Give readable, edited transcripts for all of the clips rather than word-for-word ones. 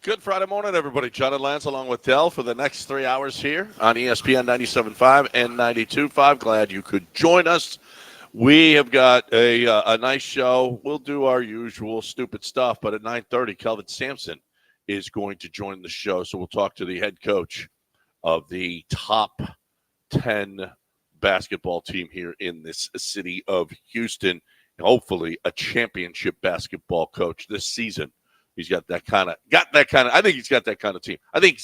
Good Friday morning, everybody. John and Lance along with Dell for the next 3 hours here on ESPN 97.5 and 92.5. Glad you could join us. We have got a nice show. We'll do our usual stupid stuff, but at 9:30, Kelvin Sampson is going to join the show. So we'll talk to the head coach of the top 10 basketball team here in this city of Houston. Hopefully a championship basketball coach this season. He's got that kind of. I think he's got that kind of team. I think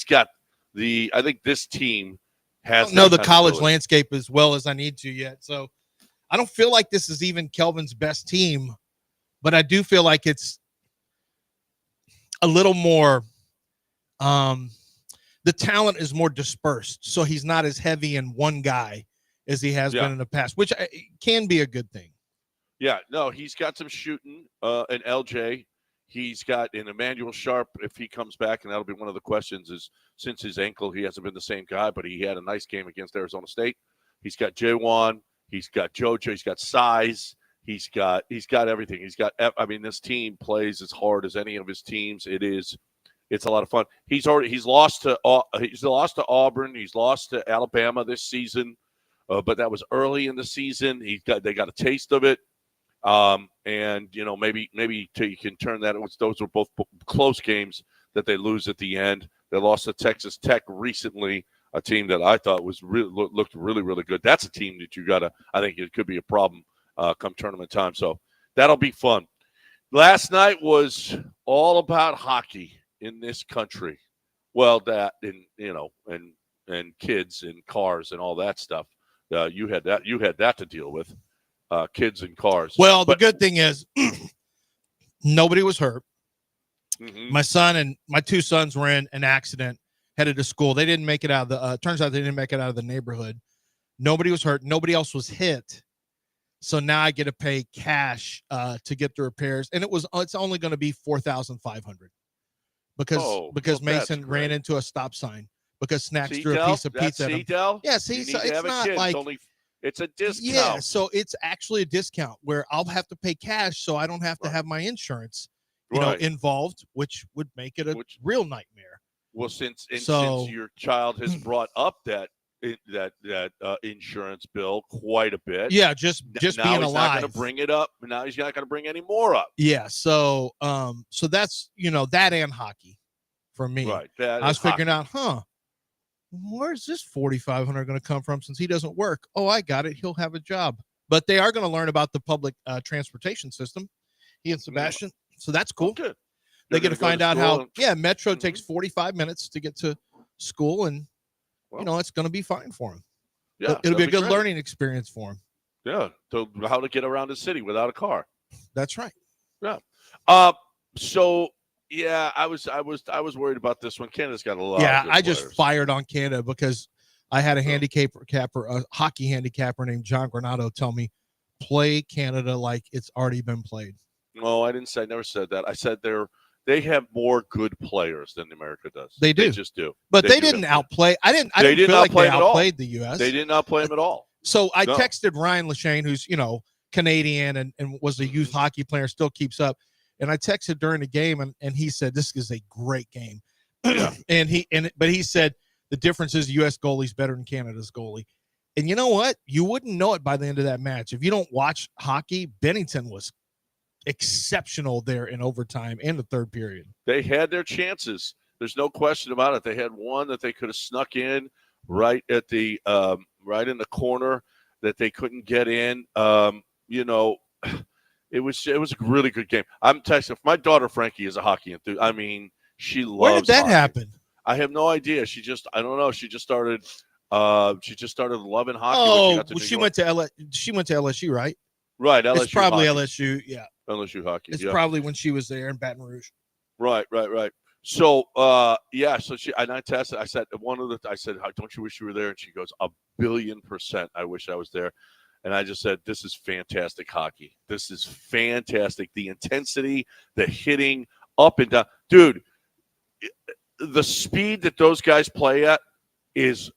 this team has. I don't know the college landscape as well as I need to yet, so I don't feel like this is even Kelvin's best team, but I do feel like it's a little more. The talent is more dispersed, so he's not as heavy in one guy as he has been in the past, which can be a good thing. Yeah, no, he's got some shooting, and LJ. He's got an Emmanuel Sharp if he comes back, and that'll be one of the questions is since his ankle, he hasn't been the same guy, but he had a nice game against Arizona State. He's got J1, he's got JoJo, he's got size, he's got everything. This team plays as hard as any of his teams. It's a lot of fun. He's lost to Auburn, he's lost to Alabama this season, but that was early in the season. They got a taste of it. Maybe you can turn that. Those were both close games that they lose at the end. They lost to Texas Tech recently, a team that I thought looked really, really good. That's a team that I think it could be a problem come tournament time. So that'll be fun. Last night was all about hockey in this country. Well, that and kids and cars and all that stuff. You had that to deal with. Kids and cars. Well, the good thing is nobody was hurt. Mm-hmm. My son and my two sons were in an accident headed to school. They didn't make it out of the turns out they didn't make it out of the neighborhood. Nobody was hurt. Nobody else was hit. So now I get to pay cash to get the repairs. And it's only going to be $4,500 because Mason ran into a stop sign because Snacks threw a piece of pizza at him. Yeah, see, so it's not like it's a discount. Yeah, so it's actually a discount where I'll have to pay cash, so I don't have to have my insurance, involved, which would make it a real nightmare. Well, since your child has brought up that insurance bill quite a bit, just now being alive. He's not going to bring it up. Now he's not going to bring any more up. Yeah, so that's that and hockey for me. Right, I was figuring out, where's this $4,500 going to come from since he doesn't work? Oh, I got it. He'll have a job. But they are going to learn about the public transportation system, he and Sebastian. So that's cool. Good. They get to find out how, Metro takes 45 minutes to get to school, and, it's going to be fine for him. Yeah, it'll be a good learning experience for him. Yeah, how to get around the city without a car. That's right. Yeah. Yeah, I was worried about this one. Canada's got a lot. Yeah, of good I just players. fired on Canada because I had a a hockey handicapper named John Granato tell me, play Canada like it's already been played. No, I never said that. I said they have more good players than America does. They do. They just do. But they didn't outplay. I didn't feel like they outplayed the U.S. They did not play them at all. So I texted Ryan Lashane, who's, Canadian and was a youth hockey player, still keeps up. And I texted during the game, and he said, this is a great game. Yeah. But he said the difference is U.S. goalie's better than Canada's goalie. And you know what? You wouldn't know it by the end of that match. If you don't watch hockey, Bennington was exceptional there in overtime and the third period. They had their chances. There's no question about it. They had one that they could have snuck in right at the right in the corner that they couldn't get in. It was a really good game. I'm texting. My daughter Frankie is a hockey enthusiast. I mean, she loves. Where did that happen? I have no idea. I don't know. She just started loving hockey. Oh, she went to LSU, right? Right. LSU. It's probably hockey. LSU. Yeah. LSU hockey. It's probably when she was there in Baton Rouge. Right. So, So I tested. I said, don't you wish you were there? And she goes, 1,000,000,000%. I wish I was there. And I just said, this is fantastic hockey. This is fantastic. The intensity, the hitting up and down. Dude, the speed that those guys play at is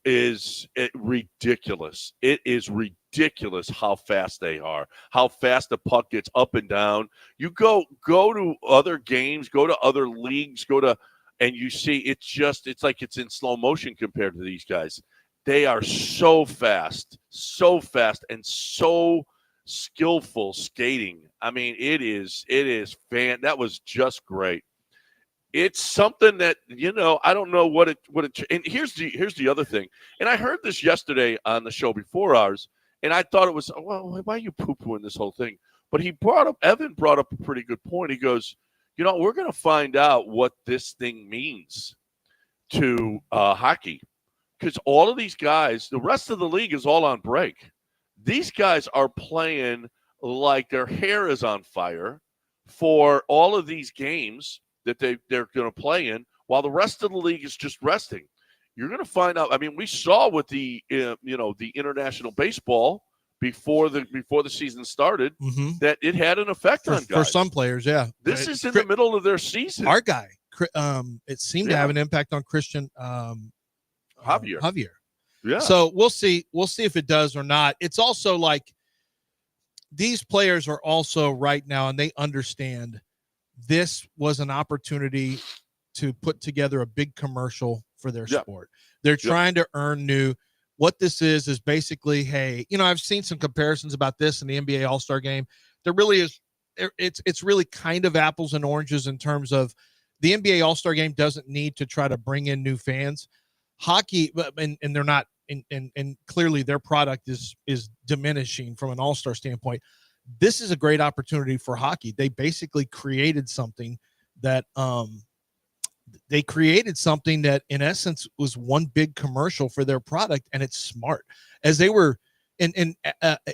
ridiculous. It is ridiculous how fast they are, how fast the puck gets up and down. You go to other games, go to other leagues, go to and you see it's like it's in slow motion compared to these guys. They are so fast, and so skillful skating. I mean, it is that was just great. It's something that, I don't know what it and here's the other thing. And I heard this yesterday on the show before ours, and I thought it was, well, why are you poo-pooing this whole thing? But Evan brought up a pretty good point. He goes, we're going to find out what this thing means to hockey, because all of these guys, the rest of the league is all on break. These guys are playing like their hair is on fire for all of these games that they're going to play in, while the rest of the league is just resting. You're going to find out. I mean, we saw with the the international baseball before the season started that it had an effect on guys. For some players. Yeah, this is in the middle of their season. Our guy, it seemed to have an impact on Christian Javier. Yeah. So we'll see if it does or not. It's also like these players are also right now, and they understand this was an opportunity to put together a big commercial for their sport. They're trying to earn new. What this is basically, hey, I've seen some comparisons about this in the NBA All-Star game. There really is, it's really kind of apples and oranges in terms of the NBA All-Star game doesn't need to try to bring in new fans. Hockey, and they're not, and clearly their product is diminishing from an All-Star standpoint. This is a great opportunity for hockey. They basically created something that in essence was one big commercial for their product, and it's smart. As they were, and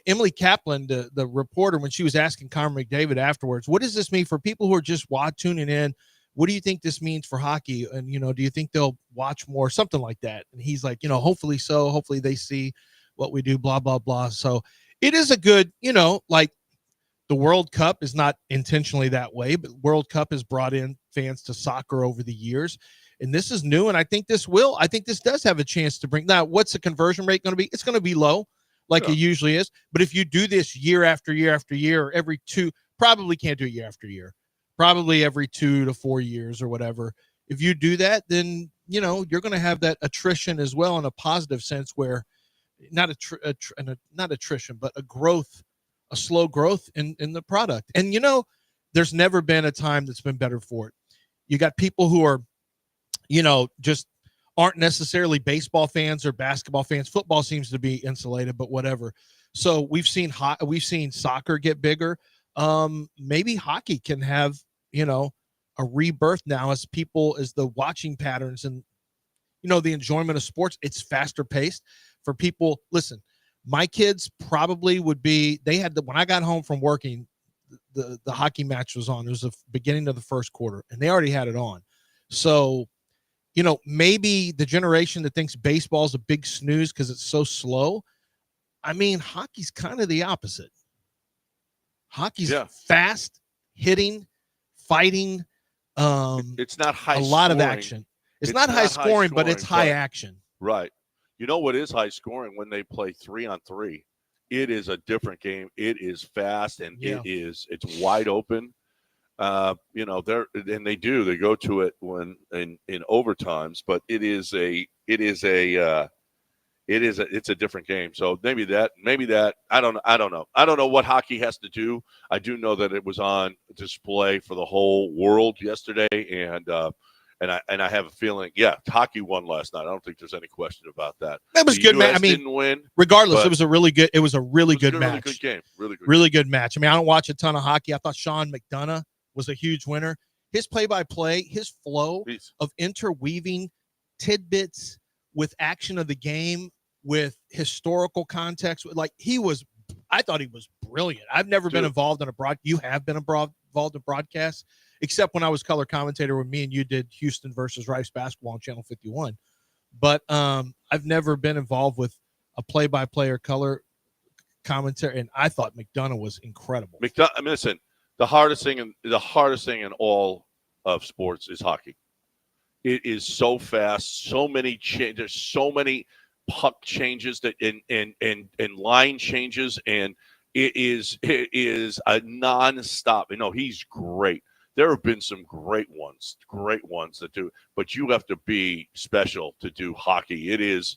Emily Kaplan, the reporter, when she was asking Connor McDavid afterwards, what does this mean for people who are just tuning in? What do you think this means for hockey? And, do you think they'll watch more? Something like that. And he's like, hopefully so. Hopefully they see what we do, blah, blah, blah. So it is a good, like the World Cup is not intentionally that way, but World Cup has brought in fans to soccer over the years. And this is new. And I think this does have a chance to bring. Now, what's the conversion rate going to be? It's going to be low, like it usually is. But if you do this year after year after year, or every two, probably can't do it year after year. Probably every 2 to 4 years or whatever. If you do that, then, you're going to have that attrition as well in a positive sense, where not attrition, but a slow growth in the product. And, there's never been a time that's been better for it. You got people who are, just aren't necessarily baseball fans or basketball fans. Football seems to be insulated, but whatever. So we've seen soccer get bigger. Maybe hockey can have, a rebirth now as the watching patterns and, the enjoyment of sports, it's faster paced for people. Listen, my kids probably would be, when I got home from working, the hockey match was on. It was the beginning of the first quarter and they already had it on. So, maybe the generation that thinks baseball is a big snooze because it's so slow. I mean, hockey's kind of the opposite. Hockey's fast, hitting, fighting. It's not high. A lot of action. It's not high scoring, but it's high action. Right. You know what is high scoring? When they play 3-on-3, it is a different game. It is fast and it's wide open. They go to it when in overtimes, but it's a different game. So maybe that I don't know. I don't know what hockey has to do. I do know that it was on display for the whole world yesterday, and I have a feeling, hockey won last night. I don't think there's any question about that. That was good match. I mean, didn't win. Regardless, it was a really good match. Really good game. Really good match. I mean, I don't watch a ton of hockey. I thought Sean McDonough was a huge winner. His play-by-play, his flow of interweaving tidbits with action of the game, with historical context, I thought he was brilliant. I've never been involved in you have been involved in broadcasts, except when I was color commentator when me and you did Houston versus Rice basketball on Channel 51. But I've never been involved with a play-by-play or color commentary, and I thought McDonough was incredible. Listen, the hardest thing in all of sports is hockey. It is so fast, so many there's so many puck changes that and line changes, and it is a nonstop. He's great. There have been some great ones that do, but you have to be special to do hockey. It is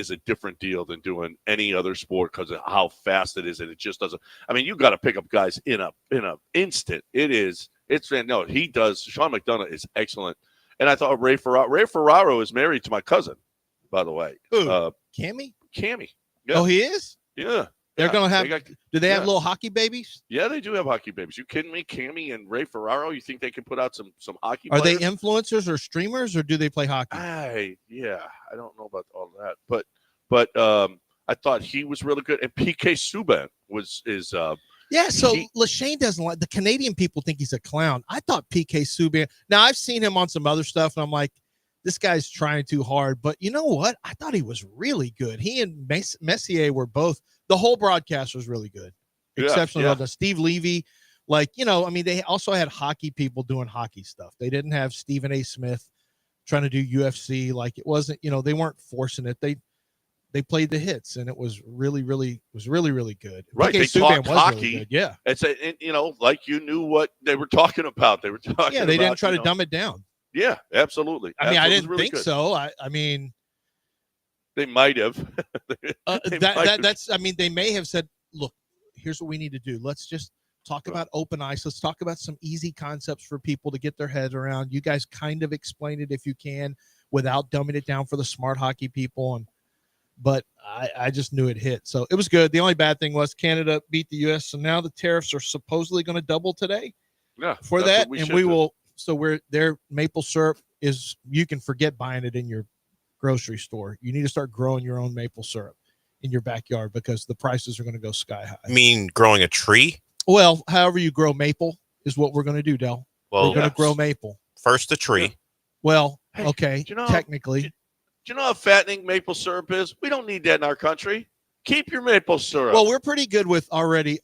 a different deal than doing any other sport because of how fast it is, and it just doesn't. I mean, you got to pick up guys in a instant. It's no, he does. Sean McDonough is excellent, and I thought Ray Ferraro is married to my cousin, by the way. Who? Cammy? Yeah. Oh, he is? Yeah. They're going to have do they have yeah. little hockey babies? Yeah, they do have hockey babies. You kidding me? Cammy and Ray Ferraro, you think they can put out some hockey Are players? they influencers or streamers, or do they play hockey? I don't know about all that. But I thought he was really good. And PK Subban is yeah, so Lashane doesn't like the Canadian people think he's a clown. I thought PK Subban. Now I've seen him on some other stuff, and I'm like, this guy's trying too hard. But you know what? I thought he was really good. He and Messier were both. The whole broadcast was really good, exceptionally well done. Steve Levy, they also had hockey people doing hockey stuff. They didn't have Stephen A. Smith trying to do UFC. Like it wasn't, they weren't forcing it. They played the hits, and it was really, really good. Right, PK they Subban talked was hockey. Really good. Yeah, it's like you knew what they were talking about. They were talking. Yeah, they didn't try to dumb it down. Yeah, absolutely. I mean, I didn't think so. I mean. They might have. They may have said, look, here's what we need to do. Let's just talk about open ice. Let's talk about some easy concepts for people to get their heads around. You guys kind of explain it if you can without dumbing it down for the smart hockey people. But I just knew it hit. So it was good. The only bad thing was Canada beat the U.S. So now the tariffs are supposedly going to double today. Yeah. For that. And we will. So their maple syrup is, you can forget buying it in your grocery store. You need to start growing your own maple syrup in your backyard because the prices are going to go sky high. I mean, growing a tree? Well, however you grow maple is what we're going to do, Del. We're going to grow maple. First a tree. Yeah. Well, okay, technically. Do you know how fattening maple syrup is? We don't need that in our country. Keep your maple syrup. Well, we're pretty good with already.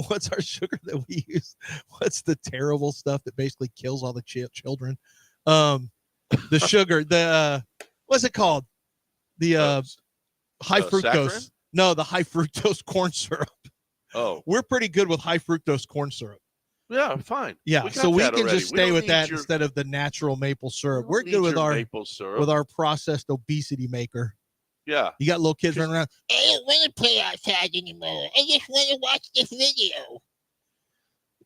What's our sugar that we use? What's the terrible stuff that basically kills all the children? The sugar, what's it called? The high fructose. Saccharin? No, the high fructose corn syrup. Oh, we're pretty good with high fructose corn syrup. Yeah, fine. Yeah, so we can just stay with that instead of the natural maple syrup. We're good with our maple syrup. With our processed obesity maker. Yeah, you got little kids running around. I don't want to play outside anymore. I just want to watch this video.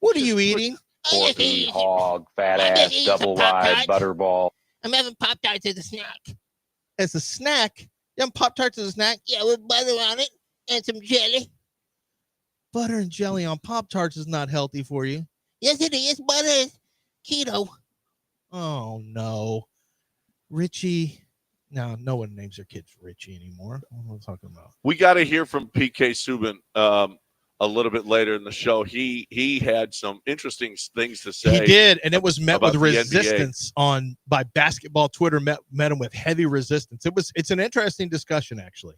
What are you eating? Porky, hog, fat ass, double wide, butterball. I'm having Pop-Tarts as a snack. As a snack? You having Pop-Tarts as a snack? Yeah, with butter on it and some jelly. Butter and jelly on Pop-Tarts is not healthy for you. Yes, it is. Butter is keto. Oh, no. Richie. No, no one names their kids Richie anymore. What am I talking about? We got to hear from PK Subban a little bit later in the show. He had some interesting things to say. He did, and it was met with resistance by basketball Twitter. Met him with heavy resistance. It's an interesting discussion, actually.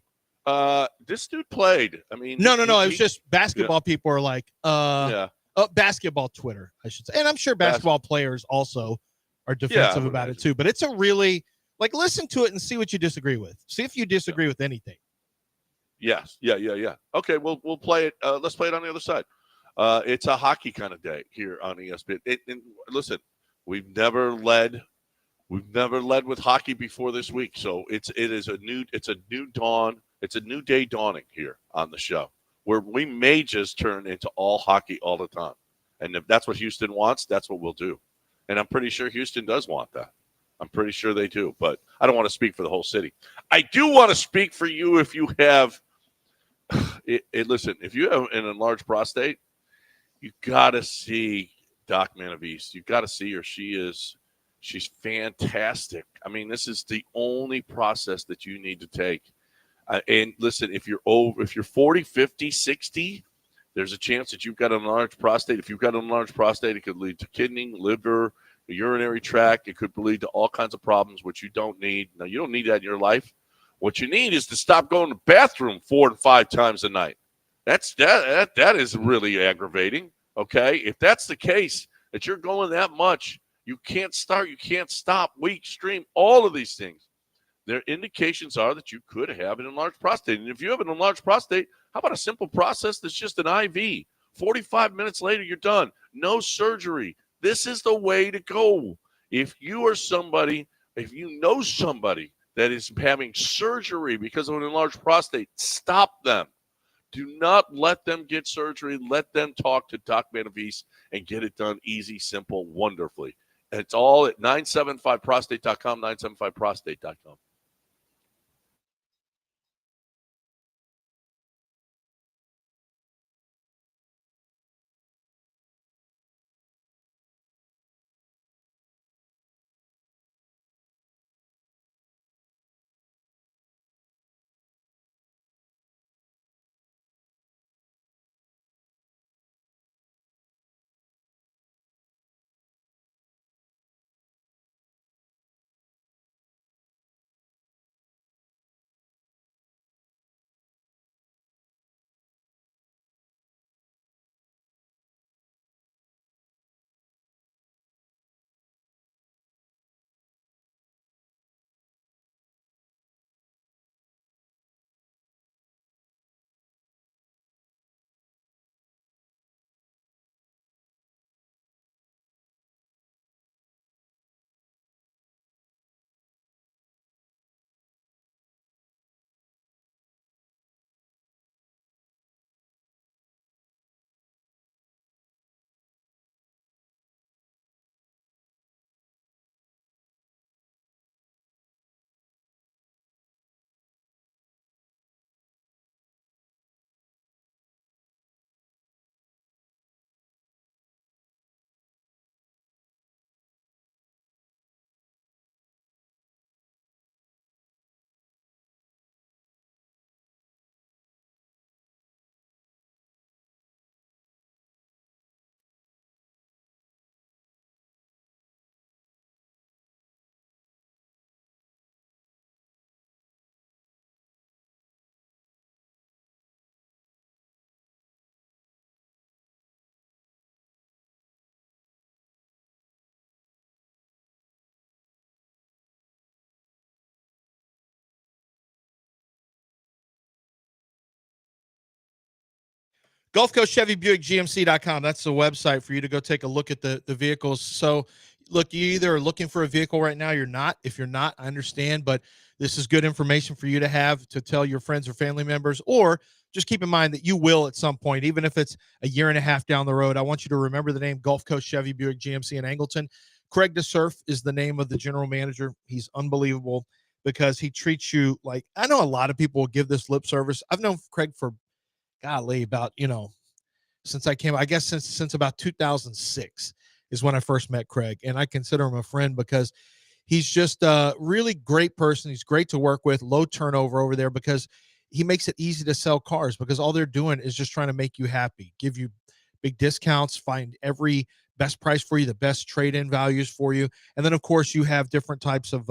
This dude played. I mean, no. It was just basketball people are like, basketball Twitter, I should say, and I'm sure basketball players also are defensive about it too. But it's a really listen to it and see what you disagree with. See if you disagree with anything. Yes. Yeah. Okay, we'll play it. Let's play it on the other side. It's a hockey kind of day here on ESPN. And listen, we've never led with hockey before this week. So it's a new dawn. It's a new day dawning here on the show where we may just turn into all hockey all the time. And if that's what Houston wants, that's what we'll do. And I'm pretty sure Houston does want that. I'm pretty sure they do, but I don't want to speak for the whole city. I do want to speak for you if you have listen, if you have an enlarged prostate, you got to see Doc Manavis. You got to see her. She's fantastic. I mean, this is the only process that you need to take. And listen, if you're 40, 50, 60, there's a chance that you've got an enlarged prostate. If you've got an enlarged prostate, it could lead to kidney, liver, the urinary tract. It could lead to all kinds of problems, which you don't need. Now, you don't need that in your life. What you need is to stop going to the bathroom 4 and 5 times a night. That is really aggravating, okay? If that's the case, that you're going that much, you can't start, you can't stop, weak, stream, all of these things. Their indications are that you could have an enlarged prostate. And if you have an enlarged prostate, how about a simple process that's just an IV? 45 minutes later, you're done. No surgery. This is the way to go. If you are somebody, if you know somebody that is having surgery because of an enlarged prostate, stop them. Do not let them get surgery. Let them talk to Doc Benavides and get it done easy, simple, wonderfully. It's all at 975prostate.com, 975prostate.com. Gulf Coast Chevy Buick GMC.com. That's the website for you to go take a look at the vehicles. So, look, you either are looking for a vehicle right now, you're not. If you're not, I understand, but this is good information for you to have to tell your friends or family members, or just keep in mind that you will at some point, even if it's a year and a half down the road. I want you to remember the name Gulf Coast Chevy Buick GMC in Angleton. Craig DeSurf is the name of the general manager. He's unbelievable because he treats you like, I know a lot of people will give this lip service. I've known Craig for golly, about, since I came, I guess since about 2006 is when I first met Craig. And I consider him a friend because he's just a really great person. He's great to work with, low turnover over there because he makes it easy to sell cars because all they're doing is just trying to make you happy, give you big discounts, find every best price for you, the best trade-in values for you. And then, of course, you have different types of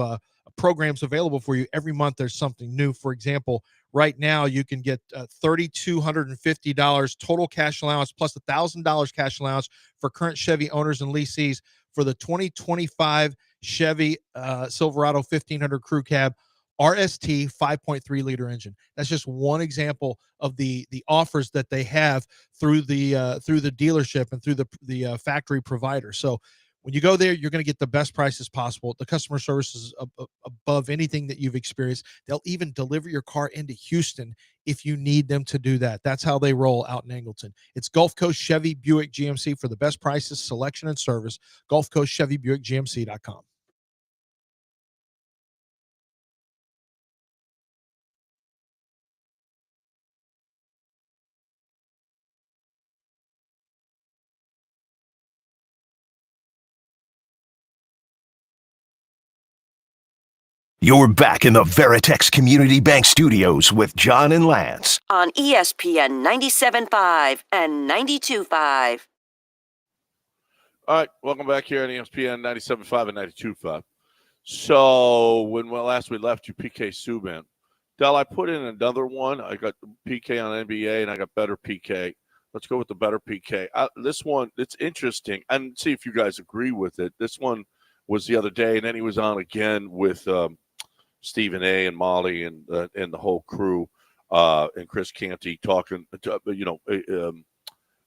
programs available for you. Every month there's something new. For example, right now you can get $3,250 total cash allowance plus $1,000 cash allowance for current Chevy owners and lessees for the 2025 Chevy Silverado 1500 Crew Cab RST 5.3 liter engine. That's just one example of the offers that they have through the dealership and through the factory provider. So when you go there, you're going to get the best prices possible. The customer service is above anything that you've experienced. They'll even deliver your car into Houston if you need them to do that. That's how they roll out in Angleton. It's Gulf Coast Chevy Buick GMC for the best prices, selection, and service. Gulf Coast Chevy Buick GMC.com. You're back in the Veritex Community Bank Studios with John and Lance on ESPN 97.5 and 92.5. All right, welcome back here on ESPN 97.5 and 92.5. So when last we left you, PK Subban. Del, I put in another one. I got PK on NBA, and I got better PK. Let's go with the better PK. This one, it's interesting, and see if you guys agree with it. This one was the other day, and then he was on again with Stephen A. and Molly and the whole crew, and Chris Canty talking,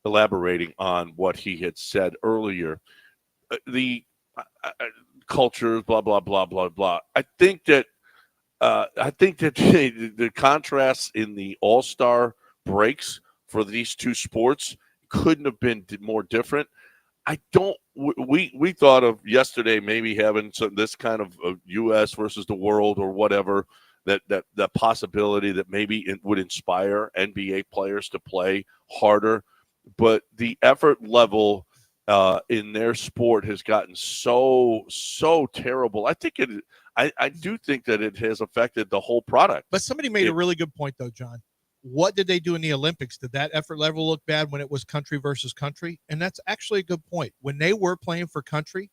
elaborating on what he had said earlier. the cultures, blah blah blah blah blah. I think that the contrast in the All-Star breaks for these two sports couldn't have been more different. I don't. We thought of yesterday maybe having this kind of U.S. versus the world or whatever. That possibility that maybe it would inspire NBA players to play harder, but the effort level in their sport has gotten so terrible. I do think that it has affected the whole product. But somebody made a really good point, though, John. What did they do in the Olympics? Did that effort level look bad when it was country versus country? And that's actually a good point. When they were playing for country,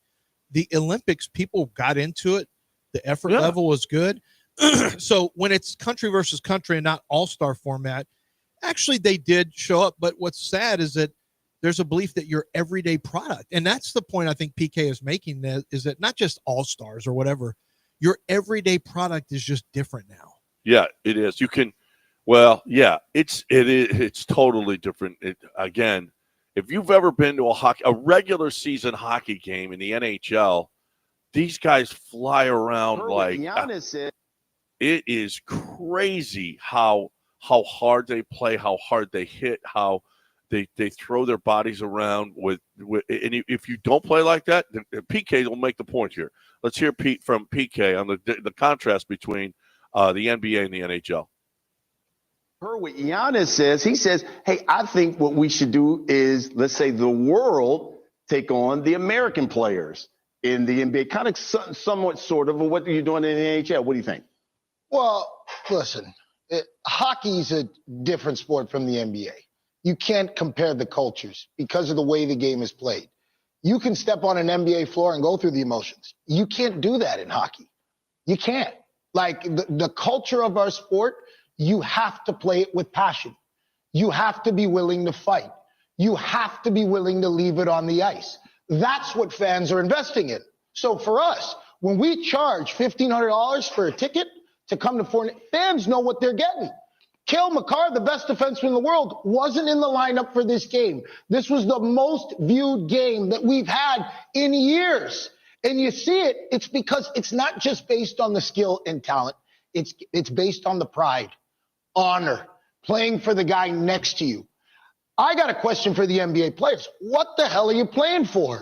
the Olympics, people got into it. The effort level was good. So when it's country versus country and not all-star format, actually they did show up. But what's sad is that there's a belief that your everyday product, and that's the point I think PK is making, is that not just all-stars or whatever, your everyday product is just different now. Yeah, it is. You can, well, yeah, it's totally different. Again, if you've ever been to a regular season hockey game in the NHL, these guys fly around like it is crazy how hard they play, how hard they hit, how they throw their bodies around with and if you don't play like that, then PK will make the point here. Let's hear Pete from PK on the contrast between the NBA and the NHL. Heard what Giannis says. He says, hey, I think what we should do is, let's say, the world take on the American players in the NBA, kind of somewhat sort of what are you doing in the NHL? What do you think? Well, listen, hockey's a different sport from the NBA. You can't compare the cultures because of the way the game is played. You can step on an NBA floor and go through the emotions. You can't do that in hockey. You can't. Like the culture of our sport, you have to play it with passion. You have to be willing to fight. You have to be willing to leave it on the ice. That's what fans are investing in. So for us, when we charge $1,500 for a ticket to come to fans know what they're getting. Cale Makar, the best defenseman in the world, wasn't in the lineup for this game. This was the most viewed game that we've had in years. And you see it, it's because it's not just based on the skill and talent. It's based on the pride, honor, playing for the guy next to you. I got a question for the NBA players. What the hell are you playing for?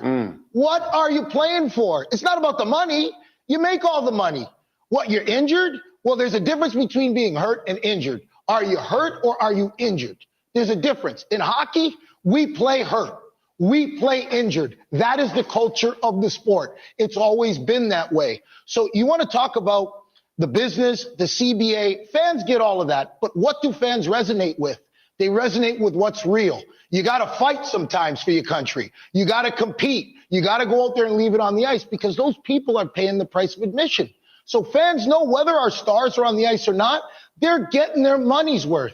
What are you playing for? It's not about the money. You make all the money. What, you're injured? Well, there's a difference between being hurt and injured. Are you hurt or are you injured? There's a difference. In hockey, we play hurt. We play injured. That is the culture of the sport. It's always been that way. So you want to talk about the business, the CBA, fans get all of that. But what do fans resonate with? They resonate with what's real. You got to fight sometimes for your country. You got to compete. You got to go out there and leave it on the ice because those people are paying the price of admission. So fans know whether our stars are on the ice or not, they're getting their money's worth.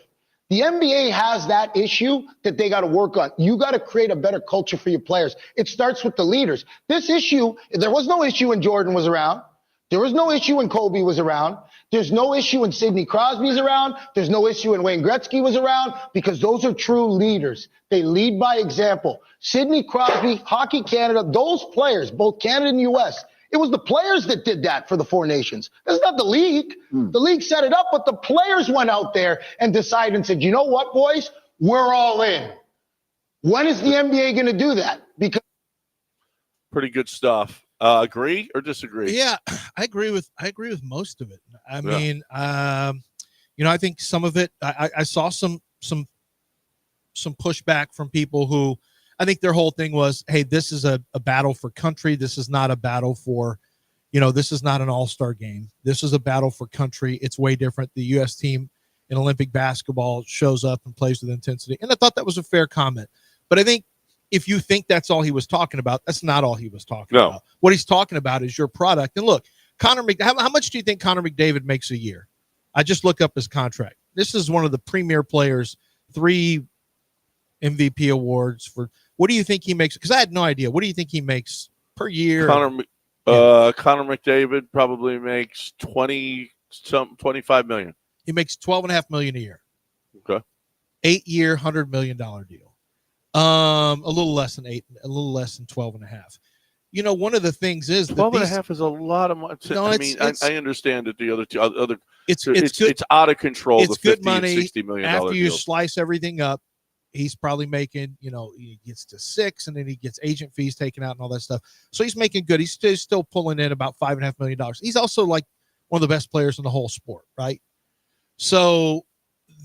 The NBA has that issue that they got to work on. You got to create a better culture for your players. It starts with the leaders. This issue, there was no issue when Jordan was around. There was no issue when Kobe was around. There's no issue when Sidney Crosby's around. There's no issue when Wayne Gretzky was around because those are true leaders. They lead by example. Sidney Crosby, Hockey Canada, those players, both Canada and U.S., it was the players that did that for the four nations. That's not the league. The league set it up, but the players went out there and decided and said, you know what, boys? We're all in. When is the NBA going to do that? Because pretty good stuff. Agree or disagree? Yeah, I agree with most of it. I mean, I think some of it, I saw some pushback from people who, I think their whole thing was, hey, this is a battle for country. This is not a battle for, this is not an all-star game. This is a battle for country. It's way different. The U.S. team in Olympic basketball shows up and plays with intensity. And I thought that was a fair comment. But I think if you think that's all he was talking about, that's not all he was talking about. What he's talking about is your product. And look, how much do you think Connor McDavid makes a year? I just look up his contract. This is one of the premier players, 3 MVP awards for. What do you think he makes? Because I had no idea. What do you think he makes per year? Connor McDavid probably makes 25 million. He makes $12.5 million a year. Okay. 8-year, $100 million deal. A little less than 8, a little less than 12.5. one of the things is that 12 and a half is a lot of money. No, I understand that the other it's it's good. out of control. It's the good 50 money. and $60 million After you deals. slice everything up, he's probably making, he gets to 6, and then he gets agent fees taken out and all that stuff. So he's making good. He's still pulling in about $5.5 million. He's also like one of the best players in the whole sport, right? So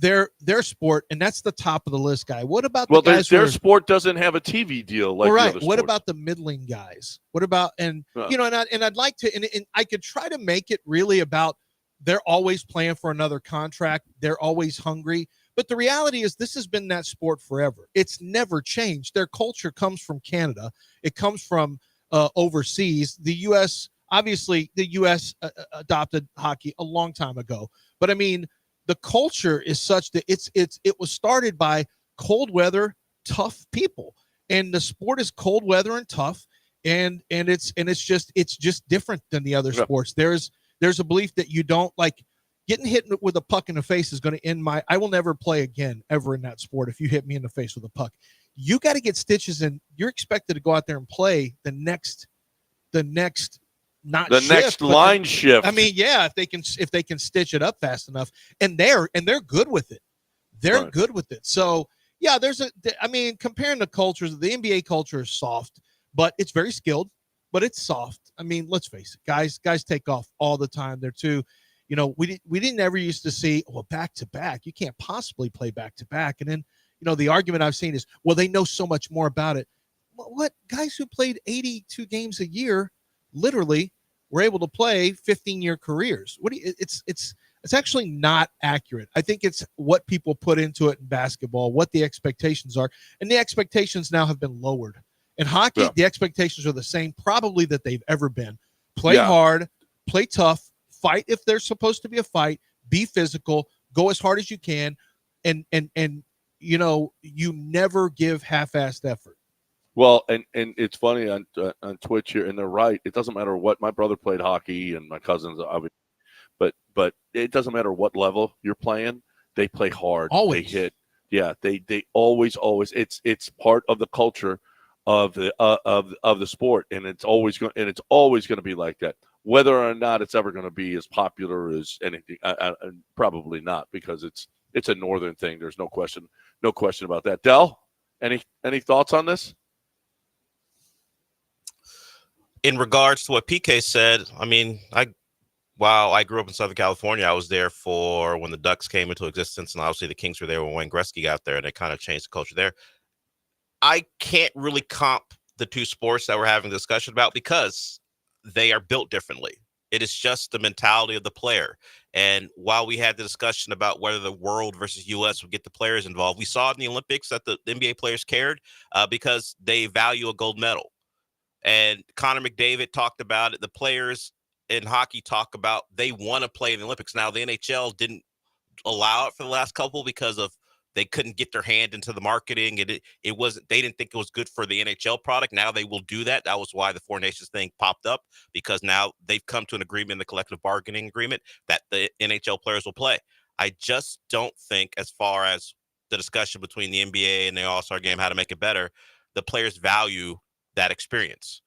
their sport, and that's the top of the list guy. What about the guys? Their sport doesn't have a TV deal like right. the other What sports. about the middling guys? What about and I'd like to, and I could try to make it really about they're always playing for another contract. They're always hungry. But the reality is this has been that sport forever. It's never changed. Their culture comes from Canada. It comes from overseas. The U.S., obviously, the U.S. Adopted hockey a long time ago. But, I mean, the culture is such that it was started by cold weather, tough people. And the sport is cold weather and tough. And it's just different than the other sports. There's a belief that you don't like getting hit with a puck in the face is going to end I will never play again ever in that sport. If you hit me in the face with a puck, you got to get stitches, and you're expected to go out there and play the next line shift. I mean, yeah, if they can stitch it up fast enough, and they're good with it. They're good with it. So yeah, comparing the cultures, the NBA culture is soft, but it's very skilled, but it's soft. I mean, let's face it, guys take off all the time. They're too, we didn't ever used to see, back to back. You can't possibly play back to back. And then, the argument I've seen is, they know so much more about it. What guys who played 82 games a year, literally, were able to play 15-year careers? It's actually not accurate. I think it's what people put into it in basketball, what the expectations are, and the expectations now have been lowered. In hockey, the expectations are the same, probably, that they've ever been. Play hard, play tough, fight if there's supposed to be a fight, be physical, go as hard as you can, and you never give half-assed effort. Well, and it's funny on Twitch here, and they're right. It doesn't matter what. My brother played hockey, and my cousins, obviously, but it doesn't matter what level you're playing. They play hard. Always. They hit. Yeah, they always. It's part of the culture of the sport, and it's always going to be like that. Whether or not it's ever going to be as popular as anything, probably not, because it's a northern thing. There's no question about that. Del, any thoughts on this? In regards to what PK said, I mean, while I grew up in Southern California, I was there for when the Ducks came into existence, and obviously the Kings were there when Wayne Gretzky got there, and it kind of changed the culture there. I can't really comp the two sports that we're having a discussion about because they are built differently. It is just the mentality of the player. And while we had the discussion about whether the world versus U.S. would get the players involved, we saw in the Olympics that the NBA players cared because they value a gold medal. And Connor McDavid talked about it. The players in hockey talk about they want to play in the Olympics. Now, the NHL didn't allow it for the last couple because of they couldn't get their hand into the marketing. It wasn't. They didn't think it was good for the NHL product. Now they will do that. That was why the Four Nations thing popped up, because now they've come to an agreement in the collective bargaining agreement that the NHL players will play. I just don't think, as far as the discussion between the NBA and the All-Star game, how to make it better, the players value that experience.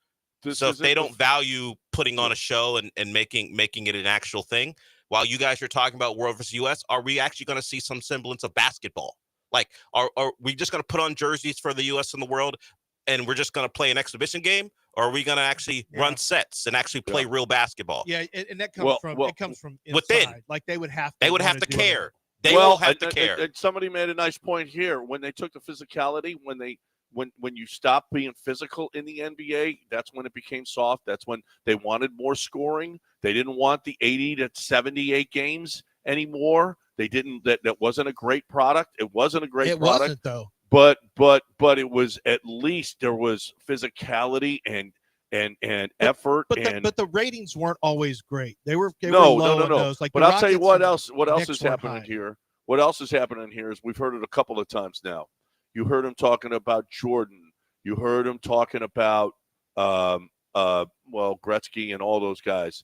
So if they don't value putting on a show and making it an actual thing, while you guys are talking about world versus U.S., are we actually going to see some semblance of basketball? Like, are we just going to put on jerseys for the U.S. and the world, and we're just going to play an exhibition game? Or are we going to actually run sets and actually play real basketball? Yeah, and that comes from inside. Within. Like they would have to. They would have to care. They will will have to care. Somebody made a nice point here. When they took the physicality, when you stop being physical in the NBA, that's when it became soft. That's when they wanted more scoring. They didn't want the 80 to 78 games anymore. They didn't. That wasn't a great product. It wasn't a great product. It wasn't, though. But it was, at least there was physicality and effort. But the ratings weren't always great. They were no. Those. Like, but I'll tell you what else is happening happening here. What else is happening here is we've heard it a couple of times now. You heard him talking about Jordan. You heard him talking about Gretzky and all those guys.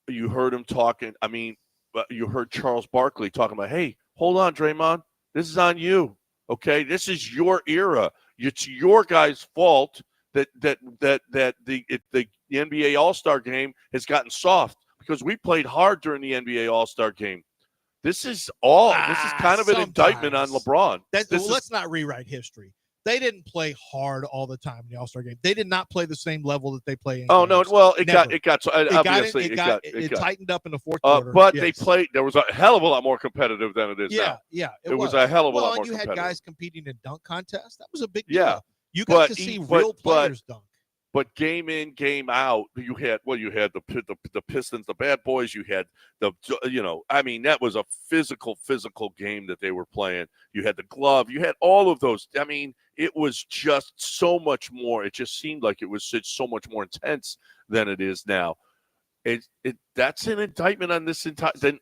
You heard him talking. I mean, you heard Charles Barkley talking about, hey, hold on, Draymond. This is on you. Okay, this is your era. It's your guys' fault that the NBA All-Star game has gotten soft because we played hard during the NBA All-Star game. This is kind of an indictment on LeBron. Let's not rewrite history. They didn't play hard all the time in the All-Star game. They did not play the same level that they play in Oh games. no! Well, it Never. got tightened up in the fourth quarter. But yes. they played. There was a hell of a lot more competitive than it is now. Yeah, it was a hell of a lot more and you had competitive. guys competing in dunk contests. That was a big deal. Yeah, you got to see real players dunk. But game in, game out, you had the Pistons, the bad boys. You had that was a physical game that they were playing. You had the glove. You had all of those. I mean, it was just so much more. It just seemed like it was so much more intense than it is now. That's an indictment on this entire. Then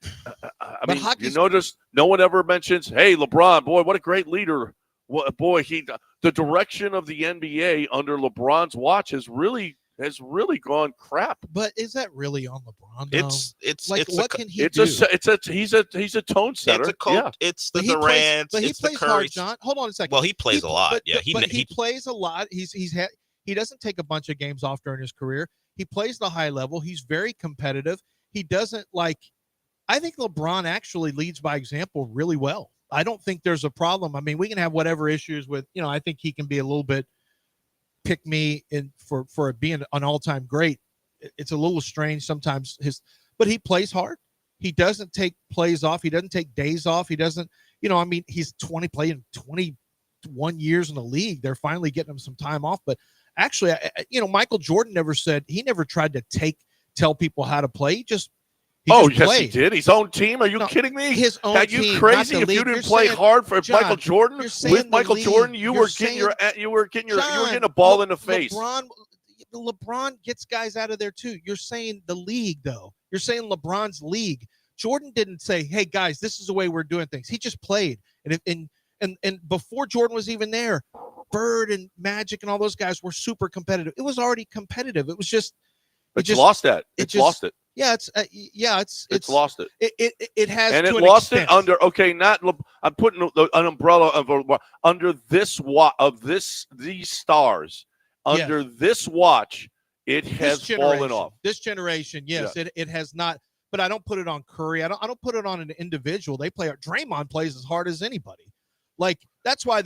you notice no one ever mentions, "Hey, LeBron, boy, what a great leader." The direction of the NBA under LeBron's watch has really gone crap. But is that really on LeBron? Though? It's like it's what can he do? He's a tone setter. It's a coach. Yeah. It's the Durant. Durant. He It's the plays Curry. hard, John. Hold on a second. Well, he plays a lot. He plays a lot. He doesn't take a bunch of games off during his career. He plays the high level. He's very competitive. He doesn't I think LeBron actually leads by example really well. I don't think there's a problem. I mean, we can have whatever issues with, I think he can be a little bit pick me for being an all-time great. It's a little strange sometimes but he plays hard. He doesn't take plays off. He doesn't take days off. He doesn't, he's playing 21 years in the league. They're finally getting him some time off. But actually, Michael Jordan never tried to tell people how to play. He just yes, he did. His own team? Are you kidding me? His own Are team. you crazy? If you didn't play hard for John, Michael Jordan, with Michael Jordan, you were getting a ball in the face. LeBron gets guys out of there too. You're saying the league, though. You're saying LeBron's league. Jordan didn't say, "Hey guys, this is the way we're doing things." He just played, and before Jordan was even there, Bird and Magic and all those guys were super competitive. It was already competitive. It was just. It's lost that. It's lost it. Yeah, it's lost it. It has, and to it an lost extent. it under. Okay, I'm putting an umbrella under these stars. Under this watch, it has fallen off. This generation, yes, yeah. It has not. But I don't put it on Curry. I don't put it on an individual. Draymond plays as hard as anybody. That's why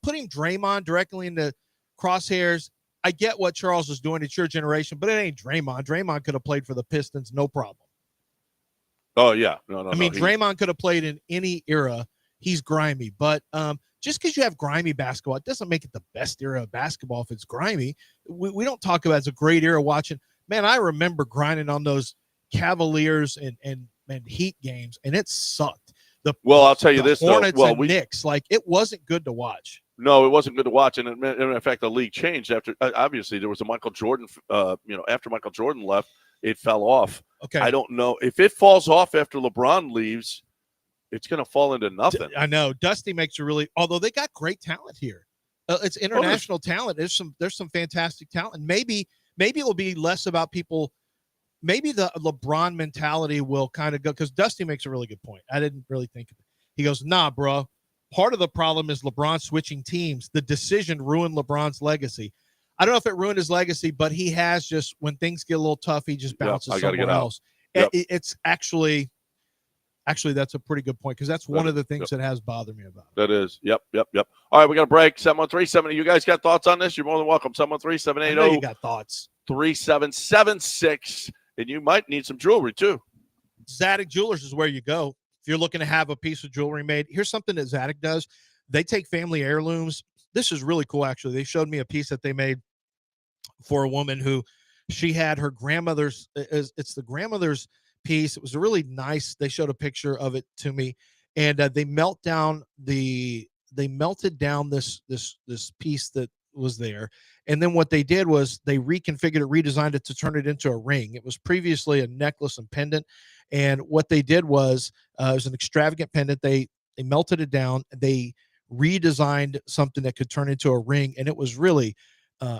putting Draymond directly into crosshairs. I get what Charles is doing. It's your generation, but it ain't Draymond. Draymond could have played for the Pistons, no problem. Oh yeah, no. Draymond could have played in any era. He's grimy, but just because you have grimy basketball, it doesn't make it the best era of basketball. If it's grimy, we don't talk about it as a great era watching. Man, I remember grinding on those Cavaliers and Heat games, and it sucked. I'll tell you this Hornets though. And Knicks, it wasn't good to watch. No, it wasn't good to watch, and in fact, the league changed after. Obviously, there was a Michael Jordan. After Michael Jordan left, it fell off. Okay, I don't know if it falls off after LeBron leaves. It's going to fall into nothing. I know. Dusty makes although they got great talent here. It's international talent. There's some fantastic talent. And maybe it will be less about people. Maybe the LeBron mentality will kind of go, because Dusty makes a really good point. I didn't really think of it. He goes, "Nah, bro. Part of the problem is LeBron switching teams. The decision ruined LeBron's legacy." I don't know if it ruined his legacy, but he has just, when things get a little tough, he just bounces somewhere else. Yep. It's actually that's a pretty good point, because that's one of the things that has bothered me about it. That is. Yep. All right, we got a break. 713-7. You guys got thoughts on this? You're more than welcome. 713-780. I know you got thoughts. 3776. And you might need some jewelry too. Zadig Jewelers is where you go if you're looking to have a piece of jewelry made. Here's something that Zadig does. They take family heirlooms. This is really cool, actually. They showed me a piece that they made for a woman who she had her grandmother's. It's the grandmother's piece. It was really nice. They showed a picture of it to me, and they melted down this piece that was there. And then what they did was they reconfigured it, redesigned it to turn it into a ring. It was previously a necklace and pendant. And what they did was it was an extravagant pendant. They melted it down. They redesigned something that could turn into a ring. And it was really,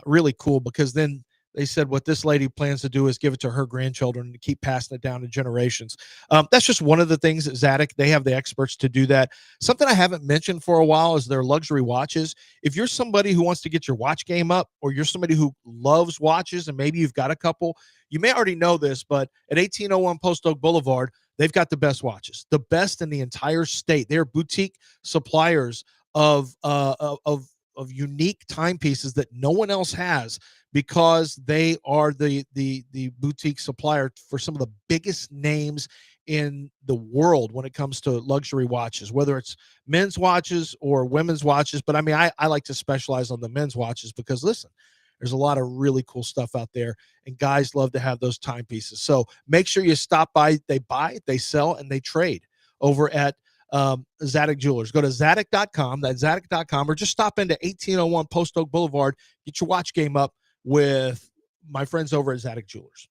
really cool, because then They said what this lady plans to do is give it to her grandchildren and keep passing it down to generations. That's just one of the things at Zadig. They have the experts to do that. Something I haven't mentioned for a while is their luxury watches. If you're somebody who wants to get your watch game up, or you're somebody who loves watches and maybe you've got a couple, you may already know this, but at 1801 Post Oak Boulevard, they've got the best watches, the best in the entire state. They're boutique suppliers of unique timepieces that no one else has, because they are the boutique supplier for some of the biggest names in the world when it comes to luxury watches, whether it's men's watches or women's watches. But I mean, I like to specialize on the men's watches because, listen, there's a lot of really cool stuff out there, and guys love to have those timepieces. So make sure you stop by. They buy, they sell, and they trade over at Zadig Jewelers. Go to Zadig.com, that's Zadig.com, or just stop into 1801 Post Oak Boulevard. Get your watch game up with my friends over at Zadig Jewelers.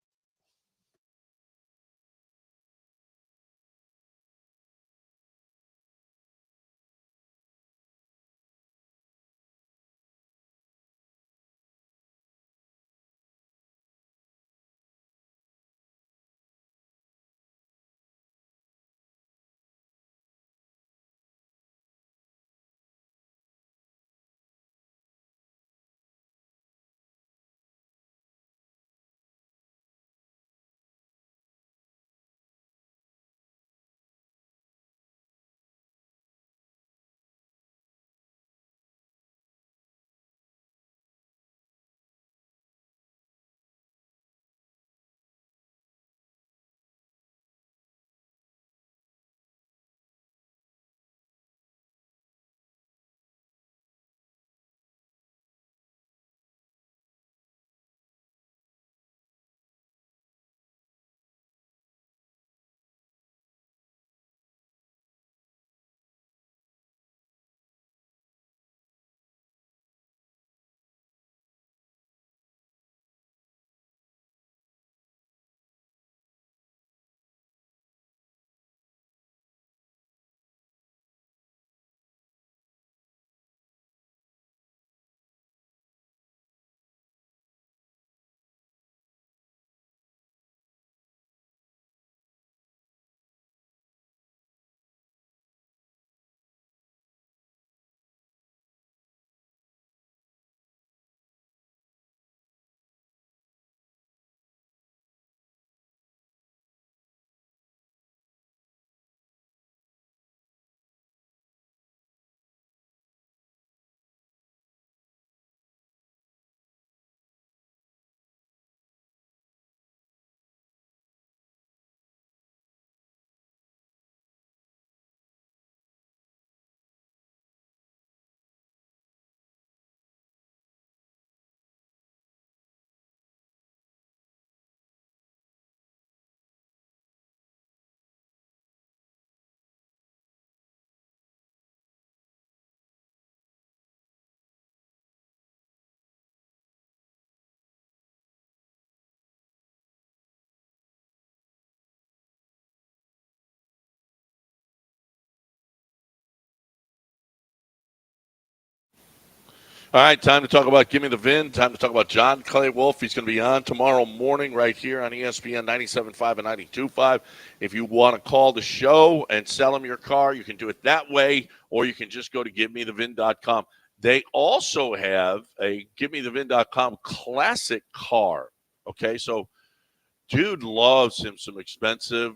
All right, time to talk about Give Me the VIN. Time to talk about John Clay Wolf. He's going to be on tomorrow morning right here on ESPN 97.5 and 92.5. If you want to call the show and sell him your car, you can do it that way, or you can just go to GiveMeTheVIN.com. They also have a GiveMeTheVIN.com classic car. Okay, so dude loves him some expensive,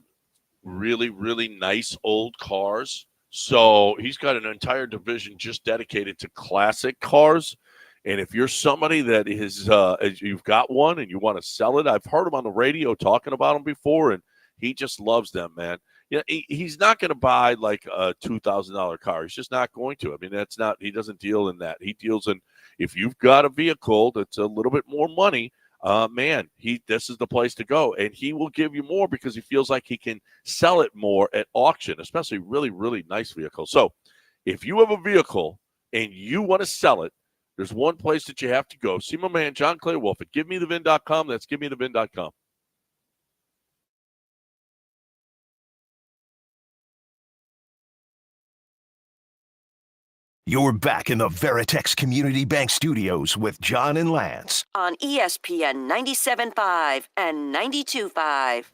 really, really nice old cars. So he's got an entire division just dedicated to classic cars. And if you're somebody that is, you've got one and you want to sell it, I've heard him on the radio talking about them before, and he just loves them, man. You know, he's not going to buy like a $2,000 car. He's just not going to. I mean, that's not. He doesn't deal in that. He deals in, if you've got a vehicle that's a little bit more money, man, this is the place to go, and he will give you more because he feels like he can sell it more at auction, especially really, really nice vehicles. So if you have a vehicle and you want to sell it, there's one place that you have to go. See my man, John Clay Wolf at GiveMeTheVIN.com. That's GiveMeTheVIN.com. You're back in the Veritex Community Bank Studios with John and Lance. On ESPN 97.5 and 92.5.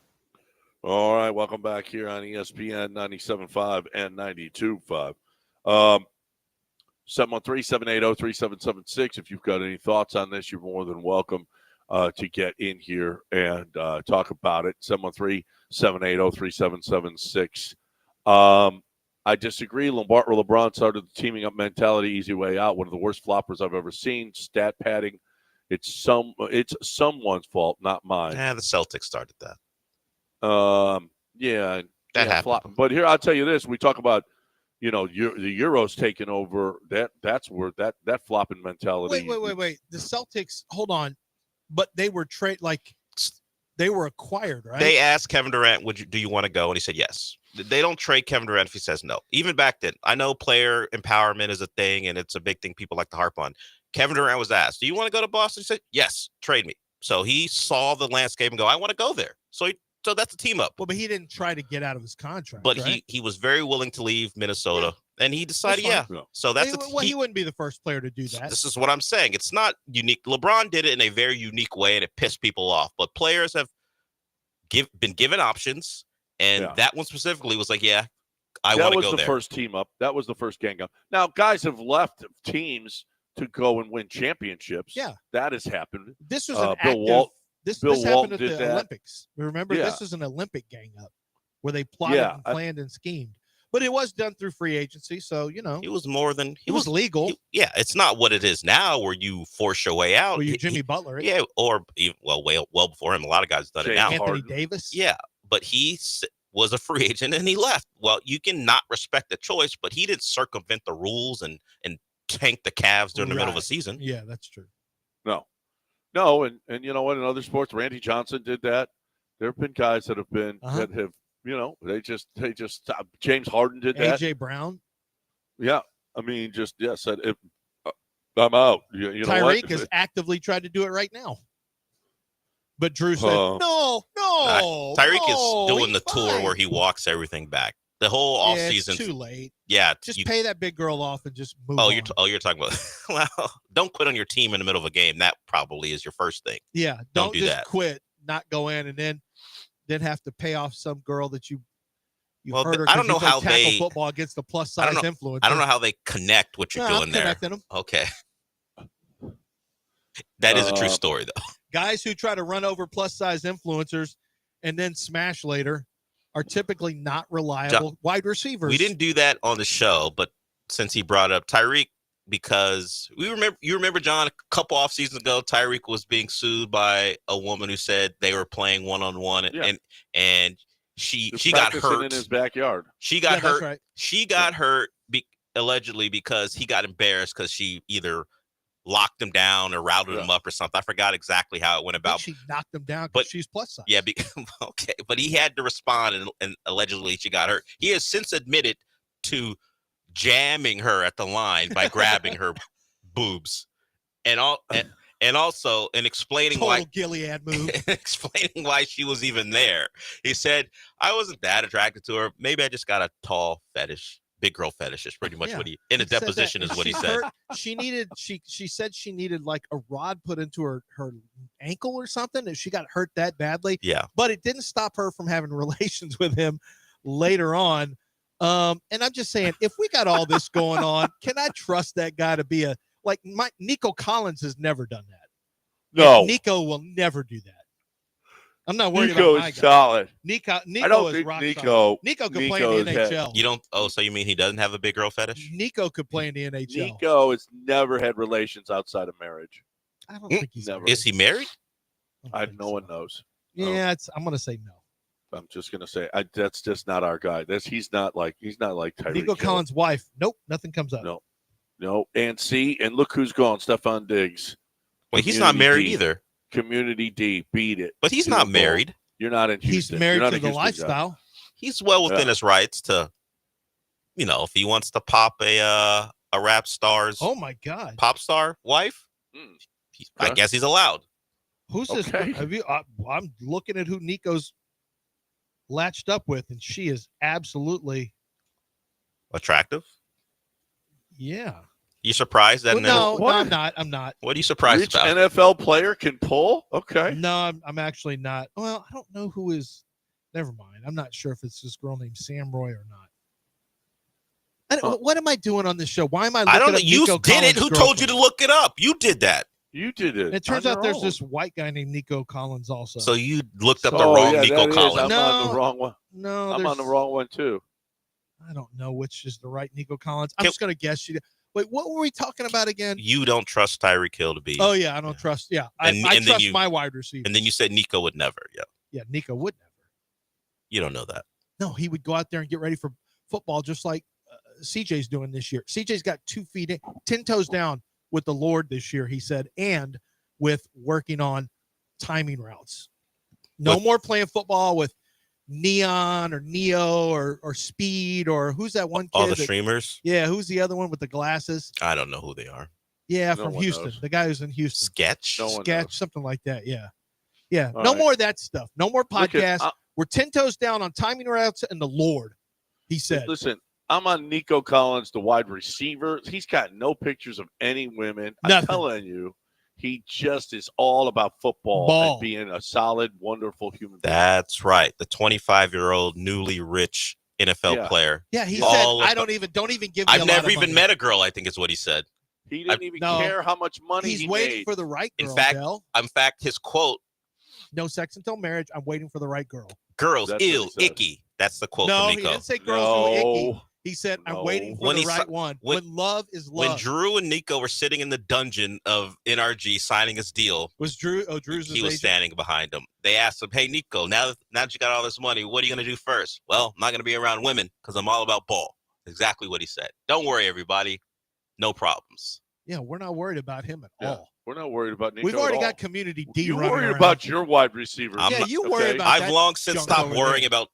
All right, welcome back here on ESPN 97.5 and 92.5. 713-780-3776. If you've got any thoughts on this, you're more than welcome to get in here and talk about it. 713-780-3776. I disagree. LeBron started the teaming up mentality, easy way out. One of the worst floppers I've ever seen. Stat padding. It's someone's fault, not mine. Yeah, the Celtics started that. Yeah, That happened. But here, I'll tell you this: we talk about, the Euros taking over. That's where that flopping mentality. Wait. The Celtics. Hold on, but they were they were acquired, right? They asked Kevin Durant, do you want to go? And he said yes. They don't trade Kevin Durant if he says no. Even back then, I know player empowerment is a thing, and it's a big thing people like to harp on. Kevin Durant was asked, do you want to go to Boston? He said, yes, trade me. So he saw the landscape and go, I want to go there. So that's a team up. Well, but he didn't try to get out of his contract. But right? he was very willing to leave Minnesota, and he decided, That's yeah. fine. So that's he wouldn't be the first player to do that. This is what I'm saying. It's not unique. LeBron did it in a very unique way, and it pissed people off. But players have been given options, and that one specifically was like, yeah, I want to go there. That was the first team up. That was the first gang up. Now, guys have left teams to go and win championships. Yeah. That has happened. This was Bill an Walt. This Bill happened Walton at did the that. Olympics. Remember, Yeah. this is an Olympic gang up where they plotted and planned and schemed. But it was done through free agency, so it was more than it was legal. It's not what it is now, where you force your way out. Were you Jimmy Butler? Yeah, or even, well before him, a lot of guys have done it now. Anthony Davis. Yeah, but he was a free agent and he left. Well, you can not respect the choice, but he didn't circumvent the rules and tank the Cavs during the middle of a season. Yeah, that's true. No, and you know what? In other sports, Randy Johnson did that. There have been guys that have been that have they just stopped. James Harden did that. AJ Brown. Yeah, I mean, said I'm out. You know what? Tyreek has actively tried to do it right now. But Drew said, no. Tyreek is doing the tour where he walks everything back. The whole off season. It's too late. Yeah, just pay that big girl off and just move on. You're talking about. Well, don't quit on your team in the middle of a game. That probably is your first thing. Yeah, don't do just that. Quit, not go in, and then have to pay off some girl that you hurt her. I don't know how they football against the plus size influencer. I don't know how they connect what you're doing there. Them. Okay, that is a true story though. Guys who try to run over plus size influencers and then smash later are typically not reliable wide receivers. We didn't do that on the show, but since he brought up Tyreek, because you remember, John, a couple off seasons ago, Tyreek was being sued by a woman who said they were playing one-on-one and she got hurt in his backyard. She got hurt. Right. She got hurt allegedly because he got embarrassed because she either locked him down or routed him up or something. I forgot exactly how it went about. She knocked him down because she's plus size. Yeah, okay. But he had to respond, and allegedly she got hurt. He has since admitted to jamming her at the line by grabbing her boobs, and also explaining why Gilead move, explaining why she was even there. He said, "I wasn't that attracted to her. Maybe I just got a tall fetish." Big girl fetish is pretty much what he in a deposition is what he said. She said she needed like a rod put into her ankle or something, and she got hurt that badly. Yeah, but it didn't stop her from having relations with him later on. And I'm just saying, if we got all this going on, can I trust that guy to be Nico Collins has never done that. No, and Nico will never do that. I'm not worried Nico about my is guy. solid. Nico I don't is think rock Nico. solid. Nico could play in the NHL. You don't? Oh, so you mean he doesn't have a big girl fetish? Nico could play in the NHL. Nico has never had relations outside of marriage. I don't think he's never. Is he married? No one knows. Yeah, I'm going to say no. I'm just going to say that's just not our guy. He's not like Tyreek. Nico Collins' wife. Nope, nothing comes up. No. And look who's gone. Stephon Diggs. Well, he's not married either. Community D, beat it. But he's not married. You're not in Houston. He's married to the lifestyle. Guy. He's well within his rights to, if he wants to pop a rap star's pop star wife, I guess he's allowed. Who's this? I'm looking at who Nico's latched up with, and she is absolutely attractive. Yeah. You surprised that? Well, no, What? I'm not. I'm not. What are you surprised Rich about? NFL player can pull? Okay. No, I'm actually not. Well, I don't know who is. Never mind. I'm not sure if it's this girl named Sam Roy or not. What am I doing on this show? Why am I looking I don't know. up You Nico did it. Collins' Who told you to girlfriend? look it up? You did that. You did it. It turns on out your there's own. this white guy named Nico Collins also. So you looked up the Oh, wrong yeah, Nico that is. Collins. I'm on the No. wrong one. no, I'm on the there's- wrong one, too. I don't know which is the right Nico Collins. I'm Can- just gonna guess you. Wait, what were we talking about again? You don't trust Tyreek Hill to be. Oh yeah, I don't trust. Yeah, I And then trust you- my wide receiver. And then you said Nico would never. Yeah. Yeah, Nico would never. You don't know that. No, he would go out there and get ready for football just like CJ's doing this year. CJ's got 2 feet in, 10 toes down with the Lord this year, he said, and with working on timing routes. No more playing football with Neon or Neo or Speed or who's that one kid? All the that- streamers. Yeah, who's the other one with the glasses? I don't know who they are. Yeah, No from one Houston. knows. The guy who's in Houston. Sketch. No one Sketch, knows. something like that. Yeah. Yeah. All no right. more of that stuff. No more Look at- podcasts. We're 10 toes down on timing routes and the Lord, he said. Listen, I'm on Nico Collins, the wide receiver. He's got no pictures of any women. I'm Nothing. telling you, he just is all about football Ball. and being a solid, wonderful human being. That's right. The 25-year-old newly rich NFL Yeah. player. Yeah, he All said, of don't even give me I've a lot never of even money. met a girl, I think is what he said. He didn't even No. care how much money He's he waiting made. for the right girl, In fact, Dell. In fact, his quote, No sex until marriage. I'm waiting for the right girl. girls, That's what he ill, said. icky. That's the quote No, from he Nico. didn't say girls who are icky. No. He said, I'm No. waiting for When the he right si- one. when- When love is When love. Drew and Nico were sitting in the dungeon of NRG signing his deal, Was Drew? Oh, Drew's his he was agent? standing behind him. They asked him, "Hey, Nico, now that you got all this money, what are you going to do first?" "Well, I'm not going to be around women because I'm all about ball." Exactly what he said. Don't worry, everybody. No problems. Yeah, we're not worried about him at Yeah. all. We're not worried about Nico. We've already at all. got Community D You're running worried around. about your wide receivers. I'm Yeah, not- you worry okay. about I've that long since junk stopped over worrying there. about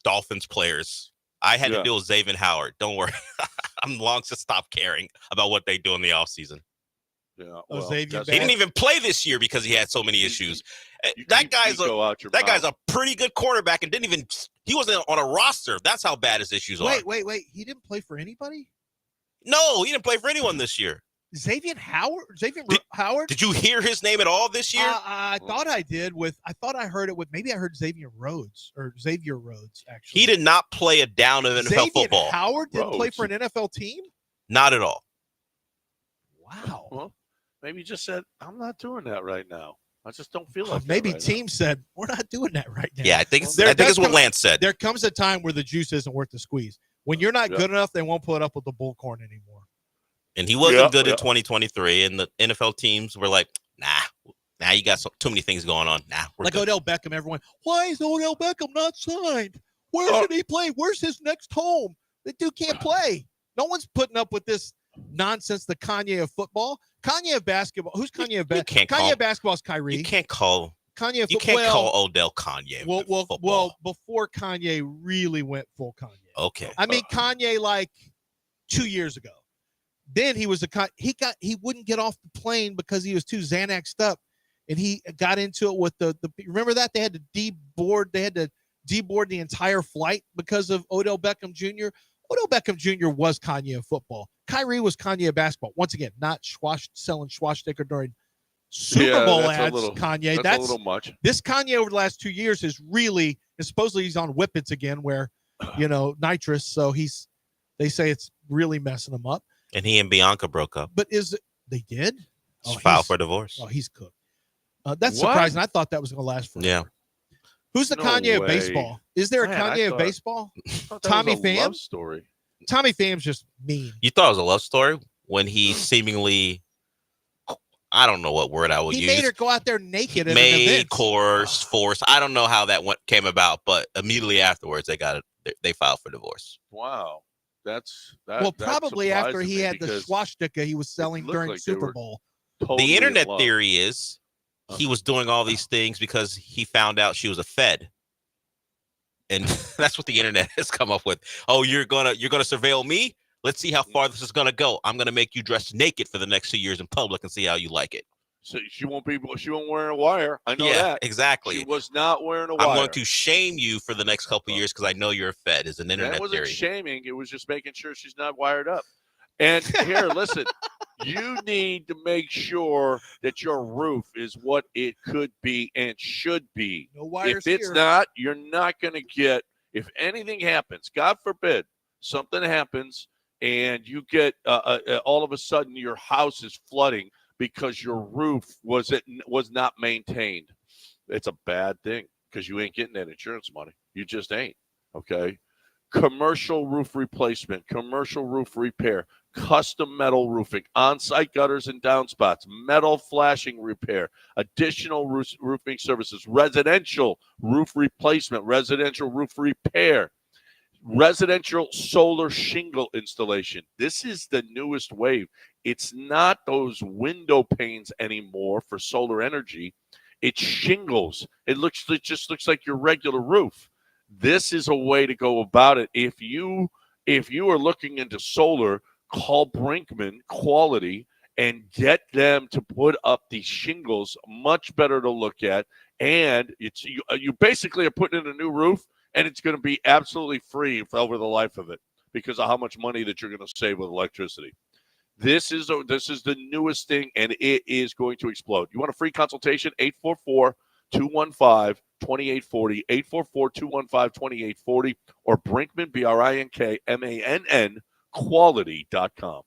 Dolphins players. I had Yeah. to deal with Xavier Howard. Don't worry. I'm long since stopped caring about what they do in the offseason. Yeah, Oh, Xavier that's He Bad. didn't even play this year because he had so many issues. You That keep guy's Nico out your That guy's mouth. a pretty good quarterback and he wasn't on a roster. That's how bad his issues are. Wait. He didn't play for anybody? No, he didn't play for anyone this year. Xavier Howard? Howard? Did you hear his name at all this year? I thought I did I thought I heard it with, maybe I heard Xavier Rhodes, actually. He did not play a down of NFL Xavier football. Howard didn't play Rhodes. for an NFL team? Not at all. Wow. Well, maybe he just said, I'm not doing that right now. I just don't feel like that Maybe right team said, we're not doing that right now. Yeah, I think There it's does what come- Lance said. There comes a time where the juice isn't worth the squeeze. When you're not Yeah. good enough, they won't put up with the bullcorn anymore. And he wasn't Yeah, good in yeah. 2023. And the NFL teams were like, nah, you got too many things going on. Nah, we're Like good. Odell Beckham, everyone, why is Odell Beckham not signed? Where Oh. should he play? Where's his next home? The dude can't play. No one's putting up with this nonsense, the Kanye of football. Kanye of basketball. Who's Kanye of basketball? can't Kanye call- of basketball is Kyrie. You can't call Kanye of you football. can't call Odell Kanye. well, with well, football. well, before Kanye really went full Kanye. Okay. I mean, Kanye like 2 years ago. Then he was he wouldn't get off the plane because he was too Xanaxed up, and he got into it with the remember that they had to deboard the entire flight because of Odell Beckham Jr. Odell Beckham Jr. was Kanye of football. Kyrie was Kanye of basketball. Once again, not selling swastika during Super Yeah, Bowl that's a ads. little- Kanye, That's a little much. this Kanye over the last 2 years is really, and supposedly he's on Whippets again, where nitrous. So they say it's really messing him up. And he and Bianca broke up. But they did? She filed for divorce. Oh, he's cooked. That's What? surprising. I thought that was going to last forever. Yeah. Who's the No Kanye of way. baseball? Is there a Man, I Kanye of thought- baseball? I thought that Tommy was a love Pham? story. Tommy Pham's just mean. You thought it was a love story when he seemingly, I don't know what word I would He use. made her go out there naked at an Made, event. coerced, forced. I don't know how that came about, but immediately afterwards they filed for divorce. Wow. That Well, that probably after surprises he me had the because swastika he was selling looked during like they Super were Bowl. totally The in internet love. theory is he was doing all these things because he found out she was a Fed. And that's what the internet has come up with. Oh, you're gonna surveil me? Let's see how far this is gonna go. I'm gonna make you dress naked for the next 2 years in public and see how you like it. So she won't wearing a wire. I know that. Exactly. She was not wearing a wire. I'm going to shame you for the next couple of years because I know you're a Fed. Is an internet That wasn't theory. shaming. It was just making sure she's not wired up. And here, listen, you need to make sure that your roof is what it could be and should be. No wires If it's here. not, you're not going to get, if anything happens, God forbid, something happens and you get all of a sudden your house is flooding because your roof was not maintained. It's a bad thing because you ain't getting that insurance money. You just ain't. Okay. Commercial roof replacement, commercial roof repair, custom metal roofing, on-site gutters and downspouts, metal flashing repair, additional roofing services, residential roof replacement, residential roof repair, residential solar shingle installation. This is the newest wave. It's not those window panes anymore for solar energy. It's shingles. It just looks like your regular roof. This is a way to go about it. If you are looking into solar, call Brinkman Quality and get them to put up these shingles. Much better to look at, and you basically are putting in a new roof, and it's going to be absolutely free over the life of it because of how much money that you're going to save with electricity. This is the newest thing, and it is going to explode. You want a free consultation? 844-215-2840, 844-215-2840, or Brinkman, BRINKMANN, quality.com.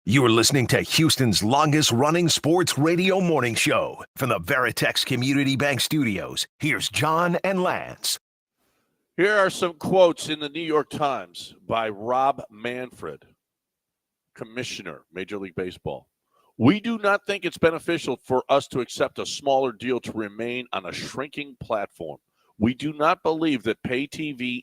You're listening to Houston's longest-running sports radio morning show from the Veritex Community Bank Studios. Here's John and Lance. Here are some quotes in the New York Times by Rob Manfred, Commissioner, Major League Baseball. We do not think it's beneficial for us to accept a smaller deal to remain on a shrinking platform. We do not believe that pay TV,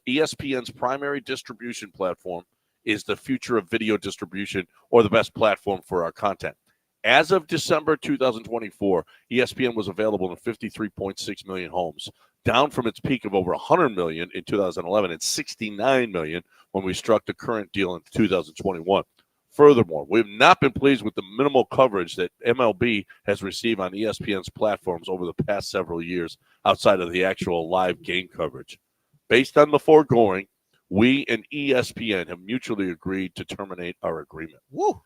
ESPN's primary distribution platform, is the future of video distribution or the best platform for our content. As of December 2024, ESPN was available in 53.6 million homes, down from its peak of over 100 million in 2011 and 69 million when we struck the current deal in 2021. Furthermore, we have not been pleased with the minimal coverage that MLB has received on ESPN's platforms over the past several years outside of the actual live game coverage. Based on the foregoing, we and ESPN have mutually agreed to terminate our agreement. Woo.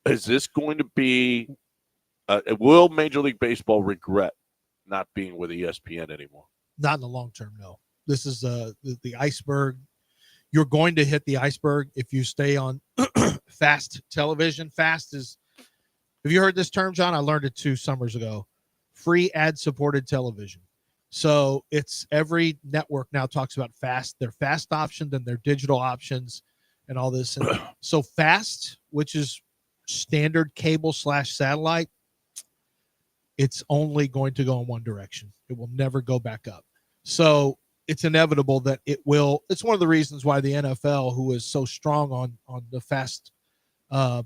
Is this going to be will Major League Baseball regret not being with ESPN anymore? Not in the long term, no. This is the iceberg. You're going to hit the iceberg if you stay on fast television. Fast is, have you heard this term, John? I learned it 2 summers ago. Free ad-supported television. So it's every network now talks about fast, their fast options and their digital options and all this. And so fast, which is standard cable/satellite, it's only going to go in one direction. It will never go back up. So it's inevitable that it will. It's one of the reasons why the NFL, who is so strong on the fast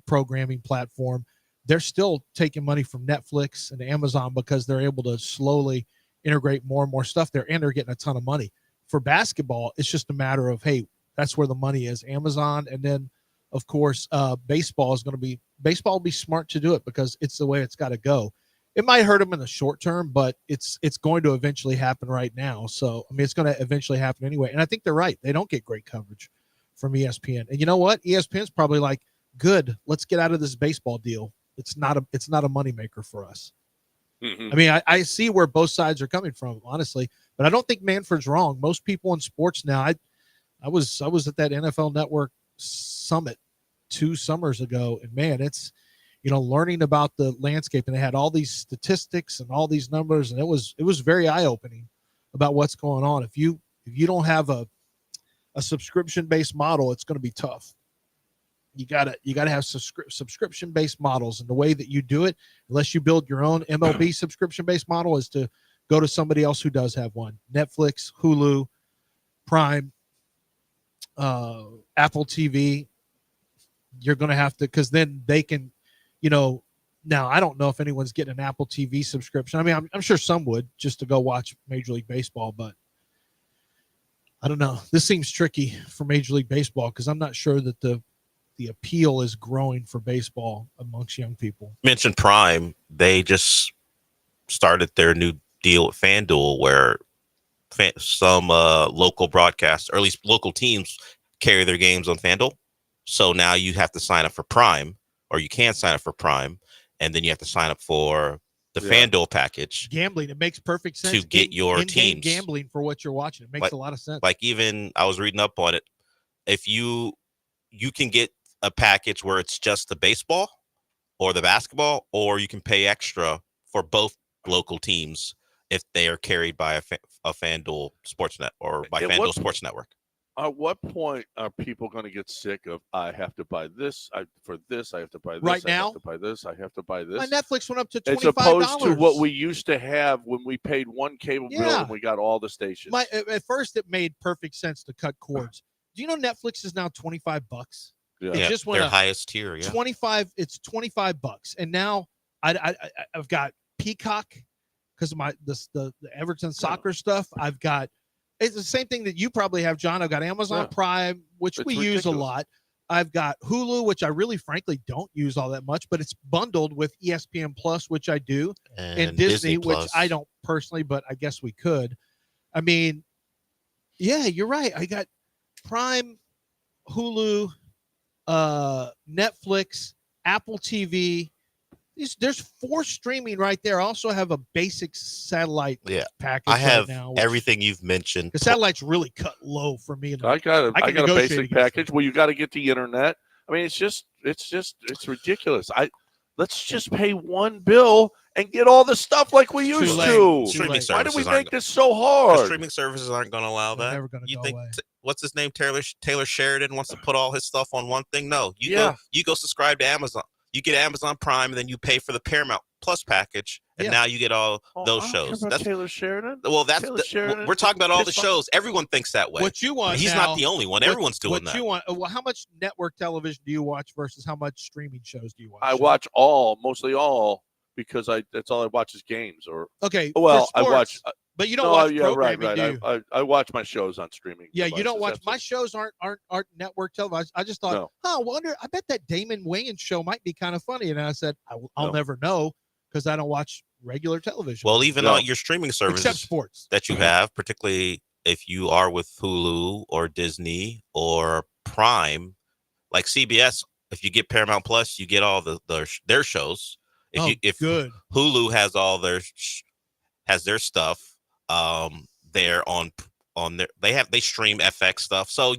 programming platform, they're still taking money from Netflix and Amazon because they're able to slowly integrate more and more stuff there, and they're getting a ton of money. For basketball, it's just a matter of, hey, that's where the money is, Amazon, and then of course baseball will be smart to do it because it's the way it's got to go. It might hurt them in the short term, but it's going to eventually happen right now. So I mean, it's going to eventually happen anyway. And I think they're right. They don't get great coverage from ESPN. And you know what? ESPN's probably like, good, let's get out of this baseball deal. It's not a moneymaker for us. Mm-hmm. I mean, I see where both sides are coming from, honestly, but I don't think Manfred's wrong. Most people in sports now, I was at that NFL Network summit 2 summers ago, and man, it's, learning about the landscape, and they had all these statistics and all these numbers, and it was very eye-opening about what's going on. If you don't have a subscription-based model, it's going to be tough. You gotta have subscription-based models, and the way that you do it, unless you build your own MLB subscription-based model, is to go to somebody else who does have one. Netflix, Hulu, Prime, Apple TV. You're going to have to, because then they can, now I don't know if anyone's getting an Apple TV subscription. I mean, I'm sure some would, just to go watch Major League Baseball, but I don't know. This seems tricky for Major League Baseball because I'm not sure that the appeal is growing for baseball amongst young people. Mentioned Prime. They just started their new deal with FanDuel where some local broadcasts, or at least local teams, carry their games on FanDuel. So now you have to sign up for Prime, or you can sign up for Prime, and then you have to sign up for the FanDuel package. Gambling, it makes perfect sense to get your teams. Gambling for what you're watching, it makes a lot of sense. Like, even I was reading up on it. If you can get a package where it's just the baseball or the basketball, or you can pay extra for both local teams if they are carried by a FanDuel Sportsnet or by FanDuel Sports Network. At what point are people going to get sick of, I have to buy this, I have to buy this, right now? I have to buy this, I have to buy this? My Netflix went up to $25. As opposed to what we used to have when we paid one cable bill and we got all the stations. At first, it made perfect sense to cut cords. Do you know Netflix is now $25? Yeah, it just went their up. Highest tier. Yeah, 25. It's $25, and now I've got Peacock because of the Everton soccer stuff. I've got. It's the same thing that you probably have, John. I've got Amazon Prime, which we use a lot. I've got Hulu, which I really, frankly, don't use all that much, but it's bundled with ESPN Plus, which I do, and Disney, which I don't personally, but I guess we could. I mean, yeah, you're right. I got Prime, Hulu, Netflix, Apple TV. There's 4 streaming right there. I also have a basic satellite package. I have right now, everything you've mentioned. The satellite's really cut low for me. I got a basic package. Well, you got to get the internet. I mean, it's ridiculous. Let's just pay one bill and get all the stuff like we used to. Streaming services. Why do we make this so hard? Streaming services aren't going to allow that. Never going to go away. What's his name? Taylor Sheridan wants to put all his stuff on one thing. No, you go subscribe to Amazon. You get Amazon Prime, and then you pay for the Paramount Plus package, and Yeah. now you get all those I don't care shows. about That's Taylor Sheridan. well, that's Taylor Sheridan, we're talking about all the kiss my- shows. Everyone thinks that way. What you want He's now, not the only one. what- Everyone's doing what that. you want. Well, how much network television do you watch versus how much streaming shows do you watch? I Sean? watch mostly all, because that's all I watch is games. Or Okay. well, for I watch. sports, but you don't No, watch yeah, programming, right. do you? I watch my shows on streaming. Yeah, you don't devices, watch. My absolutely. shows aren't network television. I just thought, No. I wonder. I bet that Damon Wayans show might be kind of funny. And I said, I'll No. never know because I don't watch regular television. Well, even No. on your streaming except services sports. that you have, particularly if you are with Hulu or Disney or Prime, like CBS, if you get Paramount Plus, you get all their shows. If good. Hulu has all has their stuff, there on their they stream FX stuff. So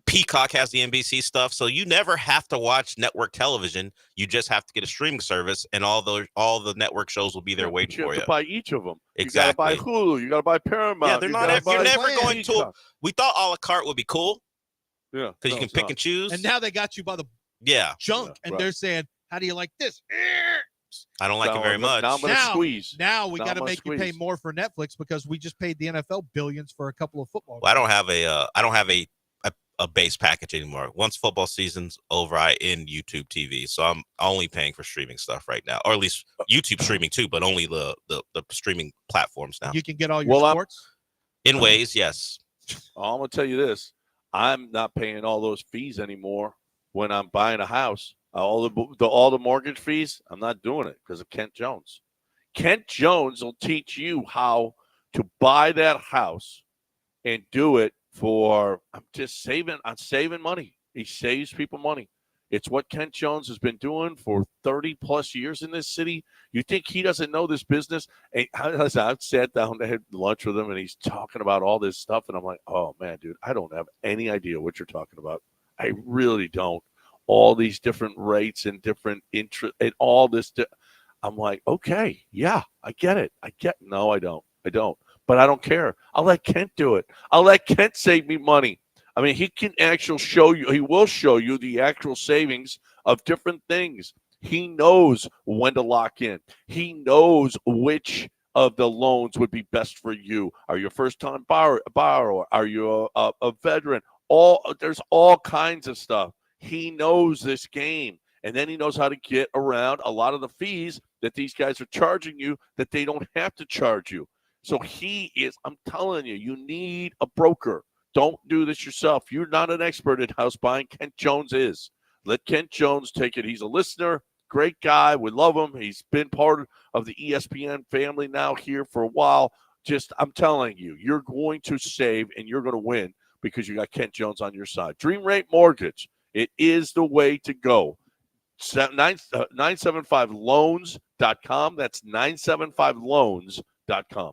Peacock has the NBC stuff, so you never have to watch network television. You just have to get a streaming service, and all the network shows will be there Yeah, but waiting you for have you. to buy each of them. Exactly. You got to buy Hulu. You got to buy Paramount. Yeah, they're you not. gotta You're buy never going to. Peacock. We thought a la carte would be cool Yeah, because you can pick and choose. And now they got you by the yeah, junk, Yeah, and right. they're saying, "How do you like this?" I don't like it Now very I'm much. Now I'm going to squeeze. Now we Now got I'm to gonna make you pay squeeze. more for Netflix because we just paid the NFL billions for a couple of football. Well, I don't have a base package anymore. Once football season's over, I end YouTube TV, so I'm only paying for streaming stuff right now, or at least YouTube streaming too, but only the streaming platforms now. You can get all your Well, sports. In ways, yes. I'm going to tell you this. I'm not paying all those fees anymore when I'm buying a house. All the mortgage fees, I'm not doing it because of Kent Jones. Kent Jones will teach you how to buy that house and do it for I'm saving money. He saves people money. It's what Kent Jones has been doing for 30 plus years in this city. You think he doesn't know this business? And I've sat down to have lunch with him and he's talking about all this stuff. And I'm like, oh man, dude, I don't have any idea what you're talking about. I really don't. All these different rates and different interest and all this. I'm like, okay, yeah, I get it. No, I don't. But I don't care. I'll let Kent do it. I'll let Kent save me money. I mean, he can actually show you, he will show you the actual savings of different things. He knows when to lock in. He knows which of the loans would be best for you. Are you a first-time borrower? Are you a veteran? There's all kinds of stuff. He knows this game. And then he knows how to get around a lot of the fees that these guys are charging you that they don't have to charge you. So I'm telling you, you need a broker. Don't do this yourself. You're not an expert in house buying. Kent Jones is. Let Kent Jones take it. He's a listener, great guy. We love him. He's been part of the ESPN family now here for a while. I'm telling you, you're going to save and you're going to win because you got Kent Jones on your side. Dream Rate Mortgage. It is the way to go. 975loans.com. That's 975loans.com.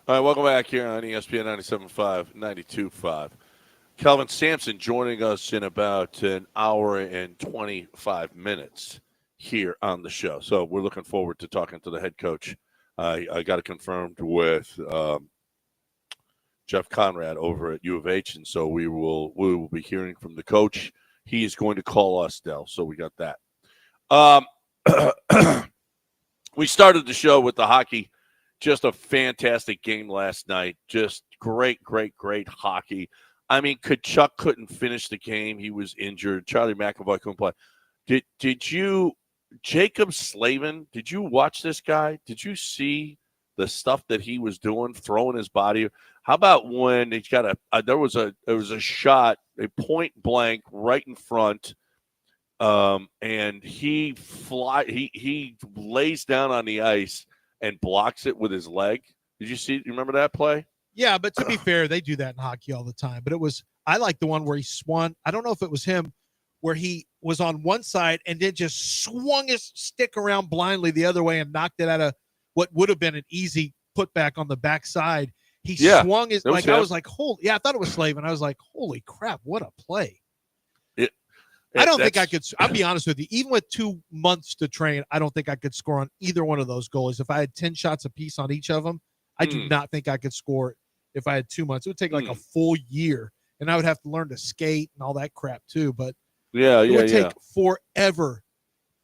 All right, welcome back here on ESPN 97.5, 92.5. Kelvin Sampson joining us in about an hour and 25 minutes here on the show. So we're looking forward to talking to the head coach. I got it confirmed with Jeff Conrad over at U of H, and so we will be hearing from the coach. He is going to call us, Del, so we got that. We started the show with the hockey. Just a fantastic game last night. Just great hockey. I mean, Kachuk couldn't finish the game. He was injured. Charlie McAvoy couldn't play. Did you, Jacob Slavin, did you watch this guy? Did you see the stuff that he was doing, throwing his body? How about when he's got there was a shot, a point blank right in front, and he lays down on the ice and blocks it with his leg. Did you see? You remember that play? Yeah, but to be fair, they do that in hockey all the time. But I like the one where he swung. I don't know if it was him, where he was on one side and then just swung his stick around blindly the other way and knocked it out of what would have been an easy putback on the backside. He swung his, like, I was like, holy, I thought it was Slavin. I was like, holy crap, what a play. I don't think I could. I'll be honest with you. Even with 2 months to train, I don't think I could score on either one of those goalies. If I had 10 shots apiece on each of them, I do not think I could score if I had 2 months. It would take like a full year, and I would have to learn to skate and all that crap too. But it would take forever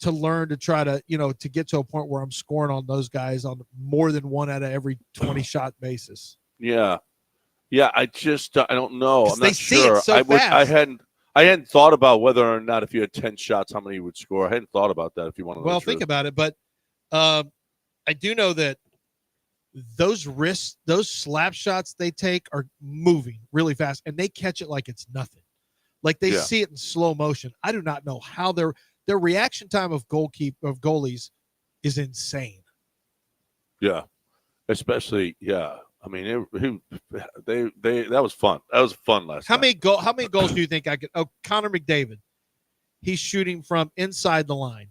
to learn to try to, to get to a point where I'm scoring on those guys on more than one out of every 20 shot basis. Yeah. I just I don't know. I'm not sure. So fast. I hadn't thought about whether or not if you had 10 shots, how many you would score. I hadn't thought about that if you want to know. Well, think about it. But I do know that those slap shots they take are moving really fast, and they catch it like it's nothing. Like they see it in slow motion. I do not know how their reaction time of goalies is insane. Yeah. Especially, I mean, that was fun. That was fun last night. How many goals do you think I could? Oh, Connor McDavid, he's shooting from inside the line.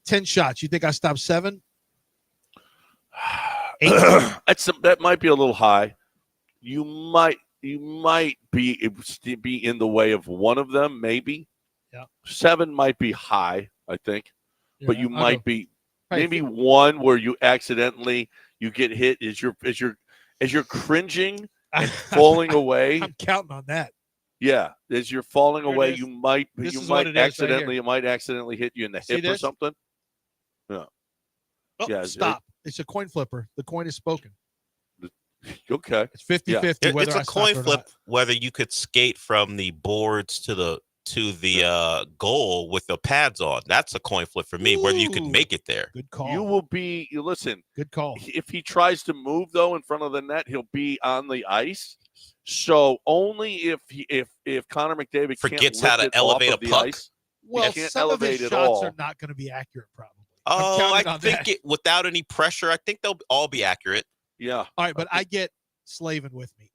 10 shots. You think I stopped 7? 8? That might be a little high. You might be in the way of one of them, maybe. Yeah. 7 might be high, I think, but you might be maybe think. one where you accidentally. You get hit as you're cringing and falling away. I'm counting on that. Yeah, as you're falling away, you might accidentally hit you in the hip or something. Yeah. Oh, stop. It's a coin flipper. The coin is spoken. Okay. It's 50-50. It's a coin flip whether you could skate from the boards to the goal with the pads on. That's a coin flip for me, whether you could make it there. Good call. Listen. Good call. If he tries to move though in front of the net, he'll be on the ice. So only if Connor McDavid forgets how to elevate a puck. Ice, well, some of his shots are not going to be accurate, probably. I think without any pressure, I think they'll all be accurate. Yeah. All right, but I get Slavin with me.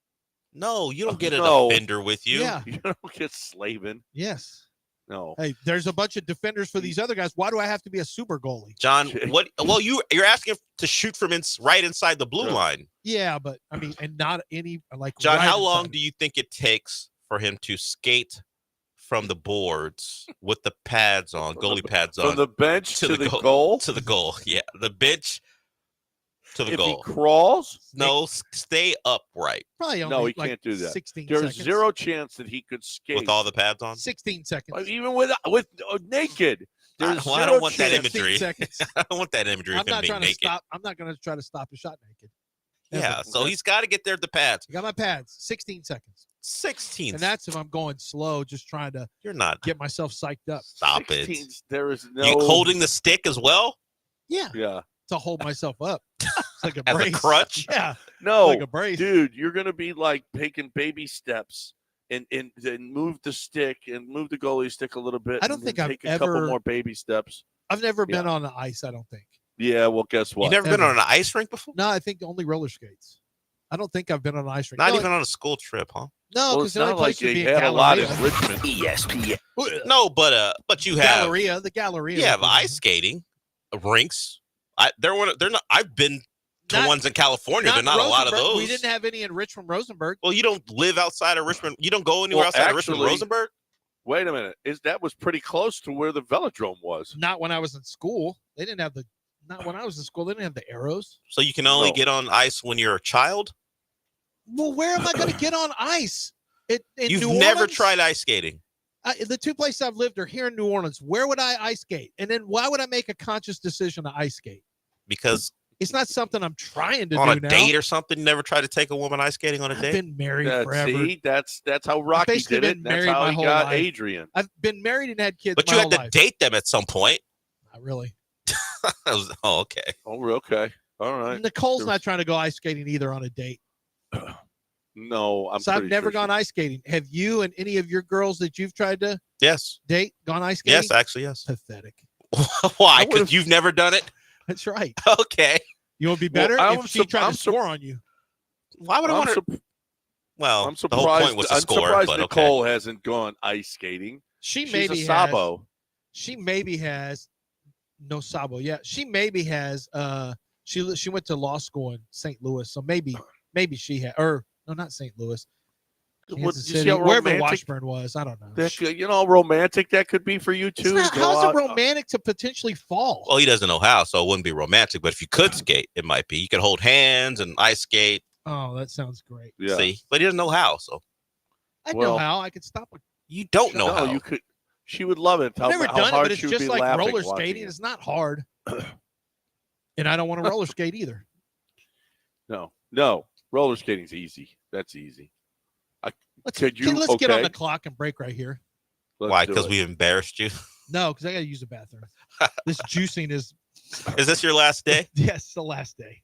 No, you don't get a defender with you. Yeah. You don't get Slavin. Yes. No. Hey, there's a bunch of defenders for these other guys. Why do I have to be a super goalie? John, what? Well, you're asking to shoot from right inside the blue line. Yeah, but I mean, and not any like. John, right how long do you think it takes for him to skate from the boards with the pads on, goalie pads on, from the bench to the goal? To the goal, yeah, the bench to the goal. If he crawls, no, stay upright. Probably only he can't do that. 16 There's seconds. zero chance that he could skate with all the pads on. 16 seconds. Even with naked. I don't want that imagery. I don't want that imagery of him being naked. I'm not going to try to stop a shot naked. Yeah, so he's got to get there at the pads. I got my pads. 16 seconds. 16. And that's if I'm going slow, just trying to get myself psyched up. Stop 16, it. There is no. You holding the stick as well? Yeah. Yeah. To hold myself up. It's like a as brace. A crutch? Yeah. No, like a brace. Dude, you're going to be like taking baby steps and move the stick and move the goalie stick a little bit. I don't think I've take a couple more baby steps. I've never been on the ice, I don't think. Yeah, well, guess what? You never been on an ice rink before? No, I think only roller skates. I don't think I've been on an ice rink. Not even on a school trip, huh? No, because it's not like they had a lot in Richmond. ESPN. No, but you have the Galleria. You have ice skating rinks. They're not. I've been ones in California. There are not a lot of Rosenberg. those. We didn't have any in Richmond, Rosenberg. Well, you don't live outside of Richmond. You don't go anywhere outside of Richmond, Rosenberg. Wait a minute. That was pretty close to where the velodrome was? Not when I was in school. They didn't have Not when I was in school. They didn't have the arrows. So you can only get on ice when you're a child. Well, where am I going to get on ice? You've New never Orleans? tried ice skating. The two places I've lived are here in New Orleans. Where would I ice skate? And then why would I make a conscious decision to ice skate? Because it's not something I'm trying to do on a now. date or something. You never tried to take a woman ice skating on a date. I've been married forever. See, that's how Rocky did it. That's how he got Adrian. I've been married and had kids. But you had to date them at some point. Not really. Okay. Oh, okay. All right. Nicole's not trying to go ice skating either on a date. No, I've never gone ice skating. Have you and any of your girls that you've tried to date gone ice skating? Yes, actually, yes. Pathetic. Why? Because you've never done it? That's right. Okay. You would be better if she tried to score on you. Why would I want to? Well, I'm surprised. The whole point was to score, surprised but Nicole hasn't gone ice skating. She's maybe a Sabo. She maybe has no Sabo. Yeah, she maybe has. She went to law school in St. Louis, so maybe she had. Or no, not St. Louis. Kansas City, wherever Washburn was, I don't know. That, romantic that could be for you too. How's it romantic to potentially fall? Well, he doesn't know how, so it wouldn't be romantic. But if you could skate, it might be. You could hold hands and ice skate. Oh, that sounds great. Yeah. See, but he doesn't know how. So I know how. I could stop. You don't know how. You could. She would love it. I've never done it, but it's just like roller skating. It's not hard, and I don't want to roller skate either. No, roller skating's easy. That's easy. Let's get on the clock and break right here. Why? Because we embarrassed you? No, because I got to use the bathroom. This juicing is. Is this your last day? Yes, the last day.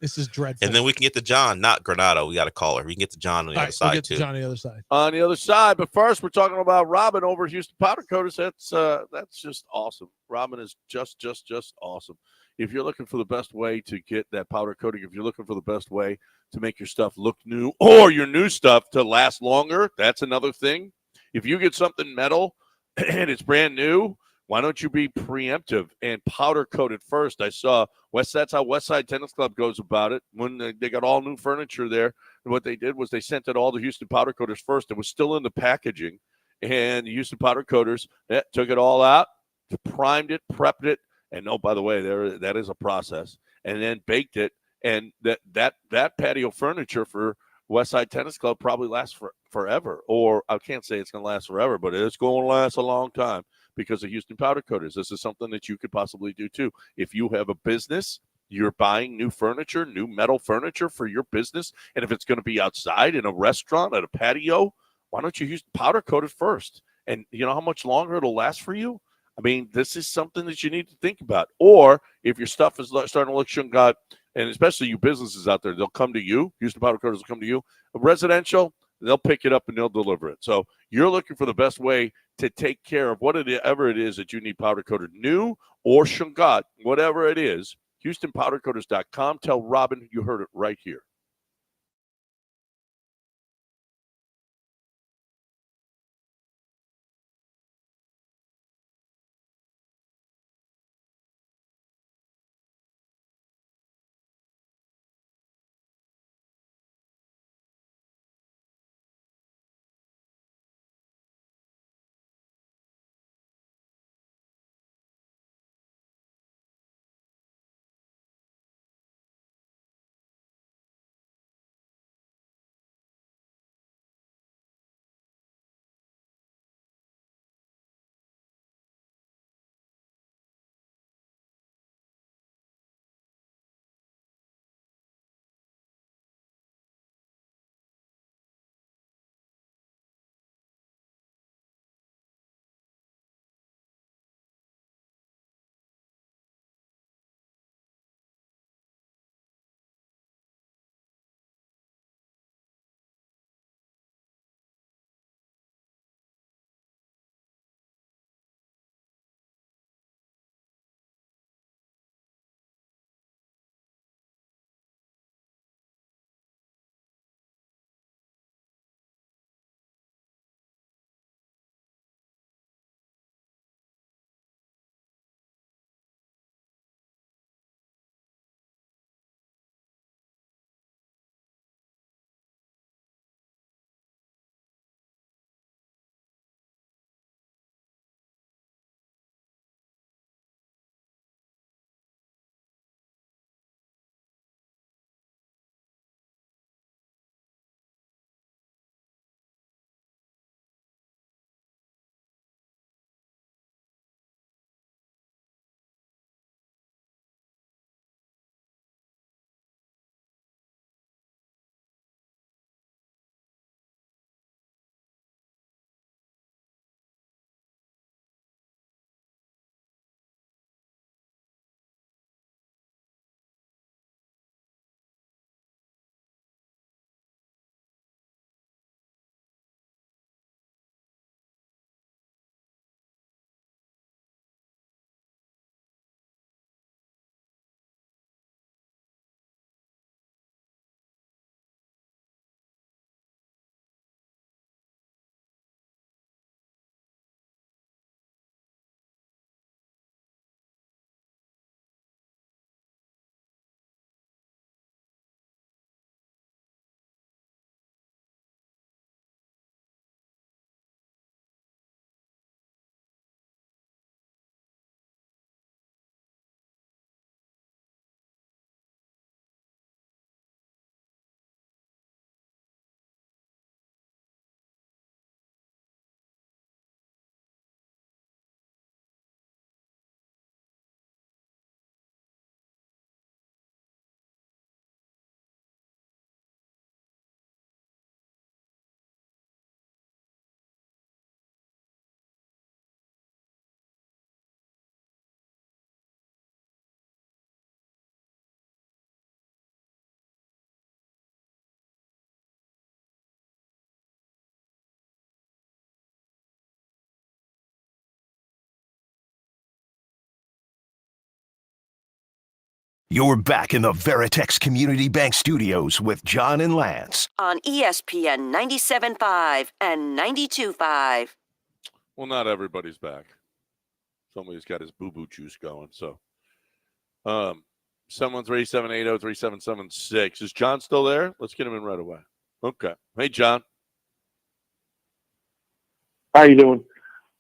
This is dreadful. And then we can get to John, not Granado. We got a caller. We can get to John on the other side, we'll get too. To John on the other side. On the other side. But first, we're talking about Robin over at Houston Powder Coaters. That's just awesome. Robin is just awesome. If you're looking for the best way to get that powder coating, if you're looking for the best way to make your stuff look new or your new stuff to last longer, that's another thing. If you get something metal and it's brand new, why don't you be preemptive and powder coat it first? I saw that's how Westside Tennis Club goes about it. When they got all new furniture there, and what they did was they sent it all to Houston Powder Coaters first. It was still in the packaging, and the Houston Powder Coaters took it all out, primed it, prepped it, and by the way, that is a process, and then baked it. And that patio furniture for Westside Tennis Club probably lasts forever. Or I can't say it's going to last forever, but it's going to last a long time because of Houston Powder Coaters. This is something that you could possibly do too. If you have a business, you're buying new furniture, new metal furniture for your business, and if it's going to be outside in a restaurant, at a patio, why don't you use powder coat it first? And you know how much longer it'll last for you? I mean, this is something that you need to think about. Or if your stuff is starting to look shungot, and especially you businesses out there, they'll come to you. Houston Powder Coaters will come to you. Residential, they'll pick it up and they'll deliver it. So you're looking for the best way to take care of whatever it is that you need powder coated, new or shungot, whatever it is. HoustonPowderCoaters.com. Tell Robin you heard it right here. You're back in the Veritex Community Bank Studios with John and Lance. On ESPN 97.5 and 92.5. Well, not everybody's back. Somebody's got his boo-boo juice going. So, 713-780-3776. Is John still there? Let's get him in right away. Okay. Hey, John. How you doing?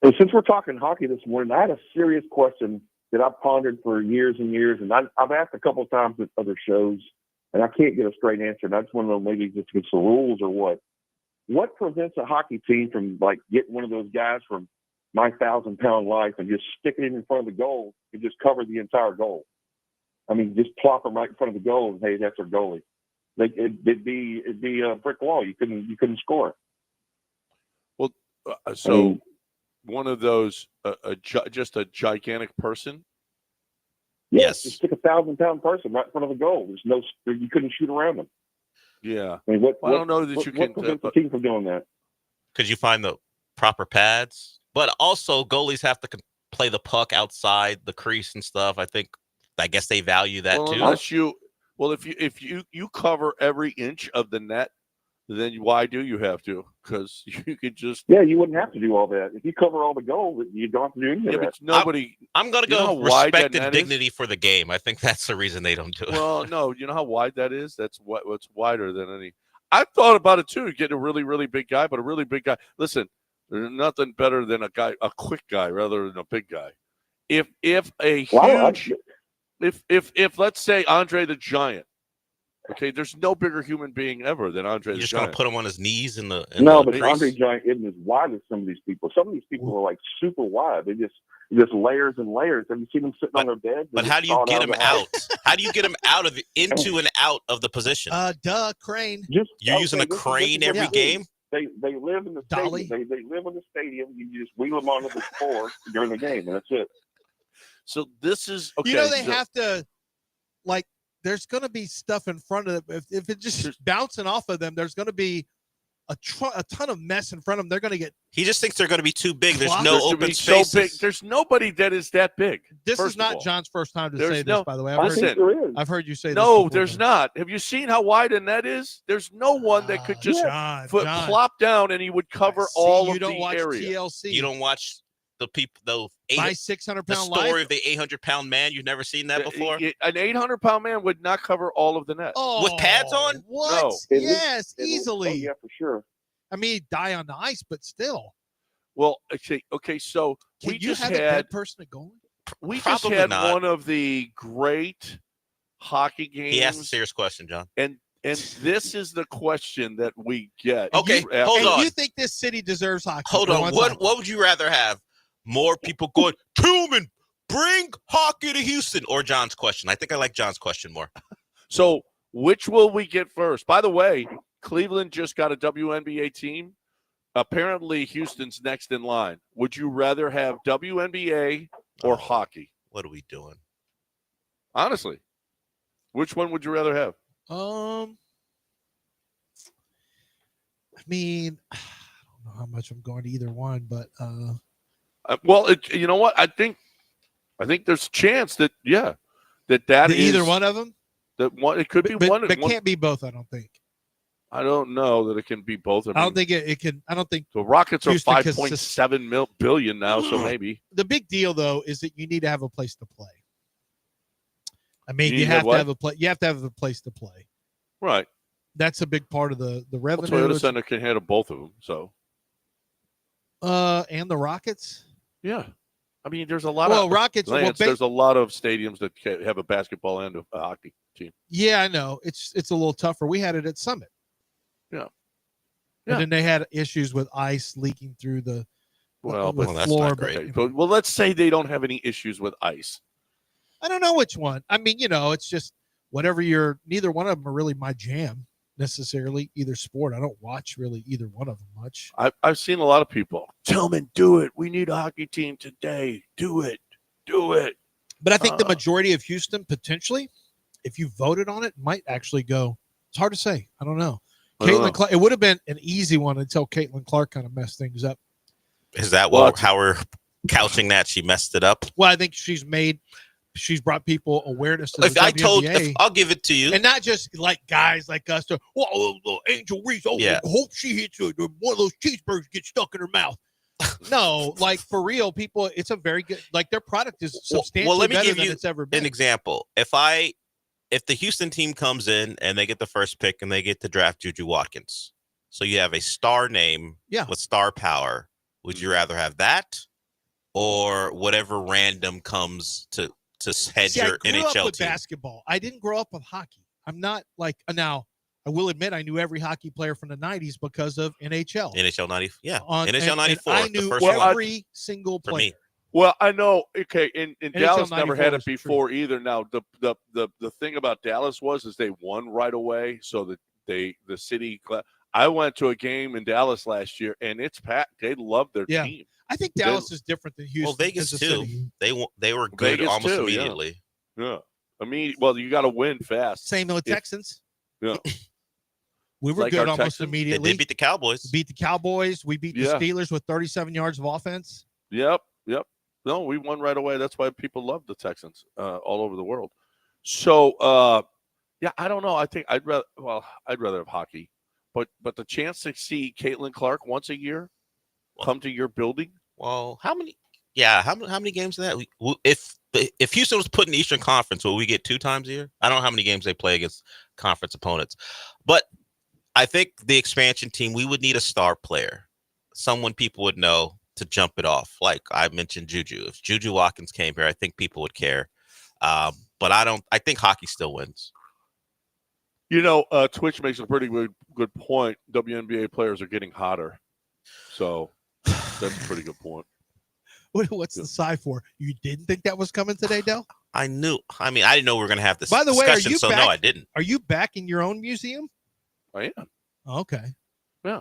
And since we're talking hockey this morning, I had a serious question that I've pondered for years and years, and I've asked a couple of times at other shows, and I can't get a straight answer. And I just want to know maybe just it's the rules or what. What prevents a hockey team from like getting one of those guys from My 1,000-Pound Life and just sticking it in front of the goal and just cover the entire goal? I mean, just plop them right in front of the goal and hey, that's our goalie. Like it'd be a brick wall. You couldn't score. Well, so one of those just a gigantic person. Yes, just stick a 1,000-pound person right in front of the goal. You couldn't shoot around them. Yeah, I mean, I don't know that you can. What prevents the team from doing that? Could you find the proper pads? But also, goalies have to play the puck outside the crease and stuff. I guess they value that too. Unless if you cover every inch of the net, then why do you have to? Because you could just you wouldn't have to do all that if you cover all the goals. You don't have to do any of that. But nobody. I'm going to go respect and dignity for the game. I think that's the reason they don't do it. Well, no, you know how wide that is. That's what's wider than any. I thought about it too. Get a really, really big guy, but a really big guy. Listen, there's nothing better than a quick guy, rather than a big guy. If let's say Andre the Giant. Okay, there's no bigger human being ever than Andre the Giant. You're just going to put him on his knees in the but Andre Giant isn't as wide as some of these people. Some of these people are like super wide. They just layers and layers. Have you seen them sitting on their bed? But how do you get him out? How do you get him into and out of the position? Crane. You're using a crane every game? They live in the Dolly. stadium. They live in the stadium. You just wheel them onto the floor during the game, and that's it. So this is okay. They have to there's going to be stuff in front of them. If it's just bouncing off of them, there's going to be a ton of mess in front of them. They're going to get. He just thinks they're going to be too big. There's no open spaces. So big. There's nobody that is that big. This is not John's first time to say this, by the way. I've heard you say this. No, there's not. Have you seen how wide a net is? There's no one that could just plop down and he would cover all of the area. You don't watch TLC. You don't watch the people, My 600-pound the story of the 800-pound man. You've never seen that before? An 800-pound man would not cover all of the net. With pads on? What? No. Yes, easily. Yeah, for sure. I mean, he'd die on the ice, but still. Well, okay, so Can we you just have had a dead person at goal? We Probably just had not. one of the great hockey games. He asked a serious question, John. And this is the question that we get. Okay, hold on. You think this city deserves hockey? Hold on. What would you rather have? More people going, Tillman, bring hockey to Houston, or John's question? I think I like John's question more. So which will we get first? By the way, Cleveland just got a WNBA team. Apparently, Houston's next in line. Would you rather have WNBA or hockey? What are we doing? Honestly, which one would you rather have? I mean, I don't know how much I'm going to either one, but well, you know what? I think there's a chance that that is either one of them. That one, it could be but, one. But can't be both. I don't think. I don't know that it can be both. I don't think it can. I don't think the Rockets are Houston, $5.7 billion now, so maybe. The big deal though is that you need to have a place to play. I mean, you have to have a place. You have to have a place to play. Right. That's a big part of the revenue. Well, Toyota Center can handle both of them. So. And the Rockets. Yeah, I mean, there's a lot of Rockets. There's a lot of stadiums that have a basketball and a hockey team. Yeah, I know. It's a little tougher. We had it at Summit. Yeah. And then they had issues with ice leaking through the floor. That's not great. But let's say they don't have any issues with ice. I don't know which one. I mean, it's just whatever neither one of them are really my jam necessarily, either sport. I don't watch really either one of them much. I've seen a lot of people. Tillman, do it. We need a hockey team today. Do it. But I think the majority of Houston, potentially, if you voted on it, might actually go. It's hard to say. I don't know. Caitlin Clark, it would have been an easy one until Caitlin Clark kind of messed things up. Is that how we're couching that? She messed it up? Well, I think she's she's brought people awareness to the If I told, WNBA. if I'll give it to you. And not just like guys like us. Angel Reese. Yeah. Hope she hits one of those cheeseburgers gets stuck in her mouth. No, like for real, people. It's a very good. Like their product is substantially let me better give than you it's ever been. an example. If the Houston team comes in and they get the first pick and they get to draft Juju Watkins, so you have a star name with star power. Would you rather have that or whatever random comes to head your I grew NHL up with team? basketball. I didn't grow up with hockey. I'm not like now. I will admit I knew every hockey player from the 90s because of NHL. NHL 90, yeah. On, NHL 94. I knew the first one every single for player. me. Well, I know. Okay, in Dallas 94 never had it was true. before either. Now the thing about Dallas is they won right away, so that the city. I went to a game in Dallas last year, and it's packed. They love their team. I think Dallas is different than Houston. Well, Vegas as a too. city. They were good Vegas almost too, immediately. Yeah. I mean, well, you got to win fast. Same with Texans. Yeah. We were Like good our almost Texans? immediately. They did beat the Cowboys. We beat the Cowboys. We beat the Steelers with 37 yards of offense. Yep. No, we won right away. That's why people love the Texans all over the world. So, I don't know. I think I'd rather have hockey, but the chance to see Caitlin Clark once a year come to your building. Well, how many? Yeah, how many games of that? If Houston was put in the Eastern Conference, will we get 2 times a year? I don't know how many games they play against conference opponents, but I think the expansion team, we would need a star player, someone people would know to jump it off. Like I mentioned, Juju. If Juju Watkins came here, I think people would care. But I think hockey still wins. Twitch makes a pretty good point. WNBA players are getting hotter, so that's a pretty good point. What's the side for? You didn't think that was coming today, Del? I knew. I mean, I didn't know we were going to have this By the way, discussion, so no, I didn't. Are you back in your own museum? I am. Okay. Yeah.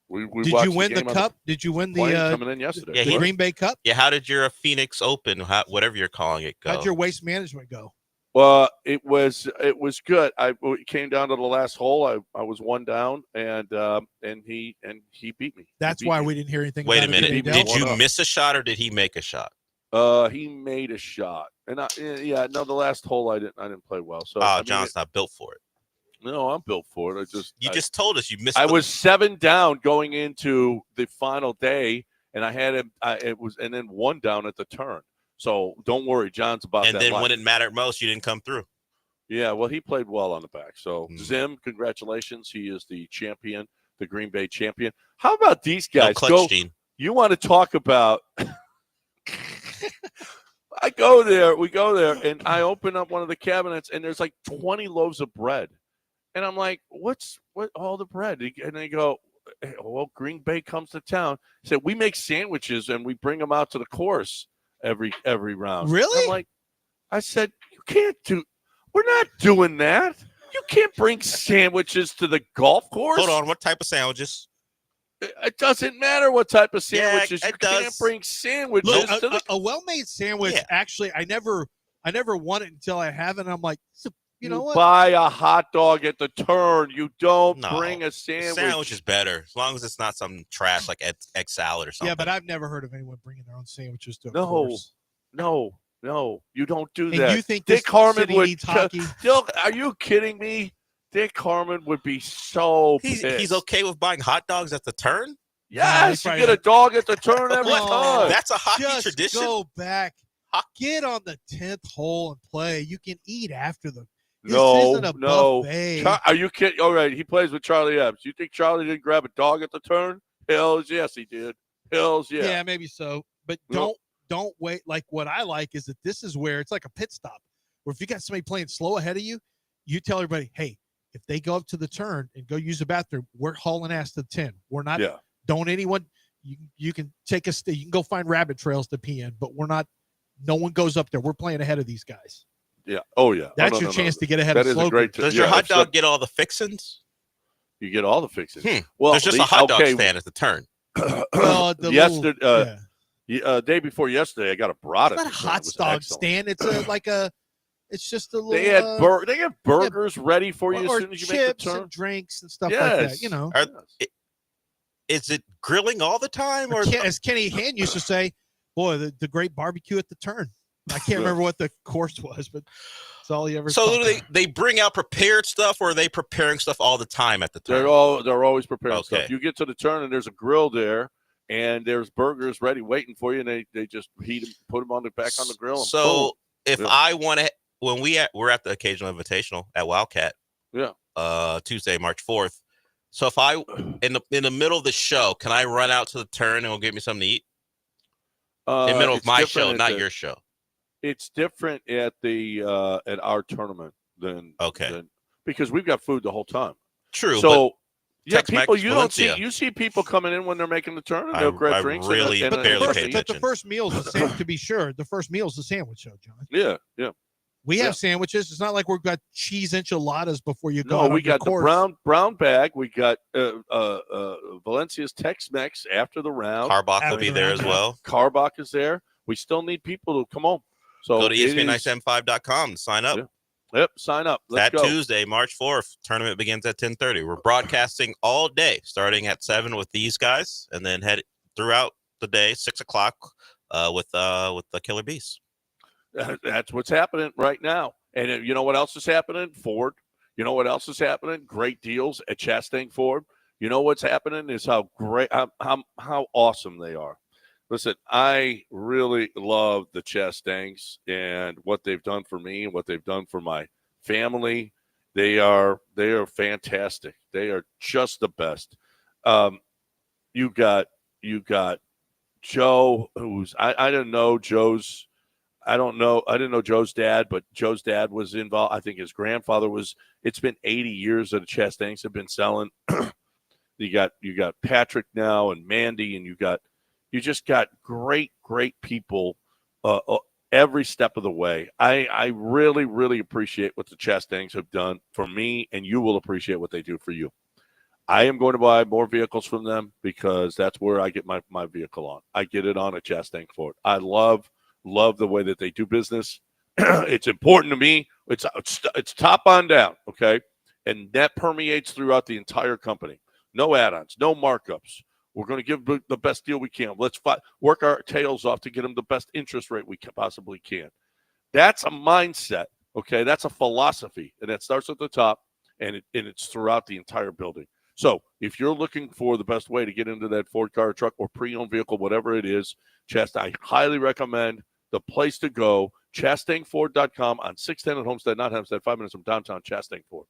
We did you win the cup? Did you win the coming in yesterday? The Green Bay Cup? Yeah. How did your Phoenix Open, whatever you're calling it, go? How'd your waste management go? Well, it was good. It came down to the last hole. I was one down, and he beat me. That's why we didn't hear anything. Wait a about minute. Did you miss a shot or did he make a shot? He made a shot, and the last hole I didn't play well. So John's not built for it. No, I'm built for it. You just told us you missed. I was 7 down going into the final day, and I had him. And then 1 down at the turn. So don't worry, John's about that. And then life. when it mattered most, you didn't come through. Yeah, well, he played well on the back. So Zim, congratulations. He is the champion, the Green Bay champion. How about these guys? No clutch, Gene. You want to talk about? We go there, and I open up one of the cabinets, and there's like 20 loaves of bread. And I'm like, what all the bread? And they go, hey, well, Green Bay comes to town. He said, we make sandwiches, and we bring them out to the course every round. Really? I'm like, I said, we're not doing that. You can't bring sandwiches to the golf course. Hold on, what type of sandwiches? It doesn't matter what type of sandwiches. Yeah, you can't bring sandwiches. Look, a well-made sandwich. Yeah. Actually, I never want it until I have it. And I'm like, you know what? Buy a hot dog at the turn. You don't bring a sandwich. Sandwich is better as long as it's not some trash like egg salad or something. Yeah, but I've never heard of anyone bringing their own sandwiches to a course. No, you don't do and that. You think Dick Harmon would? Needs hockey? Are you kidding me? Dick Harmon would be so pissed. He's okay with buying hot dogs at the turn? Yes, you get a dog at the turn every time. That's a hockey tradition. Go back. Get on the 10th hole and play. You can eat after the. This isn't a buffet. Are you kidding? All right, he plays with Charlie Epps. You think Charlie didn't grab a dog at the turn? Hells yes, he did. Hells yeah. Yeah, maybe so. But don't wait. Like what I like is that this is where it's like a pit stop. Where if you got somebody playing slow ahead of you, you tell everybody, hey, if they go up to the turn and go use the bathroom, we're hauling ass to 10. We're not. Yeah. Don't anyone. You can take you can go find rabbit trails to pee in, but we're not. No one goes up there. We're playing ahead of these guys. Yeah. Oh yeah. That's your chance to get ahead of slow. Does your hot dog get all the fixins? You get all the fixins. Well, there's just a hot dog stand at the turn. Day before yesterday, I got a brat. It's not a hot dog stand. It's it's just a little. They have burgers ready for you as soon as you make the turn. And drinks and stuff like that. You know. Is it grilling all the time, or as Kenny Hand used to say, "Boy, the great barbecue at the turn." I can't remember what the course was, but it's all he ever. So talked do about. they bring out prepared stuff, or are they preparing stuff all the time at the turn? They're always preparing Okay. stuff. You get to the turn and there's a grill there, and there's burgers ready waiting for you, and they just heat them, put them on the back on the grill. And So boom. if Yeah. I want to, when we're at the occasional invitational at Wildcat, Tuesday, March 4th. So if I in the middle of the show, can I run out to the turn and it'll give me something to eat? In the middle of my show, not your show. It's different at the at our tournament than because we've got food the whole time. True. So Tex-Mex, people you don't Valencia. see you see people coming in when they're making the turn and they'll grab drinks. Really and barely pay But attention. the first meal is to be sure. The first meal is the sandwich show, John. Yeah. We have sandwiches. It's not like we've got cheese enchiladas before you go. No, we got the brown bag. We got Valencia's Tex-Mex after the round. Carbach will be there as well. Carbach is there. We still need people to come home. So go to ESPN975.com to sign up. Yep, sign up. Let's go. Tuesday, March 4th. Tournament begins at 10:30. We're broadcasting all day, starting at 7 with these guys, and then head throughout the day, 6 o'clock with the Killer Beasts. That's what's happening right now. And you know what else is happening? Ford. You know what else is happening? Great deals at Chastang Ford. You know what's happening is how great, how awesome they are. Listen, I really love the Chastangs and what they've done for me and what they've done for my family. They are fantastic. They are just the best. You got Joe, who's I didn't know Joe's. I didn't know Joe's dad, but Joe's dad was involved. I think his grandfather was. It's been 80 years that the Chastangs have been selling. You got Patrick now and Mandy, and you just got great people every step of the way. I really, really appreciate what the Chastangs have done for me, and you will appreciate what they do for you. I am going to buy more vehicles from them because that's where I get my vehicle on. I get it on a Chastang Ford. I love the way that they do business. It's important to me. It's top on down, okay? And that permeates throughout the entire company. No add-ons, no markups. We're going to give the best deal we can. Let's work our tails off to get them the best interest rate we possibly can. That's a mindset, okay? That's a philosophy, and it starts at the top, and it's throughout the entire building. So if you're looking for the best way to get into that Ford car, truck, or pre-owned vehicle, whatever it is, I highly recommend the place to go, ChastangFord.com on 610 at Homestead, not Hempstead, 5 minutes from downtown Chastang Ford.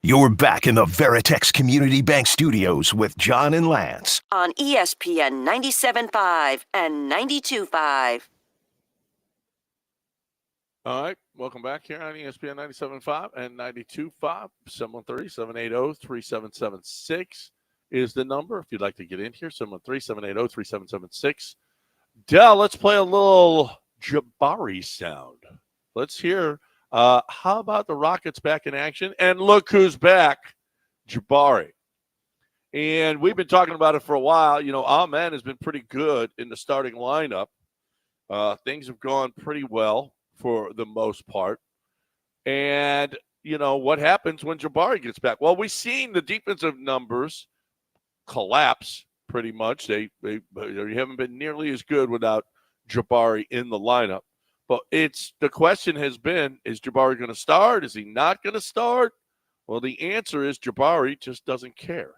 You're back in the Veritex Community Bank Studios with John and Lance. On ESPN 97.5 and 92.5. All right, welcome back here on ESPN 97.5 and 92.5. 713-780-3776 is the number if you'd like to get in here. 713-780-3776. Dell, let's play a little Jabari sound. Let's hear. How about the Rockets back in action? And look who's back, Jabari. And we've been talking about it for a while. You know, Amen has been pretty good in the starting lineup. Things have gone pretty well for the most part. And, you know, what happens when Jabari gets back? Well, we've seen the defensive numbers collapse pretty much. They haven't been nearly as good without Jabari in the lineup. But the question has been, is Jabari going to start? Is he not going to start? Well, the answer is Jabari just doesn't care.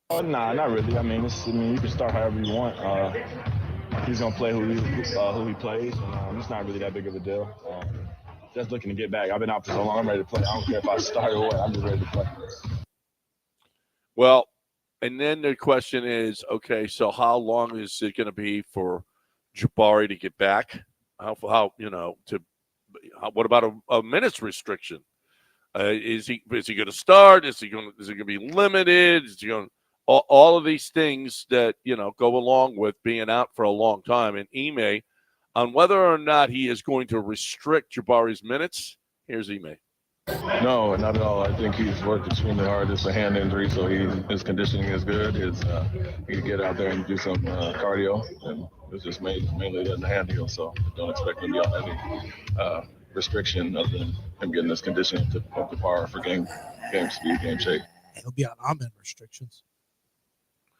Oh, nah, not really. I mean, you can start however you want. He's gonna play who he plays, and it's not really that big of a deal. Just looking to get back. I've been out for so long. I'm ready to play. I don't care if I start or what. I'm just ready to play. Well, and then the question is, okay, so how long is it going to be for Jabari to get back? What about a minutes restriction? Is he going to start? Is it going to be limited? Is he going all of these things that, go along with being out for a long time? And Ime, on whether or not he is going to restrict Jabari's minutes, here's Ime. No, not at all. I think he's worked extremely hard. It's a hand injury, so his conditioning is good. He can get out there and do some cardio, and it's just mainly the hand deal. So don't expect him to be on any restriction other than him getting his conditioning up to par for game speed, game shape. He'll be on Amen restrictions.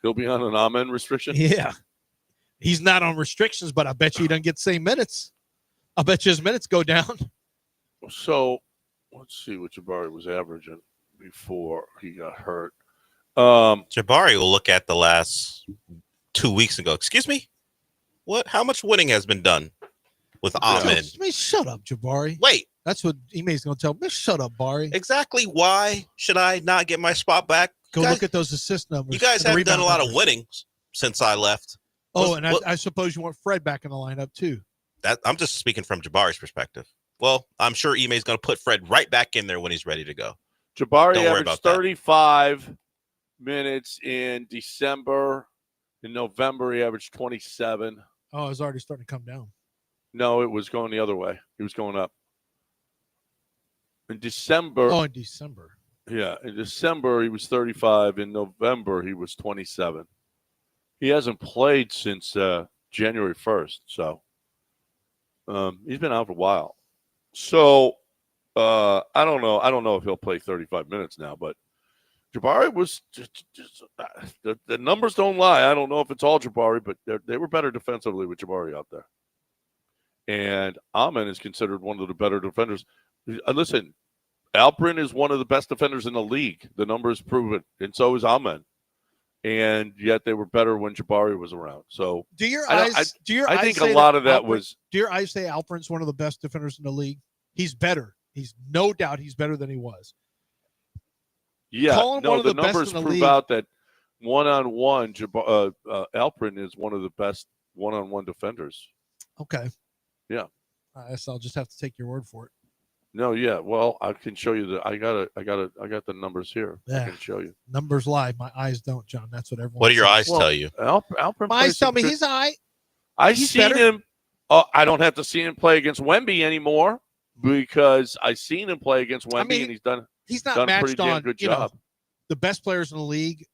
He'll be on an Amen restriction? Yeah. He's not on restrictions, but I bet you he doesn't get the same minutes. I bet you his minutes go down. So let's see what Jabari was averaging before he got hurt. Jabari will look at the last 2 weeks and go, excuse me? What? How much winning has been done with Amen? Shut up, Jabari. Wait. That's what Ime's going to tell me. Shut up, Bari. Exactly why should I not get my spot back? Go look at those assist numbers. You guys haven't done a lot of winning since I left. I suppose you want Fred back in the lineup too. I'm just speaking from Jabari's perspective. Well, I'm sure Ime's going to put Fred right back in there when he's ready to go. Jabari averaged 35 minutes in December. In November, he averaged 27. Oh, it was already starting to come down. No, it was going the other way. He was going up. In December. Oh, in December. Yeah, in December, he was 35. In November, he was 27. He hasn't played since January 1st, so he's been out for a while. So I don't know. I don't know if he'll play 35 minutes now, but Jabari was just the numbers don't lie. I don't know if it's all Jabari, but they were better defensively with Jabari out there. And Amen is considered one of the better defenders. Listen, Alprin is one of the best defenders in the league. The numbers prove it, and so is Amen. And yet they were better when Jabari was around. So I think a lot of that was. Do your eyes say Alprin's one of the best defenders in the league? He's better. He's no doubt he's better than he was. Yeah, no, the numbers prove out that one-on-one, Alprin is one of the best one-on-one defenders. Okay. Yeah. I guess I'll just have to take your word for it. No, yeah. Well, I can show you I got the numbers here. Yeah. I can show you. Numbers lie. My eyes don't, John. That's what everyone. What do your says. eyes tell you? Alprin. My eyes tell me he's all right. I've seen him. I don't have to see him play against Wemby anymore because I've seen him play against Wemby, and he's done. He's not done matched a pretty damn on good job. The best players in the league.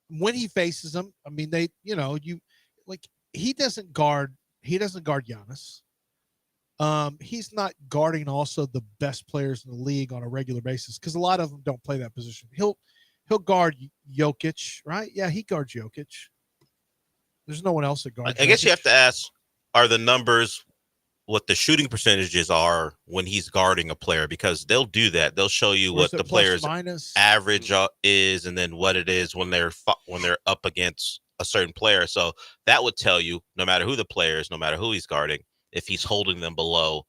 When he faces them, I mean, he doesn't guard Giannis. He's not guarding also the best players in the league on a regular basis because a lot of them don't play that position. He'll guard Jokic, right? Yeah, he guards Jokic. There's no one else that guards. I guess you have to ask: are the numbers what the shooting percentages are when he's guarding a player? Because they'll do that. They'll show you what the player's average is, and then what it is when they're up against a certain player. So that would tell you, no matter who the player is, no matter who he's guarding, if he's holding them below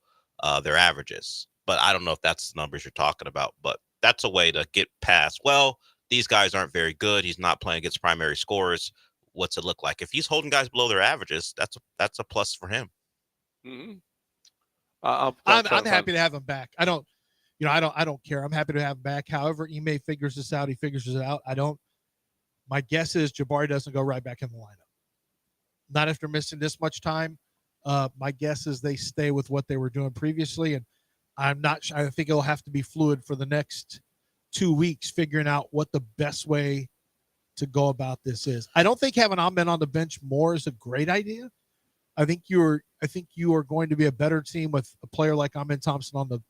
their averages. but I don't know if that's the numbers you're talking about. But that's a way to get past. Well, these guys aren't very good. He's not playing against primary scorers. What's it look like? If he's holding guys below their averages, that's a plus for him. Mm-hmm. I'm happy to have him back. I don't care. I'm happy to have him back. However, Ime figures this out. He figures it out. My guess is Jabari doesn't go right back in the lineup. Not after missing this much time. My guess is they stay with what they were doing previously, and I'm not sure. I think it'll have to be fluid for the next 2 weeks, figuring out what the best way to go about this is. I don't think having Ahmed on the bench more is a great idea. I think you are going to be a better team with a player like Ahmed Thompson on the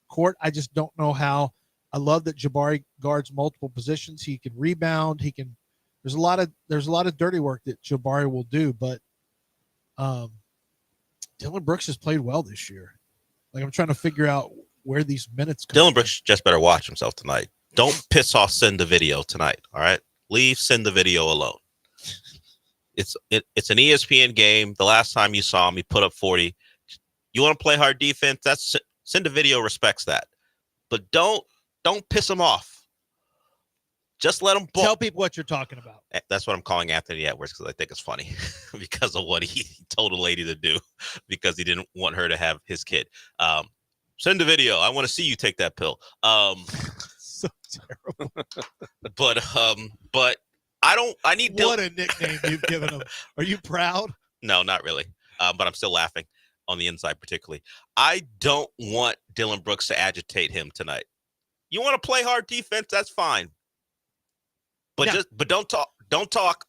court. I just don't know how. I love that Jabari guards multiple positions. He can rebound. There's a lot of dirty work that Jabari will do, but Dillon Brooks has played well this year. Like, I'm trying to figure out where these minutes come Dillon from. Brooks just better watch himself tonight. Don't piss off Send the Video tonight. All right, leave Send the Video alone. It's an ESPN game. The last time you saw him, he put up 40. You want to play hard defense? That's Send the Video respects that, but don't piss him off. Just let him ball. Tell people what you're talking about. That's what I'm calling Anthony Edwards, because I think it's funny because of what he told a lady to do because he didn't want her to have his kid. Send a video. I want to see you take that pill. So terrible. But I need what a nickname you've given him. Are you proud? No, not really. But I'm still laughing on the inside, particularly. I don't want Dillon Brooks to agitate him tonight. You want to play hard defense? That's fine. But don't talk. Don't talk.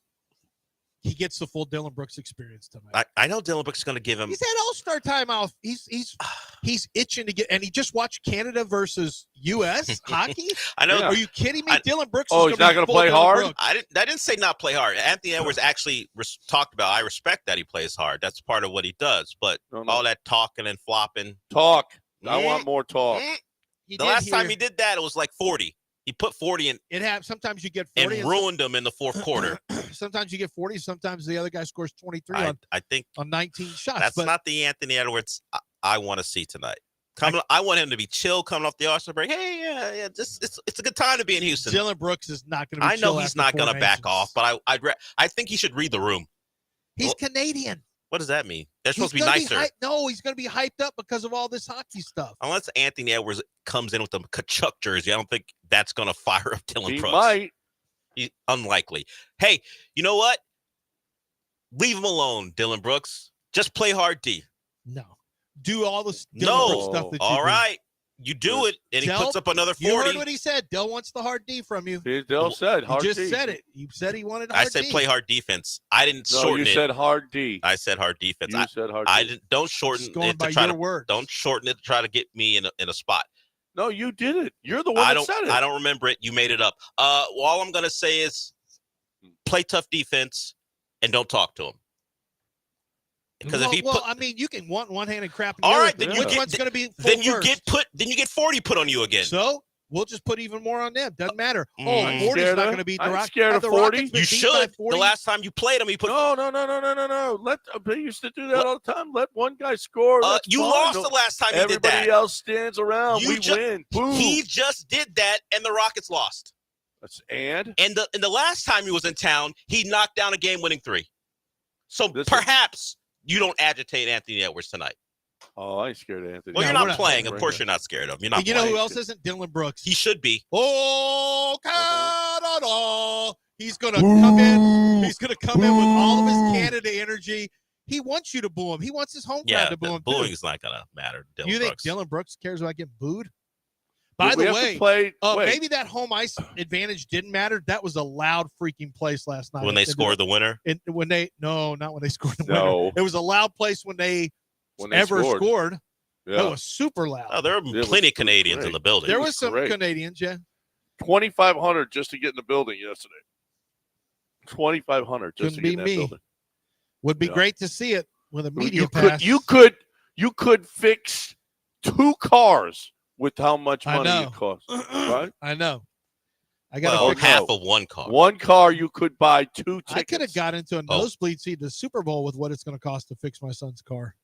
He gets the full Dillon Brooks experience tonight. I know Dillon Brooks is going to give him. He's had All-Star time off. He's itching to get, and he just watched Canada versus U.S. hockey. I know. Are you kidding me? Dillon Brooks. He's not going to play hard. Brooks. I didn't say not play hard. Anthony Edwards actually talked about. I respect that he plays hard. That's part of what he does. But all that talking and flopping. Talk. I want more talk. The last time he did that, it was like 40. He put 40 in. It happened. Sometimes you get 40 and ruined them in the fourth quarter. Sometimes you get 40. Sometimes the other guy scores 23 I think on 19 shots. That's not the Anthony Edwards I want to see tonight. I want him to be chill coming off the All-Star break. Hey, yeah, it's a good time to be in Houston. Dillon Brooks is not going to be. I know he's not going to back off, but I think he should read the room. He's Canadian. What does that mean? They're supposed to be nicer. He's going to be hyped up because of all this hockey stuff. Unless Anthony Edwards comes in with a Kachuk jersey, I don't think that's going to fire up Dillon Brooks. Might. He's unlikely. Hey, you know what? Leave him alone, Dillon Brooks. Just play hard D. No. Do all the Dillon Brooks stuff that you all do. right. You do it, and he puts up another 40. You heard what he said. Dill wants the hard D from you. Dill said hard D. You just said it. You said he wanted hard D. I said play hard defense. I didn't shorten it. You said hard D. I said hard defense. You said hard D. I didn't. Don't shorten going it by to try your to. words. Don't shorten it to try to get me in a spot. No, you did it. You're the one that said it. I don't remember it. You made it up. All I'm gonna say is play tough defense and don't talk to him. Because if he you can want one-handed crap. All right, then which one's going to be? Then you get 40 put on you again. So we'll just put even more on them. Doesn't matter. 40's not going to beat the I'm Rockets. scared of 40. You should. The last time you played him, he put. No. They used to do that all the time. Let one guy score. You lost the last time he did that. Everybody else stands around. We win. Boom. He just did that, and the Rockets lost. And the last time he was in town, he knocked down a game-winning 3. So perhaps you don't agitate Anthony Edwards tonight. Oh, I ain't scared of Anthony. Well, you're not playing. Of course, you're not scared of him. You're not. You know who else isn't? Dillon Brooks. He should be. Oh, Canada! He's gonna come in. He's gonna come in with all of his Canada energy. He wants you to boo him. He wants his home crowd to boo him. Booing is not gonna matter. You think Dillon Brooks cares about getting booed? By the way, maybe that home ice advantage didn't matter. That was a loud freaking place last night. When they scored the winner? Not when they scored the winner. It was a loud place when they scored. Yeah. It was super loud. Oh, there were plenty of Canadians in the building. There was some Canadians, yeah. 2,500 just to get in the building yesterday. 2,500 just to get in that building. Would be great to see it with a media pass. You could fix 2 cars with how much money it costs, right? I know. I got half of one car. One car you could buy 2 tickets. I could have got into a nosebleed seat to the Super Bowl with what it's going to cost to fix my son's car.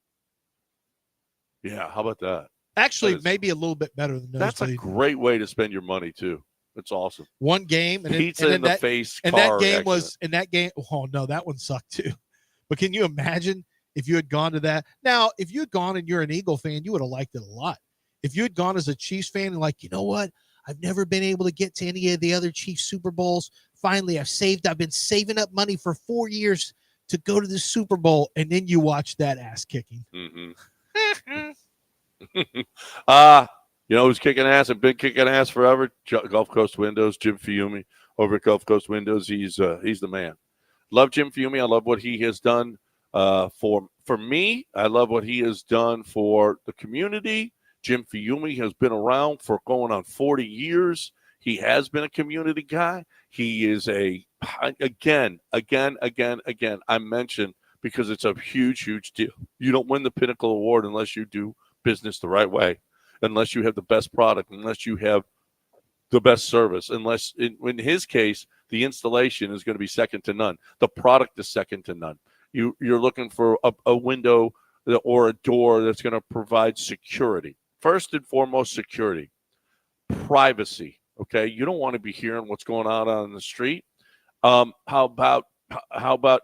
Yeah, how about that? Actually, That is- maybe a little bit better than That's a nosebleed. great way to spend your money too. That's awesome. One game and then, Pizza and in then the face. and car that game accident. was and that game. Oh no, that one sucked too. But can you imagine if you had gone to that? Now, if you had gone and you're an Eagle fan, you would have liked it a lot. If you had gone as a Chiefs fan and like, you know what? I've never been able to get to any of the other Chiefs Super Bowls. Finally, I've been saving up money for 4 years to go to the Super Bowl, and then you watch that ass kicking. Mm-hmm. You know who's kicking ass and been kicking ass forever? Gulf Coast Windows, Jim Fiume over at Gulf Coast Windows. He's the man. Love Jim Fiume. I love what he has done for me. I love what he has done for the community. Jim Fiume has been around for going on 40 years. He has been a community guy. He is again. I mentioned because it's a huge deal. You don't win the Pinnacle Award unless you do business the right way, unless you have the best product, unless you have the best service, unless in his case, the installation is going to be second to none. The product is second to none. You're looking for a window or a door that's going to provide security. First and foremost, security, privacy. Okay, you don't want to be hearing what's going on the street. How about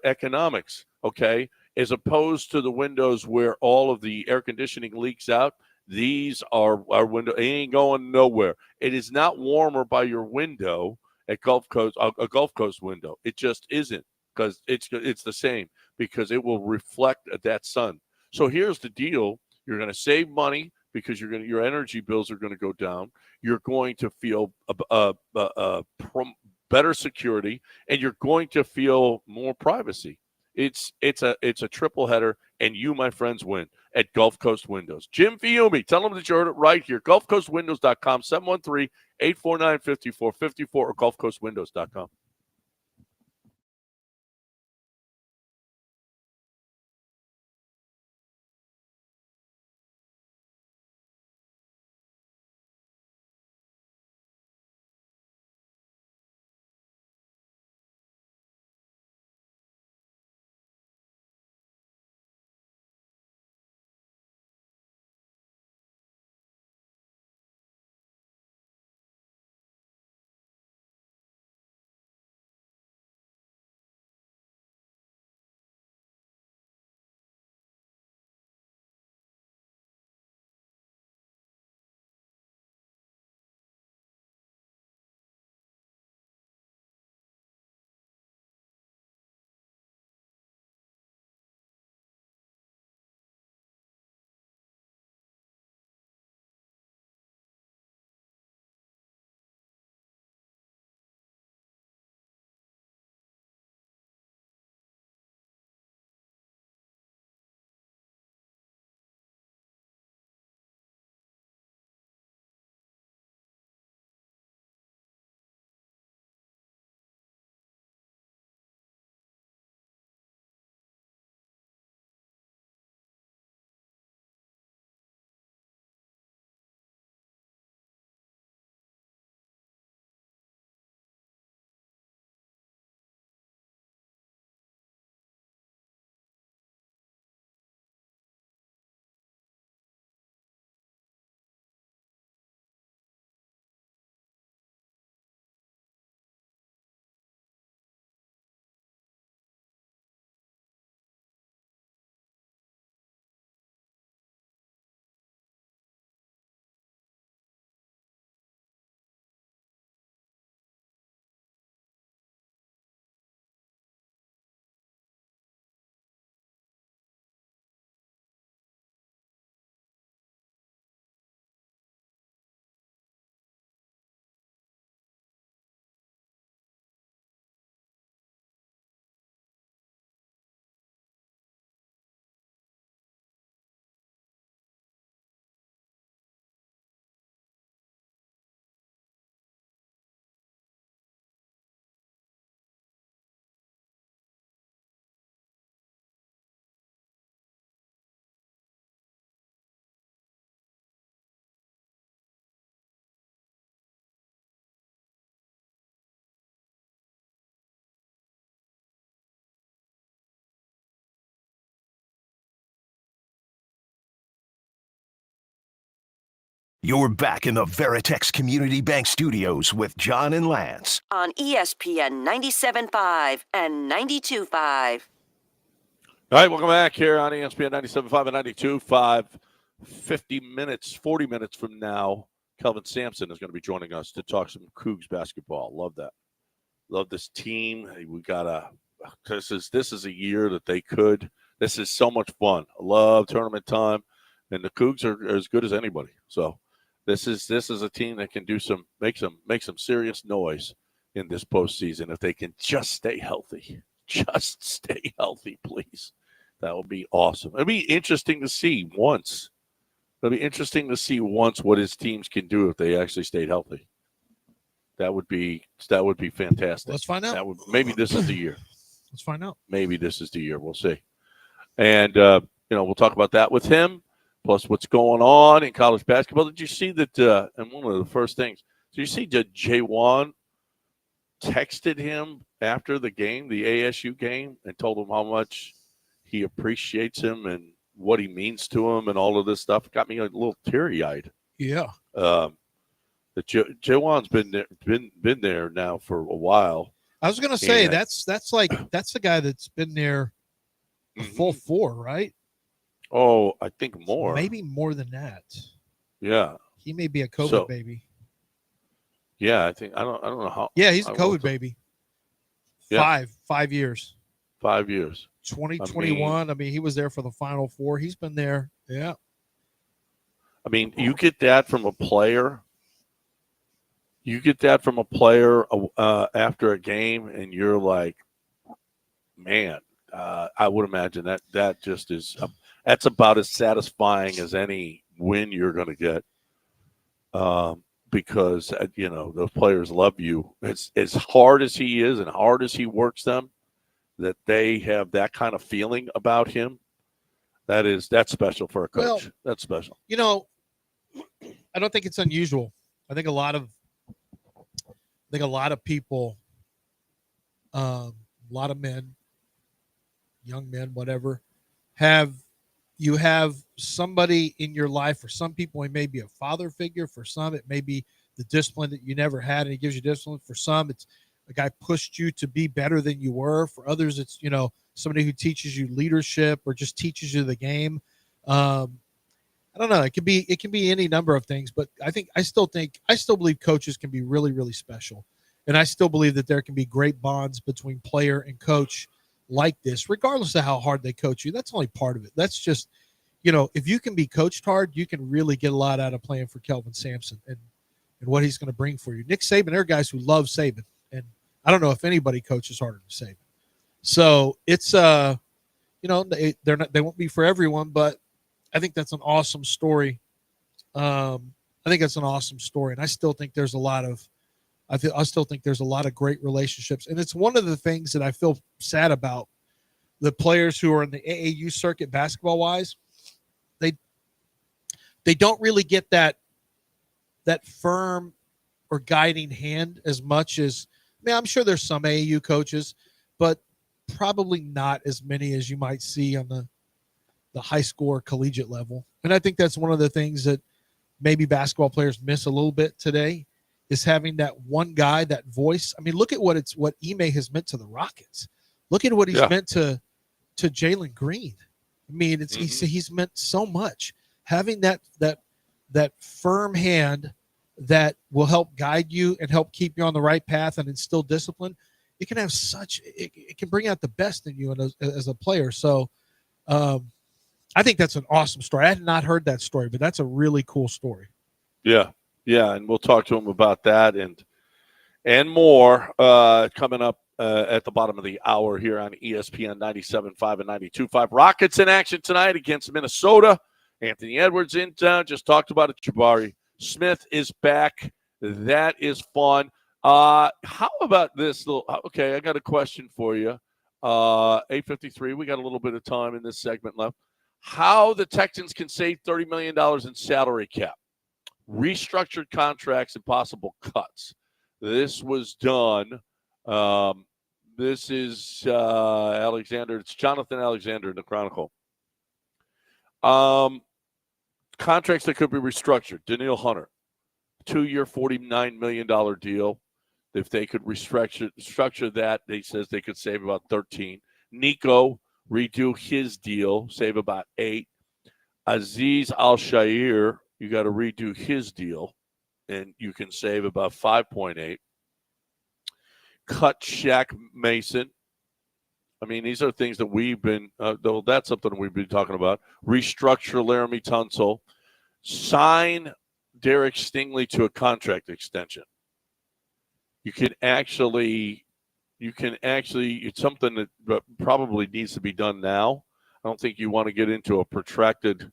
economics? Okay, as opposed to the windows where all of the air conditioning leaks out. These are our window. It ain't going nowhere. It is not warmer by your window at Gulf Coast, a Gulf Coast window. It just isn't because it's the same because it will reflect that sun. So here's the deal: you're going to save money because your energy bills are going to go down. You're going to feel better security, and you're going to feel more privacy. It's a triple header, and you, my friends, win at Gulf Coast Windows. Jim Fiume, tell them that you heard it right here. GulfCoastWindows.com, 713-849-5454 or GulfCoastWindows.com. You're back in the Veritex Community Bank Studios with John and Lance. On ESPN 97.5 and 92.5. All right, welcome back here on ESPN 97.5 and 92.5. 40 minutes from now, Kelvin Sampson is going to be joining us to talk some Cougs basketball. Love that. Love this team. This is a year that they could. This is so much fun. I love tournament time, and the Cougs are as good as anybody. So this is a team that can make some serious noise in this postseason if they can just stay healthy. Just stay healthy, please. That would be awesome. It'd be interesting to see once. It'll be interesting to see once what his teams can do if they actually stayed healthy. That would be fantastic. Let's find out. Maybe this is the year. Let's find out. Maybe this is the year. We'll see. And we'll talk about that with him. Plus, what's going on in college basketball? Did you see that? And one of the first things, did you see that J1 texted him after the game, the ASU game, and told him how much he appreciates him and what he means to him and all of this stuff? It got me a little teary-eyed. Yeah. J1's been there now for a while. I was going to say that's the guy that's been there a full 4, right? Oh, I think more. Maybe more than that. Yeah. He may be a COVID baby. Yeah, I think I don't know how. Yeah, he's a COVID baby. Yeah. 5 years. 5 years. 2021. I mean, he was there for the Final Four. He's been there. Yeah. I mean, you get that from a player. You get that from a player after a game, and you're like, man, I would imagine that just is that's about as satisfying as any win you're going to get, because those players love you. It's as hard as he is and hard as he works them, that they have that kind of feeling about him. That's special for a coach. Well, that's special. I don't think it's unusual. I think a lot of people, a lot of men, young men, whatever, have somebody in your life. For some people, it may be a father figure. For some, it may be the discipline that you never had, and he gives you discipline. For some, it's a guy pushed you to be better than you were. For others, it's somebody who teaches you leadership or just teaches you the game. I don't know. It can be any number of things, but I still believe coaches can be really, really special. And I still believe that there can be great bonds between player and coach like this, regardless of how hard they coach you. That's only part of it. That's just, if you can be coached hard, you can really get a lot out of playing for Kelvin Sampson and what he's going to bring for you. Nick Saban, there are guys who love Saban, and I don't know if anybody coaches harder than Saban. So it's, they won't be for everyone, but I think that's an awesome story. And I still think there's a lot of great relationships. And it's one of the things that I feel sad about. The players who are in the AAU circuit basketball wise, they don't really get that firm or guiding hand as much as, I'm sure there's some AAU coaches, but probably not as many as you might see on the high school or collegiate level. And I think that's one of the things that maybe basketball players miss a little bit today, is having that one guy, that voice. I mean, look at what Ime has meant to the Rockets. Look at what he's meant to Jalen Green. I mean, he's meant so much. Having that firm hand that will help guide you and help keep you on the right path and instill discipline, it can have it can bring out the best in you as a player. So I think that's an awesome story. I had not heard that story, but that's a really cool story. Yeah. Yeah, and we'll talk to him about that and more coming up at the bottom of the hour here on ESPN 97.5 and 92.5. Rockets in action tonight against Minnesota. Anthony Edwards in town. Just talked about it. Jabari Smith is back. That is fun. How about this little? Okay, I got a question for you. 8:53. We got a little bit of time in this segment left. How the Texans can save $30 million in salary cap. Restructured contracts and possible cuts. This was done. This is Alexander. It's Jonathan Alexander in the Chronicle. contracts that could be restructured. Daniil Hunter, 2-year, $49 million deal. If they could structure that, they says they could save about 13. Nico, redo his deal, save about 8. Aziz Al-Shair, you got to redo his deal, and you can save about 5.8. Cut Shaq Mason. I mean, these are things that we've been, though that's something we've been talking about. Restructure Laramie Tunsil. Sign Derek Stingley to a contract extension. You can actually, it's something that probably needs to be done now. I don't think you want to get into a protracted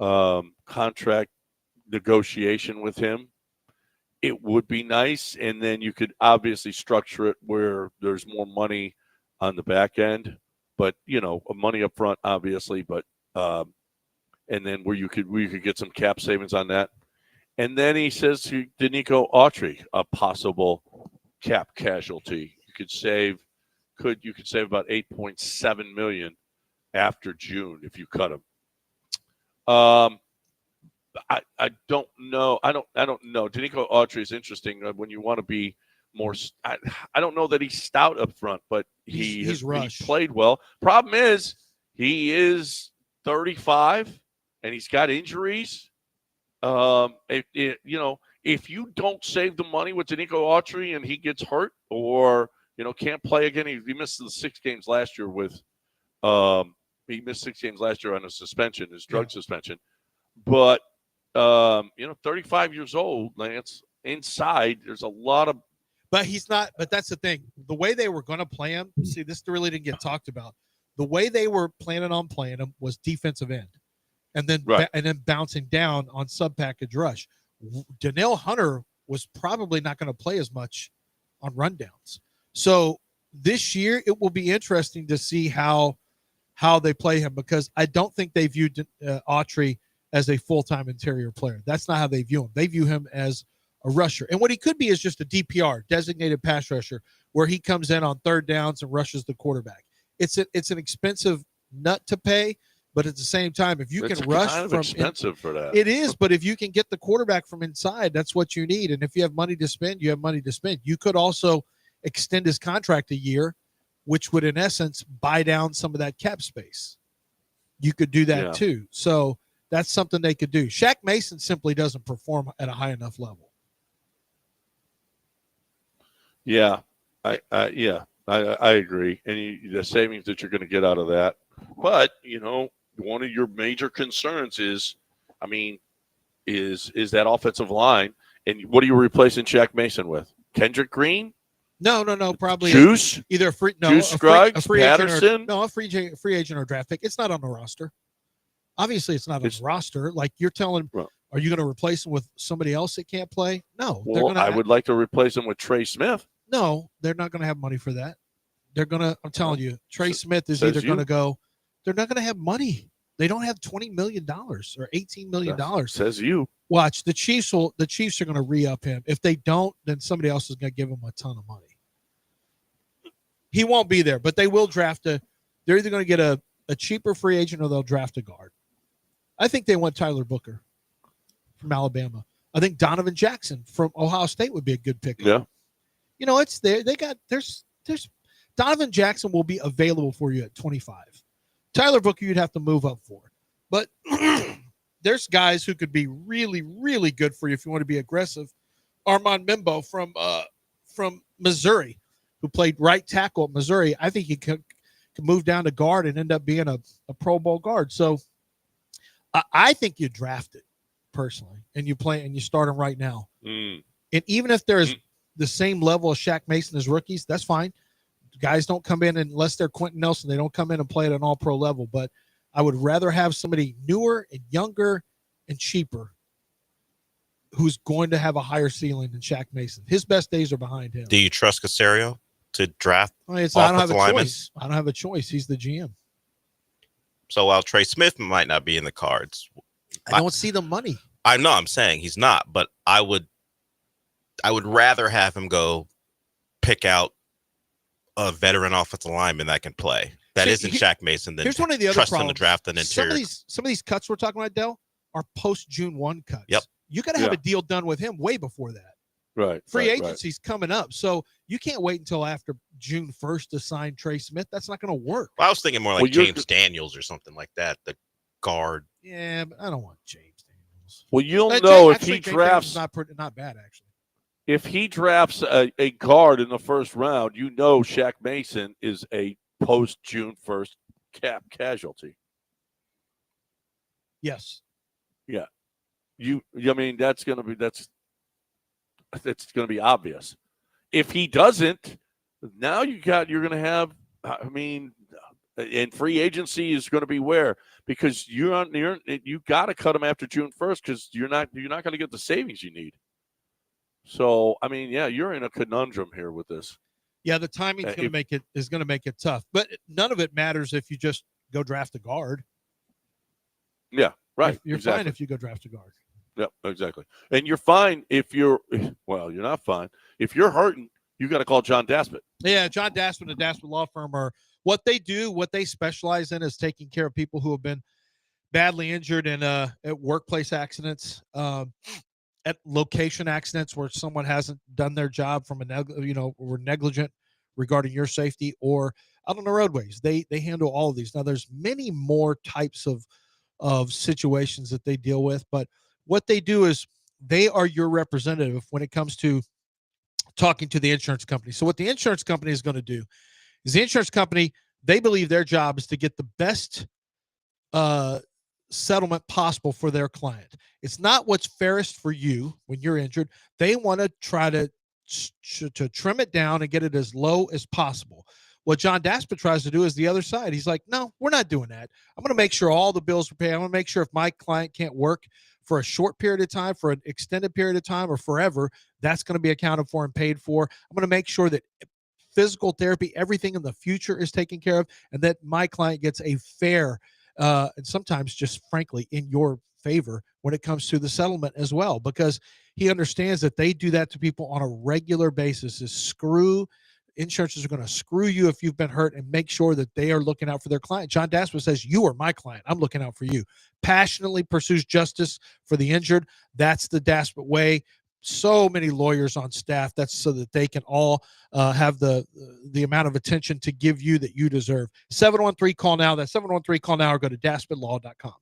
contract negotiation with him. It would be nice, and then you could obviously structure it where there's more money on the back end, but money up front, obviously, but and then where we could get some cap savings on that. And then he says to Danico Autry, a possible cap casualty. You could save about $8.7 million after June if you cut him. I don't know. I don't know. Danico Autry is interesting when you want to be more. I don't know that he's stout up front, but he played well. Problem is he is 35 and he's got injuries. If you don't save the money with Danico Autry and he gets hurt or can't play again, he missed the 6 games last year with. He missed 6 games last year on a suspension, his drug suspension. But 35 years old, Lance. Inside, there's a lot of. But he's not. But that's the thing. The way they were going to play him. See, this really didn't get talked about. The way they were planning on playing him was defensive end, and then bouncing down on sub package rush. Daniil Hunter was probably not going to play as much on rundowns. So this year, it will be interesting to see how they play him, because I don't think they viewed Autry as a full-time interior player. That's not how they view him. They view him as a rusher. And what he could be is just a DPR, designated pass rusher, where he comes in on third downs and rushes the quarterback. It's an expensive nut to pay, but at the same time, if you can rush kind of from expensive for that. It is, but if you can get the quarterback from inside, that's what you need. And if you have money to spend, you have money to spend. You could also extend his contract a year, which would, in essence, buy down some of that cap space. You could do that too. So that's something they could do. Shaq Mason simply doesn't perform at a high enough level. Yeah, I agree. And the savings that you're going to get out of that. But, one of your major concerns is that offensive line. And what are you replacing Shaq Mason with? Kendrick Green? No. Probably Juice? Either a free Scruggs, Patterson? A free agent or draft pick. It's not on the roster. Obviously, it's not on the roster. Like you're telling, are you going to replace him with somebody else that can't play? No. Well, I would like to replace him with Trey Smith. No, they're not going to have money for that. They're going to, I'm telling you, Trey Smith is either going to go, they're not going to have money. They don't have $20 million or $18 million. Says you. Watch, the Chiefs are going to re-up him. If they don't, then somebody else is going to give him a ton of money. He won't be there, but they will draft they're either going to get a cheaper free agent or they'll draft a guard. I think they want Tyler Booker from Alabama. I think Donovan Jackson from Ohio State would be a good pick. Yeah. It's there. There's Donovan Jackson will be available for you at 25. Tyler Booker, you'd have to move up for. But there's guys who could be really, really good for you if you want to be aggressive. Armand Mimbo from Missouri, who played right tackle at Missouri. I think he could move down to guard and end up being a Pro Bowl guard. So I think you draft it personally, and you play and you start him right now. And even if there's the same level of Shaq Mason as rookies, that's fine. Guys don't come in unless they're Quentin Nelson. They don't come in and play at an all-pro level. But I would rather have somebody newer and younger and cheaper who's going to have a higher ceiling than Shaq Mason. His best days are behind him. Do you trust Caserio to draft? I don't have a choice. I don't have a choice. He's the GM. So while Trey Smith might not be in the cards, I don't see the money. I know I'm saying he's not, but I would rather have him go pick out a veteran offensive lineman that can play. That isn't Shaq Mason. Then here's one of the other trust problems. him to draft an interior. Some of these cuts we're talking about, Del, are post June 1 cuts. Yep. You got to have a deal done with him way before that. Right. Free agency's coming up, so you can't wait until after June 1st to sign Trey Smith. That's not going to work. Well, I was thinking more like James Daniels or something like that, the guard. Yeah, but I don't want James Daniels. Well, you'll know if actually, he drafts. Not bad, actually. If he drafts a guard in the first round, you know Shaq Mason is a post June 1st cap casualty. Yes. Yeah. I mean, that's going to be obvious. If he doesn't, now you're going to have, I mean, and free agency is going to be where, because you got to cut him after June 1st because you're not going to get the savings you need. So, I mean, yeah, you're in a conundrum here with this. Yeah, the timing is going to make it tough, but none of it matters if you just go draft a guard. Yeah, right. You're exactly. fine if you go draft a guard. Yep, exactly. And you're fine if you're not fine. If you're hurting, you got to call John Daspit. Yeah, John Daspit and the Daspit Law Firm are what they specialize in is taking care of people who have been badly injured in at workplace accidents, at location accidents where someone hasn't done their job from were negligent regarding your safety, or out on the roadways. They handle all of these. Now there's many more types of situations that they deal with, but what they do is they are your representative when it comes to talking to the insurance company. So what the insurance company is going to do is the insurance company, they believe their job is to get the best settlement possible for their client. It's not what's fairest for you when you're injured. They want to try to trim it down and get it as low as possible. What John Daspit tries to do is the other side. He's like, no, we're not doing that. I'm going to make sure all the bills are paid. I'm going to make sure if my client can't work for a short period of time, for an extended period of time, or forever, that's going to be accounted for and paid for. I'm going to make sure that physical therapy, everything in the future is taken care of, and that my client gets a fair and sometimes just frankly in your favor when it comes to the settlement as well, because he understands that they do that to people on a regular basis. Insurances are going to screw you if you've been hurt and make sure that they are looking out for their client. John Daspit says, you are my client. I'm looking out for you. Passionately pursues justice for the injured. That's the Daspit way. So many lawyers on staff. That's so that they can all have the amount of attention to give you that you deserve. 713 call now. That's 713 call now, or go to daspitlaw.com.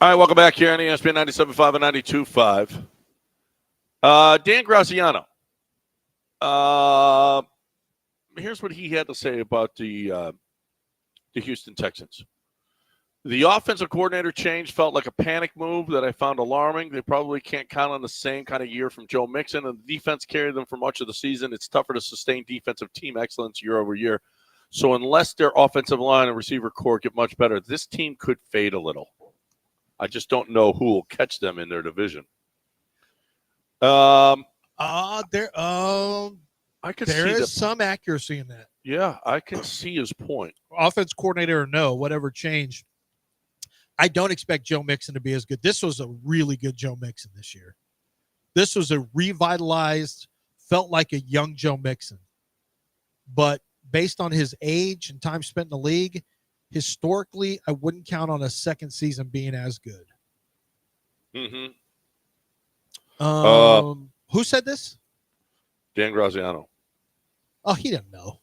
All right, welcome back here on ESPN 97.5 and 92.5. Dan Graziano. Here's what he had to say about the Houston Texans. The offensive coordinator change felt like a panic move that I found alarming. They probably can't count on the same kind of year from Joe Mixon, and the defense carried them for much of the season. It's tougher to sustain defensive team excellence year over year. So unless their offensive line and receiver core get much better, this team could fade a little. I just don't know who will catch them in their division. There There is some accuracy in that. Yeah, I can see his point. Offense coordinator or no, whatever change. I don't expect Joe Mixon to be as good. This was a really good Joe Mixon this year. This was a revitalized, felt like a young Joe Mixon. But based on his age and time spent in the league, historically, I wouldn't count on a second season being as good. Mm-hmm. Who said this? Dan Graziano. Oh, he didn't know.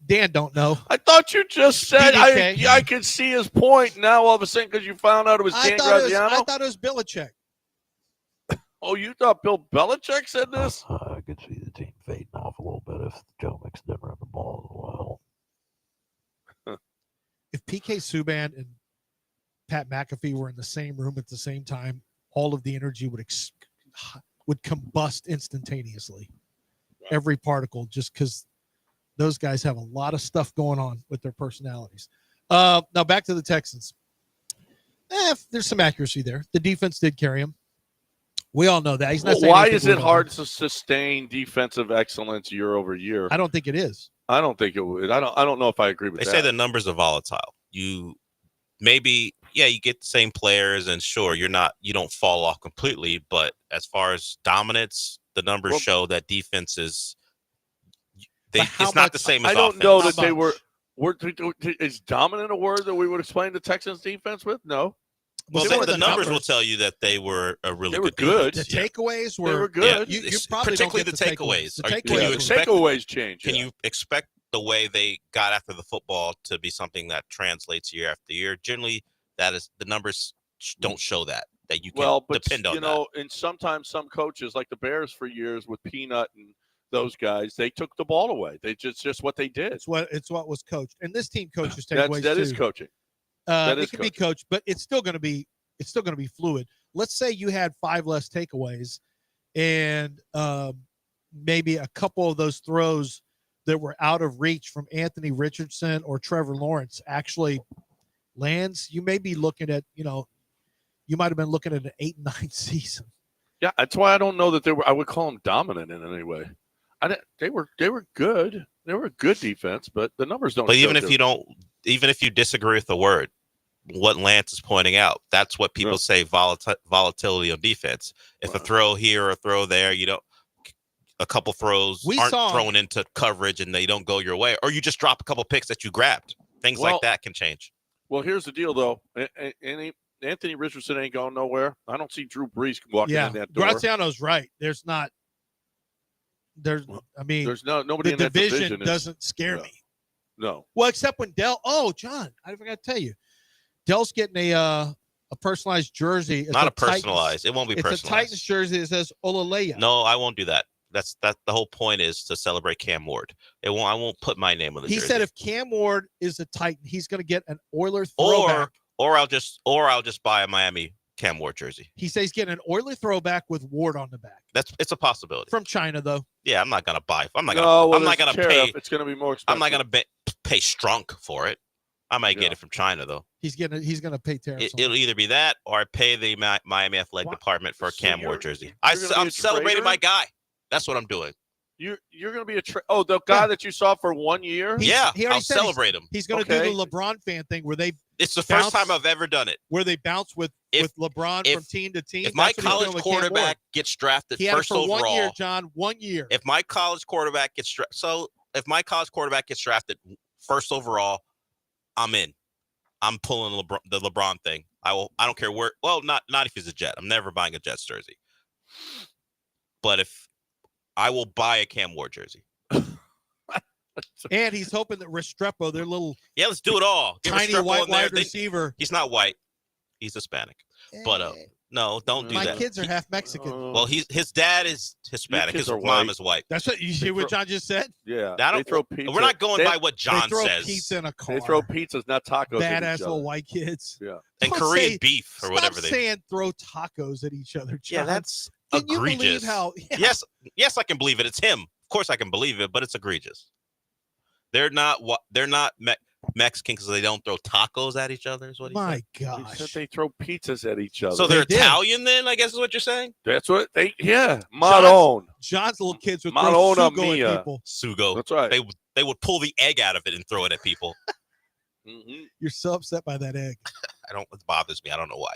Dan don't know. I thought you just said PDK. I could see his point. Now all of a sudden, because you found out it was Dan Graziano? I thought it was Belichick. Oh, you thought Bill Belichick said this? I could see the team fading off a little bit if Joe Mixon didn't run the ball as well. If PK Subban and Pat McAfee were in the same room at the same time, all of the energy would combust instantaneously. Every particle, just because those guys have a lot of stuff going on with their personalities. Now back to the Texans. There's some accuracy there. The defense did carry him. We all know that. He's not saying why is it hard to sustain defensive excellence year over year? I don't think it is. I don't think it would. I don't know if I agree with that. They say the numbers are volatile. You get the same players, and sure, you don't fall off completely, but as far as dominance, the numbers show that defense is it's not the same as I don't offense. know that they were is dominant a word that we would explain the Texans defense with? No. Well, the numbers will tell you that they were a really good good. defense. The takeaways were They were good. You probably particularly don't the get takeaways. Takeaways change. Can you expect the way they got after the football to be something that translates year after year? Generally, that is the numbers don't show that you can depend on that. And sometimes some coaches, like the Bears for years with Peanut and those guys, they took the ball away. They just what they did. It's what was coached, and this team coaches takeaways that too. is coaching. It can be coached, but it's still going to be fluid. Let's say you had 5 less takeaways, and maybe a couple of those throws that were out of reach from Anthony Richardson or Trevor Lawrence actually lands. You may be looking at, you might have been looking at an 8-9 season. Yeah, that's why I don't know that I would call them dominant in any way. They were good. They were a good defense, but the numbers don't. But even if you disagree with the word, what Lance is pointing out, that's what people say volatility on defense. If a throw here or a throw there, a couple throws aren't thrown into coverage and they don't go your way, or you just drop a couple picks that you grabbed. Things like that can change. Well, here's the deal, though. Anthony Richardson ain't going nowhere. I don't see Drew Brees walking in that door. Graziano's right. There's nobody nobody the in that division doesn't scare me. No. Well, except when John, I forgot to tell you, Dell's getting a personalized jersey. It's Not a personalized. It won't be personalized. It's a Titans jersey that says Olaleye. No, I won't do that. That's the whole point is to celebrate Cam Ward. I won't put my name on the jersey. He said if Cam Ward is a Titan, he's going to get an Oiler throwback. Or I'll just buy a Miami Cam Ward jersey. He says he's getting an Oiler throwback with Ward on the back. It's a possibility. From China, though. Yeah, I'm not gonna buy. I'm not gonna pay. It's gonna be more expensive. I'm not gonna pay Strunk for it. I might get it from China though. He's gonna pay tariffs. It'll either be that or I pay the Miami Athletic Department for a Cam Ward jersey. I'm celebrating my guy. That's what I'm doing. You're going to be the guy that you saw for 1 year? I'll celebrate him. He's going to do the LeBron fan thing where it's the first time I've ever done it. Where they bounce with LeBron from team to team. If my college quarterback gets drafted first overall. 1 year, John, 1 year. If my college quarterback gets drafted first overall, I'm in. I'm pulling the LeBron thing. I don't care where. Well, not if he's a Jet. I'm never buying a Jets jersey. But if I will buy a Cam Ward jersey. And he's hoping that Restrepo, their little let's do it all. Get tiny Restrepo white in there. wide receiver. He's not white. He's Hispanic. But no, don't do My that. kids are half Mexican. Well, his dad is Hispanic. His are mom white. is white. That's what you see what John just said? Yeah. I don't, They throw pizza. We're not going by what John they throw says. pizza in a car. They throw pizzas, not tacos. at Badass each little other. white kids. Yeah. And Don't Korean say- beef or whatever Stop they. saying throw tacos at each other, John. Yeah, that's Can you egregious. believe how? Yeah. Yes, I can believe it. It's him. Of course, I can believe it, but it's egregious. They're not Mexican because they don't throw tacos at each other. Is what he My said. He gosh. said they throw pizzas at each other. So they're They did. Italian then? I guess is what you're saying. That's what they. Yeah. Maron. John's little kids would throw Madonna sugo mia. at people. Sugo. That's right. They would pull the egg out of it and throw it at people. You're so upset by that egg. It bothers me. I don't know why.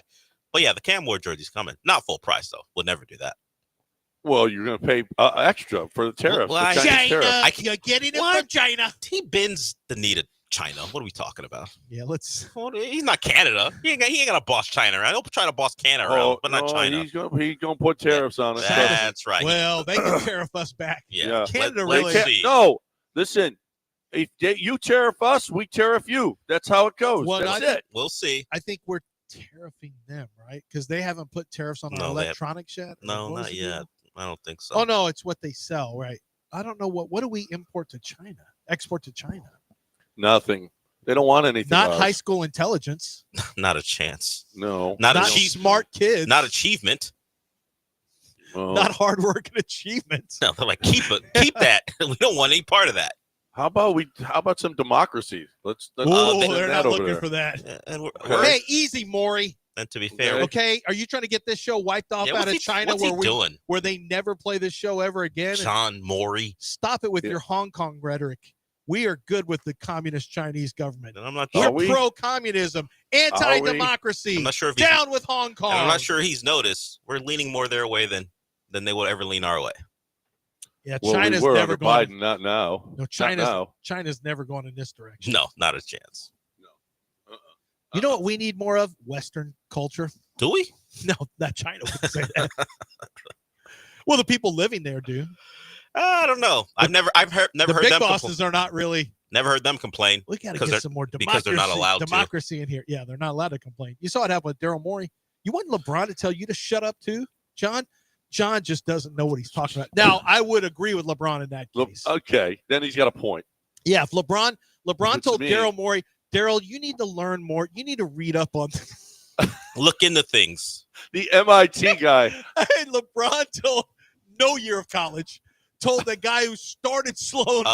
But yeah, the Cam Ward jersey's coming. Not full price though. We'll never do that. Well, you're going to pay extra for the tariff. Well, the Chinese tariff. China. You're getting it from China. He bends the knee to China. What are we talking about? Yeah, let's. He's not Canada. He ain't gonna boss China around. He'll try to boss Canada around, but not no, China. He's gonna put tariffs on it. That's right. Well, they can tariff us back. Yeah. Canada Let's really. see. No, listen. If you tariff us, we tariff you. That's how it goes. Well, That's I- it. We'll see. I think we're tariffing them, right? Because they haven't put tariffs on our No, they have- electronics yet. No, What was not the yet. deal? I don't think so. Oh no, it's what they sell, right? I don't know what do we import to China? Export to China? Nothing. They don't want anything. Not else. high school intelligence. Not a chance. No. Not smart kids. Not achievement. Well, Not hard work and achievement. No, they're like keep that. We don't want any part of that. How about some democracy? Let's Oh, send they're that not over looking there. for that. Yeah, and Hey, easy, Maury. and to be fair, Okay, are you trying to get this show wiped off Yeah, out what's of he- China what's he doing? where they never play this show ever again? John Maury. Stop it with your Hong Kong rhetoric. We are good with the communist Chinese government. And I'm not We're sure. pro-communism, anti-democracy. I'm not sure if down with Hong Kong. And I'm not sure he's noticed. We're leaning more their way than they will ever lean our way. Yeah, Well, China's we were never under gone. Biden, not now. No, Not China's now. China's never gone in this direction. No, not a chance. You know what we need more of? Western culture. Do we? No, not China would say that. Well, the people living there do. I don't know. I've never heard The heard big them bosses are not really. never heard them complain. We got to because get they're- some more democracy. because they're not allowed to. democracy in here. Yeah, they're not allowed to complain. You saw what happened with Daryl Morey. You want LeBron to tell you to shut up too, John? John just doesn't know what he's talking about. Now, I would agree with LeBron in that case. Okay, then he's got a point. Yeah, if LeBron It's told me. Daryl Morey, Daryl, you need to learn more. You need to read up on. Look into things. The MIT guy. Hey, LeBron told no year of college. Told the guy who started Sloan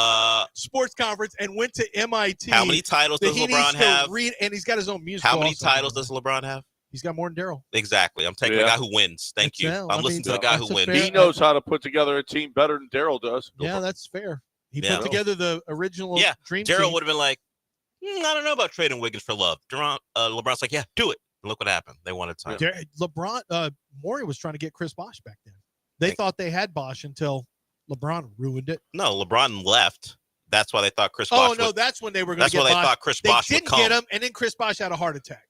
Sports Conference and went to MIT. How many titles that does he LeBron needs to have? Read, and he's got his own music. How many titles does LeBron have? He's got more than Daryl. Exactly. I'm taking the guy who wins. Thank you. Yeah, I'm I listening mean, to the guy that's who a wins. fair- He knows how to put together a team better than Daryl does. Yeah, that's fair. He Yeah. put together the original Yeah, dream Daryl team. would have been like, I don't know about trading Wiggins for Love. LeBron's like, yeah, do it. And look what happened. They wanted time. LeBron, Morey was trying to get Chris Bosh back then. They thought they had Bosh until LeBron ruined it. No, LeBron left. That's why they thought Chris Oh Bosh no, would. that's when they were going That's to get why they Bosh. thought Chris They Bosh would didn't come. get him, and then Chris Bosh had a heart attack.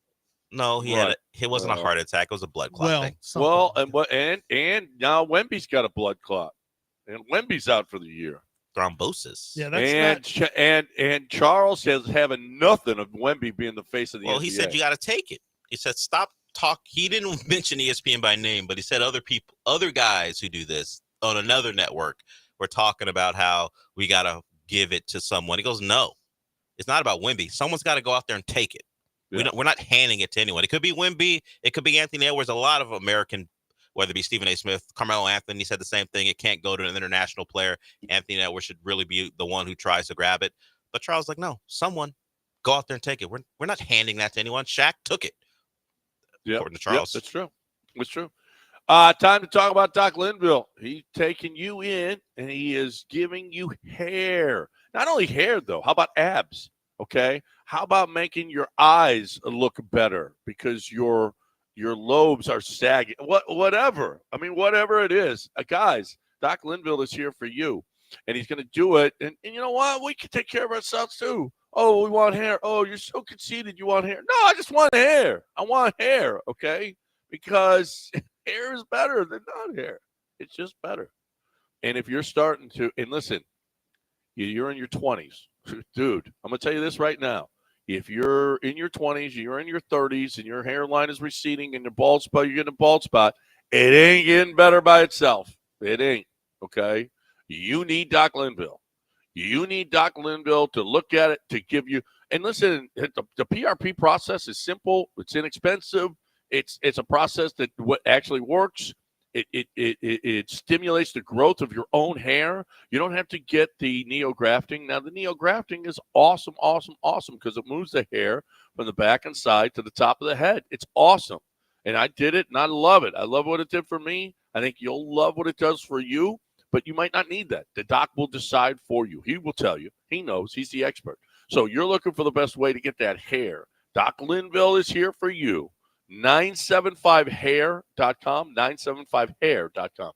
No, it wasn't a heart attack. It was a blood clot thing. Well, and now Wemby's got a blood clot, and Wemby's out for the year. Thrombosis. Yeah, that's and Charles is having nothing of Wemby being the face of the Well, NBA. he said you got to take it. He said stop talk. He didn't mention ESPN by name, but he said other guys who do this on another network were talking about how we got to give it to someone. He goes, no, it's not about Wemby. Someone's got to go out there and take it. Yeah. We're not handing it to anyone. It could be Wemby. It could be Anthony Edwards. A lot of American, whether it be Stephen A. Smith, Carmelo Anthony said the same thing. It can't go to an international player. Anthony Edwards should really be the one who tries to grab it. But Charles like, no, someone go out there and take it. We're not handing that to anyone. Shaq took it. Yep. According to Charles. Yep, that's true. It's true. Time to talk about Doc Linville. He's taking you in, and he is giving you hair. Not only hair, though. How about abs? Okay. How about making your eyes look better because your lobes are sagging? Whatever. I mean, whatever it is. Guys, Doc Linville is here for you, and he's going to do it. And you know what? We can take care of ourselves, too. Oh, we want hair. Oh, you're so conceited. You want hair. No, I just want hair. I want hair, okay? Because hair is better than not hair. It's just better. And if you're starting to, and listen, You're in your 20s. Dude, I'm going to tell you this right now. If you're in your 20s, you're in your 30s, and your hairline is receding and your bald spot, you're getting a bald spot, it ain't getting better by itself. It ain't, okay? You need Doc Linville. You need Doc Linville to look at it, to give you – and listen, the PRP process is simple. It's inexpensive. It's a process that what actually works. It stimulates the growth of your own hair. You don't have to get the neo-grafting. Now, the neo-grafting is awesome because it moves the hair from the back and side to the top of the head. It's awesome. And I did it, and I love it. I love what it did for me. I think you'll love what it does for you, but you might not need that. The doc will decide for you. He will tell you. He knows. He's the expert. So you're looking for the best way to get that hair. Doc Linville is here for you. 975hair.com, 975hair.com.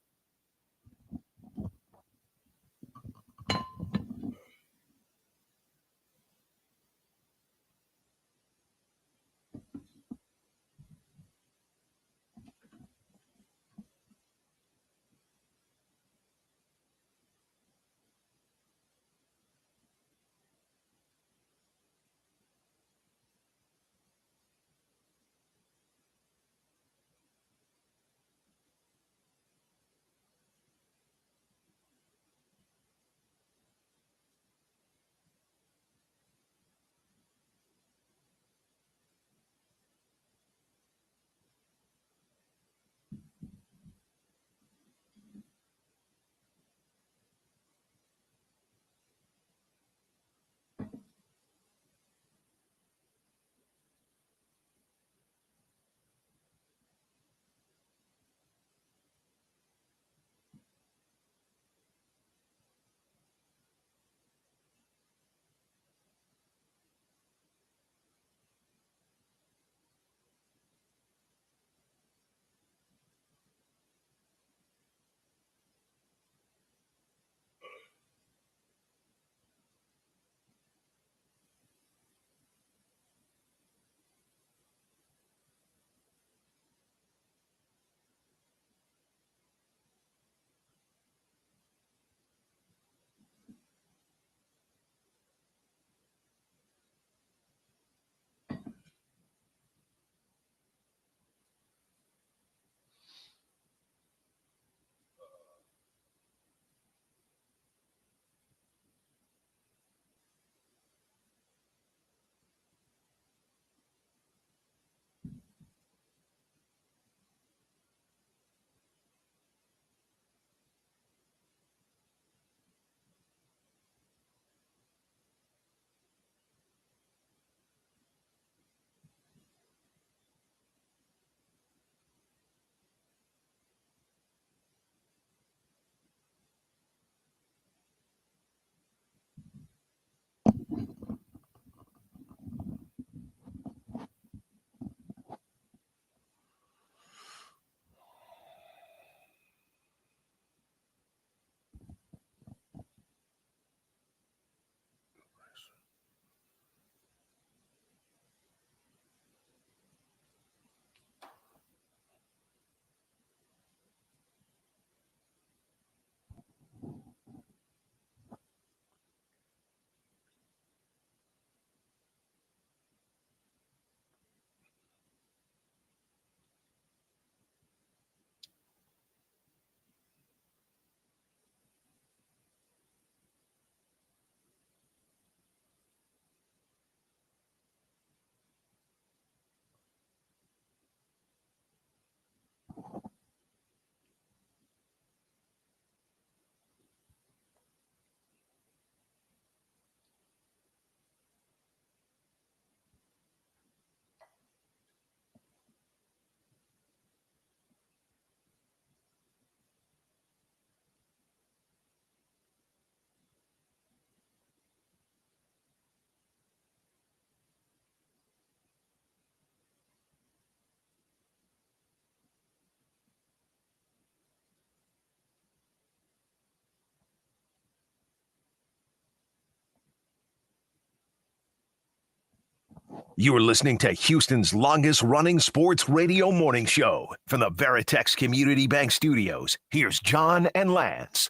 You're listening to Houston's longest running sports radio morning show from the Veritex Community Bank Studios. Here's John and Lance.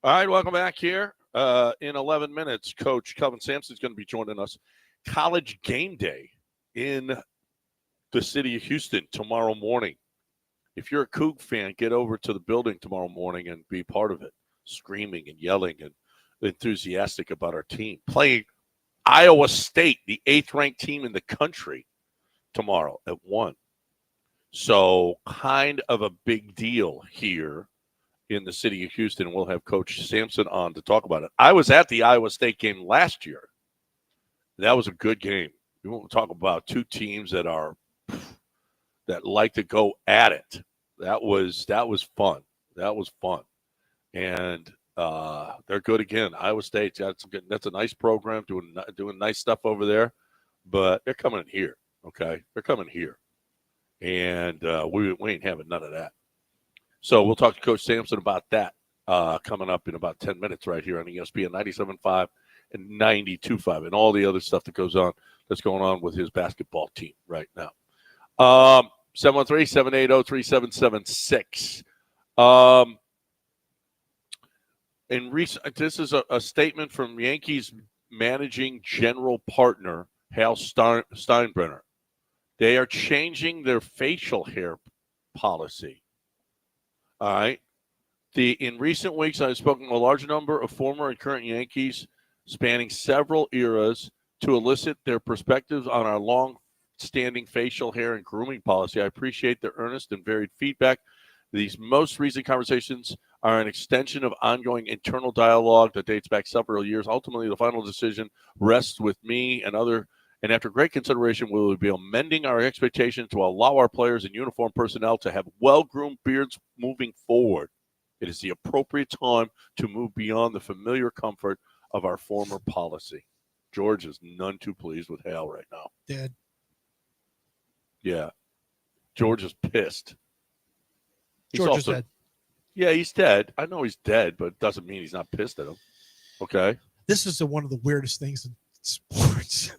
All right, welcome back here in 11 minutes, Coach Kelvin Sampson is going to be joining us. College game day in the city of Houston tomorrow morning. If you're a Coug fan, get over to the building tomorrow morning and be part of it, screaming and yelling and enthusiastic about our team. Playing Iowa State, the 8th-ranked team in the country, tomorrow at 1. So kind of a big deal here in the city of Houston. We'll have Coach Sampson on to talk about it. I was at the Iowa State game last year. That was a good game. We won't talk about two teams that like to go at it. That was fun. That was fun. And they're good again. Iowa State, that's a nice program, doing nice stuff over there. But they're coming in here, okay? They're coming here. And we ain't having none of that. So we'll talk to Coach Sampson about that coming up in about 10 minutes right here on ESPN 97.5 and 92.5 and all the other stuff that's going on with his basketball team right now. 713-780-3776. This is a statement from Yankees managing general partner Hal Steinbrenner. They are changing their facial hair policy. All right. In recent weeks, I've spoken to a large number of former and current Yankees spanning several eras to elicit their perspectives on our long-standing facial hair and grooming policy. I appreciate their earnest and varied feedback. These most recent conversations are an extension of ongoing internal dialogue that dates back several years. Ultimately, the final decision rests with me and after great consideration, we will be amending our expectation to allow our players and uniform personnel to have well-groomed beards moving forward. It is the appropriate time to move beyond the familiar comfort of our former policy. George is none too pleased with Hal right now. Dead. Yeah. George is pissed. George is dead. Yeah, he's dead. I know he's dead, but it doesn't mean he's not pissed at him. Okay? This is one of the weirdest things in sports.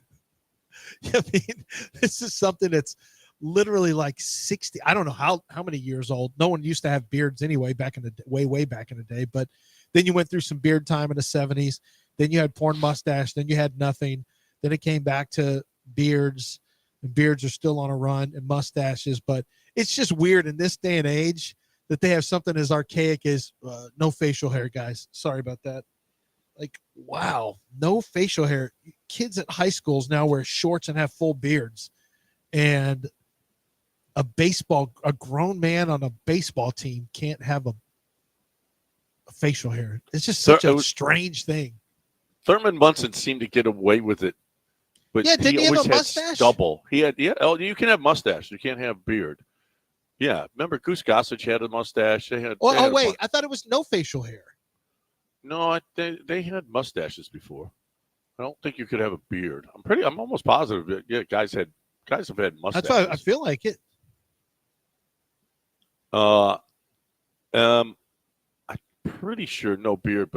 I mean, this is something that's literally like 60. I don't know how many years old. No one used to have beards anyway back in the way back in the day. But then you went through some beard time in the 70s. Then you had porn mustache. Then you had nothing. Then it came back to beards. And beards are still on a run and mustaches. But it's just weird in this day and age that they have something as archaic as no facial hair, guys. Sorry about that. Like, wow, no facial hair. Kids at high schools now wear shorts and have full beards. And a grown man on a baseball team can't have a facial hair. It's just such a strange thing. Thurman Munson seemed to get away with it. But yeah, didn't he always have a mustache? had stubble. Oh, you can have mustache. You can't have beard. Yeah, remember Goose Gossage had a mustache. They had I thought it was no facial hair. No, they had mustaches before. I don't think you could have a beard. I'm almost positive that guys have had mustaches. That's why I feel like it. I'm pretty sure no beard,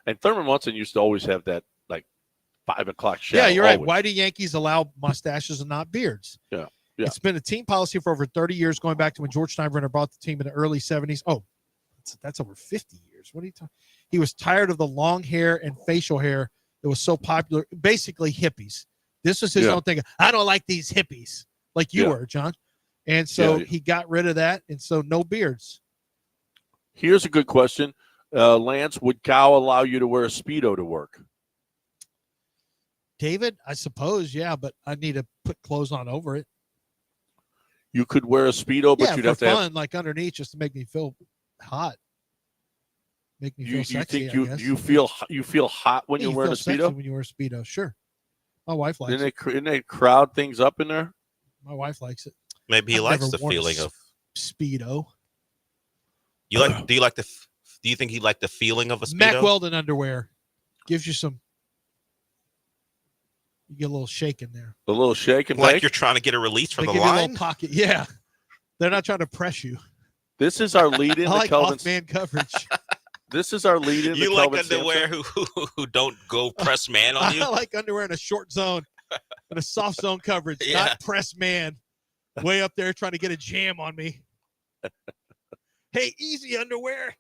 and Thurman Munson used to always have that like 5 o'clock shadow. Yeah, you're right. Always. Why do Yankees allow mustaches and not beards? Yeah. It's been a team policy for over 30 years, going back to when George Steinbrenner brought the team in the early 70s. Oh, that's over 50 years. What are you talking? He was tired of the long hair and facial hair that was so popular. Basically, hippies. This was his own thing. I don't like these hippies, like you were, John. And so he got rid of that, and so no beards. Here's a good question. Lance, would Cow allow you to wear a Speedo to work? David, I suppose, yeah, but I need to put clothes on over it. You could wear a Speedo, but you'd have to have like underneath just to make me feel hot. Make me feel sexy. You feel hot when you're wearing a Speedo? When you wear a Speedo, sure. My wife likes it. Didn't they crowd things up in there? My wife likes it. Maybe he likes the feeling of Speedo. Do you think he liked the feeling of a Speedo? Mack Weldon underwear gives you some. You get a little shake in there. A little shake and like bake? You're trying to get a release from the give line. You a little pocket. Yeah, they're not trying to press you. This is our lead-in. I like off-man coverage. This is our lead-in. You like underwear who don't go press man on you? I like underwear in a short zone and a soft zone coverage, not press man way up there trying to get a jam on me. Hey, easy underwear.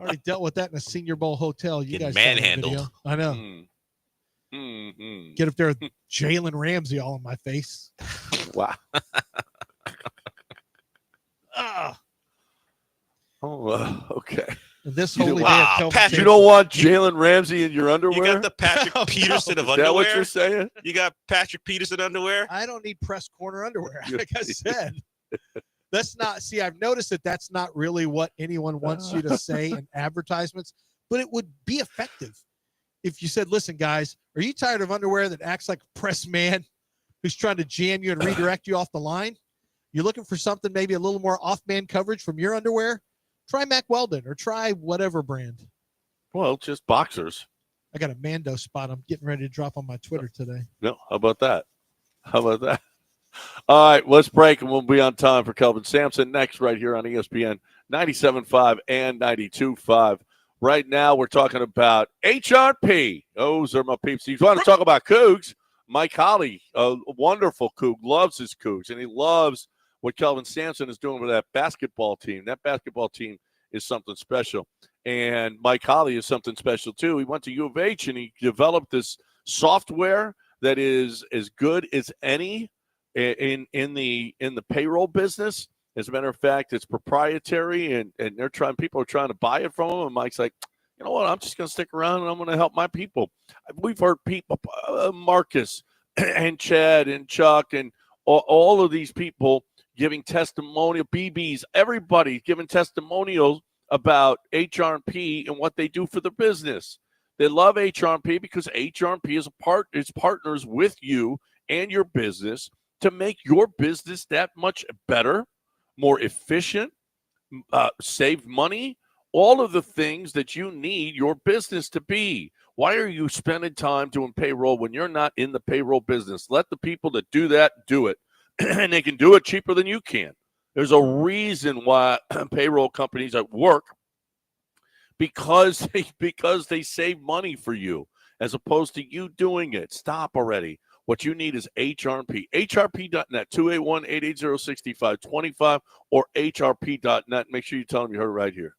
already dealt with that in a Senior Bowl hotel. You Getting guys saw that manhandled. video. I know. Mm-hmm. Get up there with Jalen Ramsey all in my face. Wow. Okay. And this You holy don't day want- at Kelvin Patrick- You don't want Jalen Ramsey in your underwear? You got the Patrick Oh, no. Peterson of Is underwear. that what you're saying? You got Patrick Peterson underwear. I don't need press corner underwear. Like I said, that's not. See, I've noticed that that's not really what anyone wants you to say in advertisements, but it would be effective if you said, "Listen, guys, are you tired of underwear that acts like a press man who's trying to jam you and redirect you off the line? You're looking for something maybe a little more off-man coverage from your underwear? Try Mack Weldon or try whatever brand." Well, just boxers. I got a Mando spot I'm getting ready to drop on my Twitter today. No, how about that? How about that? All right, let's break, and we'll be on time for Kelvin Sampson next right here on ESPN 97.5 and 92.5. Right now, we're talking about HRP. Those are my peeps. If you want to talk about Cougs, Mike Holly, a wonderful Coug, loves his Cougs, and he loves what Kelvin Sampson is doing with that basketball team. That basketball team is something special. And Mike Holly is something special, too. He went to U of H, and he developed this software that is as good as any in the payroll business. As a matter of fact, it's proprietary, and people are trying to buy it from him. And Mike's like, you know what? I'm just going to stick around, and I'm going to help my people. We've heard people, Marcus and Chad and Chuck and all of these people giving testimonial, BBs, everybody giving testimonials about HRP and what they do for the business. They love HRP because HRP is partners with you and your business to make your business that much better, more efficient, save money, all of the things that you need your business to be. Why are you spending time doing payroll when you're not in the payroll business? Let the people that do that do it, and they can do it cheaper than you can. There's a reason why payroll companies at work, because they save money for you as opposed to you doing it. Stop already. What you need is HRP. HRP.net, 281-880-6525 or HRP.net. Make sure you tell them you heard it right here.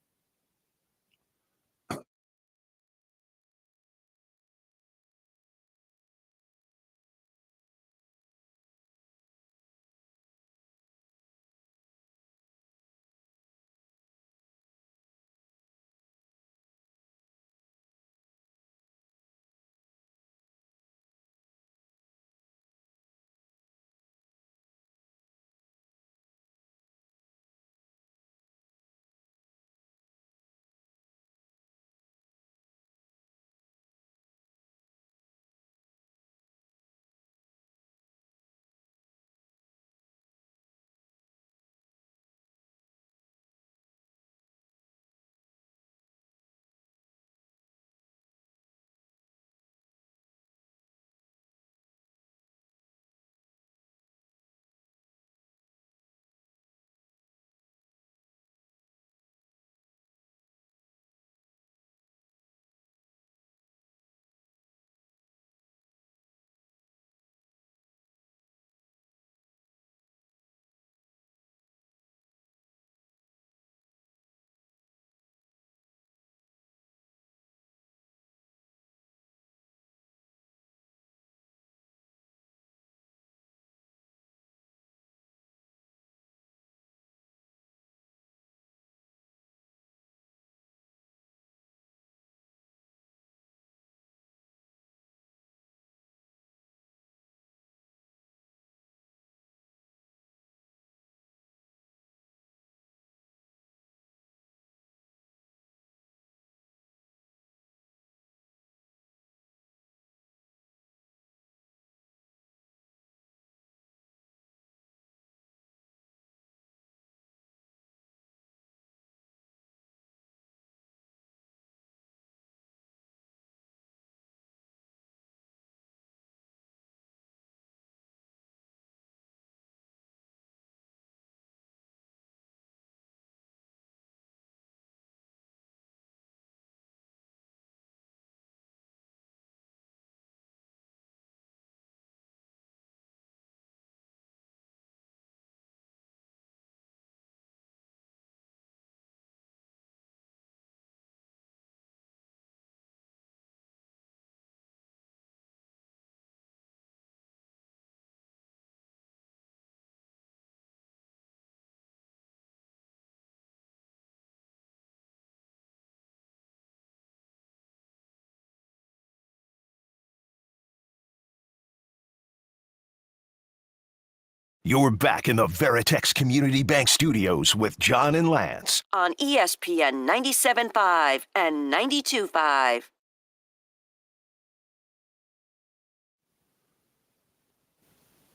You're back in the Veritex Community Bank Studios with John and Lance. On ESPN 97.5 and 92.5.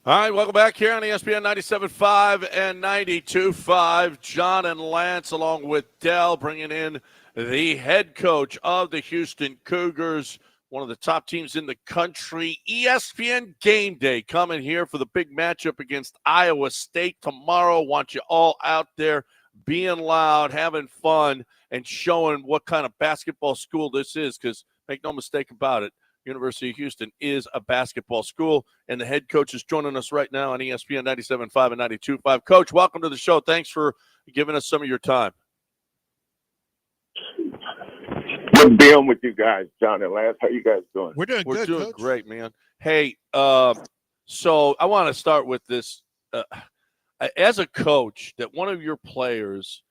All right, welcome back here on ESPN 97.5 and 92.5. John and Lance along with Dell bringing in the head coach of the Houston Cougars, one of the top teams in the country. ESPN Game Day coming here for the big matchup against Iowa State tomorrow. Want you all out there being loud, having fun, and showing what kind of basketball school this is, because make no mistake about it, University of Houston is a basketball school, and the head coach is joining us right now on ESPN 97.5 and 92.5. Coach, welcome to the show. Thanks for giving us some of your time. Good being with you guys, John and Lance. How you guys doing? We're doing good, doing Coach. great, man. Hey, so I want to start with this. As a coach, that one of your players,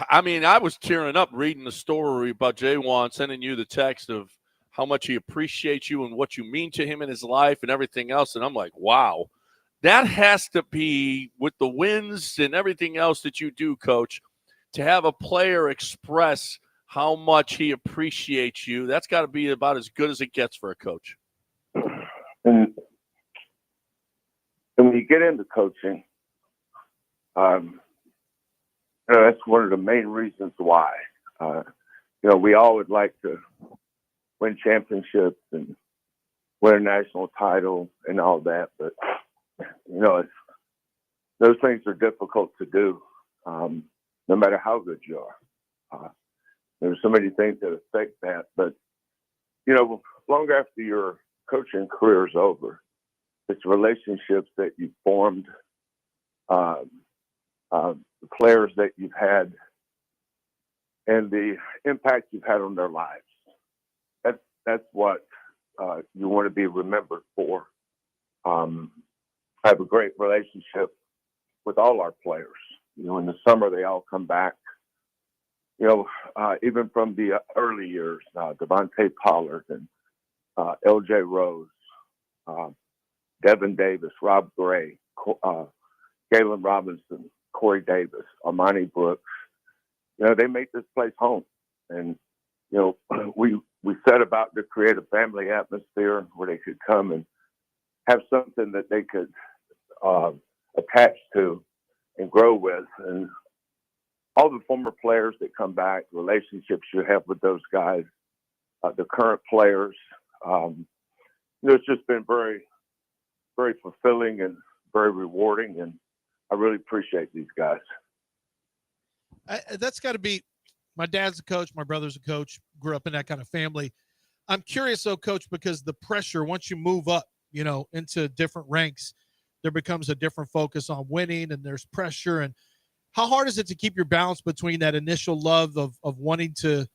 I mean, I was tearing up reading the story about Jaywan sending you the text of how much he appreciates you and what you mean to him in his life and everything else. And I'm like, wow, that has to be, with the wins and everything else that you do, Coach, to have a player express how much he appreciates you. That's got to be about as good as it gets for a coach. And when you get into coaching, that's one of the main reasons why. We all would like to win championships and win a national title and all that, but those things are difficult to do, no matter how good you are. There's so many things that affect that, but long after your coaching career is over, it's relationships that you formed, the players that you've had, and the impact you've had on their lives. That's what you want to be remembered for. I have a great relationship with all our players. In the summer, they all come back. Even from the early years, Devontae Pollard and L.J. Rose, Devin Davis, Rob Gray, Galen Robinson, Corey Davis, Armani Brooks. They make this place home. And, we set about to create a family atmosphere where they could come and have something that they could attach to and grow with. And all the former players that come back, relationships you have with those guys, the current players, it's just been very, very fulfilling and very rewarding. And I really appreciate these guys. That's got to be, my dad's a coach, my brother's a coach, grew up in that kind of family. I'm curious though, Coach, because the pressure, once you move up, into different ranks, there becomes a different focus on winning, and there's pressure. And how hard is it to keep your balance between that initial love of wanting to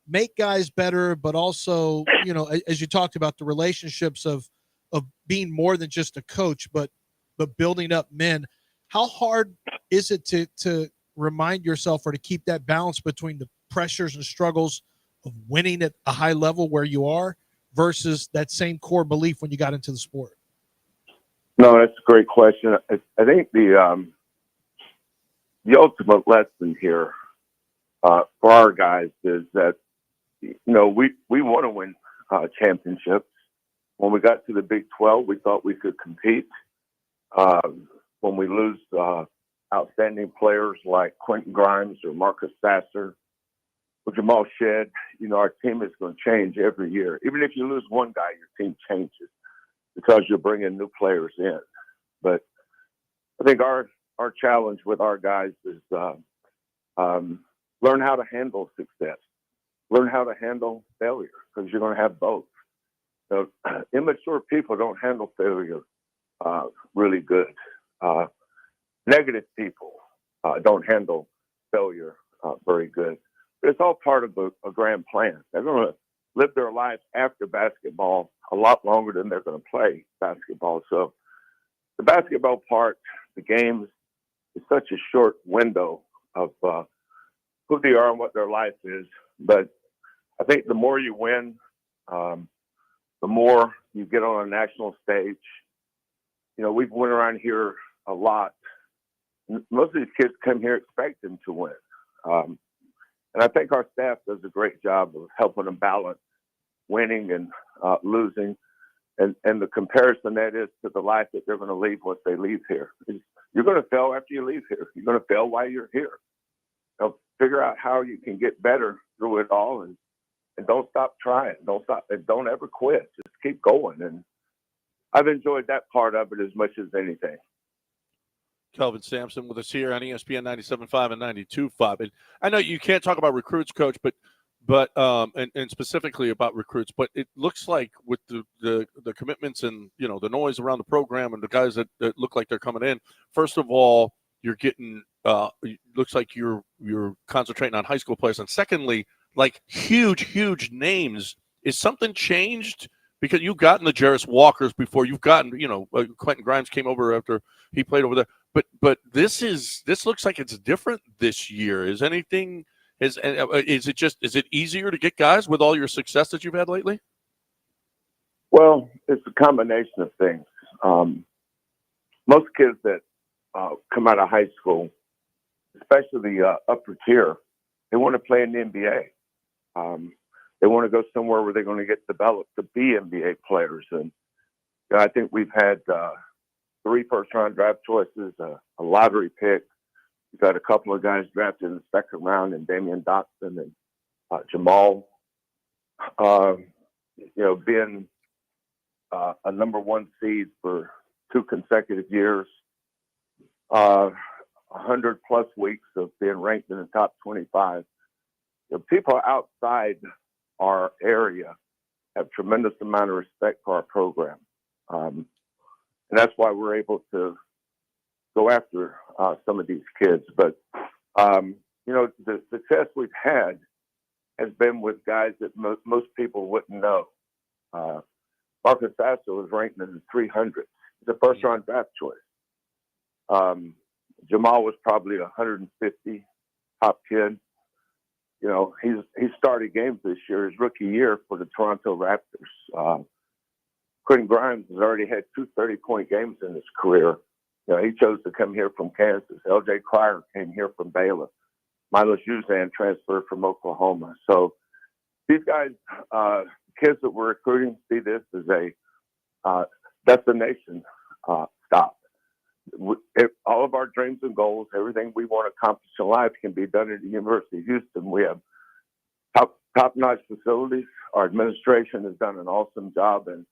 make guys better, but also, as you talked about, the relationships of being more than just a coach, but building up men? How hard is it to remind yourself or to keep that balance between the pressures and struggles of winning at a high level where you are versus that same core belief when you got into the sport? No, that's a great question. I think the ultimate lesson here for our guys is that, we want to win championships. When we got to the Big 12, we thought we could compete. When we lose outstanding players like Quentin Grimes or Marcus Sasser or Jamal Shedd, our team is going to change every year. Even if you lose one guy, your team changes because you're bringing new players in. But I think our challenge with our guys is learn how to handle success, learn how to handle failure, because you're going to have both. Immature people don't handle failure really good. Negative people don't handle failure very good. But it's all part of a grand plan. They're going to live their life after basketball a lot longer than they're going to play basketball. So the basketball part, the games, is such a short window of who they are and what their life is. But I think the more you win, the more you get on a national stage. We've went around here a lot. Most of these kids come here expecting to win. And I think our staff does a great job of helping them balance winning and losing. And the comparison that is to the life that they're going to lead once they leave here. You're going to fail after you leave here. You're going to fail while you're here. Figure out how you can get better through it all, and don't stop trying. Don't stop, and don't ever quit. Just keep going. And I've enjoyed that part of it as much as anything. Kelvin Sampson with us here on ESPN 97.5 and 92.5. And I know you can't talk about recruits, Coach, but and specifically about recruits, but it looks like with the commitments and, you know, the noise around the program and the guys that look like they're coming in, first of all, you're getting looks like you're concentrating on high school players, and secondly, like huge names. Is something changed? Because you've gotten the Jarris Walkers before, you've gotten, you know, Quentin Grimes came over after he played over there, but this looks like it's different this year. Is it easier to get guys with all your success that you've had lately? Well, it's a combination of things. Most kids that come out of high school, especially the upper tier, they want to play in the NBA. They want to go somewhere where they're going to get developed to be NBA players. And you know, I think we've had 3 first-round draft choices, a lottery pick. We've got a couple of guys drafted in the 2nd round, and Damian Dotson and Jamal. Being a number 1 seed for 2 consecutive years, 100+ weeks of being ranked in the top 25. You know, people outside our area have tremendous amount of respect for our program. And that's why we're able to go after some of these kids. But, the success we've had has been with guys that most people wouldn't know. Marcus Sasso was ranked in the 300s. He's a first-round draft choice. Jamal was probably 150, top 10. You know, he started games this year, his rookie year for the Toronto Raptors. Quentin Grimes has already had 2 30-point games in his career. You know, he chose to come here from Kansas. L.J. Cryer came here from Baylor. Milos Uzan transferred from Oklahoma. So these guys, kids that we're recruiting, see this as a destination stop. All of our dreams and goals, everything we want to accomplish in life can be done at the University of Houston. We have top-notch facilities. Our administration has done an awesome job in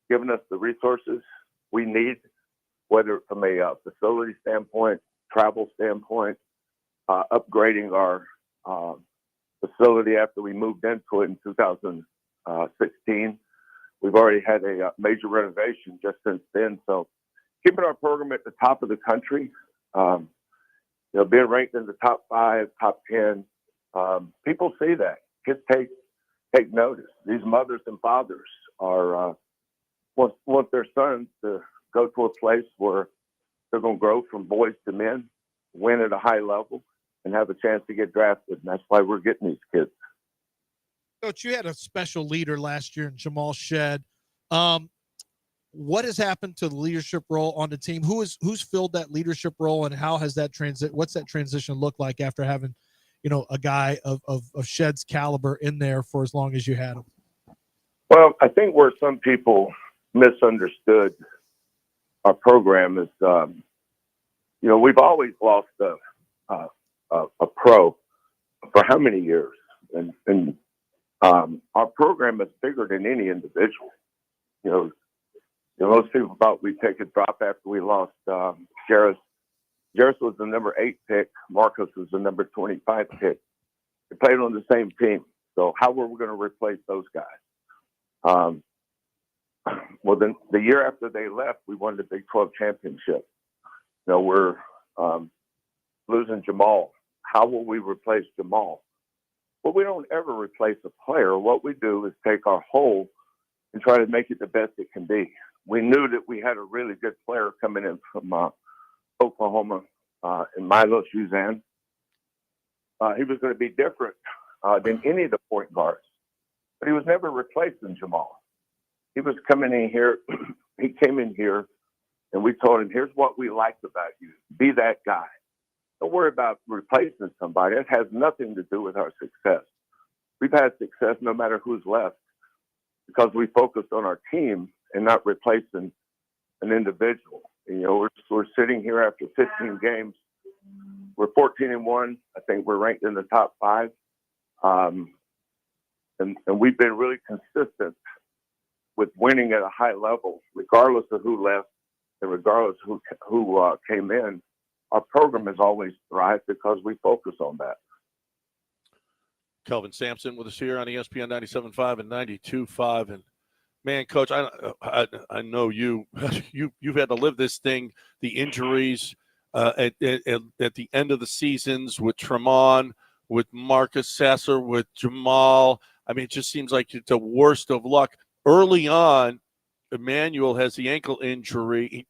giving us the resources we need, whether from a facility standpoint, travel standpoint, upgrading our facility after we moved into it in 2016. We've already had a major renovation just since then. So keeping our program at the top of the country, being ranked in the top 5, top 10, people see that. Kids take notice. These mothers and fathers are want their sons to go to a place where they're going to grow from boys to men, win at a high level, and have a chance to get drafted. And that's why we're getting these kids. Coach, you had a special leader last year in Jamal Shed. What has happened to the leadership role on the team? Who's filled that leadership role, and how has that what's that transition look like after having, a guy of Shed's caliber in there for as long as you had him? Well, I think where some people misunderstood our program is, we've always lost a pro for how many years, and our program is bigger than any individual. Most people thought we'd take a drop after we lost Jarris. Jarris was the number 8 pick. Marcus was the number 25 pick. They played on the same team. So how were we going to replace those guys? Well, then the year after they left, we won the Big 12 championship. We're losing Jamal. How will we replace Jamal? Well, we don't ever replace a player. What we do is take our whole and try to make it the best it can be. We knew that we had a really good player coming in from Oklahoma in Milos Uzan. He was going to be different than any of the point guards, but he was never replacing Jamal. He was coming in here. He came in here And we told him, here's what we liked about you. Be that guy. Don't worry about replacing somebody. It has nothing to do with our success. We've had success no matter who's left because we focused on our team and not replacing an individual. You know, we're sitting here after 15 games. We're 14-1. I think we're ranked in the top 5. And we've been really consistent with winning at a high level, regardless of who left and regardless of who came in. Our program has always thrived because we focus on that. Kelvin Sampson with us here on ESPN 97.5 and 92.5. And man, Coach, I know you've had to live this thing, the injuries at the end of the seasons with Tremont, with Marcus Sasser, with Jamal. I mean, it just seems like it's the worst of luck. Early on, Emmanuel has the ankle injury.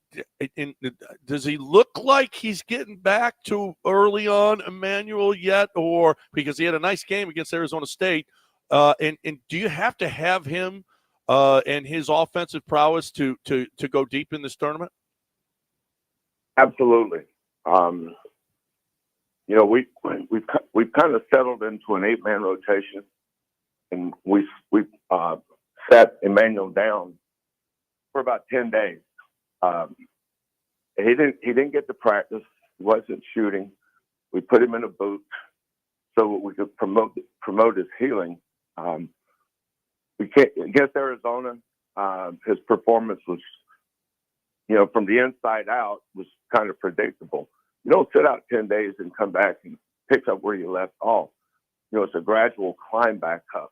Does he look like he's getting back to early on, Emmanuel, yet? Or because he had a nice game against Arizona State. And do you have to have him and his offensive prowess to go deep in this tournament? Absolutely. You know, we've kind of settled into an 8-man rotation, and we sat Emmanuel down for about 10 days. He didn't get to practice. He wasn't shooting. We put him in a boot so we could promote his healing. Against Arizona, his performance was, you know, from the inside out, was kind of predictable. You don't sit out 10 days and come back and pick up where you left off. You know, it's a gradual climb back up.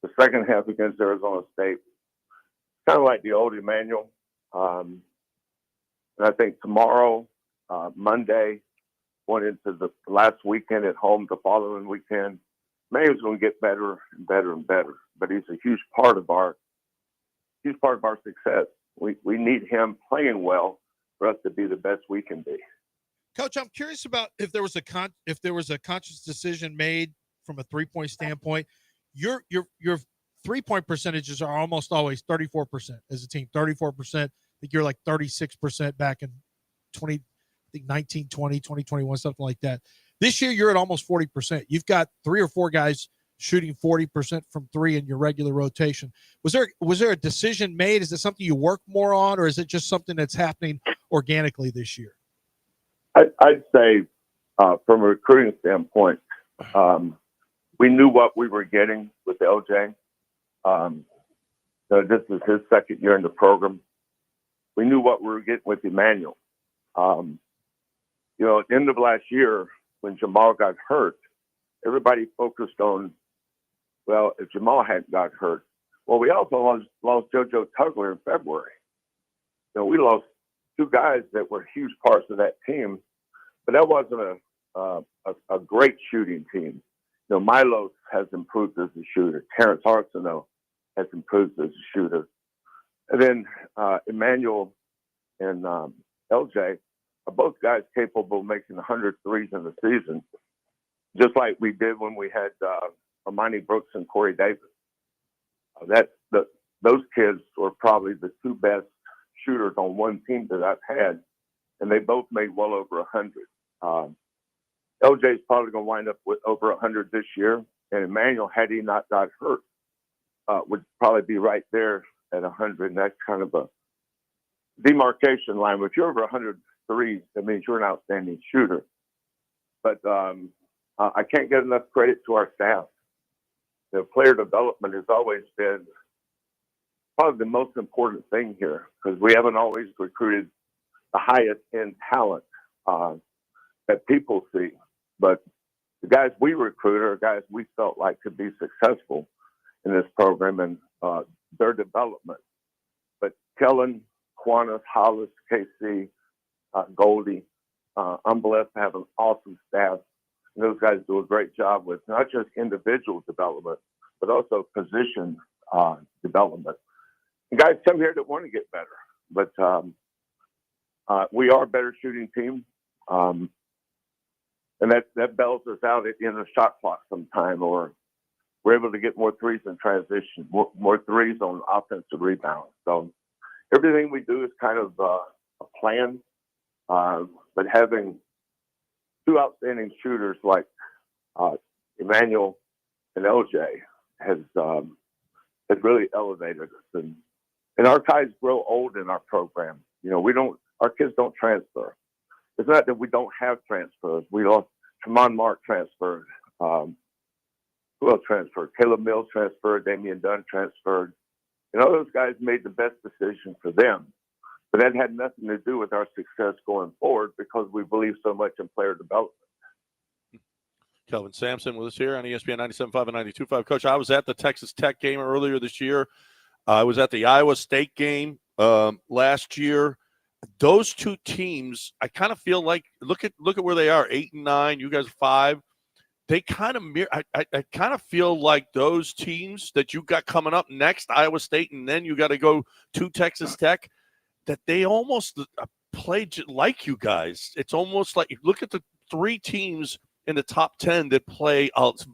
The second half against Arizona State, kind of like the old Emmanuel. And I think tomorrow, Monday, going into the last weekend at home, the following weekend, Emmanuel's going to get better and better and better. But he's a huge part of our success. We need him playing well for us to be the best we can be. Coach, I'm curious about if there was a conscious decision made from a 3-point standpoint. Your 3-point percentages are almost always 34% as a team. 34%. I think you're like 36% back in 19, 20, 2021, something like that. This year you're at almost 40%. You've got 3 or 4 guys shooting 40% from 3 in your regular rotation. Was there a decision made? Is it something you work more on, or is it just something that's happening organically this year? I'd say from a recruiting standpoint, we knew what we were getting with LJ. So this is his second year in the program. We knew what we were getting with Emmanuel. You know, at the end of last year, when Jamal got hurt, everybody focused on, well, if Jamal hadn't got hurt. Well, we also lost JoJo Tugler in February. You know, we lost 2 guys that were huge parts of that team, but that wasn't a great shooting team. You know, Milos has improved as a shooter. Terrence Arsenault has improved as a shooter. And then Emmanuel and LJ are both guys capable of making 100 threes in the season, just like we did when we had Amani Brooks and Corey Davis. Those kids were probably the 2 best shooters on one team that I've had, and they both made well over 100. LJ's probably going to wind up with over 100 this year, and Emmanuel, had he not got hurt, would probably be right there at 100. And that's kind of a demarcation line. But if you're over 100 threes, that means you're an outstanding shooter. But I can't get enough credit to our staff. The player development has always been probably the most important thing here, because we haven't always recruited the highest end talent that people see. But the guys we recruit are guys we felt like could be successful in this program and their development. But Kellen, Quantas, Hollis, KC, Goldie, I'm blessed to have an awesome staff. And those guys do a great job with not just individual development, but also position development. And guys come here that want to get better, but we are a better shooting team. And that bails us out at the end of the shot clock sometime, or we're able to get more threes in transition, more threes on offensive rebounds. So everything we do is kind of a plan. But having two outstanding shooters like Emmanuel and LJ has really elevated us. And our guys grow old in our program. Our kids don't transfer. It's not that we don't have transfers. We lost Tremont Mark transferred. Who else transferred? Caleb Mills transferred. Damian Dunn transferred. And all those guys made the best decision for them. But that had nothing to do with our success going forward because we believe so much in player development. Kelvin Sampson with us here on ESPN 97.5 and 92.5. Coach, I was at the Texas Tech game earlier this year. I was at the Iowa State game last year. Those two teams, I kind of feel like look at where they are, 8 and 9. You guys are 5. They kind of I kind of feel like those teams that you got coming up next, Iowa State, and then you got to go to Texas Tech, that they almost play like you guys. It's almost like look at the 3 teams in the top 10 that play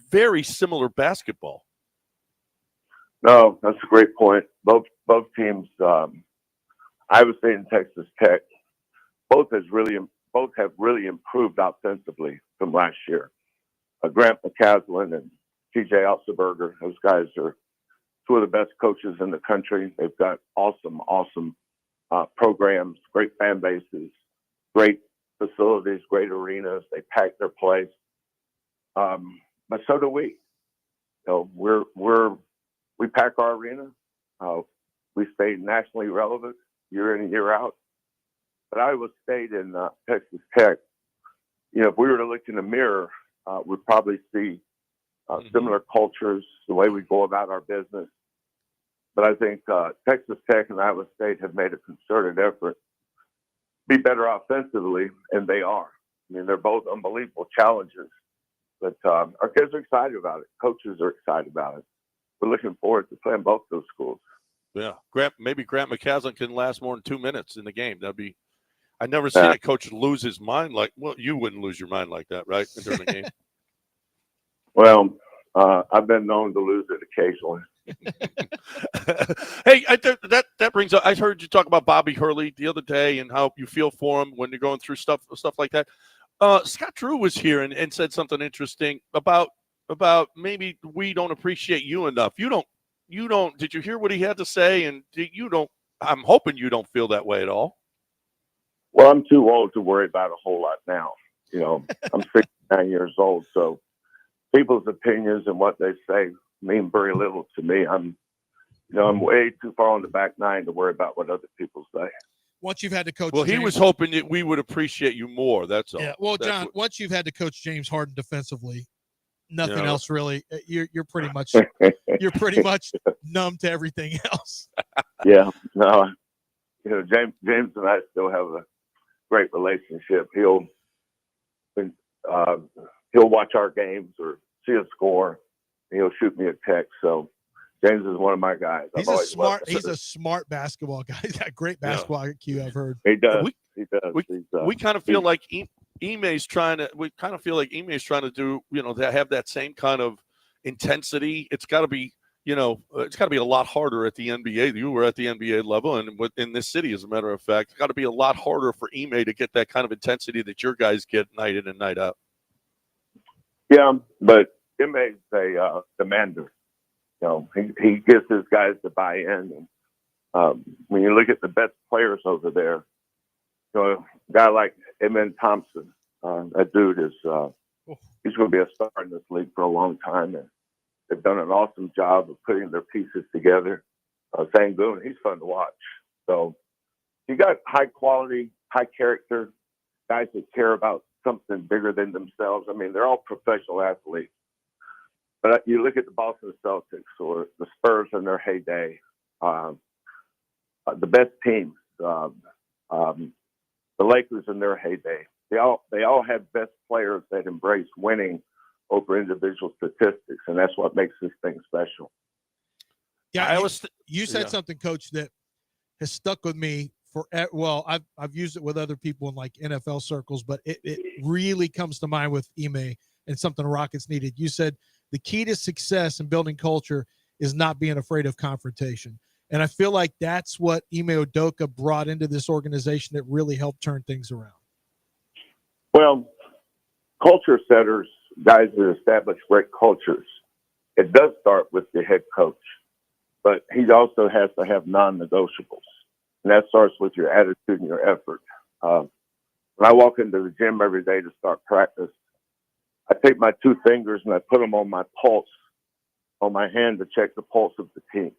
very similar basketball. No, that's a great point. Both teams, Iowa State and Texas Tech, both have really improved offensively from last year. Grant McCaslin and TJ Otzelberger, those guys are two of the best coaches in the country. They've got awesome programs, great fan bases, great facilities, great arenas. They pack their place. But so do we. We pack our arena. We stay nationally relevant year in and year out. But Iowa State and Texas Tech, if we were to look in the mirror, we'd probably see similar cultures, the way we go about our business. But I think Texas Tech and Iowa State have made a concerted effort to be better offensively, and they are. I mean, they're both unbelievable challenges. But our kids are excited about it. Coaches are excited about it. We're looking forward to playing both those schools. Yeah, maybe Grant McCaslin can last more than 2 minutes in the game. I've never seen a coach lose his mind you wouldn't lose your mind like that, right, during the game? Well, I've been known to lose it occasionally. Hey, that brings up. I heard you talk about Bobby Hurley the other day and how you feel for him when you're going through stuff like that. Scott Drew was here and said something interesting about maybe we don't appreciate you enough. You don't. Did you hear what he had to say? And I'm hoping you don't feel that way at all. Well, I'm too old to worry about a whole lot now. I'm 69 years old, so people's opinions and what they say mean very little to me. I'm way too far on the back nine to worry about what other people say. Once you've had to coach, he was hoping that we would appreciate you more. That's all. Yeah. Well, John, once you've had to coach James Harden defensively, nothing else really. You're pretty much numb to everything else. Yeah. No. James and I still have a great relationship. He'll watch our games or see a score, and he'll shoot me a text. So James is one of my guys. He's a smart basketball guy. He's got great basketball IQ, I've heard. He does. We kind of feel like Ime's trying to do, to have that same kind of intensity. It's got to be, it's got to be a lot harder at the NBA. You were at the NBA level, and in this city, as a matter of fact, it's got to be a lot harder for Ime to get that kind of intensity that your guys get night in and night out. Yeah, but Ime's a demander. He gets his guys to buy in. And when you look at the best players over there, a guy like Amen Thompson, that dude is he's going to be a star in this league for a long time. And they've done an awesome job of putting their pieces together. Sangoon, he's fun to watch. So you got high quality, high character guys that care about something bigger than themselves. I mean, they're all professional athletes. But you look at the Boston Celtics or the Spurs in their heyday, the best teams, the Lakers in their heyday. They all have best players that embrace winning over individual statistics, and that's what makes this thing special. Yeah, you said something, Coach, that has stuck with me I've used it with other people in like NFL circles, but it really comes to mind with Ime and something the Rockets needed. You said the key to success in building culture is not being afraid of confrontation. And I feel like that's what Ime Udoka brought into this organization that really helped turn things around. Well, culture setters, guys that establish great cultures, it does start with the head coach, but he also has to have non-negotiables. And that starts with your attitude and your effort. When I walk into the gym every day to start practice, I take my 2 fingers and I put them on my pulse, on my hand, to check the pulse of the team.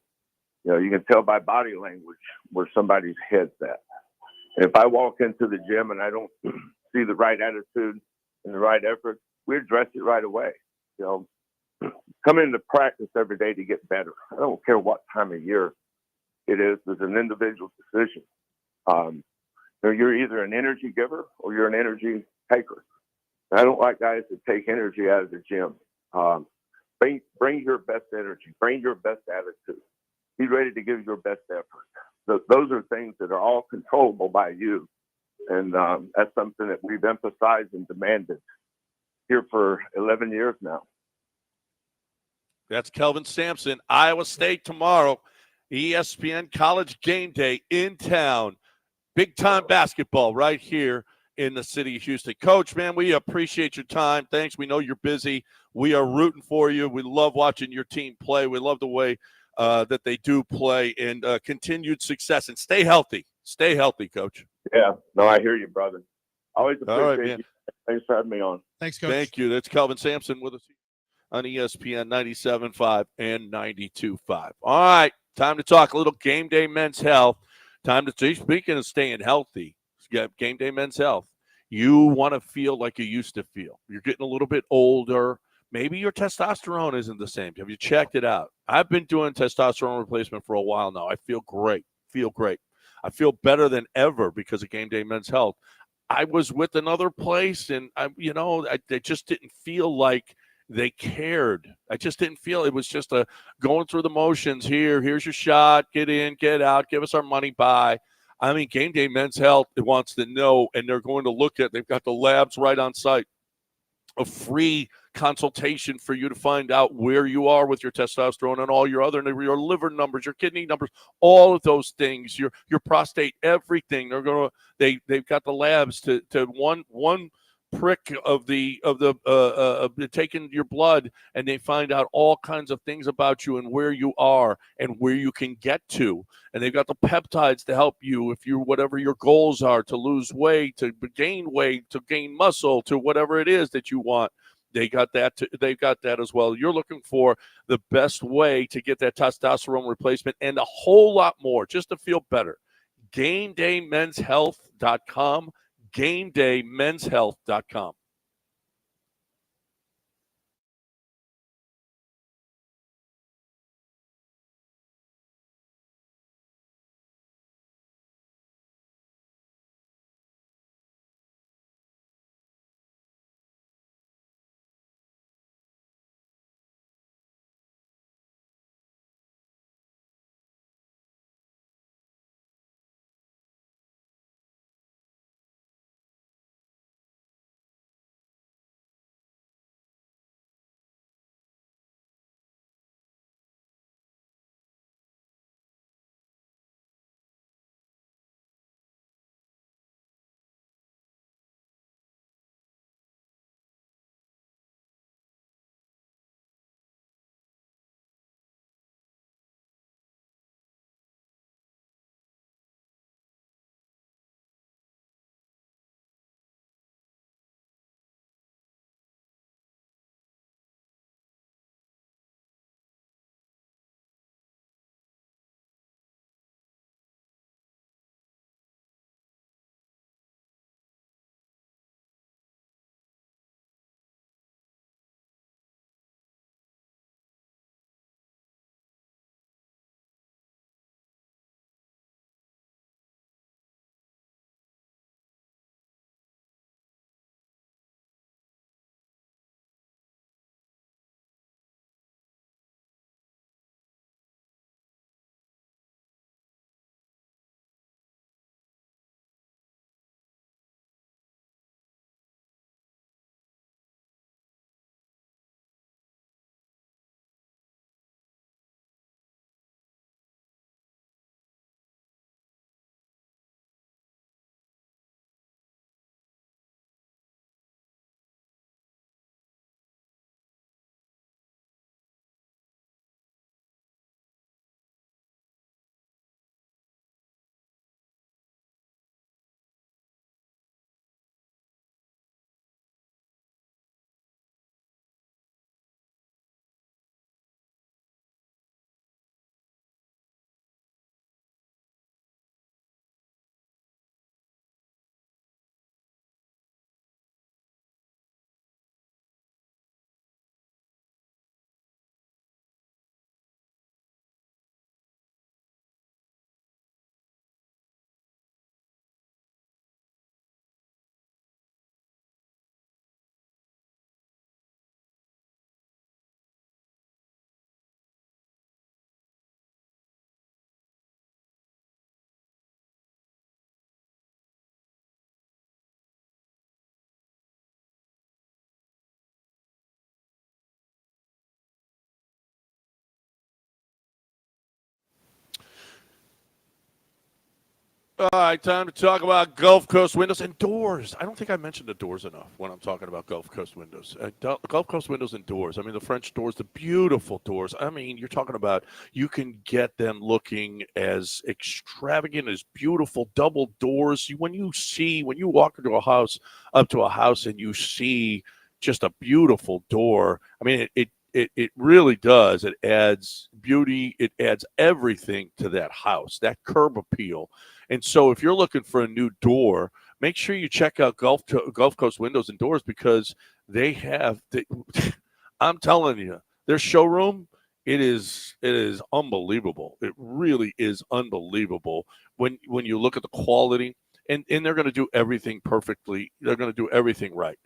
You know, you can tell by body language where somebody's head's at. And if I walk into the gym and I don't see the right attitude and the right effort, we address it right away. You know, come into practice every day to get better. I don't care what time of year it is. It's an individual decision. You're either an energy giver or you're an energy taker. And I don't like guys that take energy out of the gym. Bring your best energy. Bring your best attitude. Be ready to give your best effort. Those are things that are all controllable by you. And that's something that we've emphasized and demanded here for 11 years now. That's Kelvin Sampson. Iowa State tomorrow. ESPN College Game Day in town. Big-time basketball right here in the city of Houston. Coach, man, we appreciate your time. Thanks. We know you're busy. We are rooting for you. We love watching your team play. We love the way that they do play, and continued success. And stay healthy. Stay healthy, Coach. Yeah. No, I hear you, brother. Always All right, appreciate man. you. Thanks for having me on. Thanks, Coach. Thank you. That's Kelvin Sampson with us on ESPN 97.5 and 92.5. All right, time to talk a little game day men's health. Time to speaking of staying healthy, game day men's health. You want to feel like you used to feel. You're getting a little bit older. Maybe your testosterone isn't the same. Have you checked it out? I've been doing testosterone replacement for a while now. I feel great. I feel better than ever because of game day men's health. I was with another place, and they just didn't feel like they cared. I just didn't feel it was just a going through the motions. Here's your shot. Get in, get out. Give us our money. Bye. I mean, Game Day Men's Health wants to know, and they're going to look at. They've got the labs right on site. A free consultation for you to find out where you are with your testosterone and all your other, your liver numbers, your kidney numbers, all of those things, your prostate, everything. They've got the labs to one prick of the taking your blood, and they find out all kinds of things about you and where you are and where you can get to. And they've got the peptides to help you if you whatever your goals are, to lose weight, to gain muscle, to whatever it is that you want. They've got that as well. You're looking for the best way to get that testosterone replacement and a whole lot more just to feel better. GameDayMen'sHealth.com. GameDayMen'sHealth.com. All right, time to talk about Gulf Coast windows and doors. I don't think I mentioned the doors enough when I'm talking about Gulf Coast windows. Gulf Coast windows and doors. I mean, the French doors, the beautiful doors. I mean, you're talking about you can get them looking as extravagant as beautiful double doors. When you walk into up to a house, and you see just a beautiful door. I mean, it really does. It adds beauty. It adds everything to that house, that curb appeal. And so if you're looking for a new door, make sure you check out Gulf Coast Windows and Doors, because they have I'm telling you, their showroom, it is unbelievable. It really is unbelievable when you look at the quality. And they're going to do everything perfectly. They're going to do everything right.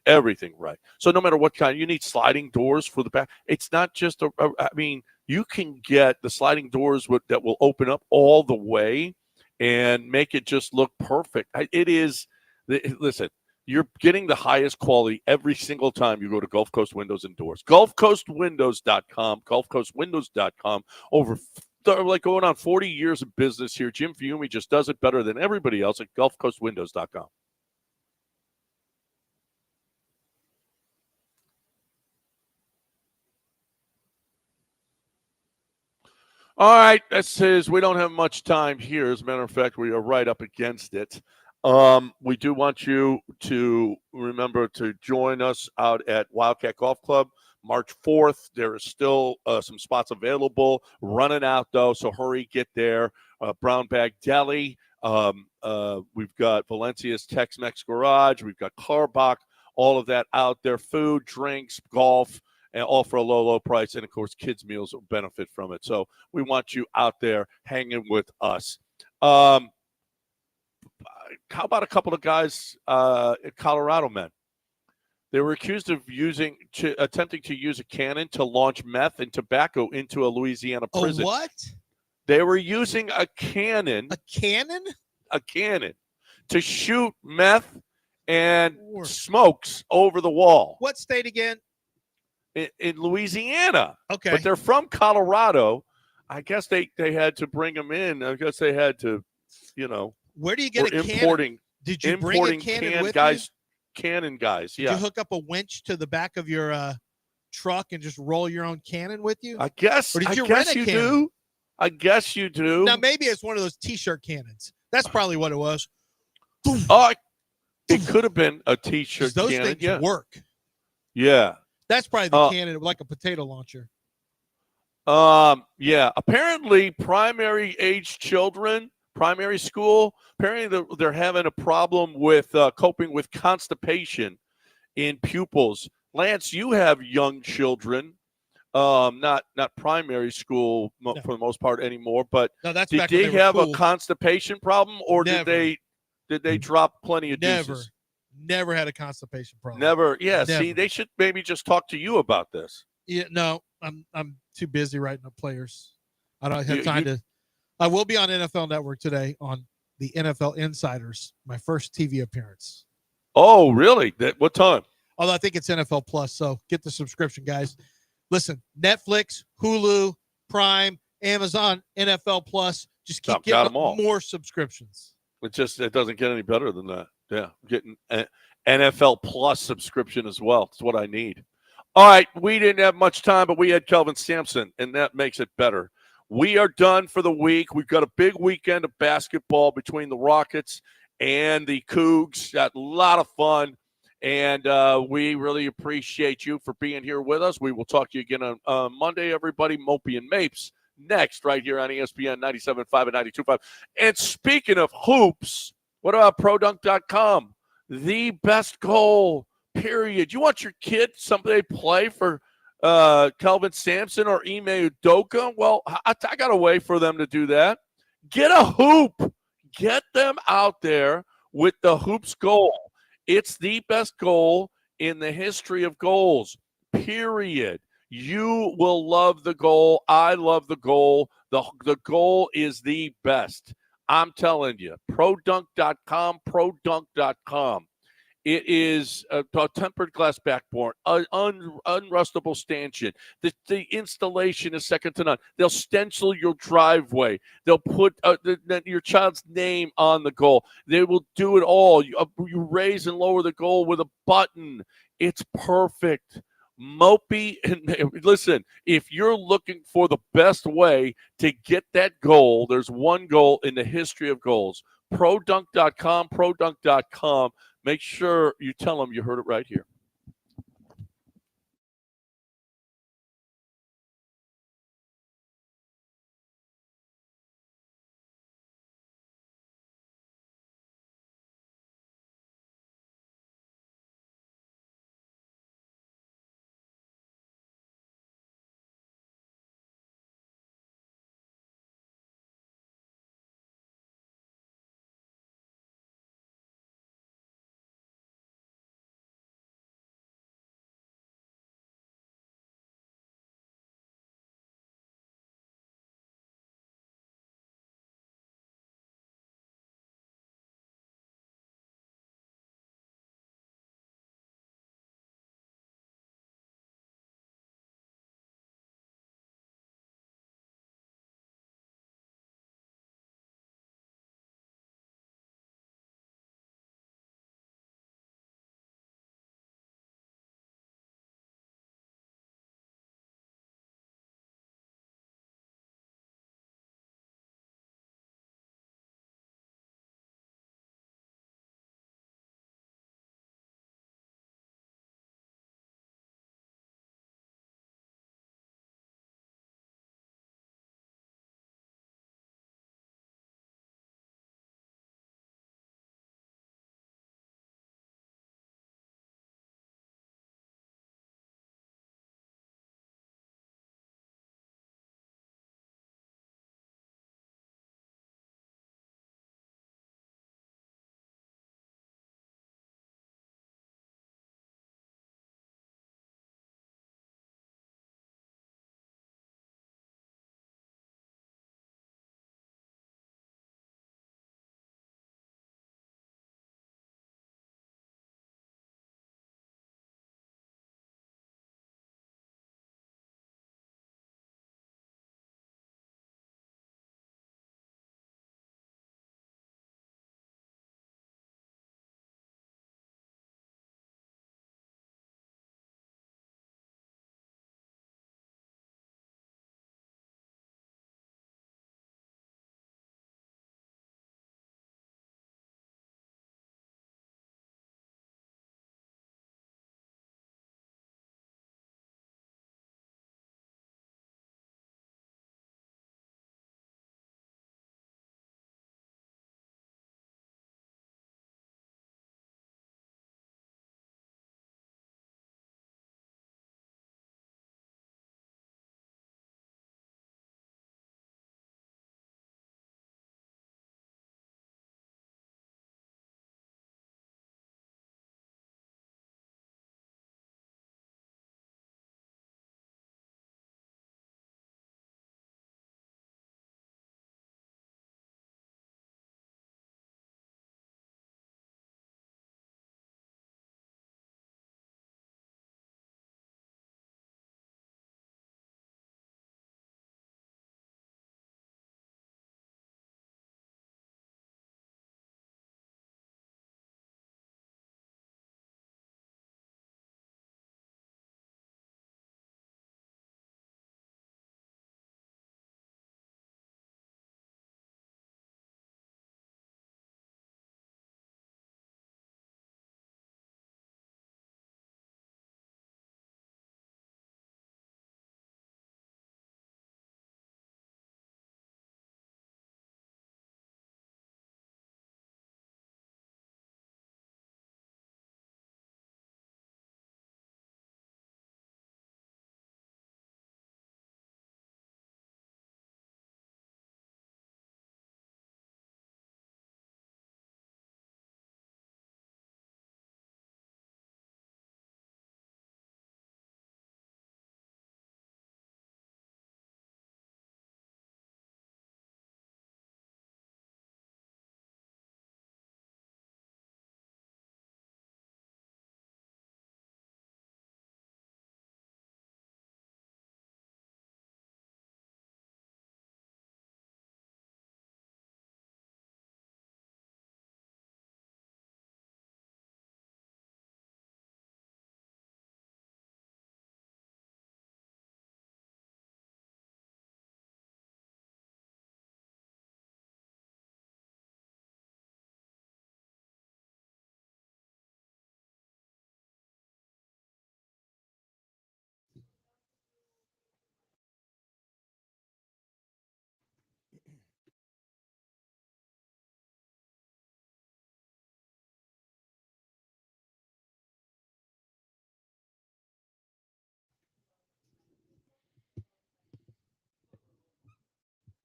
So no matter what kind, you need sliding doors for the back. It's not just I mean, you can get the sliding doors that will open up all the way and make it just look perfect. Listen, you're getting the highest quality every single time you go to Gulf Coast Windows and Doors. GulfCoastWindows.com, GulfCoastWindows.com. They're like going on 40 years of business here. Jim Fiume just does it better than everybody else at GulfCoastWindows.com. All right, that says we don't have much time here. As a matter of fact, we are right up against it. We do want you to remember to join us out at Wildcat Golf Club March 4th. There is still some spots available. Running out, though, so hurry, get there. Brown Bag Deli. We've got Valencia's Tex-Mex Garage. We've got Carbach. All of that out there. Food, drinks, golf, and all for a low, low price. And, of course, kids' meals will benefit from it. So we want you out there hanging with us. How about a couple of guys at Colorado, men? They were accused of attempting to use a cannon to launch meth and tobacco into a Louisiana prison. What? They were using a cannon. A cannon? A cannon to shoot meth and smokes over the wall. What state again? In Louisiana. Okay. But they're from Colorado. I guess they had to bring them in. I guess they had to, Where do you get a importing, cannon? Did you bring a cannon with you? Cannon guys, yeah. Did you hook up a winch to the back of your truck and just roll your own cannon with you? I guess. Or did you rent rent a you cannon? do. I guess you do. Now maybe it's one of those T-shirt cannons. That's probably what it was. Oh, it could have been a T-shirt those cannon. things work. Yeah. That's probably the cannon, like a potato launcher. Yeah. Apparently, primary age children, primary school, apparently they're having a problem with coping with constipation in pupils. Lance, you have young children, not primary school for the most part anymore. But no, that's did they have a constipation problem, or did they drop plenty of deuces? Never had a constipation problem. Never. Yeah. Never. See, they should maybe just talk to you about this. Yeah. No, I'm too busy writing up players. I don't have time to. I will be on NFL Network today on the NFL Insiders, my first TV appearance. Oh, really? What time? Although I think it's NFL Plus, so get the subscription, guys. Listen, Netflix, Hulu, Prime, Amazon, NFL Plus. Just keep getting more subscriptions. It doesn't get any better than that. Yeah, I'm getting an NFL Plus subscription as well. It's what I need. All right, we didn't have much time, but we had Kelvin Sampson, and that makes it better. We are done for the week. We've got a big weekend of basketball between the Rockets and the Cougs. Got a lot of fun, and we really appreciate you for being here with us. We will talk to you again on Monday, everybody. Mopey and Mapes next right here on ESPN 97.5 and 92.5. And speaking of hoops, what about ProDunk.com? The best goal, period. You want your kid someday play for Kelvin Sampson or Ime Udoka? Well, I got a way for them to do that. Get a hoop. Get them out there with the hoops goal. It's the best goal in the history of goals, period. You will love the goal. I love the goal. The goal is the best. I'm telling you, ProDunk.com, ProDunk.com. It is a tempered glass backboard, unrustable stanchion. The installation is second to none. They'll stencil your driveway. They'll put your child's name on the goal. They will do it all. You raise and lower the goal with a button. It's perfect. Mopey, and listen, if you're looking for the best way to get that goal, there's one goal in the history of goals. ProDunk.com, ProDunk.com. Make sure you tell them you heard it right here.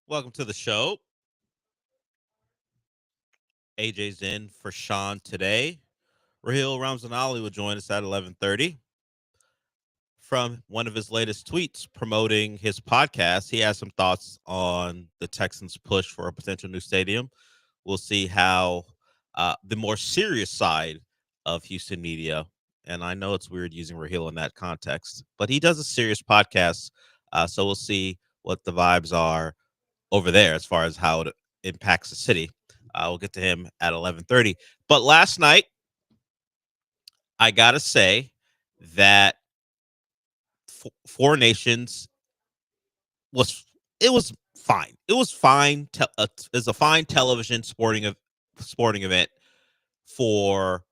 Welcome to the show. AJ's in for Sean today. Raheel Ramzanali will join us at 11:30. From one of his latest tweets promoting his podcast, he has some thoughts on the Texans' push for a potential new stadium. We'll see how the more serious side of Houston media, and I know it's weird using Raheel in that context, but he does a serious podcast, so we'll see what the vibes are over there as far as how it impacts the city. We'll get to him at 11:30. But last night, I gotta say that Four Nations was fine. It was fine. It's a fine television sporting event for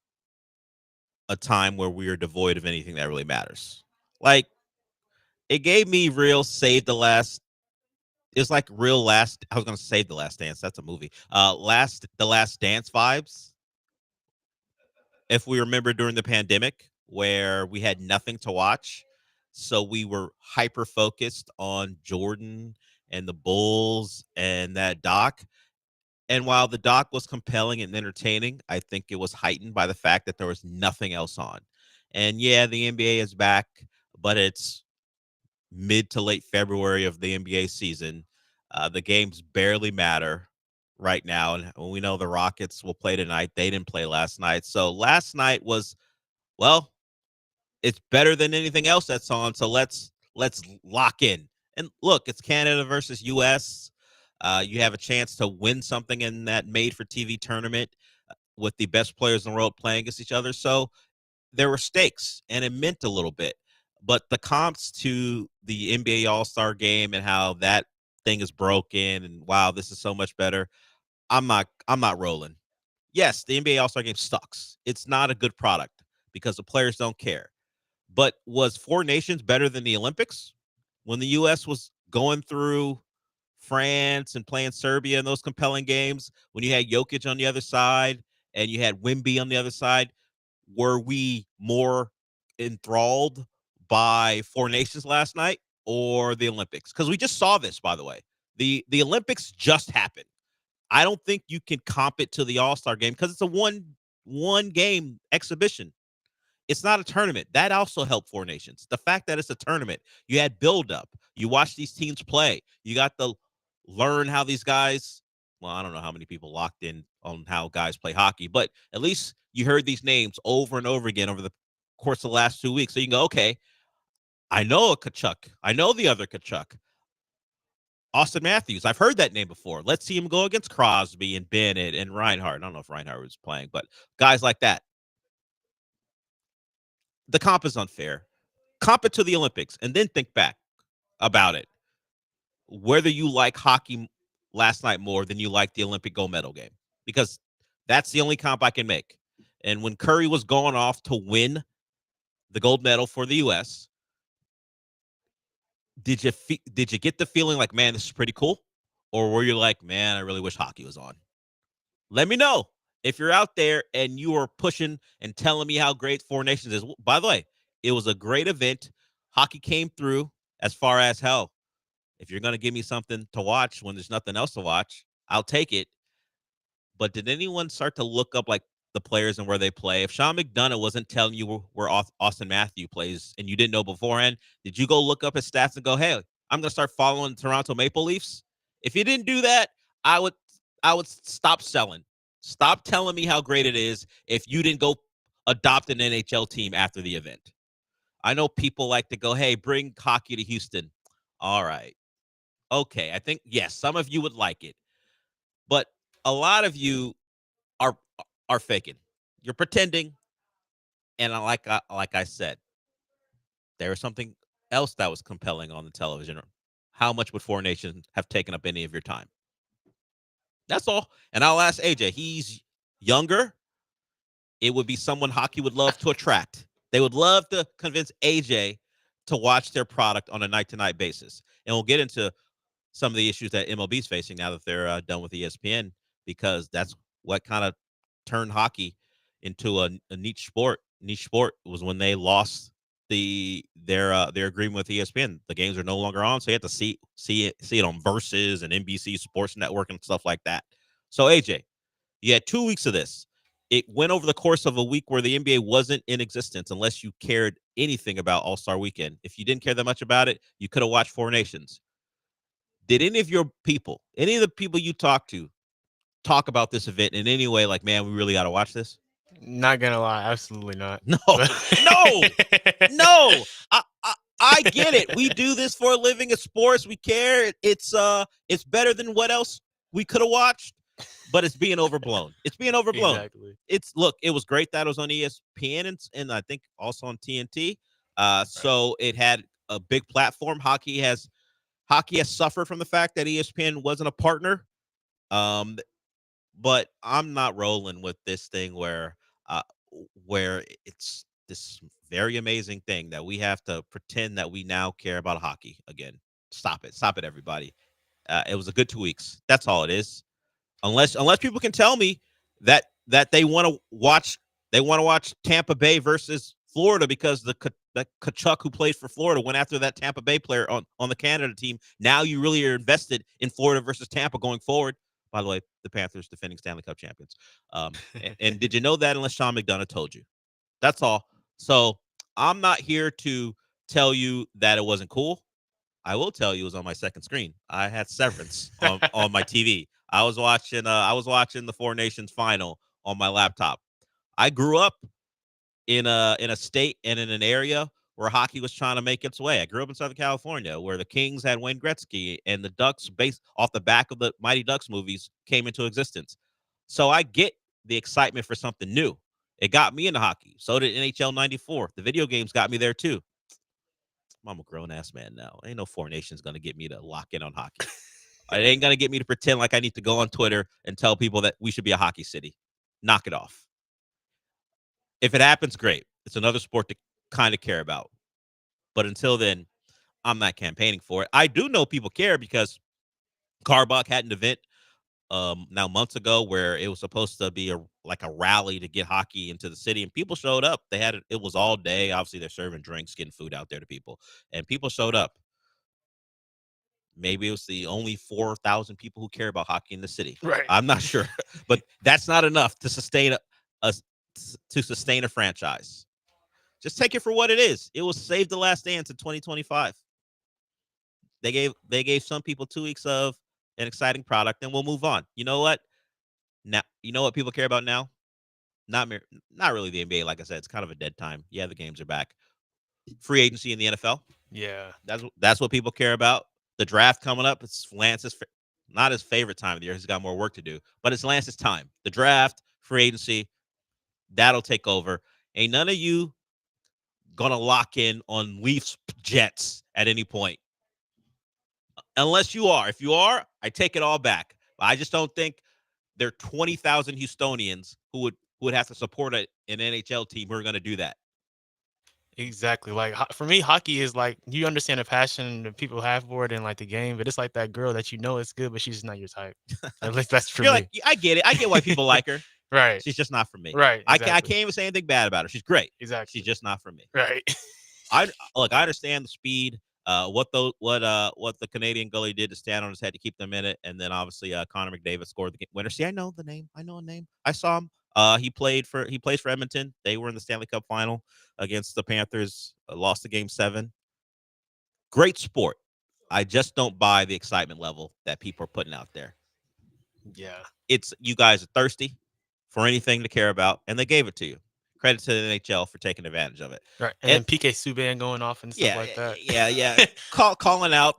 a time where we are devoid of anything that really matters. Like, it gave me real save the last. It's like real last. I was gonna save the last dance. That's a movie. The last dance vibes. If we remember during the pandemic where we had nothing to watch, so we were hyper focused on Jordan and the Bulls and that doc. And while the doc was compelling and entertaining, I think it was heightened by the fact that there was nothing else on. And yeah, the NBA is back, but it's mid to late February of the NBA season. The games barely matter right now. And we know the Rockets will play tonight. They didn't play last night. So last night was, well, it's better than anything else that's on. So let's lock in. And look, it's Canada versus US. You have a chance to win something in that made-for-TV tournament with the best players in the world playing against each other. So there were stakes, and it meant a little bit. But the comps to the NBA All-Star game and how that thing is broken and, wow, this is so much better, I'm not rolling. Yes, the NBA All-Star game sucks. It's not a good product because the players don't care. But was Four Nations better than the Olympics when the U.S. was going through France and playing Serbia in those compelling games, when you had Jokic on the other side and you had Wemby on the other side? Were we more enthralled by Four Nations last night or the Olympics? Because we just saw this, by the way. The Olympics just happened. I don't think you can comp it to the All-Star game because it's a one game exhibition. It's not a tournament. That also helped Four Nations. The fact that it's a tournament, you had build-up. You watch these teams play. You got to learn how these guys, well, I don't know how many people locked in on how guys play hockey, but at least you heard these names over and over again over the course of the last 2 weeks. So you can go, okay, I know a Kachuk. I know the other Kachuk. Austin Matthews. I've heard that name before. Let's see him go against Crosby and Bennett and Reinhardt. I don't know if Reinhardt was playing, but guys like that. The comp is unfair. Comp it to the Olympics and then think back about it. Whether you like hockey last night more than you like the Olympic gold medal game, because that's the only comp I can make. And when Curry was going off to win the gold medal for the U.S., did you get the feeling like, man, this is pretty cool? Or were you like, man, I really wish hockey was on? Let me know if you're out there and you are pushing and telling me how great Four Nations is. By the way, it was a great event. Hockey came through as far as hell. If you're going to give me something to watch when there's nothing else to watch, I'll take it. But did anyone start to look up like the players and where they play? If Sean McDonough wasn't telling you where Austin Matthews plays and you didn't know beforehand, did you go look up his stats and go, hey, I'm going to start following the Toronto Maple Leafs? If you didn't do that, I would stop selling. Stop telling me how great it is if you didn't go adopt an NHL team after the event. I know people like to go, hey, bring hockey to Houston. All right. Okay. I think, yes, some of you would like it. But a lot of you are faking. You're pretending. And like I said, there was something else that was compelling on the television. How much would Four Nations have taken up any of your time? That's all. And I'll ask AJ. He's younger. It would be someone hockey would love to attract. They would love to convince AJ to watch their product on a night-to-night basis. And we'll get into some of the issues that MLB is facing now that they're done with ESPN, because that's what kind of turned hockey into a niche sport. Niche sport was when they lost their agreement with ESPN. The games are no longer on, so you have to see it on Versus and NBC Sports Network and stuff like that. So AJ, you had 2 weeks of this. It went over the course of a week where the NBA wasn't in existence unless you cared anything about All-Star Weekend. If you didn't care that much about it, you could have watched Four Nations. Did any of your people, any of the people you talked to, talk about this event in any way like, man, we really got to watch this? Not gonna lie, absolutely not. No. I get it. We do this for a living in sports. We care. It's better than what else we could have watched, but it's being overblown. It's being overblown. Exactly. Look, it was great that it was on ESPN and I think also on TNT. So it had a big platform. Hockey has suffered from the fact that ESPN wasn't a partner. But I'm not rolling with this thing where it's this very amazing thing that we have to pretend that we now care about hockey again. Stop it, everybody. It was a good 2 weeks. That's all it is. Unless people can tell me that they want to watch Tampa Bay versus Florida because the Kachuk who plays for Florida went after that Tampa Bay player on the Canada team. Now you really are invested in Florida versus Tampa going forward. By the way, the Panthers defending Stanley Cup champions. And did you know that unless Sean McDonough told you? That's all. So I'm not here to tell you that it wasn't cool. I will tell you it was on my second screen. I had Severance on my TV. I was watching the Four Nations final on my laptop. I grew up in a state and in an area where hockey was trying to make its way. I grew up in Southern California, where the Kings had Wayne Gretzky and the Ducks, based off the back of the Mighty Ducks movies, came into existence. So I get the excitement for something new. It got me into hockey. So did NHL 94. The video games got me there too. I'm a grown-ass man now. Ain't no Four Nations going to get me to lock in on hockey. It ain't going to get me to pretend like I need to go on Twitter and tell people that we should be a hockey city. Knock it off. If it happens, great. It's another sport to kind of care about. But until then, I'm not campaigning for it. I do know people care because Carbach had an event now months ago where it was supposed to be a rally to get hockey into the city, and people showed up. They had it was all day. Obviously, they're serving drinks, getting food out there to people, and people showed up. Maybe it was the only 4,000 people who care about hockey in the city. Right. I'm not sure, but that's not enough to sustain a franchise. Just take it for what it is. It was Save the Last Dance in 2025. They gave some people 2 weeks of an exciting product, and we'll move on. You know what? Now, you know what people care about now? Not really the NBA. Like I said, it's kind of a dead time. Yeah, the games are back. Free agency in the NFL. Yeah. That's what people care about. The draft coming up. It's Lance's not his favorite time of the year. He's got more work to do, but it's Lance's time. The draft, free agency, that'll take over. Ain't none of you gonna lock in on Leafs Jets at any point. Unless you are. If you are, I take it all back. I just don't think there are 20,000 Houstonians who would have to support an NHL team who are going to do that. Exactly. Like for me, hockey is like, you understand the passion that people have for it and like the game, but it's like that girl that you know is good, but she's just not your type. At least that's for me. Like, I get it. I get why people like her. Right. She's just not for me. Right. Exactly. I can't even say anything bad about her. She's great. Exactly. She's just not for me. Right. I understand the speed. What the Canadian goalie did to stand on his head to keep them in it, and then obviously Connor McDavid scored the winner. See, I know the name. I know a name. I saw him. He plays for Edmonton. They were in the Stanley Cup final against the Panthers. Lost the game 7. Great sport. I just don't buy the excitement level that people are putting out there. Yeah, it's you guys are thirsty for anything to care about, and they gave it to you. Credit to the NHL for taking advantage of it. Right, and PK Subban going off and stuff like that. Yeah. calling out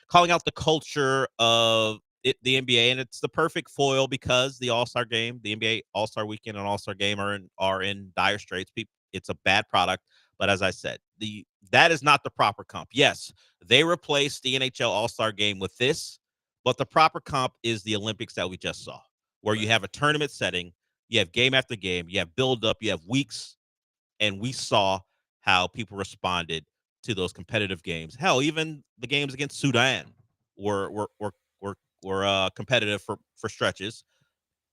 calling out the culture of the NBA, and it's the perfect foil because the All-Star game, the NBA All-Star Weekend and All-Star game are in dire straits. It's a bad product, but as I said, that is not the proper comp. Yes, they replaced the NHL All-Star game with this, but the proper comp is the Olympics that we just saw, where you have a tournament setting. You have game after game. You have build up. You have weeks, and we saw how people responded to those competitive games. Hell, even the games against Sudan were competitive for stretches.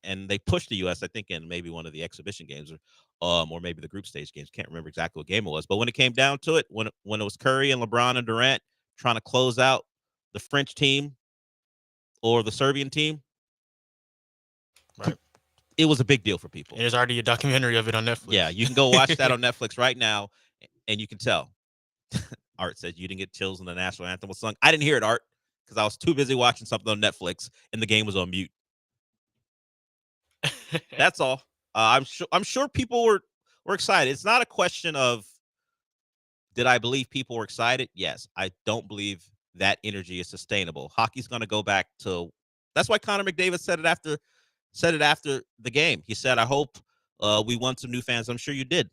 and they pushed the U.S. I think in maybe one of the exhibition games or maybe the group stage games. Can't remember exactly what game it was. But when it came down to it, when it was Curry and LeBron and Durant trying to close out the French team or the Serbian team, Right. it was a big deal for people. And there's already a documentary of it on Netflix. Yeah, you can go watch that on Netflix right now, and you can tell. Art said you didn't get chills when the national anthem was sung. I didn't hear it, Art, because I was too busy watching something on Netflix, and the game was on mute. That's all. I'm sure people were excited. It's not a question of did I believe people were excited? Yes. I don't believe that energy is sustainable. Hockey's going to go back to. That's why Connor McDavid said it after the game. He said, "I hope we won some new fans." I'm sure you did.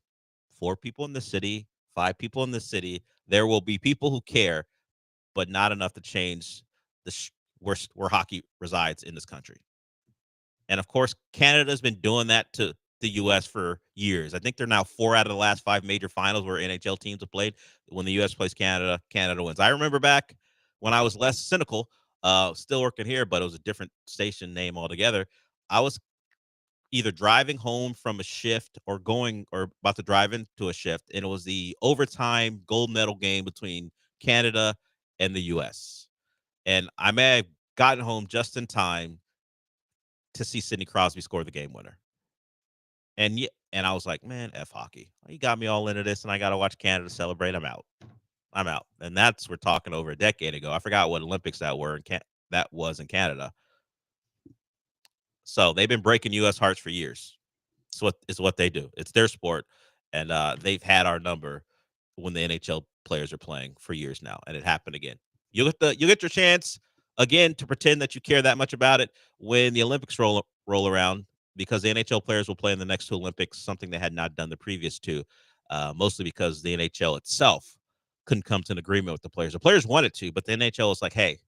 4 people in the city, 5 people in the city. There will be people who care, but not enough to change where hockey resides in this country. And of course, Canada's been doing that to the U.S. for years. I think they're now 4 out of the last 5 major finals where NHL teams have played. When the U.S. plays Canada, Canada wins. I remember back when I was less cynical, still working here, but it was a different station name altogether. I was either driving home from a shift or about to drive into a shift, and it was the overtime gold medal game between Canada and the U.S. And I may have gotten home just in time to see Sidney Crosby score the game winner. And I was like, man, F hockey. You got me all into this, and I got to watch Canada celebrate. I'm out. And we're talking over a decade ago. I forgot what Olympics that was in Canada. So they've been breaking U.S. hearts for years. It's what they do. It's their sport, and they've had our number when the NHL players are playing for years now, and it happened again. You'll get your chance again to pretend that you care that much about it when the Olympics roll around, because the NHL players will play in the next 2 Olympics, something they had not done the previous 2, mostly because the NHL itself couldn't come to an agreement with the players. The players wanted to, but the NHL was like, hey,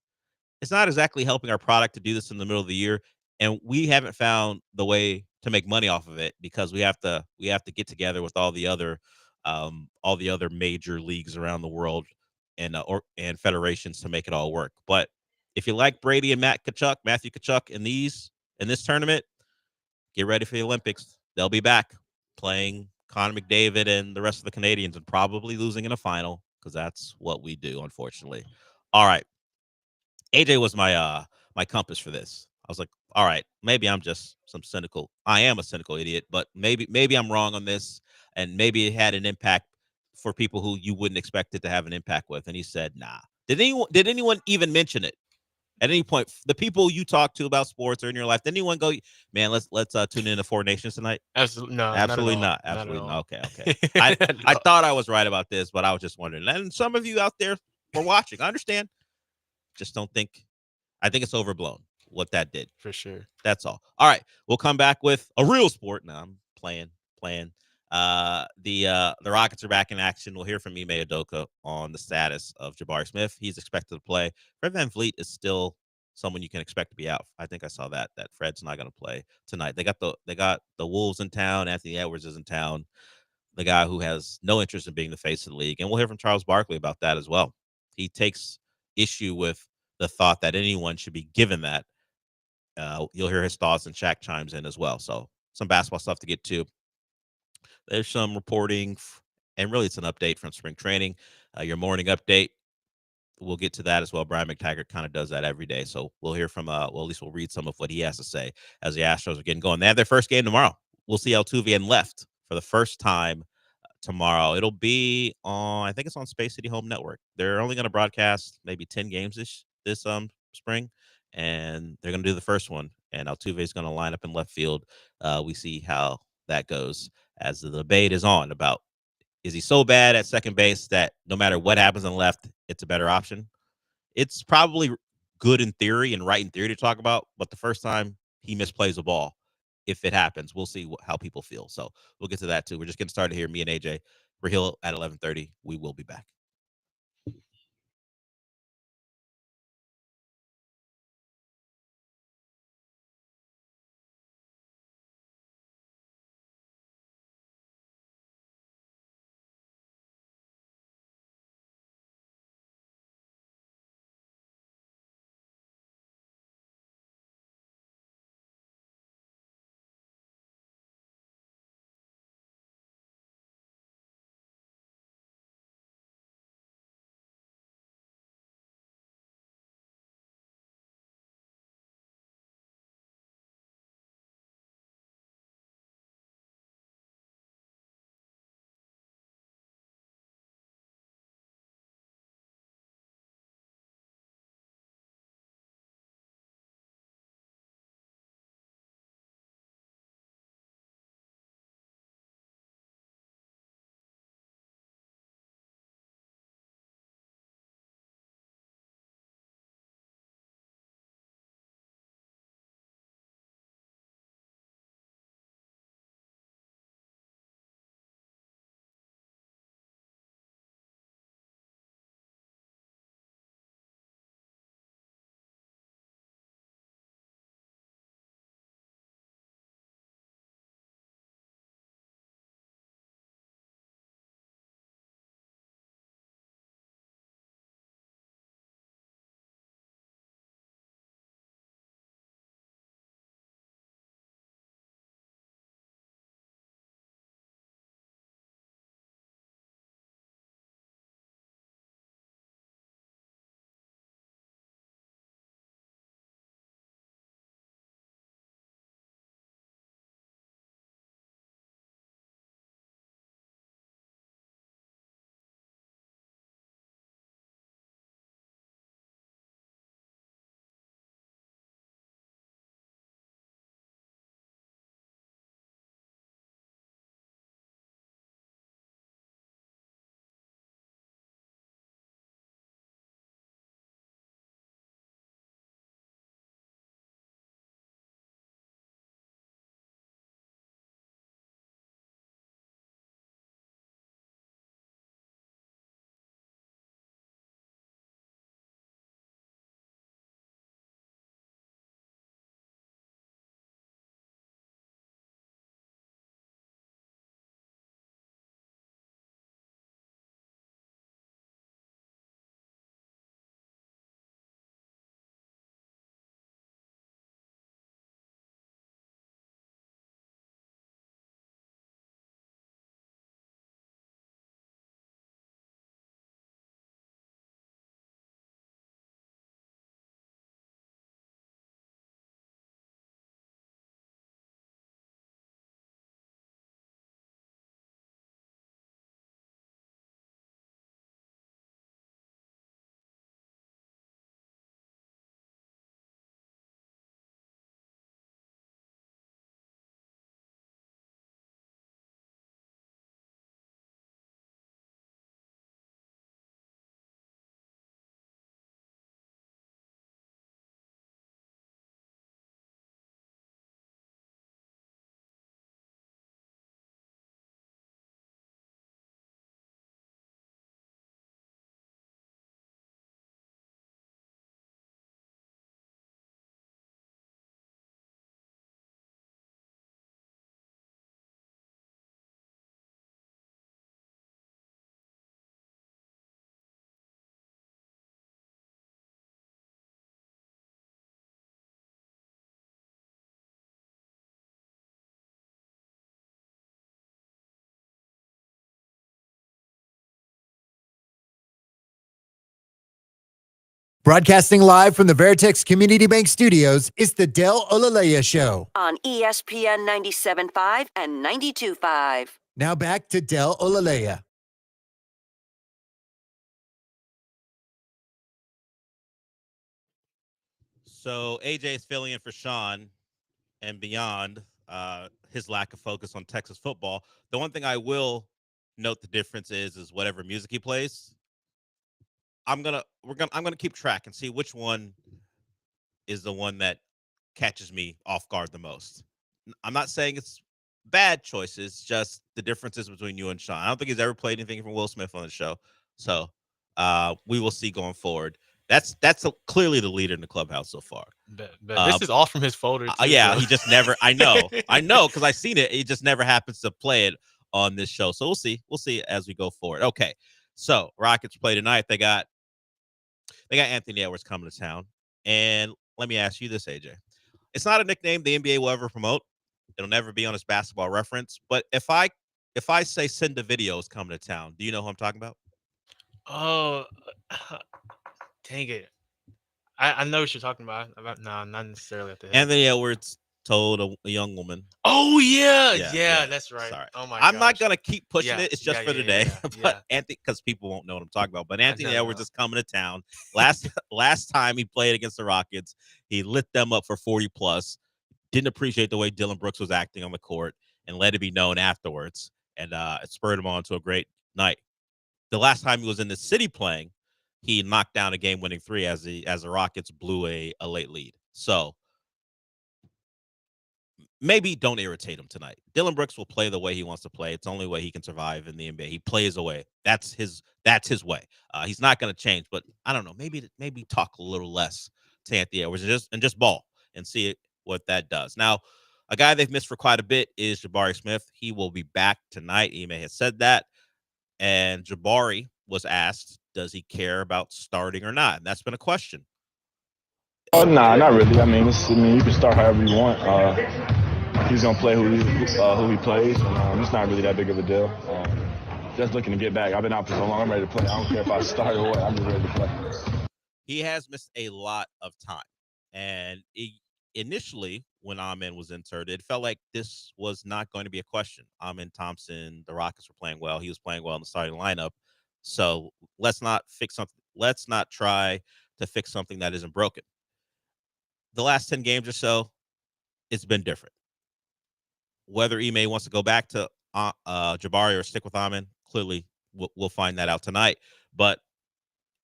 it's not exactly helping our product to do this in the middle of the year, and we haven't found the way to make money off of it because we have to get together with all the other major leagues around the world and federations to make it all work. But if you like Brady and Matthew Tkachuk in this tournament, get ready for the Olympics. They'll be back playing Connor McDavid and the rest of the Canadians and probably losing in a final because that's what we do, unfortunately. All right. AJ was my compass for this. I was like, all right, maybe I'm just I am a cynical idiot, but maybe I'm wrong on this, and maybe it had an impact for people who you wouldn't expect it to have an impact with. And he said, nah. Did anyone even mention it? At any point, the people you talk to about sports or in your life, did anyone go, man, let's tune in to 4 Nations tonight? Absolutely no. Absolutely not. Absolutely not. Okay. I thought I was right about this, but I was just wondering. And some of you out there were watching. I understand. Just don't think. I think it's overblown what that did. For sure. That's all. All right. We'll come back with a real sport. Now I'm playing. The Rockets are back in action. We'll hear from Ime Udoka on the status of Jabari Smith. He's expected to play. Fred VanVleet is still someone you can expect to be out. I think I saw that Fred's not going to play tonight. They got the Wolves in town. Anthony Edwards is in town. The guy who has no interest in being the face of the league. And we'll hear from Charles Barkley about that as well. He takes issue with the thought that anyone should be given that. You'll hear his thoughts, and Shaq chimes in as well. So some basketball stuff to get to. There's some reporting, and really it's an update from spring training. Your morning update. We'll get to that as well. Brian McTaggart kind of does that every day. So we'll hear from, at least we'll read some of what he has to say as the Astros are getting going. They have their first game tomorrow. We'll see Altuve and left for the first time tomorrow. It'll be on, I think it's on Space City Home Network. They're only going to broadcast maybe 10 games this spring, and they're going to do the first one. And Altuve is going to line up in left field. We see how that goes as the debate is on about, is he so bad at second base that no matter what happens on left, it's a better option? It's probably good in theory and right in theory to talk about, but the first time he misplays a ball, if it happens, we'll see how people feel. So we'll get to that too. We're just getting started here. Me and AJ. We're here at 11:30. We will be back. Broadcasting live from the Veritex Community Bank Studios, it's the Del Olaleye Show. On ESPN 97.5 and 92.5. Now back to Del Olaleye. So AJ is filling in for Sean, and beyond his lack of focus on Texas football, the one thing I will note the difference is whatever music he plays. I'm gonna keep track and see which one is the one that catches me off guard the most. I'm not saying it's bad choices, just the differences between you and Sean. I don't think he's ever played anything from Will Smith on the show, so we will see going forward. That's clearly the leader in the clubhouse so far. But this is all from his folder. Too, yeah, bro. he just never. I know, because I've seen it. He just never happens to play it on this show. So we'll see. We'll see as we go forward. Okay, so Rockets play tonight. They got Anthony Edwards coming to town, and let me ask you this, AJ. It's not a nickname the NBA will ever promote. It'll never be on his Basketball Reference. But if I say Send the Videos coming to town, do you know who I'm talking about? Oh, dang it! I know what you're talking about. No, not necessarily at the head. Anthony Edwards told a young woman. Oh yeah, that's right. Sorry. Oh my! I'm not gonna keep pushing it. It's just for today, Yeah. but Anthony, because people won't know what I'm talking about. But Anthony Edwards is coming to town. Last time he played against the Rockets, he lit them up for 40 plus. Didn't appreciate the way Dylan Brooks was acting on the court, and let it be known afterwards. And it spurred him on to a great night. The last time he was in the city playing, he knocked down a game-winning three as the Rockets blew a late lead. So maybe don't irritate him tonight. Dylan Brooks will play the way he wants to play. It's the only way he can survive in the NBA. He plays away. That's his way. He's not going to change. But I don't know. Maybe talk a little less to Anthony Edwards and just ball and see what that does. Now, a guy they've missed for quite a bit is Jabari Smith. He will be back tonight. Ime has said that. And Jabari was asked, does he care about starting or not? And that's been a question. Oh, nah, not really. I mean, you can start however you want. He's gonna play who he plays, and it's not really that big of a deal. Just looking to get back. I've been out for so long. I'm ready to play. I don't care if I start or what. I'm just ready to play. He has missed a lot of time, and initially, when Amen was inserted, it felt like this was not going to be a question. Amen Thompson, the Rockets were playing well. He was playing well in the starting lineup. So let's not fix something. Let's not try to fix something that isn't broken. The last 10 games or so, it's been different. Whether Ime wants to go back to Jabari or stick with Amen, clearly we'll find that out tonight. But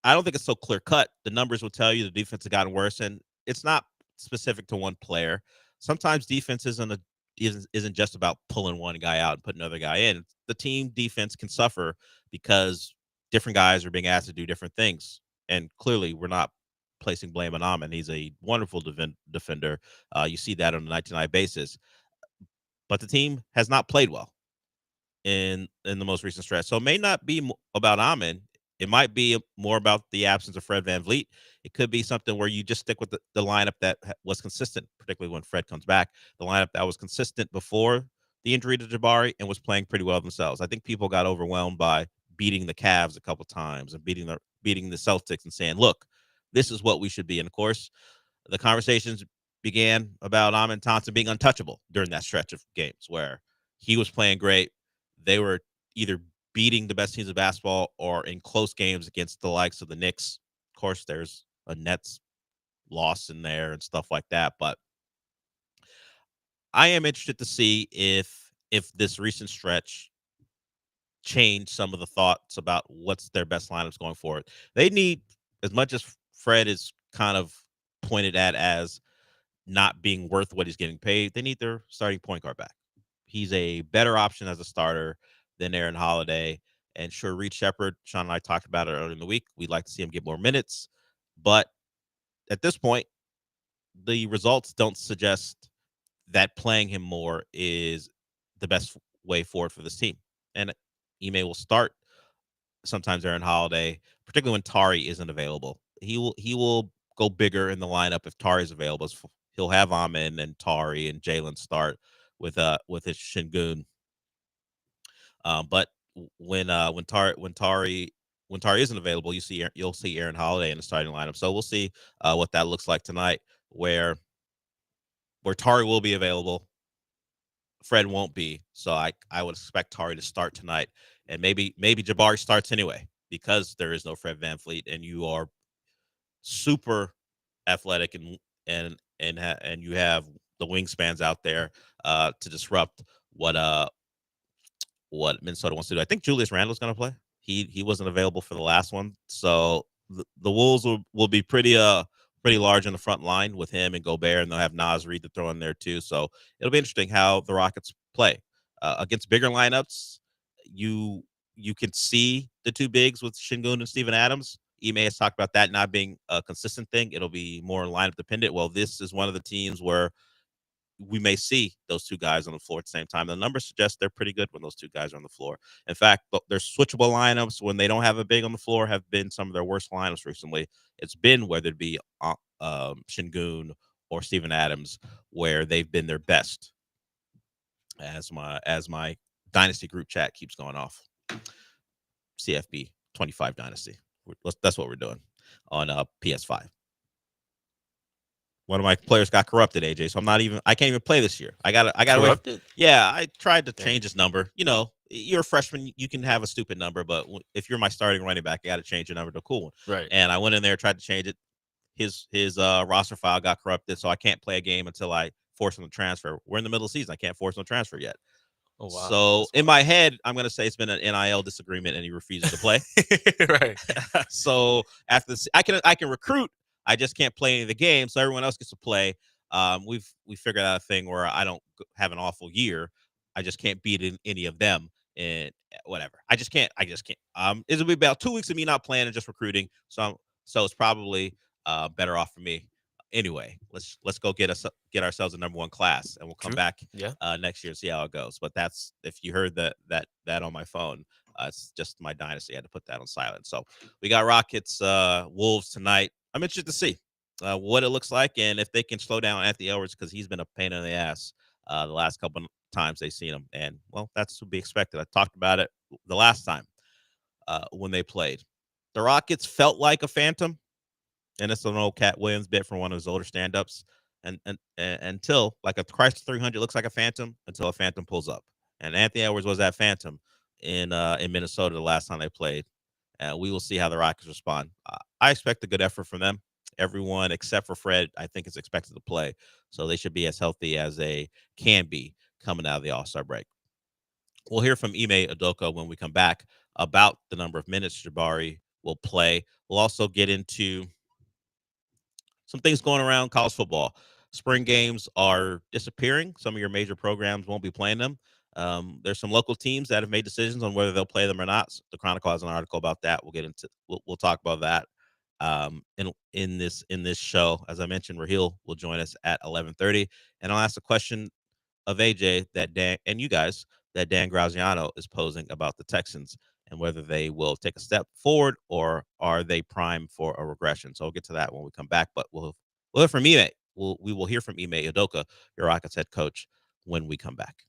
I don't think it's so clear cut. The numbers will tell you the defense has gotten worse, and it's not specific to one player. Sometimes defense isn't just about pulling one guy out and putting another guy in. The team defense can suffer because different guys are being asked to do different things. And clearly we're not placing blame on Amen. He's a wonderful defender. You see that on a night-to-night basis. But the team has not played well in the most recent stretch. So it may not be about Amen. It might be more about the absence of Fred VanVleet. It could be something where you just stick with the lineup that was consistent, particularly when Fred comes back. The lineup that was consistent before the injury to Jabari and was playing pretty well themselves. I think people got overwhelmed by beating the Cavs a couple times and beating the Celtics and saying, look, this is what we should be. And, of course, the conversations began about Amen Thompson being untouchable during that stretch of games where he was playing great. They were either beating the best teams of basketball or in close games against the likes of the Knicks. Of course, there's a Nets loss in there and stuff like that. But I am interested to see if this recent stretch changed some of the thoughts about what's their best lineups going forward. They need, as much as Fred is kind of pointed at as not being worth what he's getting paid, they need their starting point guard back. He's a better option as a starter than Aaron Holiday. And sure, Reed Shepherd, Sean and I talked about it earlier in the week. We'd like to see him get more minutes. But at this point, the results don't suggest that playing him more is the best way forward for this team. And Ime will start sometimes Aaron Holiday, particularly when Tari isn't available. He will go bigger in the lineup if Tari is available. He'll have Amen and Tari and Jalen start with his Şengün. But when Tari when Tari isn't available, you'll see Aaron Holiday in the starting lineup. So we'll see what that looks like tonight, where Tari will be available, Fred won't be. So I would expect Tari to start tonight, and maybe Jabari starts anyway because there is no Fred VanVleet, and you are super athletic and you have the wingspans out there to disrupt what Minnesota wants to do. I think Julius Randle's going to play. He wasn't available for the last one, so the Wolves will be pretty large in the front line with him and Gobert, and they'll have Naz Reid to throw in there too. So it'll be interesting how the Rockets play against bigger lineups. You can see the two bigs with Şengün and Steven Adams. Ime has talked about that not being a consistent thing. It'll be more lineup dependent. Well, this is one of the teams where we may see those two guys on the floor at the same time. The numbers suggest they're pretty good when those two guys are on the floor. In fact, their switchable lineups when they don't have a big on the floor have been some of their worst lineups recently. It's been whether it be Şengün or Steven Adams where they've been their best. As my Dynasty group chat keeps going off. CFB 25 Dynasty. That's what we're doing on PS5. One of my players got corrupted, AJ. So I can't even play this year. I got Corrupted? Yeah, I tried to change his number. You know, you're a freshman, you can have a stupid number, but if you're my starting running back, I got to change your number to a cool one. Right. And I went in there, tried to change it. His roster file got corrupted, so I can't play a game until I force him to transfer. We're in the middle of the season. I can't force him to transfer yet. Oh wow. So in my head, I'm gonna say it's been an NIL disagreement, and he refuses to play. Right. So after this, I can recruit. I just can't play any of the games, so everyone else gets to play. We figured out a thing where I don't have an awful year. I just can't beat any of them, and whatever. I just can't. It'll be about 2 weeks of me not playing and just recruiting. So it's probably better off for me. Anyway, let's go get ourselves a number one class, and we'll come back next year and see how it goes. But that's, if you heard that on my phone, it's just my dynasty. I had to put that on silent. So we got Rockets Wolves tonight. I'm interested to see what it looks like and if they can slow down Anthony Edwards, because he's been a pain in the ass the last couple of times they've seen him. And well, that's to be expected. I talked about it the last time when they played. The Rockets felt like a phantom. And it's an old Cat Williams bit from one of his older stand-ups. And until, like, a Chrysler 300 looks like a phantom until a phantom pulls up. And Anthony Edwards was that phantom in Minnesota the last time they played. We will see how the Rockets respond. I expect a good effort from them. Everyone except for Fred, I think, is expected to play. So they should be as healthy as they can be coming out of the All-Star break. We'll hear from Ime Udoka when we come back about the number of minutes Jabari will play. We'll also get into some things going around college football. Spring games are disappearing. Some of your major programs won't be playing them. There's some local teams that have made decisions on whether they'll play them or not. The Chronicle has an article about that. We'll talk about that in this show. As I mentioned, Raheel will join us at 11:30, and I'll ask the question of AJ that Dan Graziano is posing about the Texans and whether they will take a step forward or are they primed for a regression. So we'll get to that when we come back, but we'll hear from Ime. We will hear from Ime Udoka, your Rockets head coach, when we come back.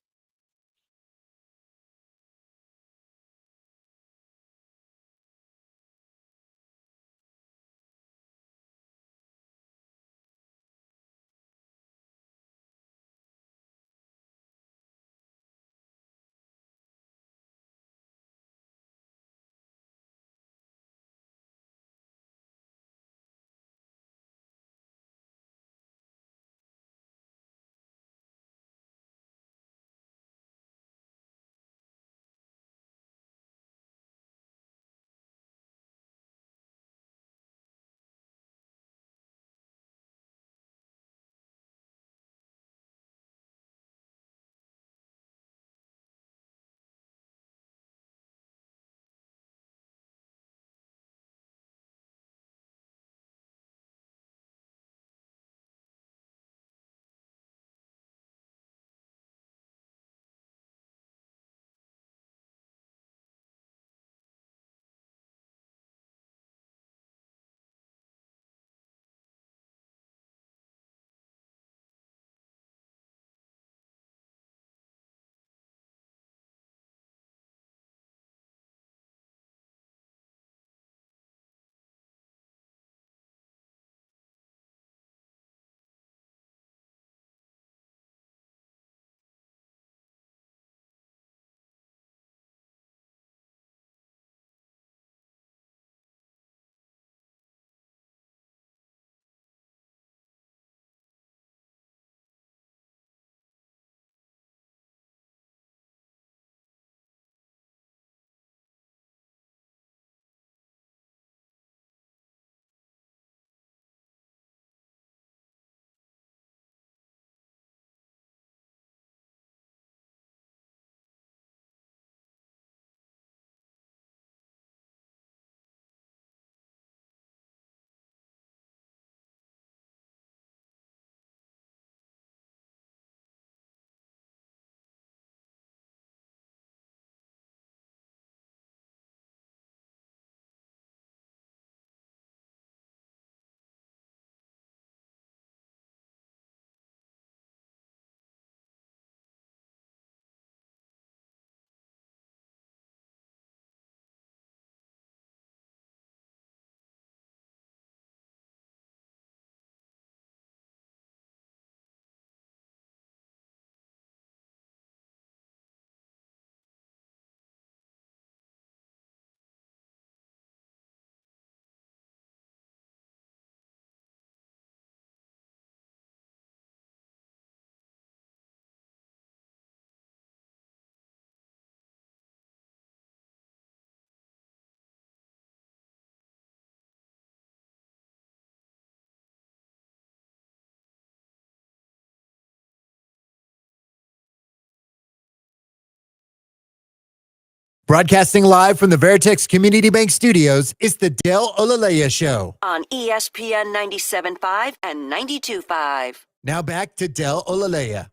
Broadcasting live from the Veritex Community Bank Studios, it's the Del Olaleye Show. On ESPN 97.5 and 92.5. Now back to Del Olaleye.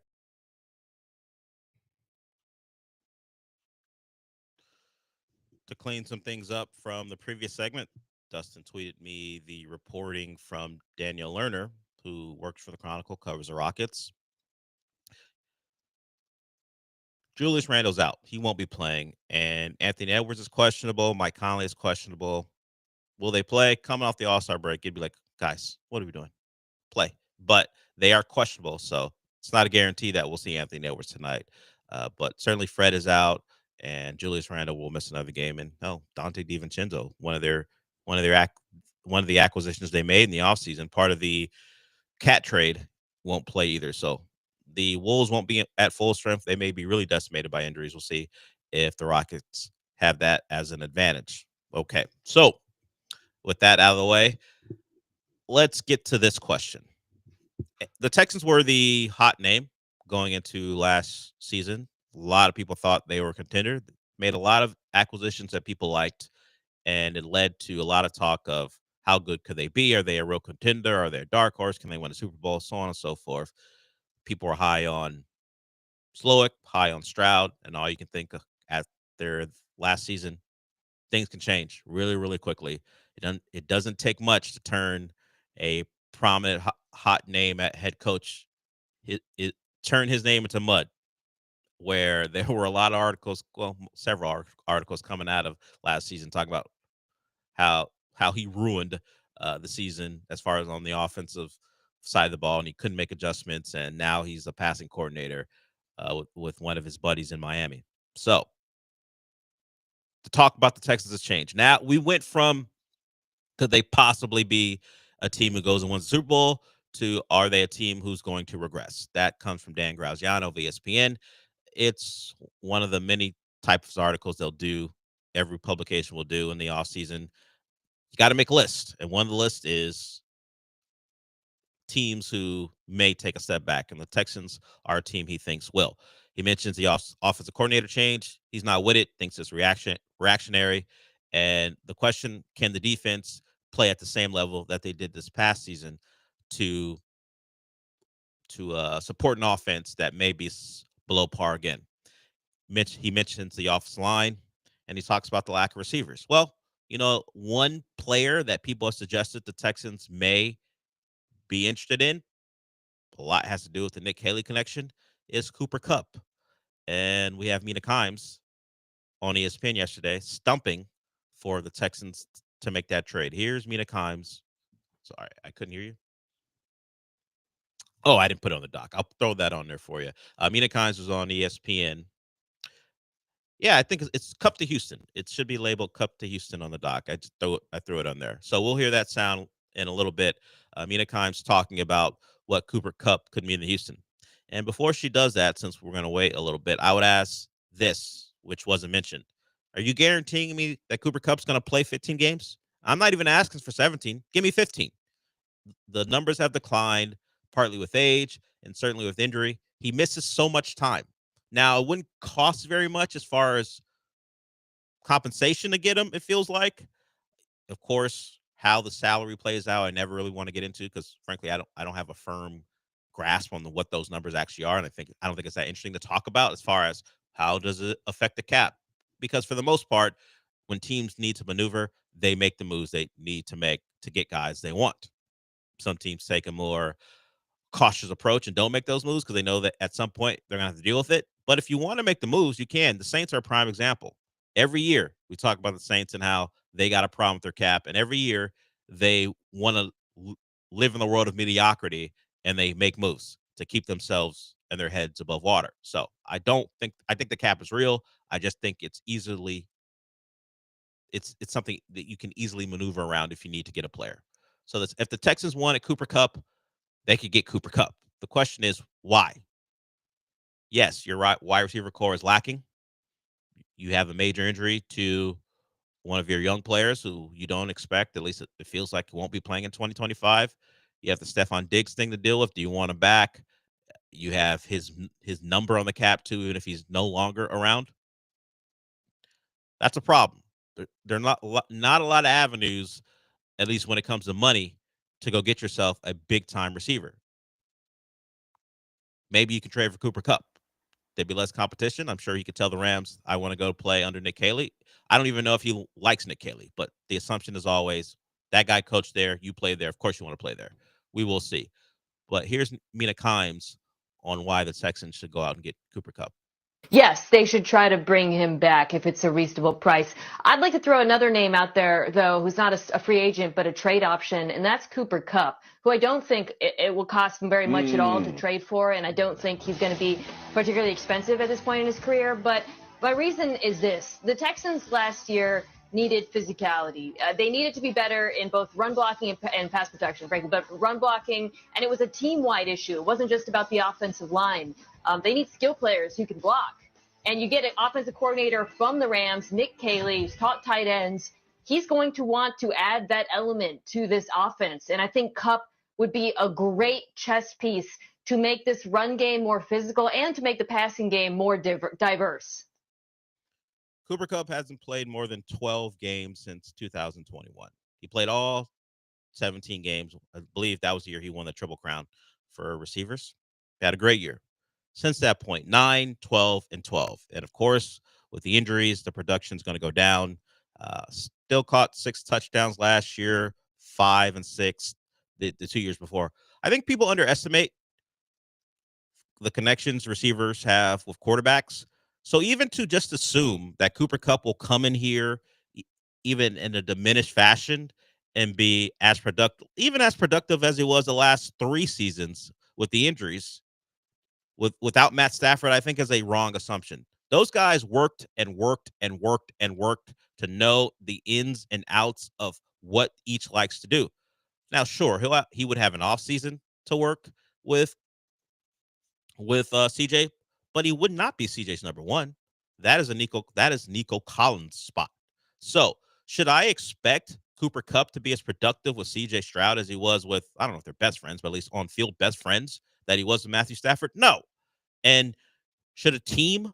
To clean some things up from the previous segment, Dustin tweeted me the reporting from Daniel Lerner, who works for the Chronicle, covers the Rockets. Julius Randle's out. He won't be playing. And Anthony Edwards is questionable. Mike Conley is questionable. Will they play? Coming off the All-Star break, it'd be like, guys, what are we doing? Play. But they are questionable, so it's not a guarantee that we'll see Anthony Edwards tonight. But certainly Fred is out, and Julius Randle will miss another game. And Dante DiVincenzo, one of the acquisitions they made in the offseason, part of the cat trade, won't play either. So the Wolves won't be at full strength. They may be really decimated by injuries. We'll see if the Rockets have that as an advantage. Okay, so with that out of the way, let's get to this question. The Texans were the hot name going into last season. A lot of people thought they were a contender, made a lot of acquisitions that people liked, and it led to a lot of talk of how good could they be? Are they a real contender? Are they a dark horse? Can they win a Super Bowl? So on and so forth. People were high on Slowick, high on Stroud, and all you can think of at their last season, things can change really, really quickly. It doesn't take much to turn a prominent hot name at head coach. It turned his name into mud, where there were a lot of articles, several articles coming out of last season talking about how he ruined the season as far as on the offensive side of the ball, and he couldn't make adjustments, and now he's a passing coordinator with one of his buddies in Miami. So to talk about the Texans has changed. Now we went from could they possibly be a team who goes and wins the Super Bowl to are they a team who's going to regress? That comes from Dan Graziano of ESPN. It's one of the many types of articles they'll do, every publication will do in the offseason. You got to make a list, and one of the lists is teams who may take a step back, and the Texans are a team he thinks will. He mentions the offensive coordinator change. He's not with it, thinks it's reactionary. And the question, can the defense play at the same level that they did this past season to support an offense that may be below par again? He mentions the offensive line, and he talks about the lack of receivers. Well, one player that people have suggested the Texans may be interested in, a lot has to do with the Nick Haley connection, is Cooper Kupp. And we have Mina Kimes on ESPN yesterday stumping for the Texans to make that trade. Here's Mina Kimes. Sorry, I couldn't hear you. Oh, I didn't put it on the doc. I'll throw that on there for you. Mina Kimes was on ESPN. Yeah, I think it's Kupp to Houston. It should be labeled Kupp to Houston on the doc. I threw it on there. So we'll hear that sound in a little bit. Mina Kimes talking about what Cooper Kupp could mean to Houston. And before she does that, since we're going to wait a little bit, I would ask this, which wasn't mentioned. Are you guaranteeing me that Cooper Kupp's going to play 15 games? I'm not even asking for 17. Give me 15. The numbers have declined, partly with age and certainly with injury. He misses so much time. Now, it wouldn't cost very much as far as compensation to get him, it feels like. Of course, how the salary plays out, I never really want to get into because, frankly, I don't have a firm grasp on what those numbers actually are, and I don't think it's that interesting to talk about as far as how does it affect the cap. Because for the most part, when teams need to maneuver, they make the moves they need to make to get guys they want. Some teams take a more cautious approach and don't make those moves because they know that at some point they're going to have to deal with it. But if you want to make the moves, you can. The Saints are a prime example. Every year we talk about the Saints and how they got a problem with their cap, and every year they want to live in the world of mediocrity and they make moves to keep themselves and their heads above water. So I think the cap is real. I just think it's something that you can easily maneuver around if you need to get a player. So if the Texans wanted Cooper Kupp, they could get Cooper Kupp. The question is why? Yes, you're right. Wide receiver core is lacking. You have a major injury to one of your young players who you don't expect, at least it feels like he won't be playing in 2025. You have the Stephon Diggs thing to deal with. Do you want him back? You have his number on the cap too, even if he's no longer around. That's a problem. There are not a lot of avenues, at least when it comes to money, to go get yourself a big time receiver. Maybe you can trade for Cooper Kupp. There'd be less competition. I'm sure he could tell the Rams, I want to go play under Nick Caley. I don't even know if he likes Nick Caley, but the assumption is always that guy coached there, you played there. Of course you want to play there. We will see. But here's Mina Kimes on why the Texans should go out and get Cooper Kupp. Yes, they should try to bring him back if it's a reasonable price. I'd like to throw another name out there, though, who's not a free agent, but a trade option, and that's Cooper Kupp, who I don't think it will cost him very much at all to trade for, and I don't think he's going to be particularly expensive at this point in his career. But my reason is this. The Texans last year needed physicality. They needed to be better in both run blocking and pass protection, frankly, but run blocking, and it was a team-wide issue. It wasn't just about the offensive line. They need skill players who can block. And you get an offensive coordinator from the Rams, Nick Caley, who's taught tight ends. He's going to want to add that element to this offense. And I think Kupp would be a great chess piece to make this run game more physical and to make the passing game more diverse. Cooper Kupp hasn't played more than 12 games since 2021. He played all 17 games. I believe that was the year he won the Triple Crown for receivers. He had a great year. Since that point, 9, 12, and 12. And, of course, with the injuries, the production's going to go down. Still caught 6 touchdowns last year, 5 and 6 the 2 years before. I think people underestimate the connections receivers have with quarterbacks. So even to just assume that Cooper Kupp will come in here, even in a diminished fashion, and be as productive, even as productive as he was the last 3 seasons with the injuries, without Matt Stafford, I think is a wrong assumption. Those guys worked and worked and worked and worked to know the ins and outs of what each likes to do. Now, sure, he would have an offseason to work with CJ, but he would not be CJ's number one. That is Nico Collins' spot. So, should I expect Cooper Kupp to be as productive with CJ Stroud as he was with, I don't know if they're best friends, but at least on field best friends that he was with Matthew Stafford? No. And should a team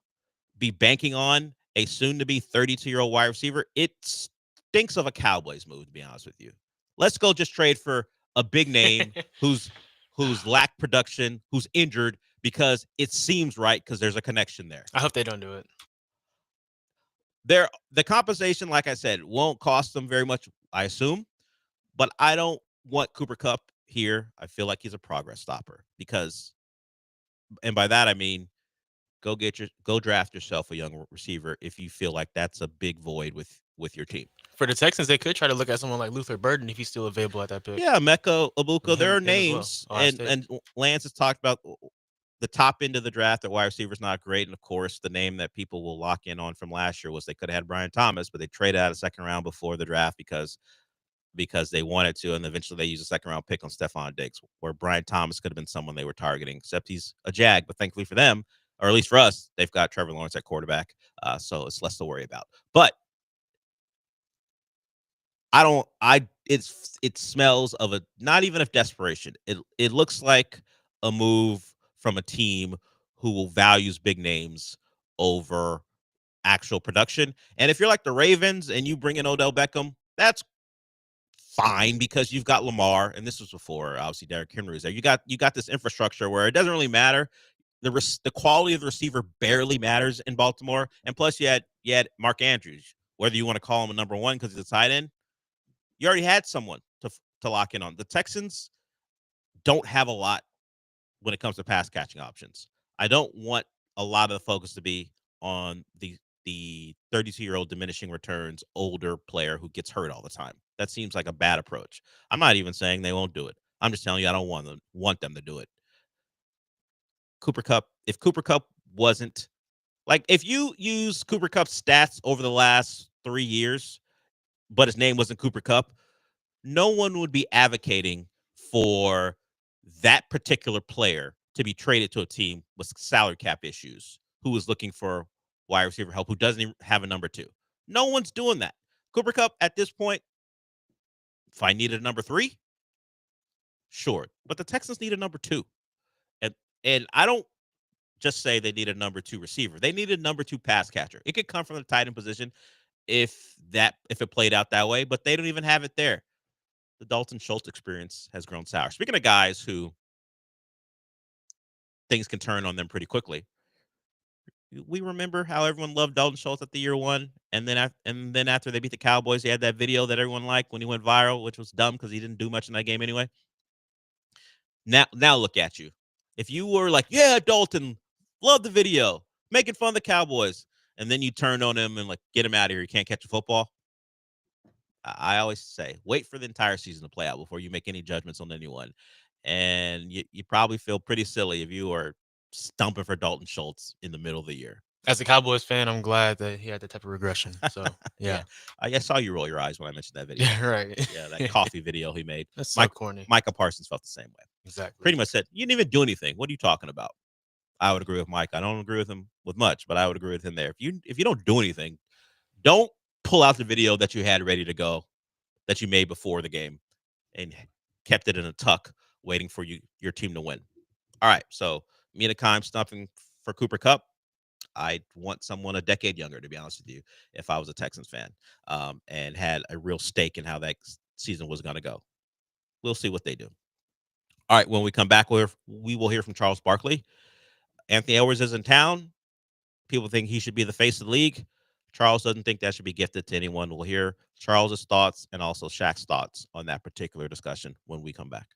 be banking on a soon-to-be 32-year-old wide receiver? It stinks of a Cowboys move, to be honest with you. Let's go just trade for a big name who's lacked production, who's injured, because it seems right because there's a connection there. I hope they don't do it. The compensation, like I said, won't cost them very much, I assume, but I don't want Cooper Kupp here. I feel like he's a progress stopper because, and by that I mean, go draft yourself a young receiver if you feel like that's a big void with your team. For the Texans, they could try to look at someone like Luther Burden if he's still available at that pick. Yeah, Mecca, Ibuka, there are names, well. and Lance has talked about the top end of the draft at wide receiver is not great. And of course, the name that people will lock in on from last year was they could have had Brian Thomas, but they traded out a second round before the draft because they wanted to, and eventually they used a second round pick on Stephon Diggs, where Brian Thomas could have been someone they were targeting, except he's a Jag. But thankfully for them, or at least for us, they've got Trevor Lawrence at quarterback, so it's less to worry about. But it smells of not even of desperation. It looks like a move from a team who values big names over actual production. And if you're like the Ravens and you bring in Odell Beckham, that's fine because you've got Lamar, and this was before obviously Derrick Henry was there. You got this infrastructure where it doesn't really matter. The quality of the receiver barely matters in Baltimore, and plus you had Mark Andrews. Whether you want to call him a number one because he's a tight end, you already had someone to lock in on. The Texans don't have a lot when it comes to pass catching options. I don't want a lot of the focus to be on the 32-year-old diminishing returns older player who gets hurt all the time. That seems like a bad approach. I'm not even saying they won't do it. I'm just telling you I don't want them to do it. Cooper Kupp, if Cooper Kupp wasn't like, if you use Cooper Kupp's stats over the last 3 years, but his name wasn't Cooper Kupp, no one would be advocating for that particular player to be traded to a team with salary cap issues, who is looking for wide receiver help, who doesn't even have a number 2. No one's doing that. Cooper Kupp at this point, if I needed a number 3, sure. But the Texans need a number 2. And I don't just say they need a number 2 receiver. They need a number 2 pass catcher. It could come from the tight end position. if it played out that way, but they don't even have it there. The Dalton Schultz experience has grown sour. Speaking of guys who things can turn on them pretty quickly, we remember how everyone loved Dalton Schultz at the year one, and then after they beat the Cowboys, he had that video that everyone liked when he went viral, which was dumb because he didn't do much in that game anyway. Now look at you. If you were like, yeah, Dalton, love the video, making fun of the Cowboys, and then you turn on him and like get him out of here, he can't catch a football. I always say, wait for the entire season to play out before you make any judgments on anyone. And you probably feel pretty silly if you are stumping for Dalton Schultz in the middle of the year. As a Cowboys fan, I'm glad that he had that type of regression. So, yeah. I saw you roll your eyes when I mentioned that video. Yeah, right. Yeah, that coffee video he made. That's so corny. Micah Parsons felt the same way. Exactly. Pretty much said, you didn't even do anything. What are you talking about? I would agree with Mike. I don't agree with him with much, but I would agree with him there. If you don't do anything, don't pull out the video that you had ready to go that you made before the game and kept it in a tuck waiting for your team to win. All right, so Mina Kimes stumping for Cooper Kupp. I'd want someone a decade younger, to be honest with you, if I was a Texans fan, and had a real stake in how that season was going to go. We'll see what they do. All right, when we come back, we will hear from Charles Barkley. Anthony Edwards is in town. People think he should be the face of the league. Charles doesn't think that should be gifted to anyone. We'll hear Charles's thoughts and also Shaq's thoughts on that particular discussion when we come back.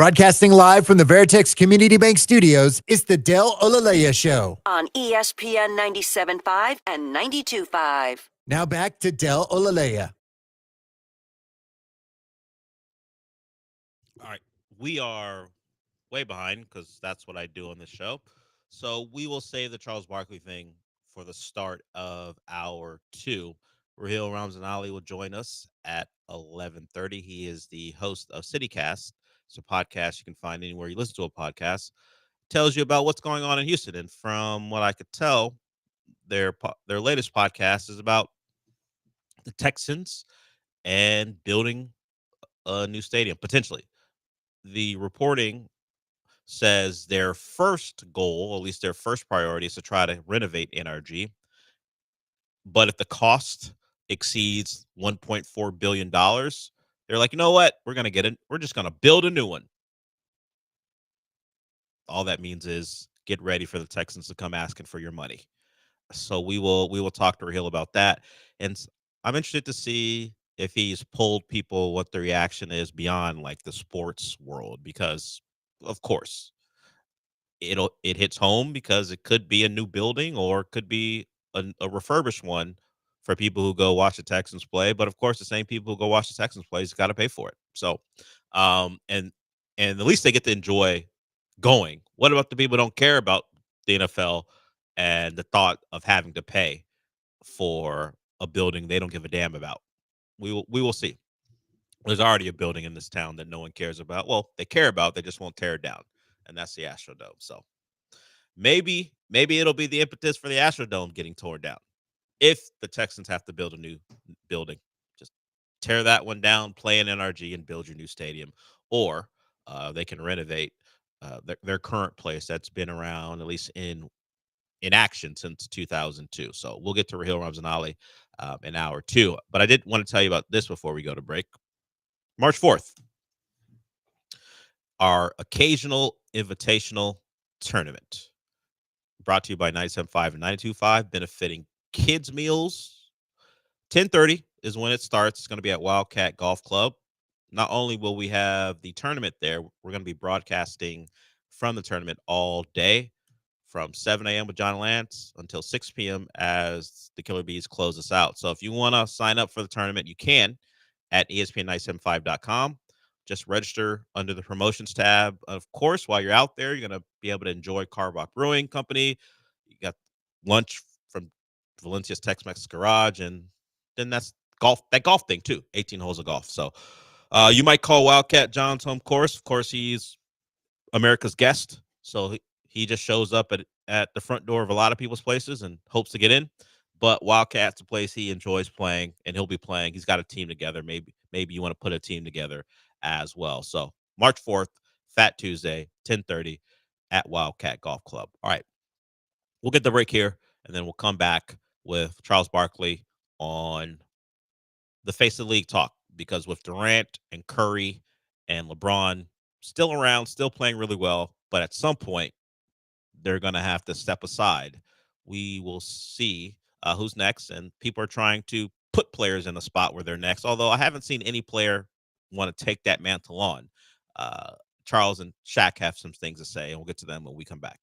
Broadcasting live from the Veritex Community Bank Studios, it's the Del Olaleye Show. On ESPN 97.5 and 92.5. Now back to Del Olaleye. All right. We are way behind because that's what I do on this show. So we will save the Charles Barkley thing for the start of hour 2. Raheel Ramzanali will join us at 11:30. He is the host of CityCast. It's a podcast you can find anywhere you listen to a podcast. Tells you about what's going on in Houston. And from what I could tell, their latest podcast is about the Texans and building a new stadium, potentially. The reporting says their first goal, at least their first priority, is to try to renovate NRG. But if the cost exceeds $1.4 billion, they're like, you know what? We're going to get it. We're just going to build a new one. All that means is get ready for the Texans to come asking for your money. So we will talk to Raheel about that. And I'm interested to see if he's polled people what the reaction is beyond like the sports world, because of course it hits home because it could be a new building or it could be a refurbished one for people who go watch the Texans play. But of course, the same people who go watch the Texans play got to pay for it. So, and at least they get to enjoy going. What about the people who don't care about the NFL and the thought of having to pay for a building they don't give a damn about? We will see. There's already a building in this town that no one cares about. Well, they care about, they just won't tear it down, and that's the Astrodome. So maybe it'll be the impetus for the Astrodome getting torn down if the Texans have to build a new building. Just tear that one down, play in NRG, and build your new stadium, or they can renovate their current place that's been around, at least in action, since 2002. So we'll get to Raheel Ramzanali in hour 2. But I did want to tell you about this before we go to break. March 4th, our occasional invitational tournament, brought to you by 97.5 and 92.5, benefiting kids' meals. 10:30 is when it starts. It's going to be at Wildcat Golf Club. Not only will we have the tournament there, we're going to be broadcasting from the tournament all day, from 7 a.m. with John Lance until 6 p.m. as the Killer Bees close us out. So if you want to sign up for the tournament, you can at ESPN975.com. Just register under the promotions tab. Of course, while you're out there, you're going to be able to enjoy Carbach Brewing Company. You got lunch from Valencia's Tex-Mex Garage, and then that's that golf thing too, 18 holes of golf. So you might call Wildcat John's home course. Of course, he's America's guest, so he just shows up at the front door of a lot of people's places and hopes to get in. But Wildcat's a place he enjoys playing, and he'll be playing. He's got a team together. Maybe you want to put a team together as well. So March 4th, Fat Tuesday, 10:30 at Wildcat Golf Club. All right, we'll get the break here, and then we'll come back with Charles Barkley on the face of the league talk, because with Durant and Curry and LeBron still around, still playing really well, but at some point they're going to have to step aside. We will see who's next, and people are trying to put players in a spot where they're next, although I haven't seen any player want to take that mantle on. Charles and Shaq have some things to say, and we'll get to them when we come back.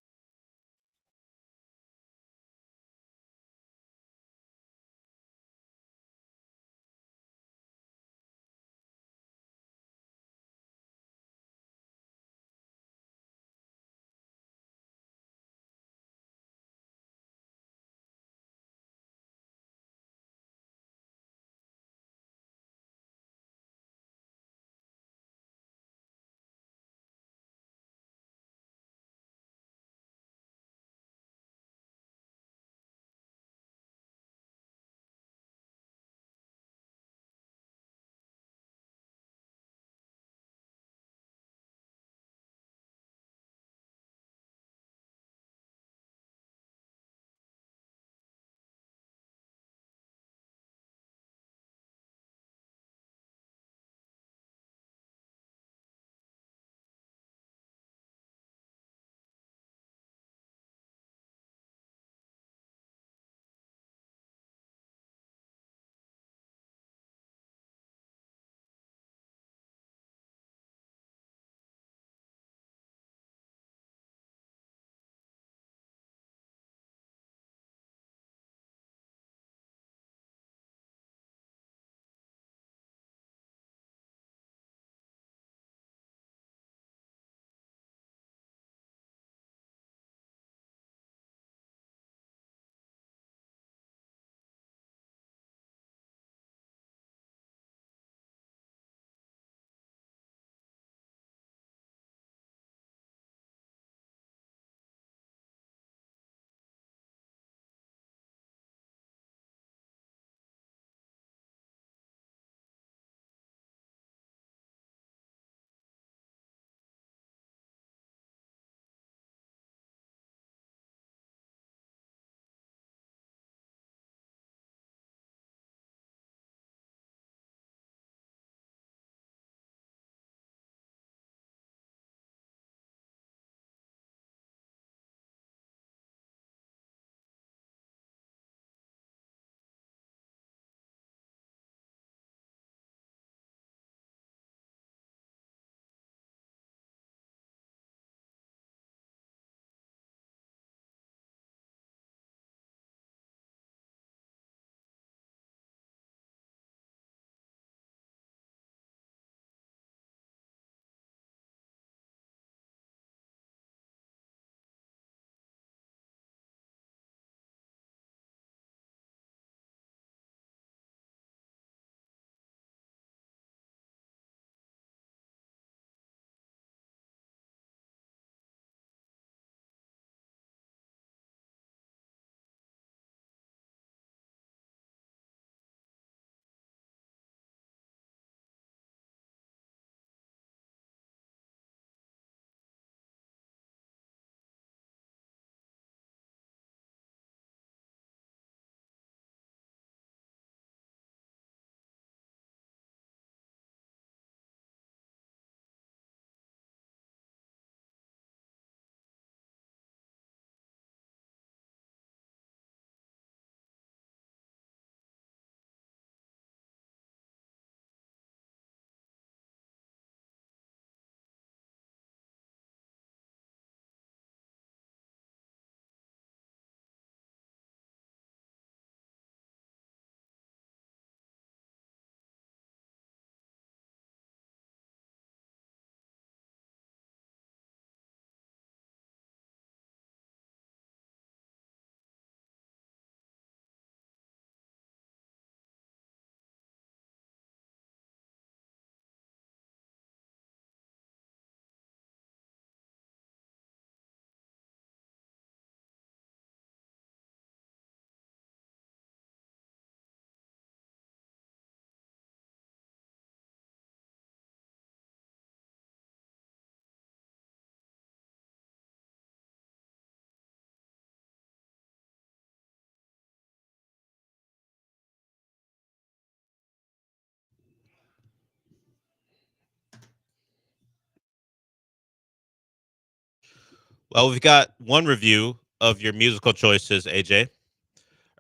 Well, we've got one review of your musical choices, AJ.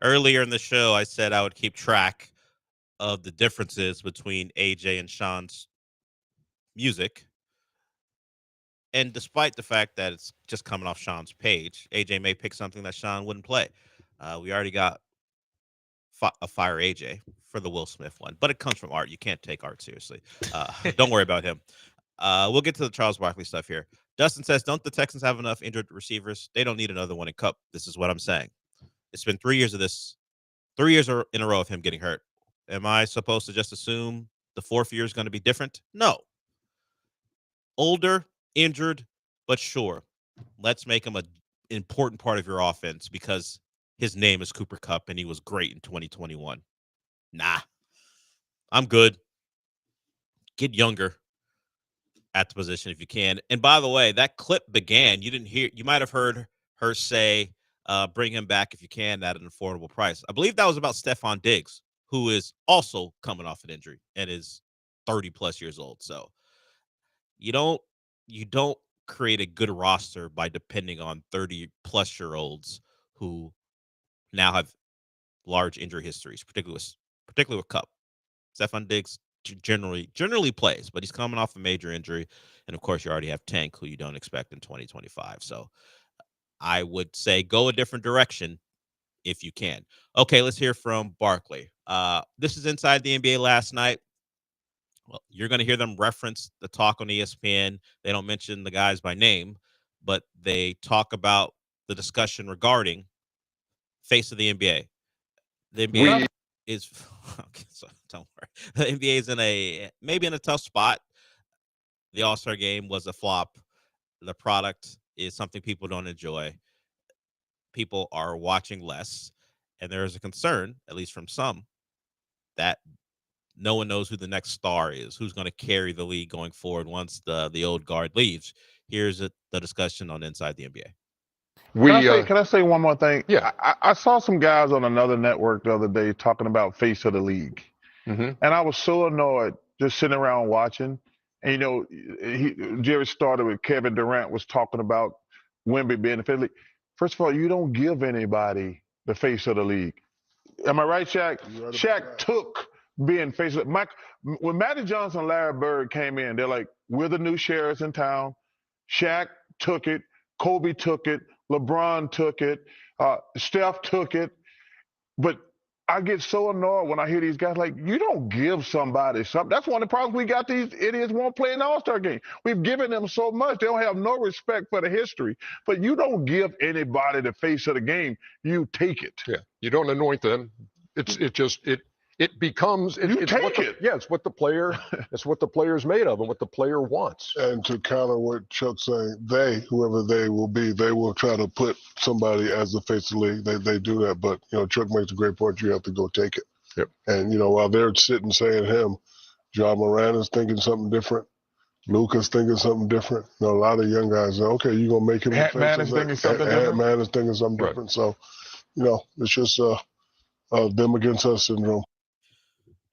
Earlier in the show, I said I would keep track of the differences between AJ and Sean's music. And despite the fact that it's just coming off Sean's page, AJ may pick something that Sean wouldn't play. We already got a Fire AJ for the Will Smith one, but it comes from Art. You can't take Art seriously. Don't worry about him. We'll get to the Charles Barkley stuff here. Dustin says, don't the Texans have enough injured receivers? They don't need another one in Cup. This is what I'm saying. It's been 3 years of this, 3 years in a row of him getting hurt. Am I supposed to just assume the fourth year is going to be different? No. Older, injured, but sure. Let's make him an important part of your offense because his name is Cooper Kupp and he was great in 2021. Nah. I'm good. Get younger at the position if you can. And by the way, that clip began, you might have heard her say, bring him back if you can at an affordable price. I believe that was about Stephon Diggs, who is also coming off an injury and is 30 plus years old. So you don't create a good roster by depending on 30 plus year olds who now have large injury histories, particularly with Kupp. Stephon Diggs generally plays, but he's coming off a major injury. And of course, you already have Tank, who you don't expect in 2025. So I would say go a different direction if you can. Okay, let's hear from Barkley. This is Inside the NBA last night. Well, you're going to hear them reference the talk on ESPN. They don't mention the guys by name, but they talk about the discussion regarding face of the NBA. The NBA is okay, so don't worry. The NBA is maybe in a tough spot. The All-Star game was a flop. The product is something people don't enjoy. People are watching less, and there is a concern, at least from some, that no one knows who the next star is, who's going to carry the league going forward once the old guard leaves. Here's the discussion on Inside the NBA. Can I say one more thing? Yeah. I saw some guys on another network the other day talking about face of the league. And I was so annoyed just sitting around watching. And, Jerry started with Kevin Durant was talking about Wemby being the face of the league. First of all, you don't give anybody the face of the league. Am I right, Shaq? Shaq took being face of Mike. When Magic Johnson and Larry Bird came in, they're like, we're the new sheriffs in town. Shaq took it. Kobe took it. LeBron took it. Steph took it. But I get so annoyed when I hear these guys like, you don't give somebody something. That's one of the problems we got. These idiots won't play in the All-Star game. We've given them so much. They don't have no respect for the history. But you don't give anybody the face of the game. You take it. Yeah, you don't anoint them. It becomes it's what the player it's what the player's made of and what the player wants. And to counter what Chuck's saying, whoever they will be, they will try to put somebody as the face of the league. They do that, but Chuck makes a great point. You have to go take it. Yep. And while they're sitting saying him, John Moran is thinking something different. Luka's thinking something different. A lot of young guys say, okay, you're gonna make him the face Man of is the thinking something different. Man is thinking something different. So, it's just them against us syndrome.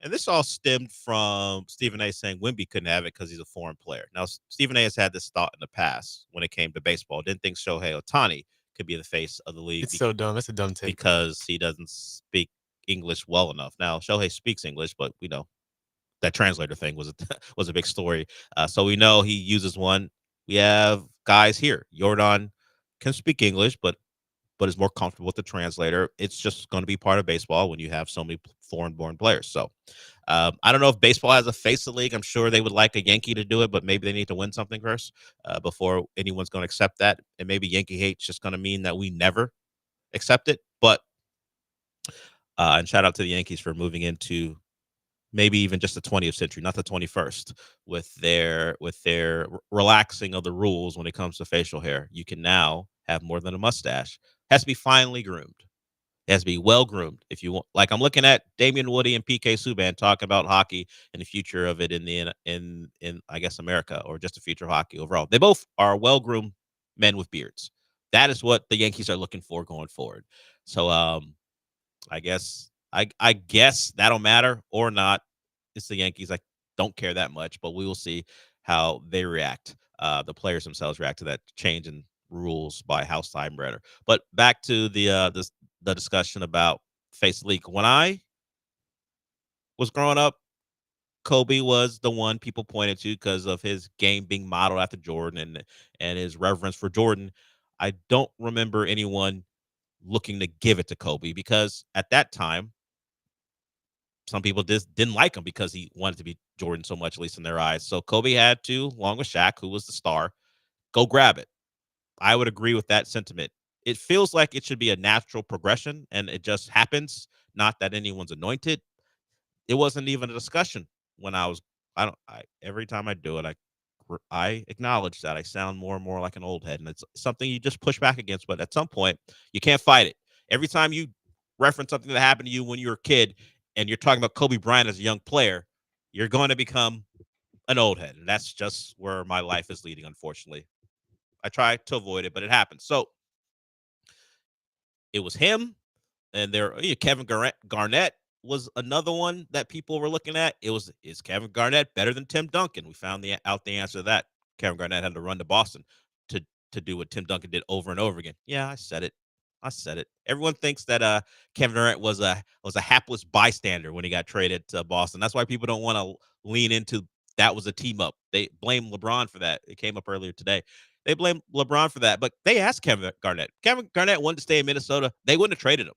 And this all stemmed from Stephen A saying Wemby couldn't have it because he's a foreign player. Now, Stephen A has had this thought in the past when it came to baseball. Didn't think Shohei Ohtani could be the face of the league. It's so dumb. It's a dumb take. Because he doesn't speak English well enough. Now, Shohei speaks English, but we know that translator thing was a big story. So we know he uses one. We have guys here. Jordan can speak English, but is more comfortable with the translator. It's just going to be part of baseball when you have so many foreign-born players. So I don't know if baseball has a face of the league. I'm sure they would like a Yankee to do it, but maybe they need to win something first before anyone's going to accept that. And maybe Yankee hate's just going to mean that we never accept it. But and shout out to the Yankees for moving into maybe even just the 20th century, not the 21st, with their relaxing of the rules when it comes to facial hair. You can now have more than a mustache. Has to be finely groomed. It has to be well groomed. If you want, like I'm looking at Damian Woody and PK Subban talking about hockey and the future of it in I guess America, or just the future of hockey overall. They both are well groomed men with beards. That is what the Yankees are looking for going forward. So I guess that'll matter or not. It's the Yankees. I don't care that much, but we will see how they react. The players themselves react to that change, and rules by House Steinbrenner. But back to the discussion about face league. When I was growing up, Kobe was the one people pointed to because of his game being modeled after Jordan and his reverence for Jordan. I don't remember anyone looking to give it to Kobe because at that time, some people just didn't like him because he wanted to be Jordan so much, at least in their eyes. So Kobe had to, along with Shaq, who was the star, go grab it. I would agree with that sentiment. It feels like it should be a natural progression, and it just happens. Not that anyone's anointed. It wasn't even a discussion when I was. Every time I do it, I acknowledge that I sound more and more like an old head, and it's something you just push back against. But at some point, you can't fight it. Every time you reference something that happened to you when you were a kid, and you're talking about Kobe Bryant as a young player, you're going to become an old head, and that's just where my life is leading. Unfortunately, I try to avoid it, but it happens. So it was him, and Kevin Garnett was another one that people were looking at. Is Kevin Garnett better than Tim Duncan? We found out the answer to that. Kevin Garnett had to run to Boston to do what Tim Duncan did over and over again. Yeah, I said it. Everyone thinks that Kevin Durant was a hapless bystander when he got traded to Boston. That's why people don't want to lean into that was a team up. They blame LeBron for that. It came up earlier today. They blame LeBron for that, but they asked Kevin Garnett. Kevin Garnett wanted to stay in Minnesota. They wouldn't have traded him.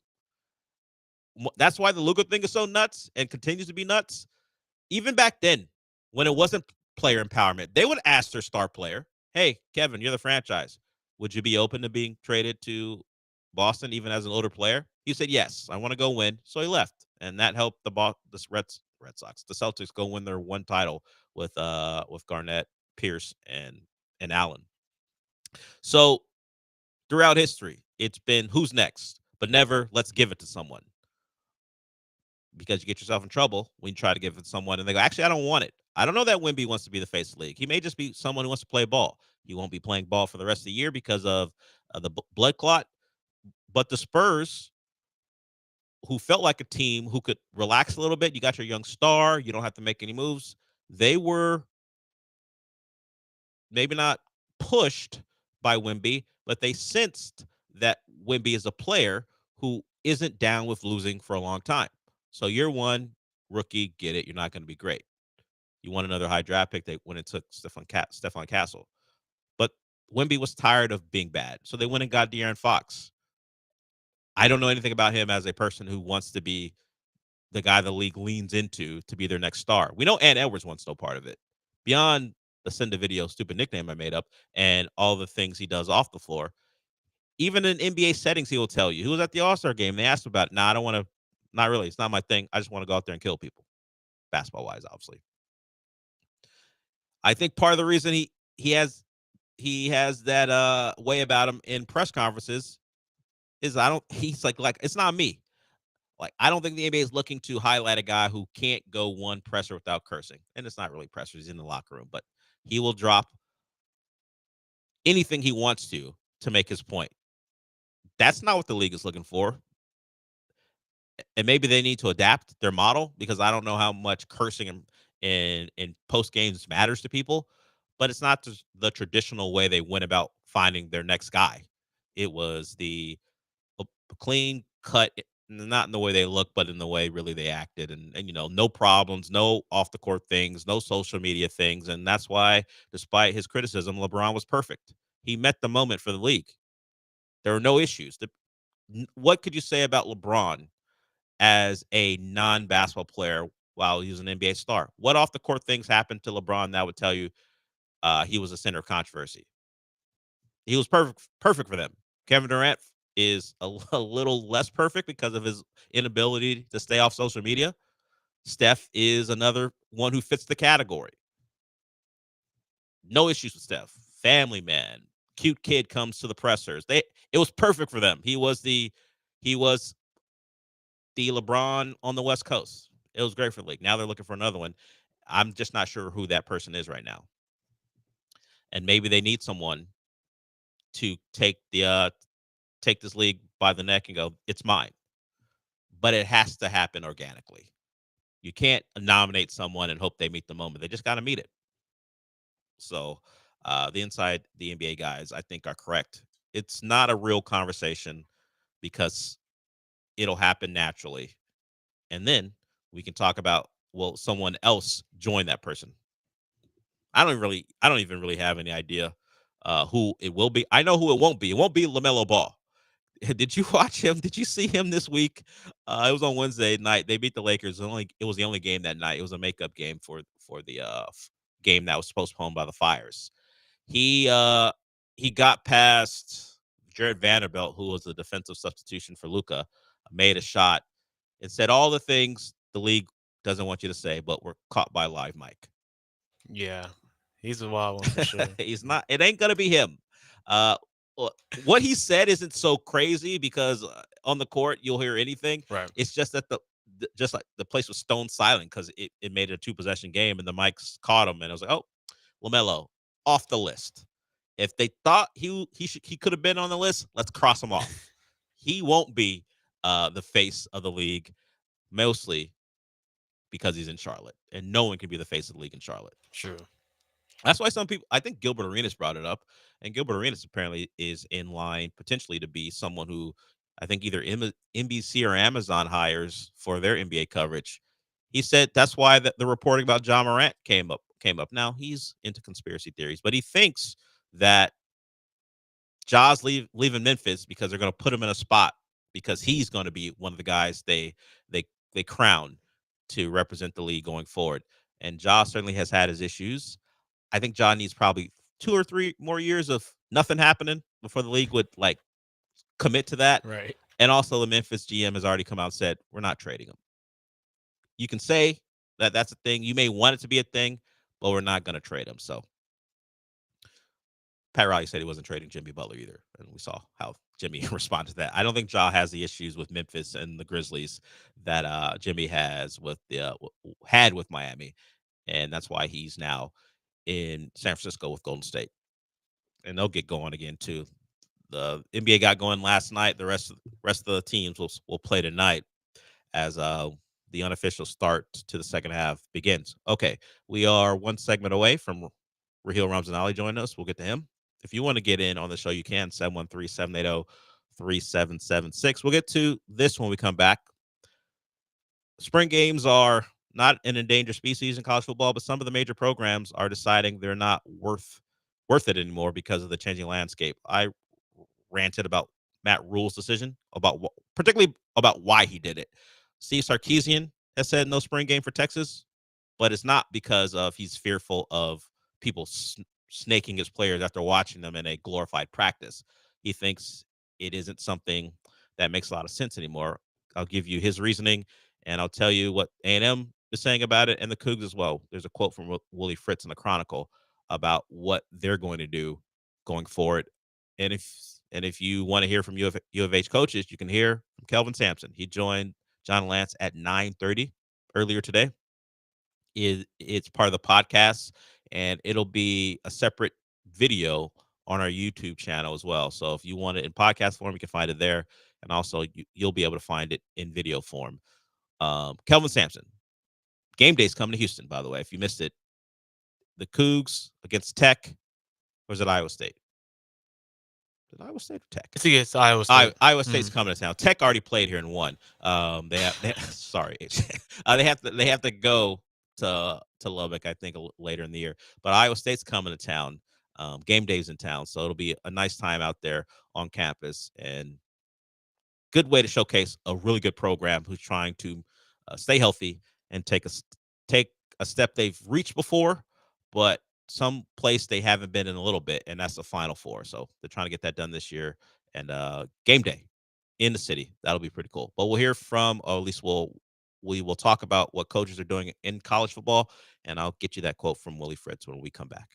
That's why the Luka thing is so nuts and continues to be nuts. Even back then, when it wasn't player empowerment, they would ask their star player, hey, Kevin, you're the franchise. Would you be open to being traded to Boston, even as an older player? He said, yes, I want to go win. So he left. And that helped the Red Sox, the Celtics, go win their one title with Garnett, Pierce, and Allen. So throughout history, it's been who's next, but never let's give it to someone. Because you get yourself in trouble when you try to give it to someone and they go, actually, I don't want it. I don't know that Wemby wants to be the face of the league. He may just be someone who wants to play ball. He won't be playing ball for the rest of the year because of the blood clot. But the Spurs, who felt like a team who could relax a little bit, you got your young star, you don't have to make any moves. They were maybe not pushed by Wemby, but they sensed that Wemby is a player who isn't down with losing for a long time. So year one, rookie, get it. You're not going to be great. You want another high draft pick when it took Stefan Castle. But Wemby was tired of being bad. So they went and got De'Aaron Fox. I don't know anything about him as a person who wants to be the guy the league leans into to be their next star. We know Ant Edwards wants no part of it. Beyond the send a video stupid nickname I made up and all the things he does off the floor, even in NBA settings, he will tell you. He was at the All-Star game. They asked him about it. Nah, I don't want to. Not really. It's not my thing. I just want to go out there and kill people. Basketball-wise, obviously. I think part of the reason he has that way about him in press conferences is he's like it's not me. Like, I don't think the NBA is looking to highlight a guy who can't go one presser without cursing. And it's not really pressers. He's in the locker room, but he will drop anything he wants to make his point. That's not what the league is looking for. And maybe they need to adapt their model because I don't know how much cursing in post games matters to people, but it's not the traditional way they went about finding their next guy. It was the clean cut, not in the way they look, but in the way really they acted, and no problems, no off the court things, no social media things, and that's why, despite his criticism, LeBron was perfect. He met the moment for the league. There were no issues. What could you say about LeBron as a non-basketball player while he was an NBA star? What off the court things happened to LeBron that would tell you he was a center of controversy? He was perfect for them. Kevin Durant is a little less perfect because of his inability to stay off social media. Steph is another one who fits the category. No issues with Steph. Family man, cute kid comes to the pressers. It was perfect for them. He was the LeBron on the West Coast. It was great for the league. Now they're looking for another one. I'm just not sure who that person is right now. And maybe they need someone to take this league by the neck and go, it's mine. But it has to happen organically. You can't nominate someone and hope they meet the moment. They just got to meet it. So the NBA guys, I think, are correct. It's not a real conversation because it'll happen naturally. And then we can talk about, will someone else join that person? I don't even really have any idea who it will be. I know who it won't be. It won't be LaMelo Ball. Did you watch him? Did you see him this week? It was on Wednesday night. They beat the Lakers. It was the only game that night. It was a makeup game for the game that was postponed by the fires. He got past Jared Vanderbilt, who was a defensive substitution for Luka, made a shot and said all the things the league doesn't want you to say, but were caught by live mic. Yeah, he's a wild one for sure. He's not. It ain't gonna be him. What he said isn't so crazy because on the court you'll hear anything. Right. It's just that just like the place was stone silent because it made it a 2-possession game and the mics caught him and I was like, oh, LaMelo off the list. If they thought he could have been on the list, let's cross him off. He won't be the face of the league, mostly because he's in Charlotte, and no one can be the face of the league in Charlotte. True. That's why some people, I think Gilbert Arenas brought it up, and Gilbert Arenas apparently is in line potentially to be someone who I think either NBC or Amazon hires for their NBA coverage. He said that's why the reporting about John Morant came up. Now he's into conspiracy theories, but he thinks that Ja's leaving Memphis because they're going to put him in a spot because he's going to be one of the guys they crown to represent the league going forward. And Ja certainly has had his issues. I think Ja needs probably 2 or 3 more years of nothing happening before the league would like commit to that. Right. And also the Memphis GM has already come out and said, we're not trading him. You can say that that's a thing. You may want it to be a thing, but we're not going to trade him. So Pat Riley said he wasn't trading Jimmy Butler either. And we saw how Jimmy responded to that. I don't think Ja has the issues with Memphis and the Grizzlies that Jimmy has with had with Miami. And that's why he's now in San Francisco with Golden State. And they'll get going again too. The NBA got going last night. The rest of the teams will play tonight as the unofficial start to the second half begins. Okay, we are one segment away from Raheel Ramzanali joining us. We'll get to him. If you want to get in on the show, you can 713-780-3776. We'll get to this when we come back. Spring games are not an endangered species in college football, but some of the major programs are deciding they're not worth it anymore because of the changing landscape. I ranted about Matt Rule's decision, particularly about why he did it. Steve Sarkisian has said no spring game for Texas, but it's not because of he's fearful of people snaking his players after watching them in a glorified practice. He thinks it isn't something that makes a lot of sense anymore. I'll give you his reasoning, and I'll tell you what A&M is saying about it, and the Cougs as well. There's a quote from Willie Fritz in the Chronicle about what they're going to do going forward. And if you want to hear from U of H coaches, you can hear from Kelvin Sampson. He joined John Lance at 9:30 earlier today. It's part of the podcast, and it'll be a separate video on our YouTube channel as well. So if you want it in podcast form, you can find it there, and also you'll be able to find it in video form. Kelvin Sampson. Game day's coming to Houston, by the way. If you missed it, the Cougs against Tech, or is it Iowa State? Did Iowa State or Tech? I think it's Iowa State. Iowa State's coming to town. Tech already played here and won. Sorry, they have to go to Lubbock, I think, later in the year. But Iowa State's coming to town. Game day's in town, so it'll be a nice time out there on campus and good way to showcase a really good program who's trying to stay healthy and take a step they've reached before, but some place they haven't been in a little bit, and that's the Final Four. So they're trying to get that done this year. And game day in the city, that'll be pretty cool. But we'll hear from, or at least we will talk about what coaches are doing in college football, and I'll get you that quote from Willie Fritz when we come back.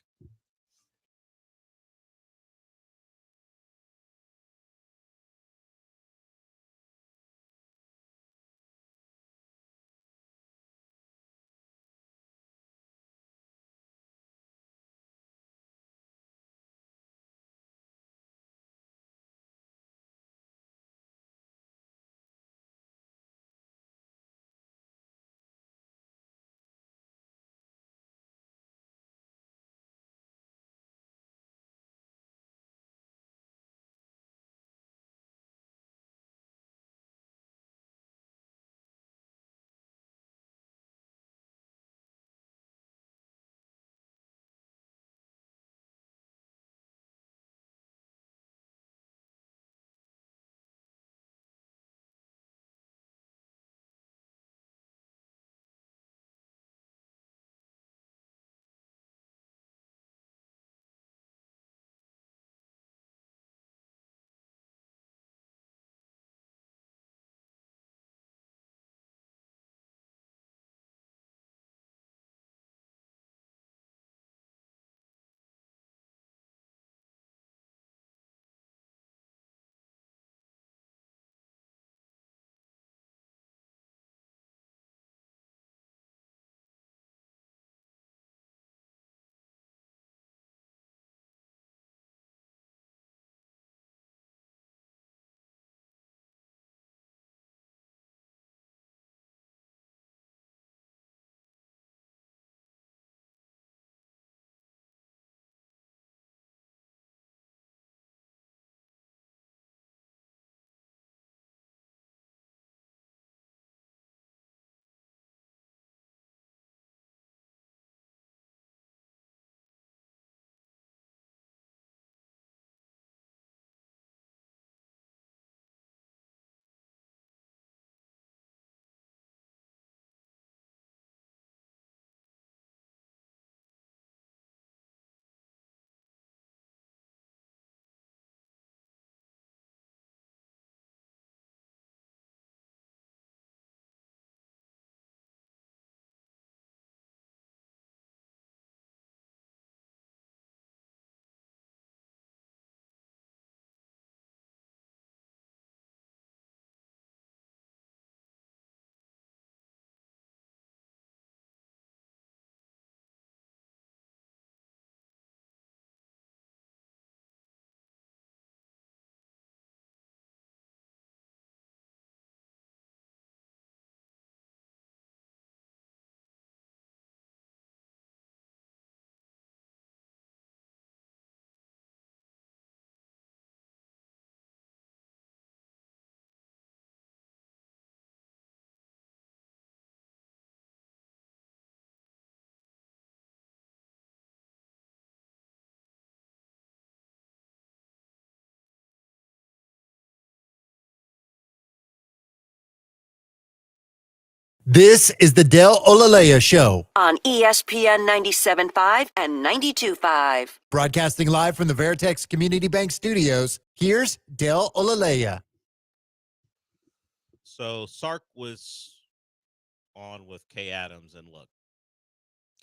This is the Del Olaleye Show, on ESPN 97.5 and 92.5. broadcasting live from the Veritex Community Bank Studios. Here's Del Olaleye. So Sark was on with Kay Adams, and look,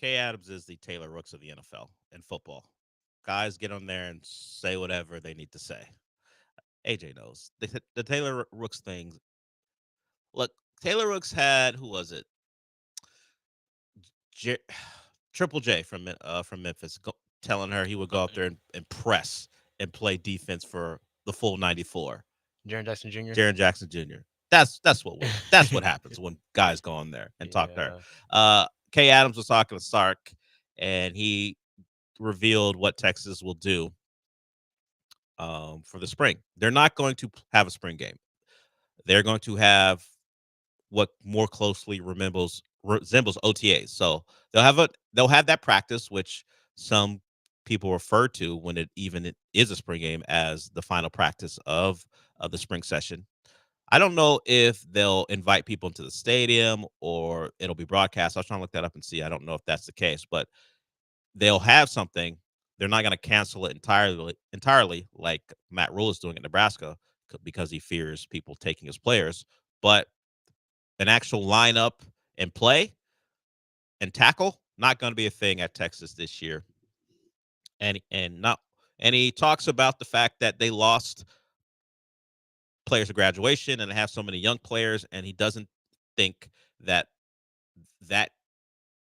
Kay Adams is the Taylor Rooks of the NFL in football. Guys get on there and say whatever they need to say. AJ knows the Taylor Rooks thing. Look, Taylor Rooks had, who was it? Triple J from Memphis, telling her he would go out there and press and play defense for the full 94. Jaren Jackson Jr. Jaren Jackson Jr. That's what happens when guys go on there and talk to her. Kay Adams was talking to Sark, and he revealed what Texas will do for the spring. They're not going to have a spring game. They're going to have what more closely resembles OTAs. So they'll have that practice, which some people refer to when it is a spring game as the final practice of the spring session. I don't know if they'll invite people into the stadium or it'll be broadcast. I was trying to look that up and see. I don't know if that's the case, but they'll have something. They're not going to cancel it entirely like Matt Rule is doing at Nebraska because he fears people taking his players. But an actual lineup and play and tackle, not going to be a thing at Texas this year. And he talks about the fact that they lost players at graduation and have so many young players, and he doesn't think that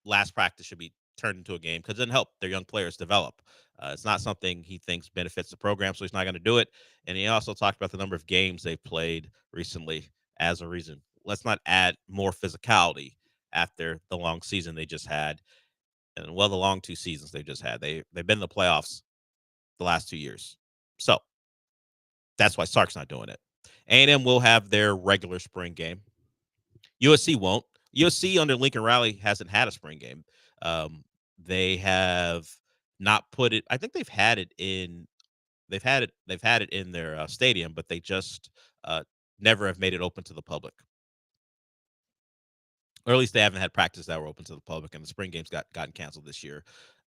last practice should be turned into a game because it doesn't help their young players develop. It's not something he thinks benefits the program, so he's not going to do it. And he also talked about the number of games they've played recently as a reason. Let's not add more physicality after the long season they just had. And the long 2 seasons they just had. They've been in the playoffs the last 2 years. So that's why Sark's not doing it. A&M will have their regular spring game. USC won't. USC under Lincoln Riley hasn't had a spring game. They have not put it. I think they've had it in their stadium, but they just never have made it open to the public. Or at least they haven't had practice that were open to the public, and the spring games gotten canceled this year.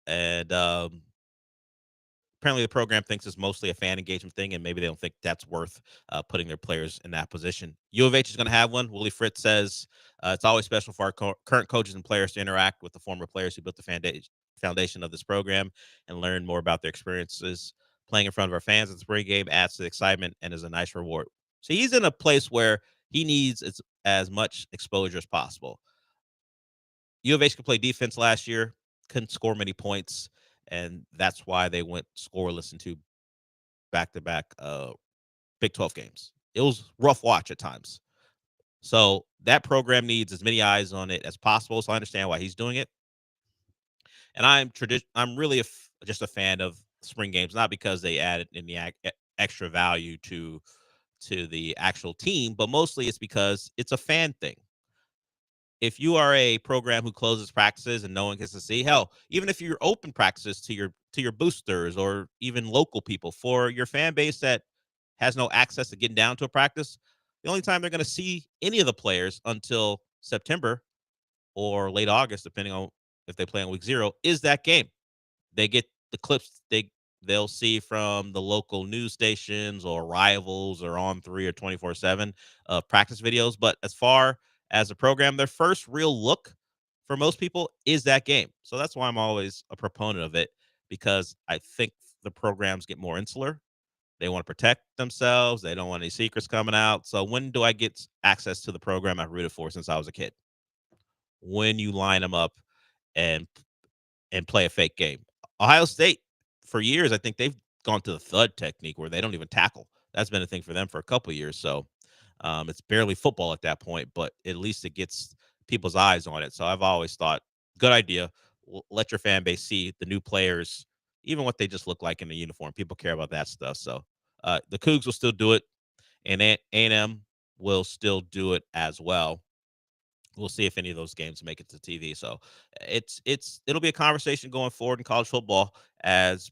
And apparently the program thinks it's mostly a fan engagement thing, and maybe they don't think that's worth putting their players in that position. U of H is going to have one. Willie Fritz says it's always special for our current coaches and players to interact with the former players who built the foundation of this program and learn more about their experiences. Playing in front of our fans at the spring game adds to the excitement and is a nice reward. So he's in a place where he needs as much exposure as possible. U of H could play defense last year, couldn't score many points, and that's why they went scoreless in 2 back-to-back Big 12 games. It was rough watch at times. So that program needs as many eyes on it as possible, so I understand why he's doing it. And I'm really just a fan of spring games, not because they added any extra value to the actual team, but mostly it's because it's a fan thing. If you are a program who closes practices and no one gets to see, hell, even if you're open practices to your boosters or even local people, for your fan base that has no access to getting down to a practice, the only time they're going to see any of the players until September or late August, depending on if they play on week 0, is that game. They get the clips they'll see from the local news stations or Rivals or On3 or 24/7 practice videos. But as far as a program, their first real look for most people is that game. So that's why I'm always a proponent of it, because I think the programs get more insular. They want to protect themselves. They don't want any secrets coming out. So when do I get access to the program I've rooted for since I was a kid? When you line them up and play a fake game. Ohio State, for years, I think they've gone to the thud technique where they don't even tackle. That's been a thing for them for a couple of years. So it's barely football at that point, but at least it gets people's eyes on it. So I've always thought, good idea. Let your fan base see the new players, even what they just look like in the uniform. People care about that stuff. So the Cougs will still do it, and A&M will still do it as well. We'll see if any of those games make it to TV. So it'll be a conversation going forward in college football as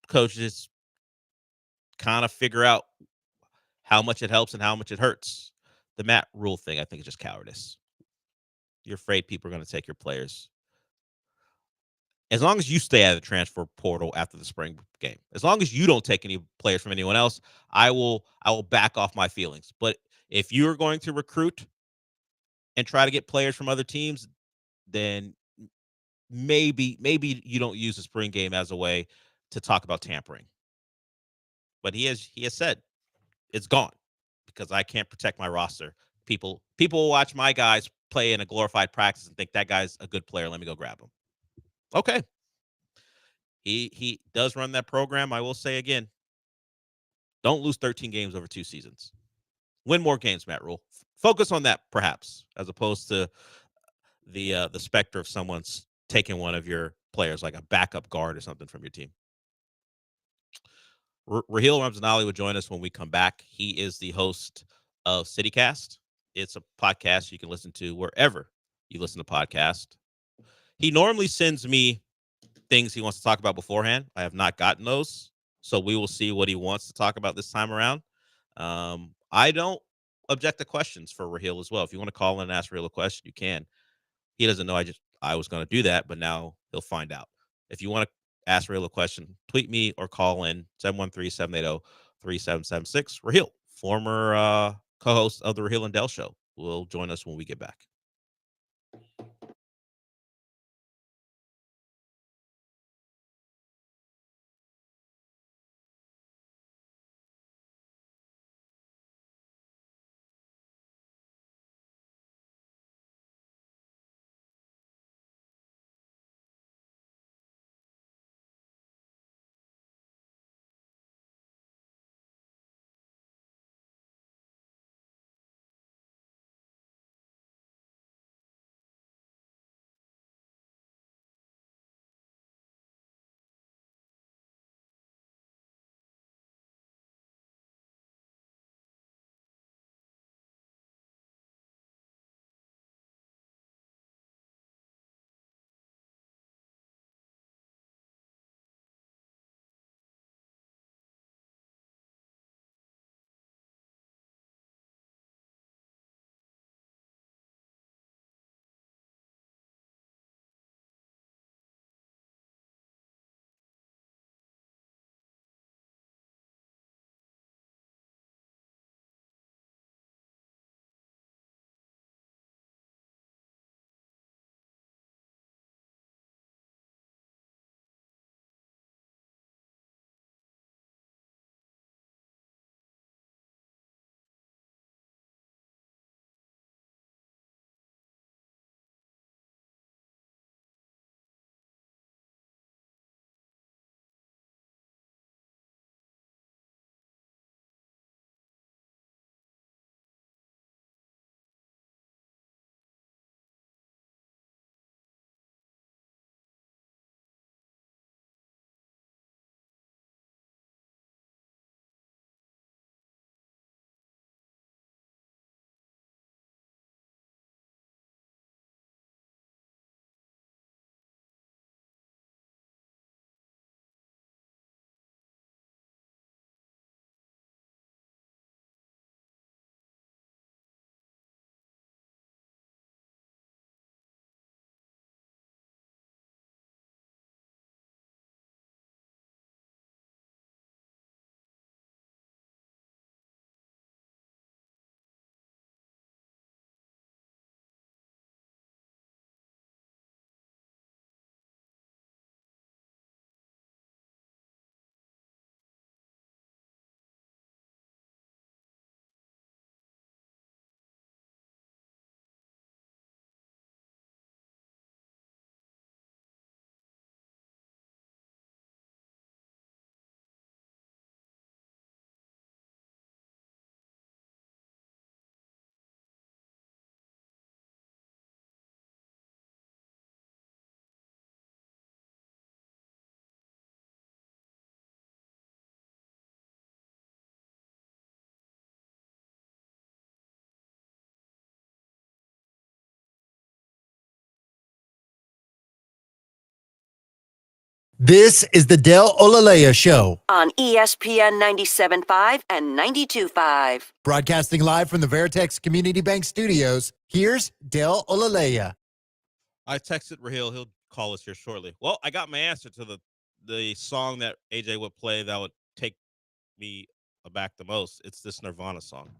coaches kind of figure out how much it helps and how much it hurts. The Matt Rule thing, I think, is just cowardice. You're afraid people are going to take your players. As long as you stay out of the transfer portal after the spring game, as long as you don't take any players from anyone else, I will back off my feelings. But if you're going to recruit and try to get players from other teams, then maybe you don't use the spring game as a way to talk about tampering. But he has said it's gone because I can't protect my roster. People will watch my guys play in a glorified practice and think that guy's a good player. Let me go grab him. Okay. He does run that program. I will say again, don't lose 13 games over 2 seasons. Win more games, Matt Rule. Focus on that, perhaps, as opposed to the specter of someone's taking one of your players, like a backup guard or something from your team. Raheel Ramzanali will join us when we come back. He is the host of CityCast. It's a podcast you can listen to wherever you listen to podcasts. He normally sends me things he wants to talk about beforehand. I have not gotten those, so we will see what he wants to talk about this time around. I don't object to questions for Raheel as well. If you want to call in and ask Raheel a question, you can. He doesn't know I was going to do that, but now he'll find out. If you want to ask Raheel a question, tweet me or call in 713-780-3776. Raheel, former co-host of the Raheel and Dell Show, will join us when we get back. This is the Del Olaleye Show. On ESPN 97.5 and 92.5. Broadcasting live from the Veritex Community Bank Studios, here's Del Olaleye. I texted Raheel. He'll call us here shortly. Well, I got my answer to the song that AJ would play that would take me aback the most. It's this Nirvana song.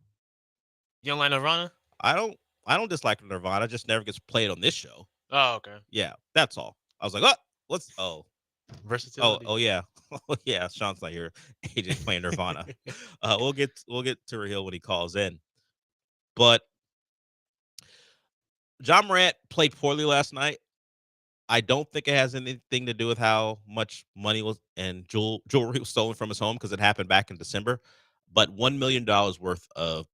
You don't like Nirvana? I don't dislike Nirvana. It just never gets played on this show. Oh, okay. Yeah, that's all. I was like, versatility. Oh yeah. Oh yeah. Sean's not here. AJ's playing Nirvana. We'll get to Raheel when he calls in. But John Morant played poorly last night. I don't think it has anything to do with how much money was and jewelry was stolen from his home, because it happened back in December. But $1 million worth of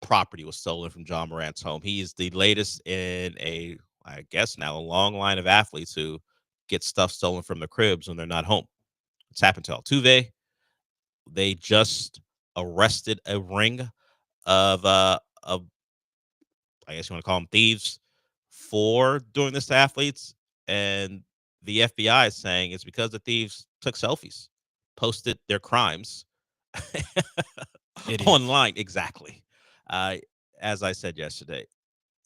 property was stolen from John Morant's home. He's the latest in a long line of athletes who get stuff stolen from their cribs when they're not home. It's happened to Altuve. They just arrested a ring of I guess you want to call them thieves for doing this to athletes. And the FBI is saying it's because the thieves took selfies, posted their crimes online. Exactly. As I said yesterday,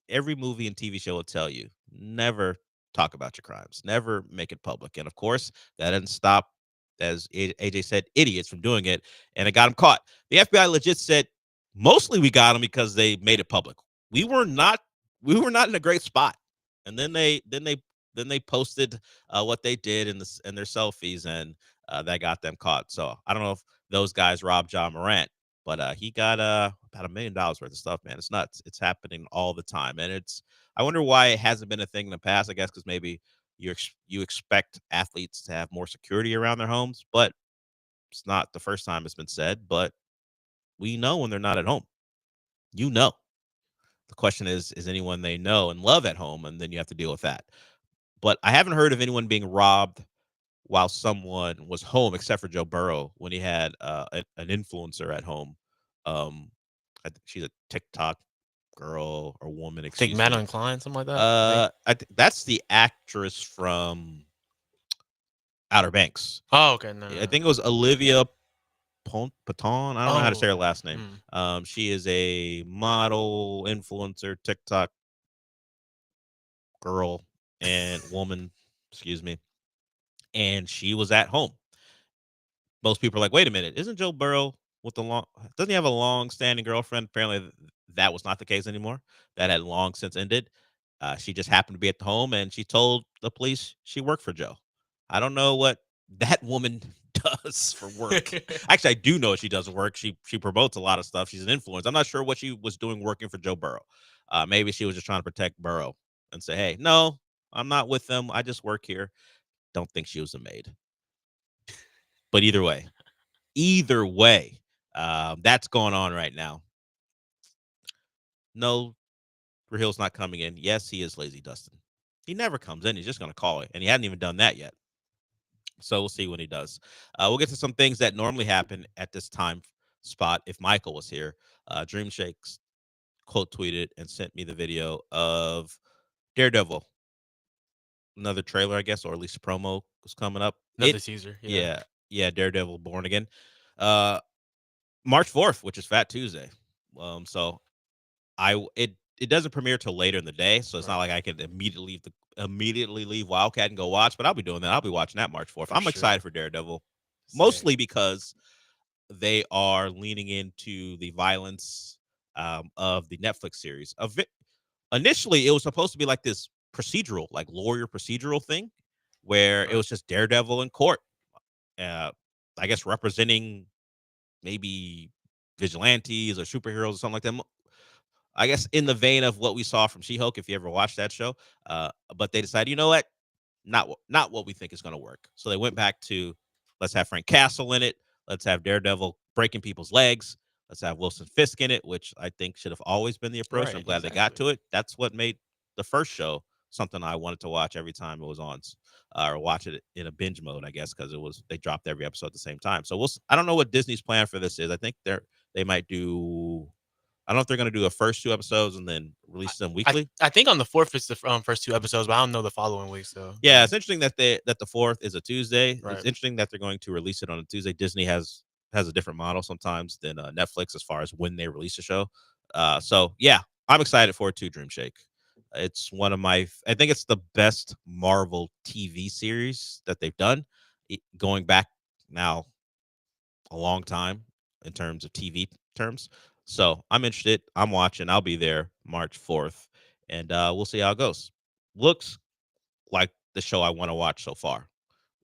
every movie and TV show will tell you never talk about your crimes, never make it public. And of course, that didn't stop, as AJ said, idiots from doing it, and it got them caught. The FBI legit said mostly we got them because they made it public. We were not in a great spot. And then they posted what they did in their selfies, and that got them caught. So I don't know if those guys robbed John Morant, but he got about $1 million worth of stuff, man. It's nuts. It's happening all the time. And I wonder why it hasn't been a thing in the past. I guess because maybe you expect athletes to have more security around their homes, but it's not the first time it's been said. But we know when they're not at home. You know. The question is anyone they know and love at home? And then you have to deal with that. But I haven't heard of anyone being robbed while someone was home, except for Joe Burrow when he had an influencer at home. I think she's a TikTok girl or woman. I think Madeline Klein, something like that. I think that's the actress from Outer Banks. Oh, okay. No, I think it was Olivia Paton. I don't know how to say her last name. She is a model, influencer, TikTok girl and woman, excuse me. And she was at home. Most people are like, wait a minute, isn't Joe Burrow doesn't he have a long-standing girlfriend? Apparently that was not the case anymore. That had long since ended. She just happened to be at the home, and she told the police she worked for Joe. I don't know what that woman does for work. Actually, I do know what she does for work. She promotes a lot of stuff. She's an influencer. I'm not sure what she was doing working for Joe Burrow. Maybe she was just trying to protect Burrow and say, hey, no, I'm not with them. I just work here. Don't think she was a maid. But either way, that's going on right now. No, Raheel's not coming in. Yes, he is lazy Dustin. He never comes in. He's just going to call it. And he hadn't even done that yet. So we'll see when he does. We'll get to some things that normally happen at this time spot if Michael was here. Dream Shakes quote tweeted and sent me the video of Daredevil. Another trailer, I guess, or at least a promo was coming up. Another teaser. Yeah, Daredevil Born Again. March 4th, which is Fat Tuesday. So it doesn't premiere till later in the day, so it's not like I can immediately leave Wildcat and go watch, but I'll be doing that. I'll be watching that March 4th. I'm excited for Daredevil, mostly because they are leaning into the violence of the Netflix series. Initially, it was supposed to be like this procedural, like lawyer procedural thing, where it was just Daredevil in court. I guess representing maybe vigilantes or superheroes or something like that. I guess in the vein of what we saw from She-Hulk, if you ever watched that show. But they decided, you know what? Not what we think is going to work. So they went back to, let's have Frank Castle in it. Let's have Daredevil breaking people's legs. Let's have Wilson Fisk in it, which I think should have always been the approach. Right, I'm glad they got to it. That's what made the first show something I wanted to watch every time it was on, or watch it in a binge mode, I guess, because they dropped every episode at the same time. So I don't know what Disney's plan for this is. I think they might do I don't know if they're going to do the first 2 episodes and then release them weekly. I think on the 4th it's the first 2 episodes, but I don't know the following week. So yeah, it's interesting that the 4th is a Tuesday. Right. It's interesting that they're going to release it on a Tuesday. Disney has a different model sometimes than Netflix as far as when they release a show. So yeah, I'm excited for it too. Dream Shake. It's one of I think it's the best Marvel TV series that they've done, going back now a long time in terms of TV terms. So I'm interested. I'm watching. I'll be there March 4th, and we'll see how it goes. Looks like the show I want to watch so far.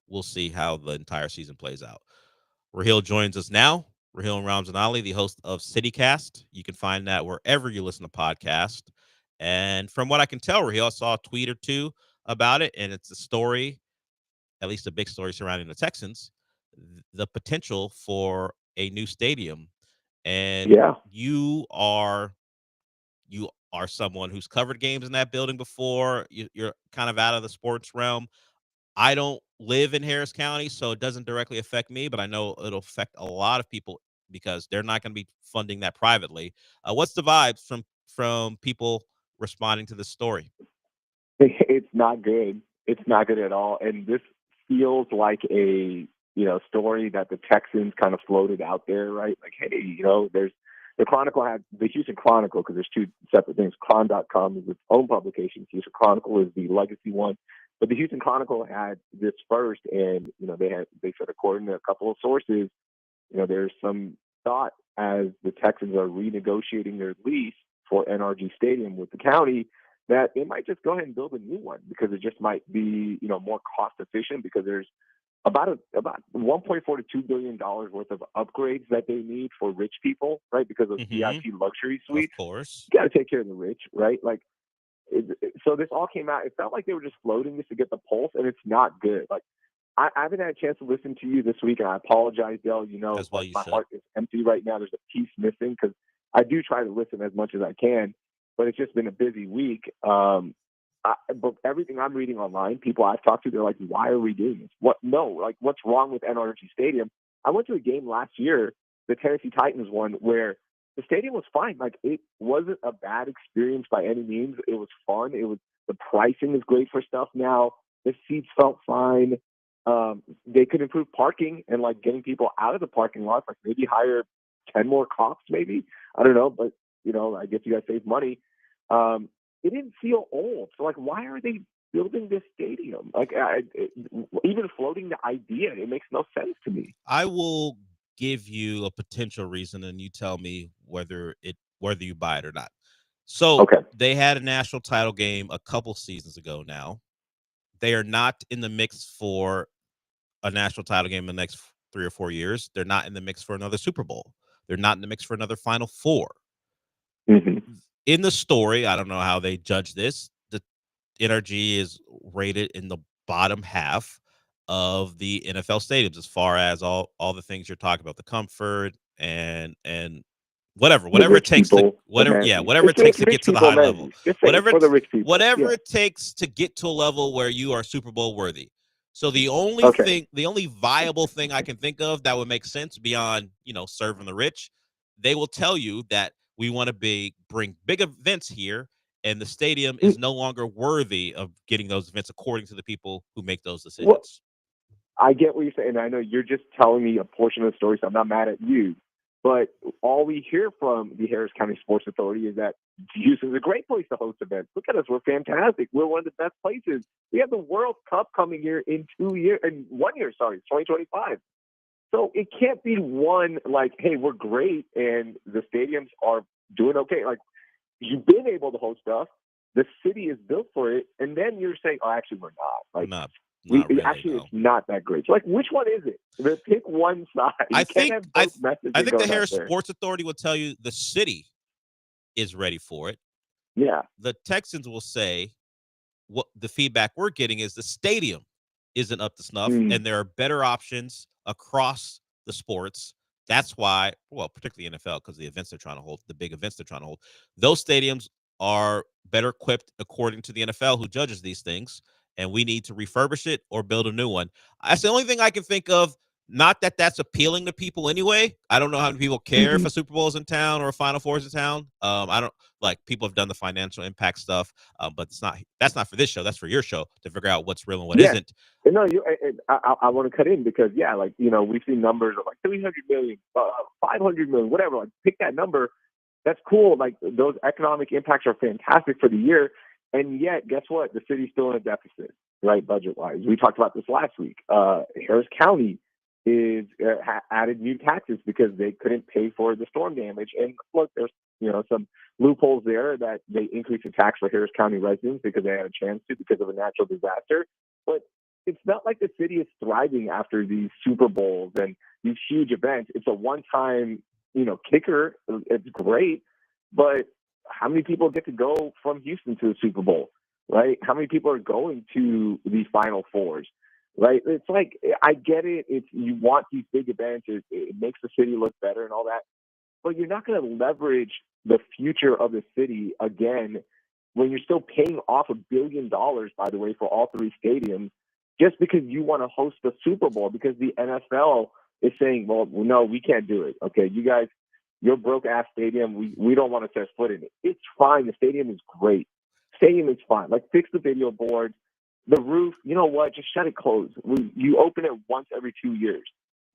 We'll see how the entire season plays out. Raheel joins us now. Raheel Ramzanali, the host of CityCast. You can find that wherever you listen to podcasts. And from what I can tell, Raheel, I saw a tweet or two about it, and it's a story, at least a big story surrounding the Texans, the potential for a new stadium. And you are someone who's covered games in that building before. You're kind of out of the sports realm. I don't live in Harris County, so it doesn't directly affect me, but I know it'll affect a lot of people because they're not going to be funding that privately. What's the vibes from people responding to this story? It's not good. It's not good at all. And this feels like a, story that the Texans kind of floated out there, right? Like, hey, there's the Chronicle had the Houston Chronicle, because there's 2 separate things. Chron.com is its own publication. Houston Chronicle is the legacy one. But the Houston Chronicle had this first, and they said, according to a couple of sources, there's some thought as the Texans are renegotiating their lease for NRG Stadium with the county that they might just go ahead and build a new one, because it just might be more cost efficient, because there's about $1.4 to $2 billion worth of upgrades that they need for rich people, right? Because of VIP luxury suites. Of course, you got to take care of the rich, right? Like. So this all came out. It felt like they were just floating this to get the pulse, and it's not good. Like I haven't had a chance to listen to you this week, and I apologize, Dale. My heart is empty right now. There's a piece missing, because I do try to listen as much as I can, but it's just been a busy week. But everything I'm reading online, people I've talked to, they're like, "Why are we doing this? What's wrong with NRG Stadium?" I went to a game last year, the Tennessee Titans one, where the stadium was fine. Like, it wasn't a bad experience by any means. It was fun. The pricing is great for stuff now. The seats felt fine. They could improve parking and getting people out of the parking lot. Like maybe hire 10 more cops. Maybe, I don't know. But I guess you guys save money. It didn't feel old. So why are they building this stadium? Even floating the idea, it makes no sense to me. I will give you a potential reason, and you tell me whether you buy it or not. So They had a national title game a couple seasons ago now. They are not in the mix for a national title game in the next 3 or 4 years. They're not in the mix for another Super Bowl. They're not in the mix for another Final Four. In the story, I don't know how they judge this. The NRG is rated in the bottom half of the NFL stadiums as far as all the things you're talking about, the comfort and whatever it takes to get to the high level, whatever it takes to get to a level where you are Super Bowl worthy. So the only viable thing I can think of that would make sense beyond serving the rich, they will tell you that we want to bring big events here, and the stadium is no longer worthy of getting those events according to the people who make those decisions. I get what you're saying. I know you're just telling me a portion of the story, so I'm not mad at you. But all we hear from the Harris County Sports Authority is that Houston's a great place to host events. Look at us. We're fantastic. We're one of the best places. We have the World Cup coming here in 1 year, 2025. So it can't be one hey, we're great and the stadiums are doing okay. You've been able to host stuff. The city is built for it. And then you're saying, oh, actually, we're not. It's not that great. So, which one is it? Pick one side. I think the Harris Sports Authority will tell you the city is ready for it. Yeah. The Texans will say what the feedback we're getting is the stadium isn't up to snuff, and there are better options across the sports. That's why, particularly NFL, because the events they're trying to hold, the big events they're trying to hold, those stadiums are better equipped according to the NFL, who judges these things. And we need to refurbish it or build a new one. That's the only thing I can think of Not that that's appealing to people anyway. I don't know how many people care if a Super Bowl is in town or a Final Four is in town. I don't like people have done the financial impact stuff, but that's not for this show. That's for your show to figure out what's real and what isn't. No, I want to cut in because we've seen numbers of like 300 million, 500 million, whatever. Like pick that number. That's cool. Like those economic impacts are fantastic for the year, and yet guess what? The city's still in a deficit, right? Budget wise, we talked about this last week. Harris County is added new taxes because they couldn't pay for the storm damage. And look, there's some loopholes there that they increased the tax for Harris County residents because they had a chance to because of a natural disaster. But it's not like the city is thriving after these Super Bowls and these huge events. It's a one-time, kicker. It's great, but how many people get to go from Houston to the Super Bowl, right? How many people are going to these Final Fours? Right, it's like I get it. It's you want these big events. It makes the city look better and all that, but you're not going to leverage the future of the city again when you're still paying off $1 billion, by the way, for all three stadiums, just because you want to host the Super Bowl. Because the NFL is saying, well, no, we can't do it. Okay, you guys, your broke ass stadium. We don't want to set foot in it. It's fine. The stadium is great. Stadium is fine. Like fix the video boards. The roof, you know what? Just shut it closed. You open it once every 2 years.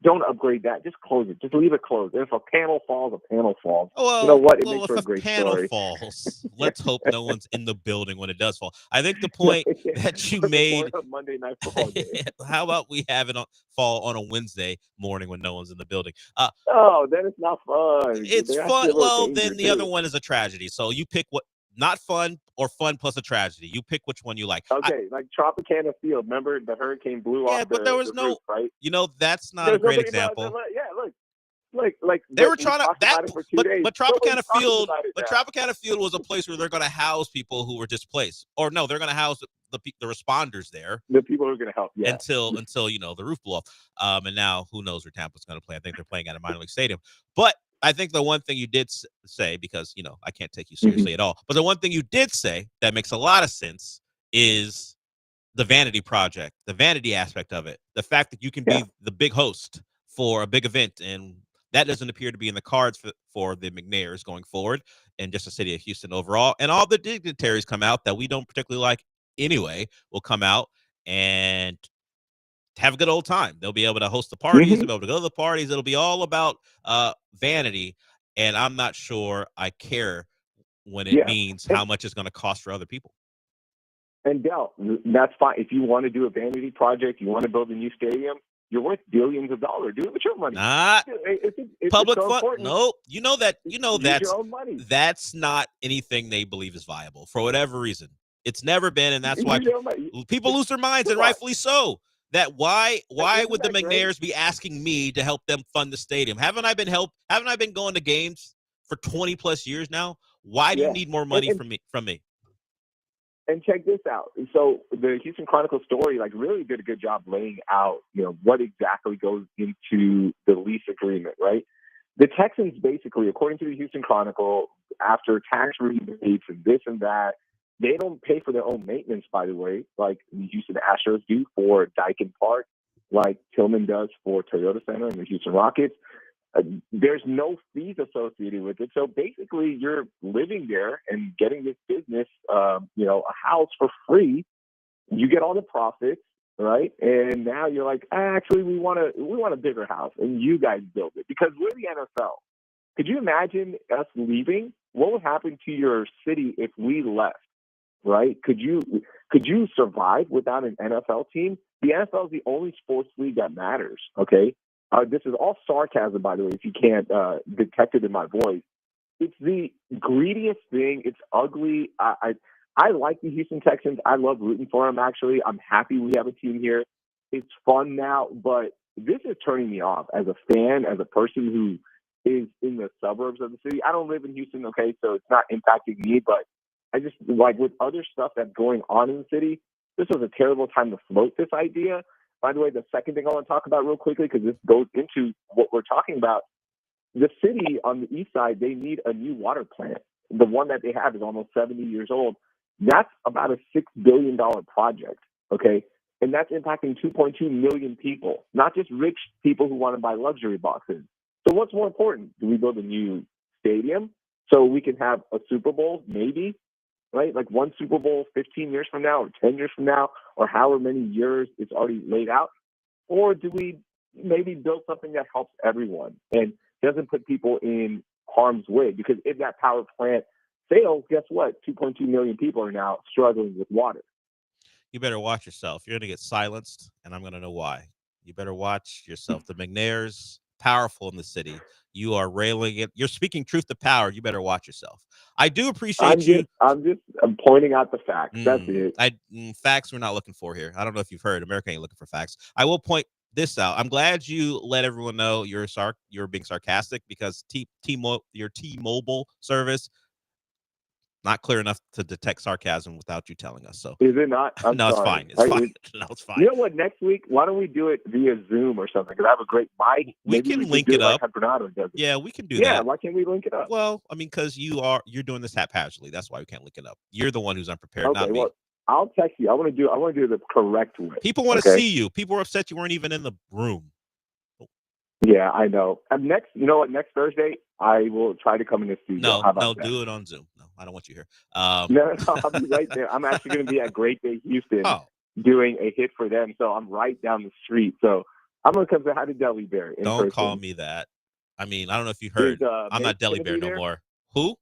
Don't upgrade that. Just close it. Just leave it closed. And if a panel falls, a panel falls. Well, you know what? It well, makes if for a a great panel story. falls, let's hope no one's in the building when it does fall. I think the point that you made. Monday Night Football game. How about we have it fall on a Wednesday morning when no one's in the building? Oh, then it's not fun. It's There has to be a fun. little Well, danger, then the too. other one is a tragedy. So you pick what. Not fun or fun plus a tragedy. You pick which one you like. Okay, like Tropicana Field. Remember the hurricane blew off but there was the no. roof, right? That's not There's a great nobody about example. Like They were we trying to talked about it for 2 days. but Nobody's Tropicana talking Field, about it but now. Tropicana Field was a place where they're going to house people who were displaced, or no, they're going to house the responders there. The people who are going to help, yeah. Until the roof blew off. And now who knows where Tampa's going to play? I think they're playing at a minor league stadium. But I think the one thing you did say, because I can't take you seriously at all, but the one thing you did say that makes a lot of sense is the vanity project, the vanity aspect of it, the fact that you can be the big host for a big event, and that doesn't appear to be in the cards for the McNairs going forward, and just the city of Houston overall. And all the dignitaries come out that we don't particularly like anyway will come out and have a good old time. They'll be able to host the parties. They'll be able to go to the parties. It'll be all about vanity, and I'm not sure I care when it means how much it's going to cost for other people. And Del, that's fine. If you want to do a vanity project, you want to build a new stadium, you're worth billions of dollars. Do it with your money. Not it's public so fund. important. Nope. That's your own money. That's not anything they believe is viable for whatever reason. It's never been, and that's why people lose their minds, and rightfully so. That why would the McNairs be asking me to help them fund the stadium? Haven't I been going to games for 20 plus years now? Why do you need more money from me? And check this out. So the Houston Chronicle story, really did a good job laying out, what exactly goes into the lease agreement, right? The Texans basically, according to the Houston Chronicle, after tax rebates and this and that, they don't pay for their own maintenance, by the way, like the Houston Astros do for Daikin Park, like Tillman does for Toyota Center and the Houston Rockets. There's no fees associated with it. So basically you're living there and getting this business, a house for free. You get all the profits, right? And now you're like, actually, we want a bigger house, and you guys build it because we're the NFL. Could you imagine us leaving? What would happen to your city if we left? Right? Could you survive without an NFL team? The NFL is the only sports league that matters. Okay. This is all sarcasm, by the way, if you can't detect it in my voice. It's the greediest thing. It's ugly. I like the Houston Texans. I love rooting for them, actually. I'm happy we have a team here. It's fun now, but this is turning me off as a fan, as a person who is in the suburbs of the city. I don't live in Houston, okay, so it's not impacting me, but I just, with other stuff that's going on in the city, this was a terrible time to float this idea. By the way, the second thing I want to talk about real quickly, because this goes into what we're talking about, the city on the east side, they need a new water plant. The one that they have is almost 70 years old. That's about a $6 billion project, okay? And that's impacting 2.2 million people, not just rich people who want to buy luxury boxes. So what's more important? Do we build a new stadium so we can have a Super Bowl, maybe, right? Like one Super Bowl 15 years from now or 10 years from now or however many years it's already laid out? Or do we maybe build something that helps everyone and doesn't put people in harm's way? Because if that power plant fails, guess what? 2.2 million people are now struggling with water. You better watch yourself. You're going to get silenced, and I'm going to know why. You better watch yourself. The McNairs, powerful in the city. You are railing it. You're speaking truth to power. You better watch yourself. I do appreciate you. I'm pointing out the facts. That's it. Facts we're not looking for here. I don't know if you've heard. America ain't looking for facts. I will point this out. I'm glad you let everyone know you're being sarcastic because your T-Mobile service not clear enough to detect sarcasm without you telling us. So is it not? No, it's fine. It's fine. No, it's fine. You know what? Next week, why don't we do it via Zoom or something? Because I have a great mic. We can link it up. Like Bernardo does it. Yeah, we can do that. Yeah, why can't we link it up? Well, I mean, because you're doing this haphazardly. That's why we can't link it up. You're the one who's unprepared, Okay, not me. well, I'll text you. I want to do it the correct way. People want to see you. People were upset you weren't even in the room. Yeah, I know. And next Thursday, I will try to come in the studio. No, How about that? do it on Zoom. No, I don't want you here. No, I'll be right there. I'm actually going to be at Great Day Houston doing a hit for them. So I'm right down the street. So I'm going to come say hi to Deli Bear. Don't call me that. I mean, I don't know if you heard. I'm not Deli Bear no more. Who?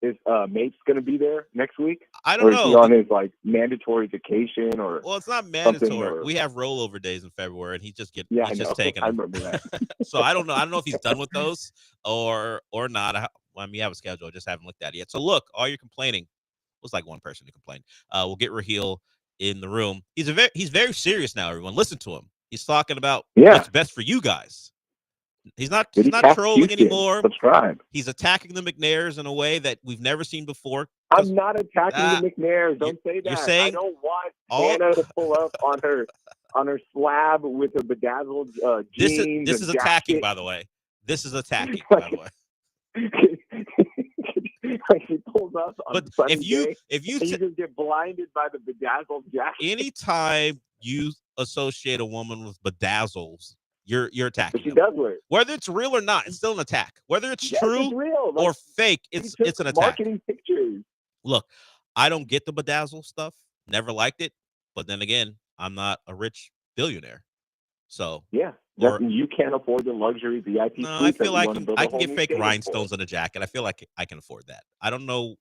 Is Mate's going to be there next week? I don't know. Is he on his mandatory vacation or? Well, it's not mandatory. We have rollover days in February, and he's just taking them. I remember that. So I don't know. I don't know if he's done with those or not. I mean, we have a schedule. I just haven't looked at it yet. So look, all you're complaining was like one person who complained. We'll get Raheel in the room. He's very serious now. Everyone, listen to him. He's talking about what's best for you guys. He's not trolling anymore. Subscribe. He's attacking the McNairs in a way that we've never seen before. I'm not attacking the McNairs. Don't say that. You're saying I don't want Anna to pull up on her slab with a bedazzled jeans. This is attacking, by the way. This is attacking, by the way. She pulls up on Sunday if you just get blinded by the bedazzled jacket. Anytime you associate a woman with bedazzles, you're attacking. But she does wear it. Whether it's real or not, it's still an attack. Whether it's true it's real. or fake, it's an attack. Marketing pictures. Look, I don't get the bedazzle stuff. Never liked it. But then again, I'm not a rich billionaire. So yeah, you can't afford the luxury VIP. No, I feel like I can get fake rhinestones on a jacket. I feel like I can afford that. I don't know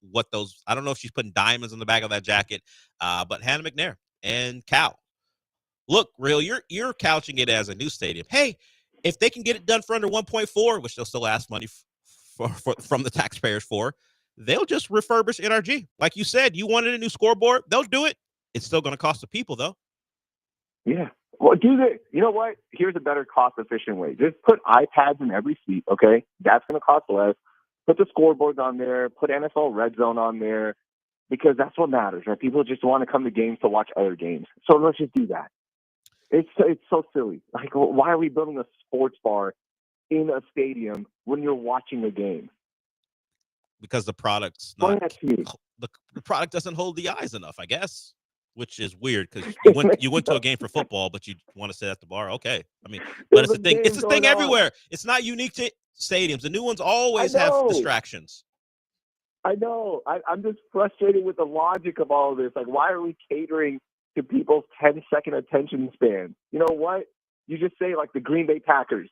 I don't know if she's putting diamonds on the back of that jacket. But Hannah McNair and Cal. Look, real, you're couching it as a new stadium. Hey, if they can get it done for under 1.4, which they'll still ask money from the taxpayers for, they'll just refurbish NRG. Like you said, you wanted a new scoreboard, they'll do it. It's still going to cost the people, though. Yeah. Well, do this. You know what? Here's a better cost-efficient way. Just put iPads in every seat, okay? That's going to cost less. Put the scoreboards on there. Put NFL Red Zone on there because that's what matters, right? People just want to come to games to watch other games. So let's just do that. It's so silly. Like, why are we building a sports bar in a stadium when you're watching a game? Because the product's not. The product doesn't hold the eyes enough, I guess, which is weird because you went to a game for football, but you want to sit at the bar. Okay, I mean, but it's a thing. It's a thing everywhere. It's not unique to stadiums. The new ones always have distractions. I know. I'm just frustrated with the logic of all of this. Like, why are we catering to people's 10-second attention span? You know what? You just say, like, the Green Bay Packers,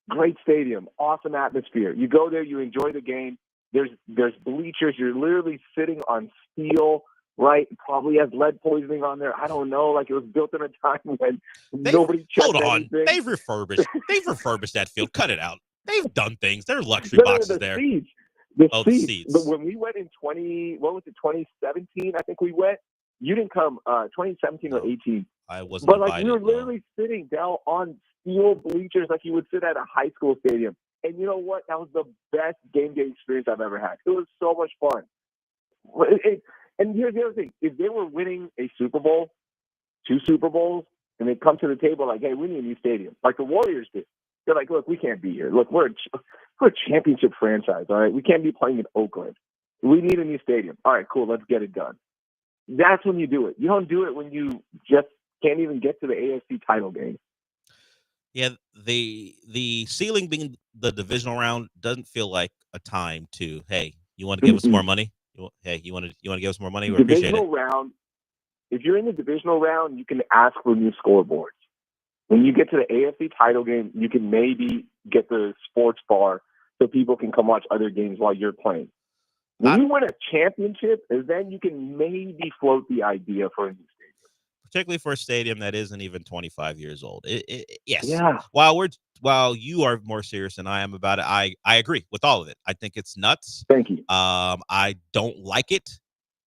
great stadium, awesome atmosphere. You go there, you enjoy the game. There's bleachers. You're literally sitting on steel, right? Probably has lead poisoning on there. I don't know. Like, it was built in a time when nobody checked anything. They've refurbished that field. Cut it out. They've done things. There are luxury boxes there. The seats. But when we went in 2017, I think we went. You didn't come 2017 or 18. I wasn't But, like, invited, you were literally sitting down on steel bleachers like you would sit at a high school stadium. And you know what? That was the best game day experience I've ever had. It was so much fun. And here's the other thing. If they were winning a Super Bowl, 2 Super Bowls, and they come to the table like, hey, we need a new stadium, like the Warriors did. They're like, look, we can't be here. Look, we're a championship franchise, all right? We can't be playing in Oakland. We need a new stadium. All right, cool, let's get it done. That's when you do it. You don't do it when you just can't even get to the AFC title game. Yeah, the ceiling being the divisional round doesn't feel like a time to, hey, you want to give us more money? You want to give us more money? We appreciate Divisional it. round. If you're in the divisional round, you can ask for new scoreboards. When you get to the AFC title game, you can maybe get the sports bar so people can come watch other games while you're playing. When you win a championship, then you can maybe float the idea for a new stadium. Particularly for a stadium that isn't even 25 years old. Yes. Yeah. While you are more serious than I am about it, I agree with all of it. I think it's nuts. Thank you. I don't like it,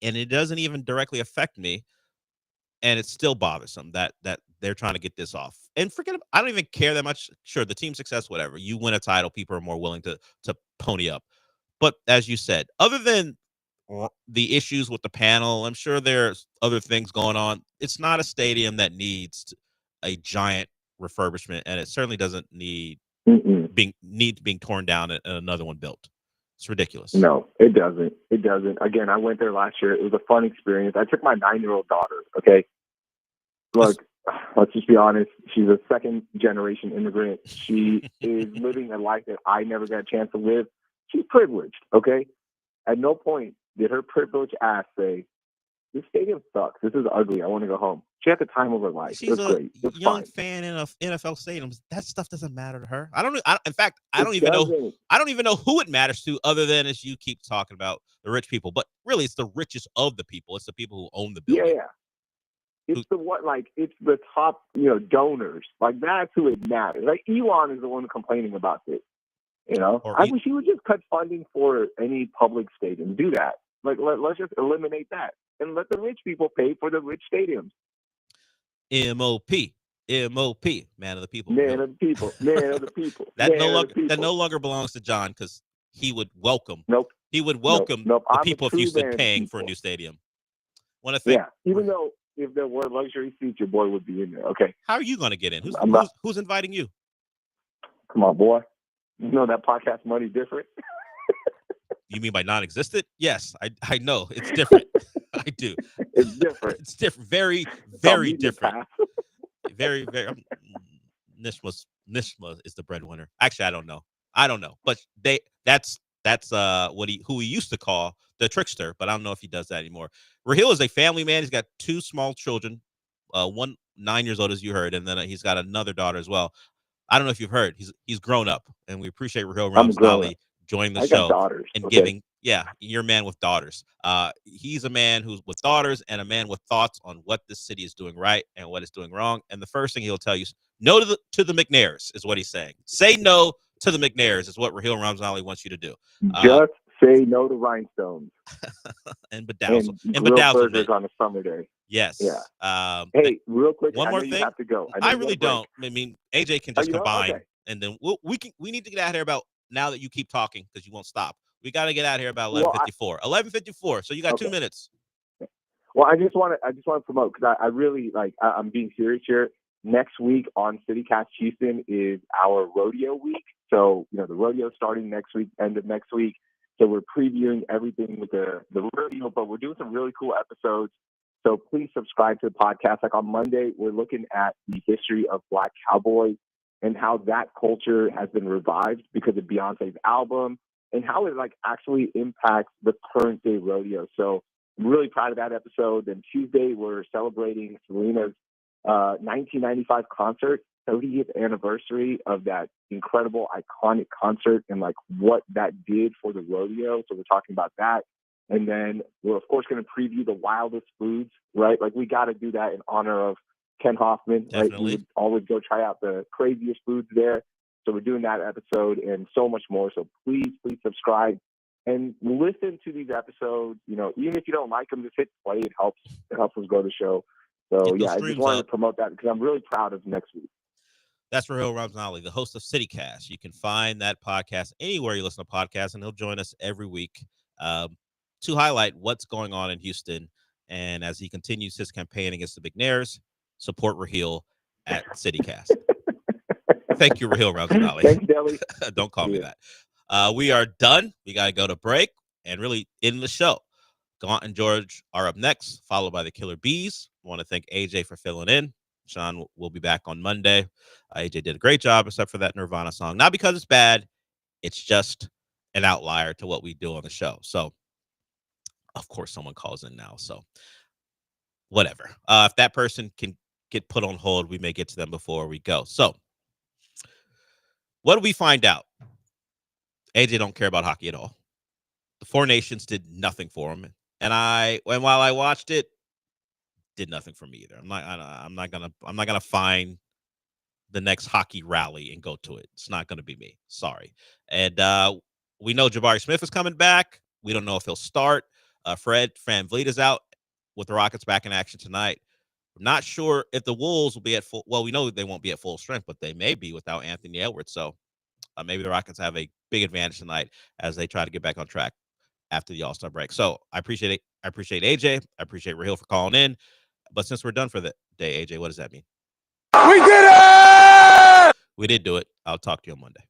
and it doesn't even directly affect me. And it's still bothersome that they're trying to get this off. And forget it, I don't even care that much. Sure, the team success, whatever. You win a title, people are more willing to pony up. But as you said, other than the issues with the panel, I'm sure there's other things going on. It's not a stadium that needs a giant refurbishment, and it certainly doesn't need being torn down and another one built. It's ridiculous. No, it doesn't. It doesn't. Again, I went there last year. It was a fun experience. I took my 9-year-old daughter. Okay, look, let's just be honest. She's a second-generation immigrant. She is living a life that I never got a chance to live. She's privileged. Okay, at no point did her privileged ass say, "This stadium sucks. This is ugly. I want to go home." She had the time of her life. She's a great. It's young fine. fan in a NFL stadium. That stuff doesn't matter to her. I don't It even know. doesn't. I don't even know who it matters to, other than as you keep talking about the rich people. But really, it's the richest of the people. It's the people who own the building. Yeah. It's it's the top, donors. Like, that's who it matters. Like, Elon is the one complaining about this. I wish he would just cut funding for any public stadium. Do that. Like, let's just eliminate that and let the rich people pay for the rich stadiums. MOP, man of the people. Man of the people. Man of the people. That Man of the people. no longer belongs to John, because he would welcome. Nope. He would welcome Nope. the I'm a people of true Houston man of paying people. for a new stadium. Want to thank. Yeah. Even though if there were luxury seats, your boy would be in there. Okay. How are you going to get in? Who's inviting you? Come on, boy. You know that podcast money different. You mean by non-existent? Yes, I know it's different. I do. It's different. It's different. Very, very different. Very, very. Nishma is the breadwinner. Actually, I don't know. But that's who he used to call the trickster. But I don't know if he does that anymore. Raheel is a family man. He's got 2 small children. One 9 years old, as you heard, and then he's got another daughter as well. I don't know if you've heard. He's grown up, and we appreciate Raheel Ramsnali joining the show daughters. and Okay. giving. Yeah, you're a man with daughters. He's a man who's with daughters and a man with thoughts on what this city is doing right and what it's doing wrong. And the first thing he'll tell you is no to the McNairs is what he's saying. Say no to the McNairs is what Raheel Ramsnali wants you to do. Just say no to rhinestones and bedazzle and and grilled bedazzlement burgers on a summer day. Yes. Yeah. Hey, real quick, one I more know you thing. have to go. I really don't. I mean, AJ can Oh, just you don't? combine, Okay. and then we need to get out of here about now that you keep talking because you won't stop. We got to get out of here about Well, 11:54. 11:54. So you got 2 minutes. Well, I just want to promote, because I really I'm being serious here. Next week on CityCast Houston is our rodeo week. So, the rodeo starting next week, end of next week. So we're previewing everything with the rodeo, but we're doing some really cool episodes. So please subscribe to the podcast. Like on Monday, we're looking at the history of Black cowboys and how that culture has been revived because of Beyonce's album and how it actually impacts the current day rodeo. So I'm really proud of that episode. And Tuesday, we're celebrating Selena's 1995 concert, 30th anniversary of that incredible, iconic concert and what that did for the rodeo. So we're talking about that. And then we're, of course, going to preview the wildest foods, right? We got to do that in honor of Ken Hoffman, right? We would always go try out the craziest foods there. So we're doing that episode and so much more. So please subscribe and listen to these episodes. Even if you don't like them, just hit play. It helps us grow the show. So yeah, I just wanted to promote that because I'm really proud of next week. That's Raheel Ramsnali, the host of CityCast. You can find that podcast anywhere you listen to podcasts, and he'll join us every week to highlight what's going on in Houston. And as he continues his campaign against the McNairs, support Raheel at CityCast. Thank you, Raheel Ramsnali. Thanks, Deli. Don't call me that. We are done. We got to go to break and really end the show. Gallant and George are up next, followed by the Killer Bees. I want to thank AJ for filling in. Sean will be back on Monday. AJ did a great job, except for that Nirvana song. Not because it's bad. It's just an outlier to what we do on the show. So, of course, someone calls in now. So, whatever. If that person can get put on hold, we may get to them before we go. So, what do we find out? AJ don't care about hockey at all. The Four Nations did nothing for him, and while I watched it, did nothing for me either. I'm not gonna find the next hockey rally and go to it. It's not gonna be me. Sorry. And we know Jabari Smith is coming back. We don't know if he'll start. Fred VanVleet is out with the Rockets back in action tonight. I'm not sure if the Wolves will be at full. Well, we know they won't be at full strength, but they may be without Anthony Edwards. So maybe the Rockets have a big advantage tonight as they try to get back on track after the All-Star break. So I appreciate it. I appreciate AJ. I appreciate Raheel for calling in. But since we're done for the day, AJ, what does that mean? We did it! We did do it. I'll talk to you on Monday.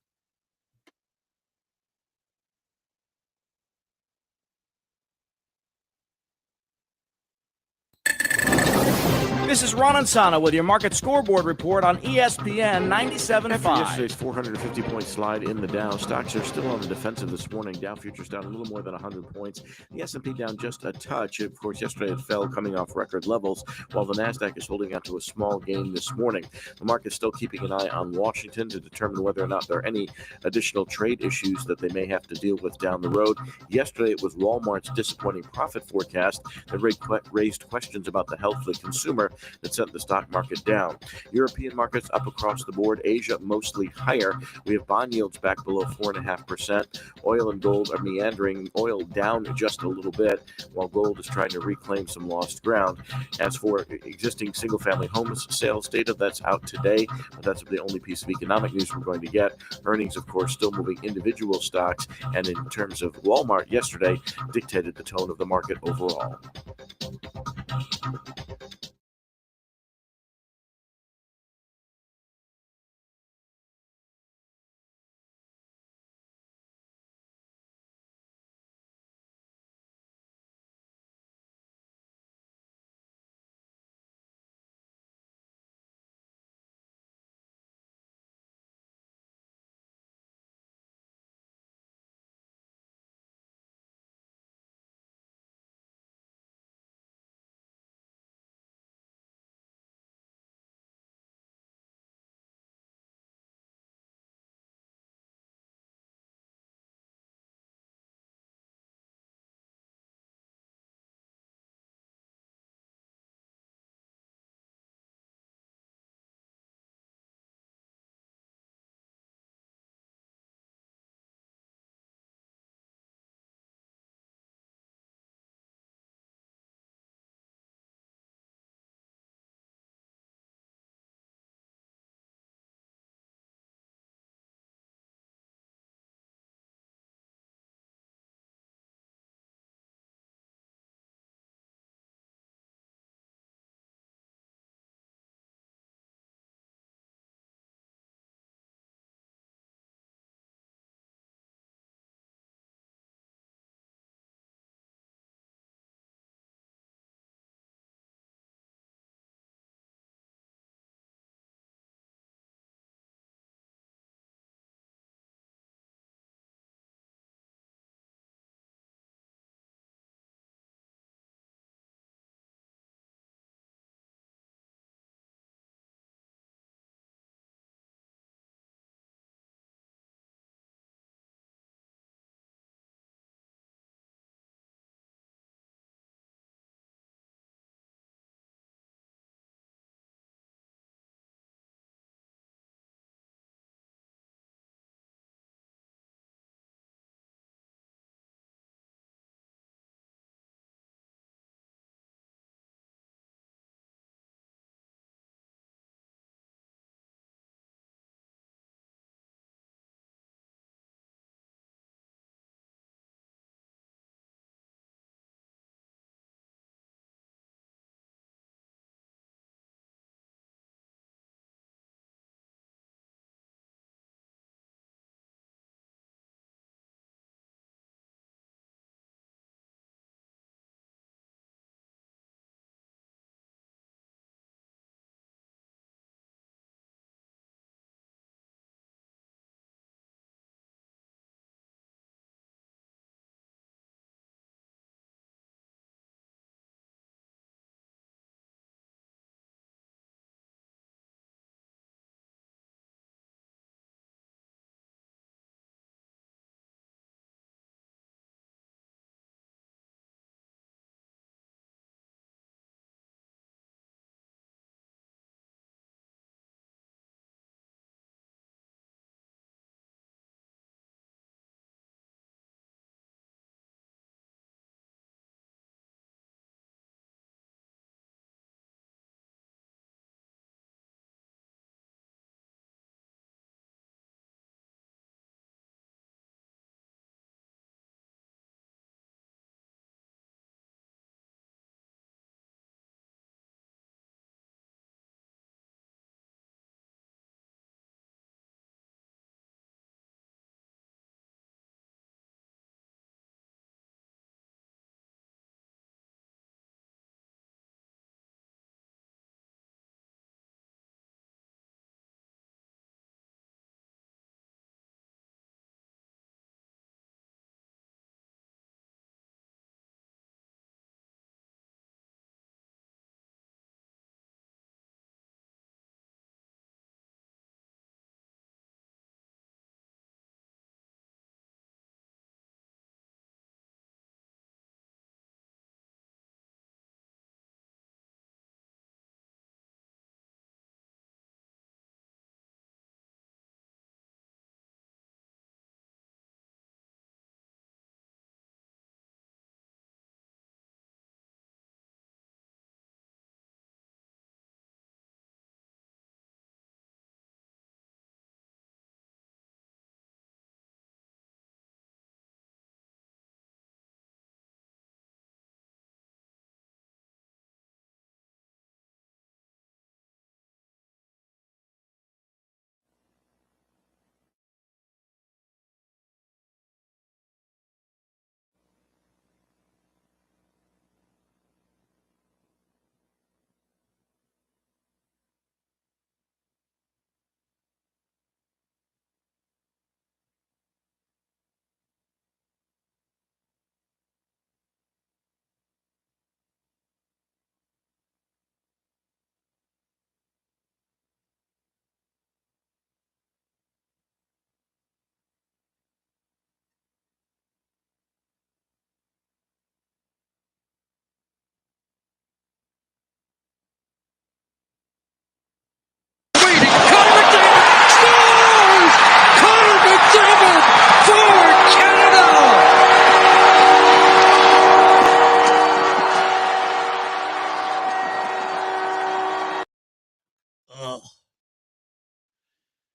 This is Ron Ansana with your market scoreboard report on ESPN 97.5. After yesterday's 450-point slide in the Dow, stocks are still on the defensive this morning. Dow futures down a little more than 100 points. The S&P down just a touch. Of course, yesterday it fell coming off record levels, while the Nasdaq is holding out to a small gain this morning. The market's still keeping an eye on Washington to determine whether or not there are any additional trade issues that they may have to deal with down the road. Yesterday, it was Walmart's disappointing profit forecast that raised questions about the health of the consumer that sent the stock market down. European markets up across the board. Asia mostly higher. We have bond yields back below 4.5%. Oil and gold are meandering. Oil down just a little bit, while gold is trying to reclaim some lost ground. As for existing single-family homes sales data, that's out today, but that's the only piece of economic news we're going to get. Earnings, of course, still moving individual stocks, and in terms of Walmart yesterday, dictated the tone of the market overall.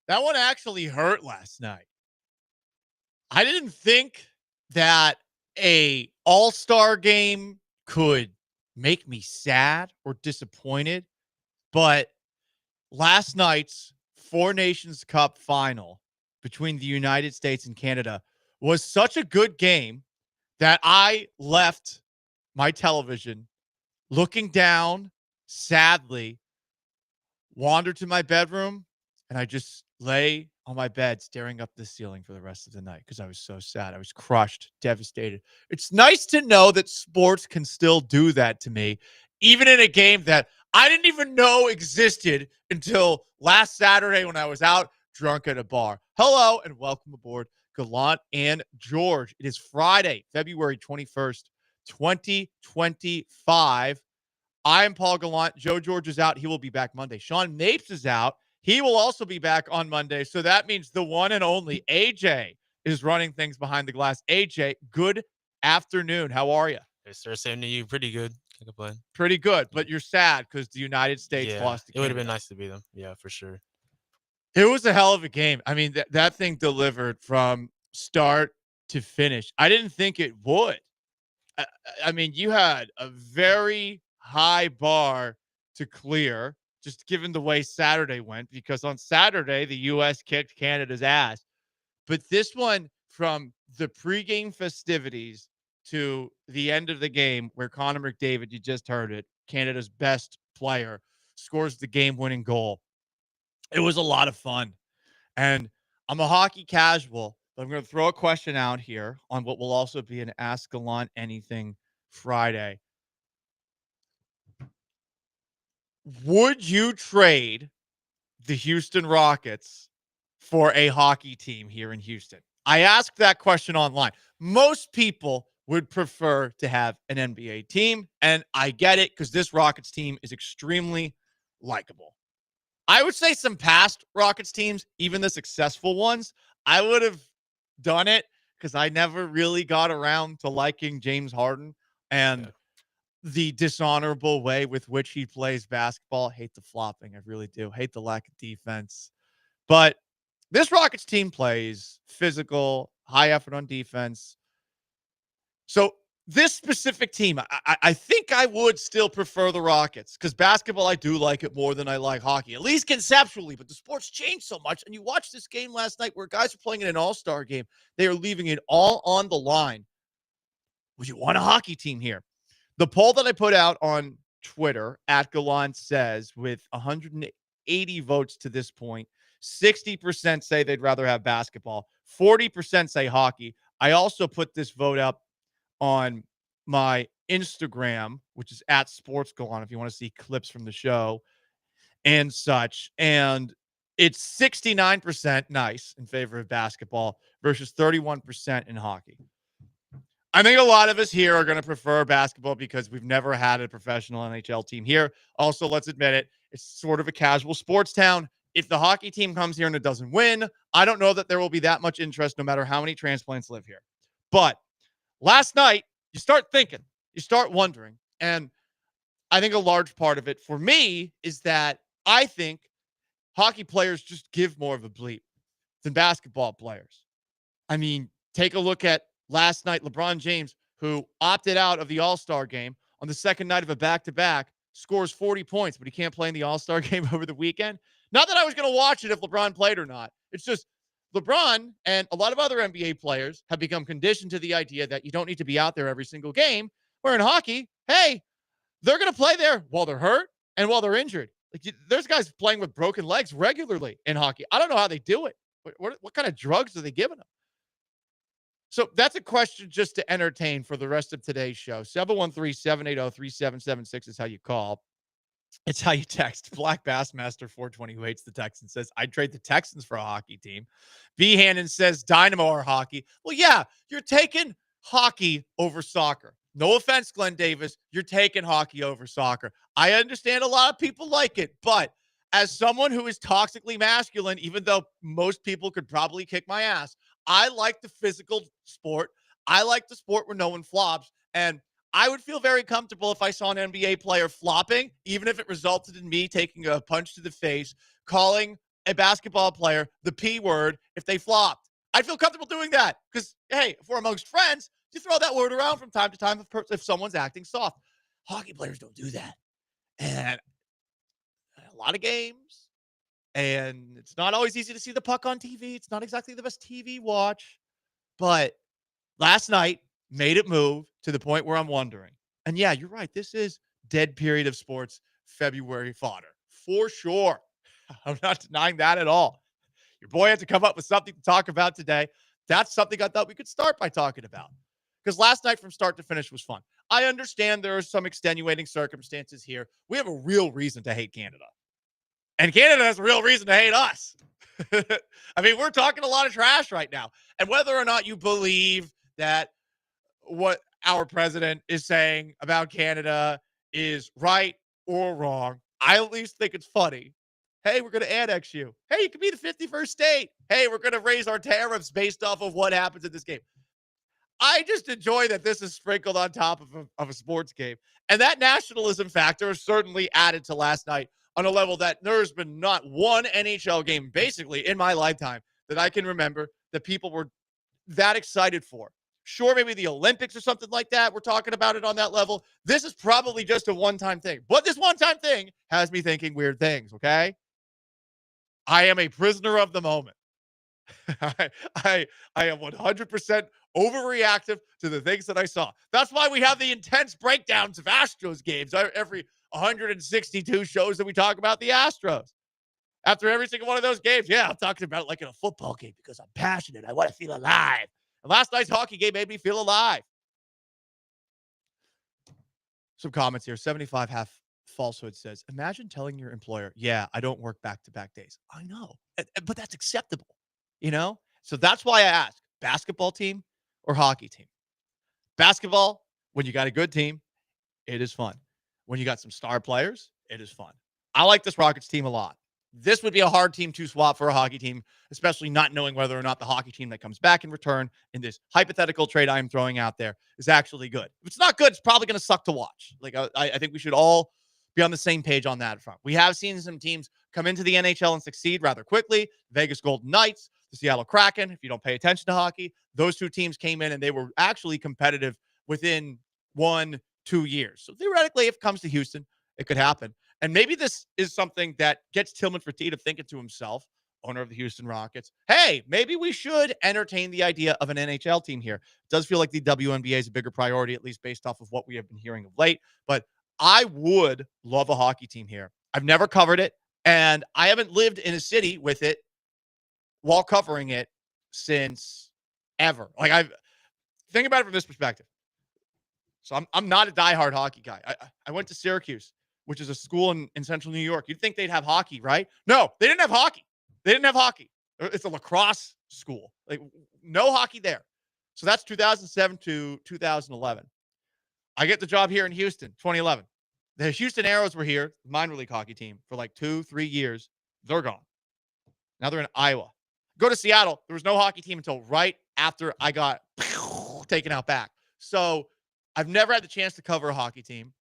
That one actually hurt last night. I didn't think that a all-star game could make me sad or disappointed, but last night's Four Nations Cup final between the United States and Canada was such a good game that I left my television looking down sadly, wandered to my bedroom, and I just lay on my bed staring up the ceiling for the rest of the night because I was so sad. I was crushed, devastated. It's nice to know that sports can still do that to me, even in a game that I didn't even know existed until last Saturday when I was out drunk at a bar. Hello and welcome aboard Gallant and George. It is Friday, February 21st, 2025. I am Paul Gallant. Joe George is out. He will be back Monday. Sean Mapes is out. He will also be back on Monday. So that means the one and only AJ is running things behind the glass. AJ, good afternoon. How are you? Yes, sir. Same to you. Pretty good. Can't complain. Pretty good, but you're sad because the United States Yeah, lost to it would have Canada. been nice to beat them. Yeah, for sure. It was a hell of a game. I mean, that thing delivered from start to finish. I didn't think it would. I mean, you had a very high bar to clear, just given the way Saturday went, because on Saturday, the U.S. kicked Canada's ass. But this one, from the pregame festivities to the end of the game, where Connor McDavid, you just heard it, Canada's best player, scores the game-winning goal. It was a lot of fun. And I'm a hockey casual, but I'm going to throw a question out here on what will also be an Ask Gallant Anything Friday. Would you trade the Houston Rockets for a hockey team here in Houston? I asked that question online. Most people would prefer to have an NBA team, and I get it because this Rockets team is extremely likable. I would say some past Rockets teams, even the successful ones, I would have done it because I never really got around to liking James Harden and the dishonorable way with which he plays basketball. Hate the flopping. I really do. Hate the lack of defense. But this Rockets team plays physical, high effort on defense. So this specific team, I think I would still prefer the Rockets because basketball, I do like it more than I like hockey, at least conceptually. But the sport's changed so much. And you watched this game last night where guys are playing in an all-star game. They are leaving it all on the line. Would you want a hockey team here? The poll that I put out on Twitter at Gallant says, with 180 votes to this point, 60% say they'd rather have basketball. 40% say hockey. I also put this vote up on my Instagram, which is at Sports Gallant, if you want to see clips from the show and such. And it's 69% nice in favor of basketball versus 31% in hockey. I think a lot of us here are going to prefer basketball because we've never had a professional NHL team here. Also, let's admit it, it's sort of a casual sports town. If the hockey team comes here and it doesn't win, I don't know that there will be that much interest no matter how many transplants live here. But last night, you start thinking, you start wondering. And I think a large part of it for me is that I think hockey players just give more of a bleep than basketball players. I mean, take a look at last night, LeBron James, who opted out of the All-Star game on the second night of a back-to-back, scores 40 points, but he can't play in the All-Star game over the weekend. Not that I was going to watch it if LeBron played or not. It's just LeBron and a lot of other NBA players have become conditioned to the idea that you don't need to be out there every single game, where in hockey, hey, they're going to play there while they're hurt and while they're injured. Like, there's guys playing with broken legs regularly in hockey. I don't know how they do it. What kind of drugs are they giving them? So that's a question just to entertain for the rest of today's show. 713-780-3776 is how you call. It's how you text. Black Bassmaster 420 who hates the Texans says, I'd trade the Texans for a hockey team. B. Hannon says, Dynamo or hockey. Well, yeah, you're taking hockey over soccer. No offense, Glenn Davis. You're taking hockey over soccer. I understand a lot of people like it, but as someone who is toxically masculine, even though most people could probably kick my ass, I like the physical sport. I like the sport where no one flops. And I would feel very comfortable if I saw an NBA player flopping, even if it resulted in me taking a punch to the face, calling a basketball player the P word if they flopped. I'd feel comfortable doing that because, hey, if we're amongst friends, you throw that word around from time to time if someone's acting soft. Hockey players don't do that. And a lot of games, and it's not always easy to see the puck on TV. It's not exactly the best TV watch, but last night made it move to the point where I'm wondering. And yeah, you're right. This is dead period of sports February fodder for sure. I'm not denying that at all. Your boy had to come up with something to talk about today. That's something I thought we could start by talking about because last night from start to finish was fun. I understand there are some extenuating circumstances here. We have a real reason to hate Canada. And Canada has a real reason to hate us. I mean, we're talking a lot of trash right now. And whether or not you believe that what our president is saying about Canada is right or wrong, I at least think it's funny. Hey, we're going to annex you. Hey, you could be the 51st state. Hey, we're going to raise our tariffs based off of what happens in this game. I just enjoy that this is sprinkled on top of a sports game. And that nationalism factor is certainly added to last night on a level that there's been not one NHL game basically in my lifetime that I can remember that people were that excited for. Sure, maybe the Olympics or something like that. We're talking about it on that level. This is probably just a one-time thing. But this one-time thing has me thinking weird things, okay? I am a prisoner of the moment. I am 100% overreactive to the things that I saw. That's why we have the intense breakdowns of Astros games every 162 shows that we talk about the Astros. After every single one of those games, yeah, I'm talking about it like in a football game because I'm passionate. I want to feel alive. And last night's hockey game made me feel alive. Some comments here. 75 half falsehood says, imagine telling your employer, yeah, I don't work back-to-back days. I know, but that's acceptable, you know? So that's why I ask, basketball team or hockey team? Basketball, when you got a good team, it is fun. When you got some star players, it is fun. I like this Rockets team a lot. This would be a hard team to swap for a hockey team, especially not knowing whether or not the hockey team that comes back in return in this hypothetical trade I'm throwing out there is actually good. If it's not good, it's probably going to suck to watch. Like I think we should all be on the same page on that front. We have seen some teams come into the NHL and succeed rather quickly. Vegas Golden Knights, the Seattle Kraken, if you don't pay attention to hockey, those two teams came in and they were actually competitive within 1-2 years. So theoretically, if it comes to Houston, it could happen. And maybe this is something that gets Tillman Fertitta thinking to himself, owner of the Houston Rockets, hey, maybe we should entertain the idea of an NHL team here. It does feel like the WNBA is a bigger priority, at least based off of what we have been hearing of late. But I would love a hockey team here. I've never covered it, and I haven't lived in a city with it while covering it since ever. Like think about it from this perspective. So I'm not a diehard hockey guy. I went to Syracuse, which is a school in central New York. You'd think they'd have hockey, right? No, they didn't have hockey. It's a lacrosse school. Like no hockey there. So that's 2007 to 2011. I get the job here in Houston, 2011. The Houston Aeros were here, minor league hockey team, for like 2-3 years. They're gone. Now they're in Iowa. Go to Seattle. There was no hockey team until right after I got taken out back. So I've never had the chance to cover a hockey team.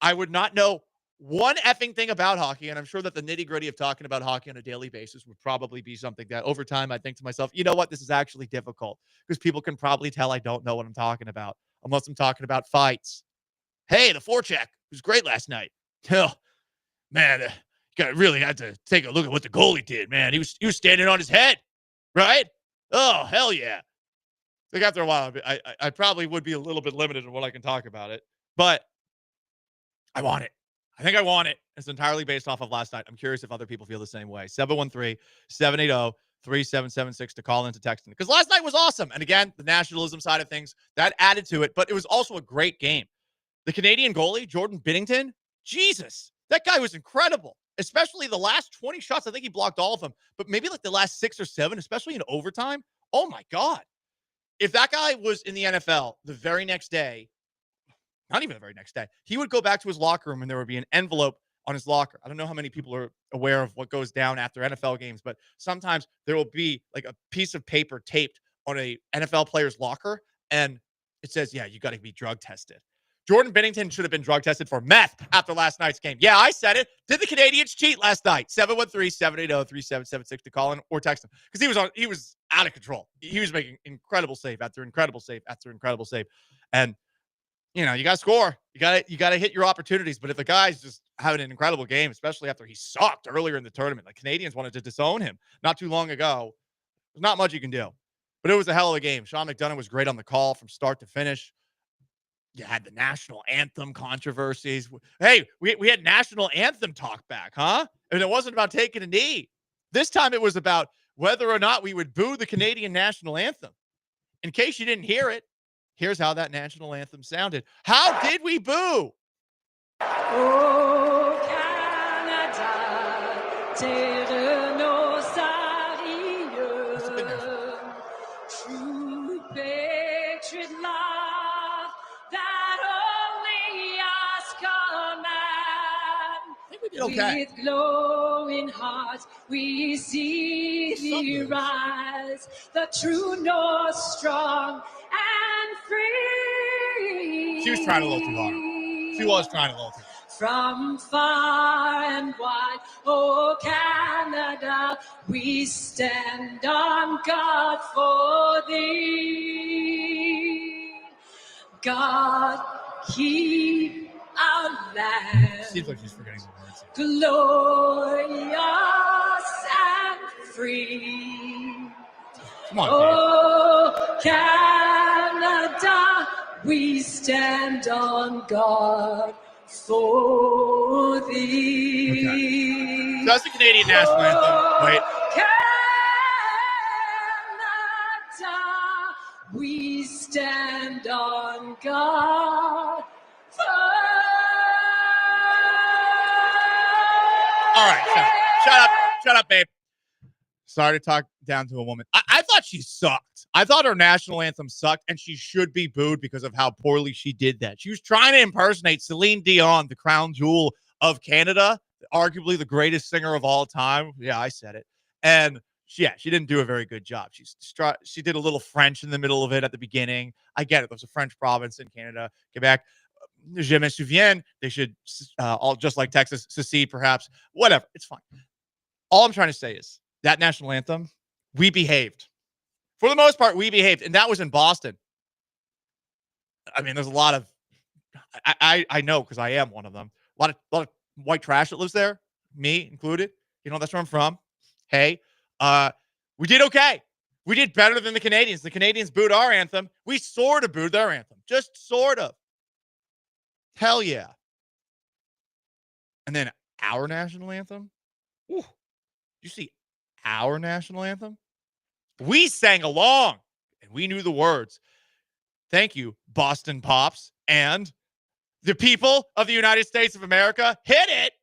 I would not know one effing thing about hockey, and I'm sure that the nitty-gritty of talking about hockey on a daily basis would probably be something that over time I think to myself, you know what, this is actually difficult because people can probably tell I don't know what I'm talking about unless I'm talking about fights. Hey, the forecheck was great last night. Oh, man, really had to take a look at what the goalie did, man. He was standing on his head, right? Oh, hell yeah. Like after a while, I probably would be a little bit limited in what I can talk about it, but I want it. I think I want it. It's entirely based off of last night. I'm curious if other people feel the same way. 713-780-3776 to call in to text in. Because last night was awesome. And again, the nationalism side of things, that added to it. But it was also a great game. The Canadian goalie, Jordan Binnington, Jesus, that guy was incredible. Especially the last 20 shots. I think he blocked all of them. But maybe like the last 6 or 7, especially in overtime. Oh, my God. If that guy was in the NFL the very next day, not even the very next day, he would go back to his locker room and there would be an envelope on his locker. I don't know how many people are aware of what goes down after NFL games, but sometimes there will be like a piece of paper taped on a NFL player's locker and it says, yeah, you got to be drug tested. Jordan Binnington should have been drug tested for meth after last night's game. Yeah, I said it. Did the Canadians cheat last night? 713-780-3776 to call in or text him because he was out of control. He was making incredible save after incredible save after incredible save, and you got to score. You got to hit your opportunities. But if the guy's just having an incredible game, especially after he sucked earlier in the tournament, the Canadians wanted to disown him not too long ago. There's not much you can do. But it was a hell of a game. Sean McDonough was great on the call from start to finish. You had the national anthem controversies. Hey, we had national anthem talk back, huh? And it wasn't about taking a knee. This time it was about whether or not we would boo the Canadian national anthem. In case you didn't hear it, here's how that national anthem sounded. How did we boo? Oh, Canada, terre nos arieux, true patriot love that only us command. Okay. With glowing hearts, we see thee rise, the true North strong and free. She was trying a little too hard. She was trying a little too hard. From far and wide, oh Canada, we stand on guard for thee. God, keep our land. Seems like she's forgetting the words. Glorious and free. Come on, oh, Canada, we stand on guard for thee. Okay. So that's the Canadian national anthem. Wait. Canada, we stand on guard for All right, shut up, babe. Sorry to talk down to a woman. I thought she sucked. I thought her national anthem sucked, and she should be booed because of how poorly she did that. She was trying to impersonate Celine Dion, the crown jewel of Canada, arguably the greatest singer of all time. Yeah, I said it. And she didn't do a very good job. She did a little French in the middle of it at the beginning. I get it. There's a French province in Canada, Quebec. Je me souviens. They should, all just like Texas, secede perhaps. Whatever. It's fine. All I'm trying to say is that national anthem, we behaved. For the most part, we behaved. And that was in Boston. I mean, there's a lot of, I know because I am one of them. A lot of white trash that lives there, me included. That's where I'm from. Hey, we did okay. We did better than the Canadians. The Canadians booed our anthem. We sort of booed their anthem. Just sort of. Hell yeah. And then our national anthem. Ooh, you see our national anthem? We sang along and we knew the words. Thank you, Boston Pops and the people of the United States of America. Hit it.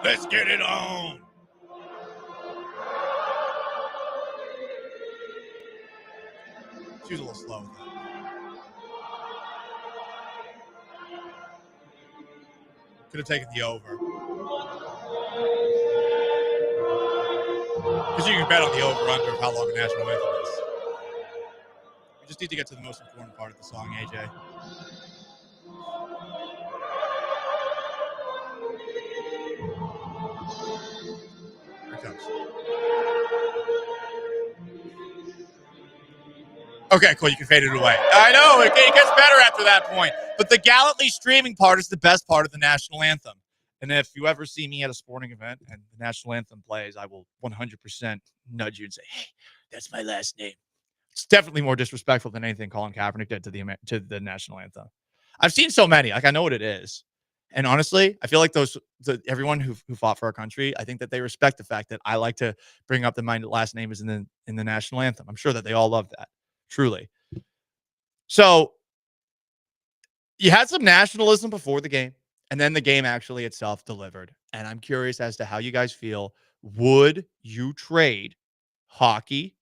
Let's get it on. She was a little slow with that. Could have taken the over. Because you can bet on the over-under of how long the national anthem is. We just need to get to the most important part of the song, AJ. Here it comes. Okay, cool. You can fade it away. I know. It gets better after that point. But the gallantly streaming part is the best part of the national anthem. And if you ever see me at a sporting event and the national anthem plays, I will 100% nudge you and say, hey, that's my last name. It's definitely more disrespectful than anything Colin Kaepernick did to the national anthem. I've seen so many. I know what it is. And honestly, I feel like everyone who fought for our country, I think that they respect the fact that I like to bring up my last name is in the national anthem. I'm sure that they all love that. Truly. So you had some nationalism before the game, and then the game actually itself delivered. And I'm curious as to how you guys feel. Would you trade hockey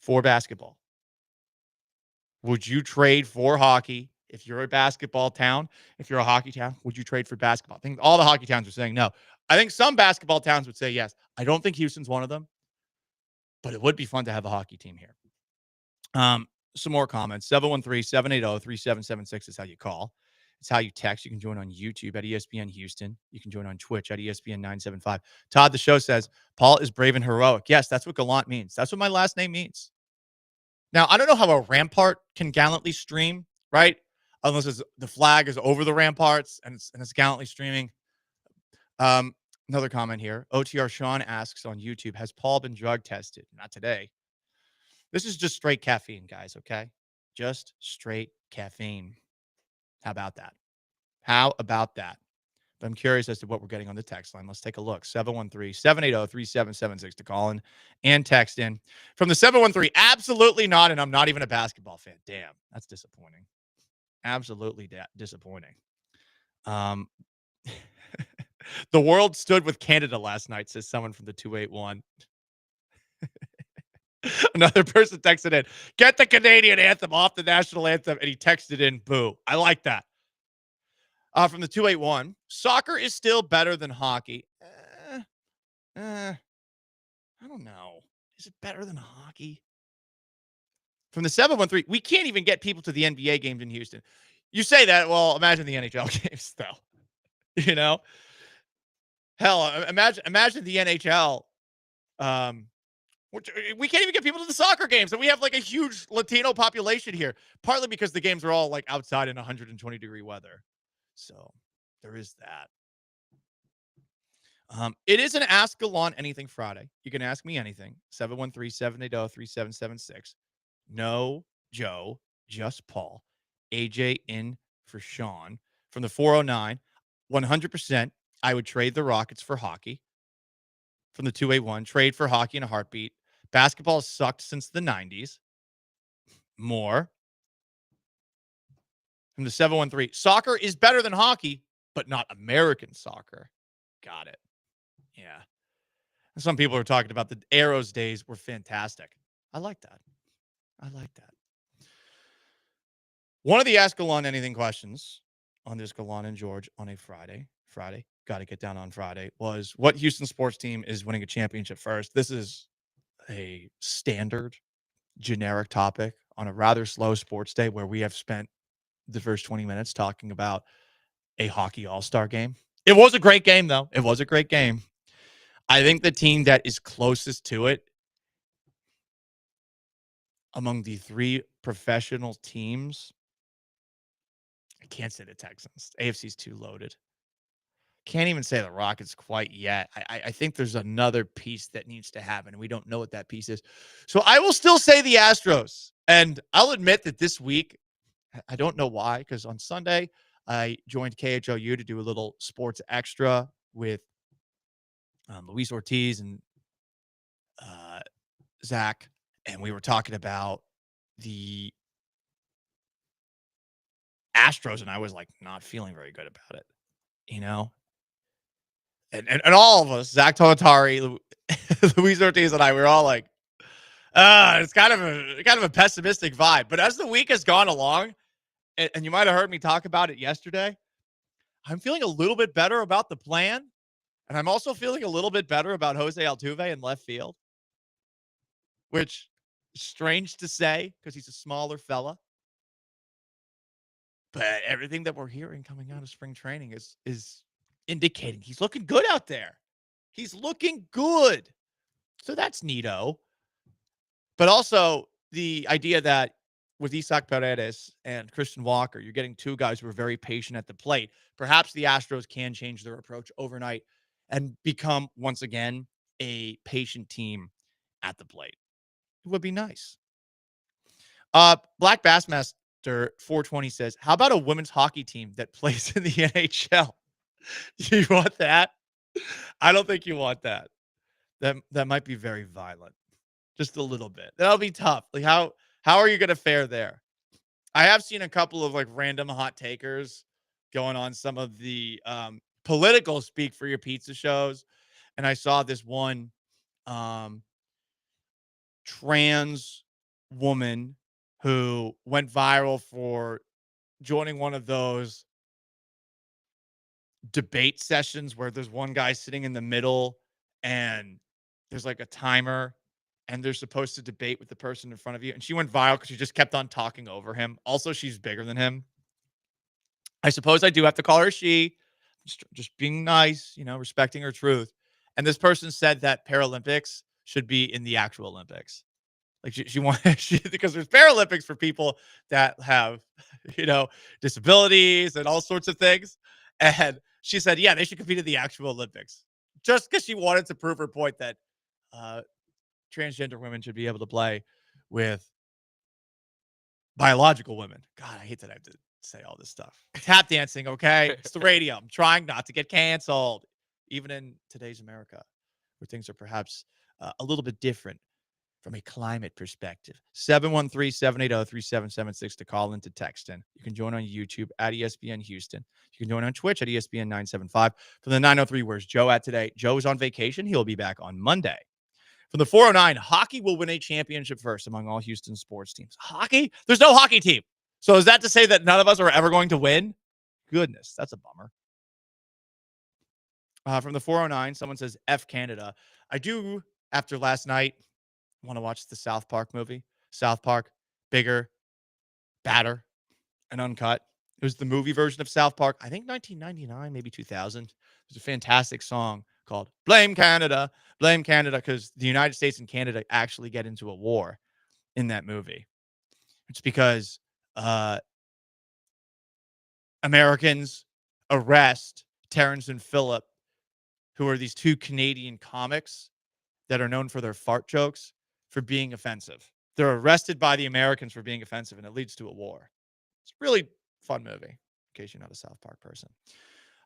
for basketball? Would you trade for hockey if you're a basketball town? If you're a hockey town, would you trade for basketball? I think all the hockey towns are saying no. I think some basketball towns would say yes. I don't think Houston's one of them, but it would be fun to have a hockey team here. Some more comments. 713-780-3776 is how you call. It's how you text. You can join on YouTube at ESPN Houston. You can join on Twitch at ESPN 975. Todd the Show says, Paul is brave and heroic. Yes, that's what gallant means. That's what my last name means. Now, I don't know how a rampart can gallantly stream, right? Unless the flag is over the ramparts and it's gallantly streaming. Another comment here. OTR Sean asks on YouTube, has Paul been drug tested? Not today. This is just straight caffeine, guys, okay? Just straight caffeine. How about that? How about that? But I'm curious as to what we're getting on the text line. Let's take a look. 713-780-3776 to call in and text in. From the 713, absolutely not, and I'm not even a basketball fan. Damn, that's disappointing. Absolutely disappointing. The world stood with Canada last night, says someone from the 281. Another person texted in, get the Canadian anthem off the national anthem, and he texted in, boo. I like that. From the 281, soccer is still better than hockey. I don't know. Is it better than hockey? From the 713, we can't even get people to the NBA games in Houston. You say that, well, imagine the NHL games, though. You know? Hell, imagine the NHL. We can't even get people to the soccer games, and we have like a huge Latino population here, partly because the games are all like outside in 120-degree weather. So there is that. It is an Ask Gallant Anything Friday. You can ask me anything. 713-780-3776. No Joe, just Paul. AJ in for Sean. From the 409, 100%, I would trade the Rockets for hockey. From the 281, trade for hockey in a heartbeat. Basketball has sucked since the 90s. More. From the 713, soccer is better than hockey, but not American soccer. Got it. Yeah. Some people are talking about the Arrows days were fantastic. I like that. I like that. One of the Ask Gallant Anything questions on this Gallant and George on a Friday, got to get down on Friday, was what Houston sports team is winning a championship first? This is a standard, generic topic on a rather slow sports day where we have spent the first 20 minutes talking about a hockey all-star game. It was a great game, though. It was a great game. I think the team that is closest to it among the three professional teams, I can't say the Texans. AFC's too loaded. Can't even say the Rockets quite yet. I think there's another piece that needs to happen, and we don't know what that piece is. So I will still say the Astros. And I'll admit that this week, I don't know why, because on Sunday, I joined KHOU to do a little sports extra with Luis Ortiz and Zach, and we were talking about the Astros, and I was like not feeling very good about it, you know? And all of us, Zach Toatari, Luis Ortiz, and I, we were all like, it's kind of a pessimistic vibe. But as the week has gone along, and you might have heard me talk about it yesterday, I'm feeling a little bit better about the plan. And I'm also feeling a little bit better about Jose Altuve in left field, which is strange to say because he's a smaller fella. But everything that we're hearing coming out of spring training is indicating he's looking good out there. He's looking good. So that's neato. But also the idea that with Isaac Paredes and Christian Walker, you're getting two guys who are very patient at the plate. Perhaps the Astros can change their approach overnight and become, once again, a patient team at the plate. It would be nice. Black Bassmaster 420 says, how about a women's hockey team that plays in the NHL? Do you want that? I don't think you want that. That might be very violent. Just a little bit. That'll be tough. Like how are you going to fare there? I have seen a couple of like random hot takers going on some of the political speak for your pizza shows. And I saw this one trans woman who went viral for joining one of those debate sessions where there's one guy sitting in the middle and there's like a timer and they're supposed to debate with the person in front of you. And she went viral because she just kept on talking over him. Also, she's bigger than him. I suppose I do have to call her she, just being nice, respecting her truth. And this person said that Paralympics should be in the actual Olympics. Like she wanted, because there's Paralympics for people that have, disabilities and all sorts of things. And she said, yeah, they should compete in the actual Olympics just because she wanted to prove her point that transgender women should be able to play with biological women. God, I hate that I have to say all this stuff. Tap dancing, okay? It's the radio. I'm trying not to get canceled, even in today's America, where things are perhaps a little bit different from a climate perspective. 713-780-3776 to call in, to text in. You can join on YouTube at ESPN Houston. You can join on Twitch at ESPN 975. From the 903, where's Joe at today? Joe is on vacation. He'll be back on Monday. From the 409, hockey will win a championship first among all Houston sports teams. Hockey? There's no hockey team. So is that to say that none of us are ever going to win? Goodness, that's a bummer. From the 409, someone says F Canada. I do, after last night, want to watch the South Park movie. South Park, bigger, badder, and uncut. It was the movie version of South Park. I think 1999, maybe 2000. There's a fantastic song called Blame Canada, because the United States and Canada actually get into a war in that movie. It's because Americans arrest Terrence and Phillip, who are these two Canadian comics that are known for their fart jokes, for being offensive. They're arrested by the Americans for being offensive, and it leads to a war. It's a really fun movie, in case you're not a South Park person.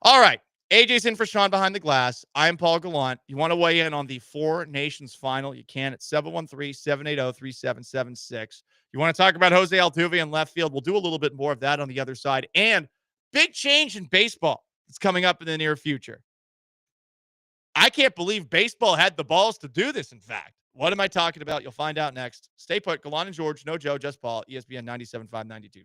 All right. AJ's in for Sean behind the glass. I'm Paul Gallant. You want to weigh in on the Four Nations final? You can at 713-780-3776. You want to talk about Jose Altuve in left field? We'll do a little bit more of that on the other side. And big change in baseball that's coming up in the near future. I can't believe baseball had the balls to do this, in fact. What am I talking about? You'll find out next. Stay put. Gallant and George, no Joe, just Paul, ESPN 97.5, 92.5.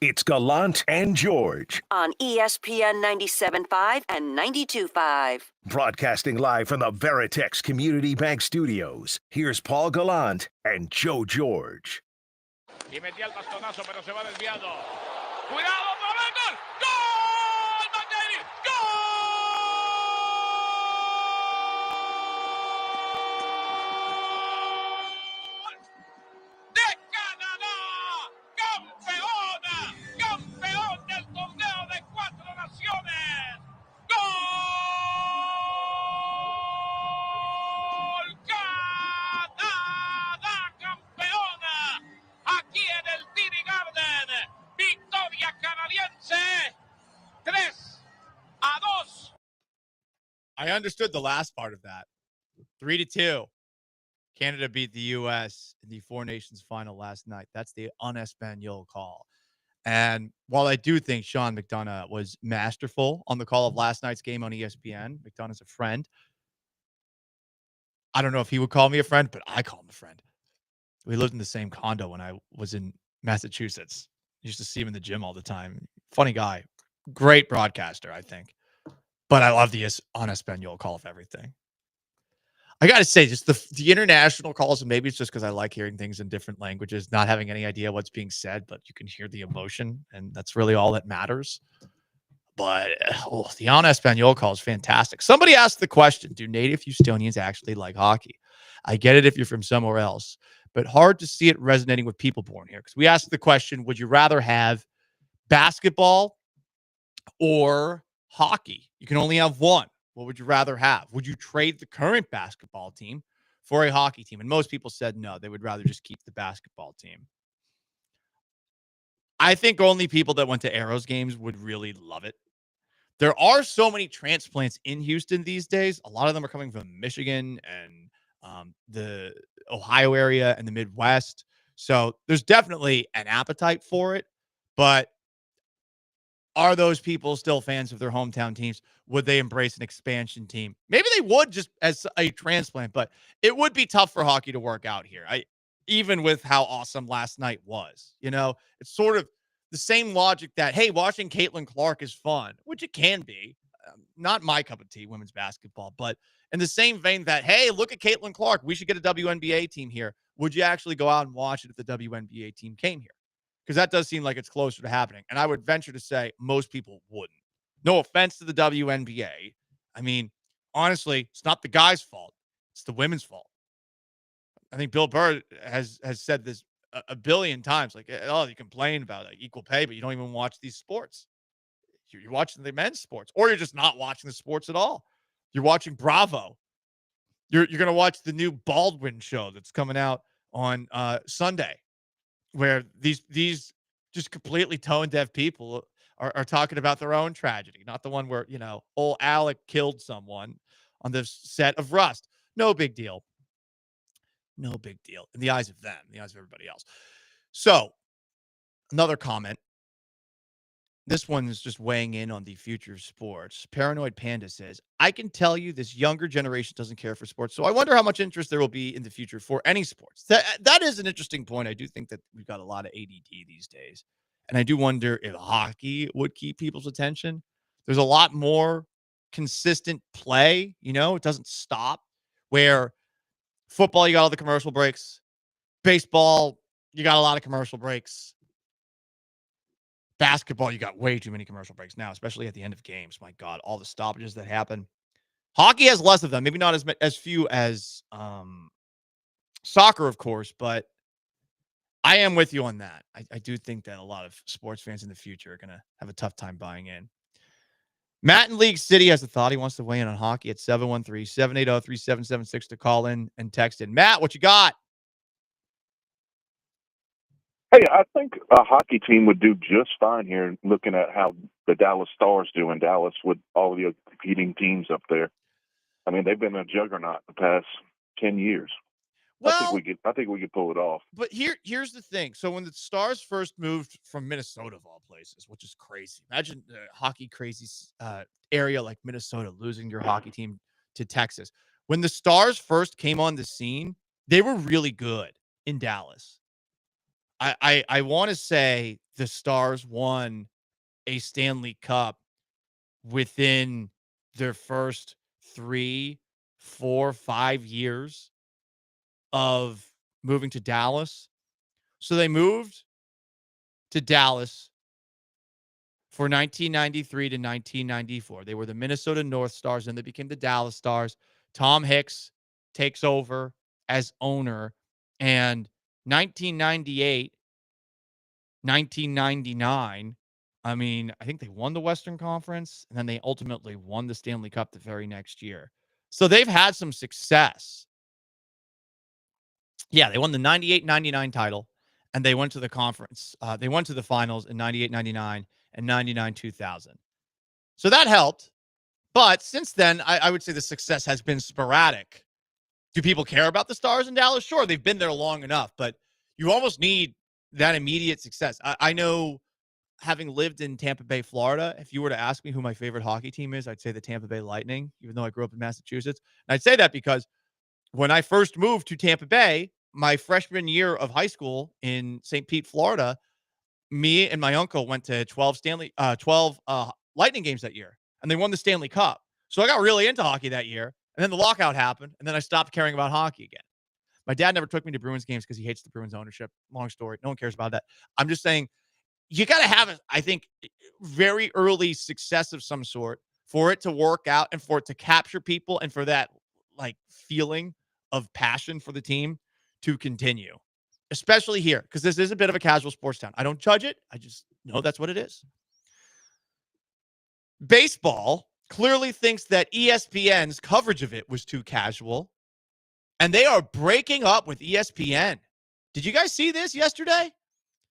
It's Gallant and George, on ESPN 97.5 and 92.5. broadcasting live from the Veritex Community Bank Studios. Here's Paul Gallant and Joe George. Y metía el bastonazo, pero se va desviado. ¡Cuidado, otra vez! ¡Gol! ¡Gol! ¡Bandeiri! ¡Gol! ¡De Canadá! ¡Campeona! ¡Campeón del torneo de 4 naciones! ¡Gol! ¡Canadá campeona! Aquí en el TD Garden, victoria canadiense, 3-2. I understood the last part of that. 3-2. Canada beat the U.S. in the Four Nations final last night. That's the un-Espanol call. And while I do think Sean McDonough was masterful on the call of last night's game on ESPN, McDonough's a friend. I don't know if he would call me a friend, but I call him a friend. We lived in the same condo when I was in Massachusetts. Used to see him in the gym all the time. Funny guy. Great broadcaster, I think. But I love the un-Espanol call of everything. I got to say, just the international calls, and maybe it's just because I like hearing things in different languages, not having any idea what's being said, but you can hear the emotion, and that's really all that matters. But the un-Espanol call is fantastic. Somebody asked the question, do native Houstonians actually like hockey? I get it if you're from somewhere else, but hard to see it resonating with people born here. Because we asked the question, would you rather have basketball or hockey? You can only have one. What would you rather have? Would you trade the current basketball team for a hockey team? And most people said no, they would rather just keep the basketball team. I think only people that went to Arrows games would really love it. There are so many transplants in Houston these days. A lot of them are coming from Michigan and the Ohio area and the Midwest. So there's definitely an appetite for it. But are those people still fans of their hometown teams? Would they embrace an expansion team? Maybe they would just as a transplant, but it would be tough for hockey to work out here. Even with how awesome last night was, it's sort of the same logic that, hey, watching Caitlin Clark is fun, which it can be. Not my cup of tea, women's basketball, but in the same vein that, hey, look at Caitlin Clark. We should get a WNBA team here. Would you actually go out and watch it if the WNBA team came here? Because that does seem like it's closer to happening. And I would venture to say most people wouldn't. No offense to the WNBA. I mean, honestly, it's not the guys' fault. It's the women's fault. I think Bill Burr has said this a billion times. Like, oh, you complain about equal pay, but you don't even watch these sports. You're watching the men's sports, or you're just not watching the sports at all. You're watching Bravo. You're going to watch the new Baldwin show that's coming out on Sunday, where these just completely tone-deaf people are talking about their own tragedy, not the one where, old Alec killed someone on the set of Rust. No big deal. No big deal in the eyes of them, in the eyes of everybody else. So, another comment. This one is just weighing in on the future of sports. Paranoid Panda says, I can tell you this younger generation doesn't care for sports, so I wonder how much interest there will be in the future for any sports. That is an interesting point. I do think that we've got a lot of ADD these days, and I do wonder if hockey would keep people's attention. There's a lot more consistent play, it doesn't stop, where football, you got all the commercial breaks. Baseball, you got a lot of commercial breaks. Basketball, you got way too many commercial breaks now, especially at the end of games. My God, all the stoppages that happen. Hockey has less of them, maybe not as few as soccer, of course, but I am with you on that. I do think that a lot of sports fans in the future are going to have a tough time buying in. Matt in League City has a thought. He wants to weigh in on hockey at 713-780-3776 to call in and text in. Matt, what you got? Hey, I think a hockey team would do just fine here, looking at how the Dallas Stars do in Dallas with all the competing teams up there. I mean, they've been a juggernaut the past 10 years. Well, I think we could pull it off. But here's the thing. So when the Stars first moved from Minnesota, of all places, which is crazy. Imagine a hockey crazy area like Minnesota losing your hockey team to Texas. When the Stars first came on the scene, they were really good in Dallas. I want to say the Stars won a Stanley Cup within their first 3, 4, 5 years of moving to Dallas. So they moved to Dallas for 1993 to 1994. They were the Minnesota North Stars, and they became the Dallas Stars. Tom Hicks takes over as owner, and 1998, 1999, I mean, I think they won the Western Conference, and then they ultimately won the Stanley Cup the very next year. So they've had some success. Yeah, they won the 98-99 title, and they went to the conference. They went to the finals in 98-99 and 99-2000. So that helped. But since then, I would say the success has been sporadic. Do people care about the Stars in Dallas? Sure, they've been there long enough, but you almost need that immediate success. I know, having lived in Tampa Bay, Florida, if you were to ask me who my favorite hockey team is, I'd say the Tampa Bay Lightning, even though I grew up in Massachusetts. And I'd say that because when I first moved to Tampa Bay, my freshman year of high school in St. Pete, Florida, me and my uncle went to 12 Lightning games that year, and they won the Stanley Cup. So I got really into hockey that year, and then the lockout happened, and then I stopped caring about hockey again. My dad never took me to Bruins games because he hates the Bruins ownership. Long story. No one cares about that. I'm just saying, you got to have, I think, very early success of some sort for it to work out and for it to capture people and for that like feeling of passion for the team to continue, especially here, because this is a bit of a casual sports town. I don't judge it. I just know that's what it is. Baseball clearly thinks that ESPN's coverage of it was too casual, and they are breaking up with ESPN. Did you guys see this yesterday?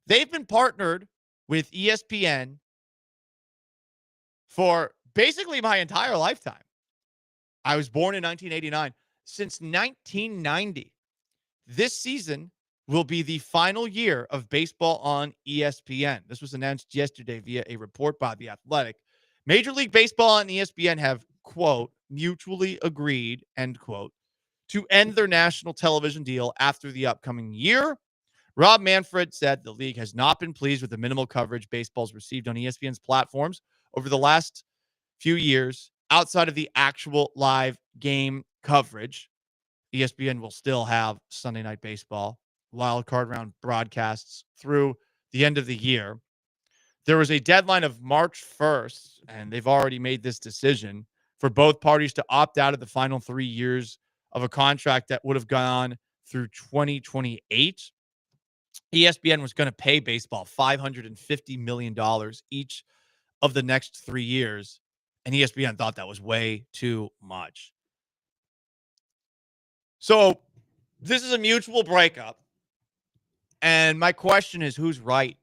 They've been partnered with ESPN for basically my entire lifetime. I was born in 1989. Since 1990, this season will be the final year of baseball on ESPN. This was announced yesterday via a report by The Athletic. Major League Baseball and ESPN have, quote, mutually agreed, end quote, to end their national television deal after the upcoming year. Rob Manfred said the league has not been pleased with the minimal coverage baseball's received on ESPN's platforms over the last few years outside of the actual live game coverage. ESPN will still have Sunday Night Baseball, wild card round broadcasts through the end of the year. There was a deadline of March 1st, and they've already made this decision for both parties to opt out of the final 3 years of a contract that would have gone through 2028. ESPN was going to pay baseball $550 million each of the next 3 years, and ESPN thought that was way too much. So this is a mutual breakup, and my question is, who's right?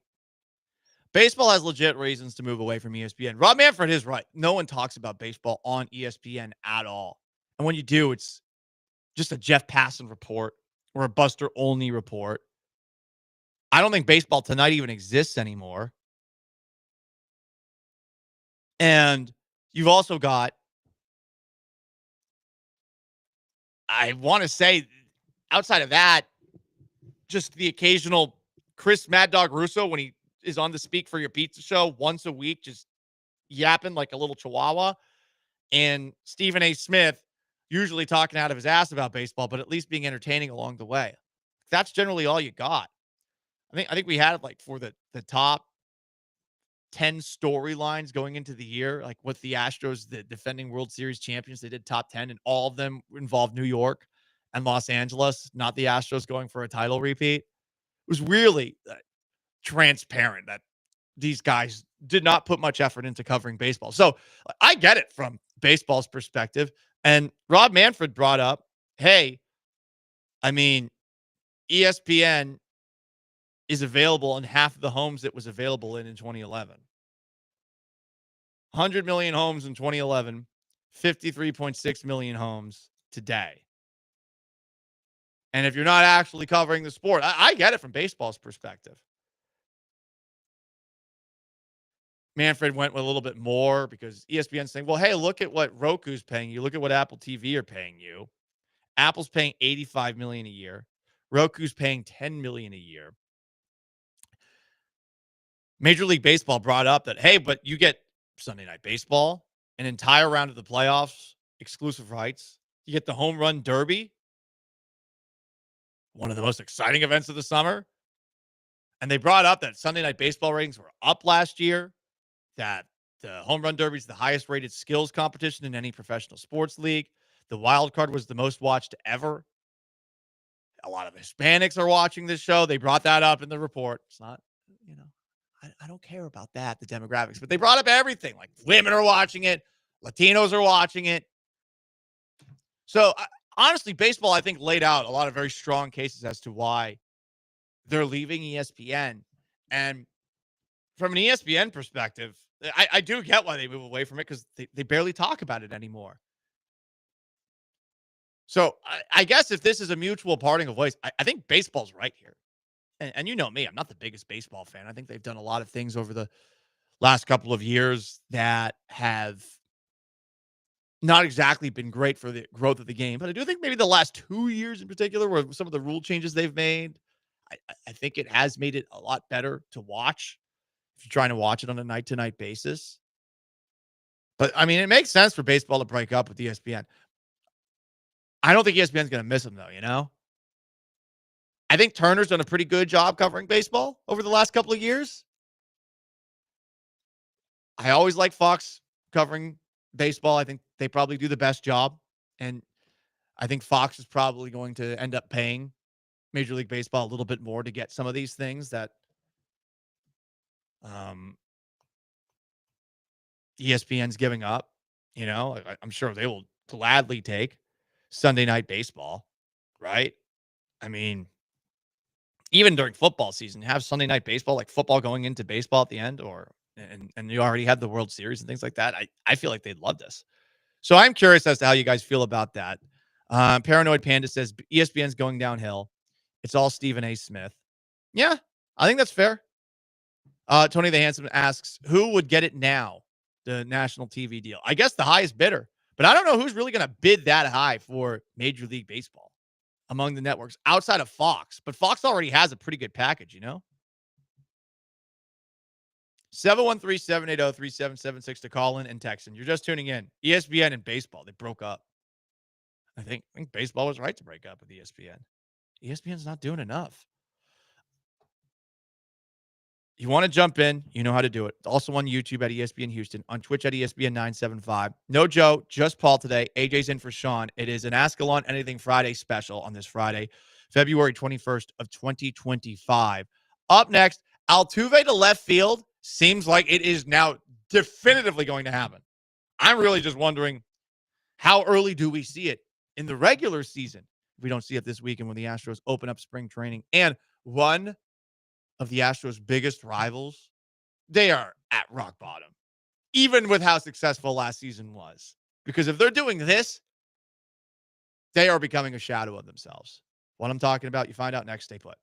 Baseball has legit reasons to move away from ESPN. Rob Manfred is right. No one talks about baseball on ESPN at all. And when you do, it's just a Jeff Passan report or a Buster Olney report. I don't think Baseball Tonight even exists anymore. And you've also got, I want to say, outside of that, just the occasional Chris Mad Dog Russo when he is on the Speak for Your Pizza show once a week, just yapping like a little chihuahua. And Stephen A. Smith usually talking out of his ass about baseball, but at least being entertaining along the way. That's generally all you got. I think we had like for the top 10 storylines going into the year, like with the Astros, the defending World Series champions, they did top 10, and all of them involved New York and Los Angeles, not the Astros going for a title repeat. It was really transparent that these guys did not put much effort into covering baseball. So I get it from baseball's perspective. And Rob Manfred brought up, hey, I mean, ESPN is available in half of the homes it was available in 2011. 100 million homes in 2011, 53.6 million homes today. And if you're not actually covering the sport, I get it from baseball's perspective. Manfred went with a little bit more because ESPN's saying, well, hey, look at what Roku's paying you. Look at what Apple TV are paying you. Apple's paying $85 million a year. Roku's paying $10 million a year. Major League Baseball brought up that, hey, but you get Sunday Night Baseball, an entire round of the playoffs, exclusive rights. You get the Home Run Derby, one of the most exciting events of the summer. And they brought up that Sunday Night Baseball ratings were up last year, that the Home Run Derby is the highest rated skills competition in any professional sports league. The wild card was the most watched ever. A lot of Hispanics are watching this show. They brought that up in the report. It's not, I don't care about that, the demographics, but they brought up everything. Like women are watching it, Latinos are watching it. So honestly, baseball, I think, laid out a lot of very strong cases as to why they're leaving ESPN. And from an ESPN perspective, I do get why they move away from it because they barely talk about it anymore. So I guess if this is a mutual parting of ways, I think baseball's right here. And you know me, I'm not the biggest baseball fan. I think they've done a lot of things over the last couple of years that have not exactly been great for the growth of the game. But I do think maybe the last 2 years in particular, where some of the rule changes they've made, I think it has made it a lot better to watch if you're trying to watch it on a night-to-night basis. But, I mean, it makes sense for baseball to break up with ESPN. I don't think ESPN's going to miss them, though, you know? I think Turner's done a pretty good job covering baseball over the last couple of years. I always like Fox covering baseball. I think they probably do the best job. And I think Fox is probably going to end up paying Major League Baseball a little bit more to get some of these things that ESPN's giving up. You know, I'm sure they will gladly take Sunday Night Baseball, right? I mean, even during football season, have Sunday Night Baseball, like football going into baseball at the end, and you already had the World Series and things like that. I feel like they'd love this. So I'm curious as to how you guys feel about that. Paranoid Panda says ESPN's going downhill. It's all Stephen A. Smith. Yeah, I think that's fair. Tony the Handsome asks, who would get it now? The national TV deal. I guess the highest bidder. But I don't know who's really going to bid that high for Major League Baseball among the networks outside of Fox. But Fox already has a pretty good package, you know? 713-780-3776 to call in and text in. You're just tuning in. ESPN and baseball, they broke up. I think baseball was right to break up with ESPN. ESPN's not doing enough. You want to jump in, you know how to do it. Also on YouTube at ESPN Houston, on Twitch at ESPN 975. No Joe, just Paul today. AJ's in for Sean. It is an Ask Gallant Anything Friday special on this Friday, February 21st of 2025. Up next, Altuve to left field seems like it is now definitively going to happen. I'm really just wondering, how early do we see it in the regular season? We don't see it this weekend when the Astros open up spring training. And one of the Astros' biggest rivals, they are at rock bottom, even with how successful last season was. Because if they're doing this, they are becoming a shadow of themselves. What I'm talking about, you find out next. Stay put.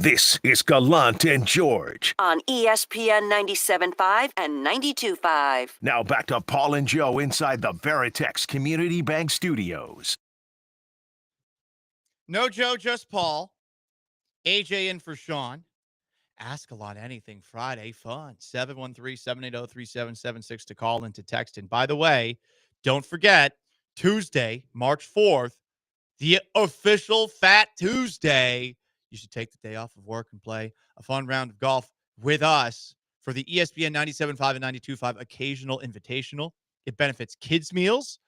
This is Gallant and George. On ESPN 97.5 and 92.5. Now back to Paul and Joe inside the Veritex Community Bank Studios. No Joe, just Paul. AJ in for Sean. Ask a lot anything Friday. Fun. 713-780-3776 to call and to text. And by the way, don't forget, Tuesday, March 4th, the official Fat Tuesday. You should take the day off of work and play a fun round of golf with us for the ESPN 97.5 and 92.5 Occasional Invitational. It benefits kids' meals.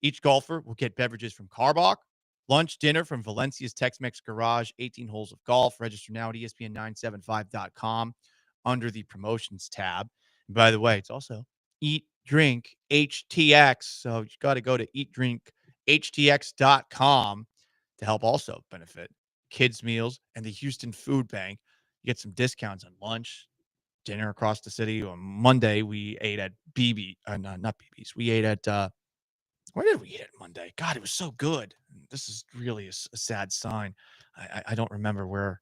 Each golfer will get beverages from Carbach, lunch, dinner from Valencia's Tex-Mex Garage, 18 holes of golf. Register now at ESPN975.com under the promotions tab. And by the way, it's also Eat, Drink, HTX. So you got to go to eatdrinkhtx.com to help also benefit kids' meals and the Houston Food Bank. You get some discounts on lunch, dinner across the city. On Monday, we ate at not BB's. We ate at, where did we eat it Monday? God, it was so good. This is really a sad sign. I don't remember where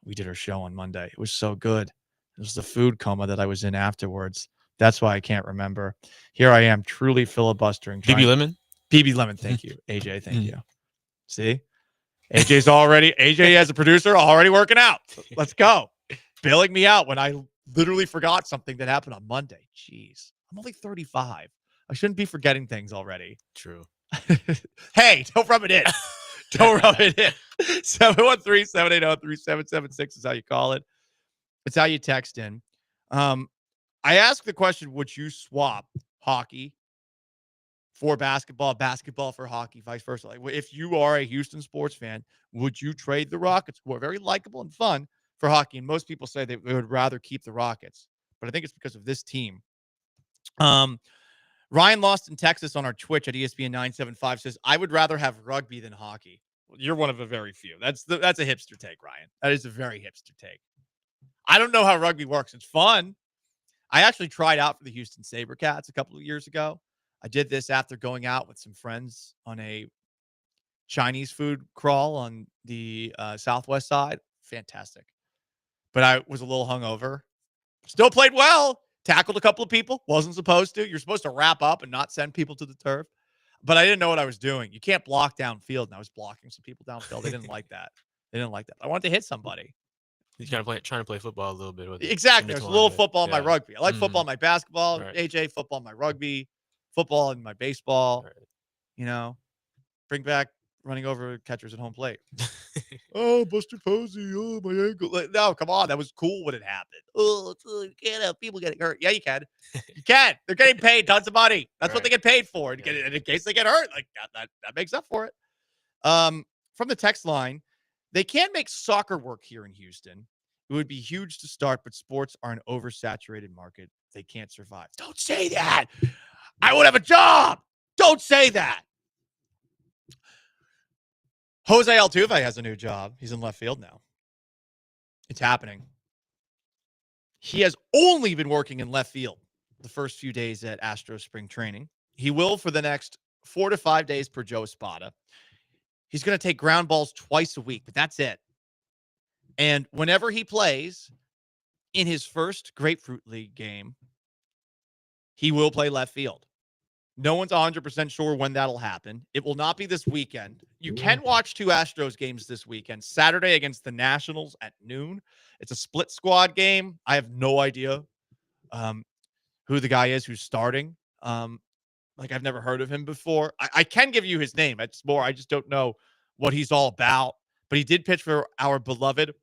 we did our show on Monday. It was so good. It was the food coma that I was in afterwards. That's why I can't remember. Here I am, truly filibustering. BB Lemon? BB Lemon, thank you. AJ, thank you. See? AJ as a producer, already working out. Let's go. Bailing me out when I literally forgot something that happened on Monday. Jeez. I'm only 35. I shouldn't be forgetting things already. True. Hey, don't rub it in. Don't rub it in. 713-780-3776 is how you call it. It's how you text in. I asked the question, would you swap hockey for basketball, basketball for hockey, vice versa? Like, if you are a Houston sports fan, would you trade the Rockets, who are very likable and fun, for hockey? And most people say they would rather keep the Rockets. But I think it's because of this team. Ryan Lost in Texas on our Twitch at ESPN 975 says, I would rather have rugby than hockey. Well, you're one of a very few. That's a hipster take, Ryan. That is a very hipster take. I don't know how rugby works. It's fun. I actually tried out for the Houston SaberCats a couple of years ago. I did this after going out with some friends on a Chinese food crawl on the southwest side. Fantastic. But I was a little hungover. Still played well. Tackled a couple of people. Wasn't supposed to. You're supposed to wrap up and not send people to the turf. But I didn't know what I was doing. You can't block downfield. And I was blocking some people downfield. They didn't like that. I wanted to hit somebody. He's trying to play football a little bit with it. Exactly. There's a little football in my rugby. I like Mhm. football in my basketball. Right. AJ, football in my rugby. Football in my baseball. Right. You know, bring back running over catchers at home plate. Oh, Buster Posey. Oh, my ankle. No, come on. That was cool when it happened. Oh, you can't have people getting hurt. Yeah, you can. You can. They're getting paid tons of money. That's what they get paid for. And in case they get hurt, like that makes up for it. From the text line, they can't make soccer work here in Houston. It would be huge to start, but sports are an oversaturated market. They can't survive. Don't say that. I would have a job. Don't say that. Jose Altuve has a new job. He's in left field now. It's happening. He has only been working in left field the first few days at Astros spring training. He will for the next 4 to 5 days per Joe Espada. He's going to take ground balls twice a week, but that's it. And whenever he plays in his first Grapefruit League game, he will play left field. No one's 100% sure when that'll happen. It will not be this weekend. You can watch 2 Astros games this weekend. Saturday against the Nationals at noon. It's a split squad game. I have no idea who the guy is who's starting. I've never heard of him before. I can give you his name. It's more, I just don't know what he's all about. But he did pitch for our beloved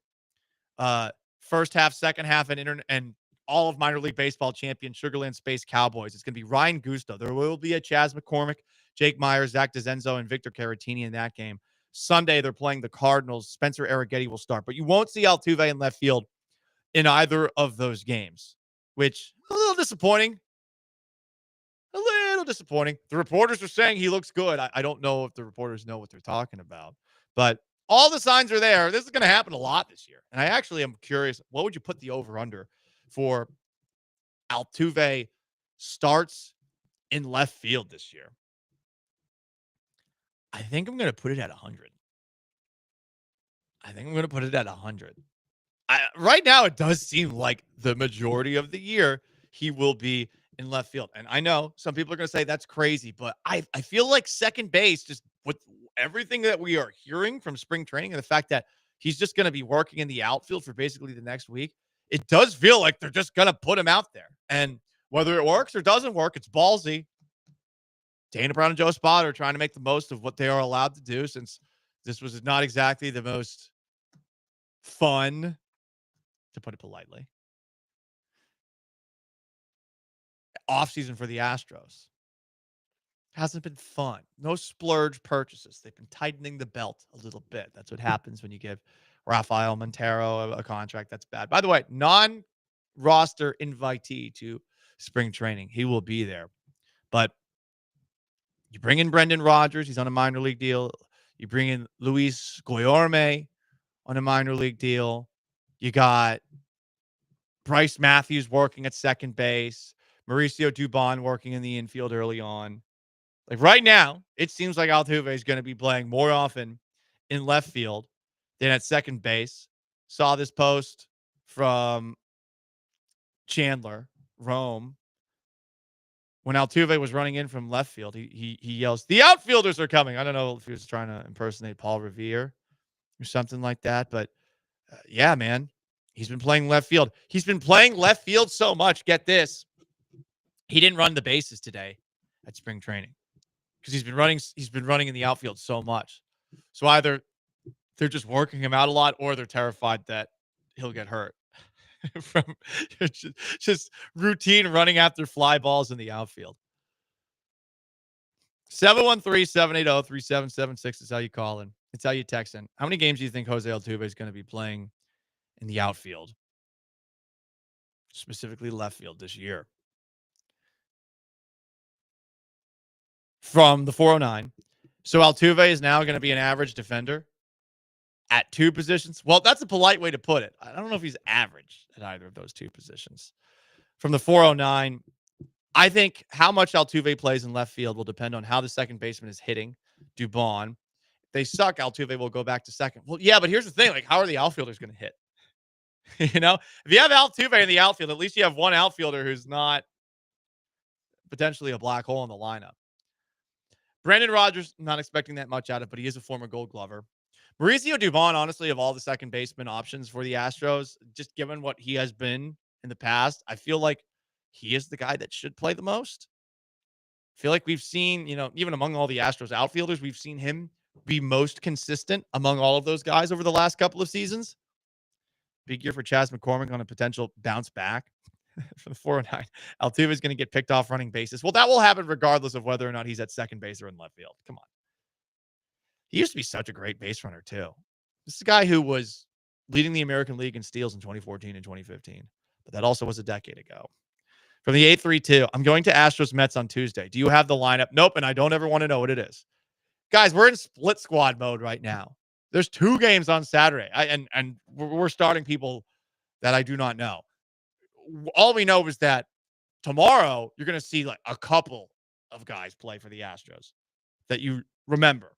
first half, second half, and all of minor league baseball champion Sugarland Space Cowboys. It's going to be Ryan Gusto. There will be a Chas McCormick, Jake Myers, Zach DeZenzo, and Victor Caratini in that game. Sunday, they're playing the Cardinals. Spencer Arrighetti will start. But you won't see Altuve in left field in either of those games, which a little disappointing. A little disappointing. The reporters are saying he looks good. I don't know if the reporters know what they're talking about. But all the signs are there. This is going to happen a lot this year. And I actually am curious, what would you put the over-under for Altuve starts in left field this year? I think I'm going to put it at 100. right now it does seem like the majority of the year he will be in left field. And I know some people are going to say that's crazy, but I feel like second base, just with everything that we are hearing from spring training and the fact that he's just going to be working in the outfield for basically the next week, it does feel like they're just going to put him out there. And whether it works or doesn't work, it's ballsy. Dana Brown and Joe Spot are trying to make the most of what they are allowed to do, since this was not exactly the most fun, to put it politely, offseason for the Astros. Hasn't been fun. No splurge purchases. They've been tightening the belt a little bit. That's what happens when you give Rafael Montero a contract that's bad. By the way, non-roster invitee to spring training. He will be there. But you bring in Brendan Rodgers. He's on a minor league deal. You bring in Luis Guillorme on a minor league deal. You got Bryce Matthews working at second base. Mauricio Dubon working in the infield early on. Like right now, it seems like Altuve is going to be playing more often in left field than at second base. Saw this post from Chandler Rome. When Altuve was running in from left field, he yells, "The outfielders are coming." I don't know if he was trying to impersonate Paul Revere or something like that, but yeah, man, he's been playing left field. He's been playing left field so much. Get this. He didn't run the bases today at spring training because he's been running in the outfield so much. So either they're just working him out a lot or they're terrified that he'll get hurt from just routine running after fly balls in the outfield. 713-780-3776 is how you call in. It's how you text in. How many games do you think Jose Altuve is going to be playing in the outfield, specifically left field this year? From the 409. So Altuve is now going to be an average defender at two positions. Well, that's a polite way to put it. I don't know if he's average at either of those two positions. From the 409, I think how much Altuve plays in left field will depend on how the second baseman is hitting Dubon. If they suck, Altuve will go back to second. Well, yeah, but here's the thing. Like, how are the outfielders going to hit? You know, if you have Altuve in the outfield, at least you have one outfielder who's not potentially a black hole in the lineup. Brendan Rodgers, not expecting that much out of, but he is a former Gold Glover. Mauricio Dubon, honestly, of all the second baseman options for the Astros, just given what he has been in the past, I feel like he is the guy that should play the most. I feel like we've seen, even among all the Astros outfielders, we've seen him be most consistent among all of those guys over the last couple of seasons. Big year for Chas McCormick on a potential bounce back for the 409. Altuve is going to get picked off running bases. Well, that will happen regardless of whether or not he's at second base or in left field. Come on. He used to be such a great base runner, too. This is a guy who was leading the American League in steals in 2014 and 2015. But that also was a decade ago. From the 832, I'm going to Astros Mets on Tuesday. Do you have the lineup? Nope, and I don't ever want to know what it is. Guys, we're in split squad mode right now. There's 2 games on Saturday, and we're starting people that I do not know. All we know is that tomorrow you're going to see like a couple of guys play for the Astros that you remember.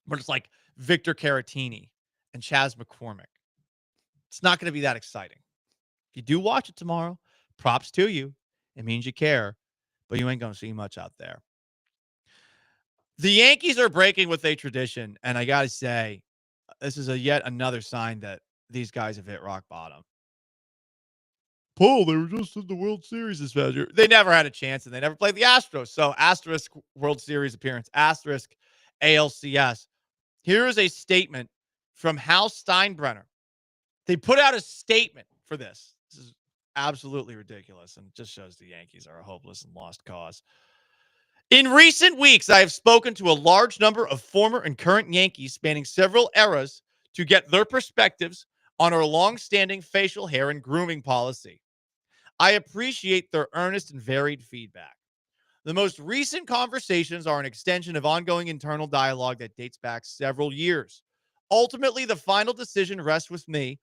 But it's like Victor Caratini and Chas McCormick. It's not going to be that exciting. If you do watch it tomorrow, props to you. It means you care, but you ain't going to see much out there. The Yankees are breaking with a tradition, and I got to say, this is yet another sign that these guys have hit rock bottom. Paul, they were just in the World Series this past year. They never had a chance, and they never played the Astros. So, asterisk World Series appearance, asterisk ALCS. Here is a statement from Hal Steinbrenner. They put out a statement for this. This is absolutely ridiculous, and it just shows the Yankees are a hopeless and lost cause. In recent weeks, I have spoken to a large number of former and current Yankees spanning several eras to get their perspectives on our long-standing facial hair and grooming policy. I appreciate their earnest and varied feedback. The most recent conversations are an extension of ongoing internal dialogue that dates back several years. Ultimately, the final decision rests with me,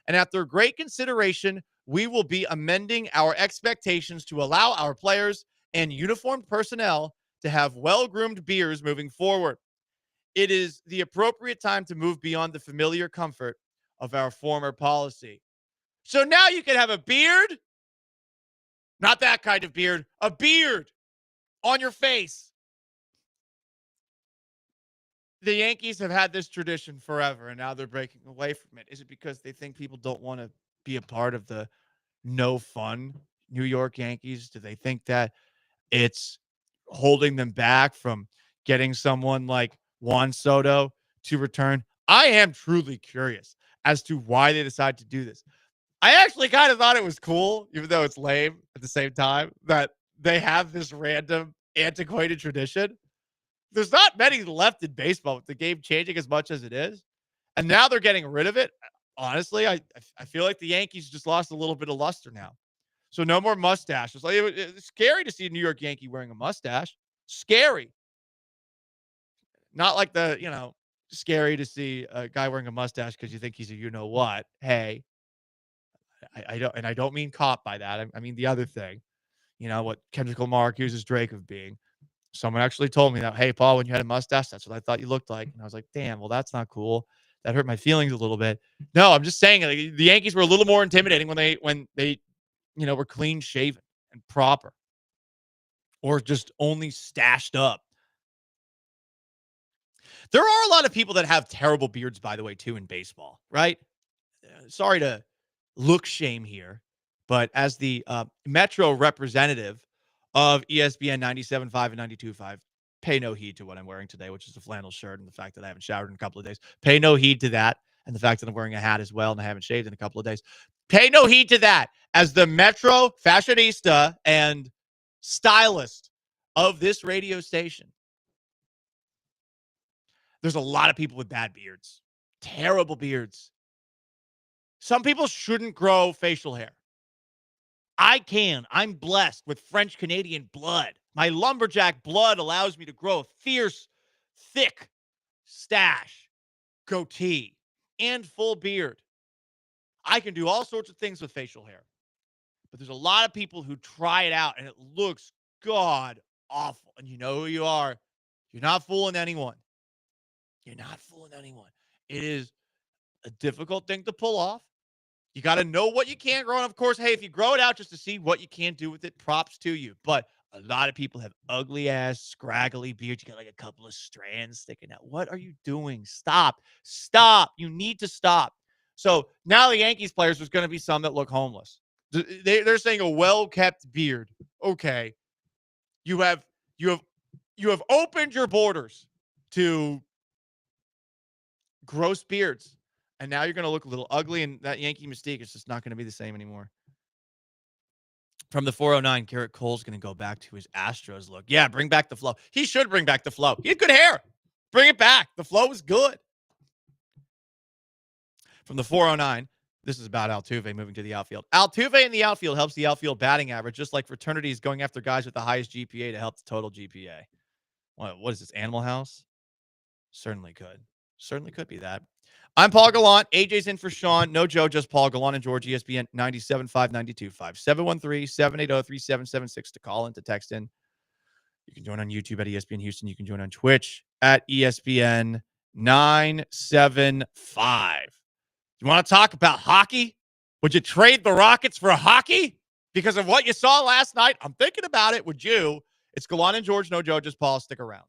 and after great consideration, we will be amending our expectations to allow our players and uniformed personnel to have well-groomed beards moving forward. It is the appropriate time to move beyond the familiar comfort of our former policy. So now you can have a beard, not that kind of beard, a beard on your face. The Yankees have had this tradition forever, and now they're breaking away from it. Is it because they think people don't want to be a part of the no fun New York Yankees? Do they think that it's holding them back from getting someone like Juan Soto to return? I am truly curious as to why they decided to do this. I actually kind of thought it was cool, even though it's lame at the same time, that they have this random antiquated tradition. There's not many left in baseball with the game changing as much as it is. And now they're getting rid of it. Honestly, I feel like the Yankees just lost a little bit of luster now. So no more mustaches. Like, it's scary to see a New York Yankee wearing a mustache. Scary. Not like scary to see a guy wearing a mustache because you think he's a you-know-what. Hey, I don't mean cop by that. I mean the other thing. You know, what Kendrick Lamar accuses Drake of being. Someone actually told me that, hey, Paul, when you had a mustache, that's what I thought you looked like. And I was like, damn, well, that's not cool. That hurt my feelings a little bit. No, I'm just saying, like, the Yankees were a little more intimidating when they were clean shaven and proper, or just only stashed up. There are a lot of people that have terrible beards, by the way, too, in baseball, right? Sorry to look shame here, but as the Metro representative of ESPN 97.5 and 92.5, pay no heed to what I'm wearing today, which is a flannel shirt, and the fact that I haven't showered in a couple of days. Pay no heed to that, and the fact that I'm wearing a hat as well, and I haven't shaved in a couple of days. Pay no heed to that. As the Metro fashionista and stylist of this radio station, there's a lot of people with bad beards, terrible beards. Some people shouldn't grow facial hair. I can. I'm blessed with French Canadian blood. My lumberjack blood allows me to grow a fierce, thick stash, goatee, and full beard. I can do all sorts of things with facial hair. But there's a lot of people who try it out, and it looks god awful. And you know who you are. You're not fooling anyone. You're not fooling anyone. It is a difficult thing to pull off. You got to know what you can grow. And of course, hey, if you grow it out just to see what you can do with it, props to you. But a lot of people have ugly ass, scraggly beards. You got like a couple of strands sticking out. What are you doing? Stop. Stop. You need to stop. So now the Yankees players, there's going to be some that look homeless. They're saying a well-kept beard. Okay. You have opened your borders to gross beards. And now you're going to look a little ugly, and that Yankee mystique is just not going to be the same anymore. From the 409, Garrett Cole's going to go back to his Astros look. Yeah, bring back the flow. He should bring back the flow. He had good hair. Bring it back. The flow was good. From the 409, this is about Altuve moving to the outfield. Altuve in the outfield helps the outfield batting average, just like fraternity is going after guys with the highest GPA to help the total GPA. What is this, Animal House? Certainly could. Certainly could be that. I'm Paul Gallant. AJ's in for Sean. No Joe, just Paul. Gallant and George, ESPN 97.5, 92.5. 713-780-3776 to call in, to text in. You can join on YouTube at ESPN Houston. You can join on Twitch at ESPN 975. You want to talk about hockey? Would you trade the Rockets for hockey because of what you saw last night? I'm thinking about it. Would you? It's Gallant and George. No Joe, just Paul. Stick around.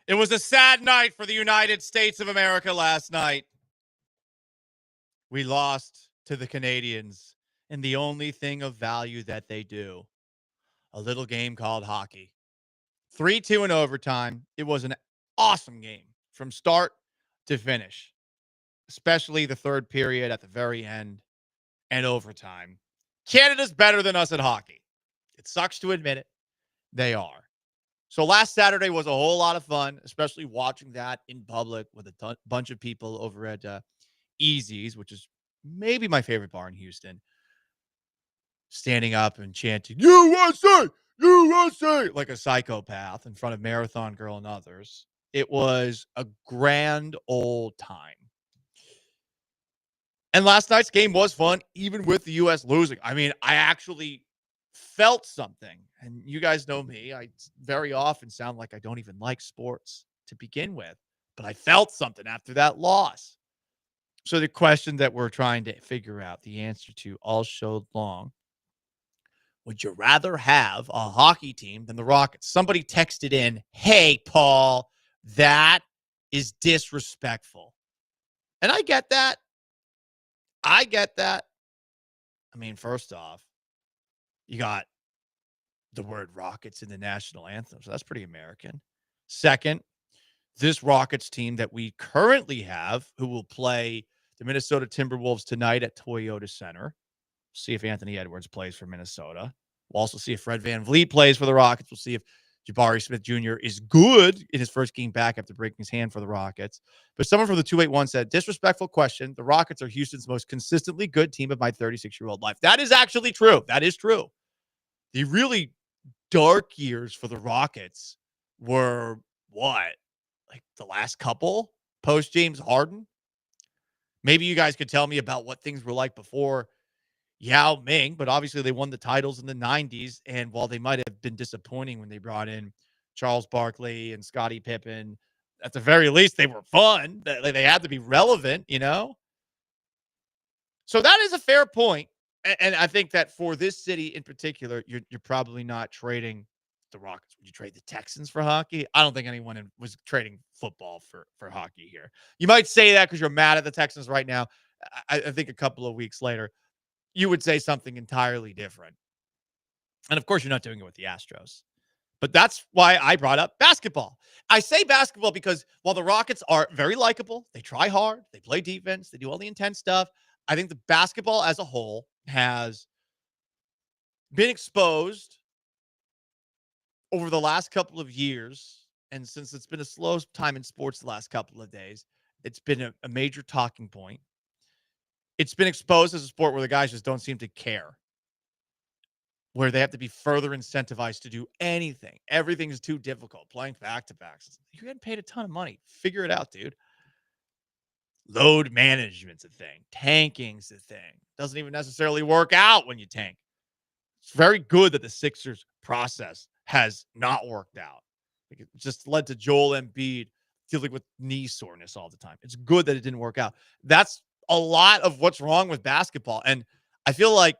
It was a sad night for the United States of America last night. We lost to the Canadians in the only thing of value that they do, a little game called hockey. 3-2 in overtime. It was an awesome game from start to finish, especially the third period at the very end and overtime. Canada's better than us at hockey. It sucks to admit it. They are. So last Saturday was a whole lot of fun, especially watching that in public with a bunch of people over at Easy's, which is maybe my favorite bar in Houston, standing up and chanting, USA, USA, like a psychopath in front of Marathon Girl and others. It was a grand old time. And last night's game was fun, even with the U.S. losing. I mean, I actually felt something. And you guys know me. I very often sound like I don't even like sports to begin with. But I felt something after that loss. So the question that we're trying to figure out the answer to all show long, would you rather have a hockey team than the Rockets? Somebody texted in, hey, Paul, that is disrespectful. And I get that. I get that. I mean, first off, you got the word Rockets in the national anthem, so that's pretty American. Second, this Rockets team that we currently have, who will play the Minnesota Timberwolves tonight at Toyota Center. See if Anthony Edwards plays for Minnesota. We'll also see if Fred VanVleet plays for the Rockets. We'll see if Jabari Smith Jr. is good in his first game back after breaking his hand for the Rockets. But someone from the 281 said, disrespectful question. The Rockets are Houston's most consistently good team of my 36-year-old life. That is actually true. That is true. The really dark years for the Rockets were what? Like the last couple post James Harden? Maybe you guys could tell me about what things were like before Yao Ming, but obviously they won the titles in the 90s. And while they might have been disappointing when they brought in Charles Barkley and Scottie Pippen, at the very least, they were fun. They had to be relevant, you know? So that is a fair point. And I think that for this city in particular, you're probably not trading the Rockets. Would you trade the Texans for hockey? I don't think anyone was trading football for hockey here. You might say that because you're mad at the Texans right now. I think a couple of weeks later, you would say something entirely different. And of course, you're not doing it with the Astros. But that's why I brought up basketball. I say basketball because while the Rockets are very likable, they try hard, they play defense, they do all the intense stuff. I think the basketball as a whole has been exposed over the last couple of years. And since it's been a slow time in sports the last couple of days, it's been a major talking point. It's been exposed as a sport where the guys just don't seem to care, where they have to be further incentivized to do anything. Everything's too difficult. Playing back-to-backs. You're getting paid a ton of money. Figure it out, dude. Load management's a thing. Tanking's a thing. Doesn't even necessarily work out when you tank. It's very good that the Sixers process has not worked out. It just led to Joel Embiid dealing with knee soreness all the time. It's good that it didn't work out. That's a lot of what's wrong with basketball. And I feel like,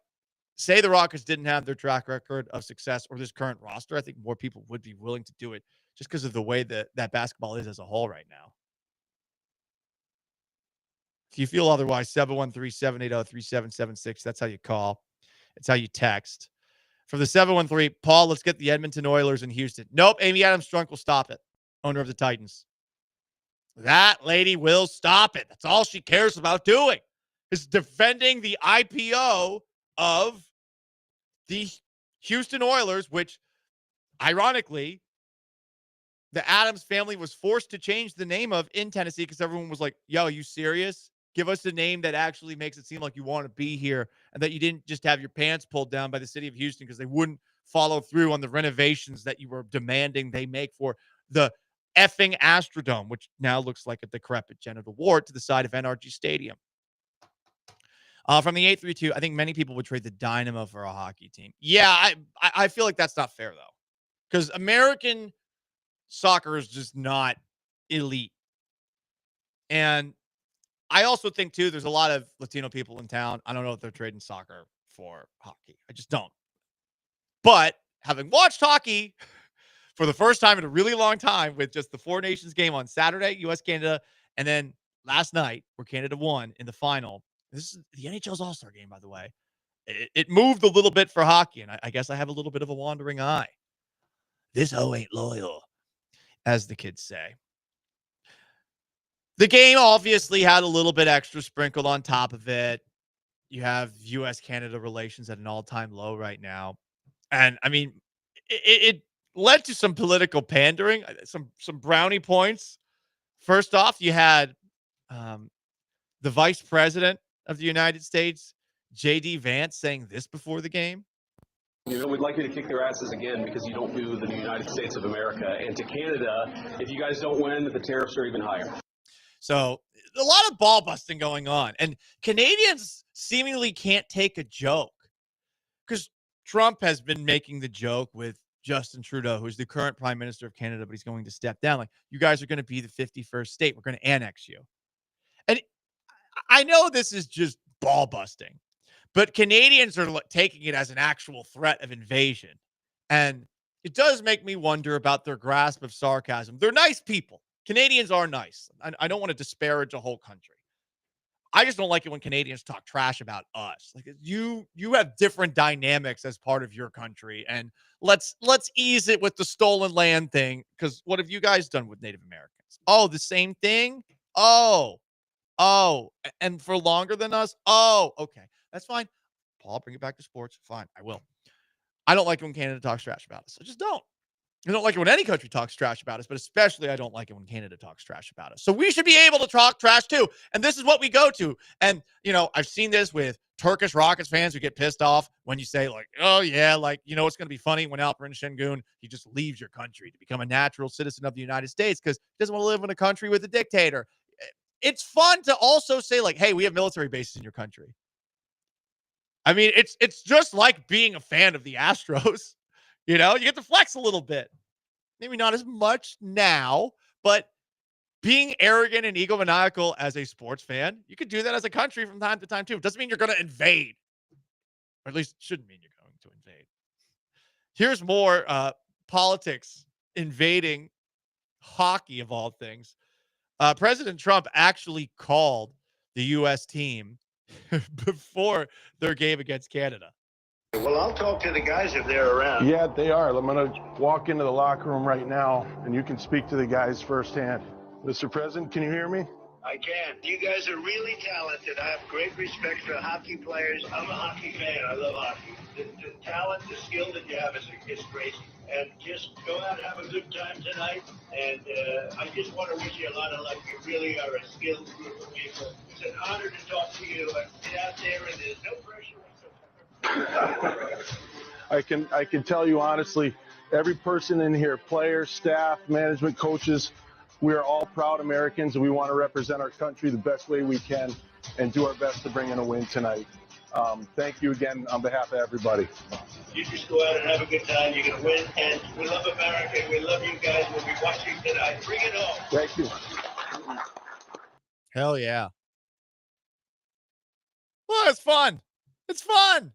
say the Rockets didn't have their track record of success or this current roster, I think more people would be willing to do it just because of the way that basketball is as a whole right now. If you feel otherwise, 713-780-3776. That's how you call. It's how you text. From the 713, Paul, let's get the Edmonton Oilers in Houston. Nope, Amy Adams Strunk will stop it. Owner of the Titans. That lady will stop it. That's all she cares about doing is defending the IPO of the Houston Oilers, which, ironically, the Adams family was forced to change the name of in Tennessee because everyone was like, yo, are you serious? Give us a name that actually makes it seem like you want to be here and that you didn't just have your pants pulled down by the city of Houston because they wouldn't follow through on the renovations that you were demanding they make for the effing Astrodome, which now looks like a decrepit genital ward to the side of NRG Stadium. From the 832, I think many people would trade the Dynamo for a hockey team. Yeah, I feel like that's not fair, though, because American soccer is just not elite. And I also think, too, there's a lot of Latino people in town. I don't know if they're trading soccer for hockey. I just don't. But having watched hockey for the first time in a really long time with just the Four Nations game on Saturday, U.S. Canada, and then last night where Canada won in the final. This is the NHL's All-Star game, by the way. It moved a little bit for hockey, and I guess I have a little bit of a wandering eye. This hoe ain't loyal, as the kids say. The game obviously had a little bit extra sprinkled on top of it. You have U.S.-Canada relations at an all-time low right now. And, I mean, it led to some political pandering, some brownie points. First off, you had the vice president of the United States, J.D. Vance, saying this before the game. You know, we'd like you to kick their asses again because you don't do the United States of America. And to Canada, if you guys don't win, the tariffs are even higher. So a lot of ball busting going on. And Canadians seemingly can't take a joke because Trump has been making the joke with Justin Trudeau, who's the current prime minister of Canada, but he's going to step down. Like, you guys are going to be the 51st state. We're going to annex you. And I know this is just ball busting, but Canadians are taking it as an actual threat of invasion. And it does make me wonder about their grasp of sarcasm. They're nice people. Canadians are nice. I don't want to disparage a whole country. I just don't like it when Canadians talk trash about us. Like, you have different dynamics as part of your country, and let's ease it with the stolen land thing. Because what have you guys done with Native Americans? Oh, the same thing. Oh, and for longer than us. Oh, okay, that's fine. Paul, bring it back to sports. Fine, I will. I don't like it when Canada talks trash about us. I just don't. I don't like it when any country talks trash about us, but especially I don't like it when Canada talks trash about us. So we should be able to talk trash too. And this is what we go to. And, you know, I've seen this with Turkish Rockets fans who get pissed off when you say, like, oh, yeah, like, you know, it's going to be funny when Alperen Şengün, he just leaves your country to become a natural citizen of the United States because he doesn't want to live in a country with a dictator. It's fun to also say, like, hey, we have military bases in your country. I mean, it's just like being a fan of the Astros. You know, you get to flex a little bit. Maybe not as much now, but being arrogant and egomaniacal as a sports fan, you could do that as a country from time to time too. It doesn't mean you're going to invade. Or at least it shouldn't mean you're going to invade. Here's more politics invading hockey of all things. President Trump actually called the U.S. team before their game against Canada. Well, I'll talk to the guys if they're around. Yeah, they are. I'm going to walk into the locker room right now, and you can speak to the guys firsthand. Mr. President, can you hear me? I can. You guys are really talented. I have great respect for hockey players. I'm a hockey fan. I love hockey. The talent, the skill that you have is crazy. And just go out and have a good time tonight. And I just want to wish you a lot of luck. You really are a skilled group of people. It's an honor to talk to you. And get out there, and there's no pressure. I can tell you honestly, every person in here, players, staff, management, coaches, we are all proud Americans, and we want to represent our country the best way we can and do our best to bring in a win tonight. Thank you again on behalf of everybody. You just go out and have a good time. You're going to win, and we love America. We love you guys. We'll be watching tonight. Bring it on. Thank you. Hell yeah. Well, it's fun. It's fun.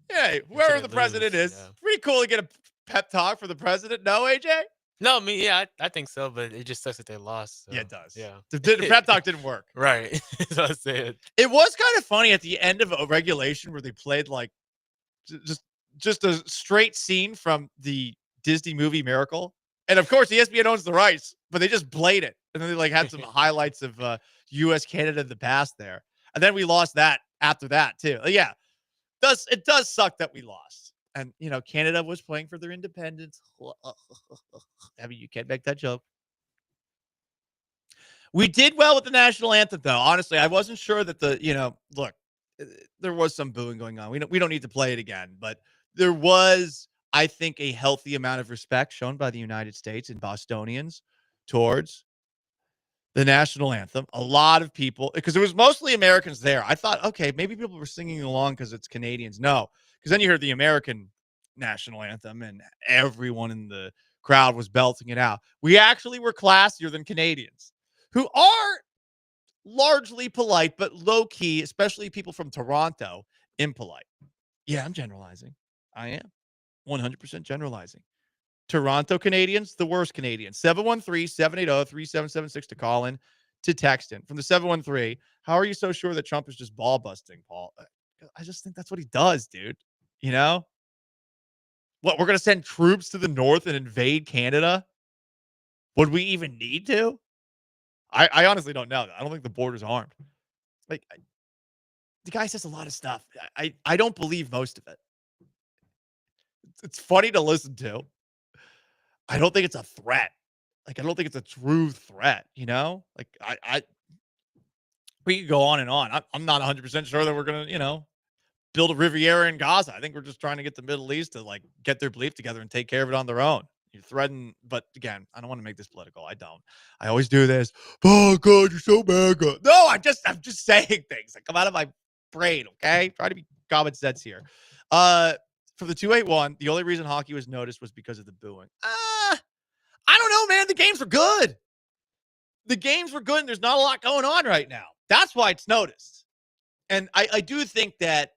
Yeah, whoever the president is, pretty cool to get a pep talk for the president. No, AJ? No, I think so, but it just sucks that they lost. So, Yeah, it does. Yeah. The pep talk didn't work. Right. That's what I said. It was kind of funny at the end of a regulation where they played like just a straight scene from the Disney movie Miracle. And of course, ESPN owns the rights, but they just played it. And then they like had some highlights of U.S. Canada in the past there. And then we lost that after that too. Yeah. It does suck that we lost. And, you know, Canada was playing for their independence. I mean, you can't make that joke. We did well with the national anthem, though. Honestly, I wasn't sure that look, there was some booing going on. We don't need to play it again, but there was, I think, a healthy amount of respect shown by the United States and Bostonians towards the national anthem. A lot of people, because it was mostly Americans there. I thought, okay, maybe people were singing along because it's Canadians. No, because then you heard the American national anthem and everyone in the crowd was belting it out. We actually were classier than Canadians, who are largely polite, but low key, especially people from Toronto, impolite. Yeah, I'm generalizing. I am 100% generalizing. Toronto Canadiens, the worst Canadians. 713-780-3776 to call in, to text in. From the 713, how are you so sure that Trump is just ball busting, Paul? I just think that's what he does, dude. You know? What, we're going to send troops to the north and invade Canada? Would we even need to? I honestly don't know. I don't think the border's armed. Like, the guy says a lot of stuff. I don't believe most of it. It's funny to listen to. I don't think it's a threat. Like, I don't think it's a true threat, you know? Like, we could go on and on. I'm not 100% sure that we're going to, build a Riviera in Gaza. I think we're just trying to get the Middle East to, like, get their belief together and take care of it on their own. You threaten, but again, I don't want to make this political. I don't. I always do this. Oh, God, you're so bad. God. No, I'm just saying things that come out of my brain, okay? Try to be common sense here. For the 281, the only reason hockey was noticed was because of the booing. I don't know, man. The games were good. The games were good, and there's not a lot going on right now. That's why it's noticed. And I do think that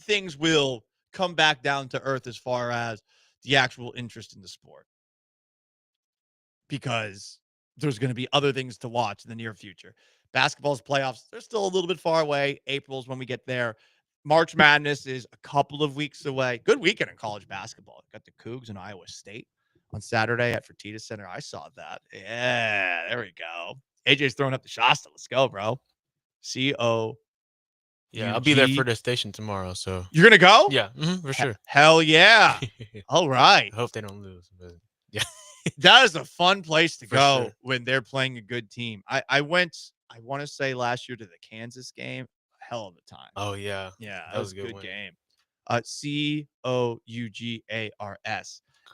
things will come back down to earth as far as the actual interest in the sport, because there's going to be other things to watch in the near future. Basketball's playoffs, they're still a little bit far away. April's when we get there. March Madness is a couple of weeks away. Good weekend in college basketball. Got the Cougs in Iowa State on Saturday at Fertitta Center. I saw that. Yeah, there we go. AJ's throwing up the Shasta. Let's go, bro. C-O. Yeah, I'll be there for the station tomorrow. So you're gonna go? Yeah, for sure. Hell yeah! All right. I hope they don't lose. But yeah, that is a fun place to For go sure. when they're playing a good team. I went. I want to say last year to the Kansas game. Hell of a time. Oh yeah, Yeah, that was a good win. game. Cougars.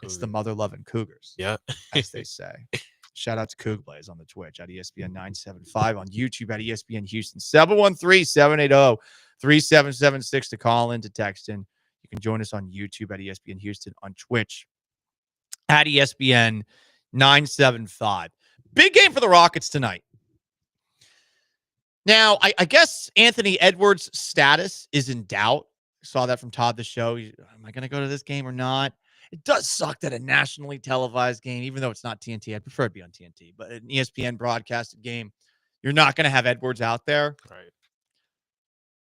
It's the mother loving Cougars. Yeah, as they say. Shout out to Coug Blaze on the Twitch at ESPN 975, on YouTube at ESPN Houston. 713-780-3776 to call in, to text in. You can join us on YouTube at ESPN Houston, on Twitch at ESPN 975. Big game for the Rockets tonight. Now, I guess Anthony Edwards' status is in doubt. Saw that from Todd the Show. Am I going to go to this game or not? It does suck that a nationally televised game, even though it's not TNT, I'd prefer it be on TNT, but an ESPN broadcasted game, you're not going to have Edwards out there. Right.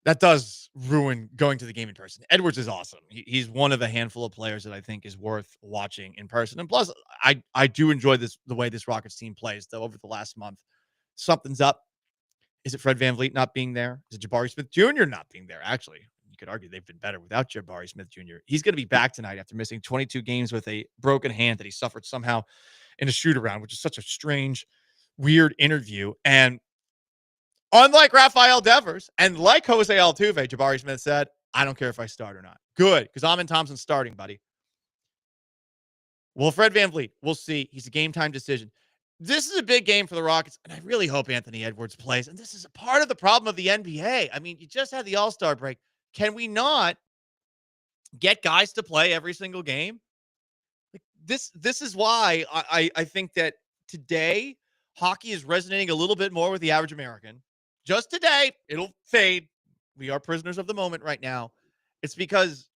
That does ruin going to the game in person. Edwards is awesome. He's one of a handful of players that I think is worth watching in person. And plus, I do enjoy the way this Rockets team plays, though, over the last month. Something's up. Is it Fred VanVleet not being there? Is it Jabari Smith Jr. not being there? Actually, you could argue they've been better without Jabari Smith Jr. He's going to be back tonight after missing 22 games with a broken hand that he suffered somehow in a shoot-around, which is such a strange, weird interview. And unlike Rafael Devers and like Jose Altuve, Jabari Smith said, I don't care if I start or not. Good, because Amin Thompson's starting, buddy. Well, Fred VanVleet, we'll see. He's a game-time decision. This is a big game for the Rockets, and I really hope Anthony Edwards plays. And this is a part of the problem of the NBA. I mean, you just had the All-Star break. Can we not get guys to play every single game? Like this is why I think that today hockey is resonating a little bit more with the average American. Just today, it'll fade. We are prisoners of the moment right now. It's because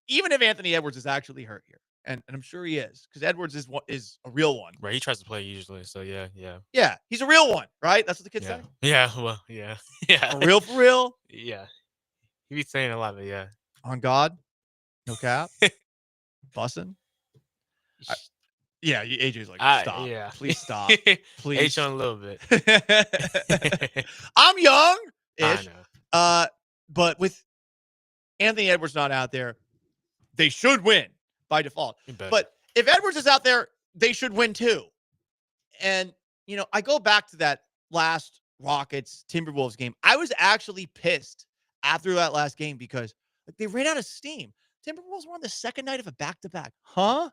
even if Anthony Edwards is actually hurt here, and I'm sure he is, because Edwards is a real one. Right, he tries to play usually, so yeah. Yeah, he's a real one, right? That's what the kids say? Yeah, well, yeah. For real? Yeah. He be saying a lot of it, yeah. On God? No cap? Bussin'? Yeah, AJ's like, stop. Yeah. Please stop. Please. H on a little bit. I'm young-ish. I know. But with Anthony Edwards not out there, they should win by default. But if Edwards is out there, they should win too. And, I go back to that last Rockets Timberwolves game. I was actually pissed after that last game because they ran out of steam. Timberwolves were on the second night of a back-to-back. Huh?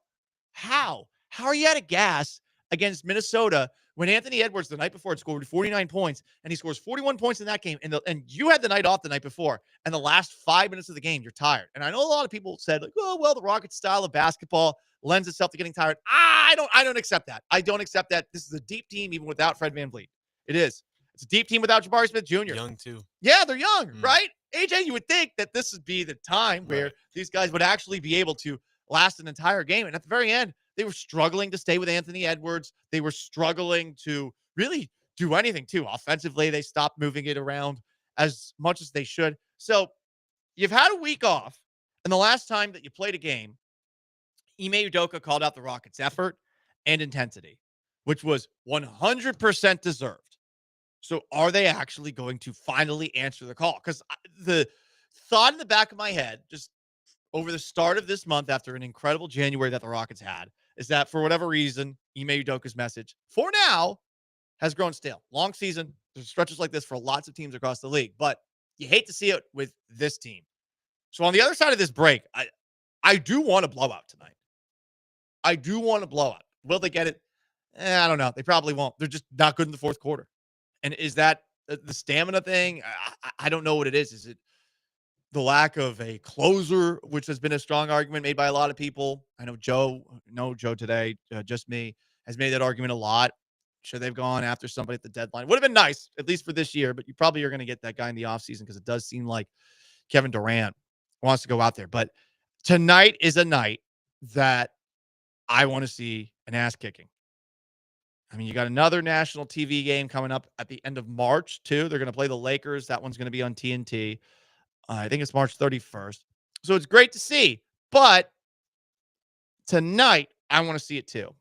How? How are you out of gas against Minnesota when Anthony Edwards the night before had scored 49 points, and he scores 41 points in that game, and you had the night off the night before, and the last 5 minutes of the game, you're tired. And I know a lot of people said, like, oh, well, the Rockets style of basketball lends itself to getting tired. I don't accept that. I don't accept that. This is a deep team even without Fred VanVleet. It is. It's a deep team without Jabari Smith Jr. Young, too. Yeah, they're young, right? AJ, you would think that this would be the time where these guys would actually be able to last an entire game. And at the very end, They were struggling to stay with Anthony Edwards. They were struggling to really do anything, too. Offensively, they stopped moving it around as much as they should. So you've had a week off, and the last time that you played a game, Ime Udoka called out the Rockets' effort and intensity, which was 100% deserved. So are they actually going to finally answer the call? Because the thought in the back of my head, just over the start of this month, after an incredible January that the Rockets had, is that for whatever reason, Ime Udoka's message, for now, has grown stale. Long season. There's stretches like this for lots of teams across the league, but you hate to see it with this team. So on the other side of this break, I do want a blowout tonight. I do want a blowout. Will they get it? I don't know. They probably won't. They're just not good in the fourth quarter. And is that the stamina thing? I don't know what it is. Is it the lack of a closer, which has been a strong argument made by a lot of people? I know Joe today, just me, has made that argument a lot. Should they've gone after somebody at the deadline? Would have been nice, at least for this year, but you probably are going to get that guy in the offseason because it does seem like Kevin Durant wants to go out there. But tonight is a night that I want to see an ass kicking. I mean, you got another national TV game coming up at the end of March, too. They're going to play the Lakers. That one's going to be on TNT. I think it's March 31st. So it's great to see. But tonight, I want to see it, too.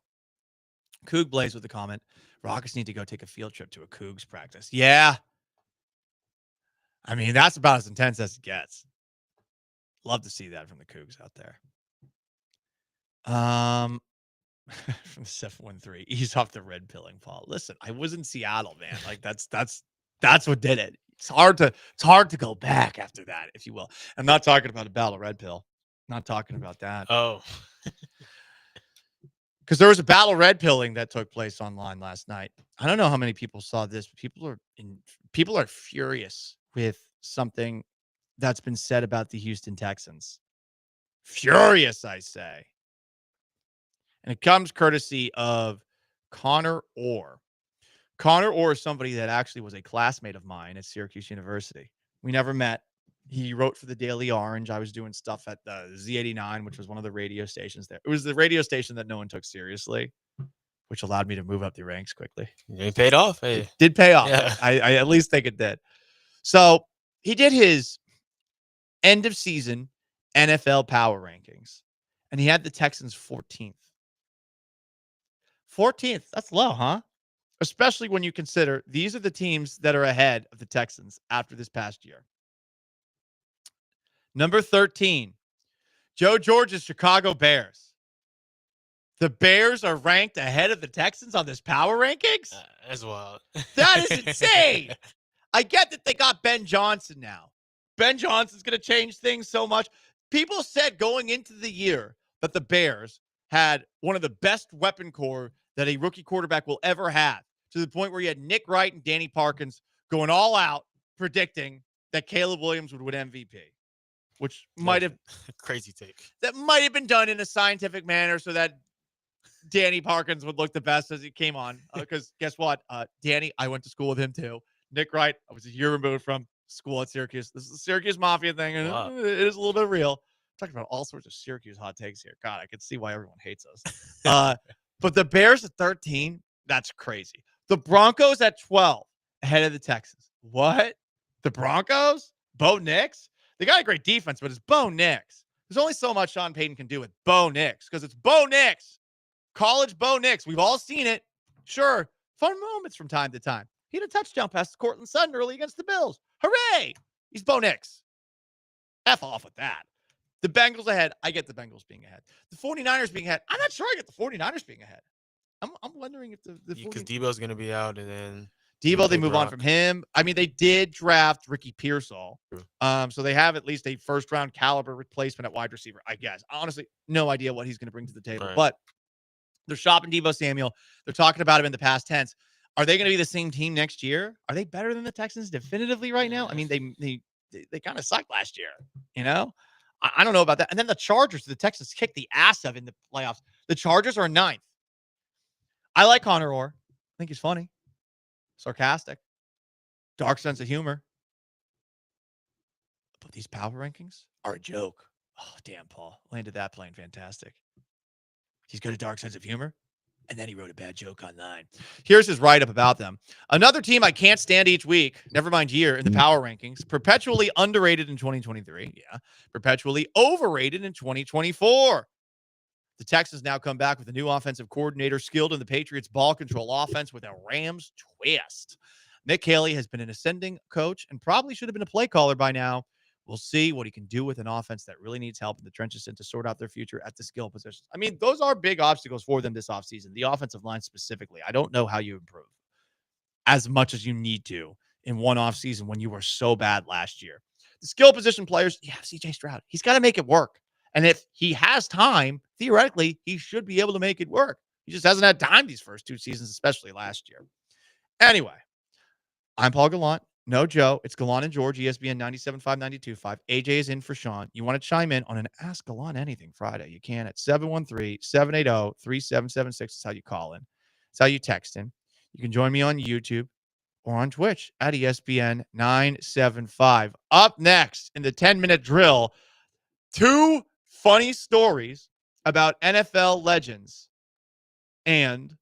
Coug Blaze with the comment, Rockets need to go take a field trip to a Cougs practice. Yeah. I mean, that's about as intense as it gets. Love to see that from the Cougs out there. From 713, ease off the red pilling, Paul. Listen, I was in Seattle, man. Like that's what did it. It's hard to go back after that, if you will. I'm not talking about a battle red pill. Not talking about that. Oh, because there was a battle red pilling that took place online last night. I don't know how many people saw this, but people are furious with something that's been said about the Houston Texans. Furious, I say. And it comes courtesy of Connor Orr. Connor Orr is somebody that actually was a classmate of mine at Syracuse University. We never met. He wrote for the Daily Orange. I was doing stuff at the Z89, which was one of the radio stations there. It was the radio station that no one took seriously, which allowed me to move up the ranks quickly. It paid off. Hey. It did pay off. Yeah. I at least think it did. So he did his end of season NFL power rankings, and he had the Texans 14th. 14th. That's low, huh? Especially when you consider these are the teams that are ahead of the Texans after this past year. Number 13, Joe George's Chicago Bears. The Bears are ranked ahead of the Texans on this power rankings? That's wild. That is insane. I get that they got Ben Johnson now. Ben Johnson's going to change things so much. People said going into the year that the Bears had one of the best weapon core that a rookie quarterback will ever have, to the point where you had Nick Wright and Danny Parkins going all out predicting that Caleb Williams would win MVP, which might have crazy take. That might have been done in a scientific manner so that Danny Parkins would look the best as he came on. Because guess what? Danny, I went to school with him too. Nick Wright, I was a year removed from school at Syracuse. This is the Syracuse Mafia thing, and Wow. it is a little bit real. Talking about all sorts of Syracuse hot takes here. God, I can see why everyone hates us. But the Bears at 13, that's crazy. The Broncos at 12, ahead of the Texans. What? The Broncos? Bo Nix? They got a great defense, but it's Bo Nix. There's only so much Sean Payton can do with Bo Nix, because it's Bo Nix. College Bo Nix. We've all seen it. Sure, fun moments from time to time. He had a touchdown pass to Cortland Sutton early against the Bills. Hooray! He's Bo Nix. F off with that. The Bengals ahead. I get the Bengals being ahead. The 49ers being ahead. I'm not sure I get the 49ers being ahead. I'm wondering if the Because Debo's going to be out, and then Debo, they move on from him. I mean, they did draft Ricky Pearsall. So they have at least a first-round caliber replacement at wide receiver, I guess. Honestly, no idea what he's going to bring to the table. Right. But they're shopping Debo Samuel. They're talking about him in the past tense. Are they going to be the same team next year? Are they better than the Texans definitively right now? I mean, they kind of sucked last year, you know? I don't know about that. And then the Chargers, the Texans kicked the ass of in the playoffs. The Chargers are 9th. I like Connor Orr. I think he's funny, sarcastic, dark sense of humor. But these power rankings are a joke. Oh, damn, Paul. Landed that plane fantastic. He's got a dark sense of humor. And then he wrote a bad joke online. Here's his write-up about them. Another team I can't stand each week, never mind year, in the power rankings. Perpetually underrated in 2023. Yeah. Perpetually overrated in 2024. The Texans now come back with a new offensive coordinator skilled in the Patriots' ball control offense with a Rams twist. Nick Haley has been an ascending coach and probably should have been a play caller by now. We'll see what he can do with an offense that really needs help in the trenches and to sort out their future at the skill positions. I mean, those are big obstacles for them this offseason. The offensive line specifically. I don't know how you improve as much as you need to in one offseason when you were so bad last year. The skill position players, CJ Stroud. He's got to make it work. And if he has time, theoretically, he should be able to make it work. He just hasn't had time these first two seasons, especially last year. Anyway, I'm Paul Gallant. No, Joe. It's Gallant and George, ESPN 97.5, 92.5. AJ is in for Sean. You want to chime in on an Ask Gallant Anything Friday? You can at 713-780-3776. That's how you call in. That's how you text in. You can join me on YouTube or on Twitch at ESPN 975. Up next in the 10-minute drill, 2 funny stories about NFL legends and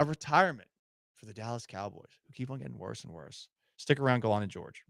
a retirement for the Dallas Cowboys, who keep on getting worse and worse. Stick around, Gallant and George.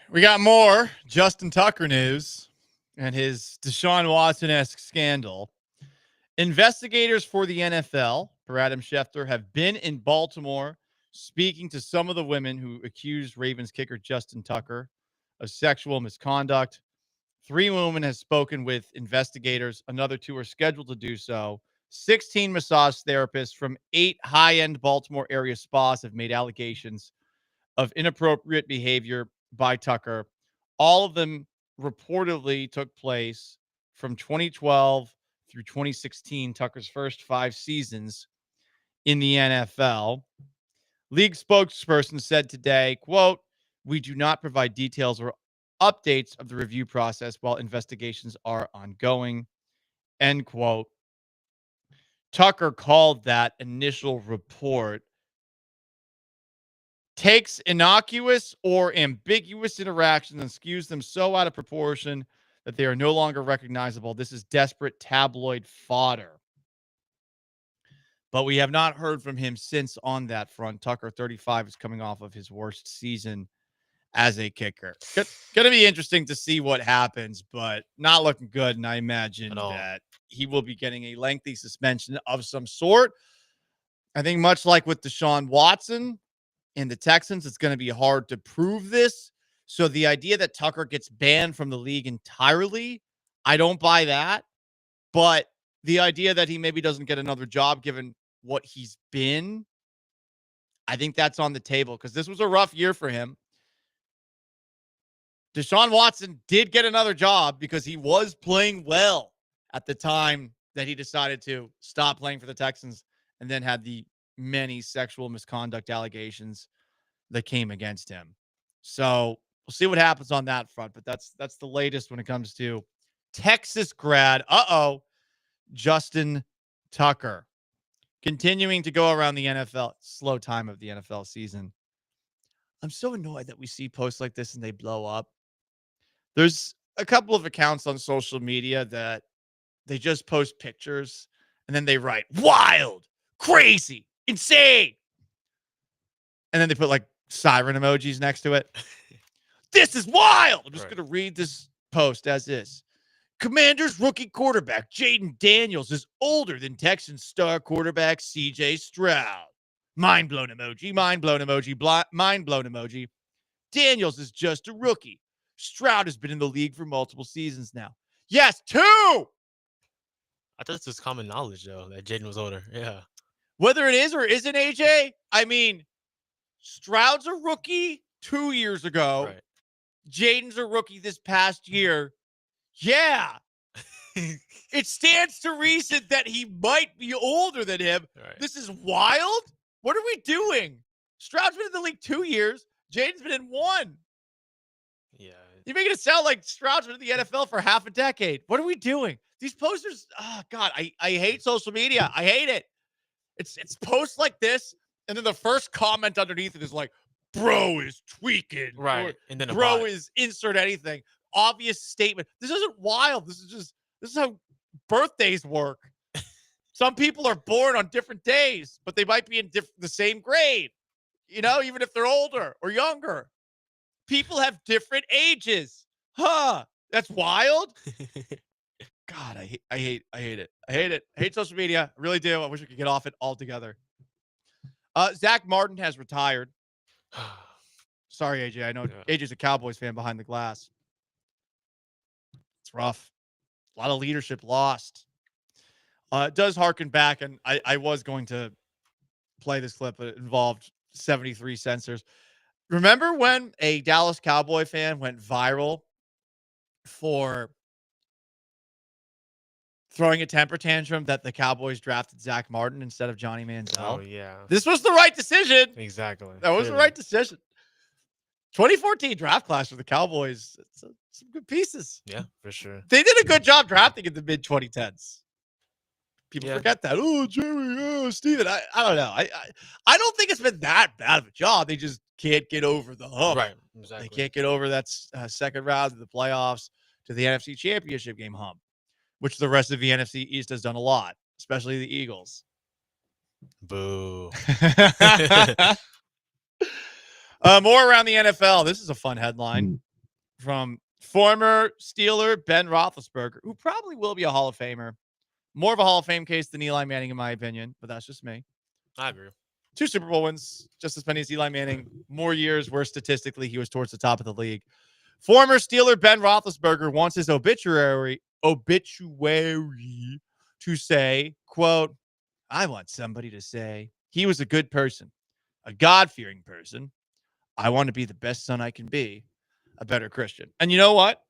We got more Justin Tucker news and his Deshaun Watson-esque scandal. Investigators for the NFL, per Adam Schefter, have been in Baltimore speaking to some of the women who accused Ravens kicker Justin Tucker of sexual misconduct. 3 women have spoken with investigators. Another 2 are scheduled to do so. 16 massage therapists from 8 high-end Baltimore area spas have made allegations of inappropriate behavior by Tucker. All of them reportedly took place from 2012 through 2016, Tucker's first 5 seasons in the NFL. League spokesperson said today, quote, "We do not provide details or updates of the review process while investigations are ongoing," end quote. Tucker called that initial report takes innocuous or ambiguous interactions and skews them so out of proportion that they are no longer recognizable. This is desperate tabloid fodder. But we have not heard from him since on that front. Tucker, 35, is coming off of his worst season as a kicker. Going to be interesting to see what happens, but not looking good. And I imagine that he will be getting a lengthy suspension of some sort. I think much like with Deshaun Watson and the Texans, it's going to be hard to prove this. So the idea that Tucker gets banned from the league entirely, I don't buy that. But the idea that he maybe doesn't get another job given what he's been, I think that's on the table because this was a rough year for him. Deshaun Watson did get another job because he was playing well at the time that he decided to stop playing for the Texans and then had the many sexual misconduct allegations that came against him. So we'll see what happens on that front, but that's the latest when it comes to Texas grad. Justin Tucker continuing to go around the NFL. Slow time of the NFL season. I'm so annoyed that we see posts like this and they blow up. There's a couple of accounts on social media that they just post pictures and then they write wild, crazy, insane. And then they put like siren emojis next to it. This is wild. I'm just going to read this post as is. Commanders rookie quarterback Jaden Daniels is older than Texans star quarterback CJ Stroud. Mind blown emoji, mind blown emoji, mind blown emoji. Daniels is just a rookie. Stroud has been in the league for multiple seasons now. Yes, 2! I thought this was common knowledge, though, that Jaden was older. Yeah. Whether it is or isn't, AJ, I mean, Stroud's a rookie 2 years ago. Right. Jaden's a rookie this past year. Yeah. It stands to reason that he might be older than him. Right. This is wild. What are we doing? Stroud's been in the league 2 years. Jaden's been in 1. Yeah. You're making it sound like Stroud's been in the NFL for half a decade. What are we doing? These posters, oh, God, I hate social media. I hate it. It's posts like this, and then the first comment underneath it is like, bro is tweaking. Right. Or, And then bro is insert anything. Obvious statement. This isn't wild. This is how birthdays work. Some people are born on different days, but they might be in the same grade, even if they're older or younger. People have different ages. That's wild. God, I hate it. I hate it. I hate social media. I really do. I wish we could get off it altogether. Zach Martin has retired. Sorry, AJ. I know AJ's a Cowboys fan behind the glass. It's rough. A lot of leadership lost. It does harken back, and I was going to play this clip, but it involved 73 censors. Remember when a Dallas Cowboy fan went viral for throwing a temper tantrum that the Cowboys drafted Zach Martin instead of Johnny Manziel? Oh, yeah. This was the right decision. Exactly. That was the right decision. 2014 draft class for the Cowboys. Some good pieces. Yeah, for sure. They did a good job drafting in the mid-2010s. People forget that. Oh, Jerry, Steven. I don't know. I don't think it's been that bad of a job. They just can't get over the hump. Right. Exactly. They can't get over that second round of the playoffs to the NFC Championship game hump, which the rest of the NFC East has done a lot, especially the Eagles. Boo. More around the NFL. This is a fun headline. from former Steeler Ben Roethlisberger, who probably will be a Hall of Famer. More of a Hall of Fame case than Eli Manning, in my opinion, but that's just me. I agree. 2 Super Bowl wins, just as many as Eli Manning. More years where statistically he was towards the top of the league. Former Steeler Ben Roethlisberger wants his obituary to say, quote, I want somebody to say he was a good person, a God-fearing person. I want to be the best son I can be, a better Christian. And you know what?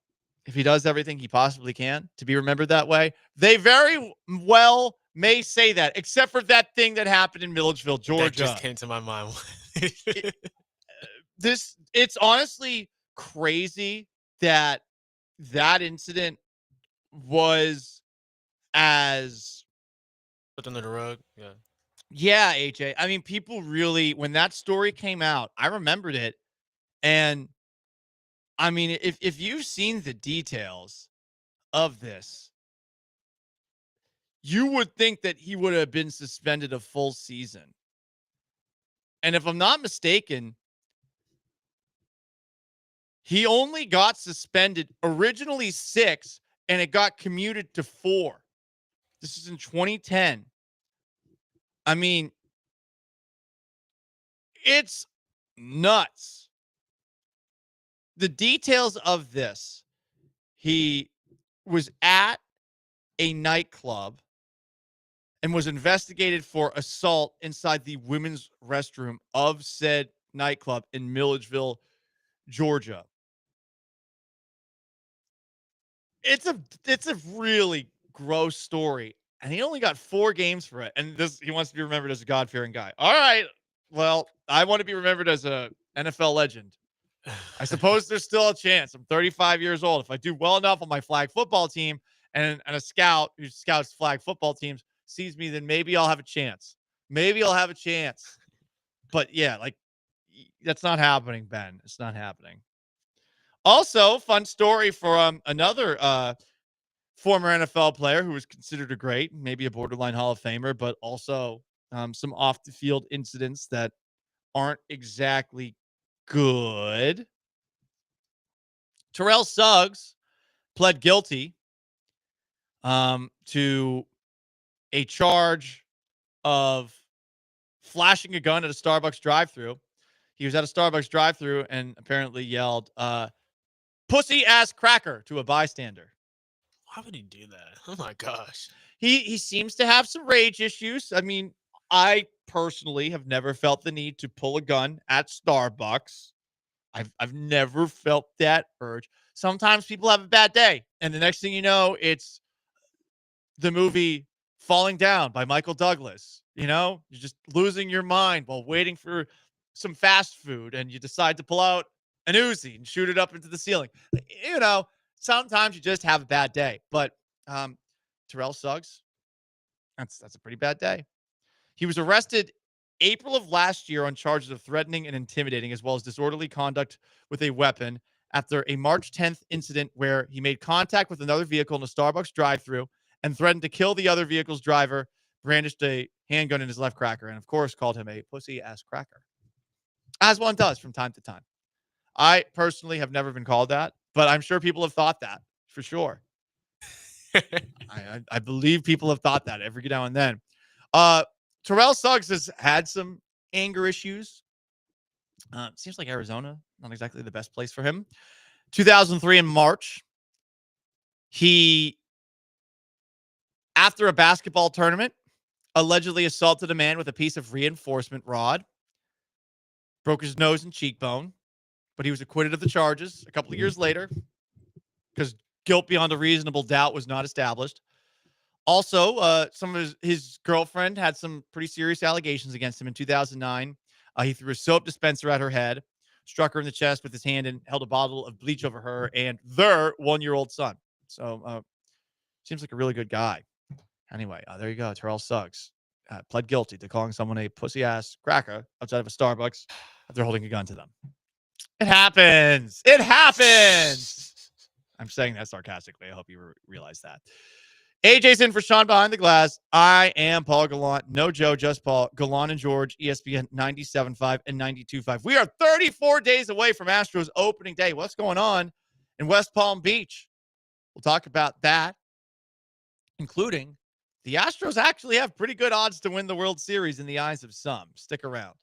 If he does everything he possibly can to be remembered that way, they very well may say that, except for that thing that happened in Milledgeville, Georgia. That just came to my mind. It's honestly crazy that incident was as Put under the rug. Yeah. Yeah, AJ. I mean, people really, when that story came out, I remembered it. And I mean, if you've seen the details of this, you would think that he would have been suspended a full season. And if I'm not mistaken, he only got suspended originally 6, and it got commuted to 4. This is in 2010. I mean, it's nuts. The details of this, he was at a nightclub and was investigated for assault inside the women's restroom of said nightclub in Milledgeville, Georgia. It's a really gross story, and he only got 4 games for it. And he wants to be remembered as a God-fearing guy. All right, well, I want to be remembered as a NFL legend. I suppose there's still a chance. I'm 35 years old. If I do well enough on my flag football team, and a scout who scouts flag football teams sees me, then maybe I'll have a chance. But yeah, like, that's not happening, Ben. It's not happening. Also, fun story for another former NFL player who was considered a great, maybe a borderline Hall of Famer, but also some off-the-field incidents that aren't exactly good. Terrell Suggs pled guilty to a charge of flashing a gun at a Starbucks drive-thru. He was at a Starbucks drive-thru and apparently yelled, pussy-ass cracker to a bystander. Why would he do that? Oh, my gosh. He seems to have some rage issues. I mean, I personally have never felt the need to pull a gun at Starbucks. I've never felt that urge. Sometimes people have a bad day, and the next thing you know, it's the movie Falling Down by Michael Douglas. You know, you're just losing your mind while waiting for some fast food, and you decide to pull out an Uzi and shoot it up into the ceiling. You know, sometimes you just have a bad day. But Terrell Suggs, that's a pretty bad day. He was arrested April of last year on charges of threatening and intimidating, as well as disorderly conduct with a weapon, after a March 10th incident where he made contact with another vehicle in a Starbucks drive-thru and threatened to kill the other vehicle's driver, brandished a handgun in his left cracker, and of course called him a pussy-ass cracker. As one does from time to time. I personally have never been called that, but I'm sure people have thought that for sure. I believe people have thought that every now and then. Terrell Suggs has had some anger issues. Seems like Arizona, not exactly the best place for him. 2003 in March, he, after a basketball tournament, allegedly assaulted a man with a piece of reinforcement rod, broke his nose and cheekbone, but he was acquitted of the charges a couple of years later because guilt beyond a reasonable doubt was not established. Also, some of his girlfriend had some pretty serious allegations against him in 2009. He threw a soap dispenser at her head, struck her in the chest with his hand, and held a bottle of bleach over her and their 1-year-old son. So, seems like a really good guy. Anyway, there you go. Terrell Suggs pled guilty to calling someone a pussy-ass cracker outside of a Starbucks after holding a gun to them. It happens. It happens. I'm saying that sarcastically. I hope you realize that. AJ's in for Sean behind the glass. I am Paul Gallant. No Joe, just Paul. Gallant and George, ESPN 97.5 and 92.5. We are 34 days away from Astros opening day. What's going on in West Palm Beach. We'll talk about that, including the Astros actually have pretty good odds to win the World Series in the eyes of some. Stick around.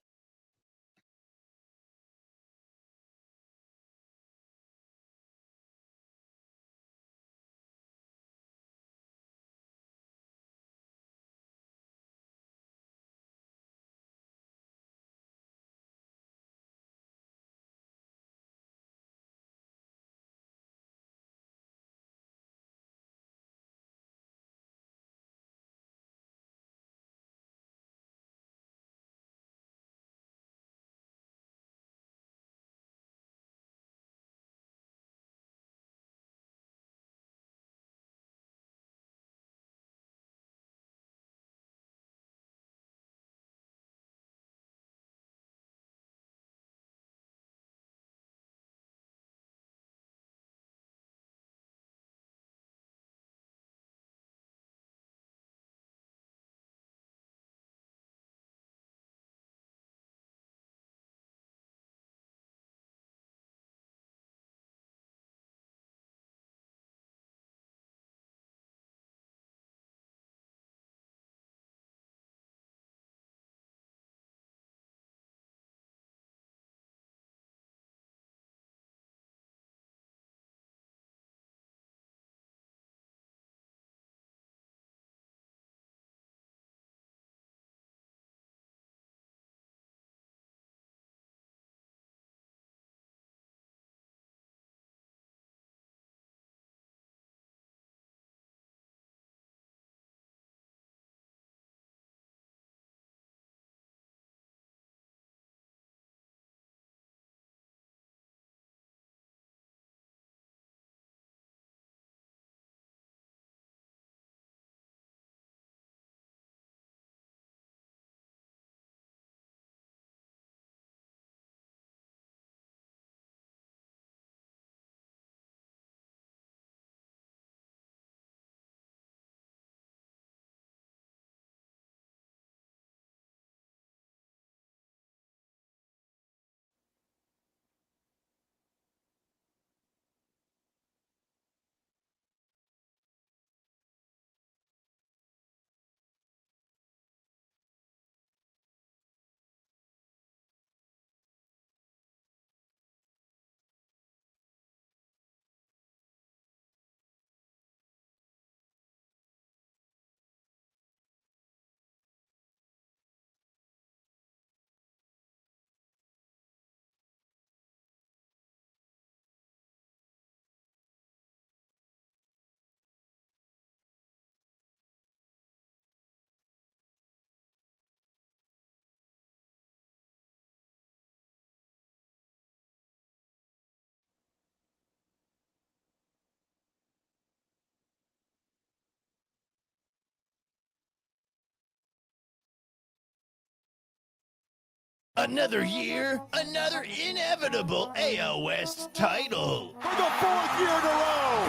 Another year, another inevitable AL West title. For the fourth year in a row,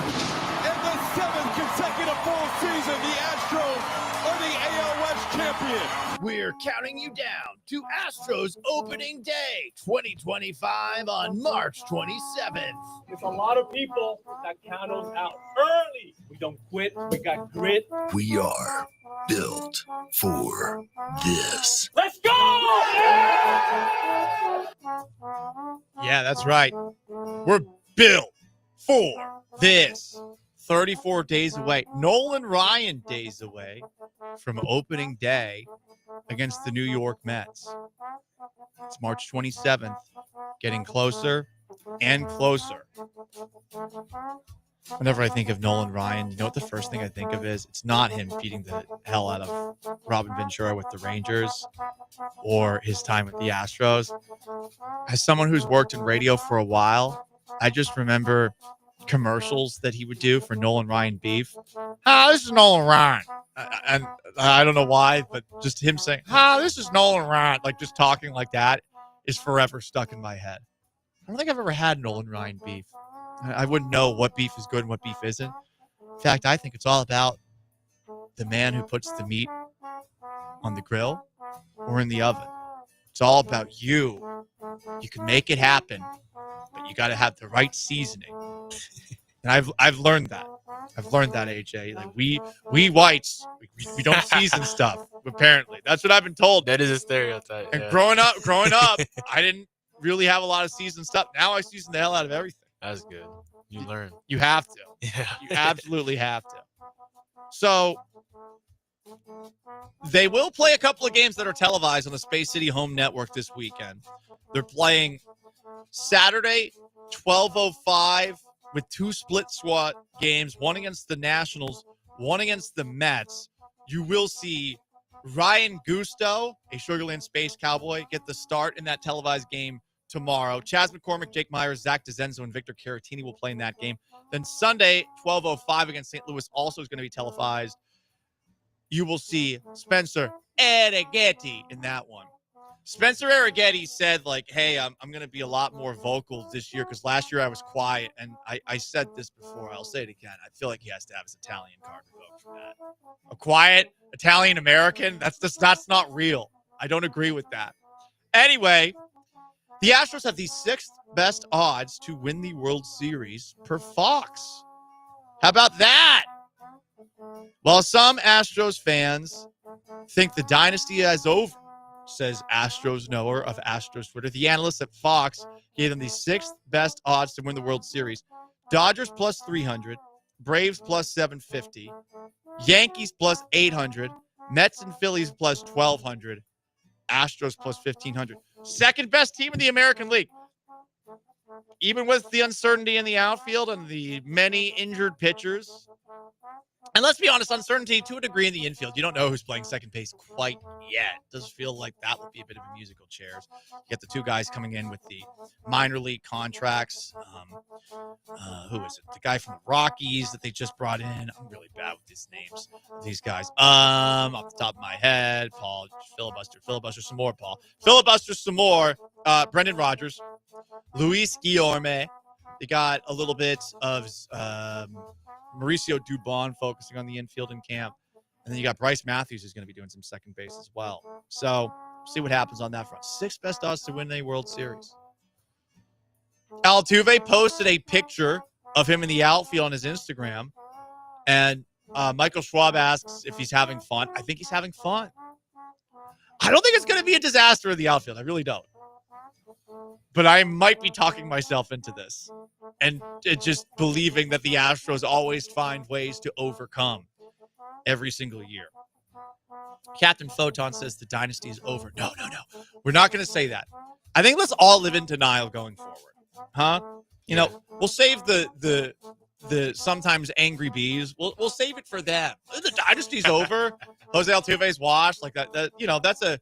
and the seventh consecutive full season, the Astros are the AL West champion. We're counting you down to Astros opening day 2025 on March 27th. There's a lot of people that count us out early. We don't quit. We got grit. We are built for this. Let's go! Yeah, that's right. We're built for this. 34 days away. Nolan Ryan days away from opening day against the New York Mets. It's March 27th, getting closer and closer. Whenever I think of Nolan Ryan, you know what the first thing I think of is? It's not him beating the hell out of Robin Ventura with the Rangers or his time with the Astros. As someone who's worked in radio for a while, I just remember commercials that he would do for Nolan Ryan beef. This is Nolan Ryan. And I don't know why, but just him saying, this is Nolan Ryan, like just talking like that is forever stuck in my head. I don't think I've ever had Nolan Ryan beef. I wouldn't know what beef is good and what beef isn't. In fact, I think it's all about the man who puts the meat on the grill or in the oven. It's all about you. You can make it happen, but you got to have the right seasoning. And I've learned that. I've learned that, AJ. Like we whites, we don't season stuff. Apparently, that's what I've been told. That is a stereotype. And yeah. growing up, I didn't really have a lot of seasoned stuff. Now I season the hell out of everything. That's good. You learn. You have to. Yeah. You absolutely have to. So they will play a couple of games that are televised on the Space City Home Network this weekend. They're playing Saturday, 12:05, with two split SWAT games, one against the Nationals, one against the Mets. You will see Ryan Gusto, a Sugar Land Space Cowboy, get the start in that televised game tomorrow. Chaz McCormick, Jake Myers, Zach DeZenzo, and Victor Caratini will play in that game. Then Sunday, 12:05 against St. Louis, also is going to be televised. You will see Spencer Arrighetti in that one. Spencer Arrighetti said, like, hey, I'm going to be a lot more vocal this year because last year I was quiet. And I said this before. I'll say it again. I feel like he has to have his Italian card revoked for that. A quiet Italian-American, that's not real. I don't agree with that. Anyway, the Astros have the 6th best odds to win the World Series per Fox. How about that? While some Astros fans think the dynasty is over, says Astros knower of Astros Twitter, the analysts at Fox gave them the 6th best odds to win the World Series. Dodgers plus 300, Braves plus 750, Yankees plus 800, Mets and Phillies plus 1,200, Astros plus 1,500. Second best team in the American League. Even with the uncertainty in the outfield and the many injured pitchers. And let's be honest, uncertainty to a degree in the infield. You don't know who's playing second base quite yet. It does feel like that would be a bit of a musical chairs. You get the two guys coming in with the minor league contracts. Who is it? The guy from the Rockies that they just brought in. I'm really bad with these names of these guys. Off the top of my head, Paul, filibuster some more, Paul. Filibuster some more. Brendan Rodgers, Luis Guillorme. They got a little bit of Mauricio Dubon focusing on the infield in camp. And then you got Bryce Matthews who's going to be doing some second base as well. So see what happens on that front. 6 best odds to win a World Series. Altuve posted a picture of him in the outfield on his Instagram. And Michael Schwab asks if he's having fun. I think he's having fun. I don't think it's going to be a disaster in the outfield. I really don't. But I might be talking myself into this and just believing that the Astros always find ways to overcome every single year. Captain Photon says the dynasty is over. No. We're not going to say that. I think let's all live in denial going forward. Huh? You know, we'll save the sometimes angry bees. We'll save it for them. The dynasty's over. Jose Altuve's washed. Like that you know, that's a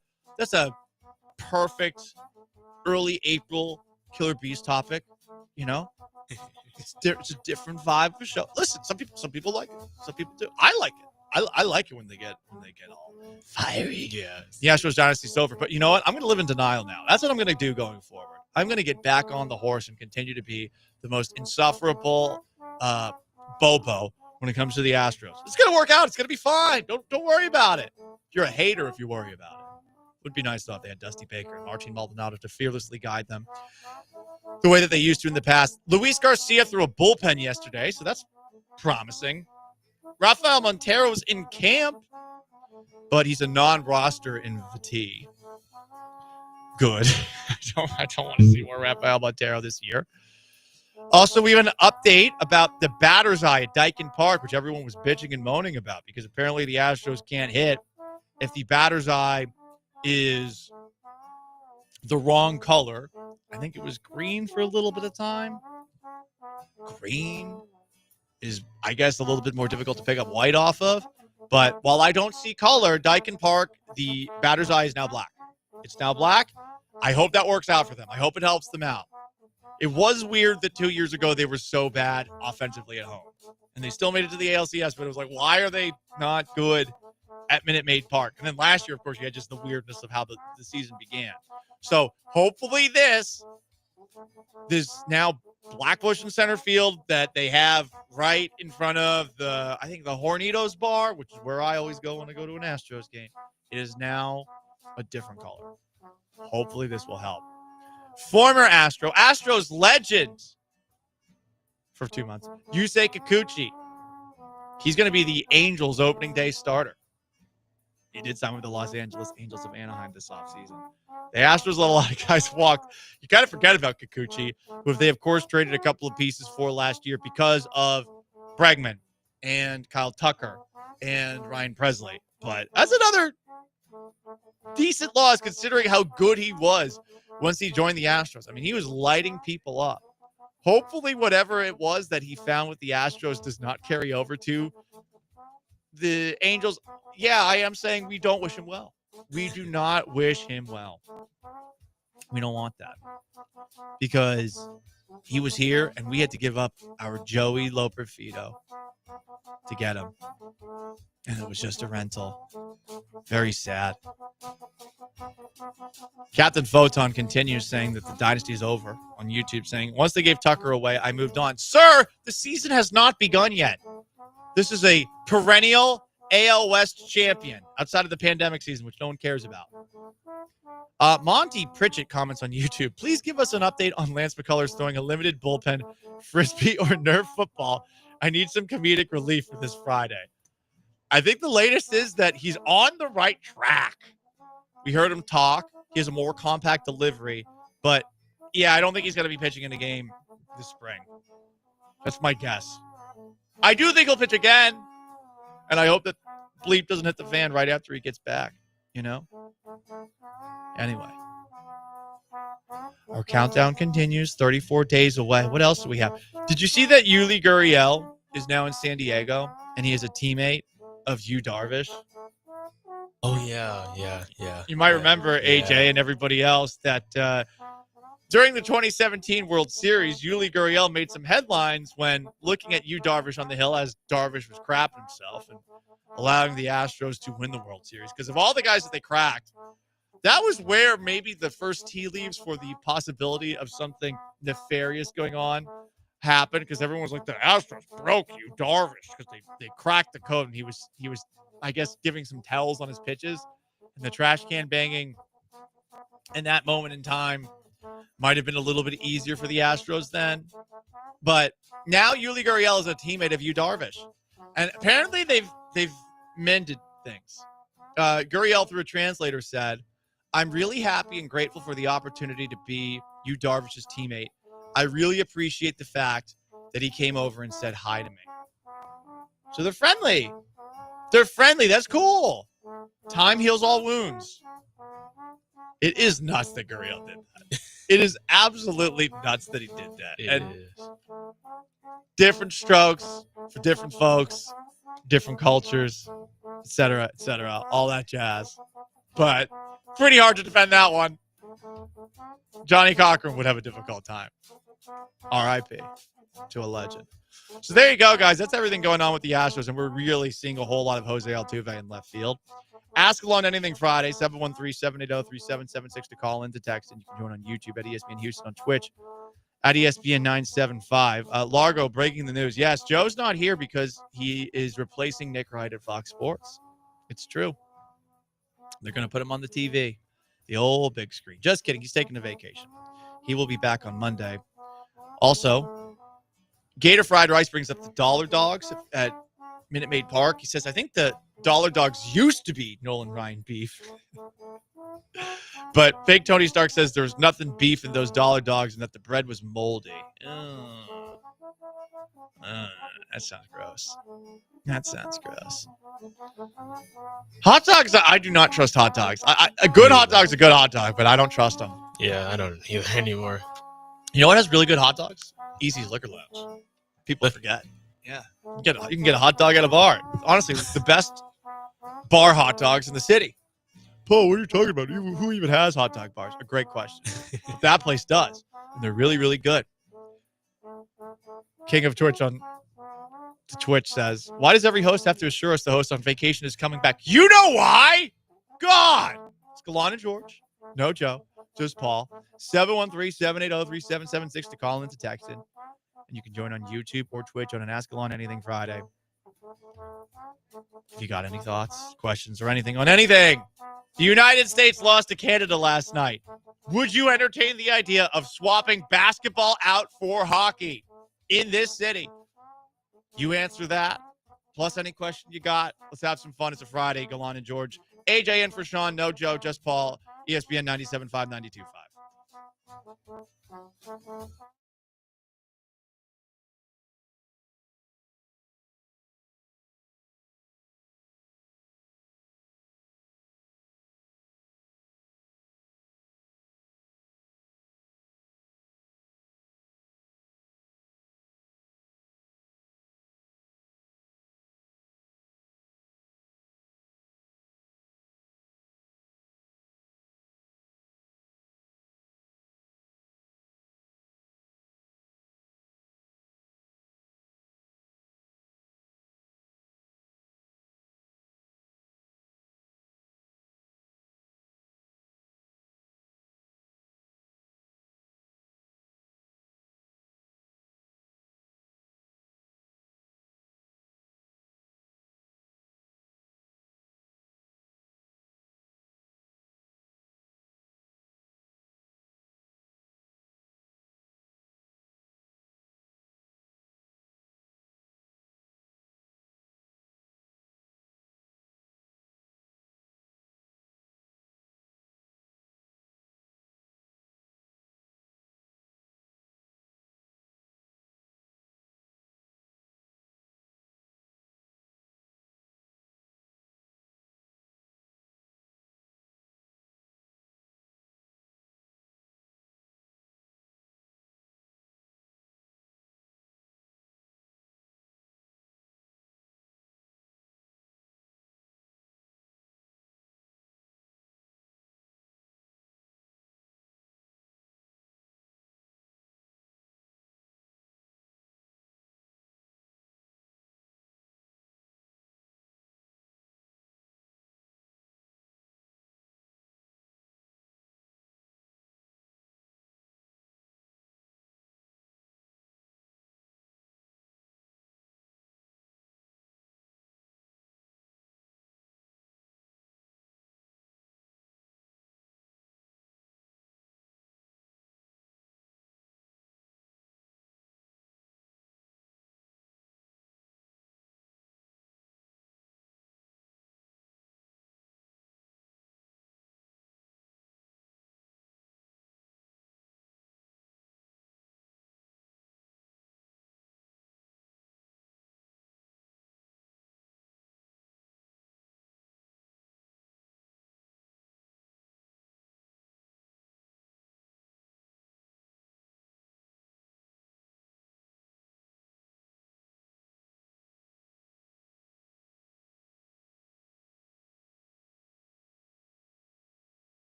perfect early April Killer Bees topic, you know? It's a different vibe for show. Listen, some people like it. Some people do. I like it. I like it when they get all fiery. Yeah. The Astros dynasty's over. But you know what? I'm going to live in denial now. That's what I'm going to do going forward. I'm going to get back on the horse and continue to be the most insufferable Bobo when it comes to the Astros. It's going to work out. It's going to be fine. Don't worry about it. You're a hater if you worry about it. Would be nice though if they had Dusty Baker and Martin Maldonado to fearlessly guide them the way that they used to in the past. Luis Garcia threw a bullpen yesterday, so that's promising. Rafael Montero's in camp, but he's a non-roster invitee. Good. I don't want to see more Rafael Montero this year. Also, we have an update about the batter's eye at Daikin Park, which everyone was bitching and moaning about because apparently the Astros can't hit if the batter's eye is the wrong color. I think it was green for a little bit of time. Green is, I guess, a little bit more difficult to pick up white off of. But while I don't see color, Daikin Park, the batter's eye is now black. It's now black. I hope that works out for them. I hope it helps them out. It was weird that 2 years ago they were so bad offensively at home. And they still made it to the ALCS, but it was like, why are they not good at Minute Maid Park? And then last year, of course, you had just the weirdness of how the season began. So hopefully this now Blackbush in center field that they have right in front of the Hornitos bar, which is where I always go when I go to an Astros game. It is now a different color. Hopefully this will help. Former Astros legend for 2 months. Yusei Kikuchi. He's going to be the Angels opening day starter. He did sign with the Los Angeles Angels of Anaheim this offseason. The Astros let a lot of guys walk. You kind of forget about Kikuchi, who they, of course, traded a couple of pieces for last year because of Bregman and Kyle Tucker and Ryan Presley. But that's another decent loss considering how good he was once he joined the Astros. I mean, he was lighting people up. Hopefully, whatever it was that he found with the Astros does not carry over to the Angels. Yeah, I am saying we don't wish him well. We do not wish him well. We don't want that because he was here and we had to give up our Joey Loperfido to get him. And it was just a rental. Very sad. Captain Photon continues saying that the dynasty is over on YouTube, saying, once they gave Tucker away, I moved on. Sir, the season has not begun yet. This is a perennial AL West champion outside of the pandemic season, which no one cares about. Monty Pritchett comments on YouTube, please give us an update on Lance McCullers throwing a limited bullpen, frisbee, or Nerf football. I need some comedic relief for this Friday. I think the latest is that he's on the right track. We heard him talk. He has a more compact delivery. But, yeah, I don't think he's going to be pitching in a game this spring. That's my guess. I do think he'll pitch again. And I hope that bleep doesn't hit the fan right after he gets back, you know? Anyway. Our countdown continues. 34 days away. What else do we have? Did you see that Yuli Gurriel is now in San Diego and he is a teammate of Yu Darvish? Oh, yeah. You might remember, AJ and everybody else, that during the 2017 World Series, Yuli Gurriel made some headlines when looking at Yu Darvish on the hill as Darvish was crapping himself and allowing the Astros to win the World Series. Because of all the guys that they cracked, that was where maybe the first tea leaves for the possibility of something nefarious going on happened, because everyone was like, the Astros broke Yu Darvish because they cracked the code, and he was I guess giving some tells on his pitches, and the trash can banging in that moment in time might have been a little bit easier for the Astros then. But now Yuli Gurriel is a teammate of Yu Darvish, and apparently they've mended things. Gurriel, through a translator, said, I'm really happy and grateful for the opportunity to be Yu Darvish's teammate. I really appreciate the fact that he came over and said hi to me. So they're friendly. They're friendly. That's cool. Time heals all wounds. It is nuts that Gurriel did that. It is absolutely nuts that he did that. It is. Different strokes for different folks, different cultures, et cetera, all that jazz. But pretty hard to defend that one. Johnny Cochran would have a difficult time. R.I.P. to a legend. So there you go, guys. That's everything going on with the Astros, and we're really seeing a whole lot of Jose Altuve in left field. Ask Alone Anything Friday, 713-780-3776 to call in, to text, and you can join on YouTube at ESPN Houston, on Twitch at ESPN 975. Largo breaking the news. Yes, Joe's not here because he is replacing Nick Wright at Fox Sports. It's true. They're going to put him on the TV, the old big screen. Just kidding. He's taking a vacation. He will be back on Monday. Also, Gator Fried Rice brings up the Dollar Dogs at Minute Maid Park. He says, I think the Dollar Dogs used to be Nolan Ryan beef. But Fake Tony Stark says there's nothing beef in those Dollar Dogs and that the bread was moldy. That sounds gross. That sounds gross. Hot dogs, I do not trust hot dogs. A good hot dog's a good hot dog, but I don't trust them. Yeah, I don't either anymore. You know what has really good hot dogs? Easy's Liquor Lounge. People forget. Yeah. You can get a hot dog at a bar. Honestly, the best bar hot dogs in the city. Paul, what are you talking about? Who even has hot dog bars? A great question. But that place does. And they're really, really good. King of Twitch on to Twitch says, why does every host have to assure us the host on vacation is coming back? You know why? God. It's Gallant George. No Joe. Just Paul. 713-780-3776 to call in, to text in. And you can join on YouTube or Twitch on an Ask Gallant Anything Friday. If you got any thoughts, questions, or anything on anything. The United States lost to Canada last night. Would you entertain the idea of swapping basketball out for hockey? in this city? You answer that, plus any question you got. Let's have some fun. It's a Friday. Gallant and George. AJ in for Sean. No Joe, just Paul. ESPN 97.5, 92.5.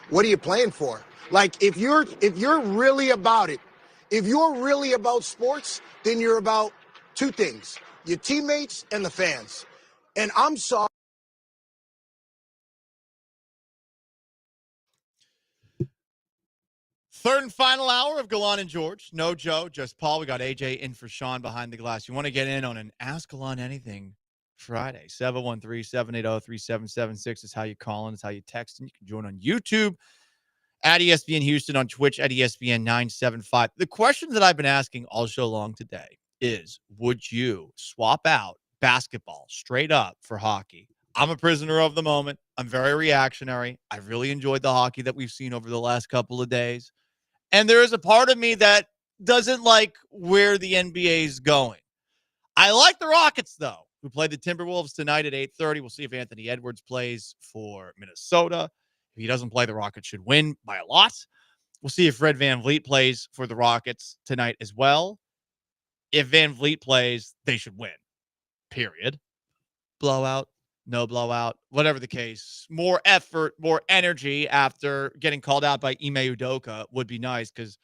What are you playing for? Like if you're really about it, if you're really about sports, then you're about two things: your teammates and the fans. And I'm sorry. Third and final hour of Gallant and George. No Joe, just Paul. We got AJ in for Sean behind the glass. You want to get in on an Ask Gallant Anything Friday. 713-780-3776 is how you call in. It's how you text. And you can join on YouTube at ESPN Houston, on Twitch at ESPN 975. The question that I've been asking all show long today is, would you swap out basketball straight up for hockey? I'm a prisoner of the moment. I'm very reactionary. I've really enjoyed the hockey that we've seen over the last couple of days. And there is a part of me that doesn't like where the NBA is going. I like the Rockets, though, who play the Timberwolves tonight at 8:30. We'll see if Anthony Edwards plays for Minnesota. If he doesn't play, the Rockets should win by a lot. We'll see if Fred VanVleet plays for the Rockets tonight as well. If VanVleet plays, they should win. Period. Blowout, no blowout, whatever the case. More effort, more energy after getting called out by Ime Udoka would be nice because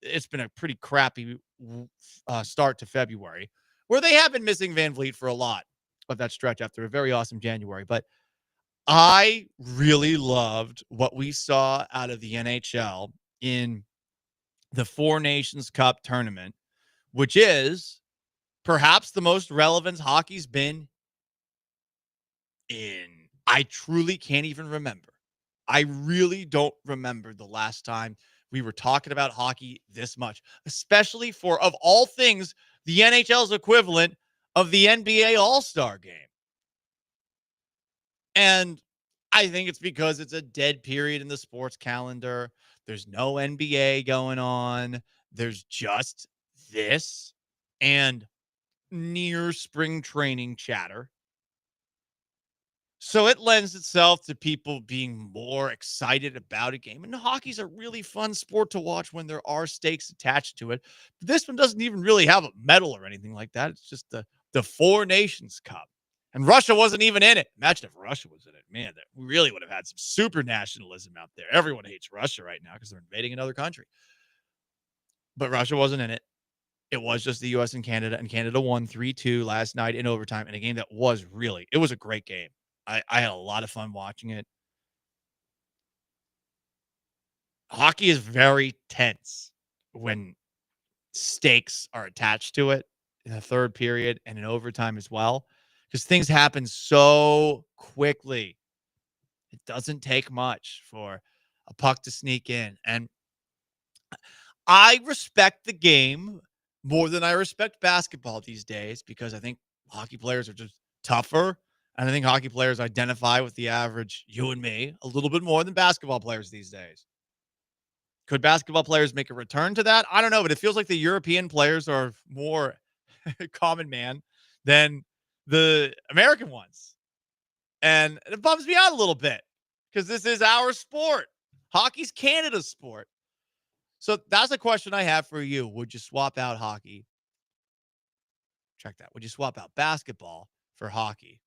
it's been a pretty crappy start to February, where they have been missing VanVleet for a lot of that stretch after a very awesome January. But I really loved what we saw out of the NHL in the Four Nations Cup tournament, which is perhaps the most relevant hockey's been in. I truly can't even remember. I really don't remember the last time we were talking about hockey this much, especially for, of all things, the NHL's equivalent of the NBA All-Star Game. And I think it's because it's a dead period in the sports calendar. There's no NBA going on. There's just this and near spring training chatter. So it lends itself to people being more excited about a game. And hockey's a really fun sport to watch when there are stakes attached to it. But this one doesn't even really have a medal or anything like that. It's just the Four Nations Cup. And Russia wasn't even in it. Imagine if Russia was in it. Man, we really would have had some super nationalism out there. Everyone hates Russia right now because they're invading another country. But Russia wasn't in it. It was just the U.S. and Canada won 3-2 last night in overtime in a game that was it was a great game. I had a lot of fun watching it. Hockey is very tense when stakes are attached to it in the third period and in overtime as well, because things happen so quickly. It doesn't take much for a puck to sneak in. And I respect the game more than I respect basketball these days because I think hockey players are just tougher. And I think hockey players identify with the average you and me a little bit more than basketball players these days. Could basketball players make a return to that? I don't know, but it feels like the European players are more common man than the American ones. And it bums me out a little bit because this is our sport. Hockey's Canada's sport. So that's a question I have for you. Would you swap out hockey? Check that. Would you swap out basketball for hockey?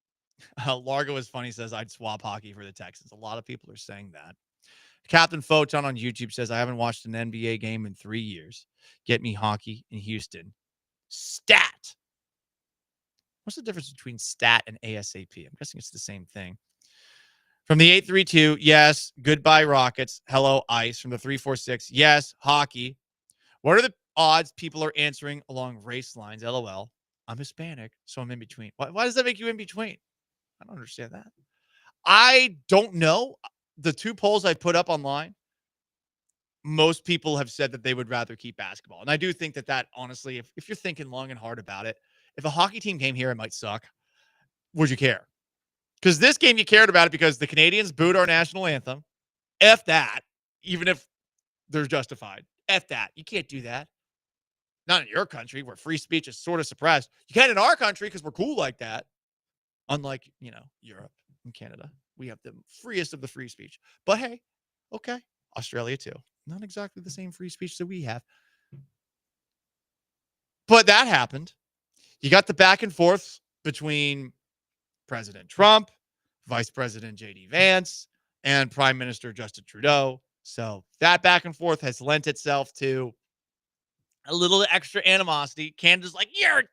Largo is funny, says, I'd swap hockey for the Texans. A lot of people are saying that. Captain Photon on YouTube says, I haven't watched an NBA game in 3 years. Get me hockey in Houston. Stat. What's the difference between stat and ASAP? I'm guessing it's the same thing. From the 832, yes, goodbye Rockets. Hello, Ice. From the 346, yes, hockey. What are the odds people are answering along race lines? LOL. I'm Hispanic, so I'm in between. Why does that make you in between? I don't understand that. I don't know. The two polls I put up online, most people have said that they would rather keep basketball. And I do think that honestly, if you're thinking long and hard about it, if a hockey team came here, it might suck. Would you care? Because this game you cared about it because the Canadians booed our national anthem. F that, even if they're justified. F that. You can't do that. Not in your country where free speech is sort of suppressed. You can in our country because we're cool like that. Unlike, Europe and Canada. We have the freest of the free speech. But hey, okay. Australia too. Not exactly the same free speech that we have. But that happened. You got the back and forth between President Trump, Vice President J.D. Vance, and Prime Minister Justin Trudeau. So that back and forth has lent itself to a little extra animosity. Canada's like, you're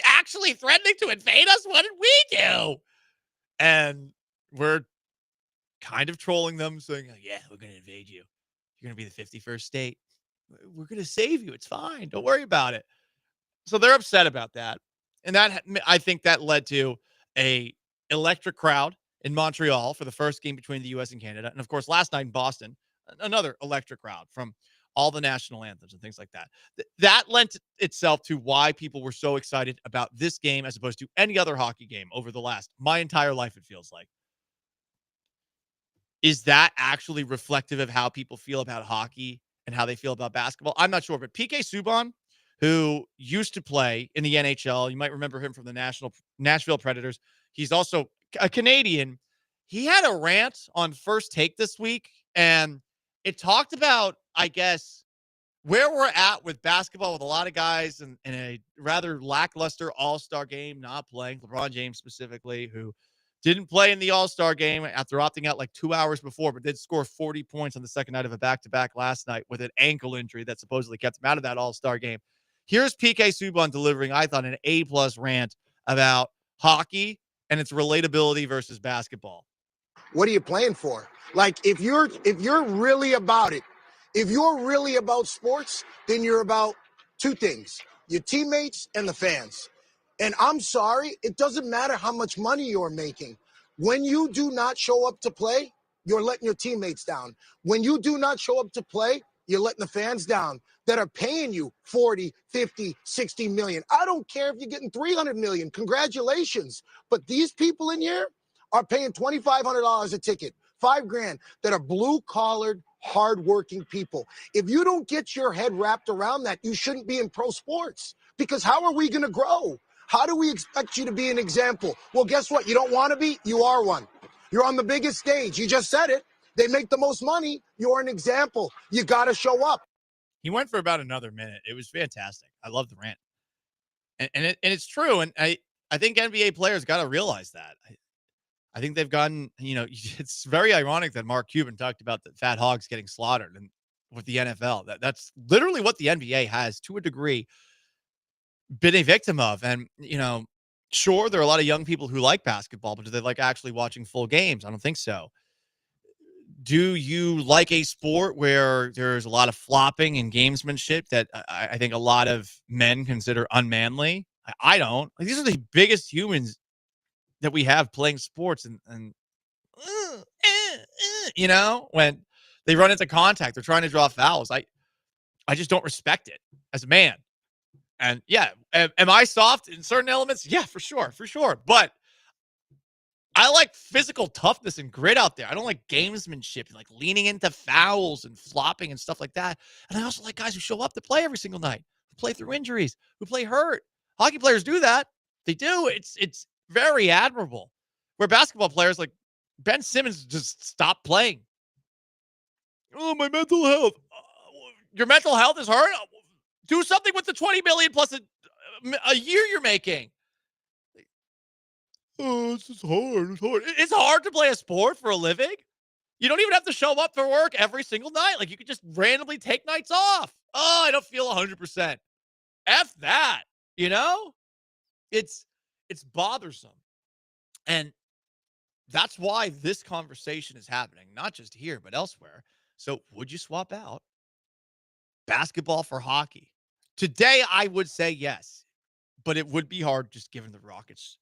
actually threatening to invade us? What did we do? And we're kind of trolling them, saying, oh, yeah, we're going to invade you. You're going to be the 51st state. We're going to save you. It's fine. Don't worry about it. So they're upset about that. And that, I think that led to a electric crowd in Montreal for the first game between the U.S. and Canada. And, of course, last night in Boston, another electric crowd from all the national anthems and things like that. That lent itself to why people were so excited about this game as opposed to any other hockey game over my entire life, it feels like. Is that actually reflective of how people feel about hockey and how they feel about basketball? I'm not sure, but PK Subban, who used to play in the NHL, you might remember him from the Nashville Predators. He's also a Canadian. he had a rant on First Take this week, and it talked about, I guess, where we're at with basketball with a lot of guys in a rather lackluster all-star game, not playing, LeBron James specifically, who didn't play in the all-star game after opting out like 2 hours before, but did score 40 points on the second night of a back-to-back last night with an ankle injury that supposedly kept him out of that all-star game. Here's PK Subban delivering, I thought, an A-plus rant about hockey and its relatability versus basketball. What are you playing for? Like, if you're really about it, if you're really about sports, then you're about two things: your teammates and the fans. And I'm sorry, it doesn't matter how much money you're making. When you do not show up to play, you're letting your teammates down. When you do not show up to play, you're letting the fans down that are paying you 40, 50, 60 million. I don't care if you're getting 300 million. Congratulations. But these people in here are paying $2,500 a ticket, $5,000, that are blue-collared, hardworking people. If you don't get your head wrapped around that, you shouldn't be in pro sports, because how are we going to grow? How do we expect you to be an example? Well, guess what? You don't want to be? You are one. You're on the biggest stage. You just said it. They make the most money. You're an example. You got to show up. He went for about another minute. It was fantastic. I love the rant. And it's true. And I think NBA players got to realize that. I think they've gotten, it's very ironic that Mark Cuban talked about the fat hogs getting slaughtered and with the NFL. That's literally what the NBA has, to a degree, been a victim of. And, sure, there are a lot of young people who like basketball, but do they like actually watching full games? I don't think so. Do you like a sport where there's a lot of flopping and gamesmanship that I think a lot of men consider unmanly? I don't. Like, these are the biggest humans that we have playing sports, and when they run into contact, they're trying to draw fouls. I just don't respect it as a man. And yeah, am I soft in certain elements? Yeah, for sure. But I like physical toughness and grit out there. I don't like gamesmanship and like leaning into fouls and flopping and stuff like that. And I also like guys who show up to play every single night, who play through injuries, who play hurt. Hockey players do that. They do. It's very admirable. Where basketball players like Ben Simmons just stopped playing. Oh, my mental health. Your mental health is hurt? Do something with the $20 million plus a year you're making. Oh, it's just hard. It's hard to play a sport for a living. You don't even have to show up for work every single night. Like, you could just randomly take nights off. Oh, I don't feel 100%. F that. It's bothersome. And that's why this conversation is happening, not just here, but elsewhere. So would you swap out basketball for hockey? Today, I would say yes, but it would be hard just given the Rockets'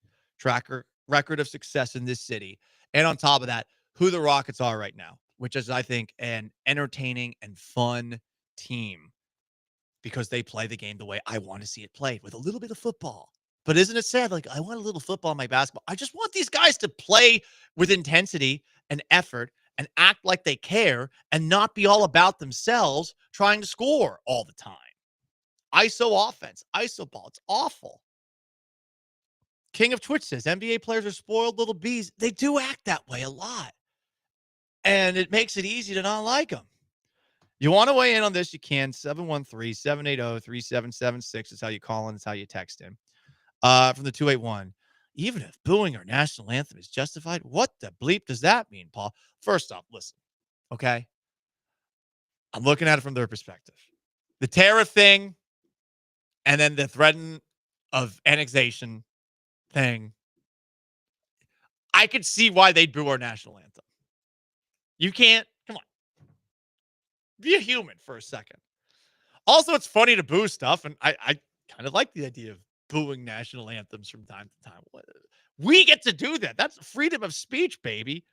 record of success in this city. And on top of that, who the Rockets are right now, which is, I think, an entertaining and fun team because they play the game the way I want to see it played, with a little bit of football. But isn't it sad? Like, I want a little football in my basketball. I just want these guys to play with intensity and effort and act like they care and not be all about themselves trying to score all the time. ISO offense, ISO ball. It's awful. King of Twitch says NBA players are spoiled little bees. They do act that way a lot. And it makes it easy to not like them. You want to weigh in on this? You can. 713-780-3776 is how you call in. It's how you text in. From the 281. Even if booing our national anthem is justified, what the bleep does that mean, Paul? First off, listen, okay? I'm looking at it from their perspective. The tariff thing and then the threat of annexation thing, I could see why they'd boo our national anthem. You can't, come on. Be a human for a second. Also, it's funny to boo stuff, and I kind of like the idea of booing national anthems from time to time. We get to do that. That's freedom of speech, baby.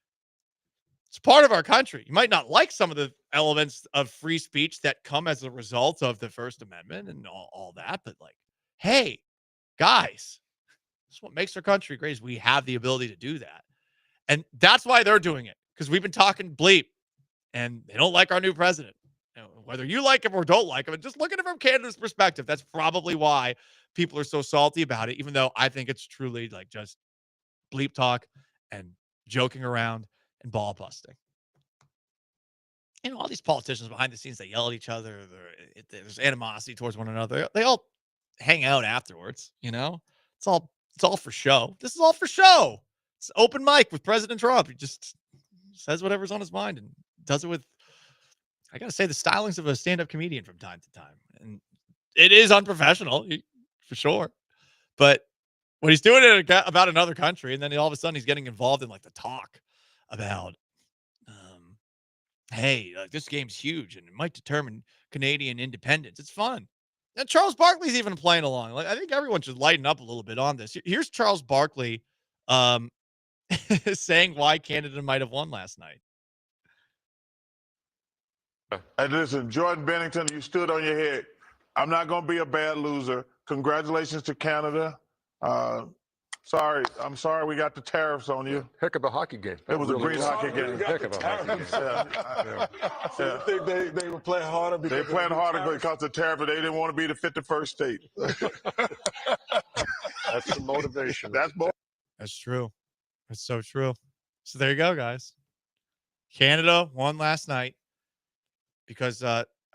It's part of our country. You might not like some of the elements of free speech that come as a result of the First Amendment and all that, but like, hey, guys, this is what makes our country great, is we have the ability to do that. And that's why they're doing it, because we've been talking bleep, and they don't like our new president. Whether you like him or don't like him, and just look at it from Canada's perspective, that's probably why people are so salty about it, even though I think it's truly like just bleep talk and joking around, and ball busting. All these politicians behind the scenes, they yell at each other. There's animosity towards one another. They all hang out afterwards. It's all for show. This is all for show. It's open mic with President Trump. He just says whatever's on his mind and does it with, I gotta say, the stylings of a stand-up comedian from time to time. And it is unprofessional, for sure. But when he's doing it about another country, and then all of a sudden he's getting involved in like the talk about, hey, this game's huge and it might determine Canadian independence. It's fun. And Charles Barkley's even playing along. Like, I think everyone should lighten up a little bit on this. Here's Charles Barkley saying why Canada might have won last night. Hey, listen, Jordan Bennington, you stood on your head. I'm not going to be a bad loser. Congratulations to Canada. I'm sorry we got the tariffs on you. Heck of a hockey game. It was a great hockey game. Heck of a hockey game. So I think they were playing harder. They playing harder because of the tariff, but they didn't want to be the 51st state. That's the motivation. That's true. That's so true. So there you go, guys. Canada won last night because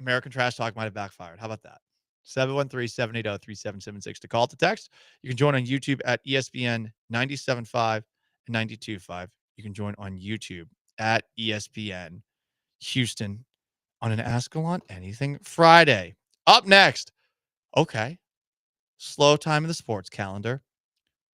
American Trash Talk might have backfired. How about that? 713-780-3776 to call to text. You can join on YouTube at ESPN 97.5 and 92.5. You can join on YouTube at ESPN Houston on an Ask Gallant Anything Friday. Up next, okay, slow time in the sports calendar.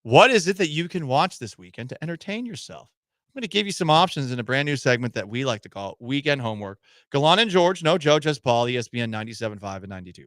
What is it that you can watch this weekend to entertain yourself? I'm going to give you some options in a brand new segment that we like to call Weekend Homework. Gallant and George, no Joe, just Paul, ESPN 97.5 and 92.5.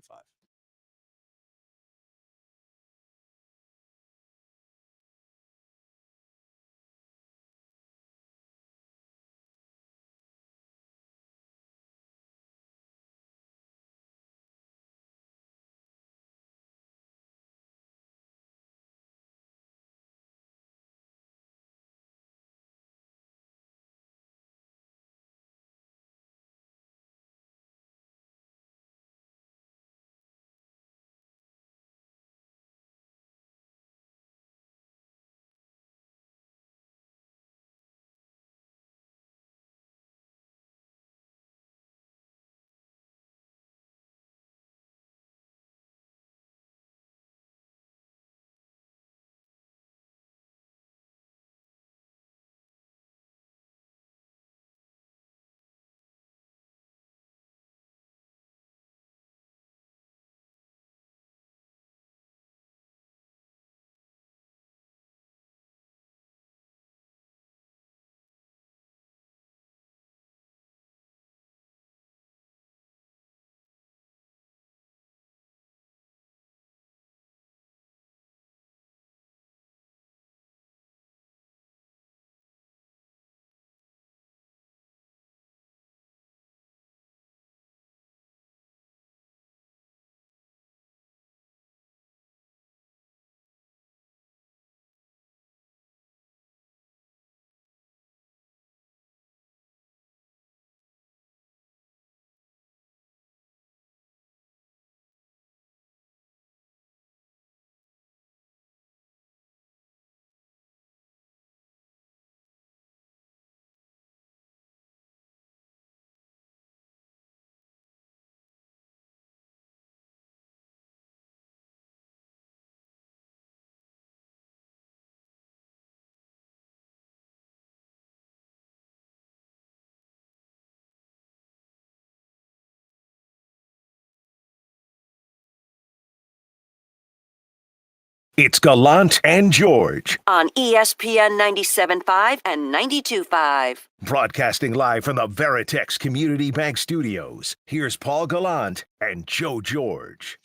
It's Gallant and George, On ESPN 97.5 and 92.5. broadcasting live from the Veritex Community Bank Studios. Here's Paul Gallant and Joe George.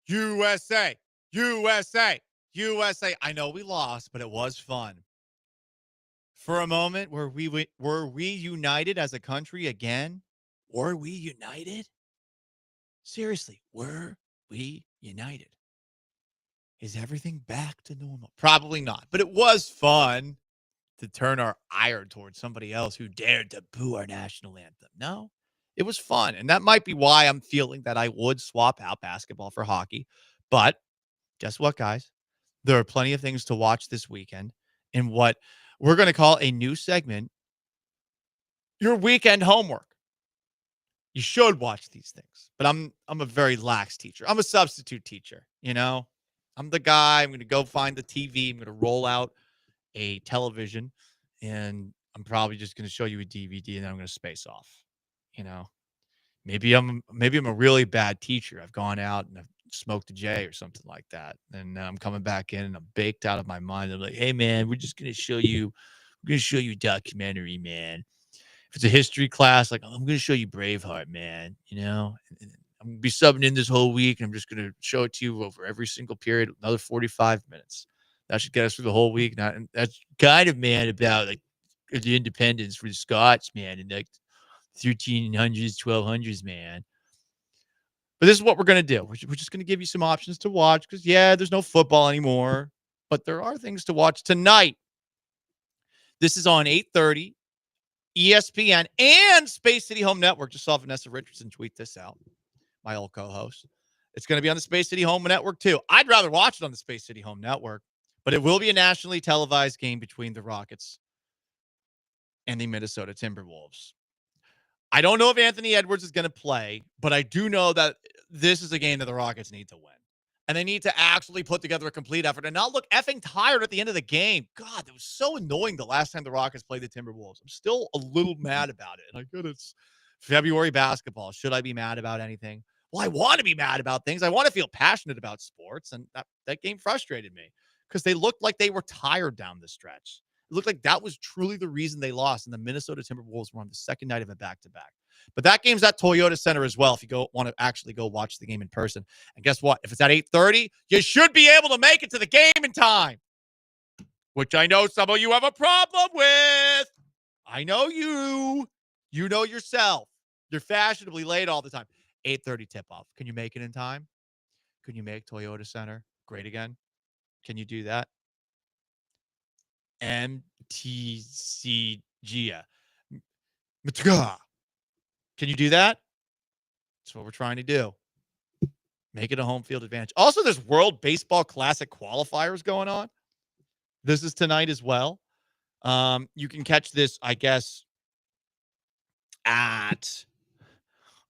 USA, USA, USA. I know we lost, but it was fun. For a moment, were we united as a country again? Were we united? Seriously, were we united? Is everything back to normal? Probably not, but it was fun to turn our ire towards somebody else who dared to boo our national anthem. No, it was fun. And that might be why I'm feeling that I would swap out basketball for hockey. But guess what, guys? There are plenty of things to watch this weekend. in what we're going to call a new segment, your weekend homework. You should watch these things, but I'm a very lax teacher. I'm a substitute teacher, I'm the guy. I'm going to go find the TV. I'm going to roll out a television, and I'm probably just going to show you a DVD, and then I'm going to space off. Maybe I'm a really bad teacher. I've gone out and I've smoked a J or something like that, and I'm coming back in and I'm baked out of my mind. I'm like, hey man, we're going to show you a documentary, man. If it's a history class, like, I'm going to show you Braveheart, man. And I'm going to be subbing in this whole week, and I'm just going to show it to you over every single period, another 45 minutes. That should get us through the whole week. And that's kind of, man, about like the independence for the Scots, man, and like 1300s, 1200s, man. But this is what we're going to do. We're just going to give you some options to watch because, there's no football anymore, but there are things to watch tonight. This is on 8:30. ESPN and Space City Home Network. Just saw Vanessa Richardson tweet this out, my old co-host. It's going to be on the Space City Home Network too. I'd rather watch it on the Space City Home Network, but it will be a nationally televised game between the Rockets and the Minnesota Timberwolves. I don't know if Anthony Edwards is going to play, but I do know that this is a game that the Rockets need to win. And they need to actually put together a complete effort and not look effing tired at the end of the game. God, that was so annoying the last time the Rockets played the Timberwolves. I'm still a little mad about it. And I get it's February basketball. Should I be mad about anything? Well, I want to be mad about things. I want to feel passionate about sports. And that game frustrated me because they looked like they were tired down the stretch. It looked like that was truly the reason they lost. And the Minnesota Timberwolves were on the second night of a back-to-back. But that game's at Toyota Center as well if you want to actually go watch the game in person. And guess what? If it's at 8:30, you should be able to make it to the game in time, which I know some of you have a problem with. I know you. You know yourself. You're fashionably late all the time. 8:30 tip-off. Can you make it in time? Can you make Toyota Center great again? Can you do that? MTCG. Can you do that? That's what we're trying to do. Make it a home field advantage. Also, there's World Baseball Classic qualifiers going on. This is tonight as well. You can catch this, I guess, at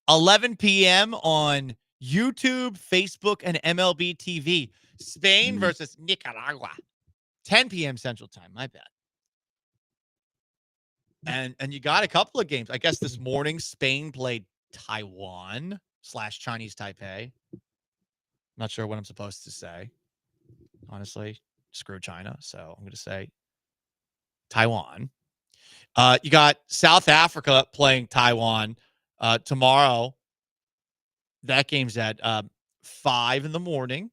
11 p.m. on YouTube, Facebook, and MLB TV. Spain versus Nicaragua. 10 p.m. Central Time. My bad. And you got a couple of games. I guess this morning, Spain played Taiwan / Chinese Taipei. Not sure what I'm supposed to say. Honestly, screw China. So I'm going to say Taiwan. You got South Africa playing Taiwan tomorrow. That game's at 5 in the morning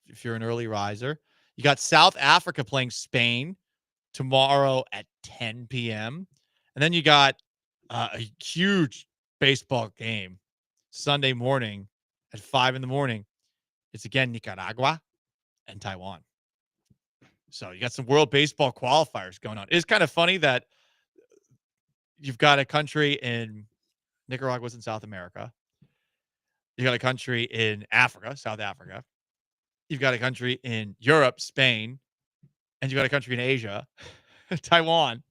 if you're an early riser. You got South Africa playing Spain tomorrow at 10 p.m. And then you got a huge baseball game Sunday morning at 5 in the morning. It's again Nicaragua and Taiwan. So you got some World Baseball qualifiers going on. It's kind of funny that you've got a country in Nicaragua's in South America. You got a country in Africa, South Africa. You've got a country in Europe, Spain, and you got a country in Asia, Taiwan,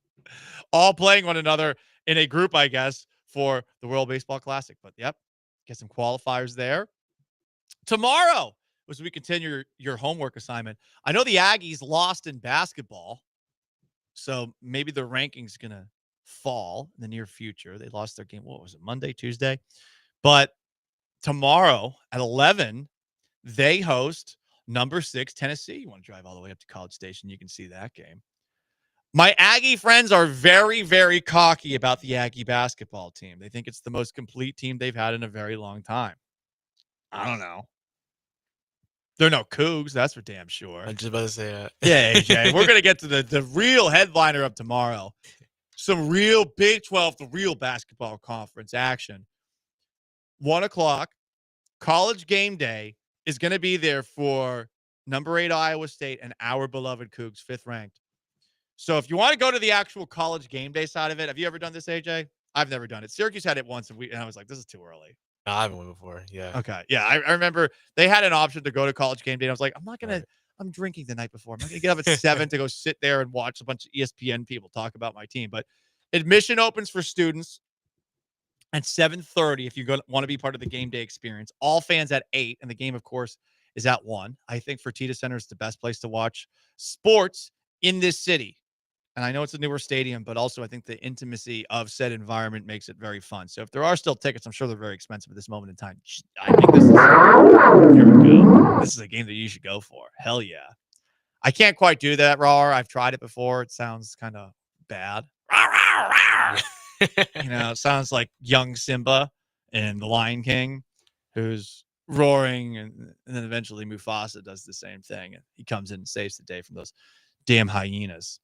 all playing one another in a group, I guess, for the World Baseball Classic. But yep, get some qualifiers there. Tomorrow, as we continue your homework assignment, I know the Aggies lost in basketball, so maybe the ranking's going to fall in the near future. They lost their game. What was it, Monday, Tuesday? But tomorrow at 11, they host number 6 Tennessee. You want to drive all the way up to College Station, you can see that game. My Aggie friends are very, very cocky about the Aggie basketball team. They think it's the most complete team they've had in a very long time. I don't know. They're no Cougs, that's for damn sure. I'm just about to say that. Yeah, AJ. We're going to get to the real headliner of tomorrow. Some real Big 12, the real basketball conference action. 1 o'clock, College Game Day is going to be there for number 8 Iowa State and our beloved Cougs, 5th ranked. So if you want to go to the actual College Game Day side of it, have you ever done this, AJ? I've never done it. Syracuse had it once, and I was like, this is too early. No, I haven't went before. Yeah. Okay. Yeah, I remember they had an option to go to College Game Day. And I was like, I'm not gonna I'm drinking the night before. I'm not going to get up at 7 to go sit there and watch a bunch of ESPN people talk about my team. But admission opens for students at 7:30 if you want to be part of the game day experience. All fans at 8, and the game, of course, is at 1. I think Fertitta Center is the best place to watch sports in this city. And I know it's a newer stadium, but also I think the intimacy of said environment makes it very fun. So if there are still tickets, I'm sure they're very expensive at this moment in time. I think this is here we go. This is a game that you should go for. Hell yeah. I can't quite do that, Rawr. I've tried it before. It sounds kind of bad. It sounds like young Simba in The Lion King, who's roaring, and then eventually Mufasa does the same thing. And he comes in and saves the day from those damn hyenas.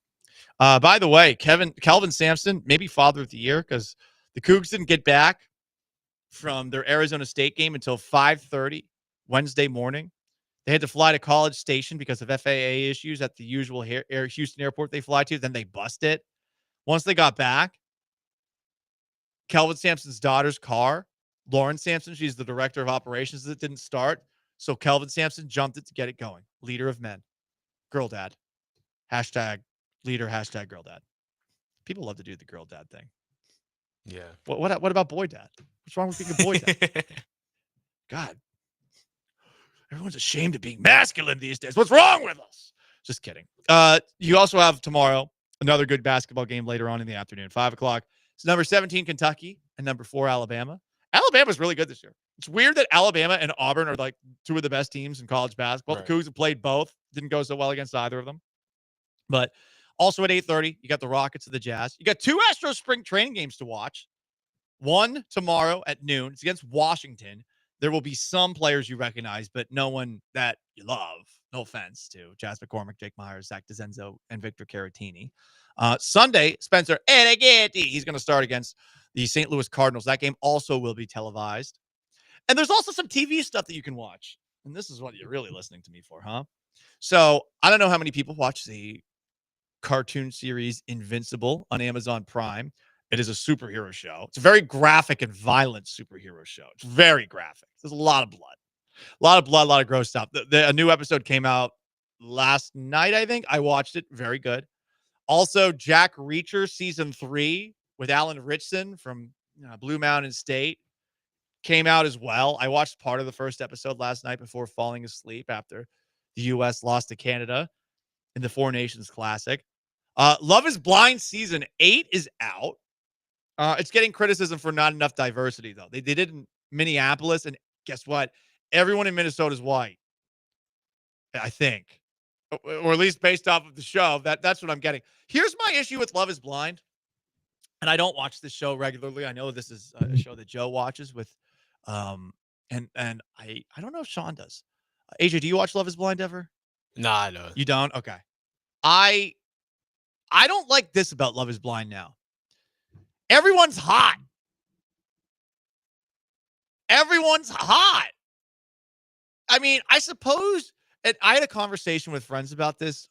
By the way, Kelvin Sampson, maybe father of the year, because the Cougs didn't get back from their Arizona State game until 5:30 Wednesday morning. They had to fly to College Station because of FAA issues at the usual Houston airport they fly to. Then they bust it. Once they got back, Kelvin Sampson's daughter's car, Lauren Sampson, she's the director of operations, that didn't start. So Kelvin Sampson jumped it to get it going. Leader of men. Girl dad. Hashtag leader, hashtag girl dad. People love to do the girl dad thing. Yeah. What about boy dad? What's wrong with being a boy dad? God. Everyone's ashamed of being masculine these days. What's wrong with us? Just kidding. You also have tomorrow another good basketball game later on in the afternoon, 5 o'clock. It's number 17, Kentucky, and number 4, Alabama. Alabama's really good this year. It's weird that Alabama and Auburn are like two of the best teams in college basketball. Right. The Cougs have played both. Didn't go so well against either of them. But also at 8:30, you got the Rockets and the Jazz. You got 2 Astros spring training games to watch. One tomorrow at noon. It's against Washington. There will be some players you recognize, but no one that you love. No offense to Jazz McCormick, Jake Myers, Zach DeZenzo, and Victor Caratini. Sunday, Spencer Eneghetti. He's going to start against the St. Louis Cardinals. That game also will be televised. And there's also some TV stuff that you can watch. And this is what you're really listening to me for, huh? So I don't know how many people watch the cartoon series Invincible on Amazon Prime. It is a superhero show. It's a very graphic and violent superhero show. It's very graphic. There's a lot of blood. A lot of gross stuff. A new episode came out last night, I think. I watched it. Very good. Also, Jack Reacher Season 3 with Alan Ritchson from Blue Mountain State came out as well. I watched part of the first episode last night before falling asleep after the U.S. lost to Canada in the Four Nations Classic. Love is Blind Season 8 is out. It's getting criticism for not enough diversity, though. They did it in Minneapolis, and guess what? Everyone in Minnesota is white, I think. Or at least based off of the show. That's what I'm getting. Here's my issue with Love is Blind. And I don't watch this show regularly. I know this is a show that Joe watches with and I don't know if Sean does. AJ, do you watch Love is Blind ever? Nah, I don't. You don't? Okay. I don't like this about Love is Blind now. Everyone's hot. Everyone's hot. I mean, I suppose I had a conversation with friends about this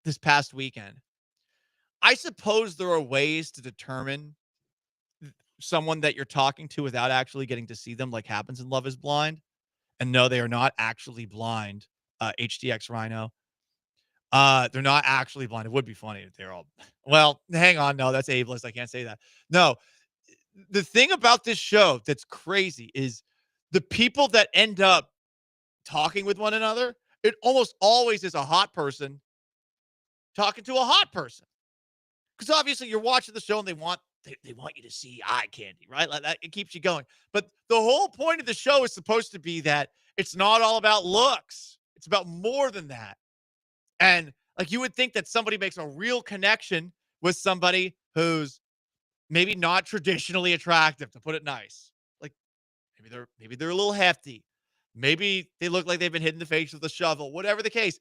this past weekend. I suppose there are ways to determine someone that you're talking to without actually getting to see them, like happens in Love is Blind. And no, they are not actually blind. HDX Rhino. They're not actually blind. It would be funny if they're all, well, hang on. No, that's ableist. I can't say that. No, the thing about this show that's crazy is the people that end up talking with one another, it almost always is a hot person talking to a hot person. Because obviously you're watching the show and they want you to see eye candy, right? Like that, it keeps you going. But the whole point of the show is supposed to be that it's not all about looks. It's about more than that. And like you would think that somebody makes a real connection with somebody who's maybe not traditionally attractive, to put it nice. Like maybe they're a little hefty. Maybe they look like they've been hit in the face with a shovel. Whatever the case,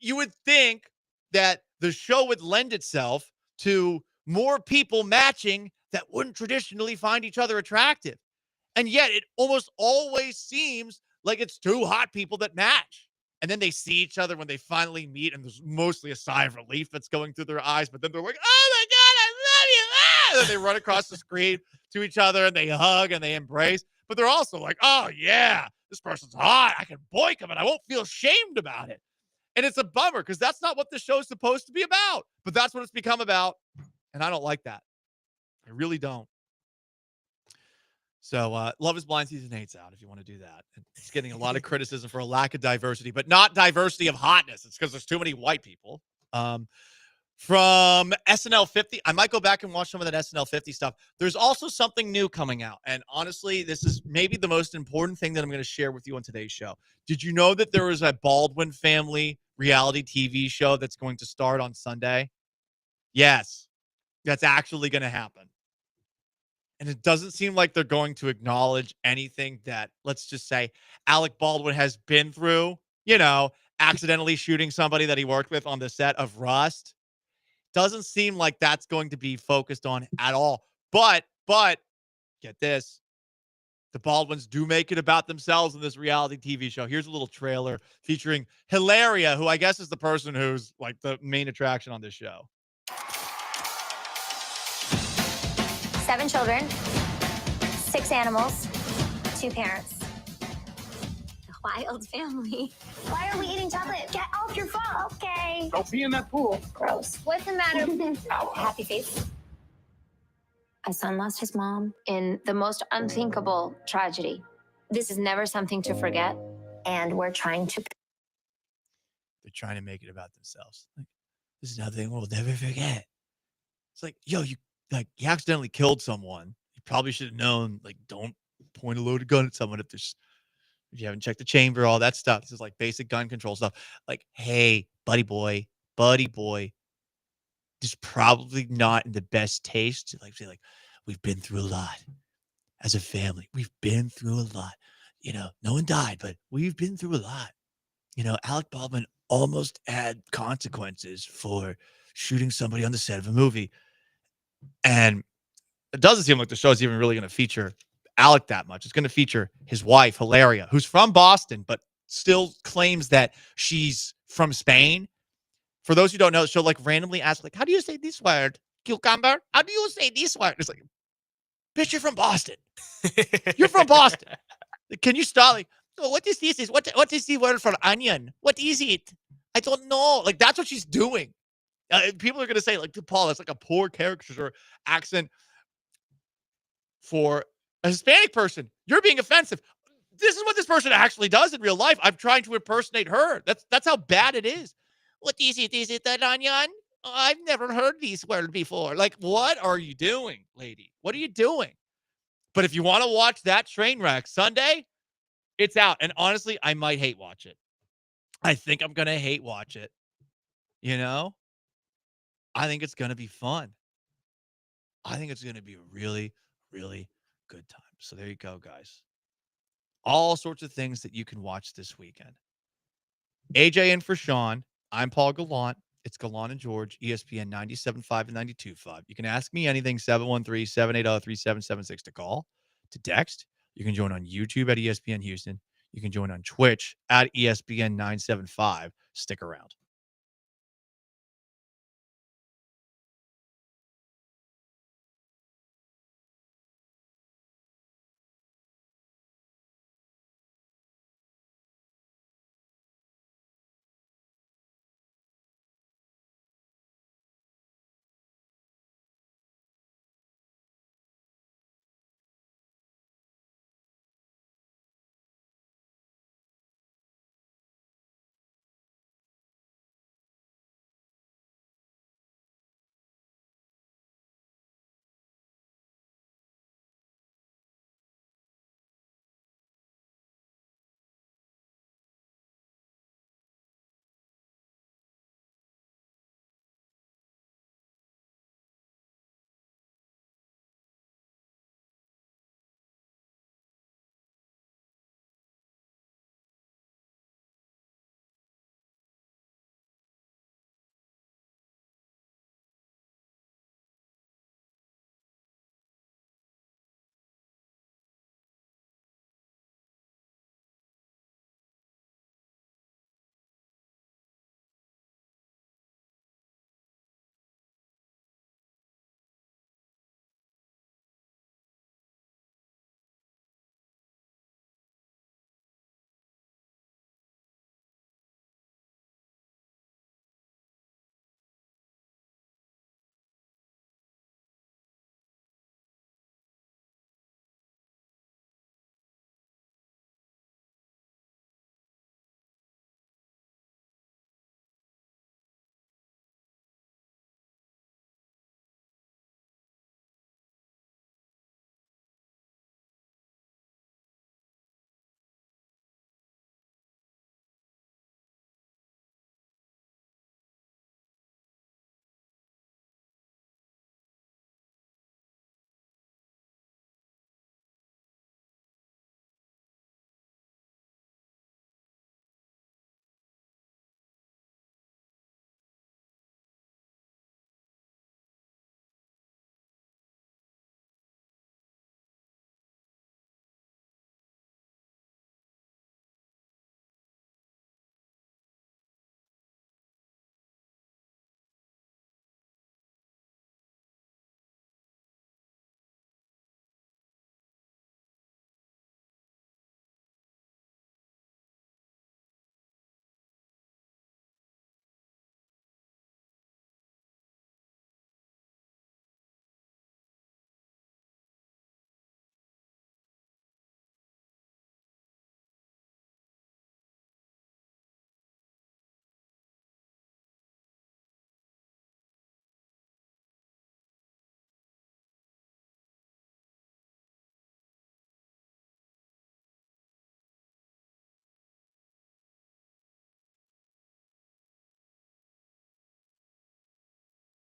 you would think that the show would lend itself to more people matching that wouldn't traditionally find each other attractive. And yet it almost always seems like it's two hot people that match. And then they see each other when they finally meet, and there's mostly a sigh of relief that's going through their eyes. But then they're like, oh my God, I love you. Ah! And then they run across the screen to each other and they hug and they embrace. But they're also like, oh yeah, this person's hot. I can boink him and I won't feel shamed about it. And it's a bummer because that's not what the show's supposed to be about. But that's what it's become about. And I don't like that. I really don't. So Love is Blind Season 8's out if you want to do that. It's getting a lot of criticism for a lack of diversity, but not diversity of hotness. It's because there's too many white people. From SNL 50, I might go back and watch some of that SNL 50 stuff. There's also something new coming out. And honestly, this is maybe the most important thing that I'm going to share with you on today's show. Did you know that there is a Baldwin family reality TV show that's going to start on Sunday? Yes, that's actually going to happen. And it doesn't seem like they're going to acknowledge anything that, let's just say, Alec Baldwin has been through, accidentally shooting somebody that he worked with on the set of Rust. Doesn't seem like that's going to be focused on at all. But get this. The Baldwins do make it about themselves in this reality TV show. Here's a little trailer featuring Hilaria, who I guess is the person who's like the main attraction on this show. 7 children, 6 animals, 2 parents. A wild family. Why are we eating chocolate? Get off your phone. Okay. Don't be in that pool. Gross. What's the matter? Happy face. My son lost his mom in the most unthinkable tragedy. This is never something to forget, and we're trying to. They're trying to make it about themselves. Like, this is nothing we'll never forget. It's like, yo, you accidentally killed someone. You probably should have known, don't point a loaded gun at someone if you haven't checked the chamber, all that stuff. This is like basic gun control stuff. Like, hey, buddy boy, this is probably not in the best taste to say we've been through a lot as a family. We've been through a lot. No one died, but we've been through a lot. Alec Baldwin almost had consequences for shooting somebody on the set of a movie. And it doesn't seem like the show is even really going to feature Alec that much. It's going to feature his wife, Hilaria, who's from Boston, but still claims that she's from Spain. For those who don't know, she'll randomly ask, how do you say this word? Cucumber? How do you say this word? It's like, bitch, you're from Boston. You're from Boston. Can you stop? What is this? What is the word for onion? What is it? I don't know. That's what she's doing. People are going to say, Paul, that's a poor caricature accent for a Hispanic person. You're being offensive. This is what this person actually does in real life. I'm trying to impersonate her. That's how bad it is. What is it? Is it an onion? Oh, I've never heard these words before. What are you doing, lady? What are you doing? But if you want to watch that train wreck Sunday, it's out. And honestly, I might hate watch it. I think I'm going to hate watch it. I think it's going to be fun. I think it's going to be a really, really good time. So there you go, guys. All sorts of things that you can watch this weekend. AJ in for Sean. I'm Paul Gallant. It's Gallant and George, ESPN 97.5 and 92.5. You can ask me anything, 713-780-3776 to call, to text. You can join on YouTube at ESPN Houston. You can join on Twitch at ESPN 975. Stick around.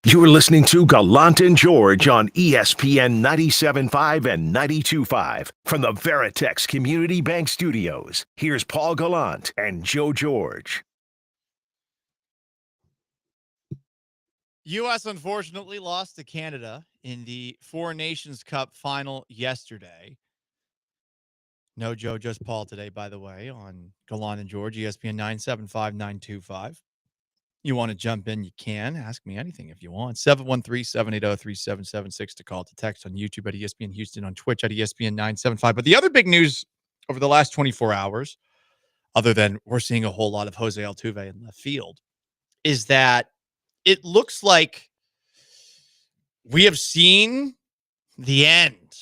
You're listening to Gallant and George on ESPN 97.5 and 92.5 from the Veritex Community Bank Studios. Here's Paul Gallant and Joe George. U.S. unfortunately lost to Canada in the Four Nations Cup final yesterday. No Joe, just Paul today, by the way, on Gallant and George, ESPN 97.5, 925. You want to jump in, you can. Ask me anything if you want. 713-780-3776 to call, to text on YouTube at ESPN Houston, on Twitch at ESPN 975. But the other big news over the last 24 hours, other than we're seeing a whole lot of Jose Altuve in left field, is that it looks like we have seen the end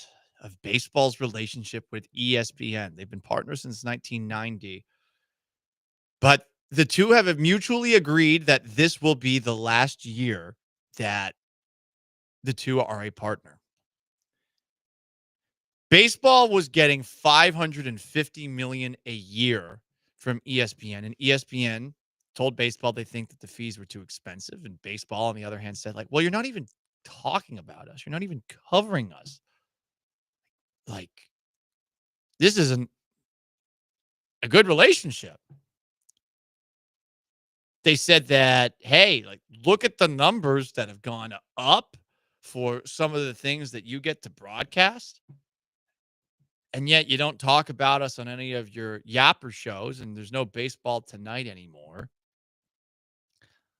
of baseball's relationship with ESPN. They've been partners since 1990. But the two have mutually agreed that this will be the last year that the two are a partner. Baseball was getting $550 million a year from ESPN, and ESPN told baseball they think that the fees were too expensive, and baseball, on the other hand, said, like, well, you're not even talking about us. You're not even covering us. Like, this isn't a good relationship. They said that, hey, like, look at the numbers that have gone up for some of the things that you get to broadcast. And yet you don't talk about us on any of your yapper shows, and there's no Baseball Tonight anymore.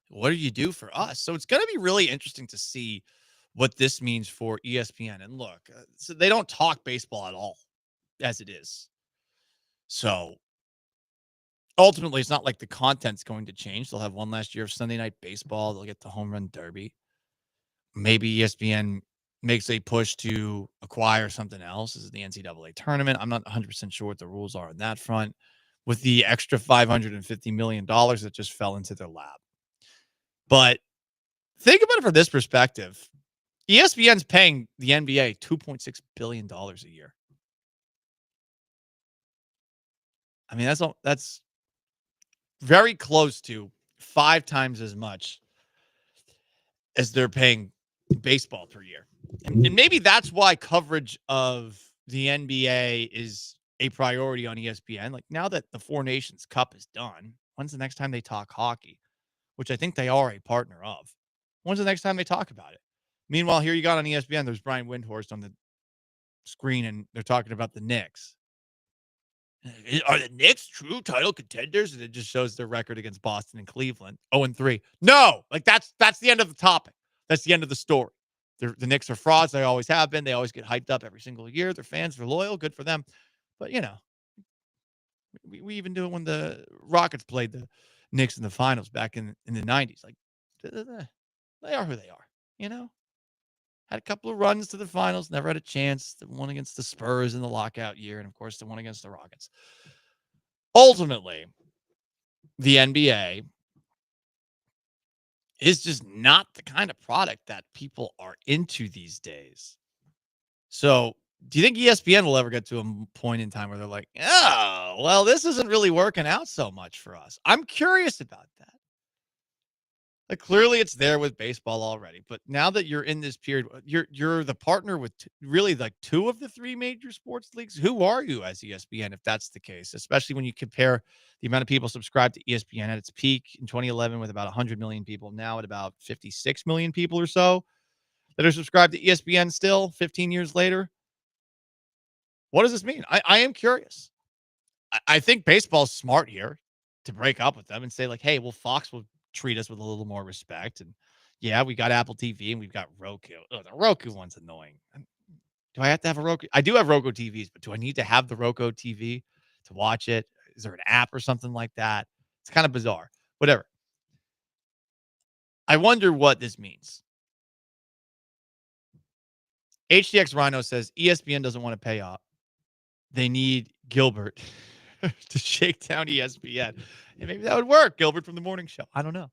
What do you do for us? So it's going to be really interesting to see what this means for ESPN. And look, so they don't talk baseball at all as it is. So ultimately, it's not like the content's going to change. They'll have one last year of Sunday Night Baseball. They'll get the Home Run Derby. Maybe ESPN makes a push to acquire something else. This is the NCAA tournament. I'm not 100% sure what the rules are on that front with the extra $550 million that just fell into their lap. But think about it from this perspective. ESPN's paying the NBA $2.6 billion a year. I mean, that's very close to 5 times as much as they're paying baseball per year. And maybe that's why coverage of the NBA is a priority on ESPN. Like, now that the Four Nations Cup is done, when's the next time they talk hockey? Which I think they are a partner of. When's the next time they talk about it? Meanwhile, here you got on ESPN, there's Brian Windhorst on the screen, and they're talking about the Knicks. Are the Knicks true title contenders? And it just shows their record against Boston and Cleveland. 0-3. No, like that's the end of the topic. That's the end of the story. The Knicks are frauds. They always have been. They always get hyped up every single year. Their fans are loyal. Good for them. But, you know, we even do it when the Rockets played the Knicks in the finals back in the 90s. Like, they are who they are, you know? Had a couple of runs to the finals, never had a chance. The one against the Spurs in the lockout year, and, of course, the one against the Rockets. Ultimately, the NBA is just not the kind of product that people are into these days. So, do you think ESPN will ever get to a point in time where they're like, oh, well, this isn't really working out so much for us? I'm curious about that. Like, clearly it's there with baseball already, but now that you're in this period, you're the partner with really like 2 of the 3 major sports leagues. Who are you as ESPN if that's the case? Especially when you compare the amount of people subscribed to ESPN at its peak in 2011 with about 100 million people, now at about 56 million people or so that are subscribed to ESPN still 15 years later. What does this mean? I am curious. I think baseball's smart here to break up with them and say, like, hey, well, Fox will treat us with a little more respect. And yeah, we got Apple TV and we've got Roku. Oh, the Roku one's annoying. Do I have to have a Roku? I do have Roku TVs, but do I need to have the Roku TV to watch it? Is there an app or something like that? It's kind of bizarre. Whatever. I wonder what this means. HDX Rhino says ESPN doesn't want to pay up. They need Gilbert to shake down ESPN. And maybe that would work. Gilbert from the morning show. I don't know.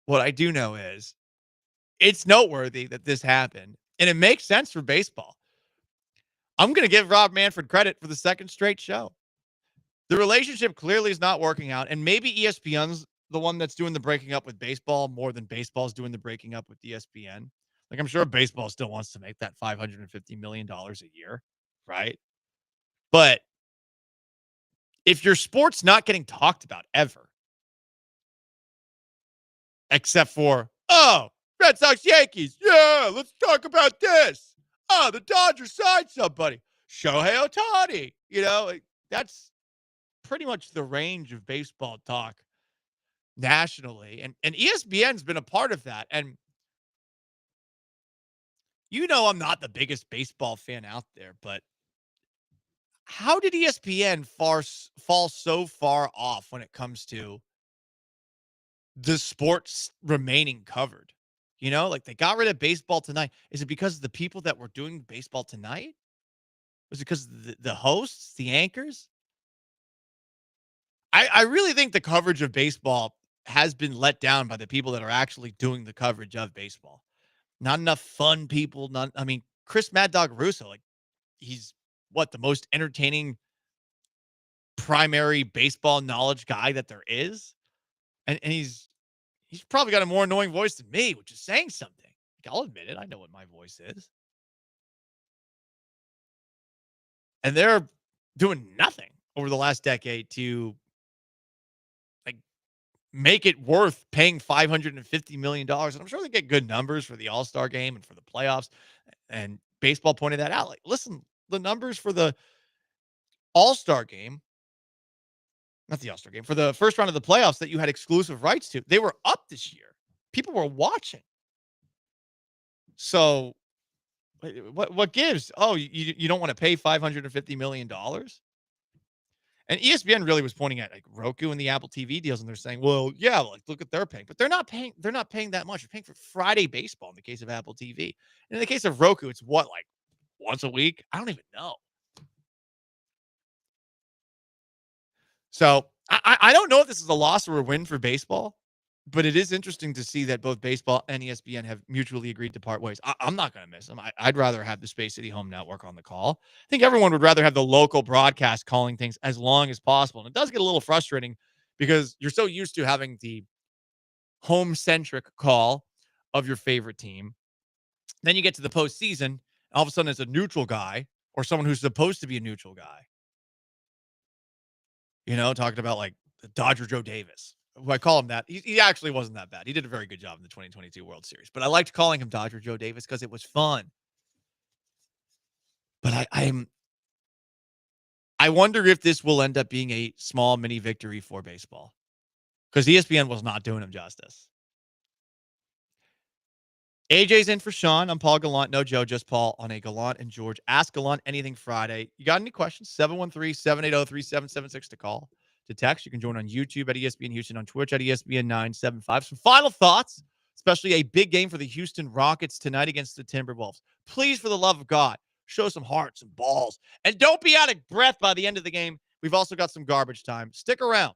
What I do know is it's noteworthy that this happened. And it makes sense for baseball. I'm going to give Rob Manfred credit for the second straight show. The relationship clearly is not working out. And maybe ESPN's the one that's doing the breaking up with baseball more than baseball's doing the breaking up with ESPN. Like, I'm sure baseball still wants to make that $550 million a year, right? But if your sport's not getting talked about ever, except for, oh, Red Sox Yankees, yeah, let's talk about this. Oh, the Dodgers signed somebody. Shohei Ohtani. That's pretty much the range of baseball talk nationally. And ESPN's been a part of that. And I'm not the biggest baseball fan out there, but how did ESPN fall so far off when it comes to the sports remaining covered? Like, they got rid of Baseball Tonight. Is it because of the people that were doing Baseball Tonight? Was it because of the hosts, the anchors? I really think the coverage of baseball has been let down by the people that are actually doing the coverage of baseball. Not enough fun people. Chris Mad Dog Russo, like, he's the most entertaining primary baseball knowledge guy that there is. And he's probably got a more annoying voice than me, which is saying something. Like, I'll admit it. I know what my voice is. And they're doing nothing over the last decade to, like, make it worth paying $550 million. And I'm sure they get good numbers for the All-Star game and for the playoffs. And baseball pointed that out. Like, listen, the numbers for the All-Star game, not the All-Star game, for the first round of the playoffs that you had exclusive rights to, they were up this year. People were watching. So what gives? Oh, you don't want to pay $550 million? And ESPN really was pointing at, like, Roku and the Apple TV deals, and they're saying, well, yeah, like, look what they're paying. But they're not paying that much. They're paying for Friday baseball in the case of Apple TV. And in the case of Roku, it's like once a week? I don't even know. So I don't know if this is a loss or a win for baseball, but it is interesting to see that both baseball and ESPN have mutually agreed to part ways. I'm not going to miss them. I'd rather have the Space City Home Network on the call. I think everyone would rather have the local broadcast calling things as long as possible. And it does get a little frustrating because you're so used to having the home-centric call of your favorite team. Then you get to the postseason, all of a sudden it's a neutral guy or someone who's supposed to be a neutral guy. Talking about, like, Dodger Joe Davis. Who I call him that. He actually wasn't that bad. He did a very good job in the 2022 World Series. But I liked calling him Dodger Joe Davis because it was fun. But I wonder if this will end up being a small mini victory for baseball. Because ESPN was not doing him justice. AJ's in for Sean. I'm Paul Gallant. No Joe, just Paul on a Gallant and George Ask Gallant Anything Friday. You got any questions? 713-780-3776 to call. To text, you can join on YouTube at ESPN Houston, on Twitch at ESPN 975. Some final thoughts, especially a big game for the Houston Rockets tonight against the Timberwolves. Please, for the love of God, show some heart, some balls, and don't be out of breath by the end of the game. We've also got some garbage time. Stick around.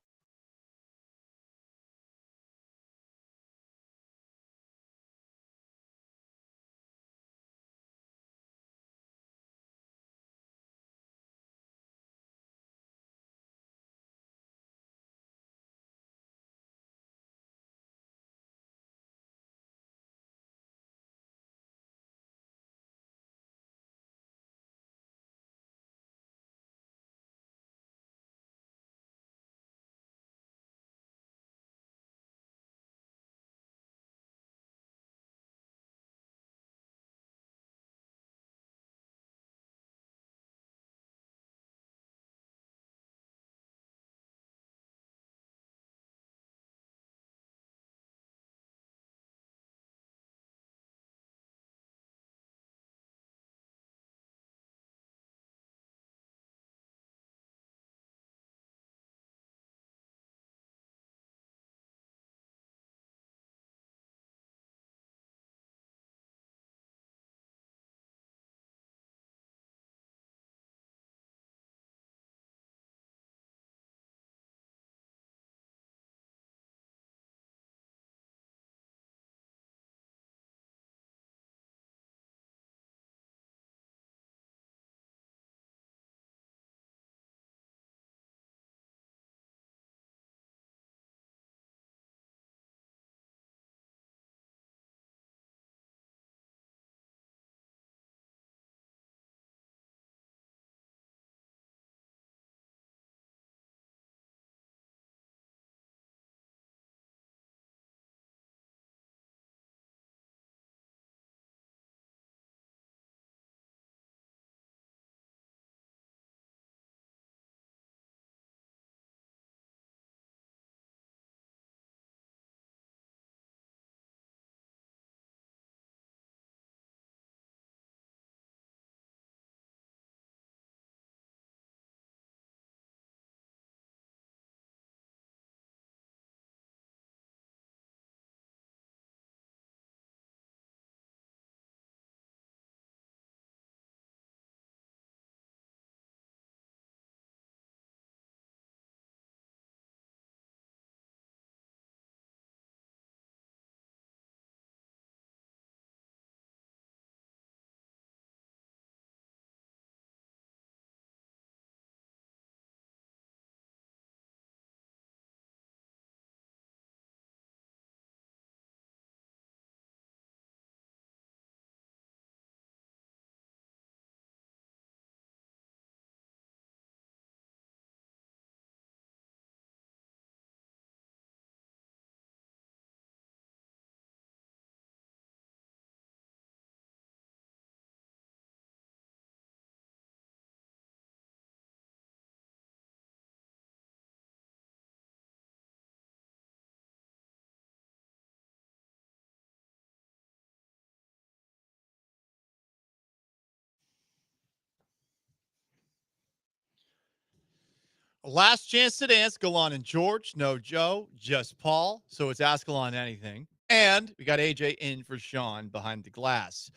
Last chance to dance. Gallant and George. No Joe, just Paul. So it's Ask Gallant Anything. And we got AJ in for Sean behind the glass.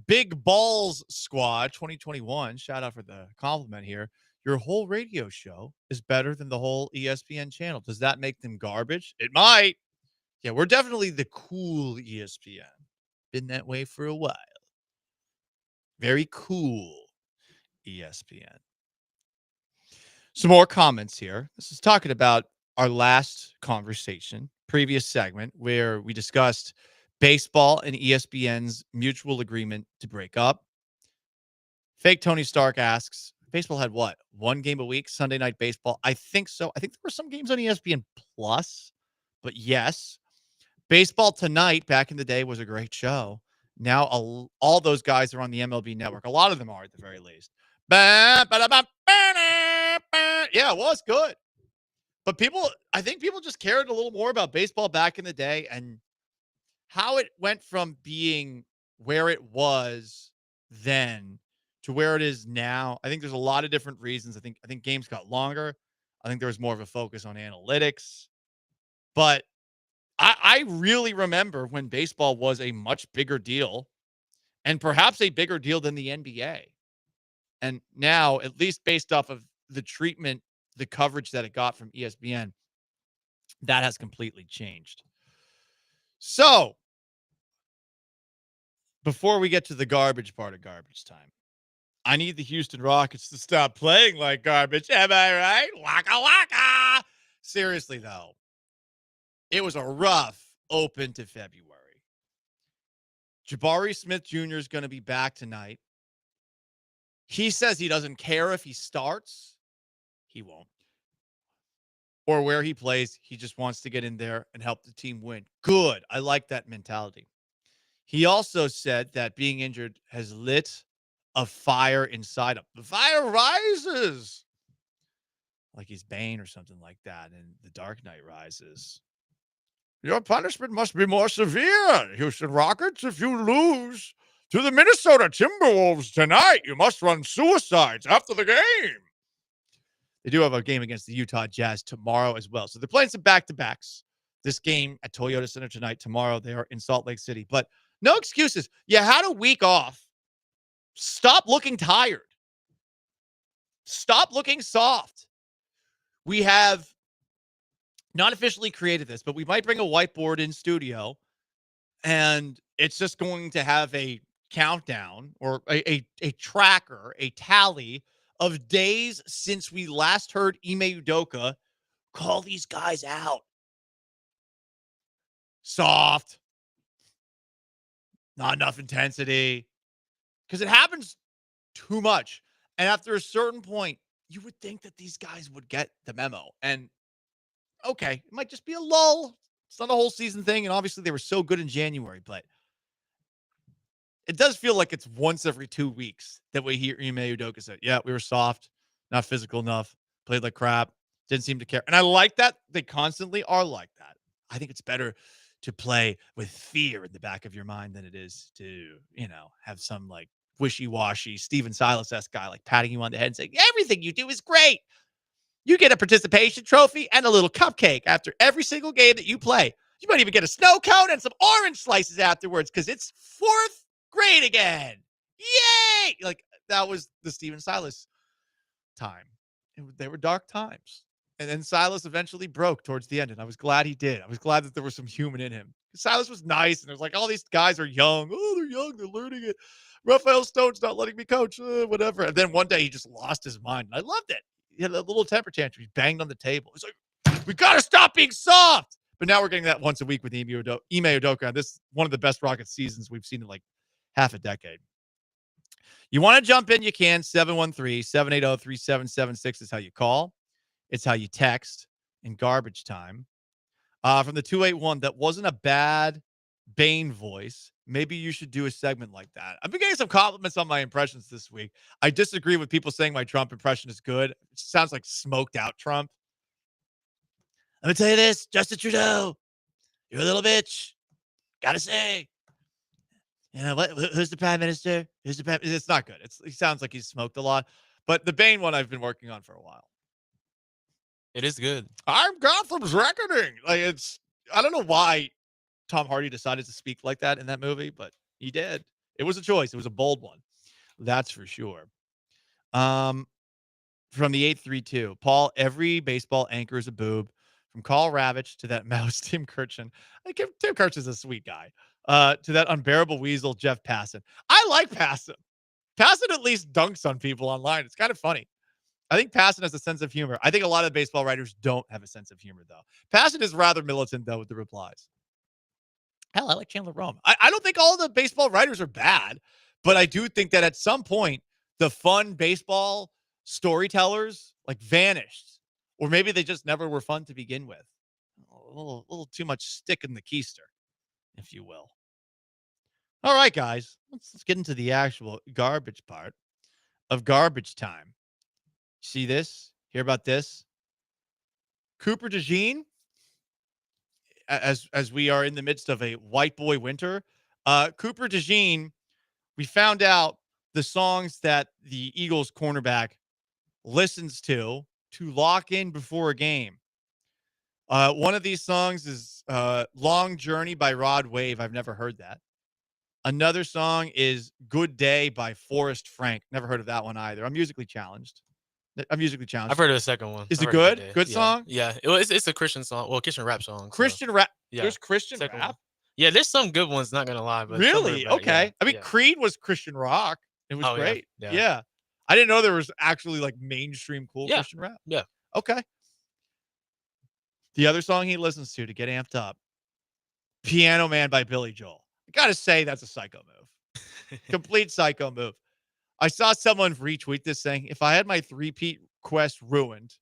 Big Balls Squad 2021. Shout out for the compliment here. Your whole radio show is better than the whole ESPN channel. Does that make them garbage? It might. Yeah, we're definitely the cool ESPN. Been that way for a while. Very cool ESPN. Some more comments here. This is talking about our last conversation, previous segment, where we discussed baseball and ESPN's mutual agreement to break up. Fake Tony Stark asks, baseball had what? One game a week, Sunday Night Baseball? I think so. I think there were some games on ESPN Plus, but yes. Baseball Tonight back in the day was a great show. Now all those guys are on the MLB Network. A lot of them are at the very least. Yeah, it was good. But I think people just cared a little more about baseball back in the day and how it went from being where it was then to where it is now. I think there's a lot of different reasons. I think games got longer. I think there was more of a focus on analytics. But I really remember when baseball was a much bigger deal and perhaps a bigger deal than the NBA. And now, at least based off of the treatment, the coverage that it got from ESPN, that has completely changed. So, before we get to the garbage part of garbage time, I need the Houston Rockets to stop playing like garbage. Am I right? Waka waka. Seriously, though, it was a rough open to February. Jabari Smith Jr. is going to be back tonight. He says he doesn't care if he starts. He won't. Or where he plays. He just wants to get in there and help the team win. Good. I like that mentality. He also said that being injured has lit a fire inside him. The fire rises. Like he's Bane or something like that. And the Dark Knight rises. Your punishment must be more severe, Houston Rockets. If you lose to the Minnesota Timberwolves tonight, you must run suicides after the game. They do have a game against the Utah Jazz tomorrow as well. So they're playing some back-to-backs. This game at Toyota Center tonight. Tomorrow they are in Salt Lake City. But no excuses. You had a week off. Stop looking tired. Stop looking soft. We have not officially created this, but we might bring a whiteboard in studio, and it's just going to have a countdown or a tracker, a tally of days since we last heard Ime Udoka call these guys out. Soft. Not enough intensity. Because it happens too much. And after a certain point, you would think that these guys would get the memo. And okay, it might just be a lull. It's not a whole season thing. And obviously they were so good in January, but it does feel like it's once every 2 weeks that we hear Ime Udoka say, yeah, we were soft, not physical enough, played like crap, didn't seem to care. And I like that they constantly are like that. I think it's better to play with fear in the back of your mind than it is to, have some like wishy-washy Steven Silas-esque guy like patting you on the head and saying, everything you do is great. You get a participation trophy and a little cupcake after every single game that you play. You might even get a snow cone and some orange slices afterwards because it's fourth grade again. Yay! Like, that was the Steven Silas time. They were dark times. And then Silas eventually broke towards the end, and I was glad he did. I was glad that there was some human in him. Silas was nice, and there's like, all these guys are young. Oh, they're young. They're learning it. Raphael Stone's not letting me coach, whatever. And then one day he just lost his mind. I loved it. He had a little temper tantrum. He banged on the table. He's like, we got to stop being soft. But now we're getting that once a week with Ime Udoka. This is one of the best Rockets seasons we've seen in like half a decade. You want to jump in, you can. 713-780-3776 is how you call. It's how you text in garbage time. From the 281, that wasn't a bad Bane voice. Maybe you should do a segment like that. I've been getting some compliments on my impressions this week. I disagree with people saying my Trump impression is good. It sounds like smoked out Trump. Let me tell you this, Justin Trudeau, you're a little bitch. Gotta say. Who's the prime minister? It's not good. He sounds like he's smoked a lot. But the Bane one I've been working on for a while. It is good. I'm Gotham's Reckoning. Like I don't know why Tom Hardy decided to speak like that in that movie, but he did. It was a choice. It was a bold one. That's for sure. From the 832, Paul, every baseball anchor is a boob. From Carl Ravitch to that mouse, Tim Kirchin. Tim Kirchin's a sweet guy. To that unbearable weasel, Jeff Passan. I like Passan. Passan at least dunks on people online. It's kind of funny. I think Passan has a sense of humor. I think a lot of baseball writers don't have a sense of humor, though. Passan is rather militant, though, with the replies. Hell, I like Chandler Rome. I don't think all the baseball writers are bad, but I do think that at some point, the fun baseball storytellers like vanished, or maybe they just never were fun to begin with. A little too much stick in the keister, if you will. All right, guys, let's get into the actual garbage part of garbage time. See this? Hear about this? Cooper DeJean, as we are in the midst of a white boy winter, Cooper DeJean, we found out the songs that the Eagles cornerback listens to lock in before a game. One of these songs is Long Journey by Rod Wave. I've never heard that. Another song is Good Day by Forrest Frank. Never heard of that one either. I'm musically challenged. I've heard of the second one. Is I've it heard good? of Good song? Yeah. It's a Christian song. Well, Christian rap song. Christian rap. Yeah. There's Christian Second rap? one. Yeah, there's some good ones, not going to lie. But some Really? are bad, Okay. yeah, I mean, yeah. Creed was Christian rock. It was Oh, yeah, great. yeah. Yeah. I didn't know there was actually like mainstream cool Yeah, Christian rap. yeah. Okay. The other song he listens to get amped up, Piano Man by Billy Joel. I got to say, that's a psycho move. Complete psycho move. I saw someone retweet this saying, if I had my three-peat quest ruined,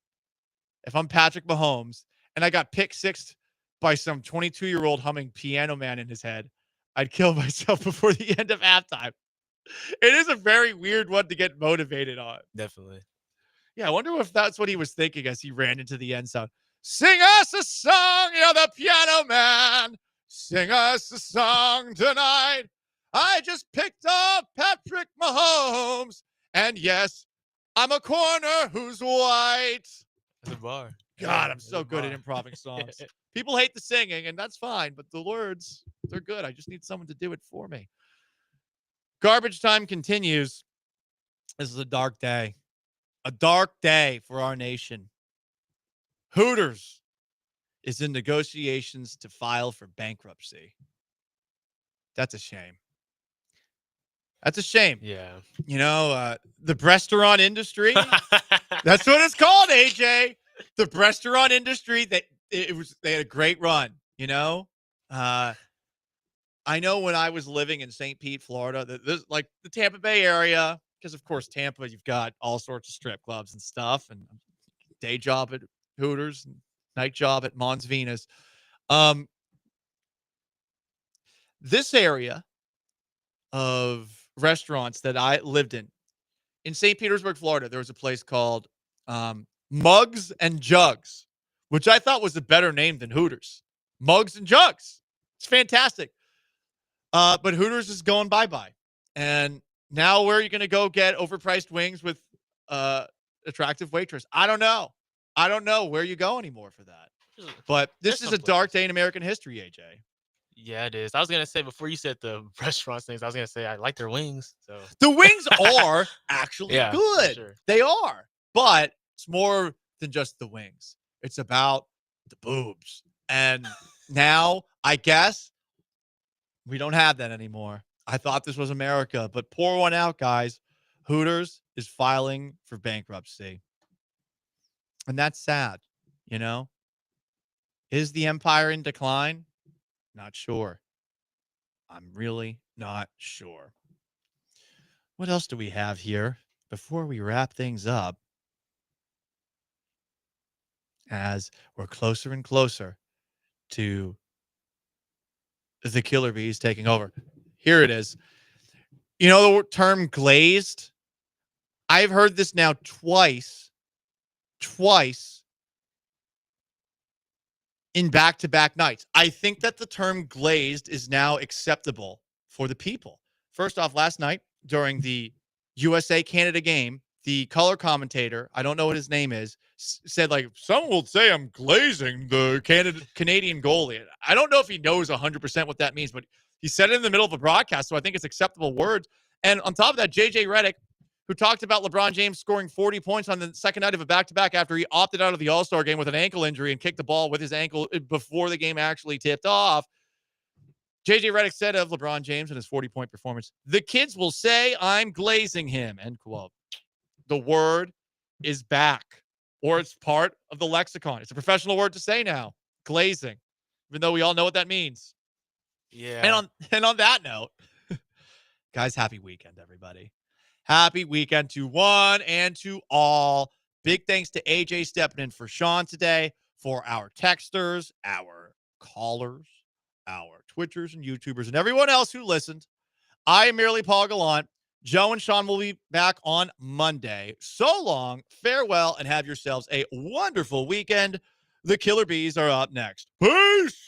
if I'm Patrick Mahomes and I got pick sixed by some 22-year-old humming Piano Man in his head, I'd kill myself before the end of halftime. It is a very weird one to get motivated on. Definitely. Yeah, I wonder if that's what he was thinking as he ran into the end zone. Sing us a song, you're the piano man. Sing us a song tonight. I just picked up Patrick Mahomes. And yes, I'm a corner who's white. That's a bar. God, I'm so good at improving songs. People hate the singing, and that's fine, but the words, they're good. I just need someone to do it for me. Garbage time continues. This is a dark day. A dark day for our nation. Hooters is in negotiations to file for bankruptcy. That's a shame. That's a shame. Yeah. You know, the restaurant industry, that's what it's called, AJ. The restaurant industry, they had a great run, you know? I know when I was living in St. Pete, Florida, like the Tampa Bay area, because of course Tampa, you've got all sorts of strip clubs and stuff, and day job at Hooters, and night job at Mons Venus. This area of restaurants that I lived in St. Petersburg, Florida, there was a place called Mugs and Jugs, which I thought was a better name than Hooters. Mugs and Jugs. It's fantastic. But Hooters is going bye-bye. And now where are you going to go get overpriced wings with attractive waitress? I don't know. I don't know where you go anymore for that. But this is a dark day in American history, AJ. Yeah, it is. I was going to say, before you said the restaurants things, I was going to say I like their wings. So the wings are actually good. Sure. They are. But it's more than just the wings. It's about the boobs. And now, I guess, we don't have that anymore. I thought this was America, but pour one out, guys. Hooters is filing for bankruptcy. And that's sad, you know? Is the empire in decline? Not sure. I'm really not sure. What else do we have here before we wrap things up? As we're closer and closer to the killer bees taking over. Here it is. You know the term glazed? I've heard this now twice in back-to-back nights. I think that the term glazed is now acceptable for the people. First off, last night during the USA-Canada game, the color commentator, I don't know what his name is, said, like, some will say I'm glazing the Canadian goalie. I don't know if he knows 100% what that means, but he said it in the middle of a broadcast, so I think it's acceptable words. And on top of that, JJ Redick, who talked about LeBron James scoring 40 points on the second night of a back-to-back after he opted out of the All-Star game with an ankle injury and kicked the ball with his ankle before the game actually tipped off. JJ Redick said of LeBron James and his 40-point performance, "The kids will say I'm glazing him," end quote. The word is back, or it's part of the lexicon. It's a professional word to say now, glazing, even though we all know what that means. Yeah. And on that note, guys, happy weekend, everybody. Happy weekend to one and to all. Big thanks to AJ stepping in for Sean today, for our texters, our callers, our Twitchers and YouTubers, and everyone else who listened. I am merely Paul Gallant. Joe and Sean will be back on Monday. So long, farewell, and have yourselves a wonderful weekend. The Killer Bees are up next. Peace!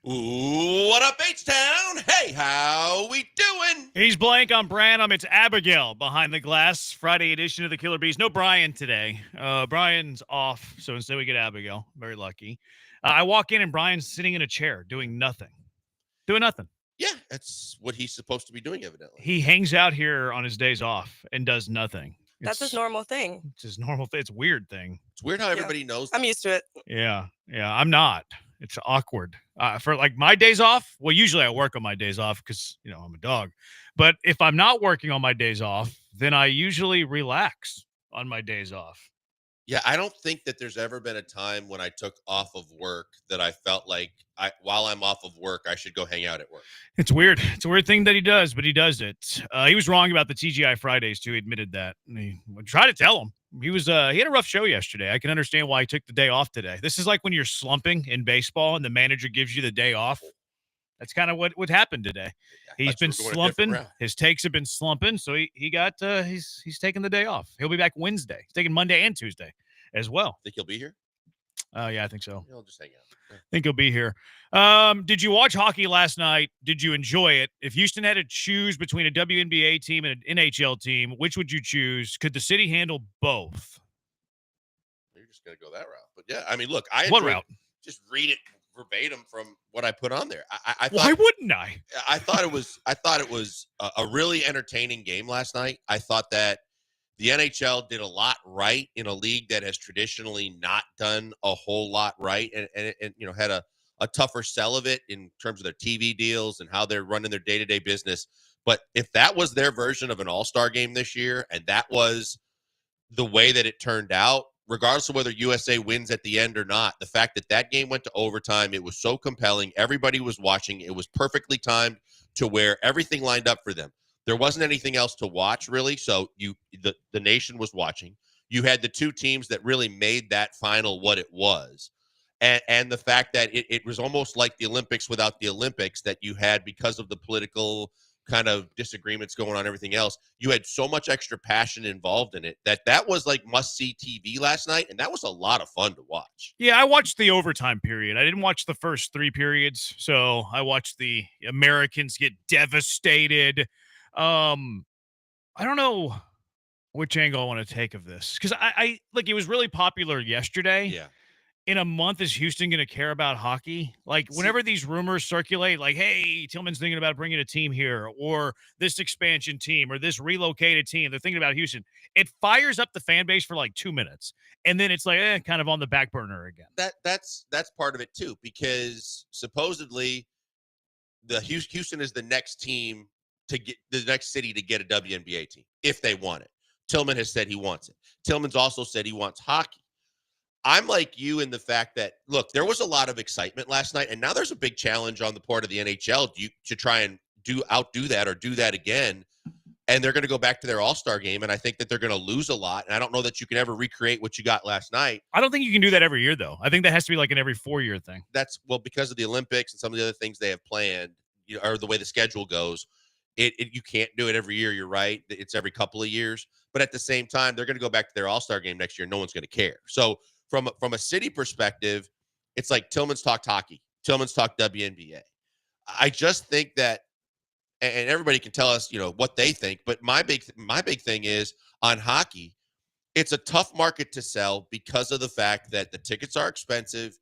What up, H-Town? Hey, how we doing? He's blank on Branham. It's Abigail behind the glass. Friday edition of the Killer Bees. No Brian today. Brian's off, so instead we get Abigail. Very lucky. I walk in and Brian's sitting in a chair doing nothing. Doing nothing. Yeah, that's what he's supposed to be doing, evidently. He hangs out here on his days off and does nothing. That's his normal thing. It's his normal thing. It's a weird thing. It's weird how everybody knows. I'm used to it. Yeah. I'm not. It's awkward. For like my days off, well, usually I work on my days off because, I'm a dog. But if I'm not working on my days off, then I usually relax on my days off. Yeah, I don't think that there's ever been a time when I took off of work that I felt like while I'm off of work, I should go hang out at work. It's weird. It's a weird thing that he does, but he does it. He was wrong about the TGI Fridays, too. He admitted that. And he tried to tell him. He had a rough show yesterday. I can understand why he took the day off today. This is like when you're slumping in baseball and the manager gives you the day off. That's kind of what happened today. He's been slumping. His takes have been slumping, so he's taking the day off. He'll be back Wednesday. He's taking Monday and Tuesday as well. Think he'll be here? Yeah, I think so. He'll just hang out. Yeah. I think he'll be here. Did you watch hockey last night? Did you enjoy it? If Houston had to choose between a WNBA team and an NHL team, which would you choose? Could the city handle both? You're just going to go that route. But yeah, I mean, look, I what route? Just read it verbatim from what I put on there. I thought, why wouldn't I? I thought it was a really entertaining game last night. I thought that the NHL did a lot right in a league that has traditionally not done a whole lot right, and had a tougher sell of it in terms of their TV deals and how they're running their day-to-day business. But if that was their version of an all-star game this year, and that was the way that it turned out, regardless of whether USA wins at the end or not, the fact that game went to overtime, it was so compelling. Everybody was watching. It was perfectly timed to where everything lined up for them. There wasn't anything else to watch, really, so the nation was watching. You had the two teams that really made that final what it was. And the fact that it was almost like the Olympics without the Olympics that you had because of the political kind of disagreements going on, everything else. You had so much extra passion involved in it that was like must-see TV last night, and that was a lot of fun to watch. Yeah, I watched the overtime period. I didn't watch the first three periods, so I watched the Americans get devastated. I don't know which angle I want to take of this because I like it was really popular yesterday. Yeah. In a month, is Houston going to care about hockey? Like whenever these rumors circulate, like, hey, Tillman's thinking about bringing a team here or this expansion team or this relocated team, they're thinking about Houston. It fires up the fan base for like 2 minutes. And then it's like, kind of on the back burner again. That's part of it too, because supposedly the Houston is the next team to get the next city to get a WNBA team if they want it. Tillman has said he wants it. Tillman's also said he wants hockey. I'm like you in the fact that, look, there was a lot of excitement last night, and now there's a big challenge on the part of the NHL to try and outdo that or do that again. And they're going to go back to their all-star game, and I think that they're going to lose a lot. And I don't know that you can ever recreate what you got last night. I don't think you can do that every year, though. I think that has to be like an every 4-year thing. Because of the Olympics and some of the other things they have planned, or the way the schedule goes. You can't do it every year. You're right. It's every couple of years. But at the same time, they're going to go back to their all-star game next year. No one's going to care. So from a city perspective, it's like Tillman's talked hockey. Tillman's talked WNBA. I just think that, and everybody can tell us, what they think. But my big thing is on hockey, it's a tough market to sell because of the fact that the tickets are expensive.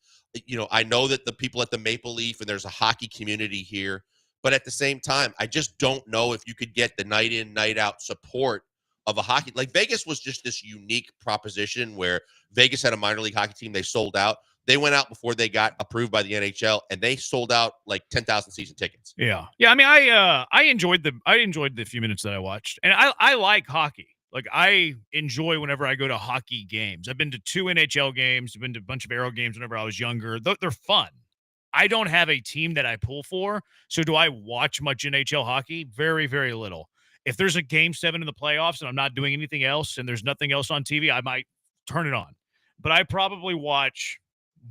I know that the people at the Maple Leaf, and there's a hockey community here. But at the same time, I just don't know if you could get the night in, night out support of a hockey. Like Vegas was just this unique proposition where Vegas had a minor league hockey team. They sold out. They went out before they got approved by the NHL, and they sold out like 10,000 season tickets. Yeah. I mean, I enjoyed the few minutes that I watched, and I like hockey. Like I enjoy whenever I go to hockey games. I've been to 2 NHL games. I've been to a bunch of Arrow games whenever I was younger. They're fun. I don't have a team that I pull for. So do I watch much NHL hockey? Very, very little. If there's a game 7 in the playoffs and I'm not doing anything else and there's nothing else on TV, I might turn it on. But I probably watch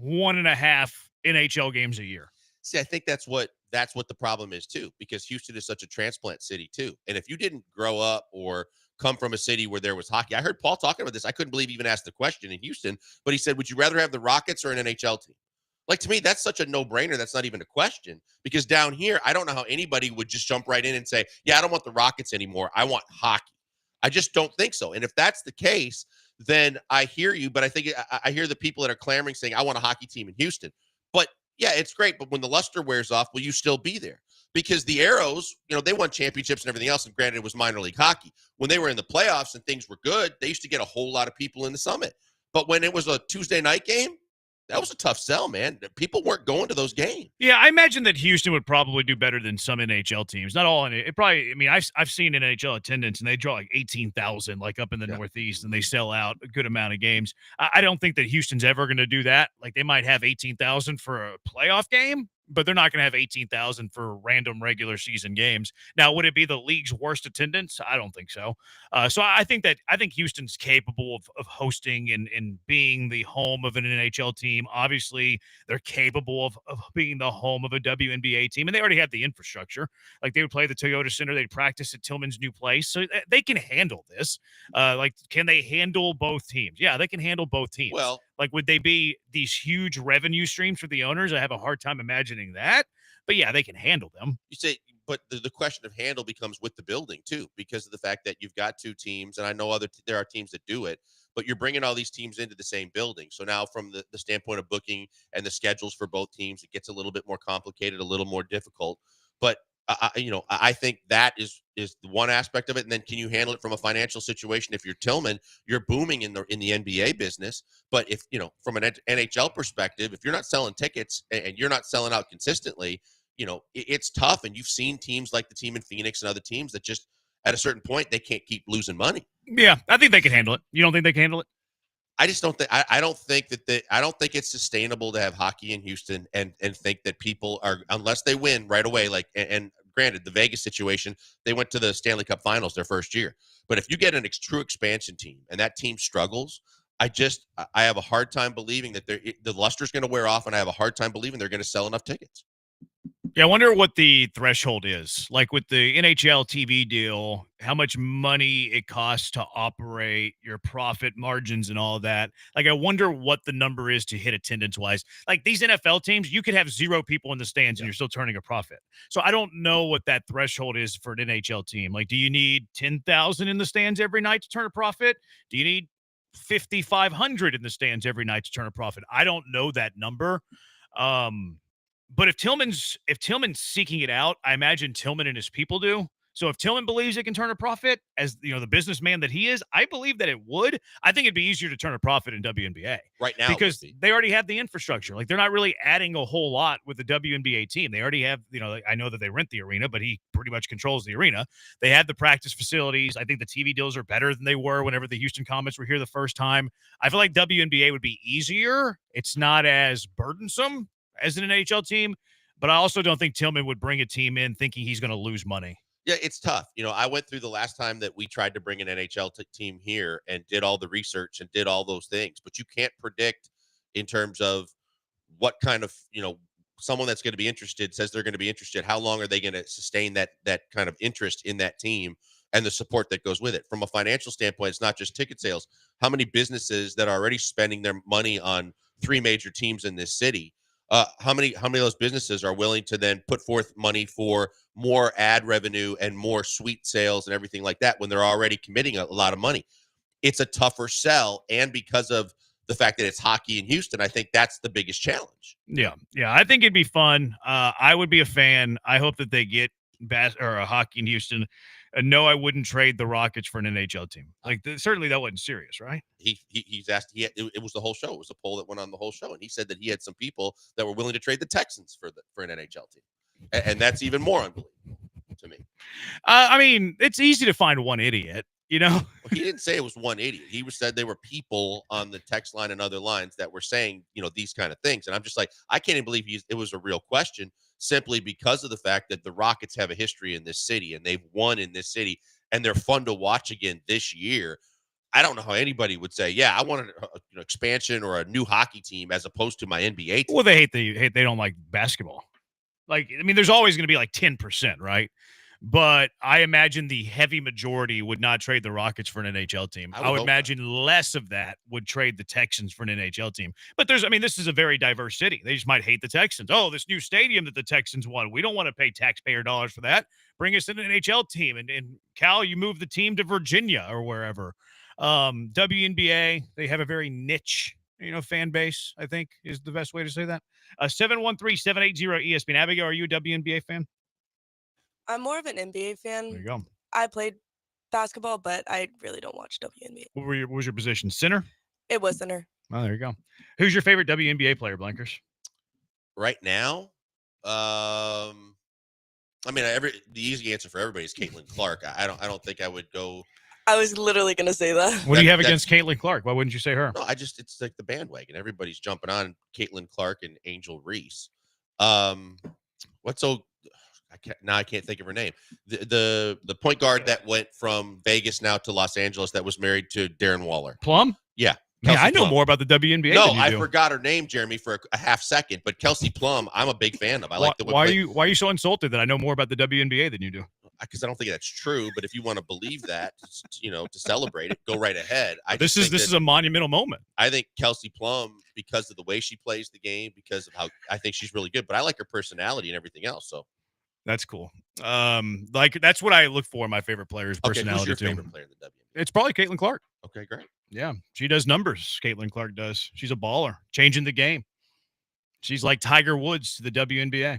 1.5 NHL games a year. See, I think that's what the problem is too, because Houston is such a transplant city too. And if you didn't grow up or come from a city where there was hockey, I heard Paul talking about this. I couldn't believe he even asked the question in Houston, but he said, would you rather have the Rockets or an NHL team? Like, to me, that's such a no-brainer. That's not even a question. Because down here, I don't know how anybody would just jump right in and say, yeah, I don't want the Rockets anymore. I want hockey. I just don't think so. And if that's the case, then I hear you. But I think I hear the people that are clamoring saying, I want a hockey team in Houston. But yeah, it's great. But when the luster wears off, will you still be there? Because the Arrows, they won championships and everything else. And granted, it was minor league hockey. When they were in the playoffs and things were good, they used to get a whole lot of people in the Summit. But when it was a Tuesday night game, that was a tough sell, man. People weren't going to those games. Yeah, I imagine that Houston would probably do better than some NHL teams. Not all in it. It probably. I mean, I've seen NHL attendance, and they draw like 18,000, like up in the Northeast, and they sell out a good amount of games. I don't think that Houston's ever going to do that. Like, they might have 18,000 for a playoff game, but they're not going to have 18,000 for random regular season games. Now, would it be the league's worst attendance? I don't think so. So I think Houston's capable of hosting and being the home of an NHL team. Obviously, they're capable of being the home of a WNBA team, and they already have the infrastructure. Like, they would play the Toyota Center, they'd practice at Tillman's new place, so they can handle this. Can they handle both teams? Yeah, they can handle both teams. Well, like, would they be these huge revenue streams for the owners? I have a hard time imagining that, but yeah, they can handle them. You say, but the question of handle becomes with the building too, because of the fact that you've got two teams, and I know there are teams that do it, but you're bringing all these teams into the same building. So now, from the standpoint of booking and the schedules for both teams, it gets a little bit more complicated, a little more difficult. But I think that is the one aspect of it. And then, can you handle it from a financial situation? If you're Tillman, you're booming in the NBA business. But if from an NHL perspective, if you're not selling tickets and you're not selling out consistently, it's tough. And you've seen teams like the team in Phoenix and other teams that just at a certain point they can't keep losing money. Yeah, I think they can handle it. You don't think they can handle it? I just don't think. I don't think that I don't think it's sustainable to have hockey in Houston and think that people are, unless they win right away. Like, and granted, the Vegas situation, they went to the Stanley Cup Finals their first year. But if you get a true expansion team and that team struggles, I have a hard time believing that the luster's going to wear off, and I have a hard time believing they're going to sell enough tickets. Yeah, I wonder what the threshold is. Like, with the NHL TV deal, how much money it costs to operate, your profit margins and all that. Like, I wonder what the number is to hit attendance-wise. Like, these NFL teams, you could have 0 people in the stands and you're still turning a profit. So I don't know what that threshold is for an NHL team. Like, do you need 10,000 in the stands every night to turn a profit? Do you need 5,500 in the stands every night to turn a profit? I don't know that number. But if Tillman's seeking it out, I imagine Tillman and his people do. So if Tillman believes it can turn a profit, as the businessman that he is, I believe that it would. I think it'd be easier to turn a profit in WNBA right now because they already have the infrastructure. Like, they're not really adding a whole lot with the WNBA team. They already have, I know that they rent the arena, but he pretty much controls the arena. They have the practice facilities. I think the TV deals are better than they were whenever the Houston Comets were here the first time. I feel like WNBA would be easier. It's not as burdensome as an NHL team, but I also don't think Tillman would bring a team in thinking he's going to lose money. Yeah, it's tough. I went through the last time that we tried to bring an NHL team here and did all the research and did all those things, but you can't predict in terms of what kind of, someone that's going to be interested says they're going to be interested. How long are they going to sustain that kind of interest in that team and the support that goes with it? From a financial standpoint, it's not just ticket sales. How many businesses that are already spending their money on 3 major teams in this city? How many of those businesses are willing to then put forth money for more ad revenue and more suite sales and everything like that when they're already committing a lot of money? It's a tougher sell, and because of the fact that it's hockey in Houston, I think that's the biggest challenge. Yeah, I think it'd be fun. I would be a fan. I hope that they get a hockey in Houston. No, I wouldn't trade the Rockets for an NHL team. Like, certainly that wasn't serious, right? He's asked. It was the whole show. It was a poll that went on the whole show, and he said that he had some people that were willing to trade the Texans for an NHL team, and that's even more unbelievable to me. I mean, it's easy to find one idiot. Well, he didn't say it was one idiot. He said there were people on the text line and other lines that were saying, these kind of things, and I'm just like, I can't even believe it was a real question. Simply because of the fact that the Rockets have a history in this city and they've won in this city and they're fun to watch again this year. I don't know how anybody would say, yeah, I want an expansion or a new hockey team as opposed to my NBA team. Well, they don't like basketball. Like, I mean, there's always going to be like 10%, right? But I imagine the heavy majority would not trade the Rockets for an NHL team. I would hope imagine less of that would trade the Texans for an NHL team. But this is a very diverse city. They just might hate the Texans. Oh, this new stadium that the Texans won. We don't want to pay taxpayer dollars for that. Bring us an NHL team. And Cal, you move the team to Virginia or wherever. WNBA, they have a very niche, fan base, I think is the best way to say that. 713-780-ESPN. Abigail, are you a WNBA fan? I'm more of an NBA fan. There you go. I played basketball, but I really don't watch WNBA. What was your position? Center? It was center. Oh, there you go. Who's your favorite WNBA player, Blankers? Right now, the easy answer for everybody is Caitlin Clark. I don't think I would go. I was literally going to say that. What do you have against Caitlin Clark? Why wouldn't you say her? No, it's like the bandwagon. Everybody's jumping on Caitlin Clark and Angel Reese. I can't think of her name. The point guard that went from Vegas now to Los Angeles that was married to Darren Waller. Plum? Yeah. Yeah, I know Plum. more about the WNBA No, than you I do. forgot her name, Jeremy, for a half second. But Kelsey Plum, I'm a big fan of. I like the way. Why are you so insulted that I know more about the WNBA than you do? Because I don't think that's true. But if you want to believe that, to celebrate it, go right ahead. This is a monumental moment. I think Kelsey Plum, because of the way she plays the game, because of how I think she's really good. But I like her personality and everything else. So that's cool. That's what I look for in my favorite players' personality. Who's your too. favorite player in the WNBA? It's probably Caitlin Clark. Okay, great. Yeah, she does numbers. Caitlin Clark does. She's a baller, changing the game. She's like Tiger Woods to the WNBA.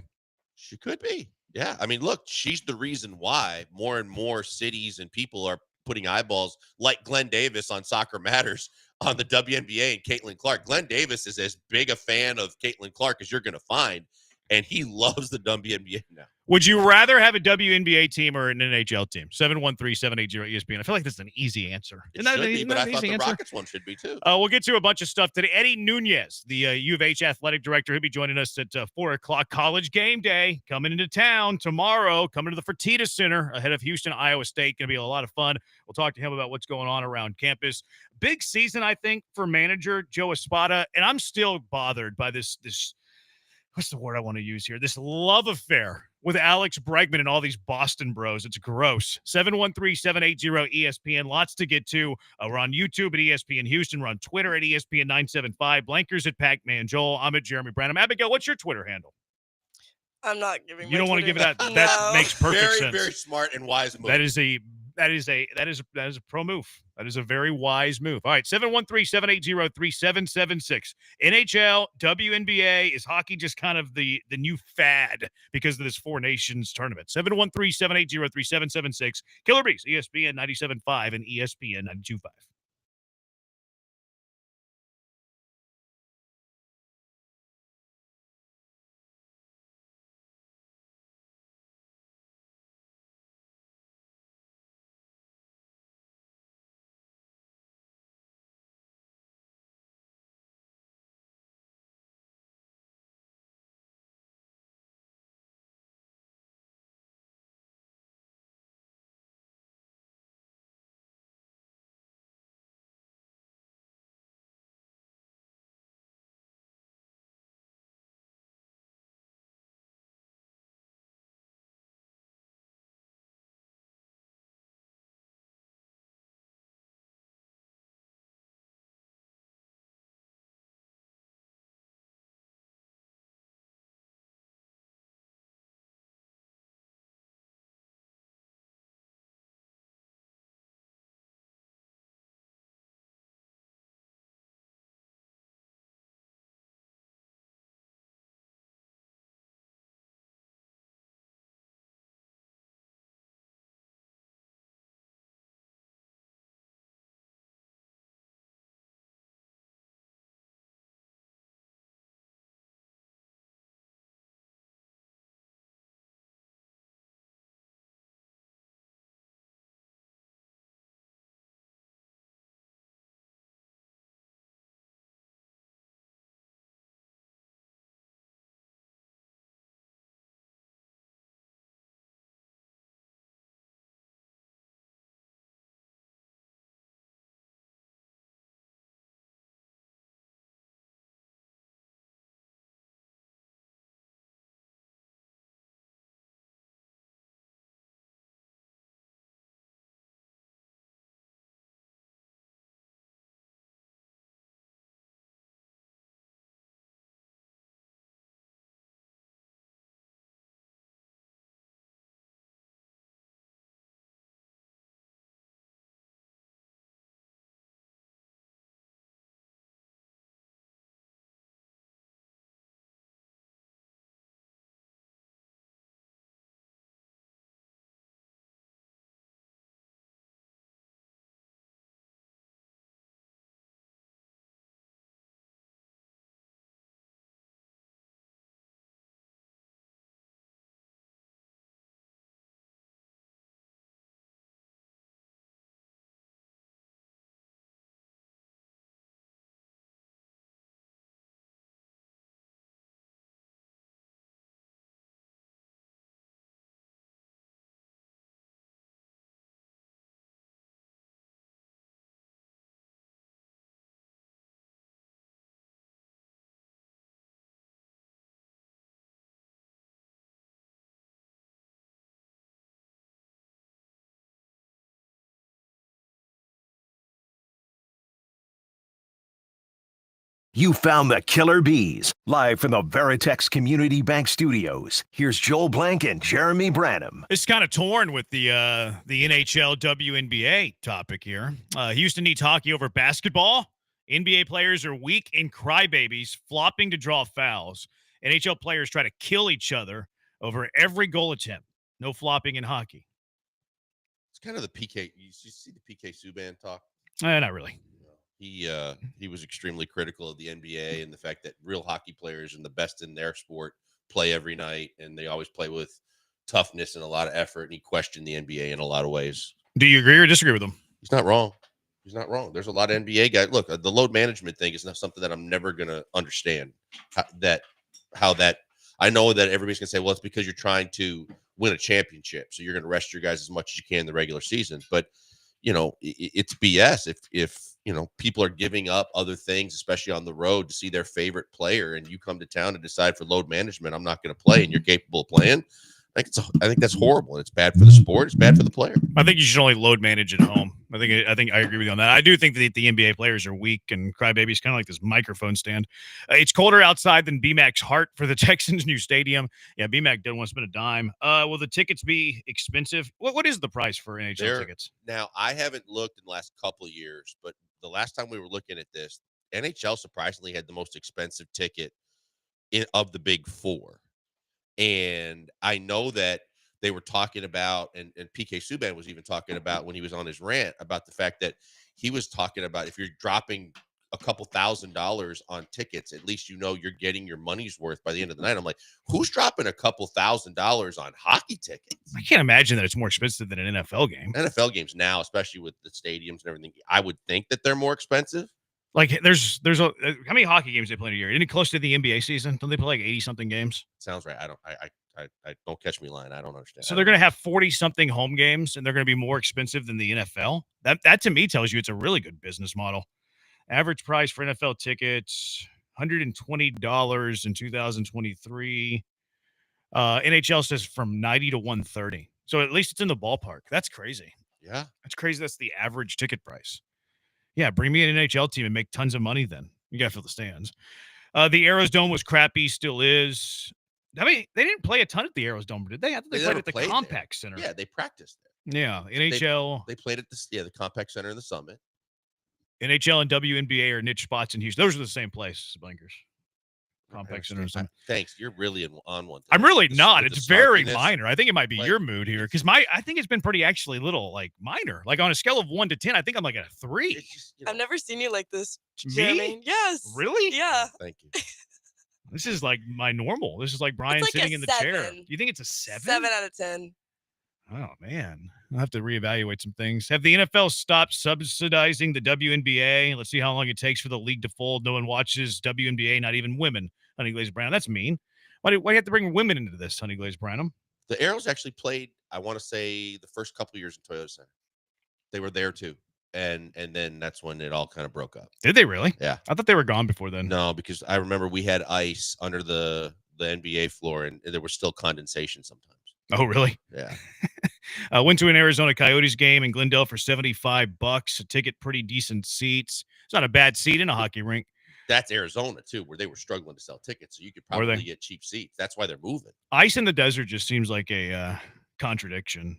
She could be. Yeah. I mean, look, she's the reason why more and more cities and people are putting eyeballs like Glenn Davis on Soccer Matters on the WNBA and Caitlin Clark. Glenn Davis is as big a fan of Caitlin Clark as you're going to find, and he loves the WNBA now. Would you rather have a WNBA team or an NHL team? 713-780-ESPN. I feel like this is an easy answer. It should be, but I thought the Rockets one should be too. We'll get to a bunch of stuff today. Eddie Nunez, the U of H athletic director, he'll be joining us at 4 o'clock. College game day coming into town tomorrow, coming to the Fertitta Center ahead of Houston, Iowa State. Going to be a lot of fun. We'll talk to him about what's going on around campus. Big season, I think, for manager Joe Espada, and I'm still bothered by this what's the word I want to use here? This love affair with Alex Bregman and all these Boston bros. It's gross. 713-780-ESPN. Lots to get to. We're on YouTube at ESPN Houston. We're on Twitter at ESPN 975. Blankers at Pac-Man Joel. I'm at Jeremy Branham. Abigail, what's your Twitter handle? I'm not giving. You don't want to give it out. No. That makes perfect very, sense. very smart and wise move. That is a pro move. That is a very wise move. All right, 713-780-3776. NHL, WNBA, is hockey just kind of the new fad because of this Four Nations tournament? 713-780-3776. Killer Bees, ESPN 97.5 and ESPN 92.5. You found the killer bees. Live from the Veritex Community Bank Studios, here's Joel Blank and Jeremy Branham. It's kind of torn with the NHL WNBA topic here. Houston needs hockey over basketball. NBA players are weak and crybabies, flopping to draw fouls. NHL players try to kill each other over every goal attempt. No flopping in hockey. It's kind of the PK. You see the PK Subban talk? Not really. He was extremely critical of the NBA and the fact that real hockey players and the best in their sport play every night, and they always play with toughness and a lot of effort. And he questioned the NBA in a lot of ways. Do you agree or disagree with him? He's not wrong. He's not wrong. There's a lot of NBA guys. Look, the load management thing is not something that I'm never going to understand. How that I know that everybody's going to say, well, it's because you're trying to win a championship, so you're going to rest your guys as much as you can in the regular season. But it's BS if people are giving up other things, especially on the road, to see their favorite player, and you come to town and decide for load management, I'm not going to play, and you're capable of playing. I think that's horrible. It's bad for the sport. It's bad for the player. I think you should only load manage at home. I think I agree with you on that. I do think that the NBA players are weak and crybabies, kind of like this microphone stand. It's colder outside than BMAC's heart for the Texans' new stadium. Yeah, BMAC doesn't want to spend a dime. Will the tickets be expensive? What is the price for NHL tickets? Now, I haven't looked in the last couple of years, but the last time we were looking at this, NHL surprisingly had the most expensive ticket of the big four. And I know that they were talking about, and PK Subban was even talking about when he was on his rant about the fact that he was talking about if you're dropping a couple $1,000s on tickets, at least you're getting your money's worth by the end of the night. I'm like, who's dropping a couple $1,000s on hockey tickets? I can't imagine that it's more expensive than an NFL game. NFL games now, especially with the stadiums and everything, I would think that they're more expensive. Like there's how many hockey games they play in a year? Isn't it close to the NBA season? Don't they play like 80-something games? Sounds right. I don't catch me lying. I don't understand. So they're going to have 40-something home games, and they're going to be more expensive than the NFL. That to me tells you it's a really good business model. Average price for NFL tickets, $120 in 2023. NHL says from 90 to 130. So at least it's in the ballpark. That's crazy. Yeah. That's crazy. That's the average ticket price. Yeah, bring me an NHL team and make tons of money then. You got to fill the stands. The Aeros Dome was crappy, still is. I mean, they didn't play a ton at the Aeros Dome, did they? I thought they played at the Compact Center. Yeah, they practiced there. Yeah, NHL. They played at the Compact Center in the Summit. NHL and WNBA are niche spots in Houston. Those are the same place, Blankers. Compact Center and Summit. Thanks. You're really on one. I'm really not. It's very minor. I think it might be your mood here because I think it's been pretty actually little like minor. Like on a scale of 1 to 10, I think I'm like at a 3. I've never seen you like this, Me? Jeremy. Yes. Really? Yeah. Thank you. This is like my normal. This is like Brian like sitting a in the 7. chair. Do you think it's a 7? 7 out of 10. Oh, man. I'll have to reevaluate some things. Have the NFL stopped subsidizing the WNBA? Let's see how long it takes for the league to fold. No one watches WNBA, not even women. Honey Glazed Brown. That's mean. Why do you have to bring women into this, Honey Glazed Brown? The Arrows actually played, I want to say, the first couple of years in Toyota Center. They were there too. And then that's when it all kind of broke up. Did they really? Yeah. I thought they were gone before then. No, because I remember we had ice under the NBA floor, and there was still condensation sometimes. Oh, really? Yeah. Went to an Arizona Coyotes game in Glendale for $75. A ticket, pretty decent seats. It's not a bad seat in a hockey rink. That's Arizona, too, where they were struggling to sell tickets. So you could probably get cheap seats. That's why they're moving. Ice in the desert just seems like a contradiction.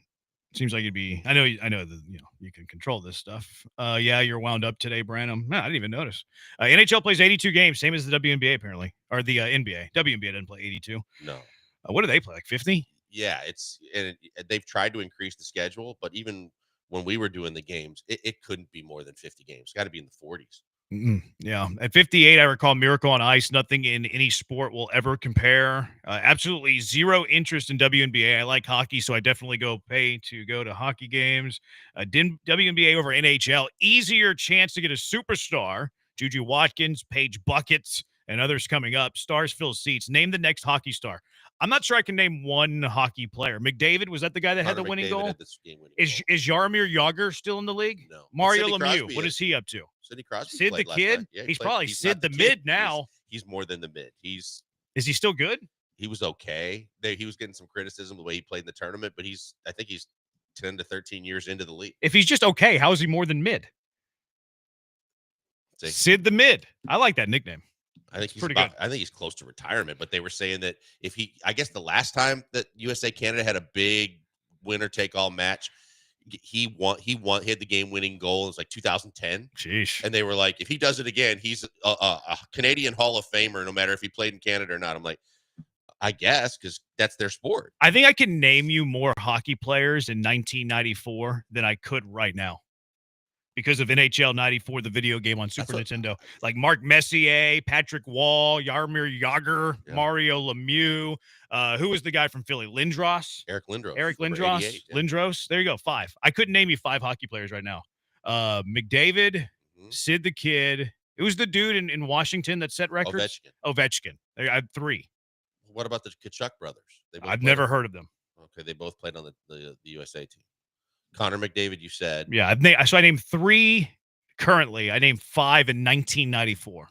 Seems like it'd be. I know that you can control this stuff. Yeah, you're wound up today, Branham. No, I didn't even notice. NHL plays 82 games, same as the WNBA apparently, or the NBA. WNBA doesn't play 82. No. What do they play? Like 50? Yeah, they've tried to increase the schedule, but even when we were doing the games, it couldn't be more than 50 games. It's got to be in the 40s. Yeah. At 58, I recall Miracle on Ice. Nothing in any sport will ever compare. Absolutely zero interest in WNBA. I like hockey, so I definitely pay to go to hockey games. WNBA over NHL. Easier chance to get a superstar. Juju Watkins, Paige Buckets, and others coming up. Stars fill seats. Name the next hockey star. I'm not sure I can name one hockey player. McDavid, was that the guy that had the winning goal? Is Jaromir Jagr still in the league? No. Mario Lemieux, what is he up to? Sidney Crosby. Sid the kid? Yeah, he's probably Sid the kid. mid now. He's more than the mid. Is he still good? He was okay. He was getting some criticism the way he played in the tournament, but I think he's 10 to 13 years into the league. If he's just okay, how is he more than mid? See? Sid the Mid. I like that nickname. I think he's pretty good. good. I think he's close to retirement, but they were saying that I guess the last time that USA Canada had a big winner take all match, he had the game winning goal. It was like 2010. Sheesh. And they were like, if he does it again, he's a Canadian Hall of Famer, no matter if he played in Canada or not. I'm like, I guess, because that's their sport. I think I can name you more hockey players in 1994 than I could right now because of NHL 94, the video game on Super Nintendo. Like Mark Messier, Patrick Wall, Jaromir Jagr, Mario Lemieux. Who was the guy from Philly? Lindros? Eric Lindros. Eric number Lindros. 88, yeah. Lindros. There you go. 5. I couldn't name you 5 hockey players right now. McDavid, Sid the Kid. It was the dude in Washington that set records. Ovechkin. I had 3. What about the Kachuk brothers? I've never heard of them. Okay, they both played on the USA team. Connor McDavid, you said. Yeah, so I named 3 currently. I named 5 in 1994.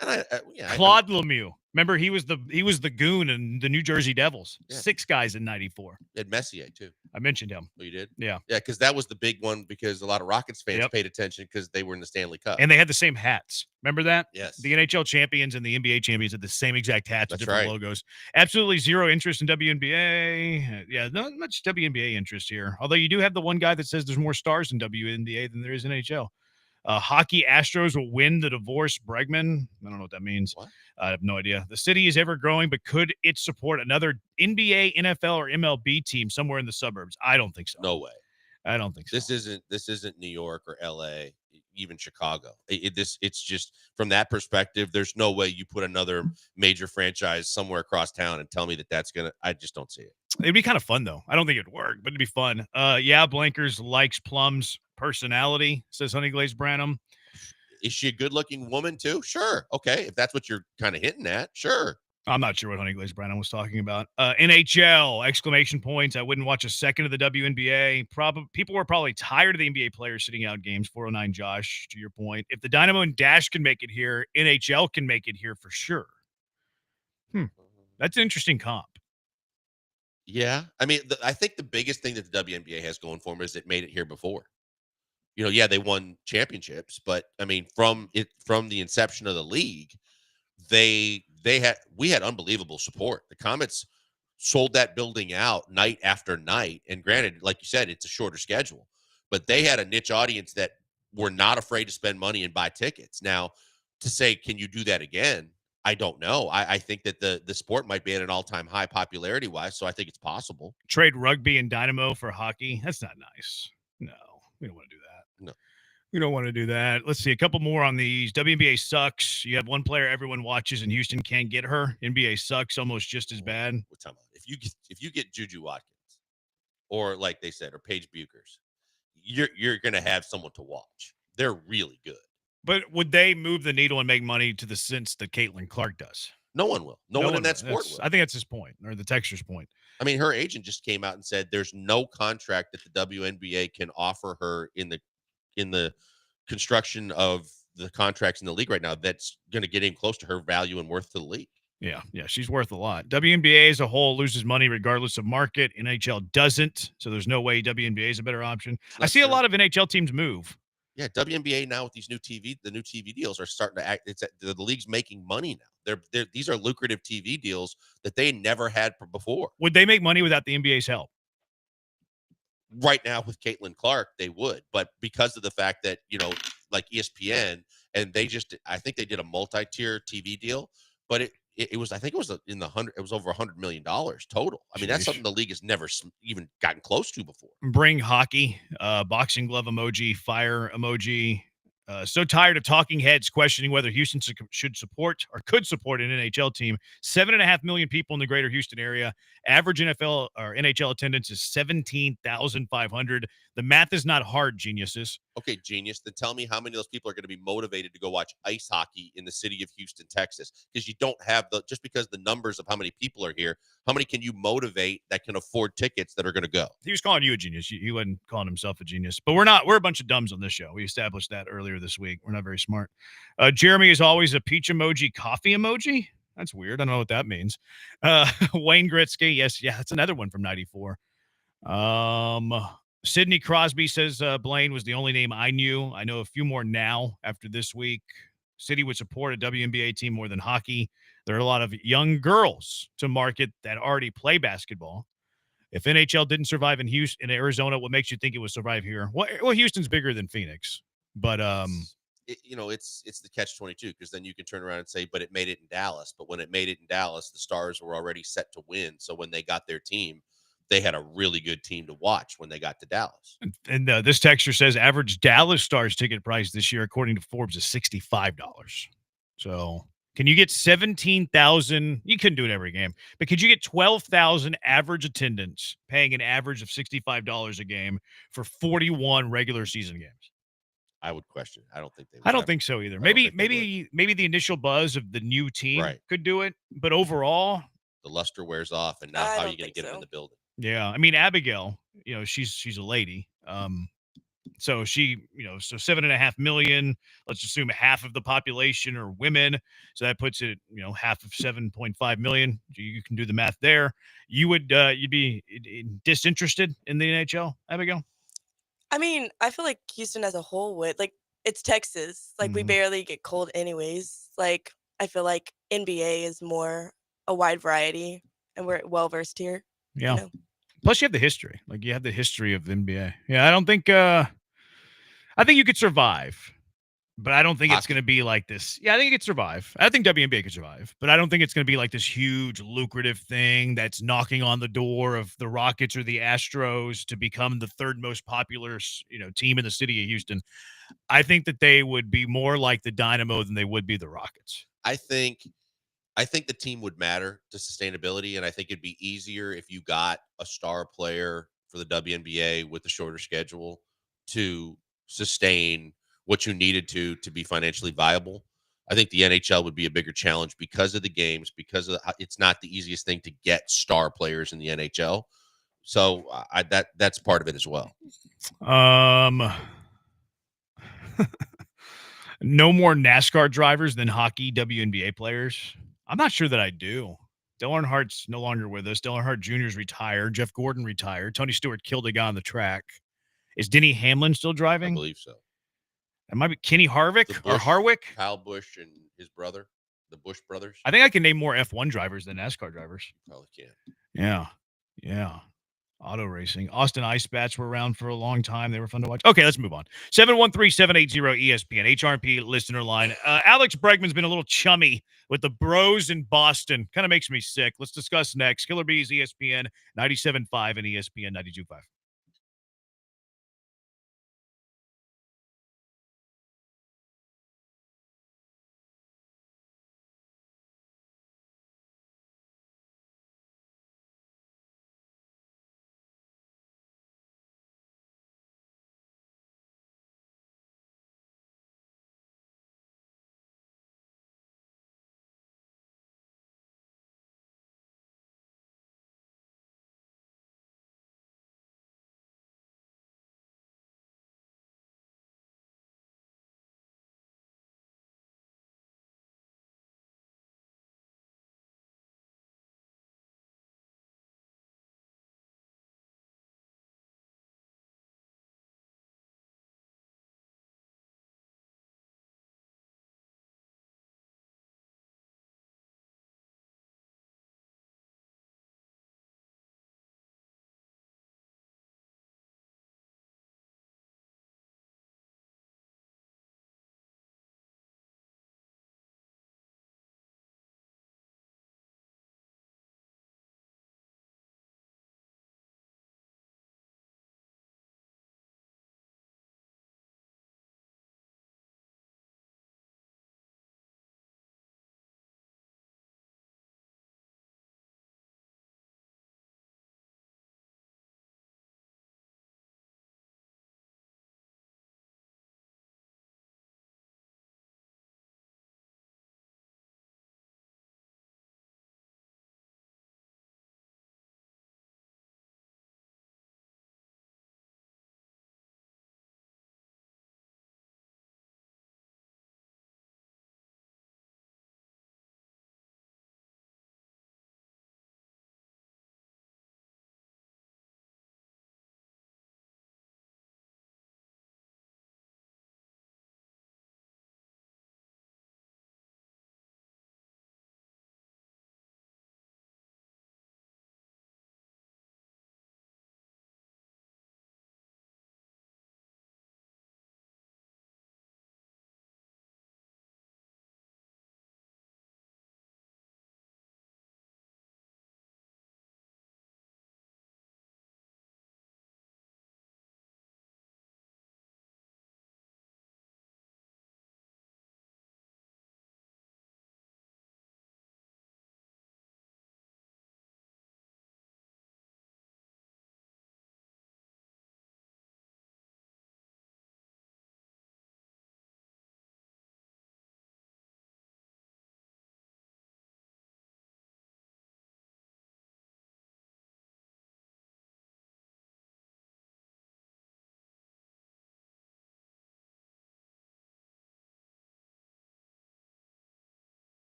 And Claude Lemieux. Remember, he was the goon in the New Jersey Devils. 6 guys in 94. And Messier, too. I mentioned him. Oh, you did? Yeah. Yeah, because that was the big one because a lot of Rockets fans paid attention because they were in the Stanley Cup. And they had the same hats. Remember that? Yes. The NHL champions and the NBA champions had the same exact hats with That's different right. logos. Absolutely zero interest in WNBA. Yeah, not much WNBA interest here. Although you do have the one guy that says there's more stars in WNBA than there is in NHL. Hockey Astros will win the divorce Bregman. I don't know what that means. What? I have no idea. The city is ever growing, but could it support another NBA, NFL, or MLB team somewhere in the suburbs? I don't think so. No way. I don't think so. This isn't New York or LA, even Chicago. It's just from that perspective. There's no way you put another major franchise somewhere across town and tell me that that's gonna. I just don't see it. It'd be kind of fun though. I don't think it'd work, but it'd be fun. Yeah, Blankers likes Plum's personality, says Honey Glazed Branham. Is she a good-looking woman too? Sure. Okay, if that's what you're kind of hinting at, sure. I'm not sure what Honey Glazed Branham was talking about. NHL, exclamation points. I wouldn't watch a second of the WNBA. People were probably tired of the NBA players sitting out games. 409 Josh, to your point. If the Dynamo and Dash can make it here, NHL can make it here for sure. That's an interesting comp. Yeah. I mean, I think the biggest thing that the WNBA has going for them is it made it here before. Yeah, they won championships, but I mean, from the inception of the league, we had unbelievable support. The Comets sold that building out night after night. And granted, like you said, it's a shorter schedule, but they had a niche audience that were not afraid to spend money and buy tickets. Now, to say, can you do that again? I don't know. I think that the sport might be at an all-time high popularity wise, so I think it's possible. Trade rugby and Dynamo for hockey. That's not nice. No, we don't want to do that. No. We don't want to do that. Let's see a couple more on these. WNBA sucks. You have one player everyone watches, and Houston can't get her. NBA sucks almost just as bad. If you get Juju Watkins, or like they said, or Paige Buchers, you're gonna have someone to watch. They're really good. But would they move the needle and make money to the sense that Caitlin Clark does? No one will. No one in that sport will. I think that's his point, or the texter's point. I mean, her agent just came out and said there's no contract that the WNBA can offer her in the construction of the contracts in the league right now that's going to get in close to her value and worth to the league. Yeah, she's worth a lot. WNBA as a whole loses money regardless of market. NHL doesn't, so there's no way WNBA is a better option. I see a lot of NHL teams move. Yeah, WNBA now with these new TV deals are starting to act. The league's making money now. These are lucrative TV deals that they never had before. Would they make money without the NBA's help? Right now with Caitlin Clark, they would, but because of the fact that, like ESPN, and I think they did a multi-tier TV deal, but it was in the $100, it was over $100 million total. I mean, that's something the league has never even gotten close to before. Bring hockey, boxing glove emoji, fire emoji. So tired of talking heads questioning whether Houston should support or could support an NHL team. 7.5 million people in the greater Houston area. Average NFL or NHL attendance is 17,500. The math is not hard, geniuses. Okay, genius. Then tell me how many of those people are going to be motivated to go watch ice hockey in the city of Houston, Texas? Because you don't have just because the numbers of how many people are here, how many can you motivate that can afford tickets that are going to go? He was calling you a genius. He wasn't calling himself a genius. But we're not. We're a bunch of dumbs on this show. We established that earlier this week. We're not very smart. Jeremy is always a peach emoji, coffee emoji. That's weird. I don't know what that means. Wayne Gretzky. Yes. Yeah. That's another one from 94. Sidney Crosby says Blaine was the only name I knew. I know a few more now after this week. City would support a WNBA team more than hockey. There are a lot of young girls to market that already play basketball. If NHL didn't survive in Houston, in Arizona, what makes you think it would survive here? Well, Houston's bigger than Phoenix, but it's the catch-22, because then you can turn around and say, but it made it in Dallas. But when it made it in Dallas, the Stars were already set to win. So when they got their team, they had a really good team to watch when they got to Dallas. And this texture says average Dallas Stars ticket price this year, according to Forbes, is $65. So can you get 17,000? You couldn't do it every game, but could you get 12,000 average attendance, paying an average of $65 a game for 41 regular season games? I would question it. I don't think they would. I don't think so either. Maybe the initial buzz of the new team could do it, but overall, the luster wears off, and now how are you going to get them in the building? yeah. I mean, Abigail, she's a lady. So she, so 7.5 million, let's assume half of the population are women. So that puts it, half of 7.5 million. You can do the math there. You'd be disinterested in the NHL, Abigail? I mean, I feel like Houston as a whole would. Like, it's Texas. Like, we barely get cold anyways. Like, I feel like NBA is more a wide variety, and we're well-versed here. Yeah. Plus, you have the history. Like, you have the history of the NBA. Yeah, I don't think I think you could survive, but I don't think it's going to be like this. Yeah, I think it could survive. I think WNBA could survive, but I don't think it's going to be like this huge lucrative thing that's knocking on the door of the Rockets or the Astros to become the third most popular, team in the city of Houston. I think that they would be more like the Dynamo than they would be the Rockets. I think the team would matter to sustainability, and I think it'd be easier if you got a star player for the WNBA with the shorter schedule to sustain what you needed to be financially viable. I think the NHL would be a bigger challenge because of the games, because of it's not the easiest thing to get star players in the NHL. So that's part of it as well. No more NASCAR drivers than hockey WNBA players. I'm not sure that I do. Dale Earnhardt's no longer with us. Dale Earnhardt Jr.'s retired. Jeff Gordon retired. Tony Stewart killed a guy on the track. Is Denny Hamlin still driving? I believe so. It might be Kenny Harvick or Harwick. Kyle Busch and his brother, the Busch brothers. I think I can name more F1 drivers than NASCAR drivers. You probably can. Yeah. Auto racing. Austin Ice Bats were around for a long time. They were fun to watch. Okay, let's move on. 713-780-ESPN, HRP listener line. Alex Bregman's been a little chummy with the bros in Boston. Kind of makes me sick. Let's discuss next. Killer Bees, ESPN 97.5 and ESPN 92.5.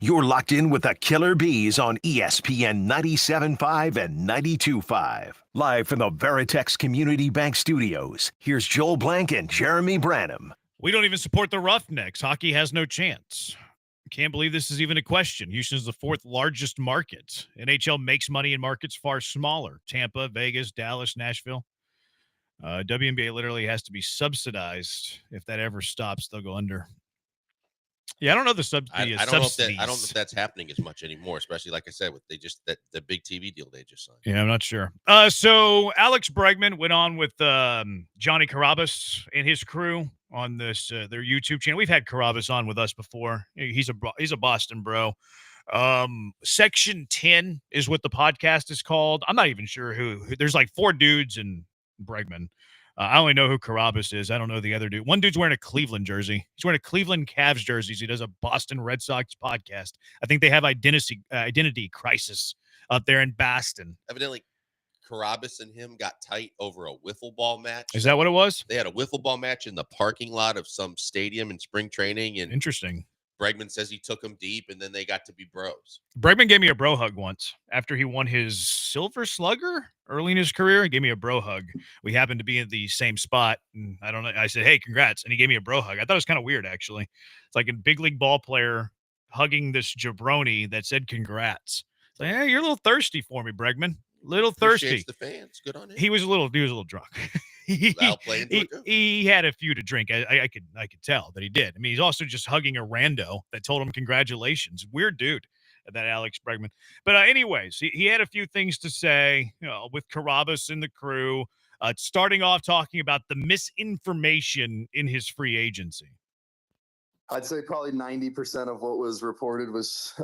You're locked in with the Killer Bees on ESPN 97.5 and 92.5. Live from the Veritex Community Bank Studios, here's Joel Blank and Jeremy Branham. We don't even support the Roughnecks. Hockey has no chance. Can't believe this is even a question. Houston's the fourth largest market. NHL makes money in markets far smaller. Tampa, Vegas, Dallas, Nashville. WNBA literally has to be subsidized. If that ever stops, they'll go under. Yeah, I don't know the subsidy. I don't know if that's happening as much anymore, especially like I said, with the big TV deal they just signed. Yeah, I'm not sure. So Alex Bregman went on with Johnny Carabas and his crew on this their YouTube channel. We've had Carabas on with us before. He's a Boston bro. Section 10 is what the podcast is called. I'm not even sure who. There's like 4 dudes in Bregman. I only know who Carabas is. I don't know the other dude. One dude's wearing a Cleveland jersey. He's wearing a Cleveland Cavs jersey. He does a Boston Red Sox podcast. I think they have identity crisis up there in Boston. Evidently, Carabas and him got tight over a wiffle ball match. Is that what it was? They had a wiffle ball match in the parking lot of some stadium in spring training. And interesting. Bregman says he took him deep, and then they got to be bros. Bregman gave me a bro hug once after he won his Silver Slugger early in his career. He gave me a bro hug. We happened to be in the same spot, and I don't know. I said, "Hey, congrats!" And he gave me a bro hug. I thought it was kind of weird, actually. It's like a big league ball player hugging this jabroni that said, "Congrats." It's like, hey, you're a little thirsty for me, Bregman. Little thirsty. Appreciates the fans. Good on him. He was a little drunk. he had a few to drink. I could tell that he did. I mean, he's also just hugging a rando that told him congratulations. Weird dude, that Alex Bregman. But anyways, he had a few things to say, with Carabas and the crew, starting off talking about the misinformation in his free agency. I'd say probably 90% of what was reported was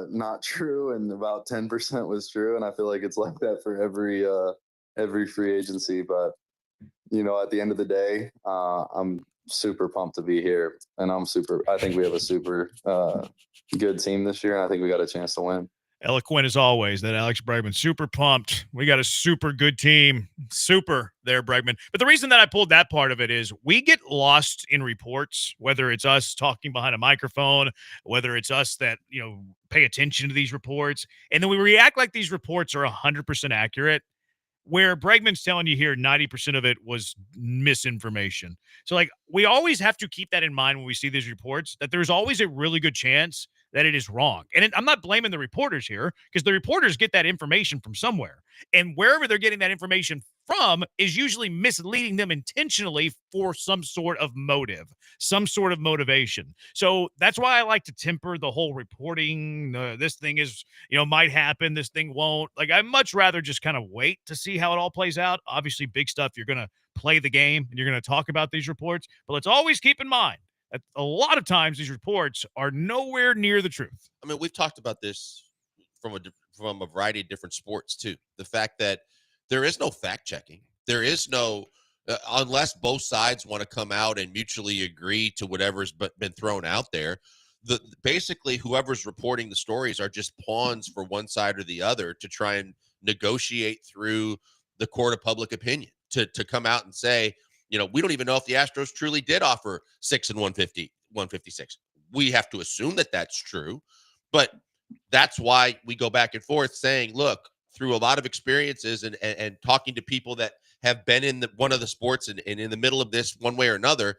not true, and about 10% was true. And I feel like it's like that for every free agency. But at the end of the day, I'm super pumped to be here, and I think we have a super good team this year, and I think we got a chance to win. Eloquent as always, that Alex Bregman. Super pumped. We got a super good team. Super there, Bregman. But the reason that I pulled that part of it is we get lost in reports, whether it's us talking behind a microphone, whether it's us that, pay attention to these reports, and then we react like these reports are 100% accurate, where Bregman's telling you here 90% of it was misinformation. So, we always have to keep that in mind when we see these reports, that there's always a really good chance that it is wrong. And I'm not blaming the reporters here, because the reporters get that information from somewhere. And wherever they're getting that information from is usually misleading them intentionally for some sort of motive, some sort of motivation. So that's why I like to temper the whole reporting. This thing is, might happen. This thing won't. I'd much rather just kind of wait to see how it all plays out. Obviously, big stuff, you're going to play the game and you're going to talk about these reports. But let's always keep in mind that a lot of times these reports are nowhere near the truth. I mean, we've talked about this from a variety of different sports too. The fact that there is no fact checking. There is no, unless both sides want to come out and mutually agree to whatever's been thrown out there. Basically, whoever's reporting the stories are just pawns for one side or the other to try and negotiate through the court of public opinion to come out and say, we don't even know if the Astros truly did offer 6 and 156. We have to assume that that's true, but that's why we go back and forth saying, look, through a lot of experiences and talking to people that have been in one of the sports and in the middle of this one way or another,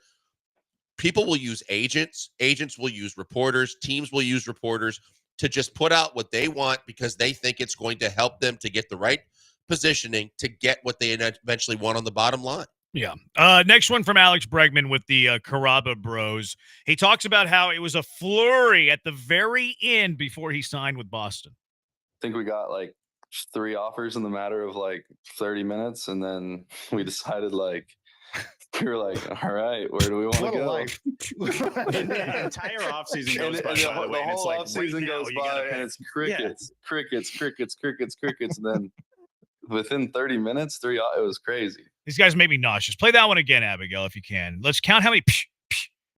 people will use agents will use reporters, teams will use reporters to just put out what they want because they think it's going to help them to get the right positioning to get what they eventually want on the bottom line. Yeah. Next one from Alex Bregman with the Caraba Bros. He talks about how it was a flurry at the very end before he signed with Boston. I think we got 3 offers in the matter of 30 minutes, and then we decided we were all right, where do we want to go? The entire offseason goes by. The whole offseason goes by, and it's crickets, and then within 30 minutes, 3. It was crazy. These guys made me nauseous. Play that one again, Abigail, if you can. Let's count how many.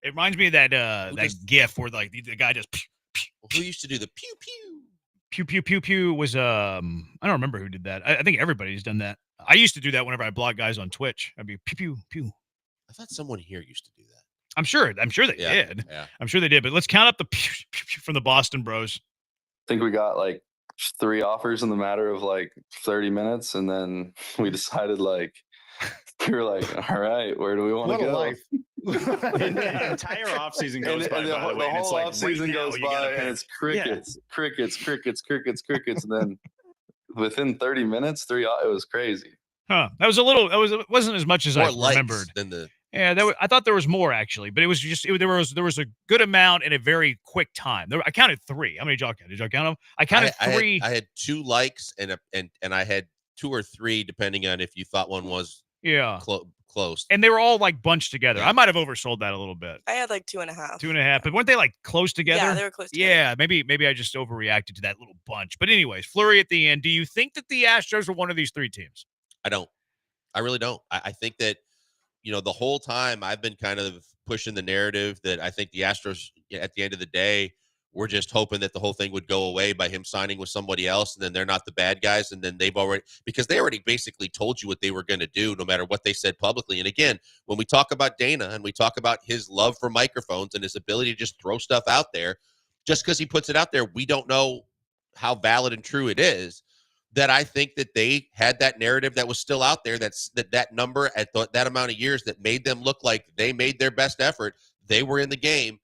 It reminds me of that GIF where the guy just. Who used to do the pew pew? Pew pew pew pew was I don't remember who did that. I think everybody's done that. I used to do that whenever I block guys on Twitch. I'd be pew pew pew. I thought someone here used to do that. I'm sure they did. Yeah. I'm sure they did. But let's count up the from the Boston Bros. I think we got like 3 offers in the matter of like 30 minutes, and then we decided like we were like, all right, where do we want to What a go? life. And the entire offseason goes by the way. And it's whole like off season right now goes you gotta by, and pick. it's crickets, and then within 30 minutes, it was crazy. Huh. That was it wasn't as much as More I likes remembered. than the Yeah, I thought there was more actually, but it was just there was a good amount in a very quick time. I counted 3. How many did y'all count? Did y'all count them? I counted 3. I had 2 likes and I had 2 or 3 depending on if you thought one was close. And they were all like bunched together. Yeah. I might have oversold that a little bit. I had like 2.5. 2.5, but weren't they like close together? Yeah, they were close together. Yeah, maybe I just overreacted to that little bunch. But anyways, Fleury at the end. Do you think that the Astros are one of these 3 teams? I don't. I really don't. I think that, the whole time I've been kind of pushing the narrative that I think the Astros, at the end of the day, we're just hoping that the whole thing would go away by him signing with somebody else, and then they're not the bad guys, and then they already basically told you what they were going to do, no matter what they said publicly. And again, when we talk about Dana and we talk about his love for microphones and his ability to just throw stuff out there, just because he puts it out there, we don't know how valid and true it is. That I think that they had that narrative that was still out there. That number at that amount of years that made them look like they made their best effort. They were in the game.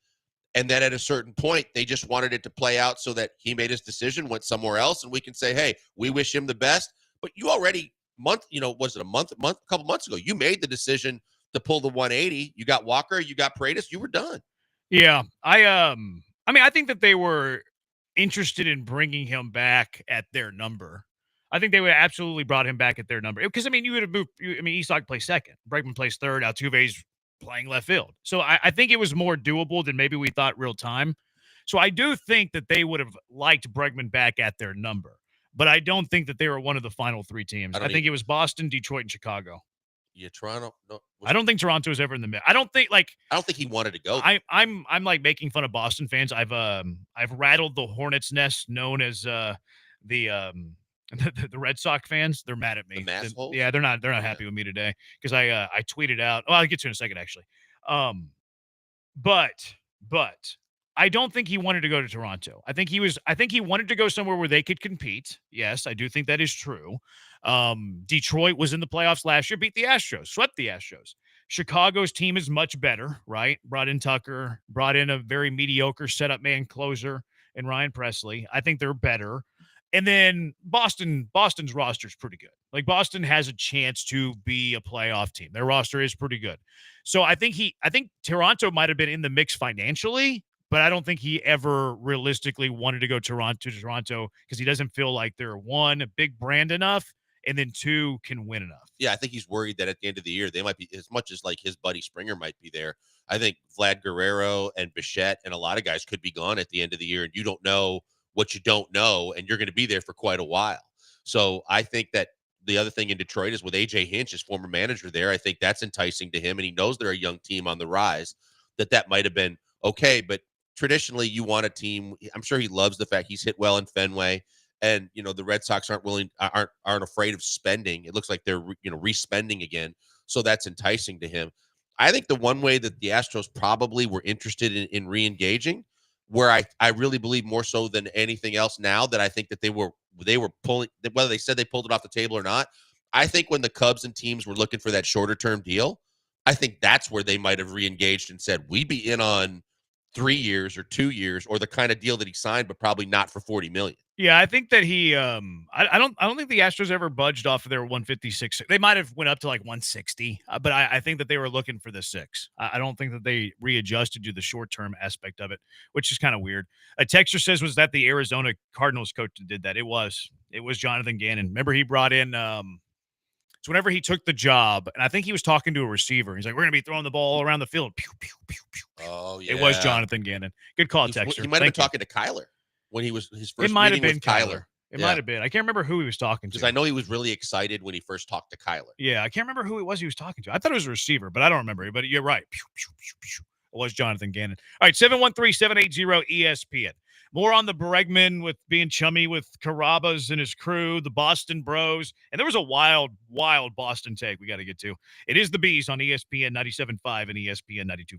And then at a certain point, they just wanted it to play out so that he made his decision, went somewhere else. And we can say, hey, we wish him the best. But you already was it a couple months ago, you made the decision to pull the 180. You got Walker, you got Paredes, you were done. Yeah. I think that they were interested in bringing him back at their number. I think they would have absolutely brought him back at their number. Because, you would have moved. Isak plays second. Bregman plays third. Altuve's playing left field. So I think it was more doable than maybe we thought real time. So I do think that they would have liked Bregman back at their number. But I don't think that they were one of the final 3 teams. I think it was Boston, Detroit, and Chicago. Yeah, Toronto. No, I don't think Toronto was ever in the mid. I don't think he wanted to go. I'm like making fun of Boston fans. I've rattled the hornet's nest known as the Red Sox fans. They're mad at me. The mass holes? Yeah, they're not happy with me today because I tweeted out. Well, I'll get to it in a second actually. But I don't think he wanted to go to Toronto. I think he wanted to go somewhere where they could compete. Yes, I do think that is true. Detroit was in the playoffs last year, beat the Astros, swept the Astros. Chicago's team is much better, right? Brought in Tucker, brought in a very mediocre setup man closer in Ryan Presley. I think they're better. And then Boston's roster is pretty good. Like Boston has a chance to be a playoff team. Their roster is pretty good. So I think Toronto might have been in the mix financially, but I don't think he ever realistically wanted to go to Toronto because he doesn't feel like they're 1, a big brand enough, and then 2, can win enough. Yeah, I think he's worried that at the end of the year, they might be, as much as like his buddy Springer might be there. I think Vlad Guerrero and Bichette and a lot of guys could be gone at the end of the year, and you don't know what you don't know, and you're going to be there for quite a while. So I think that the other thing in Detroit is with A.J. Hinch, his former manager there, I think that's enticing to him, and he knows they're a young team on the rise, that might have been okay. But traditionally, you want a team, I'm sure he loves the fact he's hit well in Fenway, and, the Red Sox aren't afraid of spending. It looks like they're, re-spending again, so that's enticing to him. I think the one way that the Astros probably were interested in re-engaging, where I really believe more so than anything else now, that I think that they were pulling, whether they said they pulled it off the table or not, I think when the Cubs and teams were looking for that shorter term deal, I think that's where they might have re-engaged and said, we'd be in on 3 years or 2 years, or the kind of deal that he signed, but probably not for $40 million. Yeah, I think that he I don't think the Astros ever budged off of their 156. They might have went up to like 160, but I think that they were looking for the 6. I don't think that they readjusted to the short-term aspect of it, which is kind of weird. A texter says, was that the Arizona Cardinals coach that did that? It was Jonathan Gannon. Remember he brought in so whenever he took the job, and I think he was talking to a receiver. He's like, we're going to be throwing the ball all around the field. Pew, pew, pew, pew. Oh, yeah. It was Jonathan Gannon. Good call, texter. He might have been talking to Kyler when he was his first It might meeting have been with Kyler. It might have been. I can't remember who he was talking to. Because I know he was really excited when he first talked to Kyler. Yeah, I can't remember who it was he was talking to. I thought it was a receiver, but I don't remember. But you're right. Pew, pew, pew, pew. It was Jonathan Gannon. All right, 713-780-ESPN. More on the Bregman with being chummy with Carrabba's and his crew, the Boston Bros. And there was a wild, wild Boston take we got to get to. It is the Bees on ESPN 97.5 and ESPN 92.5.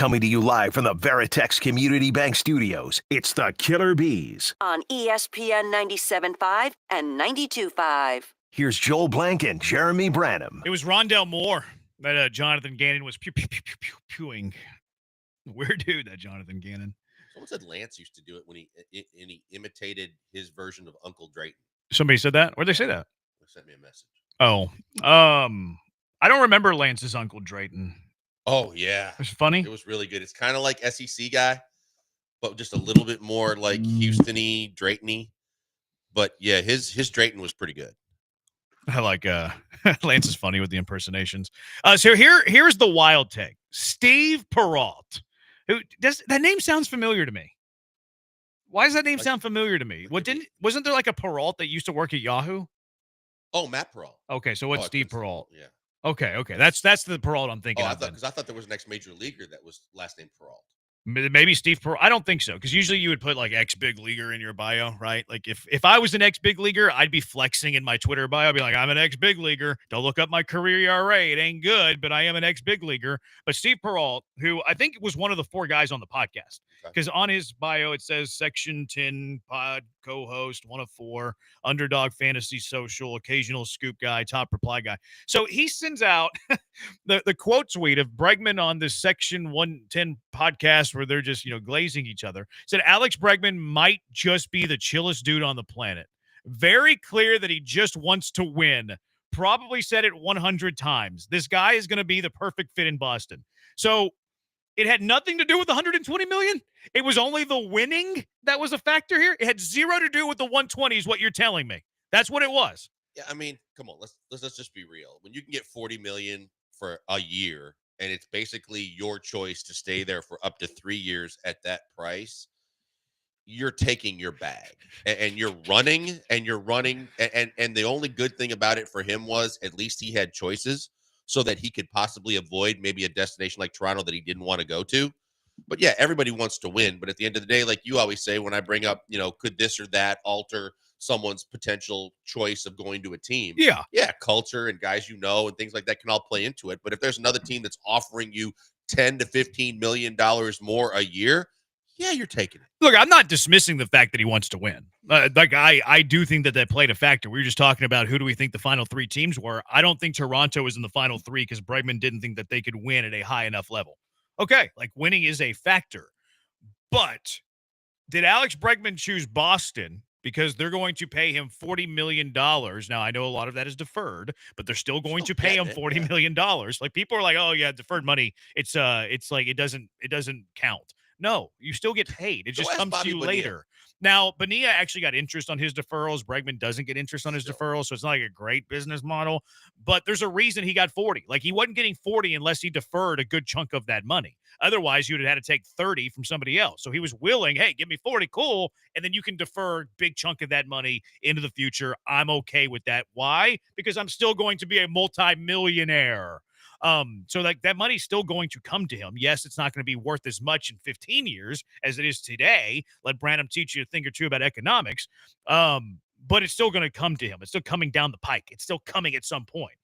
Coming to you live from the Veritex Community Bank Studios, it's the Killer Bees. On ESPN 97.5 and 92.5. Here's Joel Blank and Jeremy Branham. It was Rondell Moore that Jonathan Gannon was pewing. Weird dude, that Jonathan Gannon. Someone said Lance used to do it when he imitated his version of Uncle Drayton. Somebody said that? Where'd they say that? They sent me a message. Oh, I don't remember Lance's Uncle Drayton. Oh, yeah. It was funny. It was really good. It's kind of like SEC guy, but just a little bit more like Houston-y, Drayton-y. But yeah, his Drayton was pretty good. I like Lance is funny with the impersonations. So here's the wild take. Steve Perrault. That name sounds familiar to me. Why does that name sound familiar to me? Wasn't there like a Perrault that used to work at Yahoo? Oh, Matt Perrault. Okay, so what's Steve Perrault? Yeah. Okay. That's the Perrault I'm thinking of. Because I thought there was an ex-major leaguer that was last name Perrault. Maybe Steve Perrault. I don't think so, because usually you would put like ex-big leaguer in your bio, right? Like if I was an ex-big leaguer, I'd be flexing in my Twitter bio. I'd be like, I'm an ex-big leaguer. Don't look up my career ERA. It ain't good, but I am an ex-big leaguer. But Steve Perrault, who I think was one of the 4 guys on the podcast, because on his bio it says Section 10 pod co-host, 1 of 4, underdog fantasy social, occasional scoop guy, top reply guy. So he sends out the quote tweet of Bregman on this Section 110 podcast where they're just, glazing each other. Said Alex Bregman might just be the chillest dude on the planet. Very clear that he just wants to win. Probably said it 100 times. This guy is going to be the perfect fit in Boston. So it had nothing to do with the $120 million. It was only the winning that was a factor here. It had zero to do with the 120 is what you're telling me. That's what it was. Yeah, I mean, come on, let's just be real. When you can get $40 million for a year, and it's basically your choice to stay there for up to 3 years at that price, you're taking your bag and you're running. And the only good thing about it for him was at least he had choices so that he could possibly avoid maybe a destination like Toronto that he didn't want to go to. But yeah, everybody wants to win. But at the end of the day, like you always say, when I bring up, could this or that alter someone's potential choice of going to a team? Yeah, culture and guys and things like that can all play into it. But if there's another team that's offering you $10 to $15 million more a year, yeah, you're taking it. Look, I'm not dismissing the fact that he wants to win. I do think that played a factor. We were just talking about who do we think the final 3 teams were. I don't think Toronto was in the final 3 because Bregman didn't think that they could win at a high enough level. Okay, like winning is a factor. But did Alex Bregman choose Boston because they're going to pay him $40 million? Now, I know a lot of that is deferred, but they're still going to pay him $40 million. Like people are like, oh yeah, deferred money. It's like it doesn't count. No, you still get paid. It just comes to you later. Now, Bonilla actually got interest on his deferrals. Bregman doesn't get interest on his deferrals, so it's not like a great business model. But there's a reason he got 40. Like, he wasn't getting 40 unless he deferred a good chunk of that money. Otherwise, you'd have had to take 30 from somebody else. So he was willing, hey, give me 40, cool, and then you can defer a big chunk of that money into the future. I'm okay with that. Why? Because I'm still going to be a multi-millionaire. So like that money's still going to come to him. Yes, it's not going to be worth as much in 15 years as it is today. Let Branham teach you a thing or two about economics. But it's still going to come to him. It's still coming down the pike. It's still coming at some point.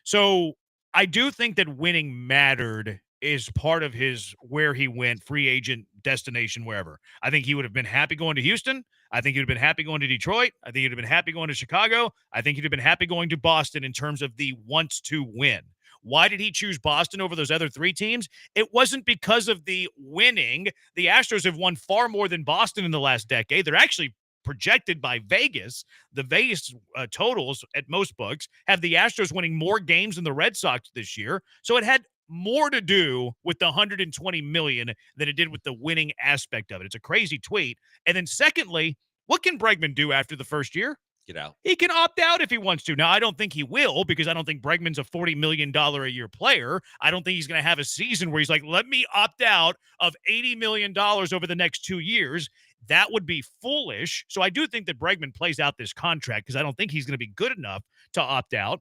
So I do think that winning mattered is part of his where he went, free agent, destination, wherever. I think he would have been happy going to Houston. I think he would have been happy going to Detroit. I think he'd have been happy going to Chicago. I think he'd have been happy going to Boston in terms of the wants to win. Why did he choose Boston over those other 3 teams? It wasn't because of the winning. The Astros have won far more than Boston in the last decade. They're actually projected by Vegas. The Vegas totals at most books have the Astros winning more games than the Red Sox this year. So it had more to do with the $120 million than it did with the winning aspect of it. It's a crazy tweet. And then secondly, what can Bregman do after the first year? Get out. He can opt out if he wants to. Now, I don't think he will because I don't think Bregman's a $40 million a year player. I don't think he's going to have a season where he's like, let me opt out of $80 million over the next 2 years. That would be foolish. So I do think that Bregman plays out this contract because I don't think he's going to be good enough to opt out.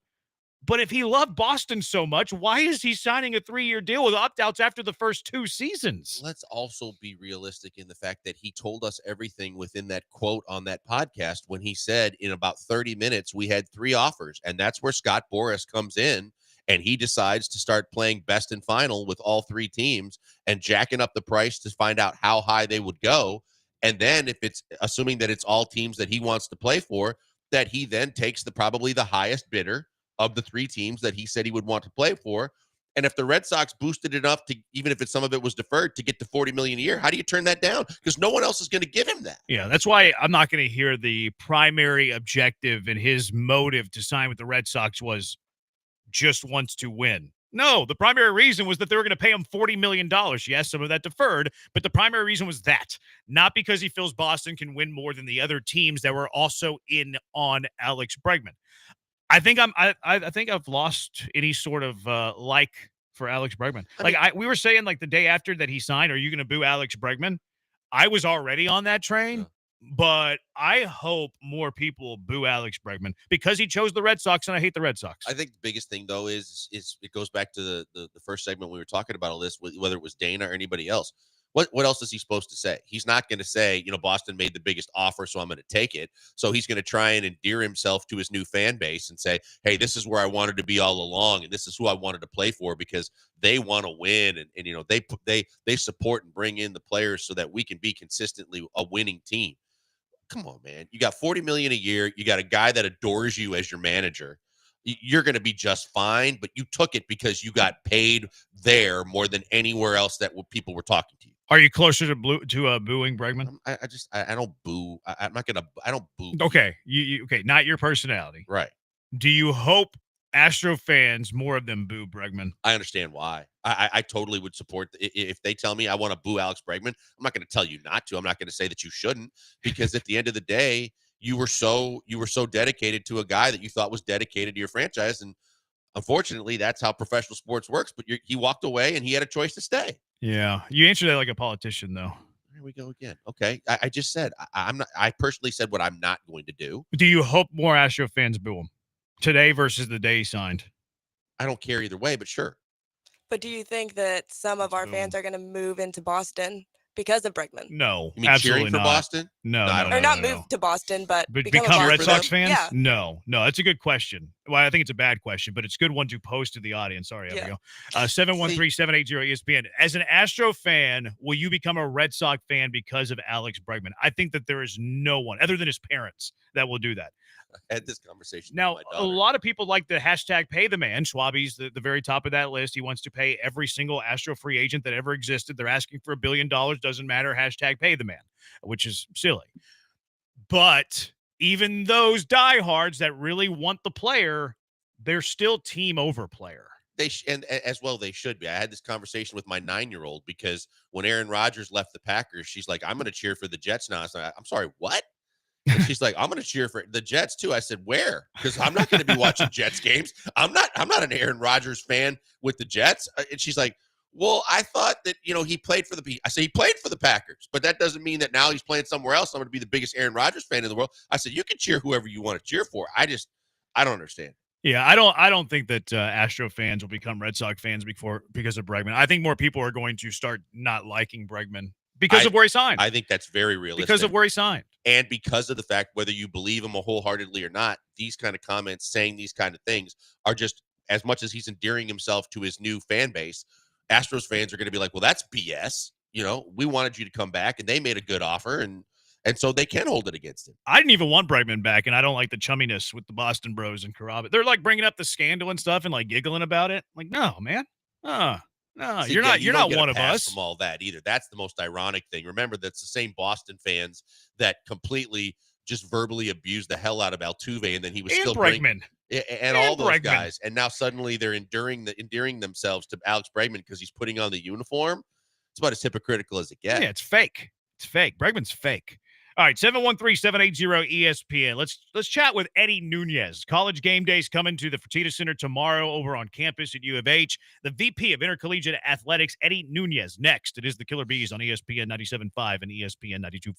But if he loved Boston so much, why is he signing a 3-year deal with opt-outs after the first 2 seasons? Let's also be realistic in the fact that he told us everything within that quote on that podcast when he said in about 30 minutes we had 3 offers. And that's where Scott Boras comes in and he decides to start playing best and final with all three teams and jacking up the price to find out how high they would go. And then if it's assuming that it's all teams that he wants to play for, that he then takes probably the highest bidder of the three teams that he said he would want to play for. And if the Red Sox boosted it up to, even if some of it was deferred, to get to $40 million a year, how do you turn that down? Because no one else is going to give him that. Yeah, that's why I'm not going to hear the primary objective and his motive to sign with the Red Sox was just wants to win. No, the primary reason was that they were going to pay him $40 million. Yes, some of that deferred, but the primary reason was that, not because he feels Boston can win more than the other teams that were also in on Alex Bregman. I think I've lost any sort of like for Alex Bregman. We were saying like the day after that he signed, are you going to boo Alex Bregman? I was already on that train, but I hope more people boo Alex Bregman because he chose the Red Sox, and I hate the Red Sox. I think the biggest thing though is it goes back to the first segment we were talking about all this, whether it was Dana or anybody else. What else is he supposed to say? He's not going to say, Boston made the biggest offer, so I'm going to take it. So he's going to try and endear himself to his new fan base and say, hey, this is where I wanted to be all along, and this is who I wanted to play for because they want to win, and they support and bring in the players so that we can be consistently a winning team. Come on, man. You got $40 million a year. You got a guy that adores you as your manager. You're going to be just fine, but you took it because you got paid there more than anywhere else that people were talking to you. Are you closer to booing Bregman? I don't boo. I don't boo. Okay, okay, not your personality, right? Do you hope Astro fans, more of them, boo Bregman? I understand why. I totally would support if they tell me I want to boo Alex Bregman. I'm not going to tell you not to. I'm not going to say that you shouldn't, because at the end of the day, you were so dedicated to a guy that you thought was dedicated to your franchise, and unfortunately, that's how professional sports works. But he walked away, and he had a choice to stay. Yeah, you answered that like a politician, though. Here we go again. Okay, I just said I'm not. I personally said what I'm not going to do. Do you hope more Astro fans boo him today versus the day he signed? I don't care either way, but sure. But do you think that some of our fans are going to move into Boston because of Bregman? No, you mean absolutely cheering for not. Boston? No, or not move to Boston, but become Red Sox fans? Yeah. No, that's a good question. Well, I think it's a bad question, but it's a good one to pose to the audience. Sorry, Abigail. 713-780-ESPN. As an Astro fan, will you become a Red Sox fan because of Alex Bregman? I think that there is no one, other than his parents, that will do that. I had this conversation now, with my a daughter. lot of people like the hashtag pay the man. Schwabi's the very top of that list. He wants to pay every single Astro free agent that ever existed. They're asking for $1 billion. Doesn't matter. Hashtag pay the man, which is silly. But even those diehards that really want the player, they're still team over player. And as well they should be. I had this conversation with my 9-year-old because when Aaron Rodgers left the Packers, she's like, I'm going to cheer for the Jets now. I said, I'm sorry, what? And she's like, I'm going to cheer for the Jets too. I said, where? Because I'm not going to be watching Jets games. I'm not an Aaron Rodgers fan with the Jets. And she's like, well, I thought that, he played for I said, he played for the Packers, but that doesn't mean that now he's playing somewhere else. I'm going to be the biggest Aaron Rodgers fan in the world. I said, you can cheer whoever you want to cheer for. I don't understand. Yeah, I don't think that Astro fans will become Red Sox fans because of Bregman. I think more people are going to start not liking Bregman because of where he signed. I think that's very realistic. Because of where he signed. And because of the fact, whether you believe him wholeheartedly or not, these kind of comments, saying these kind of things are just, as much as he's endearing himself to his new fan base, Astros fans are going to be like, well, that's BS. We wanted you to come back, and they made a good offer, and so they can hold it against him. I didn't even want Bregman back, and I don't like the chumminess with the Boston Bros and Carrabba. They're like bringing up the scandal and stuff and like giggling about it. Like, no, man. No, See, you're not one of us. From all that either. That's the most ironic thing. Remember, that's the same Boston fans that completely just verbally abused the hell out of Altuve, and then he was still Bregman and all those guys. And now suddenly they're endearing themselves to Alex Bregman because he's putting on the uniform. It's about as hypocritical as it gets. Yeah, it's fake. It's fake. Bregman's fake. All right, 713-780-ESPN. Let's chat with Eddie Nunez. College game days coming to the Fertitta Center tomorrow over on campus at U of H. The VP of Intercollegiate Athletics, Eddie Nunez. Next, it is the Killer Bees on ESPN 97.5 and ESPN 92.5.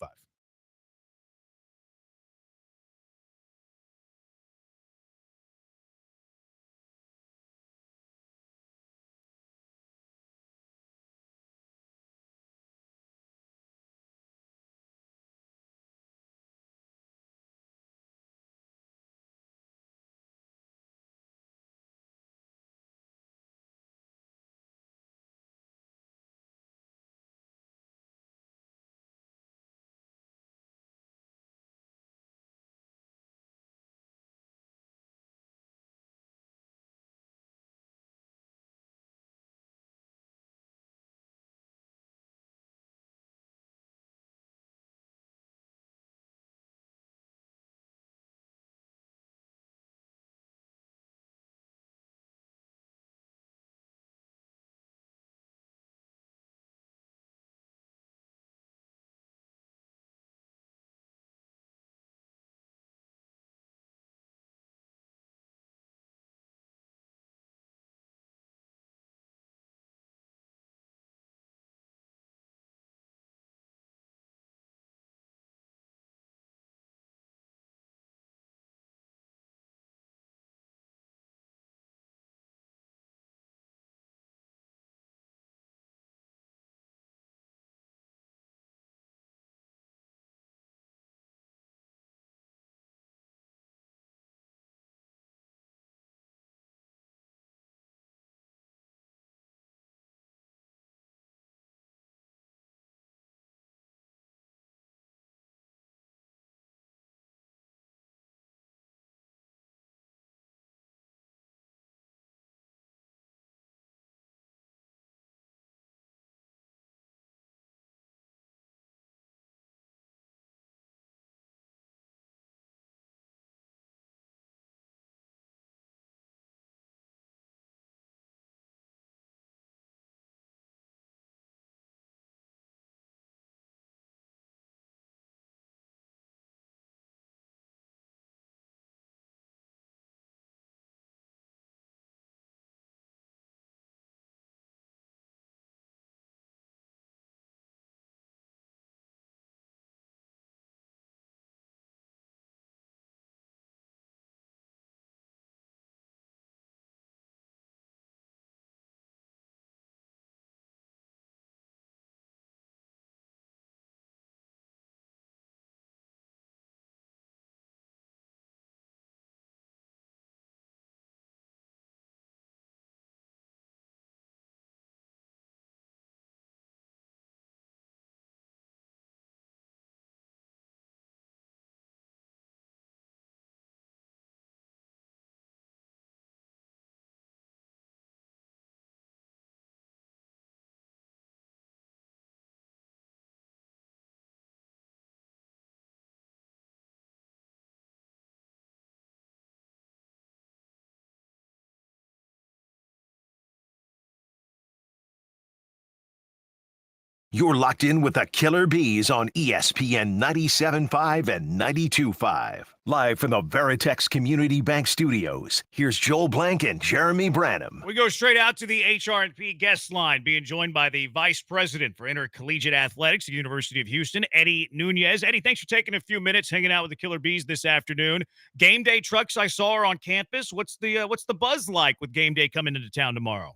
You're locked in with the Killer Bees on ESPN 97.5 and 92.5. Live from the Veritex Community Bank Studios, here's Joel Blank and Jeremy Branham. We go straight out to the HR&P guest line, being joined by the Vice President for Intercollegiate Athletics at the University of Houston, Eddie Nunez. Eddie, thanks for taking a few minutes hanging out with the Killer Bees this afternoon. Game day trucks I saw are on campus. What's the buzz like with game day coming into town tomorrow?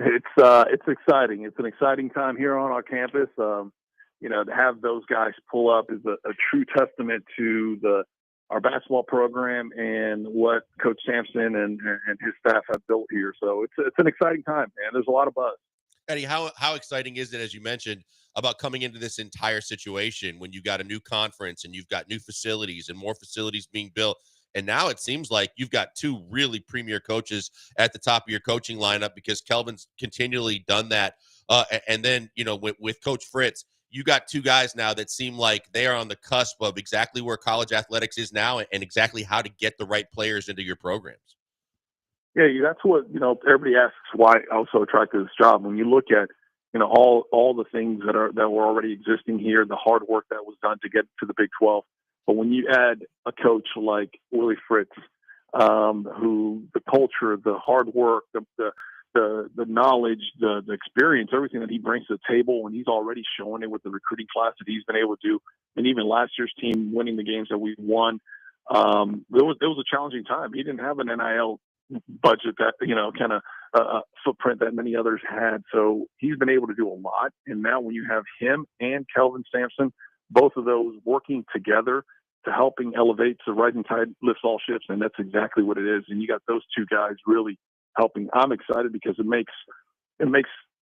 It's exciting. It's an exciting time here on our campus. To have those guys pull up is a true testament to our basketball program and what Coach Sampson and his staff have built here. So it's an exciting time, man. There's a lot of buzz. Eddie, how exciting is it, as you mentioned, about coming into this entire situation when you've got a new conference and you've got new facilities and more facilities being built? And now it seems like you've got two really premier coaches at the top of your coaching lineup, because Kelvin's continually done that. And then, with Coach Fritz, you got two guys now that seem like they are on the cusp of exactly where college athletics is now and exactly how to get the right players into your programs. Yeah, that's what, everybody asks why I was so attracted to this job. When you look at, all the things that were already existing here, the hard work that was done to get to the Big 12. But when you add a coach like Willie Fritz, who the culture, the hard work, the knowledge, the experience, everything that he brings to the table, and he's already showing it with the recruiting class that he's been able to do, and even last year's team winning the games that we won, there was a challenging time. He didn't have an NIL budget that kind of footprint that many others had, so he's been able to do a lot. And now when you have him and Kelvin Sampson, both of those working together to helping elevate, the rising tide lifts all ships, and that's exactly what it is. And you got those two guys really helping. I'm excited because it makes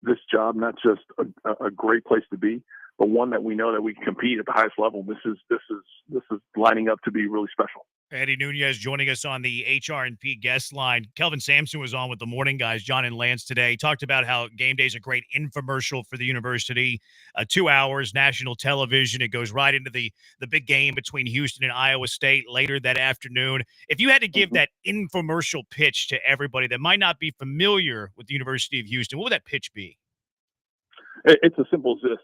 this job not just a great place to be, but one that we know that we can compete at the highest level. This is lining up to be really special. Eddie Nunez joining us on the HR&P guest line. Kelvin Sampson was on with the morning guys, John and Lance, today. He talked about how game day is a great infomercial for the university. 2 hours, national television. It goes right into the big game between Houston and Iowa State later that afternoon. If you had to give that infomercial pitch to everybody that might not be familiar with the University of Houston, what would that pitch be? It's as simple as this.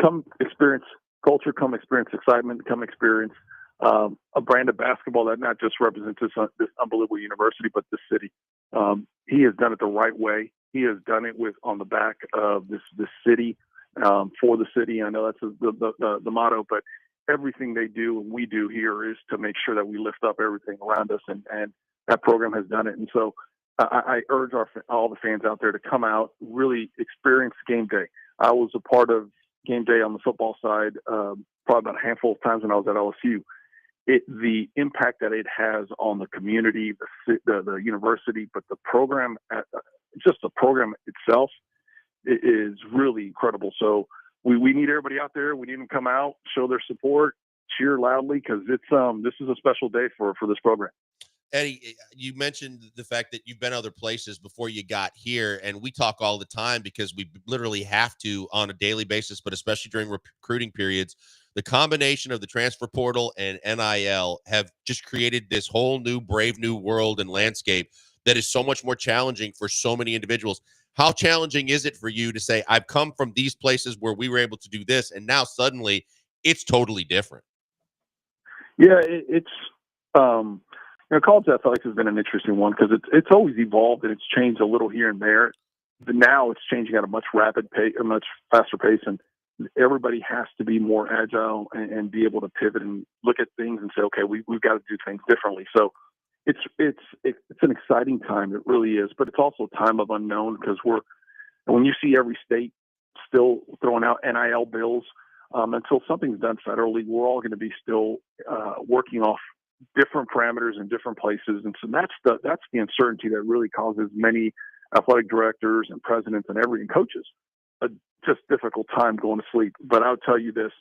Come experience culture, come experience excitement, come experience a brand of basketball that not just represents this unbelievable university, but the city. He has done it the right way. He has done it on the back of this city, for the city. I know that's the motto, but everything they do and we do here is to make sure that we lift up everything around us, and that program has done it. And so I urge all the fans out there to come out, really experience game day. I was a part of game day on the football side probably about a handful of times when I was at LSU. The impact that it has on the community, the university, but the program, just the program itself, is really incredible. So we need everybody out there. We need them to come out, show their support, cheer loudly, because this is a special day for this program. Eddie, you mentioned the fact that you've been other places before you got here, and we talk all the time because we literally have to on a daily basis, but especially during recruiting periods. The combination of the transfer portal and NIL have just created this whole new brave new world and landscape that is so much more challenging for so many individuals. How challenging is it for you to say, I've come from these places where we were able to do this, and now suddenly it's totally different? Yeah, college athletics has been an interesting one because it's always evolved and it's changed a little here and there. But now it's changing at a much faster pace, and everybody has to be more agile and be able to pivot and look at things and say, okay, we've got to do things differently. So it's an exciting time. It really is, but it's also a time of unknown because when you see every state still throwing out NIL bills, until something's done federally, we're all going to be still working off different parameters in different places. And so that's the uncertainty that really causes many athletic directors and presidents and coaches a just difficult time going to sleep. But I'll tell you this,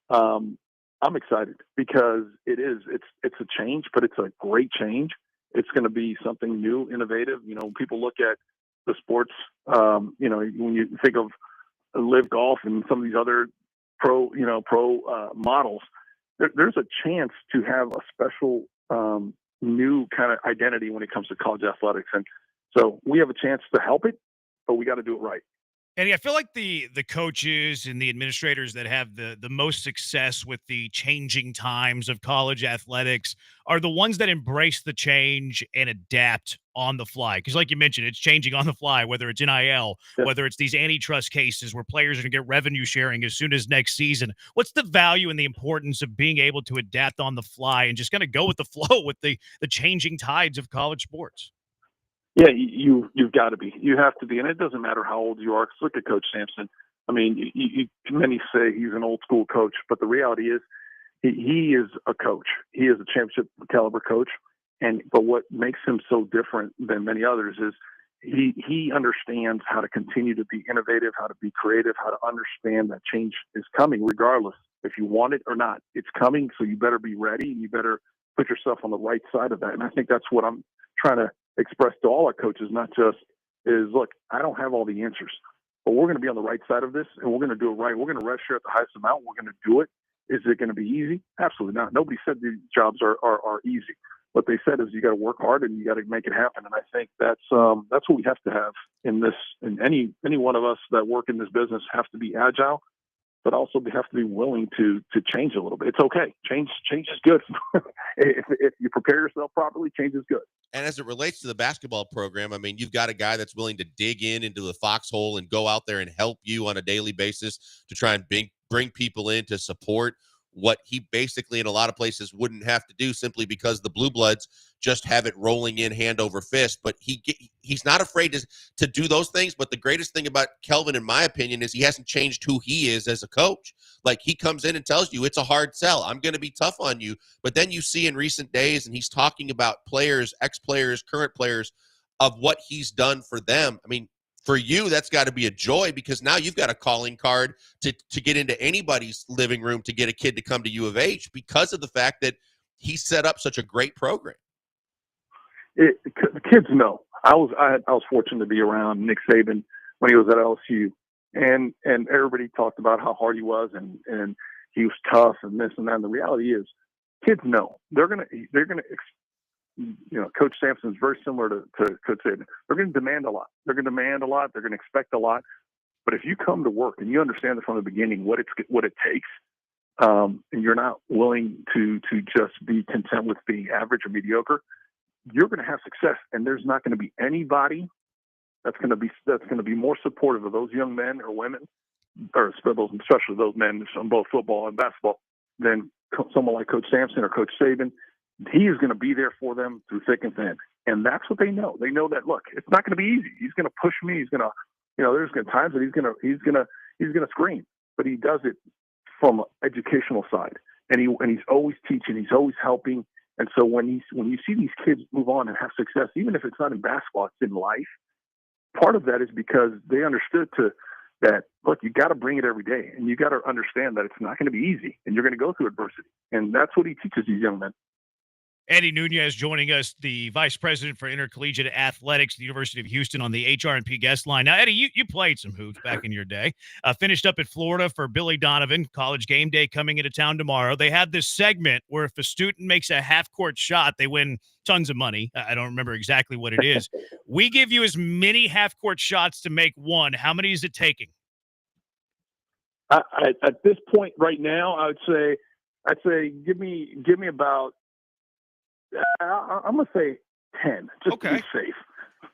I'm excited because it's a change, but it's a great change. It's going to be something new, innovative. People look at the sports, when you think of Live Golf and some of these other pro models, there's a chance to have a special new kind of identity when it comes to college athletics. And so we have a chance to help it, but we got to do it right. Eddie, I feel like the coaches and the administrators that have the most success with the changing times of college athletics are the ones that embrace the change and adapt on the fly. Because, like you mentioned, it's changing on the fly. Whether it's NIL, whether it's these antitrust cases where players are going to get revenue sharing as soon as next season. What's the value and the importance of being able to adapt on the fly and just kind of go with the flow with the changing tides of college sports? Yeah, you've got to be. You have to be, and it doesn't matter how old you are. 'Cause look at Coach Sampson. I mean, many say he's an old school coach, but the reality is he is a coach. He is a championship caliber coach, but what makes him so different than many others is he understands how to continue to be innovative, how to be creative, how to understand that change is coming regardless if you want it or not. It's coming, so you better be ready and you better put yourself on the right side of that. And I think that's what I'm trying to express to all our coaches, not just is, look, I don't have all the answers, but we're going to be on the right side of this and we're going to do it right. We're going to rest here at the highest amount. We're going to do it. Is it going to be easy? Absolutely not. Nobody said these jobs are easy. What they said is you got to work hard and you got to make it happen. And I think that's what we have to have in this. And any one of us that work in this business have to be agile, but also we have to be willing to change a little bit. It's okay. Change is good. if you prepare yourself properly, change is good. And as it relates to the basketball program, I mean, you've got a guy that's willing to dig into the foxhole and go out there and help you on a daily basis to try and bring people in to support what he basically in a lot of places wouldn't have to do simply because the Blue Bloods just have it rolling in hand over fist. But he's not afraid to do those things. But the greatest thing about Kelvin, in my opinion, is he hasn't changed who he is as a coach. Like, he comes in and tells you it's a hard sell. I'm going to be tough on you. But then you see in recent days, and he's talking about players, ex-players, current players, of what he's done for them. I mean, for you, that's got to be a joy because now you've got a calling card to get into anybody's living room to get a kid to come to U of H because of the fact that he set up such a great program. The kids know. I was fortunate to be around Nick Saban when he was at LSU, and everybody talked about how hard he was and he was tough and this and that. And the reality is, kids know they're gonna. Coach Sampson is very similar to Coach Saban. They're going to demand a lot. They're going to expect a lot. But if you come to work and you understand it from the beginning what it takes, and you're not willing to just be content with being average or mediocre, you're going to have success. And there's not going to be anybody that's going to be more supportive of those young men or women, or especially those men on both football and basketball, than someone like Coach Sampson or Coach Saban. He is going to be there for them through thick and thin. And that's what they know. They know that, look, it's not going to be easy. He's going to push me. He's going to, there's going to be times that he's going to scream, but he does it from an educational side. And he's always teaching. He's always helping. And so when you see these kids move on and have success, even if it's not in basketball, it's in life, part of that is because they understood that, look, you got to bring it every day. And you got to understand that it's not going to be easy and you're going to go through adversity. And that's what he teaches these young men. Eddie Nunez joining us, the Vice President for Intercollegiate Athletics at the University of Houston on the HR&P guest line. Now, Eddie, you played some hoops back in your day. Finished up at Florida for Billy Donovan. College Game Day coming into town tomorrow. They had this segment where if a student makes a half-court shot, they win tons of money. I don't remember exactly what it is. We give you as many half-court shots to make one. How many is it taking? At this point right now, I'd say give me about. I'm going to say 10, just to be safe.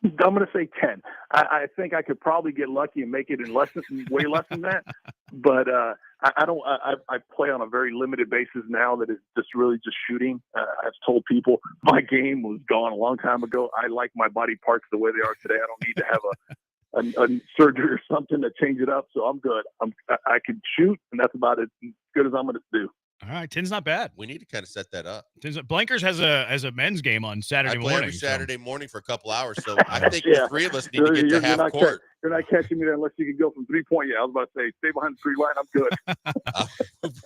I'm going to say 10. I think I could probably get lucky and make it in way less than that. But I play on a very limited basis now that is just really just shooting. I've told people my game was gone a long time ago. I like my body parts the way they are today. I don't need to have a surgery or something to change it up. So I'm good. I can shoot, and that's about as good as I'm going to do. All right, 10's not bad. We need to kind of set that up. Blankers has a men's game on Saturday I play morning. every Saturday morning for a couple hours, so I think the three of us need to get to half court. You're not catching me there unless you can go from 3-point. Yeah, I was about to say, stay behind the 3 line. I'm good.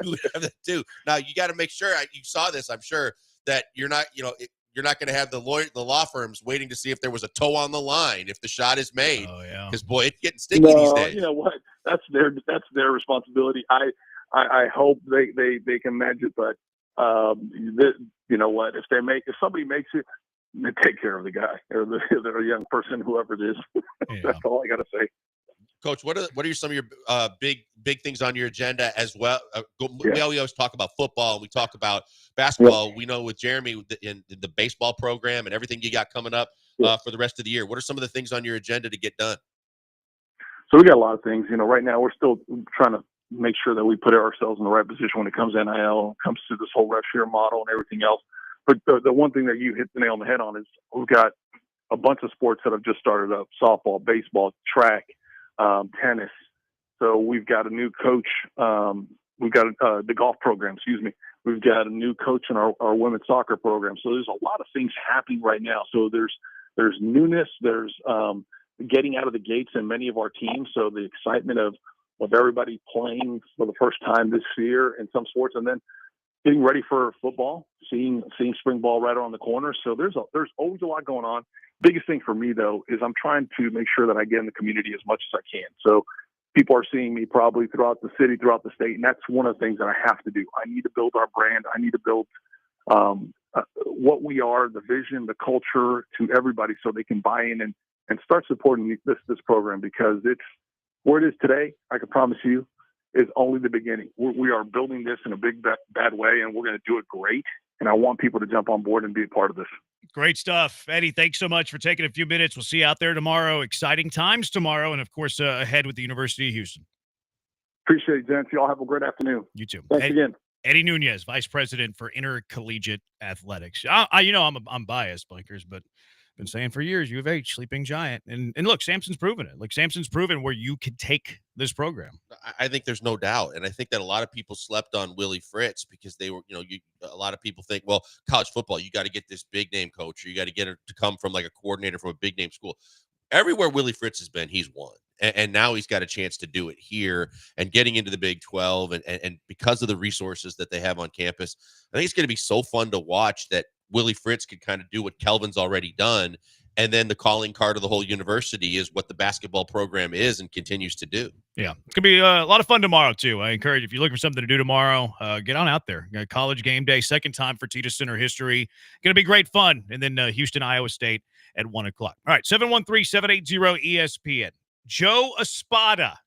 We have that too. Now you got to make sure you saw this. I'm sure that you're not going to have the law firms waiting to see if there was a toe on the line if the shot is made. Oh yeah, because boy, it's getting sticky these days. You know what? That's their responsibility. I hope they can manage it, but you know what? If somebody makes it, they take care of the guy or the young person, whoever it is. Yeah. That's all I got to say. Coach, what are some of your big things on your agenda as well? We always talk about football and we talk about basketball. Yep. We know with Jeremy in the baseball program and everything you got coming up for the rest of the year. What are some of the things on your agenda to get done? So we got a lot of things. Right now we're still trying to make sure that we put ourselves in the right position when it comes to NIL, comes to this whole rev share model and everything else. But the one thing that you hit the nail on the head on is we've got a bunch of sports that have just started up: softball, baseball, track, tennis. So we've got a new coach. We've got the golf program. Excuse me. We've got a new coach in our women's soccer program. So there's a lot of things happening right now. So there's newness. There's getting out of the gates in many of our teams. So the excitement of everybody playing for the first time this year in some sports, and then getting ready for football, seeing spring ball right around the corner. So there's always a lot going on. Biggest thing for me though is I'm trying to make sure that I get in the community as much as I can. So people are seeing me probably throughout the city, throughout the state, and that's one of the things that I have to do. I need to build our brand. I need to build what we are, the vision, the culture to everybody, so they can buy in and start supporting this program, because it's where it is today. I can promise you, is only the beginning. We are building this in a big, bad way, and we're going to do it great. And I want people to jump on board and be a part of this. Great stuff. Eddie, thanks so much for taking a few minutes. We'll see you out there tomorrow. Exciting times tomorrow. And, of course, ahead with the University of Houston. Appreciate it, gents. Y'all have a great afternoon. You too. Thanks again. Eddie Nunez, Vice President for Intercollegiate Athletics. I'm biased, Blankers, but been saying for years, U of H, sleeping giant. And look, Samson's proven it. Like, Samson's proven where you can take this program. I think there's no doubt. And I think that a lot of people slept on Willie Fritz because they were, a lot of people think, well, college football, you got to get this big name coach, or you got to get her to come from like a coordinator from a big name school. Everywhere Willie Fritz has been, he's won. And now he's got a chance to do it here and getting into the Big 12. And because of the resources that they have on campus, I think it's going to be so fun to watch that Willie Fritz could kind of do what Kelvin's already done. And then the calling card of the whole university is what the basketball program is and continues to do. Yeah, it's going to be a lot of fun tomorrow, too. I encourage, if you're looking for something to do tomorrow, get on out there. College game day, second time for Tita Center history. Going to be great fun. And then Houston, Iowa State at 1 o'clock. All right, 713-780-ESPN. Joe Espada.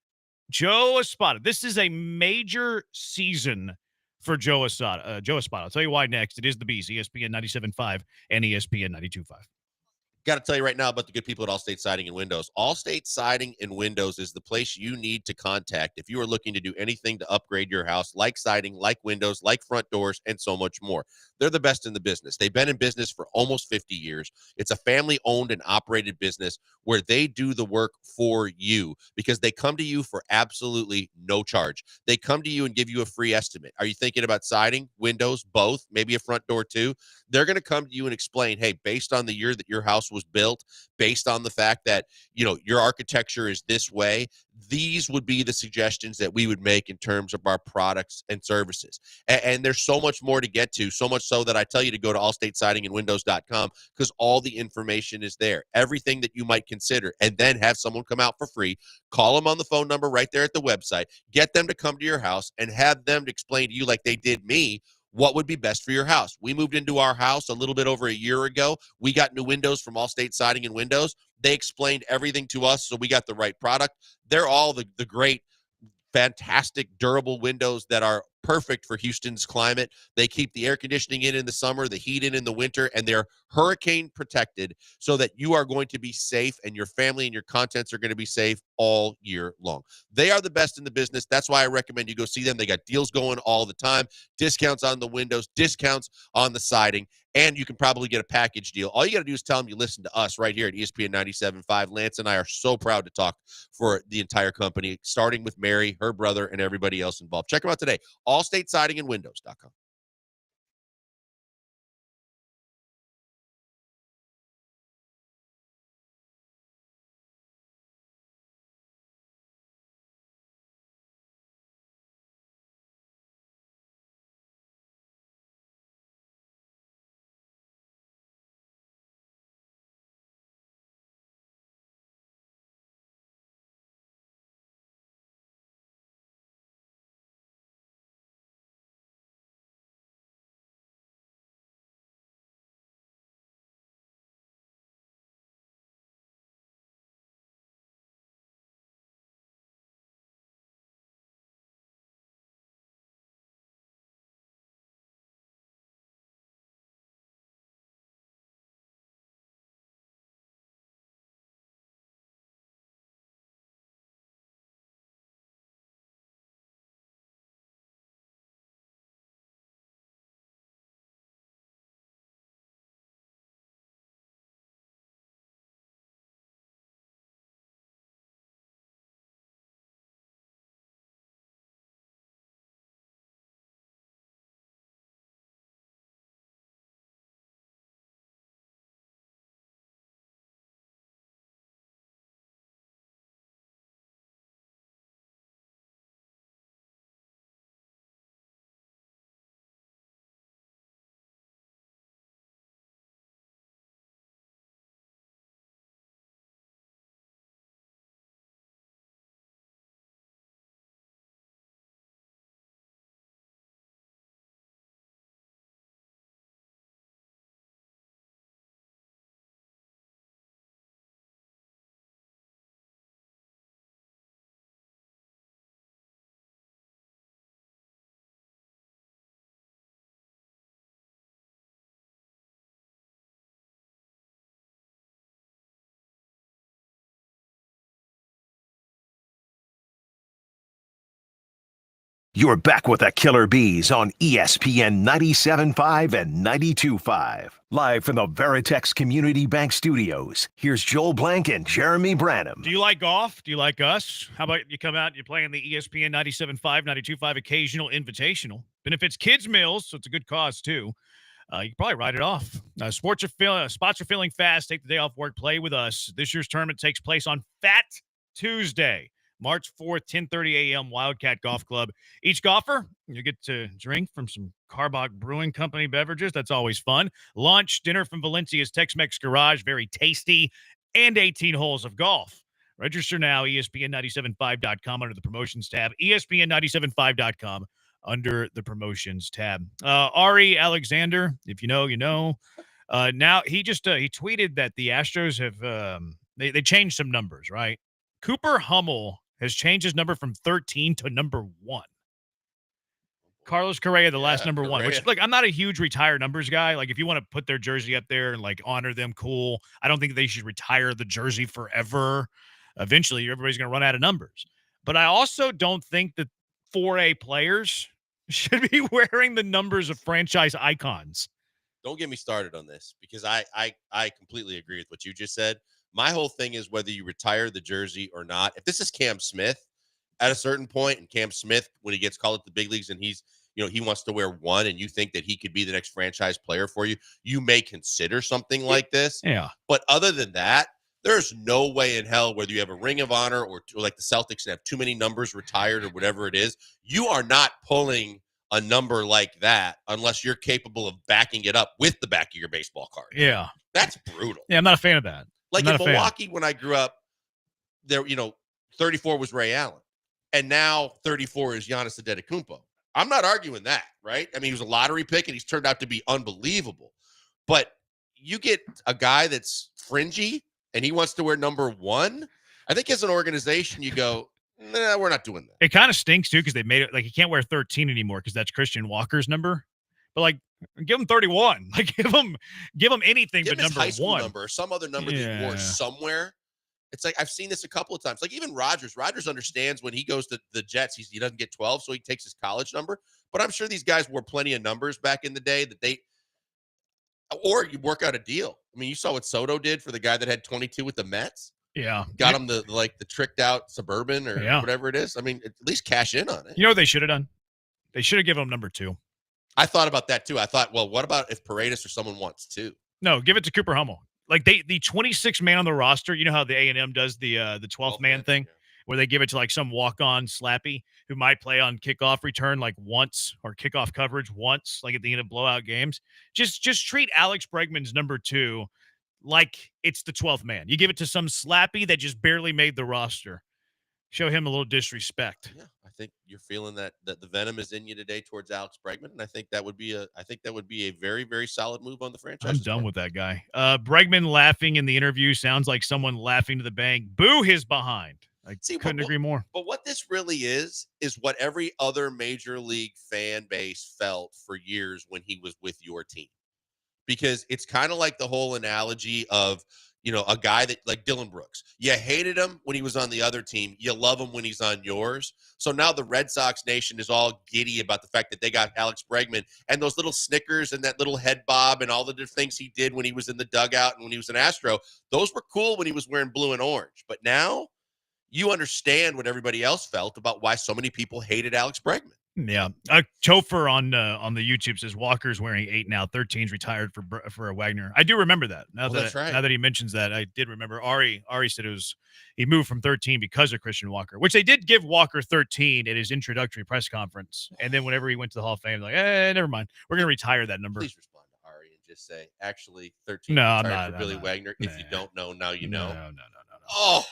This is a major season for Joe Espada. I'll tell you why next. It is the Bees, ESPN 97.5 and ESPN 92.5. Got to tell you right now about the good people at Allstate Siding and Windows. Allstate Siding and Windows is the place you need to contact if you are looking to do anything to upgrade your house, like siding, like windows, like front doors, and so much more. They're the best in the business. They've been in business for almost 50 years. It's a family-owned and operated business where they do the work for you because they come to you for absolutely no charge. They come to you and give you a free estimate. Are you thinking about siding, windows, both, maybe a front door too? They're going to come to you and explain, hey, based on the year that your house was built, based on the fact that, your architecture is this way, these would be the suggestions that we would make in terms of our products and services. And there's so much more to get to, so much so that I tell you to go to allstatesidingandwindows.com because all the information is there, everything that you might consider, and then have someone come out for free. Call them on the phone number right there at the website, get them to come to your house and have them to explain to you, like they did me, what would be best for your house. We moved into our house a little bit over a year ago. We got new windows from Allstate Siding and Windows. They explained everything to us, so we got the right product. They're all the great, fantastic, durable windows that are perfect for Houston's climate. They keep the air conditioning in the summer, the heat in the winter, and they're hurricane protected so that you are going to be safe and your family and your contents are going to be safe all year long. They are the best in the business. That's why I recommend you go see them. They got deals going all the time, discounts on the windows, discounts on the siding, and you can probably get a package deal. All you got to do is tell them you listen to us right here at ESPN 97.5. Lance and I are so proud to talk for the entire company, starting with Mary, her brother, and everybody else involved. Check them out today. AllStateSidingAndWindows.com. You're back with the Killer Bees on ESPN 97.5 and 92.5. Live from the Veritex Community Bank Studios, here's Joel Blank and Jeremy Branham. Do you like golf? Do you like us? How about you come out and you play in the ESPN 97.5, 92.5 Occasional Invitational? Benefits kids' meals, so it's a good cause, too. You can probably write it off. Spots are filling fast. Take the day off work. Play with us. This year's tournament takes place on Fat Tuesday, March 4th, 10:30 a.m., Wildcat Golf Club. Each golfer, you get to drink from some Carbach Brewing Company beverages. That's always fun. Lunch, dinner from Valencia's Tex-Mex Garage, very tasty, and 18 holes of golf. Register now, ESPN975.com under the promotions tab, ESPN975.com under the promotions tab. Ari Alexander, if you know, you know. Now he tweeted that the Astros have they changed some numbers, right? Cooper Hummel has changed his number from 13 to number 1. Carlos Correa, the last number 1, which, like, I'm not a huge retire numbers guy. Like, if you want to put their jersey up there and, like, honor them, cool. I don't think they should retire the jersey forever. Eventually, everybody's going to run out of numbers. But I also don't think that 4A players should be wearing the numbers of franchise icons. Don't get me started on this, because I completely agree with what you just said. My whole thing is whether you retire the jersey or not. If this is Cam Smith at a certain point, and Cam Smith, when he gets called up to the big leagues and he's, he wants to wear 1 and you think that he could be the next franchise player for you, you may consider something like this. Yeah. But other than that, there's no way in hell, whether you have a Ring of Honor or like the Celtics and have too many numbers retired or whatever it is, you are not pulling a number like that unless you're capable of backing it up with the back of your baseball card. Yeah. That's brutal. Yeah, I'm not a fan of that. Like in Milwaukee, when I grew up, there, 34 was Ray Allen, and now 34 is Giannis Antetokounmpo. I'm not arguing that, right? I mean, he was a lottery pick, and he's turned out to be unbelievable. But you get a guy that's fringy, and he wants to wear number 1. I think as an organization, you go, nah, we're not doing that. It kind of stinks, too, because they made it like he can't wear 13 anymore because that's Christian Walker's number. But, like, give him 31. Like, give him anything Give but him his number high school 1. number or some other number that he wore somewhere. It's like I've seen this a couple of times. Like even Rodgers understands when he goes to the Jets, he doesn't get 12, so he takes his college number. But I'm sure these guys wore plenty of numbers back in the day or you work out a deal. I mean, you saw what Soto did for the guy that had 22 with the Mets. Yeah. Got him the tricked out Suburban or whatever it is. I mean, at least cash in on it. You know what they should have done? They should have given him number 2. I thought about that too. I thought, well, what about if Paredes or someone wants 2? No, give it to Cooper Hummel. Like the 26th man on the roster, you know how the A&M does the 12th man thing, where they give it to like some walk-on slappy who might play on kickoff return like once or kickoff coverage once, like at the end of blowout games. Just treat Alex Bregman's number 2 like it's the 12th man. You give it to some slappy that just barely made the roster. Show him a little disrespect. Yeah, I think you're feeling that the venom is in you today towards Alex Bregman, and I think that would be a very, very solid move on the franchise. I'm done with that guy. Bregman laughing in the interview sounds like someone laughing to the bank. Boo his behind. I couldn't agree more. But what this really is what every other major league fan base felt for years when he was with your team. Because it's kind of like the whole analogy of, a guy that like Dylan Brooks. You hated him when he was on the other team. You love him when he's on yours. So now the Red Sox nation is all giddy about the fact that they got Alex Bregman and those little snickers and that little head bob and all the different things he did when he was in the dugout and when he was an Astro. Those were cool when he was wearing blue and orange. But now you understand what everybody else felt about why so many people hated Alex Bregman. Yeah. Topher on the YouTube says Walker's wearing 8 now. 13's retired for a Wagner. I do remember that. That's right. Now that he mentions that, I did remember. Ari said he moved from 13 because of Christian Walker, which they did give Walker 13 at his introductory press conference. And then whenever he went to the Hall of Fame, like, never mind. We're going to retire that number. Please respond to Ari and just say, actually, 13 no, retired I'm not, for Billy Wagner. Nah. If you don't know, now you know. No. Oh,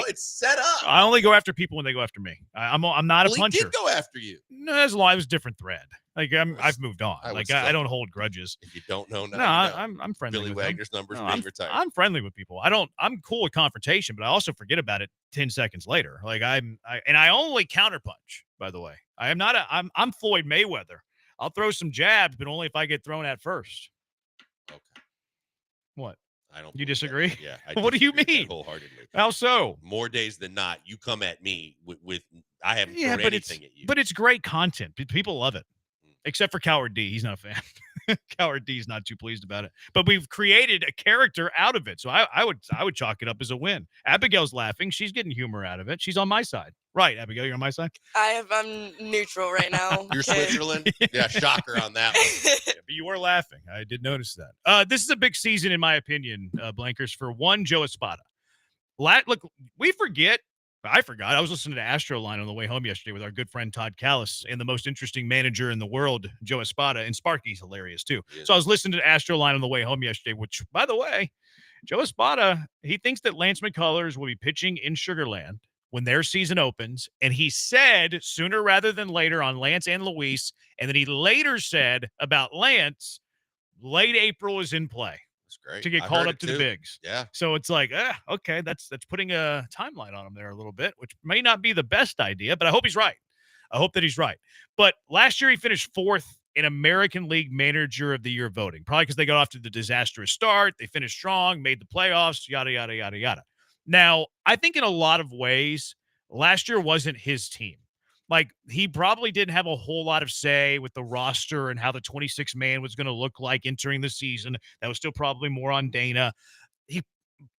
it's set up. I only go after people when they go after me. I'm not a puncher. He did go after you. No, as long as it was a different thread. Like I've moved on. I don't hold grudges. If you don't know now, I'm friendly. Billy with Wagner's number's them. being retired. I'm friendly with people. I'm cool with confrontation, but I also forget about it 10 seconds later. Like I only counterpunch. By the way, I'm Floyd Mayweather. I'll throw some jabs, but only if I get thrown at first. Okay. What? I don't. You disagree? Yeah. What do you mean? Wholeheartedly. How so? More days than not, you come at me with I haven't Yeah, thrown but it's anything at you. but it's great content. People love it, except for Coward D. He's not a fan. Coward D is not too pleased about it. But we've created a character out of it, so I would chalk it up as a win. Abigail's laughing. She's getting humor out of it. She's on my side, right? Abigail, you're on my side. I'm neutral right now. You're 'cause- Switzerland? Yeah, shocker on that one. Yeah, but you were laughing. I did notice that. This is a big season, in my opinion, Blankers, for one, Joe Espada. Look, we forget. I forgot. I was listening to Astro Line on the way home yesterday with our good friend Todd Callis and the most interesting manager in the world, Joe Espada, and Sparky's hilarious too. So I was listening to Astro Line on the way home yesterday, which, by the way, Joe Espada, he thinks that Lance McCullers will be pitching in Sugarland when their season opens, and he said sooner rather than later on Lance and Luis, and then he later said about Lance, late April is in play. Great. To get I called heard up it to too. the bigs. Yeah. So it's like, okay, that's putting a timeline on him there a little bit, which may not be the best idea, but I hope he's right. I hope that he's right. But last year he finished 4th in American League Manager of the Year voting, probably because they got off to the disastrous start. They finished strong, made the playoffs, yada, yada, yada, yada. Now, I think in a lot of ways, last year wasn't his team. Like, he probably didn't have a whole lot of say with the roster and how the 26-man was going to look like entering the season. That was still probably more on Dana. He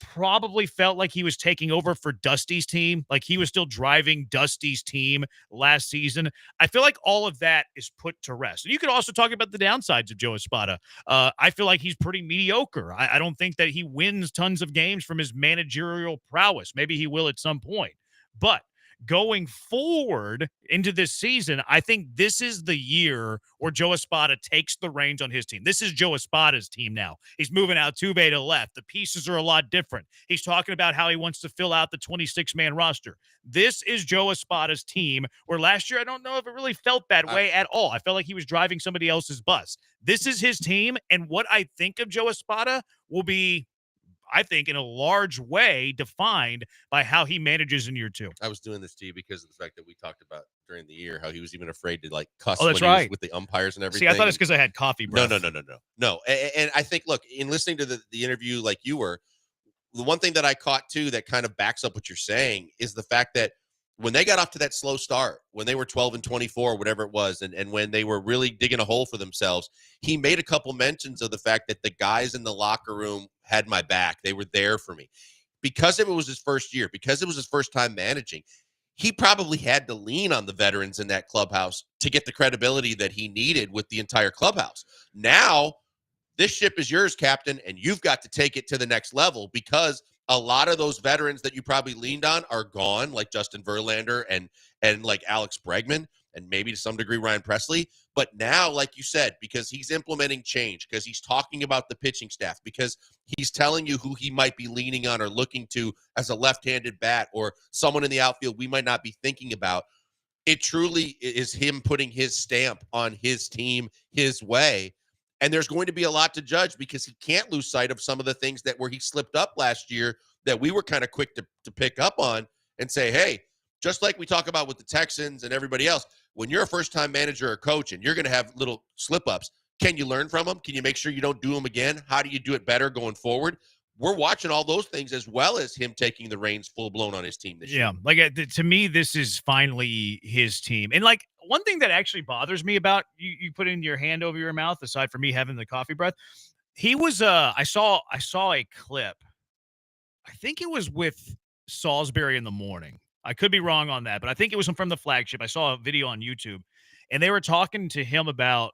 probably felt like he was taking over for Dusty's team. Like, he was still driving Dusty's team last season. I feel like all of that is put to rest. And you could also talk about the downsides of Joe Espada. I feel like he's pretty mediocre. I don't think that he wins tons of games from his managerial prowess. Maybe he will at some point. But going forward into this season, I think this is the year where Joe Espada takes the reins on his team. This is Joe Espada's team now. He's moving Altuve to the left. The pieces are a lot different. He's talking about how he wants to fill out the 26-man roster. This is Joe Espada's team, where last year I don't know if it really felt that way at all. I felt like he was driving somebody else's bus. This is his team, and what I think of Joe Espada will be, I think, in a large way defined by how he manages in year 2. I was doing this to you because of the fact that we talked about during the year how he was even afraid to like cuss Oh, that's when he was right. with the umpires and everything. See, I thought it's because I had coffee breath. No. And I think, look, in listening to the interview like you were, the one thing that I caught too that kind of backs up what you're saying is the fact that when they got off to that slow start, when they were 12-24, whatever it was, and when they were really digging a hole for themselves, he made a couple mentions of the fact that the guys in the locker room had my back. They were there for me. Because it was his first year, because it was his first time managing, he probably had to lean on the veterans in that clubhouse to get the credibility that he needed with the entire clubhouse. Now, this ship is yours, Captain, and you've got to take it to the next level because a lot of those veterans that you probably leaned on are gone, like Justin Verlander and like Alex Bregman and maybe to some degree Ryan Presley. But now, like you said, because he's implementing change, because he's talking about the pitching staff, because he's telling you who he might be leaning on or looking to as a left-handed bat or someone in the outfield we might not be thinking about, it truly is him putting his stamp on his team his way. And there's going to be a lot to judge because he can't lose sight of some of the things that where he slipped up last year that we were kind of quick to pick up on and say, hey, just like we talk about with the Texans and everybody else, when you're a first-time manager or coach and you're going to have little slip-ups, can you learn from them? Can you make sure you don't do them again? How do you do it better going forward? We're watching all those things as well as him taking the reins full-blown on his team this year. Yeah, like to me, this is finally his team. And like one thing that actually bothers me about you putting your hand over your mouth, aside from me having the coffee breath, he was I saw a clip. I think it was with Salisbury in the morning. I could be wrong on that, but I think it was from the flagship. I saw a video on YouTube, and they were talking to him about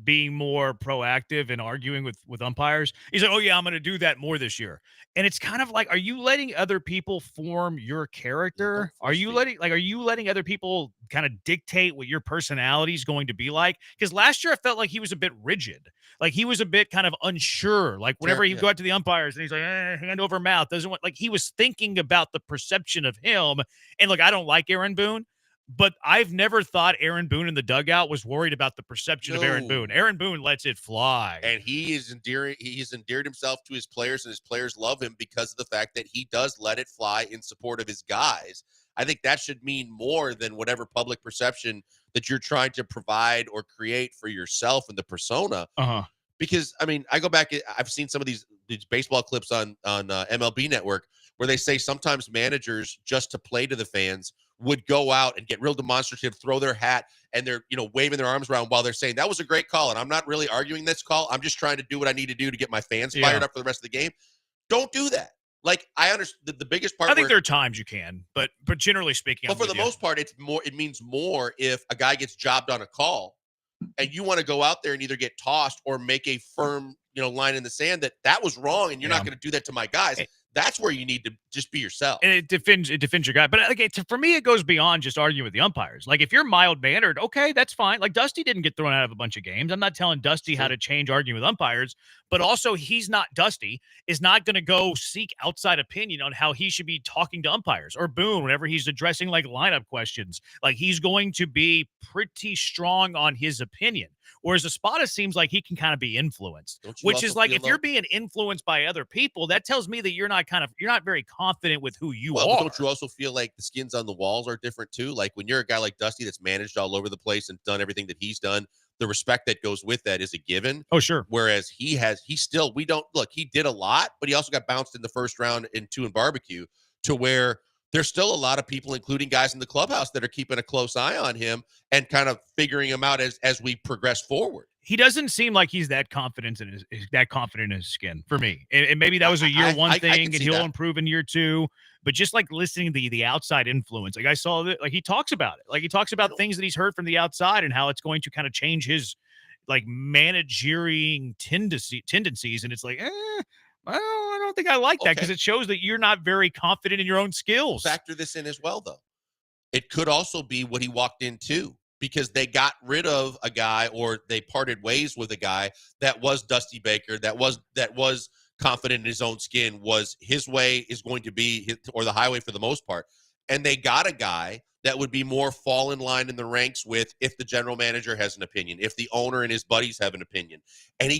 being more proactive and arguing with umpires. He's like, oh yeah, I'm going to do that more this year. And it's kind of like, are you letting other people form your character? Are you letting other people kind of dictate what your personality is going to be like? Because last year I felt like he was a bit rigid. Like he was a bit kind of unsure. Like whenever he'd go out to the umpires and he's like, hand over mouth, doesn't want, like he was thinking about the perception of him. And look, I don't like Aaron Boone, but I've never thought Aaron Boone in the dugout was worried about the perception of Aaron Boone. Aaron Boone lets it fly. And he's endeared himself to his players, and his players love him because of the fact that he does let it fly in support of his guys. I think that should mean more than whatever public perception that you're trying to provide or create for yourself and the persona. Because, I mean, I go back, I've seen some of these baseball clips on MLB Network where they say sometimes managers, just to play to the fans, would go out and get real demonstrative, throw their hat, and they're, waving their arms around while they're saying, that was a great call, and I'm not really arguing this call. I'm just trying to do what I need to do to get my fans fired up for the rest of the game. Don't do that. Like, I understand the biggest part. I think there are times you can, but generally speaking, but for the most part, it means more if a guy gets jobbed on a call and you want to go out there and either get tossed or make a firm, line in the sand that was wrong, and you're not going to do that to my guys. That's where you need to just be yourself. And it defends your guy. But for me, it goes beyond just arguing with the umpires. Like, if you're mild-mannered, okay, that's fine. Like, Dusty didn't get thrown out of a bunch of games. I'm not telling Dusty how to change arguing with umpires, but also Dusty is not going to go seek outside opinion on how he should be talking to umpires, or Boone whenever he's addressing like lineup questions. Like, he's going to be pretty strong on his opinion. Whereas Espada seems like he can kind of be influenced, which is like, if you're being influenced by other people, that tells me that you're not very confident with who you are. Don't you also feel like the skins on the walls are different too? Like, when you're a guy like Dusty that's managed all over the place and done everything that he's done, the respect that goes with that is a given. Oh, sure. Whereas he did a lot, but he also got bounced in the first round in barbecue, to where there's still a lot of people, including guys in the clubhouse, that are keeping a close eye on him and kind of figuring him out as we progress forward. He doesn't seem like he's that confident in his skin for me. And maybe that was a year one thing, and he'll improve in year two. But just like listening to the outside influence, like I saw that, like he talks about it, like he talks about things that he's heard from the outside and how it's going to kind of change his like managerial tendencies. And it's like, well, I don't think I like that, because it shows that you're not very confident in your own skills. Factor this in as well, though. It could also be what he walked into, because they got rid of a guy, or they parted ways with a guy that was Dusty Baker, that was confident in his own skin, was his way is going to be or the highway for the most part. And they got a guy that would be more fall in line in the ranks with, if the general manager has an opinion, if the owner and his buddies have an opinion. And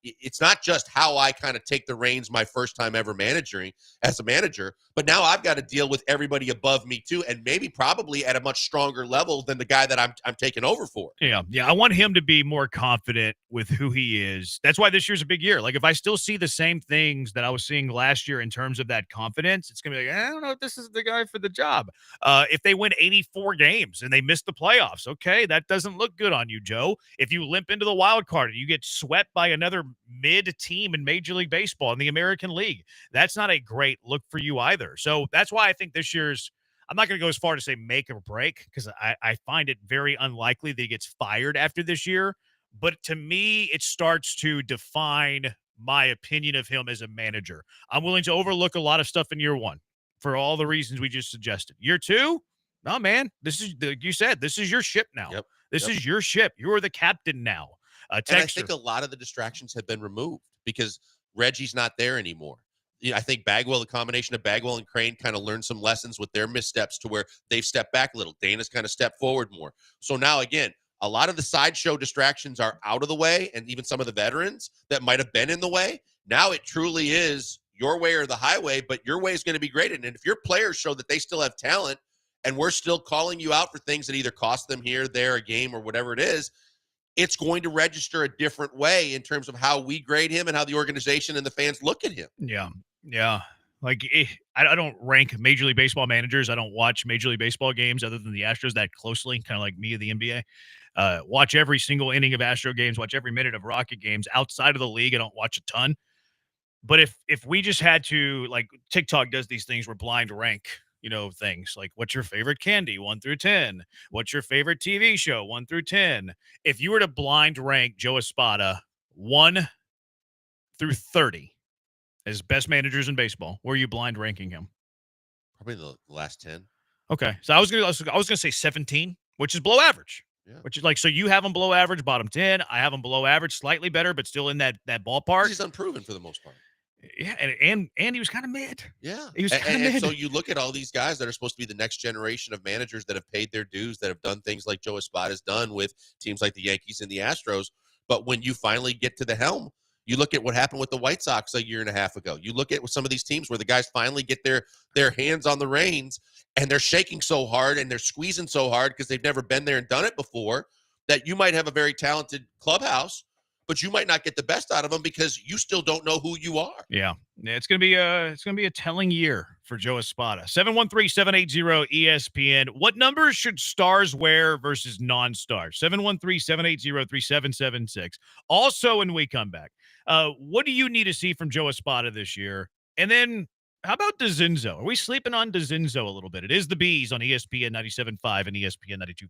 it's not just how I kind of take the reins my first time ever managing as a manager, but now I've got to deal with everybody above me too, and maybe probably at a much stronger level than the guy that I'm taking over for. Yeah. I want him to be more confident with who he is. That's why this year's a big year. Like, if I still see the same things that I was seeing last year in terms of that confidence, it's going to be like, I don't know if this is the guy for the job. If they win 84 games and they miss the playoffs, okay, that doesn't look good on you, Joe. If you limp into the wild card and you get swept by another mid team in Major League Baseball in the American League, that's not a great look for you either. So that's why I think this year's, I'm not going to go as far to say make or break, because I find it very unlikely that he gets fired after this year. But to me, it starts to define my opinion of him as a manager. I'm willing to overlook a lot of stuff in year one for all the reasons we just suggested. Year two, no, man, this is, you said, this is your ship now. Yep. This is your ship. You're the captain now. And I think a lot of the distractions have been removed, because Reggie's not there anymore. I think Bagwell, the combination of Bagwell and Crane, kind of learned some lessons with their missteps, to where they've stepped back a little. Dana's kind of stepped forward more. So now, again, a lot of the sideshow distractions are out of the way, and even some of the veterans that might have been in the way. Now it truly is your way or the highway, but your way is going to be graded. And if your players show that they still have talent, and we're still calling you out for things that either cost them here, there, a game, or whatever it is, it's going to register a different way in terms of how we grade him and how the organization and the fans look at him. Yeah. Like, I don't rank Major League Baseball managers. I don't watch Major League Baseball games other than the Astros that closely, kind of like me of the NBA. Watch every single inning of Astro games, watch every minute of Rocket games. Outside of the league, I don't watch a ton. But if we just had to, like, TikTok does these things where blind rank, things like, what's your favorite candy, 1 through 10? What's your favorite TV show, 1 through 10? If you were to blind rank Joe Espada 1 through 30 as best managers in baseball, where are you blind ranking him? Probably the last 10. Okay, so I was gonna say 17, which is below average. Yeah. Which is like, so you have him below average, bottom 10. I have him below average, slightly better, but still in that ballpark. He's unproven for the most part. Yeah, and he was kind of mid. Yeah. He was kind of mid. And so you look at all these guys that are supposed to be the next generation of managers that have paid their dues, that have done things like Joe Espada has done with teams like the Yankees and the Astros. But when you finally get to the helm, you look at what happened with the White Sox a year and a half ago. You look at some of these teams where the guys finally get their hands on the reins, and they're shaking so hard and they're squeezing so hard because they've never been there and done it before, that you might have a very talented clubhouse, but you might not get the best out of them because you still don't know who you are. Yeah, it's gonna be a telling year for Joe Espada. 713-780-ESPN. What numbers should stars wear versus non-stars? 713-780-3776. Also, when we come back, what do you need to see from Joe Espada this year? And then, how about DeZinzo? Are we sleeping on DeZinzo a little bit? It is the Bees on ESPN 97.5 and ESPN 92.5.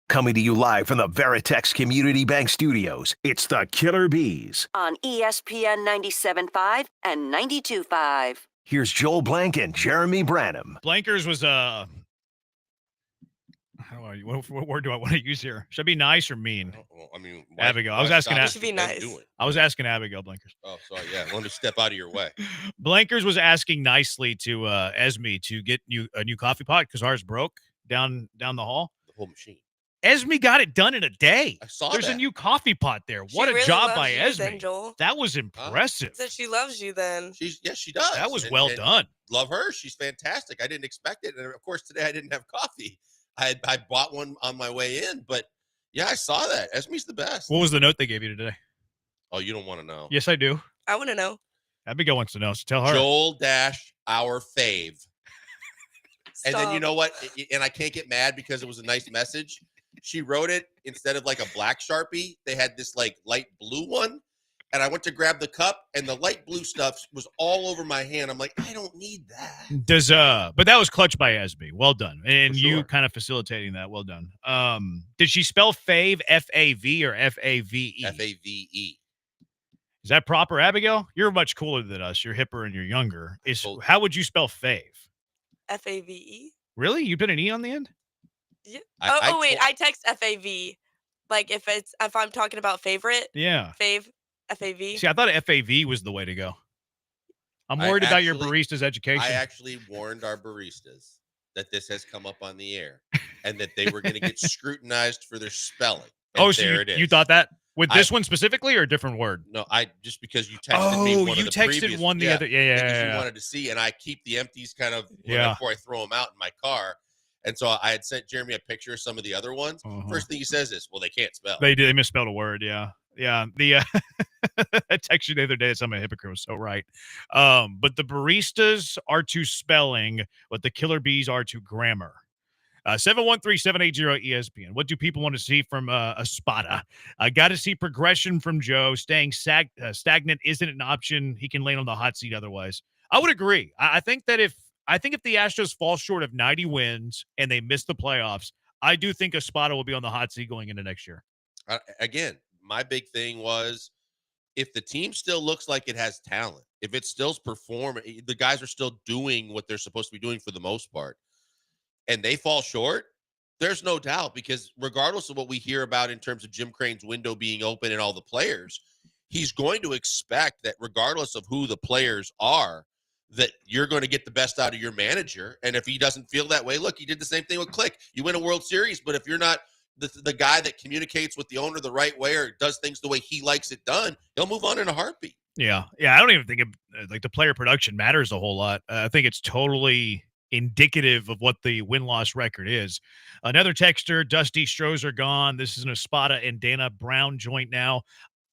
Coming to you live from the Veritex Community Bank Studios, it's the Killer Bees. On ESPN 97.5 and 92.5. Here's Joel Blank and Jeremy Branham. Blankers was what word do I want to use here? Should I be nice or mean? Well, I mean, Abigail. I was asking. You should be nice. I was asking Abigail Blankers. Oh, sorry. Yeah, let me step out of your way. Blankers was asking nicely to Esme to get a new coffee pot because ours broke down the hall. The whole machine. Esme got it done in a day. I saw There's that. a new coffee pot there. What She a really job loves by you Esme. then, Joel. That was impressive. Said she loves you then. Yes, she does. That was And- well and done. Love her. She's fantastic. I didn't expect it. And of course, today I didn't have coffee. I bought one on my way in, but yeah, I saw that. Esme's the best. What was the note they gave you today? Oh, you don't want to know. Yes, I do. I want to know. Abigail wants to know, so tell her. Joel - our fave. And then you Stop. know what? And I can't get mad because it was a nice message. She wrote it instead of like a black Sharpie. They had this like light blue one. And I went to grab the cup and the light blue stuff was all over my hand. I'm like, I don't need that. But that was clutch by Esme. Well done. And For you sure. kind of facilitating that. Well done. Did she spell fave F-A-V or F-A-V-E? Fave. Is that proper, Abigail? You're much cooler than us. You're hipper and you're younger. How would you spell fave? FAVE. Really? You put an E on the end? Yeah. I Wait, I text FAV. Like if I'm talking about favorite. Yeah. Fave. FAV. See, I thought FAV was the way to go. I'm worried about your barista's education. I actually warned our baristas that this has come up on the air and that they were going to get scrutinized for their spelling. And so there it is. you thought that with this one specifically or a different word? No, just because you texted me one of the texted previous, one the other. Yeah. Because you wanted to see, and I keep the empties kind of before I throw them out in my car. And so I had sent Jeremy a picture of some of the other ones. First thing he says is, well, they can't spell. They misspelled a word, yeah. Yeah, the I texted you the other day that I'm a hypocrite was so right. But the baristas are to spelling what the killer bees are to grammar. 713-780 ESPN. What do people want to see from Espada? I got to see progression from Joe. Staying stagnant isn't an option. He can land on the hot seat otherwise. I would agree. I think if the Astros fall short of 90 wins and they miss the playoffs, I do think Espada will be on the hot seat going into next year. Again, my big thing was if the team still looks like it has talent, if it's still performing, the guys are still doing what they're supposed to be doing for the most part, and they fall short, there's no doubt, because regardless of what we hear about in terms of Jim Crane's window being open and all the players, he's going to expect that regardless of who the players are, that you're going to get the best out of your manager. And if he doesn't feel that way, look, he did the same thing with Click. You win a World Series, but if you're not the guy that communicates with the owner the right way or does things the way he likes it done, he'll move on in a heartbeat. Yeah. I don't even think the player production matters a whole lot. I think it's totally indicative of what the win-loss record is. Another texter, Dusty Strozer gone. This is an Espada and Dana Brown joint now.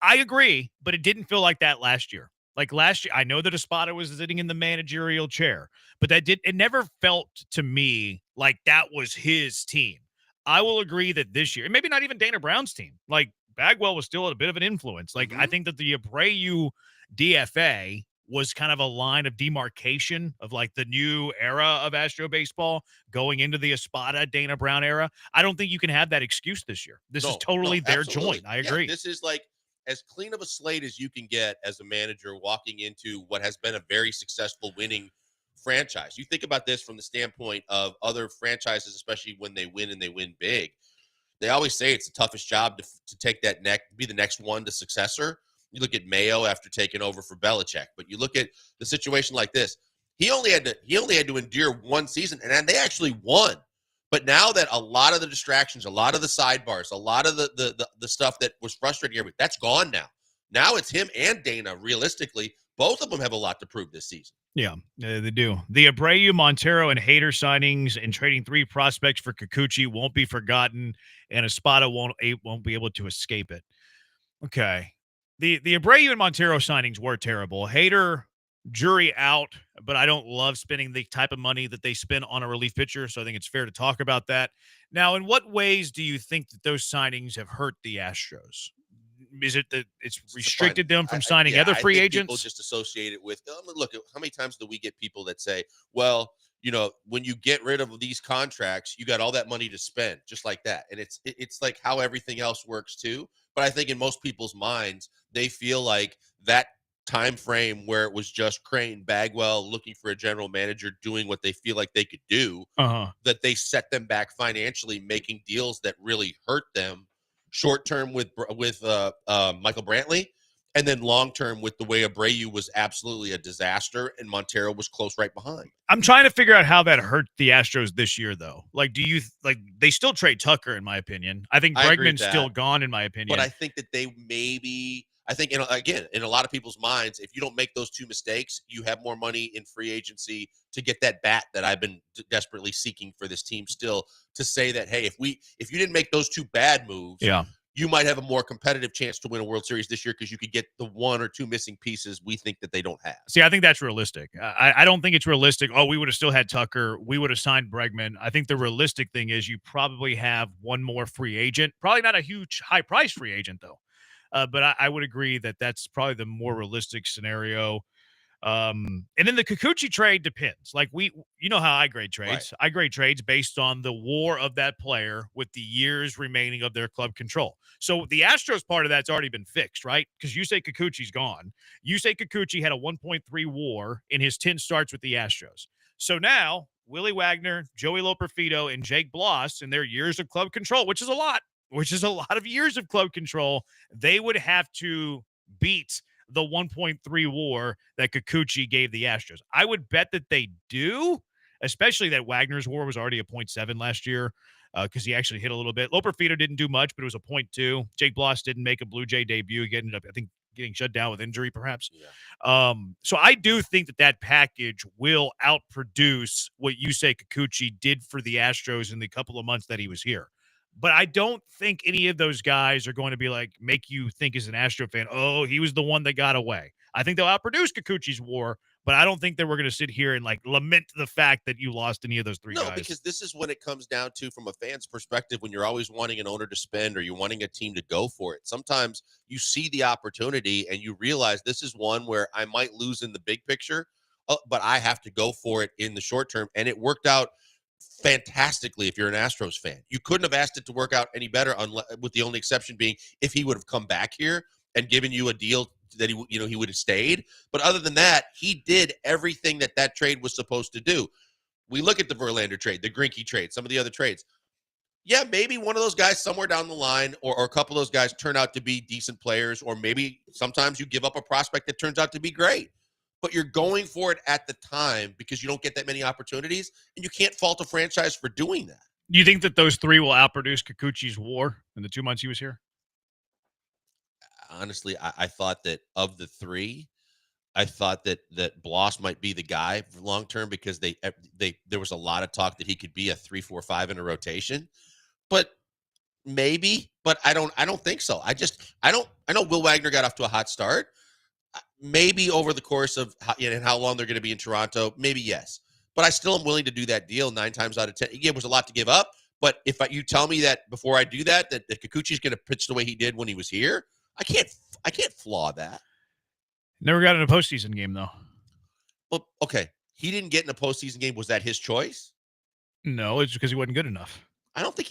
I agree, but it didn't feel like that last year. Like last year, I know that Espada was sitting in the managerial chair, but it never felt to me like that was his team. I will agree that this year, and maybe not even Dana Brown's team, like Bagwell was still a bit of an influence. Like I think that the Abreu DFA was kind of a line of demarcation of like the new era of Astro baseball going into the Espada Dana Brown era. I don't think you can have that excuse this year. This is totally their absolutely. joint. I agree. This is like as clean of a slate as you can get as a manager walking into what has been a very successful winning franchise. You think about this from the standpoint of other franchises, especially when they win and they win big. They always say it's the toughest job to take that be the next one to successor. You look at Mayo after taking over for Belichick, but you look at the situation like this. He only had to endure one season, and they actually won. But now that a lot of the distractions, a lot of the sidebars, a lot of the stuff that was frustrating everybody, that's gone now. Now it's him and Dana. Realistically, both of them have a lot to prove this season. Yeah, they do. The Abreu, Montero, and Hader signings and trading 3 prospects for Kikuchi won't be forgotten, and Espada won't be able to escape it. Okay. The Abreu and Montero signings were terrible. Hader, jury out, but I don't love spending the type of money that they spend on a relief pitcher, so I think it's fair to talk about that. Now, in what ways do you think that those signings have hurt the Astros? Is it that it's restricted them from signing other free agents? People just associate it with, look, how many times do we get people that say, well, when you get rid of these contracts, you got all that money to spend, just like that. And it's like how everything else works too. But I think in most people's minds, they feel like that time frame where it was just Crane, Bagwell looking for a general manager doing what they feel like they could do, that they set them back financially, making deals that really hurt them short term with Michael Brantley, and then long term with the way Abreu was absolutely a disaster and Montero was close right behind. I'm trying to figure out how that hurt the Astros this year, though. Like, they still trade Tucker, in my opinion. I think Bregman's still gone, in my opinion. But I think that in a lot of people's minds, if you don't make those 2 mistakes, you have more money in free agency to get that bat that I've been desperately seeking for this team still, to say that, hey, if you didn't make those 2 bad moves, you might have a more competitive chance to win a World Series this year because you could get the 1 or 2 missing pieces we think that they don't have. See, I think that's realistic. I don't think it's realistic. Oh, we would have still had Tucker. We would have signed Bregman. I think the realistic thing is you probably have one more free agent. Probably not a huge high-price free agent, though. But I would agree that that's probably the more realistic scenario. And then the Kikuchi trade depends. Like you know how I grade trades. Right. I grade trades based on the WAR of that player with the years remaining of their club control. So the Astros part of that's already been fixed, right? Because you say Kikuchi's gone. You say Kikuchi had a 1.3 WAR in his 10 starts with the Astros. So now Willie Wagner, Joey Loperfido, and Jake Bloss in their years of club control, which is a lot of years of club control, they would have to beat the 1.3 WAR that Kikuchi gave the Astros. I would bet that they do, especially that Wagner's WAR was already a 0.7 last year because he actually hit a little bit. Loperfido didn't do much, but it was a 0.2. Jake Bloss didn't make a Blue Jay debut. He ended up, I think, getting shut down with injury, perhaps. Yeah. So I do think that package will outproduce what Yusei Kikuchi did for the Astros in the couple of months that he was here. But I don't think any of those guys are going to be like, make you think as an Astro fan, oh, he was the one that got away. I think they'll outproduce Kikuchi's WAR, but I don't think that we're going to sit here and like lament the fact that you lost any of those three guys. No, because this is when it comes down to, from a fan's perspective, when you're always wanting an owner to spend or you're wanting a team to go for it. Sometimes you see the opportunity and you realize this is one where I might lose in the big picture, but I have to go for it in the short term. And it worked out fantastically if you're an Astros fan. You couldn't have asked it to work out any better, with the only exception being if he would have come back here and given you a deal that he would have stayed. But other than that, he did everything that trade was supposed to do. We look at the Verlander trade, the Greinke trade, some of the other trades. Yeah, maybe one of those guys somewhere down the line or a couple of those guys turn out to be decent players, or maybe sometimes you give up a prospect that turns out to be great. But you're going for it at the time because you don't get that many opportunities, and you can't fault a franchise for doing that. Do you think that those three will outproduce Kikuchi's WAR in the 2 months he was here? Honestly, I thought that of the three, I thought that Bloss might be the guy for long term because there was a lot of talk that he could be a 3-4-5 in a rotation, but maybe. But I don't think so. I know Will Wagner got off to a hot start. Maybe over the course of how long they're going to be in Toronto, maybe yes. But I still am willing to do that deal 9 times out of 10. Yeah, it was a lot to give up. But if you tell me that before I do that Kikuchi's going to pitch the way he did when he was here, I can't flaw that. Never got in a postseason game, though. Well, okay. He didn't get in a postseason game. Was that his choice? No, it's because he wasn't good enough. I think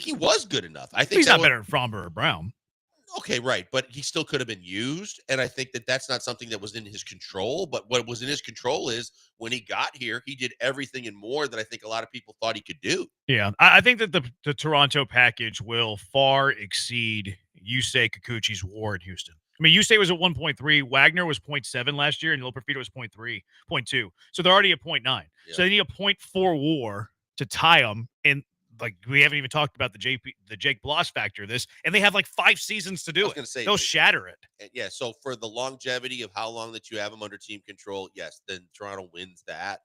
he was good enough. I think he's not better than Fromber or Brown. Okay, right. But he still could have been used. And I think that's not something that was in his control. But what was in his control is when he got here, he did everything and more that I think a lot of people thought he could do. Yeah. I think that the Toronto package will far exceed Yusei Kikuchi's WAR in Houston. I mean, Yusei was at 1.3. Wagner was 0.7 last year, and Loperfido was 0.2. So they're already at 0.9. Yeah. So they need a 0.4 WAR to tie them. And like we haven't even talked about the Jake Bloss factor of this, and they have like 5 seasons to do it. They'll shatter it. Yeah. So for the longevity of how long that you have them under team control, yes, then Toronto wins that.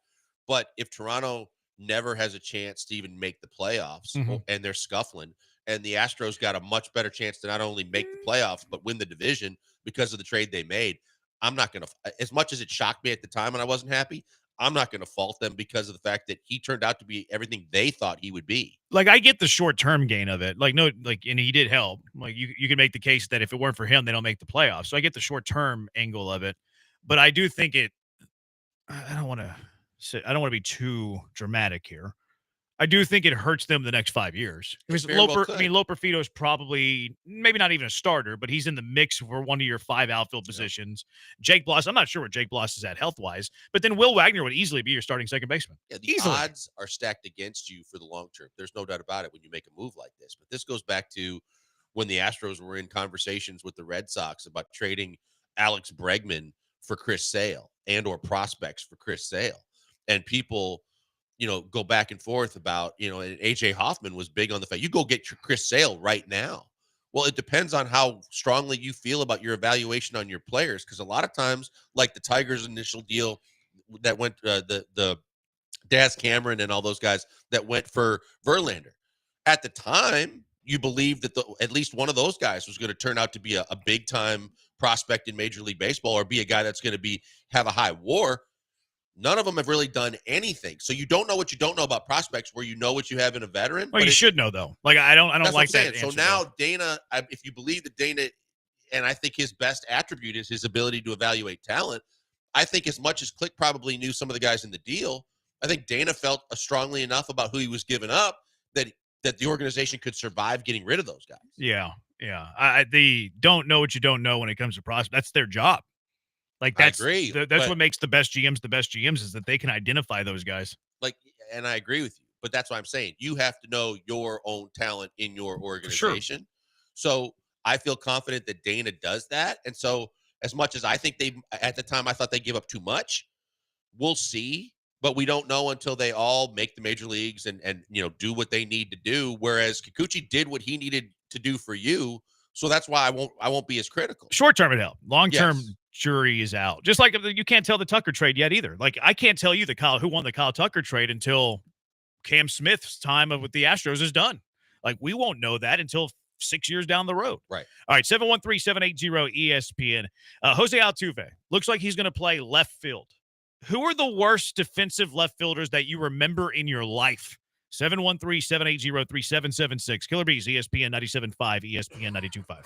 But if Toronto never has a chance to even make the playoffs and they're scuffling, and the Astros got a much better chance to not only make the playoffs but win the division because of the trade they made, I'm not going to, as much as it shocked me at the time and I wasn't happy, I'm not going to fault them because of the fact that he turned out to be everything they thought he would be. Like, I get the short-term gain of it. And he did help. Like, you can make the case that if it weren't for him, they don't make the playoffs. So I get the short-term angle of it. But I do think I don't want to be too dramatic here. I do think it hurts them the next 5 years. Loperfido is probably maybe not even a starter, but he's in the mix for one of your 5 outfield positions. Jake Bloss, I'm not sure where Jake Bloss is at health-wise, but then Will Wagner would easily be your starting second baseman. Yeah, the odds are stacked against you for the long term. There's no doubt about it when you make a move like this. But this goes back to when the Astros were in conversations with the Red Sox about trading Alex Bregman for Chris Sale and/or prospects for Chris Sale. And people go back and forth about, and AJ Hoffman was big on the fact you go get your Chris Sale right now. Well, it depends on how strongly you feel about your evaluation on your players. Because a lot of times, like the Tigers initial deal that went, the Daz Cameron and all those guys that went for Verlander, at the time, you believed that at least one of those guys was going to turn out to be a big time prospect in Major League Baseball or be a guy that's going to have a high WAR. None of them have really done anything. So you don't know what you don't know about prospects where you know what you have in a veteran. Well, you should know, though. Like, I don't like that. So now Dana, if you believe that Dana, and I think his best attribute is his ability to evaluate talent, I think as much as Click probably knew some of the guys in the deal, I think Dana felt strongly enough about who he was giving up that the organization could survive getting rid of those guys. Yeah. They don't know what you don't know when it comes to prospects. That's their job. Like that's I agree. That's what makes the best GMs is that they can identify those guys. Like, and I agree with you, but that's what I'm saying. You have to know your own talent in your organization. Sure. So I feel confident that Dana does that. And so as much as I think at the time, I thought they give up too much, we'll see, but we don't know until they all make the major leagues and do what they need to do. Whereas Kikuchi did what he needed to do for you. So that's why I won't be as critical. Short term, it helped. Long term, Yes. jury is out. Just like you can't tell the Tucker trade yet either. Like I can't tell you who won the Kyle Tucker trade until Cam Smith's time with the Astros is done. Like we won't know that until 6 years down the road. Right. All right. 713-780-ESPN. Jose Altuve looks like he's going to play left field. Who are the worst defensive left fielders that you remember in your life? 713-780-3776. Killer Bees, ESPN 97.5, ESPN 92.5.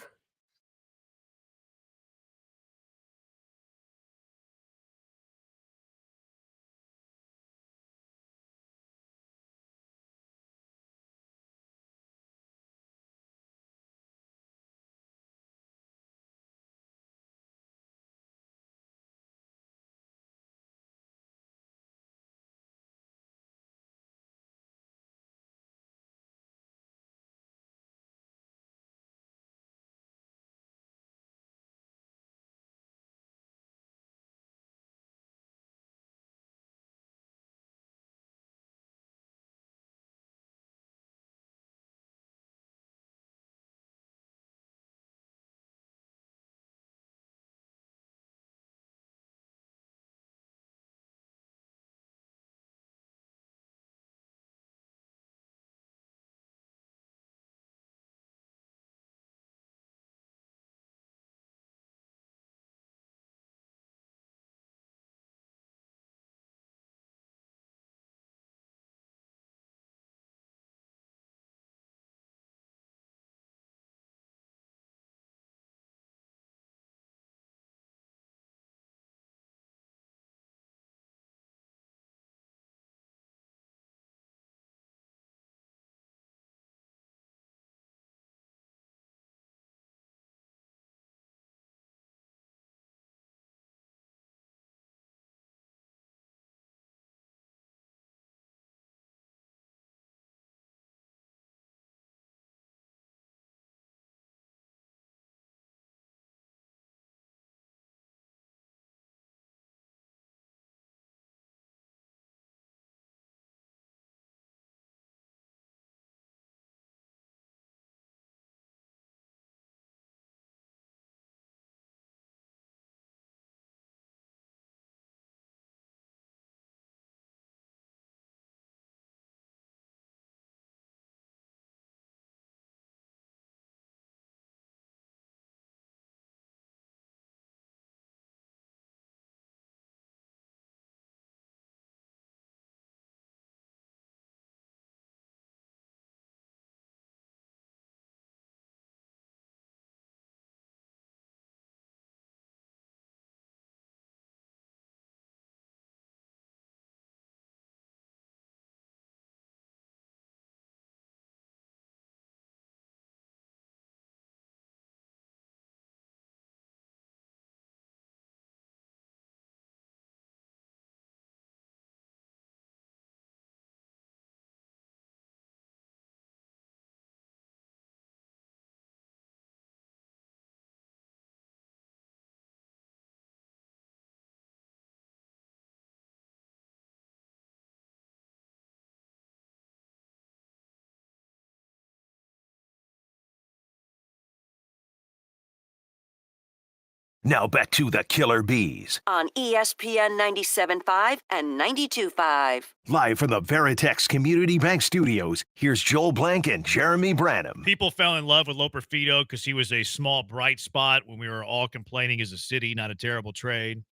Now back to the Killer Bees. On ESPN 97.5 and 92.5. Live from the Veritex Community Bank Studios, here's Joel Blank and Jeremy Branham. People fell in love with Loperfido because he was a small, bright spot when we were all complaining as a city, not a terrible trade.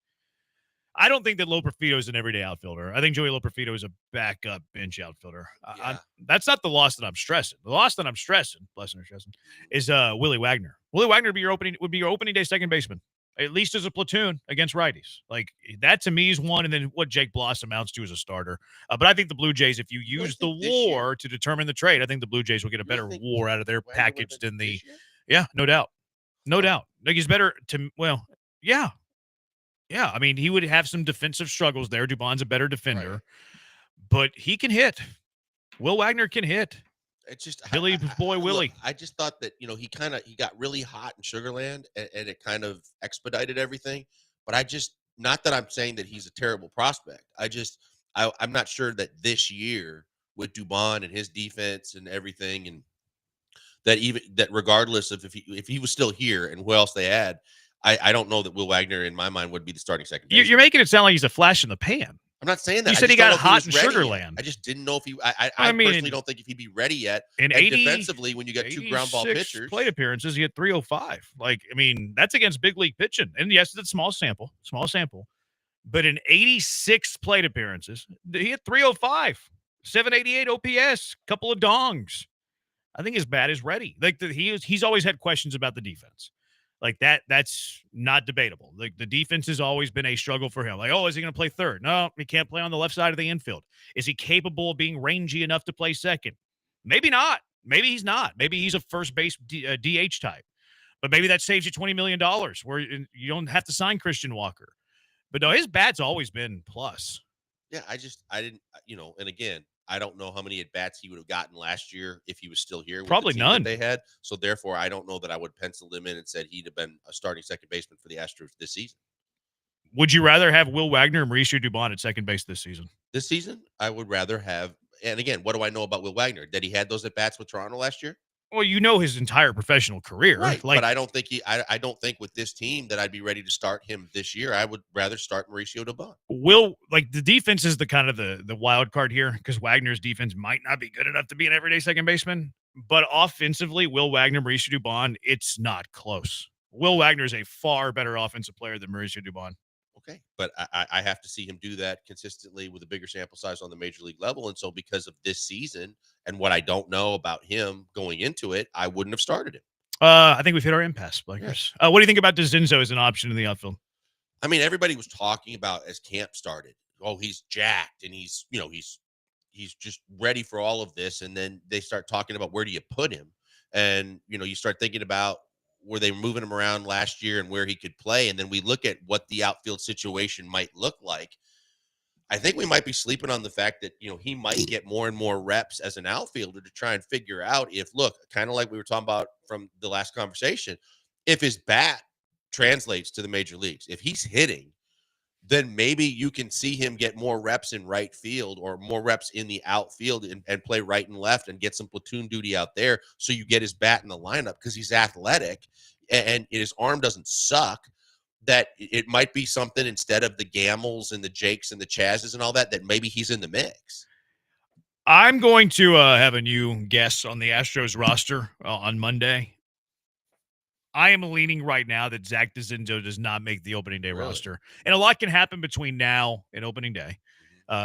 I don't think that Loperfido is an everyday outfielder. I think Joey Loperfido is a backup bench outfielder. That's not the loss that I'm stressing. The loss that I'm stressing, is Willie Wagner. Willie Wagner would be your opening day second baseman. at least as a platoon against righties. Like, that to me is one, and then what Jake Bloss amounts to as a starter. But I think the Blue Jays, if you use the WAR to determine the trade, I think the Blue Jays will get a better WAR out of their package than the – yeah, no doubt. No doubt. Like, he's better to – well, yeah. Yeah, I mean, he would have some defensive struggles there. Dubon's a better defender. But he can hit. Will Wagner can hit. It's just Billy Boy Willie. Look, I just thought that, he got really hot in Sugarland and it kind of expedited everything. But I just, not that I'm saying that he's a terrible prospect. I'm not sure that this year with Dubon and his defense and everything, and that regardless of if he was still here and who else they had, I don't know that Will Wagner in my mind would be the starting second baseman. You're making it sound like he's a flash in the pan. I'm not saying that. You said he got hot in Sugarland. I just didn't know if he. I mean, personally don't think if he'd be ready yet. In and defensively, when you got two ground ball pitchers, plate appearances, he had 305. Like, I mean, that's against big league pitching. And yes, it's a small sample. But in 86 plate appearances, he had 305, 788 OPS, couple of dongs. I think his bat is ready. Like, he's always had questions about the defense. Like, that's not debatable. Like, the defense has always been a struggle for him. Like, is he going to play third? No, he can't play on the left side of the infield. Is he capable of being rangy enough to play second? Maybe not. Maybe he's not. Maybe he's a first base DH type. But maybe that saves you $20 million where you don't have to sign Christian Walker. But no, his bat's always been plus. Yeah, I didn't, and again, I don't know how many at-bats he would have gotten last year if he was still here. Probably none. They had. So, therefore, I don't know that I would pencil him in and said he'd have been a starting second baseman for the Astros this season. Would you rather have Will Wagner or Mauricio Dubon at second base this season? This season, I would rather have – and, again, what do I know about Will Wagner? That he had those at-bats with Toronto last year? Well, his entire professional career. Right, like, but I don't think I don't think with this team that I'd be ready to start him this year. I would rather start Mauricio Dubon. The defense is the kind of the wild card here because Wagner's defense might not be good enough to be an everyday second baseman. But offensively, Will Wagner, Mauricio Dubon, it's not close. Will Wagner is a far better offensive player than Mauricio Dubon. Okay, but I have to see him do that consistently with a bigger sample size on the major league level. And so because of this season and what I don't know about him going into it, I wouldn't have started him. I think we've hit our impasse, Blakers. What do you think about DeZinzo as an option in the outfield? I mean, everybody was talking about as camp started, he's jacked and he's just ready for all of this. And then they start talking about where do you put him? And, you start thinking about, were they moving him around last year and where he could play? And then we look at what the outfield situation might look like. I think we might be sleeping on the fact that, he might get more and more reps as an outfielder to try and figure out kind of like we were talking about from the last conversation, if his bat translates to the major leagues, if he's hitting, then maybe you can see him get more reps in right field or more reps in the outfield and play right and left and get some platoon duty out there. So you get his bat in the lineup because he's athletic and his arm doesn't suck, that it might be something instead of the Gamels and the Jakes and the Chazes and all that maybe he's in the mix. I'm going to have a new guest on the Astros roster on Monday. I am leaning right now that Zach DeZinzo does not make the opening day roster. And a lot can happen between now and opening day.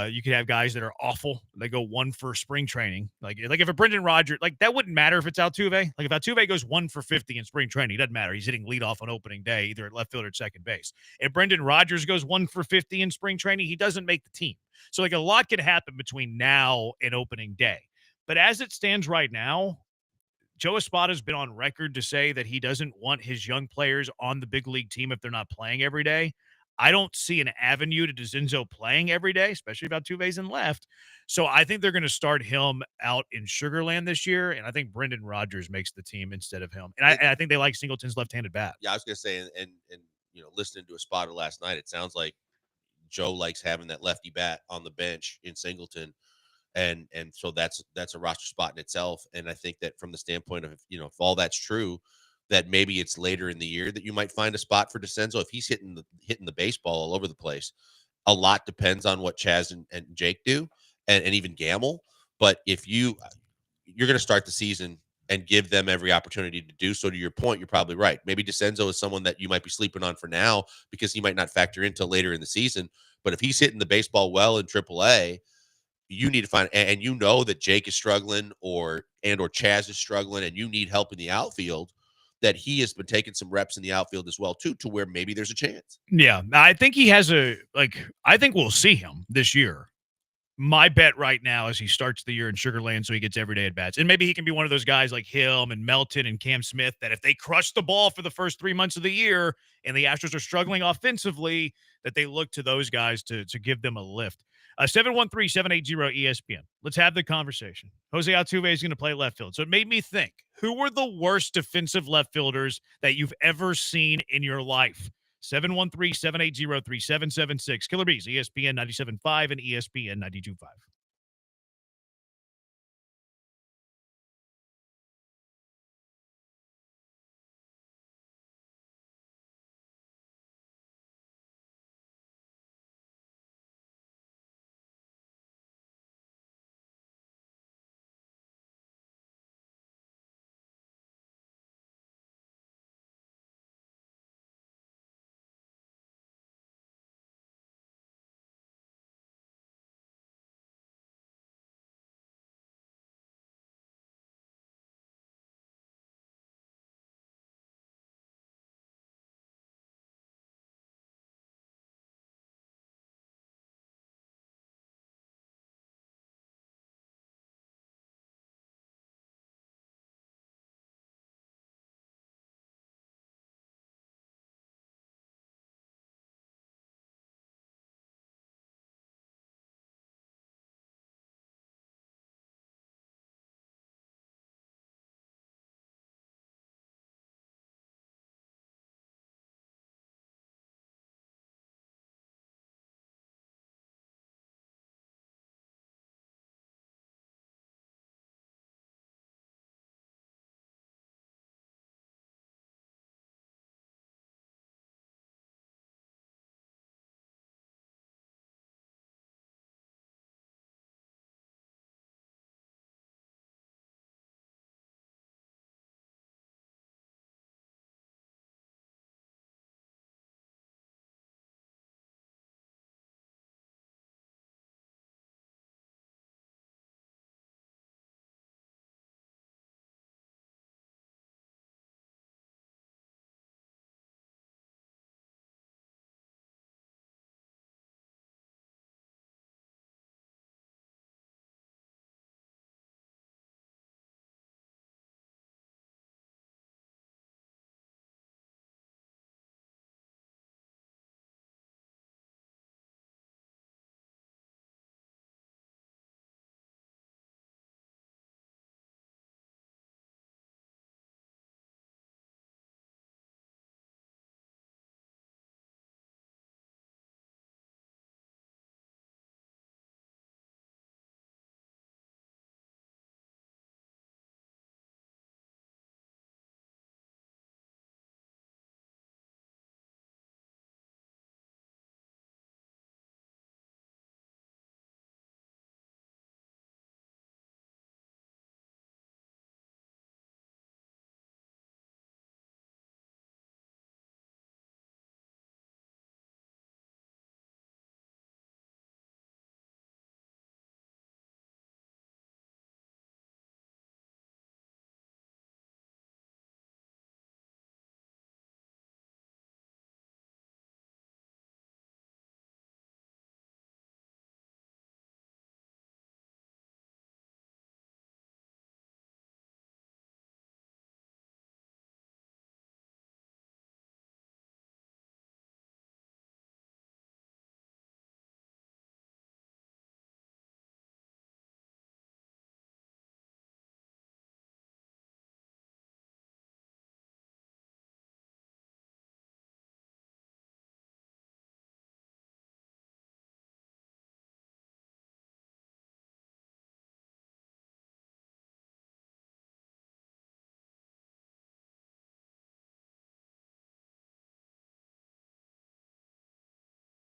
You could have guys that are awful. They go 1 for spring training. Like if a Brendan Rodgers, that wouldn't matter if it's Altuve. Like if Altuve goes 1 for 50 in spring training, it doesn't matter. He's hitting leadoff on opening day, either at left field or at second base. If Brendan Rodgers goes 1 for 50 in spring training, he doesn't make the team. So a lot could happen between now and opening day. But as it stands right now, Joe Espada's been on record to say that he doesn't want his young players on the big league team if they're not playing every day. I don't see an avenue to DeZinzo playing every day, especially if Altuve's in left. So I think they're going to start him out in Sugarland this year, and I think Brendan Rodgers makes the team instead of him. And I think they like Singleton's left-handed bat. Yeah, I was going to say, and listening to Espada last night, it sounds like Joe likes having that lefty bat on the bench in Singleton. And so that's a roster spot in itself. And I think that from the standpoint of, if all that's true, that maybe it's later in the year that you might find a spot for DeCenzo. If he's hitting the baseball all over the place, a lot depends on what Chaz and Jake do and even Gamel. But if you're going to start the season and give them every opportunity to do so, to your point, you're probably right. Maybe DeCenzo is someone that you might be sleeping on for now because he might not factor in until later in the season. But if he's hitting the baseball well in AAA, you need to find, and that Jake is struggling or Chaz is struggling and you need help in the outfield, that he has been taking some reps in the outfield as well, too, to where maybe there's a chance. Yeah, I think he has I think we'll see him this year. My bet right now is he starts the year in Sugar Land so he gets everyday at-bats. And maybe he can be one of those guys like him and Melton and Cam Smith that if they crush the ball for the first 3 months of the year and the Astros are struggling offensively, that they look to those guys to give them a lift. 713-780-ESPN. Let's have the conversation. Jose Altuve is going to play left field. So it made me think, who were the worst defensive left fielders that you've ever seen in your life? 713-780-3776. Killer Bees, ESPN 97.5 and ESPN 92.5.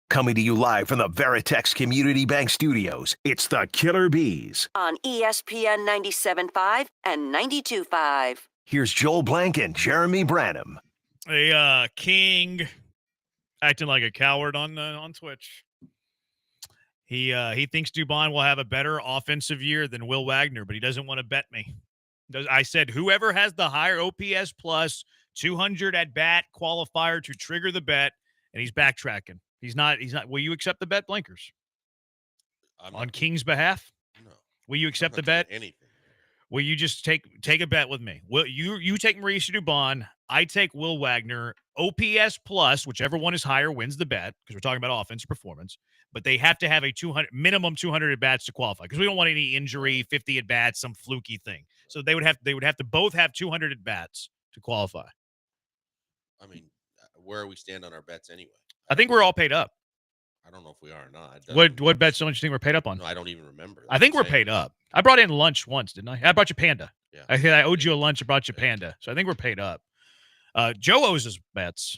Coming to you live from the Veritex Community Bank Studios, it's the Killer Bees. On ESPN 97.5 and 92.5. Here's Joel Blank and Jeremy Branham. A king acting like a coward on Twitch. He thinks Dubon will have a better offensive year than Will Wagner, but he doesn't want to bet me. I said whoever has the higher OPS plus 200 at bat qualifier to trigger the bet, and he's backtracking. He's not. Will you accept the bet, Blankers? On King's behalf? No. Will you accept I'm the not doing bet? anything. Will you just take a bet with me? Will you take Mauricio Dubon? I take Will Wagner. OPS plus, whichever one is higher wins the bet, because we're talking about offensive performance. But they have to have a minimum 200 at bats to qualify, because we don't want any injury, 50 at bats, some fluky thing. So they would have to both have 200 at bats to qualify. I mean, where are we stand on our bets anyway? I think we're all paid up. I don't know if we are or not. What bets don't you think we're paid up on? No, I don't even remember. I think we're paid up. I brought in lunch once, didn't I? I brought you Panda. Yeah. I owed you a lunch. I brought you Panda. So I think we're paid up. Joe owes us bets.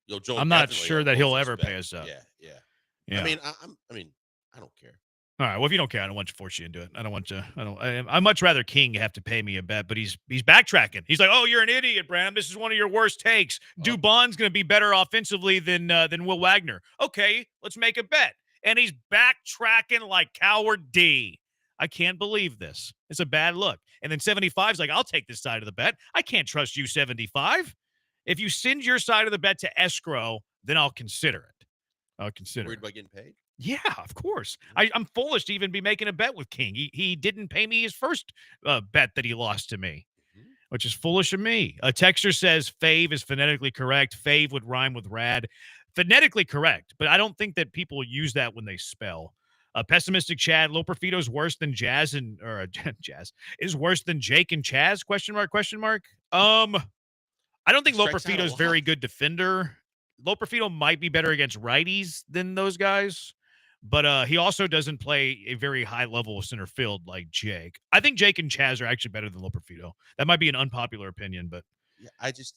Yo, Joe I'm not definitely sure that owes he'll us ever bet. pay us up. Yeah. I mean, I don't care. All right. Well, if you don't care, I don't want to force you into it. I'd much rather King have to pay me a bet, but he's backtracking. He's like, "Oh, you're an idiot, Bram. This is one of your worst takes. Dubon's going to be better offensively than Will Wagner." Okay, let's make a bet. And he's backtracking like Coward D. I can't believe this. It's a bad look. And then 75's like, "I'll take this side of the bet. I can't trust you, 75. If you send your side of the bet to escrow, then I'll consider it. Worried about getting paid? Yeah, of course. I'm foolish to even be making a bet with King. He didn't pay me his first bet that he lost to me, which is foolish of me. A texter says Fave is phonetically correct. Fave would rhyme with rad. Phonetically correct, but I don't think that people use that when they spell. Pessimistic Chad, Loperfito's worse than Jazz Jazz is worse than Jake and Chaz? Question mark. I don't think Loperfito's very good defender. Loperfito might be better against righties than those guys, but he also doesn't play a very high level of center field like Jake. I think Jake and Chaz are actually better than Loperfito. That might be an unpopular opinion, but Yeah, I just,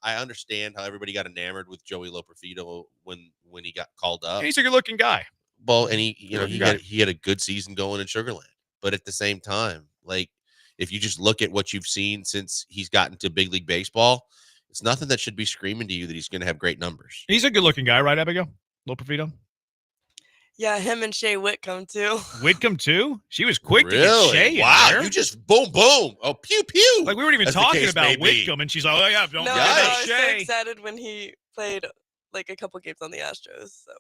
I understand how everybody got enamored with Joey Loperfito when he got called up. he's a good looking guy. Well, and he guy. he had a good season going in Sugarland, but at the same time, like if you just look at what you've seen since he's gotten to big league baseball, it's nothing that should be screaming to you that he's going to have great numbers. He's a good looking guy, right, Abigail? Loperfito? Yeah, him and Shea Whitcomb too. Whitcomb too? She was quick to get Really? Shea in Wow, there. you just boom, boom. Oh, pew, pew. Like we weren't even as the talking case may about be. Whitcomb, and she's like, "Oh yeah, don't No, forget I about was so Shea." excited when he played like a couple games on the Astros. So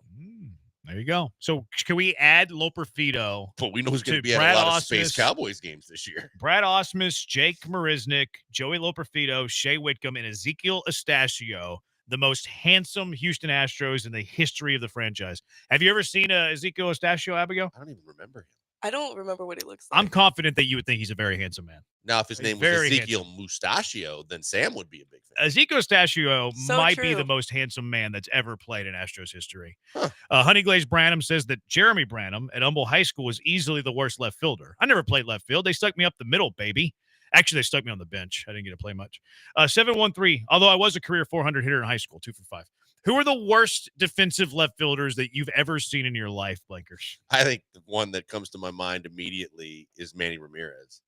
There you go. So can we add Loperfito? But we know who's going to be Brad at a lot of Osmus, Space Cowboys games this year. Brad Osmus, Jake Marisnik, Joey Loperfito, Shea Whitcomb, and Ezekiel Estacio, the most handsome Houston Astros in the history of the franchise. Have you ever seen Ezekiel Estacio, Abigail? I don't even remember him. I don't remember what he looks like. I'm confident that you would think he's a very handsome man. Now, if his He's name was very Ezekiel Mustachio, then Sam would be a big fan. Ezekiel Estacio So might be true. the most handsome man that's ever played in Astros history. Honey Glazed Branham says that Jeremy Branham at Humble High School was easily the worst left fielder. I never played left field. They stuck me up the middle, baby. Actually, they stuck me on the bench. I didn't get to play much. 713, although I was a career 400 hitter in high school, 2 for 5. Who are the worst defensive left fielders that you've ever seen in your life, Blankers? I think the one that comes to my mind immediately is Manny Ramirez.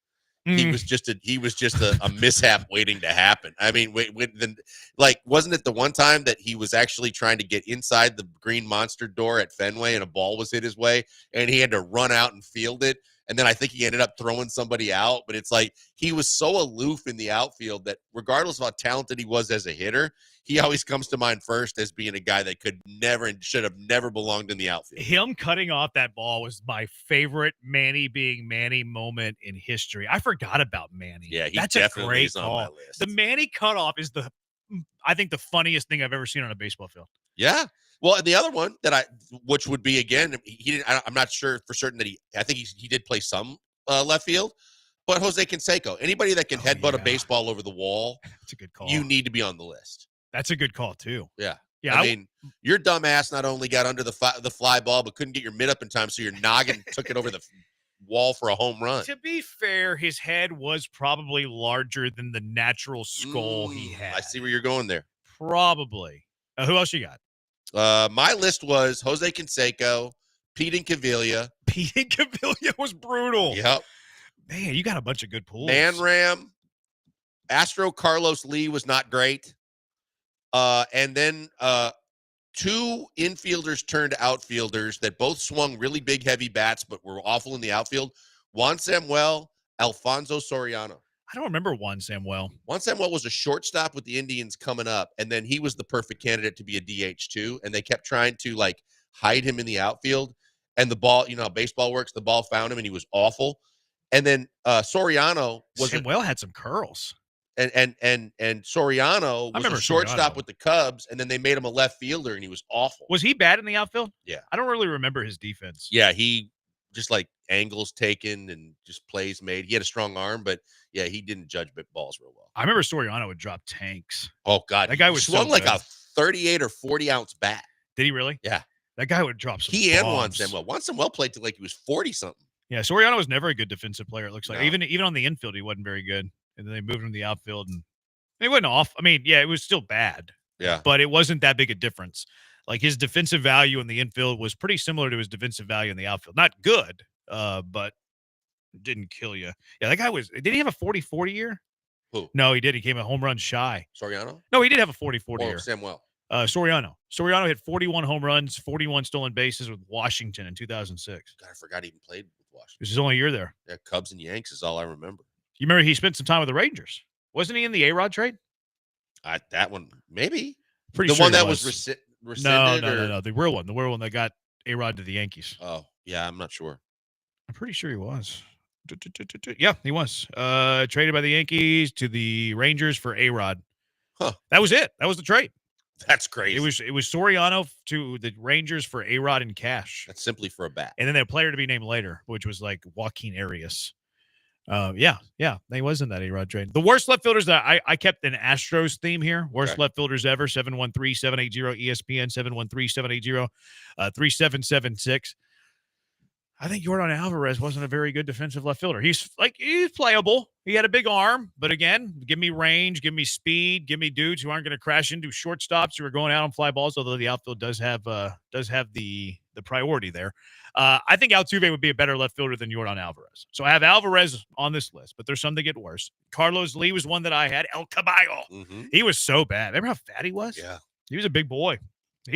He was just a mishap waiting to happen. I mean, wasn't it the one time that he was actually trying to get inside the green monster door at Fenway and a ball was hit his way and he had to run out and field it? And then I think he ended up throwing somebody out, but it's like he was so aloof in the outfield that regardless of how talented he was as a hitter, he always comes to mind first as being a guy that could never and should have never belonged in the outfield. Him cutting off that ball was my favorite Manny being Manny moment in history. I forgot about Manny. Yeah, he That's definitely a great is on call. my list. The Manny cutoff is I think the funniest thing I've ever seen on a baseball field. Yeah. Well, and the other one which would be again, I'm not sure for certain that I think he did play some left field, but Jose Canseco, anybody that can headbutt a baseball over the wall, that's a good call. You need to be on the list. That's a good call too. Yeah. Yeah. I mean, your dumb ass not only got under the fly ball, but couldn't get your mitt up in time, so your noggin took it over the wall for a home run. To be fair, his head was probably larger than the natural skull he had. I see where you're going there. Probably. Who else you got? My list was Jose Canseco, Pete Incaviglia. Pete Incaviglia was brutal. Yep. Man, you got a bunch of good pools. Man Ram. Astro Carlos Lee was not great. And then two infielders turned outfielders that both swung really big, heavy bats, but were awful in the outfield. Juan Samuel, Alfonso Soriano. I don't remember Juan Samuel. Juan Samuel was a shortstop with the Indians coming up, and then he was the perfect candidate to be a DH too. And they kept trying to like hide him in the outfield, and the ball, you know how baseball works, the ball found him, and he was awful. And then Soriano was Samuel had some curls. And Soriano was a shortstop with the Cubs, and then they made him a left fielder, and he was awful. Was he bad in the outfield? Yeah. I don't really remember his defense. Yeah, he just like angles taken and just plays made. He had a strong arm, but yeah, he didn't judge balls real well. I remember Soriano would drop tanks. Oh God, that guy was swung so like good. a 38 or 40 ounce bat. Did he really? Yeah, that guy would drop some. He bombs. and Juan Samuel. Juan Samuel played till like he was 40 something. Yeah, Soriano was never a good defensive player. It looks like No. even on the infield he wasn't very good, and then they moved him to the outfield, and he wasn't off. I mean, yeah, it was still bad. Yeah, but it wasn't that big a difference. Like his defensive value in the infield was pretty similar to his defensive value in the outfield. Not good, but didn't kill you. Yeah, that guy was. Did he have a 40-40 year? Who? No, he did. He came a home run shy. Soriano? No, he did have a 40-40 year. Samuel. Soriano. Soriano had 41 home runs, 41 stolen bases with Washington in 2006. God, I forgot he even played with Washington. This is only a year there. Yeah, Cubs and Yanks is all I remember. You remember he spent some time with the Rangers. Wasn't he in the A-Rod trade? That one, maybe. Pretty the sure one he that was. rescinded? No. The real one that got A-Rod to the Yankees. Oh, yeah, I'm not sure. I'm pretty sure he was. Yeah, he was. Traded by the Yankees to the Rangers for A-Rod. Huh. That was it. That was the trade. That's crazy. It was Soriano to the Rangers for A-Rod in cash. That's simply for a bat. And then a player to be named later, which was like Joaquin Arias. Yeah, he was in that A-Rod trade. The worst left fielders that I kept an Astros theme here. Worst left fielders ever, 713-780 ESPN, 713-780-3776. I think Yordan Alvarez wasn't a very good defensive left fielder. He's playable. He had a big arm, but again, give me range, give me speed, give me dudes who aren't going to crash into shortstops who are going out on fly balls, although the outfield does have the priority there. I think Altuve would be a better left fielder than Yordan Alvarez. So I have Alvarez on this list, but there's some that get worse. Carlos Lee was one that I had. El Caballo. Mm-hmm. He was so bad. Remember how fat he was? Yeah. He was a big boy.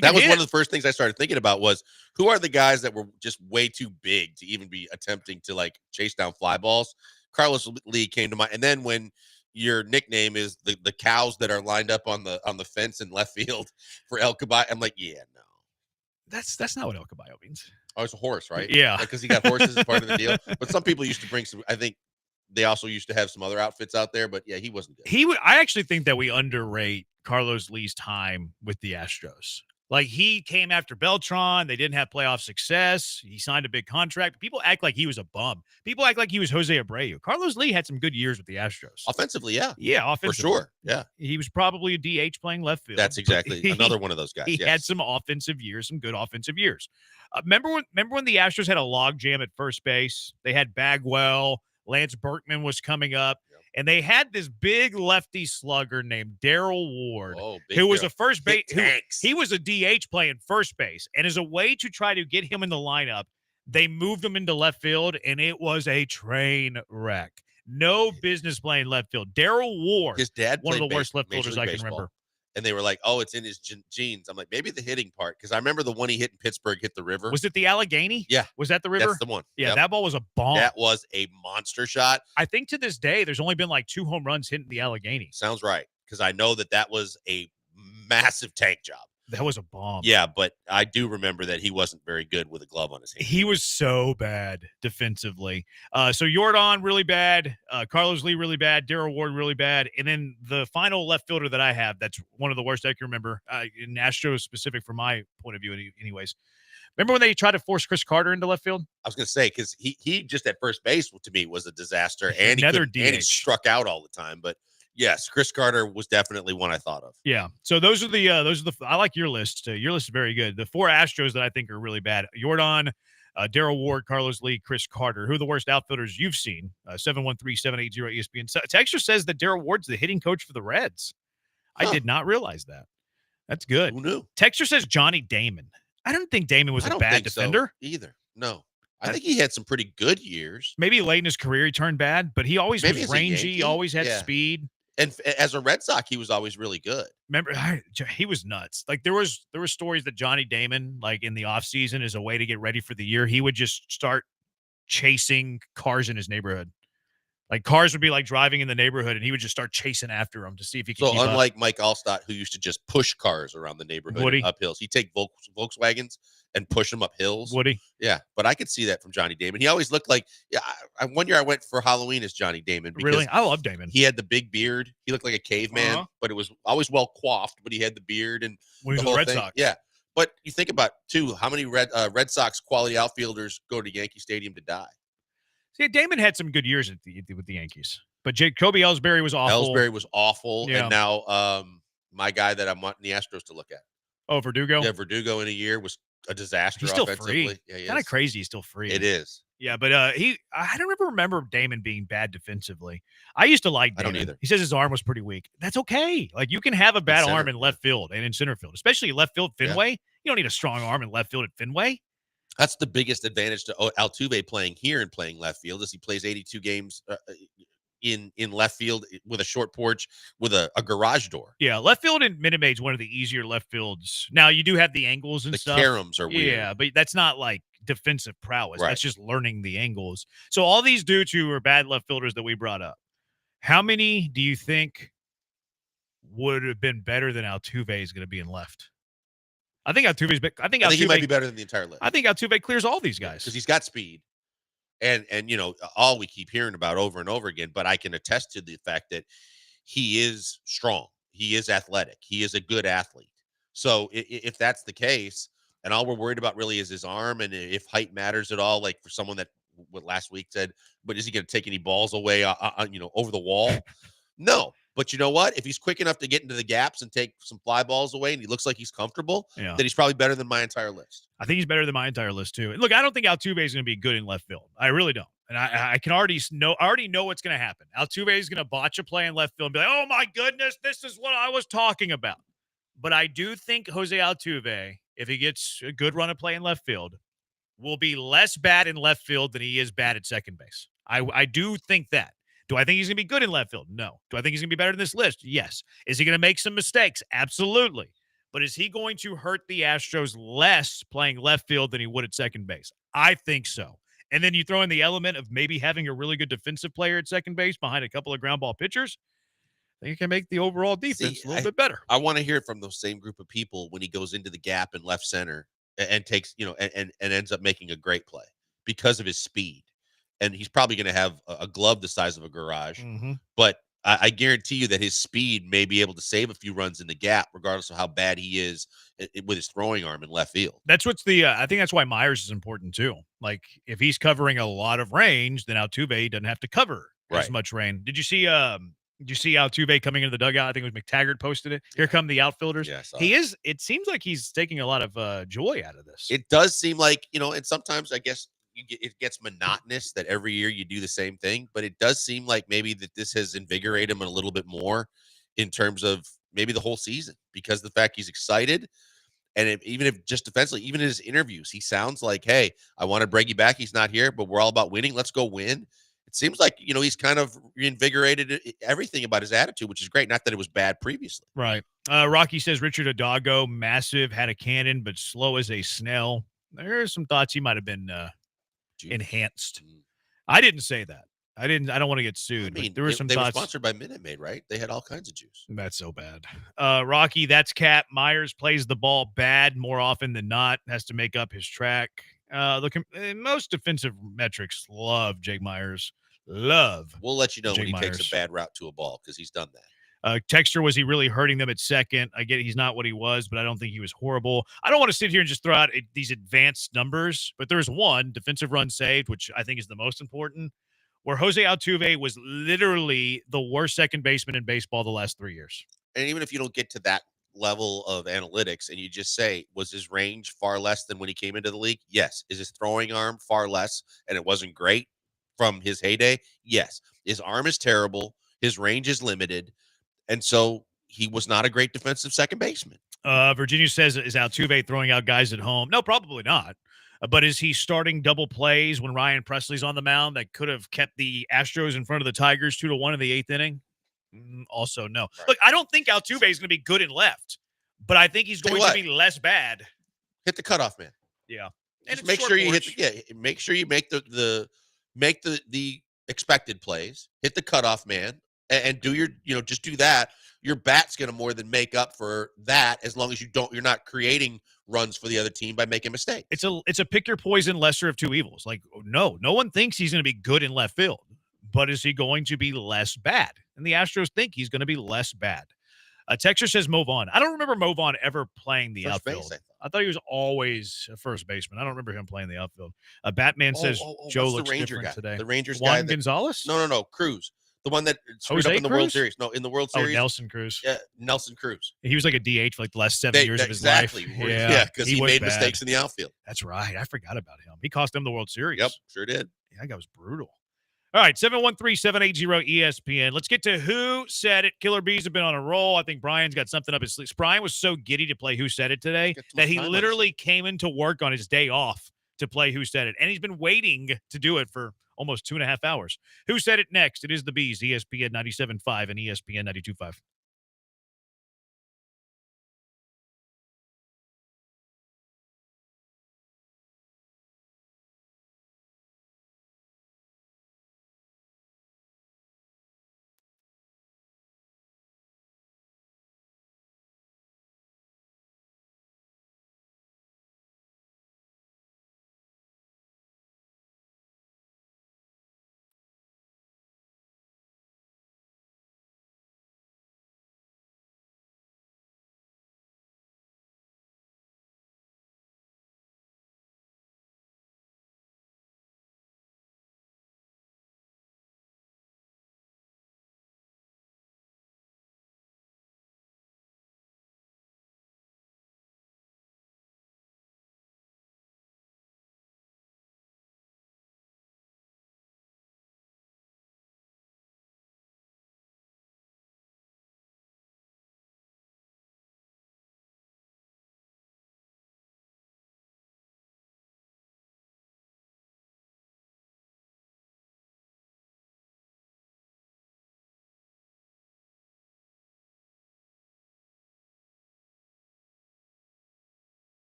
That was one of the first things I started thinking about was who are the guys that were just way too big to even be attempting to like chase down fly balls. Carlos Lee came to mind. And then when your nickname is the cows that are lined up on the fence in left field for El Caballo, I'm like, yeah, no. That's not what El Caballo means. Oh, it's a horse, right? Yeah. Because he got horses as part of the deal. But some people used to bring some, I think they also used to have some other outfits out there, but yeah, he wasn't good. I actually think that we underrate Carlos Lee's time with the Astros. Like he came after Beltran. They didn't have playoff success. He signed a big contract. People act like he was a bum. People act like he was Jose Abreu. Carlos Lee had some good years with the Astros. Offensively, yeah. Yeah, offensively. For sure. Yeah. He was probably a DH playing left field. That's exactly another one of those guys. He yes. had some offensive years, some good offensive years. Remember when the Astros had a log jam at first base? They had Bagwell. Lance Berkman was coming up. And they had this big lefty slugger named Darrell Ward, who was a first base. He was a DH playing first base. And as a way to try to get him in the lineup, they moved him into left field, and it was a train wreck. No business playing left field. Darrell Ward, his dad, one of the worst left Major fielders League I can Baseball. remember. And they were like, oh, it's in his genes. I'm like, maybe the hitting part. Because I remember the one he hit in Pittsburgh hit the river. Was it the Allegheny? Yeah. Was that the river? That's the one. Yeah, Yep. that ball was a bomb. That was a monster shot. I think to this day, there's only been like 2 home runs hitting the Allegheny. Sounds right. Because I know that was a massive tank job. That was a bomb. Yeah, but I do remember that he wasn't very good with a glove on his hand. He was so bad defensively. So Yordan, really bad. Carlos Lee, really bad. Darrell Ward, really bad. And then the final left fielder that I have, that's one of the worst I can remember, in Astros specific from my point of view anyways. Remember when they tried to force Chris Carter into left field? I was going to say, because he just at first base to me was a disaster. And he struck out all the time. But yes, Chris Carter was definitely one I thought of. Yeah. So those are the I like your list. Your list is very good. The 4 Astros that I think are really bad: Yordan, Darrell Ward, Carlos Lee, Chris Carter. Who are the worst outfielders you've seen? 713-780 ESPN. Texture says that Darrell Ward's the hitting coach for the Reds. I did not realize that. That's good. Who knew? Texture says Johnny Damon. I don't think Damon was a bad defender either. No. I think he had some pretty good years. Maybe late in his career he turned bad, but he always Maybe was as a rangy, Yankee. always had Yeah. speed. And as a Red Sox, he was always really good. Remember, he was nuts. Like there were stories that Johnny Damon, like in the offseason, as a way to get ready for the year, he would just start chasing cars in his neighborhood. Like cars would be like driving in the neighborhood, and he would just start chasing after them to see if he could. So keep unlike up. Mike Allstott, who used to just push cars around the neighborhood Would and he? up hills, he'd take Volkswagens and push them up hills. Would he? Yeah, but I could see that from Johnny Damon. He always looked like, one year I went for Halloween as Johnny Damon. Because Really? I love Damon. He had the big beard. He looked like a caveman, but it was always well coiffed, but he had the beard and When he was the with whole Red thing. Sox. Yeah. But you think about, too, how many Red Sox quality outfielders go to Yankee Stadium to die? See, Damon had some good years with the Yankees, but Jacoby Ellsbury was awful. Ellsbury was awful. Yeah. And now my guy that I'm wanting the Astros to look at. Oh, Verdugo? Yeah, Verdugo in a year was a disaster He's still offensively. free. Yeah, he Kind of is. crazy. He's still free. It is. Yeah, but I don't ever remember Damon being bad defensively. I used to like I Damon. don't either. He says his arm was pretty weak. That's okay. Like you can have a bad center, arm in left field and in center field, especially left field Fenway. You don't need a strong arm in left field at Fenway. That's the biggest advantage to Altuve playing here and playing left field, is he plays 82 games in left field with a short porch with a garage door. Yeah, left field in Minute Maid is one of the easier left fields. Now you do have the angles and The stuff. caroms are weird. Yeah, but that's not like defensive prowess. Right. That's just learning the angles. So all these dudes who are bad left fielders that we brought up, how many do you think would have been better than Altuve is going to be in left? I think Altuve's. I think he might be better than the entire list. I think Altuve clears all these guys because he's got speed, and all we keep hearing about over and over again. But I can attest to the fact that he is strong. He is athletic. He is a good athlete. So if that's the case, and all we're worried about really is his arm, and if height matters at all, like for someone that what last week said, but is he going to take any balls away, over the wall? No. But you know what? If he's quick enough to get into the gaps and take some fly balls away, and he looks like he's comfortable, then he's probably better than my entire list. I think he's better than my entire list too. And look, I don't think Altuve is going to be good in left field. I really don't. And I can already know what's going to happen. Altuve is going to botch a play in left field and be like, "Oh my goodness, this is what I was talking about." But I do think Jose Altuve, if he gets a good run of play in left field, will be less bad in left field than he is bad at second base. I do think that. Do I think he's going to be good in left field? No. Do I think he's going to be better than this list? Yes. Is he going to make some mistakes? Absolutely. But is he going to hurt the Astros less playing left field than he would at second base? I think so. And then you throw in the element of maybe having a really good defensive player at second base behind a couple of ground ball pitchers. I think you can make the overall defense a little bit better. I want to hear it from those same group of people when he goes into the gap in left center and takes, and ends up making a great play because of his speed. And he's probably going to have a glove the size of a garage. Mm-hmm. But I guarantee you that his speed may be able to save a few runs in the gap, regardless of how bad he is with his throwing arm in left field. That's what's I think that's why Myers is important too. Like if he's covering a lot of range, then Altuve doesn't have to cover as much range. Did you see Altuve coming into the dugout? I think it was McTaggart posted it. Here come the outfielders. Yes, It seems like he's taking a lot of joy out of this. It does seem like, and sometimes I guess it gets monotonous that every year you do the same thing, but it does seem like maybe that this has invigorated him a little bit more in terms of maybe the whole season, because of the fact he's excited. And even if just defensively, even in his interviews, he sounds like, "Hey, I want to bring you back. He's not here, but we're all about winning. Let's go win." It seems like, he's kind of reinvigorated everything about his attitude, which is great. Not that it was bad previously. Right. Rocky says Richard Adago, massive, had a cannon, but slow as a snail. There are some thoughts he might have been enhanced. I didn't say that. I don't want to get sued. I mean, but there were some they thoughts. were sponsored by Minute Maid, right? They had all kinds of juice. That's so bad. Rocky, that's Cap. Myers plays the ball bad more often than not. Has to make up his track. Most defensive metrics love Jake Myers. We'll let you know Jake when he Myers. takes a bad route to a ball, because he's done that. Texture, was he really hurting them at second? I get he's not what he was, but I don't think he was horrible. I don't want to sit here and just throw out these advanced numbers, but there's one defensive run saved, which I think is the most important, where Jose Altuve was literally the worst second baseman in baseball the last 3 years. And even if you don't get to that level of analytics and you just say, was his range far less than when he came into the league? Yes. Is his throwing arm far less and it wasn't great from his heyday? Yes. His arm is terrible. His range is limited. And so he was not a great defensive second baseman. Virginia says, is Altuve throwing out guys at home? No, probably not. But is he starting double plays when Ryan Presley's on the mound that could have kept the Astros in front of the Tigers 2-1 in the 8th inning? Also, no. Right. Look, I don't think Altuve is going to be good in left, but I think he's going to be less bad. Hit the cutoff man. Yeah. And make sure you make the expected plays, hit the cutoff man, and do your, just do that. Your bat's going to more than make up for that, as long as you're not creating runs for the other team by making mistakes. It's a pick your poison, lesser of two evils. Like, no one thinks he's going to be good in left field, but is he going to be less bad? And the Astros think he's going to be less bad. Texter says move on. I don't remember Movon ever playing the outfield. Base, I thought he was always a first baseman. I don't remember him playing the outfield. Batman says Joe looks the Ranger different guy? today. The Rangers Juan guy. Gonzalez? No, Cruz. The one that screwed Jose up in the World Cruz? Series. No, in the World Series. Nelson Cruz. Yeah, Nelson Cruz. He was like a DH for like the last 7 years of his exactly. life. Yeah, because he was made bad. mistakes in the outfield. That's right. I forgot about him. He cost them the World Series. Yep, sure did. Yeah, that guy was brutal. All right, 713-780-ESPN. Let's get to Who Said It. Killer Bees have been on a roll. I think Brian's got something up his sleeve. Brian was so giddy to play Who Said It today that he literally came into work on his day off to play Who Said It. And he's been waiting to do it for almost 2.5 hours. Who Said It next? It is the Bees, ESPN 97.5 and ESPN 92.5.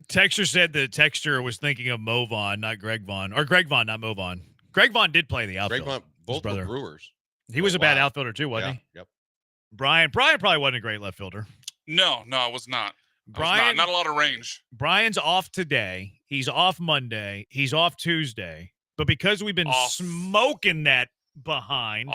Texter said the texter was thinking of Mo Vaughn, not Greg Vaughn. Or Greg Vaughn, not Mo Vaughn. Greg Vaughn did play the outfield. Greg Vaughn, both were Brewers. He was a bad outfielder too, wasn't he? Yep. Brian probably wasn't a great left fielder. No, I was not. Brian, not a lot of range. Brian's off today. He's off Monday. He's off Tuesday. But because we've been smoking that behind,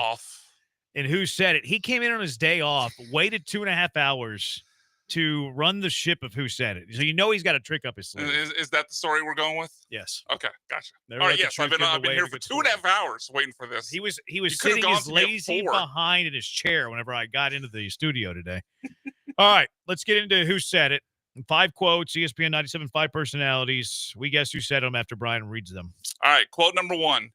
And who said it? He came in on his day off, waited 2.5 hours to run the ship of Who Said It. So he's got a trick up his sleeve. Is that the story we're going with? Yes. Okay, gotcha. Never All let right, the yes, I've truth been give away here the for good 2.5 hours waiting for this. He was You could've sitting gone his to me at lazy 4. behind in his chair whenever I got into the studio today. All right, let's get into Who Said It. 5 quotes, ESPN 97.5 personalities. We guess who said them after Brian reads them. All right, quote number 1.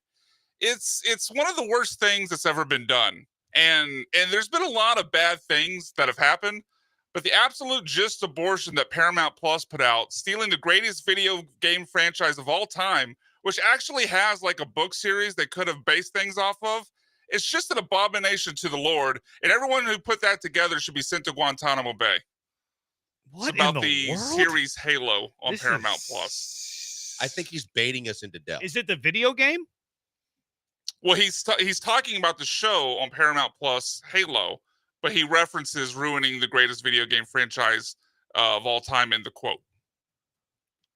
It's one of the worst things that's ever been done. And there's been a lot of bad things that have happened, but the absolute gist abortion that Paramount Plus put out, stealing the greatest video game franchise of all time, which actually has like a book series they could have based things off of, it's just an abomination to the Lord, and everyone who put that together should be sent to Guantanamo Bay. What it's about in the world? series Halo on This Paramount is- Plus. I think he's baiting us into death. Is it the video game? Well, he's talking about the show on Paramount Plus, Halo, but he references ruining the greatest video game franchise of all time in the quote.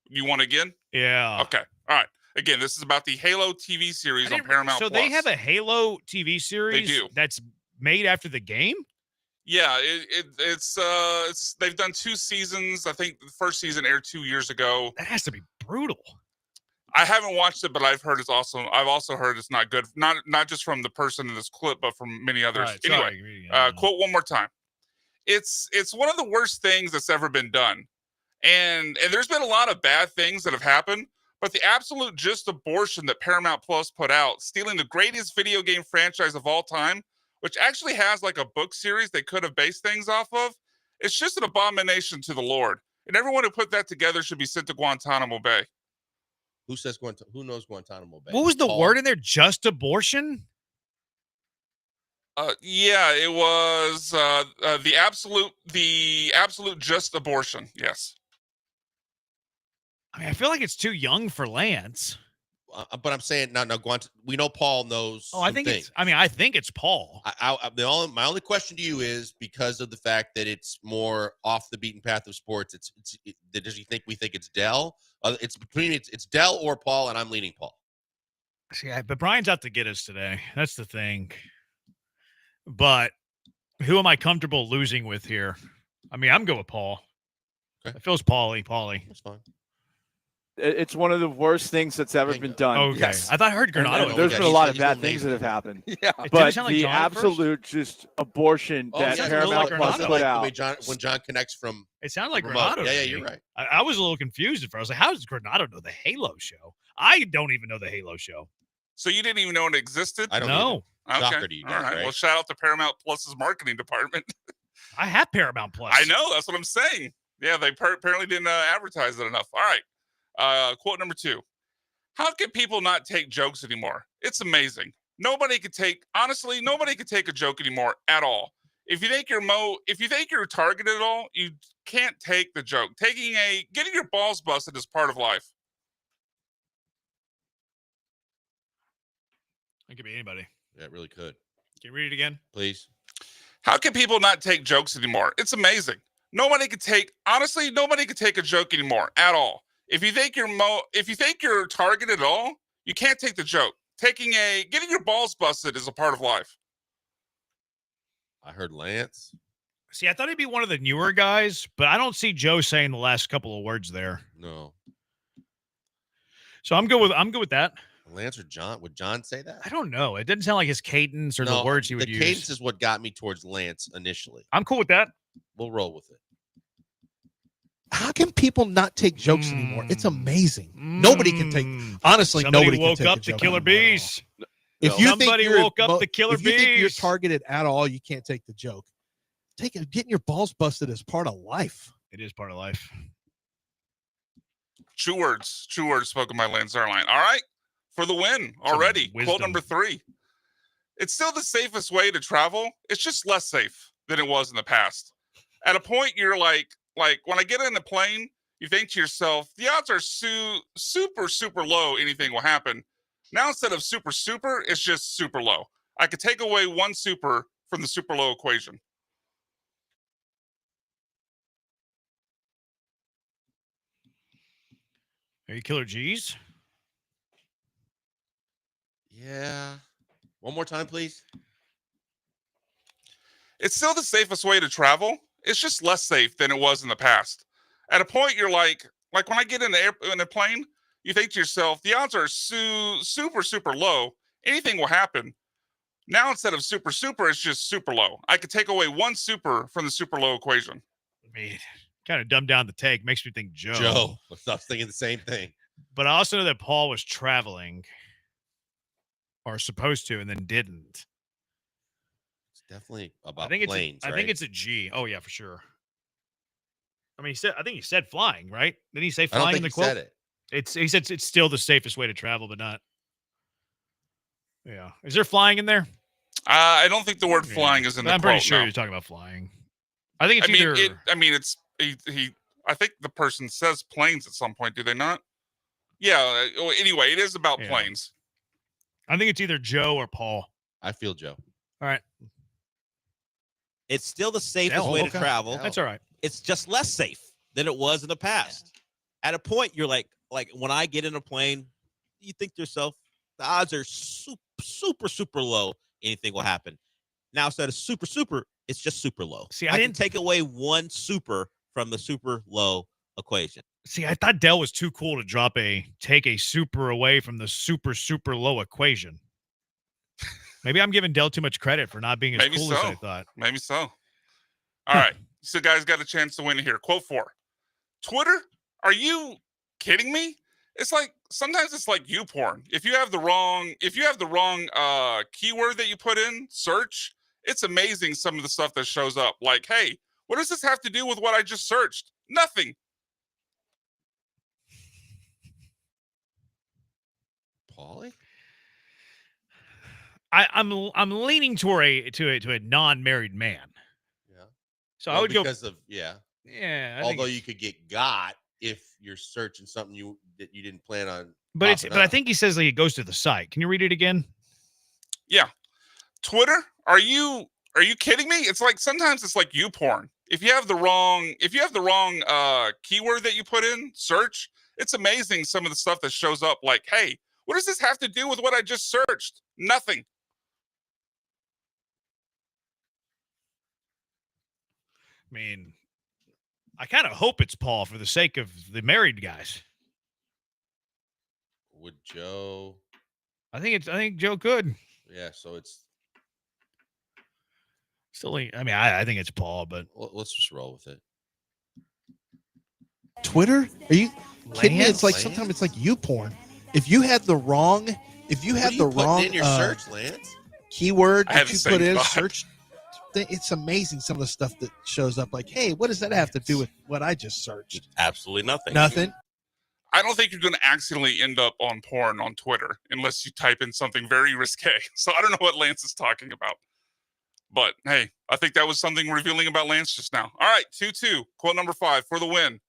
You want again? Yeah. Okay. All right. Again, this is about the Halo TV series on Paramount So Plus. they have a Halo TV series do. that's made after the game? Yeah, it's they've done 2 seasons. I think the first season aired 2 years ago. That has to be brutal. I haven't watched it, but I've heard it's awesome. I've also heard it's not good. Not just from the person in this clip, but from many others. right, Anyway, sorry. quote one more time. It's one of the worst things that's ever been done. And there's been a lot of bad things that have happened, but the absolute just abortion that Paramount Plus put out, stealing the greatest video game franchise of all time, which actually has like a book series they could have based things off of, it's just an abomination to the Lord. And everyone who put that together should be sent to Guantanamo Bay. Who knows Guantanamo Bay? What was the Paul? word in there? Just abortion? Yeah, it was the absolute just abortion. Yes. I mean, I feel like it's too young for Lance. But I'm saying no. We know Paul knows. Oh, I think it's. I mean, I think it's Paul. My only question to you is because of the fact that it's more off the beaten path of sports. Does he think we think it's Dell? It's between it's Dell or Paul, and I'm leaning Paul. See, but Brian's out to get us today. That's the thing. But who am I comfortable losing with here? I mean, I'm going with Paul. Okay. It feels Paulie. That's fine. It's one of the worst things that's ever been done. Okay. Yes. I thought I heard Granado. There's been a lot of bad things that have happened. Yeah. But the absolute just abortion that Paramount Plus put out. When John connects from it sounded like remote. Granado. Yeah, to me. you're right. I was a little confused at first. I was like, how does Granado know the Halo show? I don't even know the Halo show. So you didn't even know it existed? I don't know. Okay. Shocker to you All guys, right. right? Well, shout out to Paramount Plus's marketing department. I have Paramount Plus. I know. That's what I'm saying. Yeah, they apparently didn't advertise it enough. All right. Quote number 2. How can people not take jokes anymore? It's amazing. Nobody could take a joke anymore at all. If you think you're targeted at all, you can't take the joke. Getting your balls busted is part of life. It could be anybody. Yeah, it really could. Can you read it again? Please. How can people not take jokes anymore? It's amazing. Nobody could take a joke anymore at all. If you think you're targeted at all, you can't take the joke. Getting your balls busted is a part of life. I heard Lance. See, I thought he'd be one of the newer guys, but I don't see Joe saying the last couple of words there. No. So I'm good with that. Lance or John? Would John say that? I don't know. It didn't sound like his cadence or the words he would use. The cadence is what got me towards Lance initially. I'm cool with that. We'll roll with it. How can people not take jokes anymore? It's amazing. Nobody can take. Honestly, nobody woke can take up a the joke killer anymore. bees. If you Somebody think you're woke up the killer if you think you're bees. targeted at all, you can't take the joke. Getting your balls busted is part of life. It is part of life. True words spoken by Lance Zierlein. All right, for the win already. Quote number 3. It's still the safest way to travel. It's just less safe than it was in the past. At a point, you're like when I get in a plane, you think to yourself, the odds are super, super low anything will happen. Now, instead of super, super, it's just super low. I could take away one super from the super low equation. Are you Killer G's? Yeah. One more time, please. It's still the safest way to travel. It's just less safe than it was in the past. At a point, you're like when I get in a plane, you think to yourself, the odds are super, super low. Anything will happen. Now, instead of super, super, it's just super low. I could take away one super from the super low equation. I mean, kind of dumbed down the take. Makes me think Joe. Joe. I was thinking the same thing. But I also know that Paul was traveling or supposed to and then didn't. It's definitely about planes, I think it's a G. Oh, yeah, for sure. I mean, I think he said flying, right? Didn't he say flying in the quote? Said it. He said it's still the safest way to travel, but not. Yeah. Is there flying in there? I don't think the word flying is in the quote. I'm pretty sure no. you're talking about flying. I think it's either. I think the person says planes at some point. Do they not? Yeah. Anyway, it is about planes. I think it's either Joe or Paul. I feel Joe. All right. It's still the safest way to travel. That's all right. It's just less safe than it was in the past. At a point, you're like when I get in a plane, you think to yourself, the odds are super, super, super low. Anything will happen. Now, instead of super, super, it's just super low. See, I can take away one super from the super low equation. See, I thought Dell was too cool to take a super away from the super, super low equation. Maybe I'm giving Dell too much credit for not being as cool as I thought. Maybe so. All right. So guys got a chance to win here. Quote 4. Twitter? Are you kidding me? It's like sometimes it's like you porn. If you have the wrong keyword that you put in search, it's amazing some of the stuff that shows up. Like, hey, what does this have to do with what I just searched? Nothing. Paulie? I'm leaning to a non-married man. Yeah. So I would go because of yeah. I Although think you could get got if you're searching something that you didn't plan on. But I think he says it goes to the site. Can you read it again? Yeah. Twitter? Are you kidding me? It's like sometimes it's like you porn. If you have the wrong keyword that you put in search, it's amazing some of the stuff that shows up. Like, hey, what does this have to do with what I just searched? Nothing. I mean, I kind of hope it's Paul for the sake of the married guys. Would Joe? I think Joe could. Yeah, so it's still. I think it's Paul, but let's just roll with it. Twitter? Are you kidding me? It's like Lance? sometimes it's like you porn. If you had the wrong, in your search, Lance? keyword I have that the you same put in thought. search, it's amazing some of the stuff that shows up. Like, hey, what does that have to do with what I just searched? Absolutely nothing. Nothing. I don't think you're going to accidentally end up on porn on Twitter unless you type in something very risque. So I don't know what Lance is talking about. But hey, I think that was something revealing about Lance just now. All right, 2-2. Quote number 5 for the win.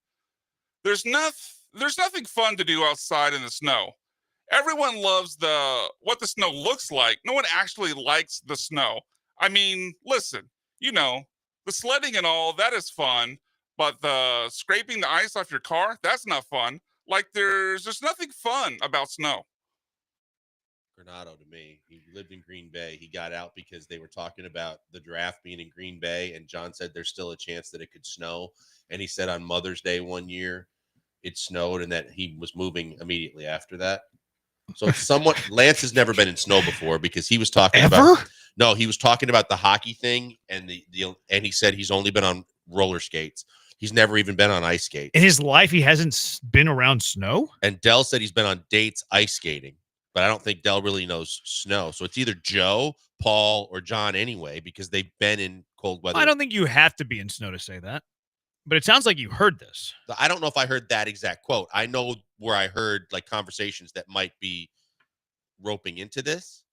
There's nothing fun to do outside in the snow. Everyone loves what the snow looks like. No one actually likes the snow. I mean, listen, the sledding and all, that is fun. But the scraping the ice off your car, that's not fun. Like there's nothing fun about snow. Granado to me. He lived in Green Bay. He got out because they were talking about the draft being in Green Bay, and John said there's still a chance that it could snow. And he said on Mother's Day one year it snowed, and that he was moving immediately after that. So it's somewhat. Lance has never been in snow before because he was talking about. No, he was talking about the hockey thing, and and he said he's only been on roller skates. He's never even been on ice skates. In his life, he hasn't been around snow? And Dell said he's been on dates ice skating, but I don't think Dell really knows snow. So it's either Joe, Paul, or John anyway, because they've been in cold weather. I don't think you have to be in snow to say that. But it sounds like you heard this. I don't know if I heard that exact quote. I know where I heard like conversations that might be roping into this.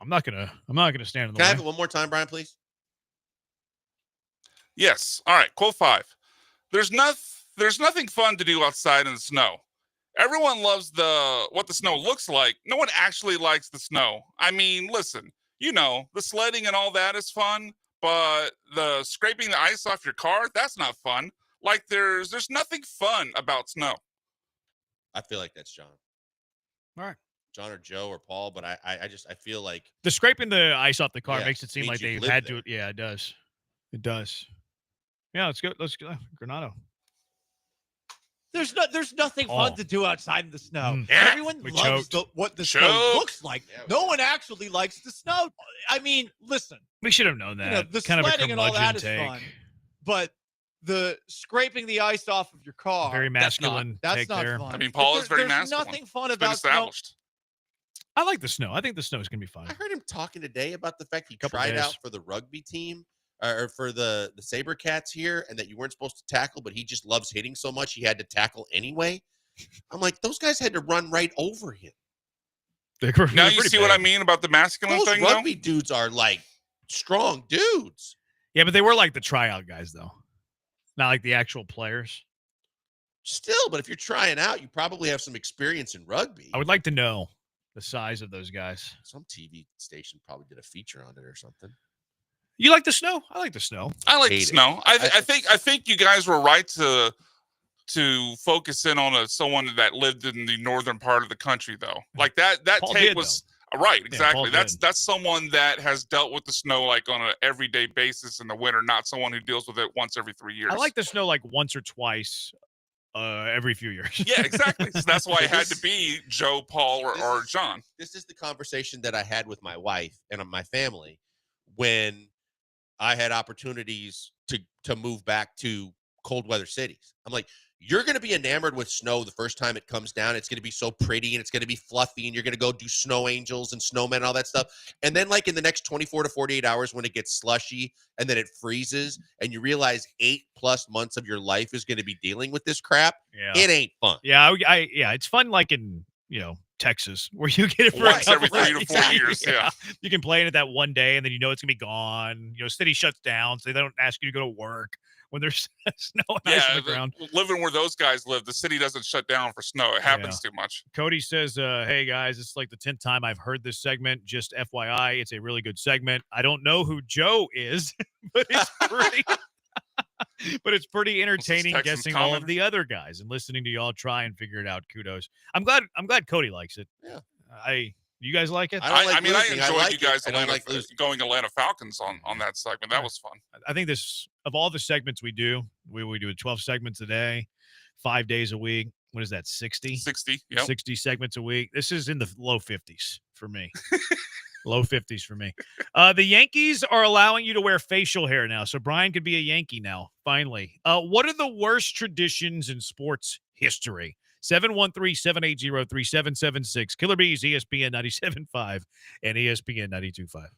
I'm not gonna stand in the Can I way. have it one more time, Brian, please? Yes. All right. Quote 5. There's nothing fun to do outside in the snow. Everyone loves what the snow looks like. No one actually likes the snow. I mean, listen, the sledding and all that is fun, but the scraping the ice off your car, that's not fun. Like there's nothing fun about snow. I feel like that's John. All right. John or Joe or Paul, but I feel like The scraping the ice off the car Yeah, makes it seem means like you've they've lived had there. to. Yeah, it does. It does. Yeah, let's go. Let's go. Granado. There's nothing Paul. fun to do outside in the snow. Yeah. Everyone We loves choked. what the snow Choked. looks like. No one actually likes the snow. I mean, listen, We should have known that. you know, the kind of a sledding and all curmudgeon that is take. fun, but the scraping the ice off of your car, Very masculine that's take not there. fun. I mean, Paul is very There's masculine. nothing fun It's been about snow. established. I like the snow. I think the snow is going to be fun. I heard him talking today about the fact he Couple tried days. out for the rugby team or for the SaberCats here, and that you weren't supposed to tackle, but he just loves hitting so much he had to tackle anyway. I'm like, those guys had to run right over him. Now you see what I mean about the masculine Those thing, rugby dudes are like strong dudes. Yeah, but they were like the tryout guys, though. Not like the actual players. Still, but if you're trying out, you probably have some experience in rugby. I would like to know the size of those guys. Some TV station probably did a feature on it or something. You like the snow? I like the snow. I like the Hate it. snow. I think you guys were right to focus in on someone that lived in the northern part of the country, though. Like that Paul take did, was right. Exactly. Paul That's someone that has dealt with the snow like on an everyday basis in the winter, not someone who deals with it once every 3 years. I like the snow like once or twice every few years. Yeah, exactly. So that's why it had to be Joe, Paul, or John. This is the conversation that I had with my wife and my family when I had opportunities to move back to cold weather cities. I'm like, you're going to be enamored with snow the first time it comes down. It's going to be so pretty and it's going to be fluffy and you're going to go do snow angels and snowmen and all that stuff. And then like in the next 24 to 48 hours when it gets slushy and then it freezes and you realize 8+ months of your life is going to be dealing with this crap, it ain't fun. Yeah, yeah, it's fun like in, Texas where you get it for Once a couple every 3 to 4 exactly, years. Yeah. You can play in it that one day and then it's going to be gone. City shuts down, so they don't ask you to go to work when there's snow and ice on the ground. Living where those guys live, the city doesn't shut down for snow. It happens too much. Cody says, hey guys, it's like the 10th time I've heard this segment. Just FYI, it's a really good segment. I don't know who Joe is, but it's pretty but it's pretty entertaining Texans guessing all of commenter? the other guys and listening to y'all try and figure it out. Kudos. I'm glad Cody likes it. Yeah. You guys like it? I like mean, I losing. I enjoyed like you guys it. I don't like losing. going Atlanta Falcons on that segment. That was fun. I think this, of all the segments we do 12 segments a day, 5 days a week. What is that? 60? 60. Yep. 60 segments a week. This is in the low 50s for me. Low 50s for me. The Yankees are allowing you to wear facial hair now. So Brian could be a Yankee now, finally. What are the worst traditions in sports history? 713-780-3776. Killer Bees, ESPN 97.5 and ESPN 92.5.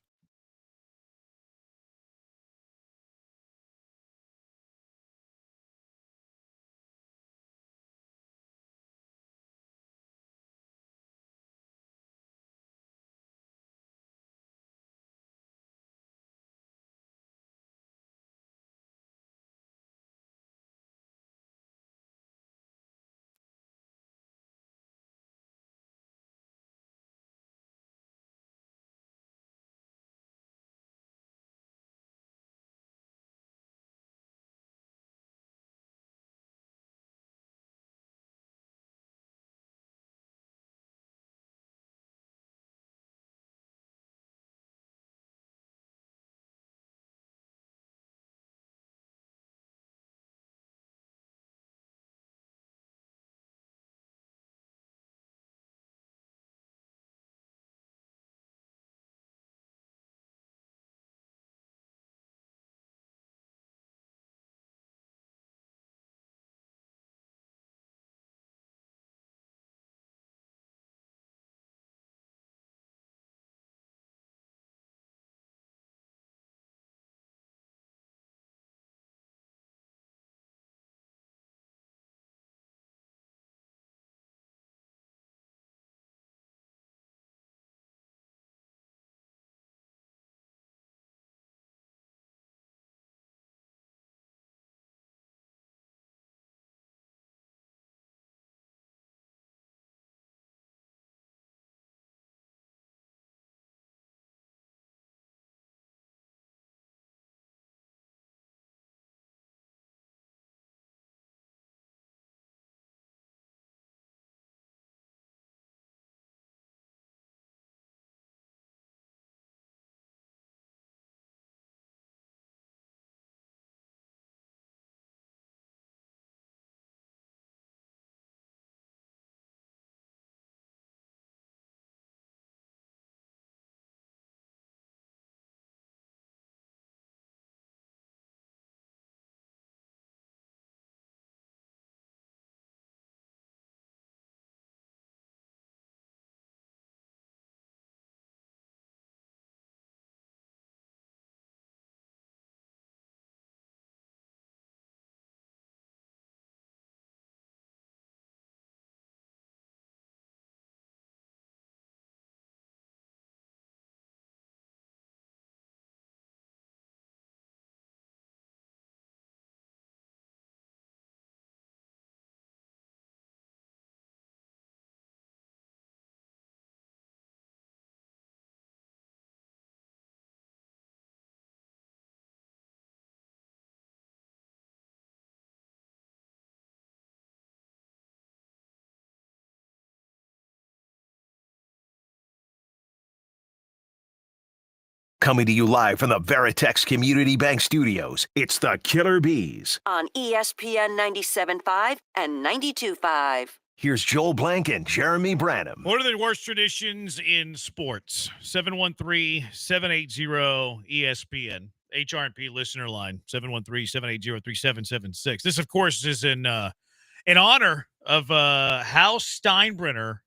Coming to you live from the Veritex Community Bank Studios, it's the Killer Bees. On ESPN 97.5 and 92.5. Here's Joel Blank and Jeremy Branham. What are the worst traditions in sports? 713-780-ESPN. HRP listener line, 713-780-3776. This, of course, is in honor of Hal Steinbrenner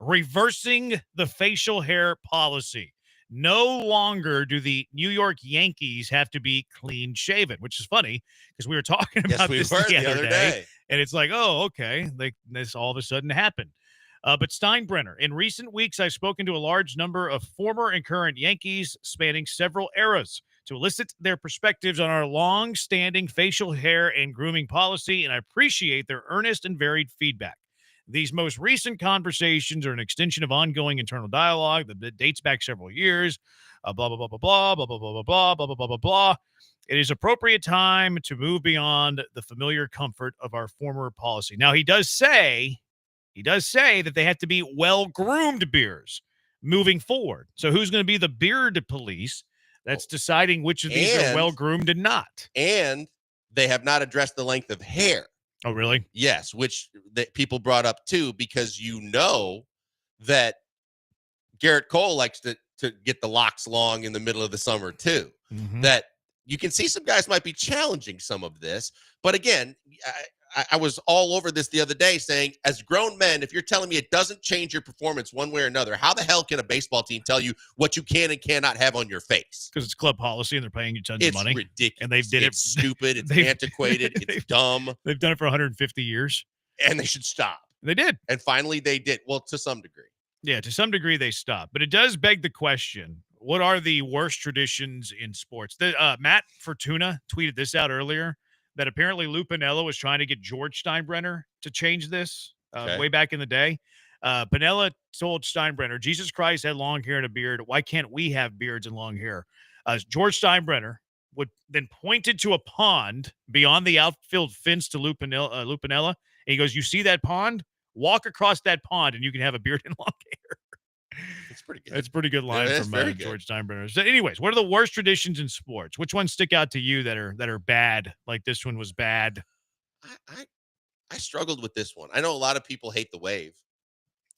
reversing the facial hair policy. No longer do the New York Yankees have to be clean shaven, which is funny because we were talking about this the other day. And it's like, oh, okay, this all of a sudden happened. But Steinbrenner, in recent weeks, I've spoken to a large number of former and current Yankees spanning several eras to elicit their perspectives on our long-standing facial hair and grooming policy, and I appreciate their earnest and varied feedback. These most recent conversations are an extension of ongoing internal dialogue that dates back several years. Blah, blah, blah, blah, blah, blah, blah, blah, blah, blah, blah, blah, blah, blah. It is appropriate time to move beyond the familiar comfort of our former policy. Now, he does say that they have to be well-groomed beards moving forward. So who's going to be the beard police that's deciding which of these are well-groomed and not? And they have not addressed the length of hair. Oh, really? Yes, which people brought up too, because you know that Garrett Cole likes to get the locks long in the middle of the summer too. Mm-hmm. That you can see some guys might be challenging some of this. But again, I was all over this the other day saying, as grown men, if you're telling me it doesn't change your performance one way or another, how the hell can a baseball team tell you what you can and cannot have on your face? Because it's club policy and they're paying you tons of money. It's ridiculous. And they've did it's stupid. It's antiquated. It's dumb. They've done it for 150 years. And they should stop. They did. And finally they did. Well, to some degree. Yeah, to some degree they stopped. But it does beg the question, what are the worst traditions in sports? Matt Fortuna tweeted this out earlier, that apparently Lou Piniella was trying to get George Steinbrenner to change this way back in the day. Piniella told Steinbrenner, Jesus Christ had long hair and a beard. Why can't we have beards and long hair? George Steinbrenner would then pointed to a pond beyond the outfield fence to Lou Piniella. And he goes, you see that pond? Walk across that pond and you can have a beard and long hair. It's pretty good. It's a pretty good line from George Steinbrenner. So anyways, what are the worst traditions in sports? Which ones stick out to you that are bad? Like this one was bad. I struggled with this one. I know a lot of people hate the wave.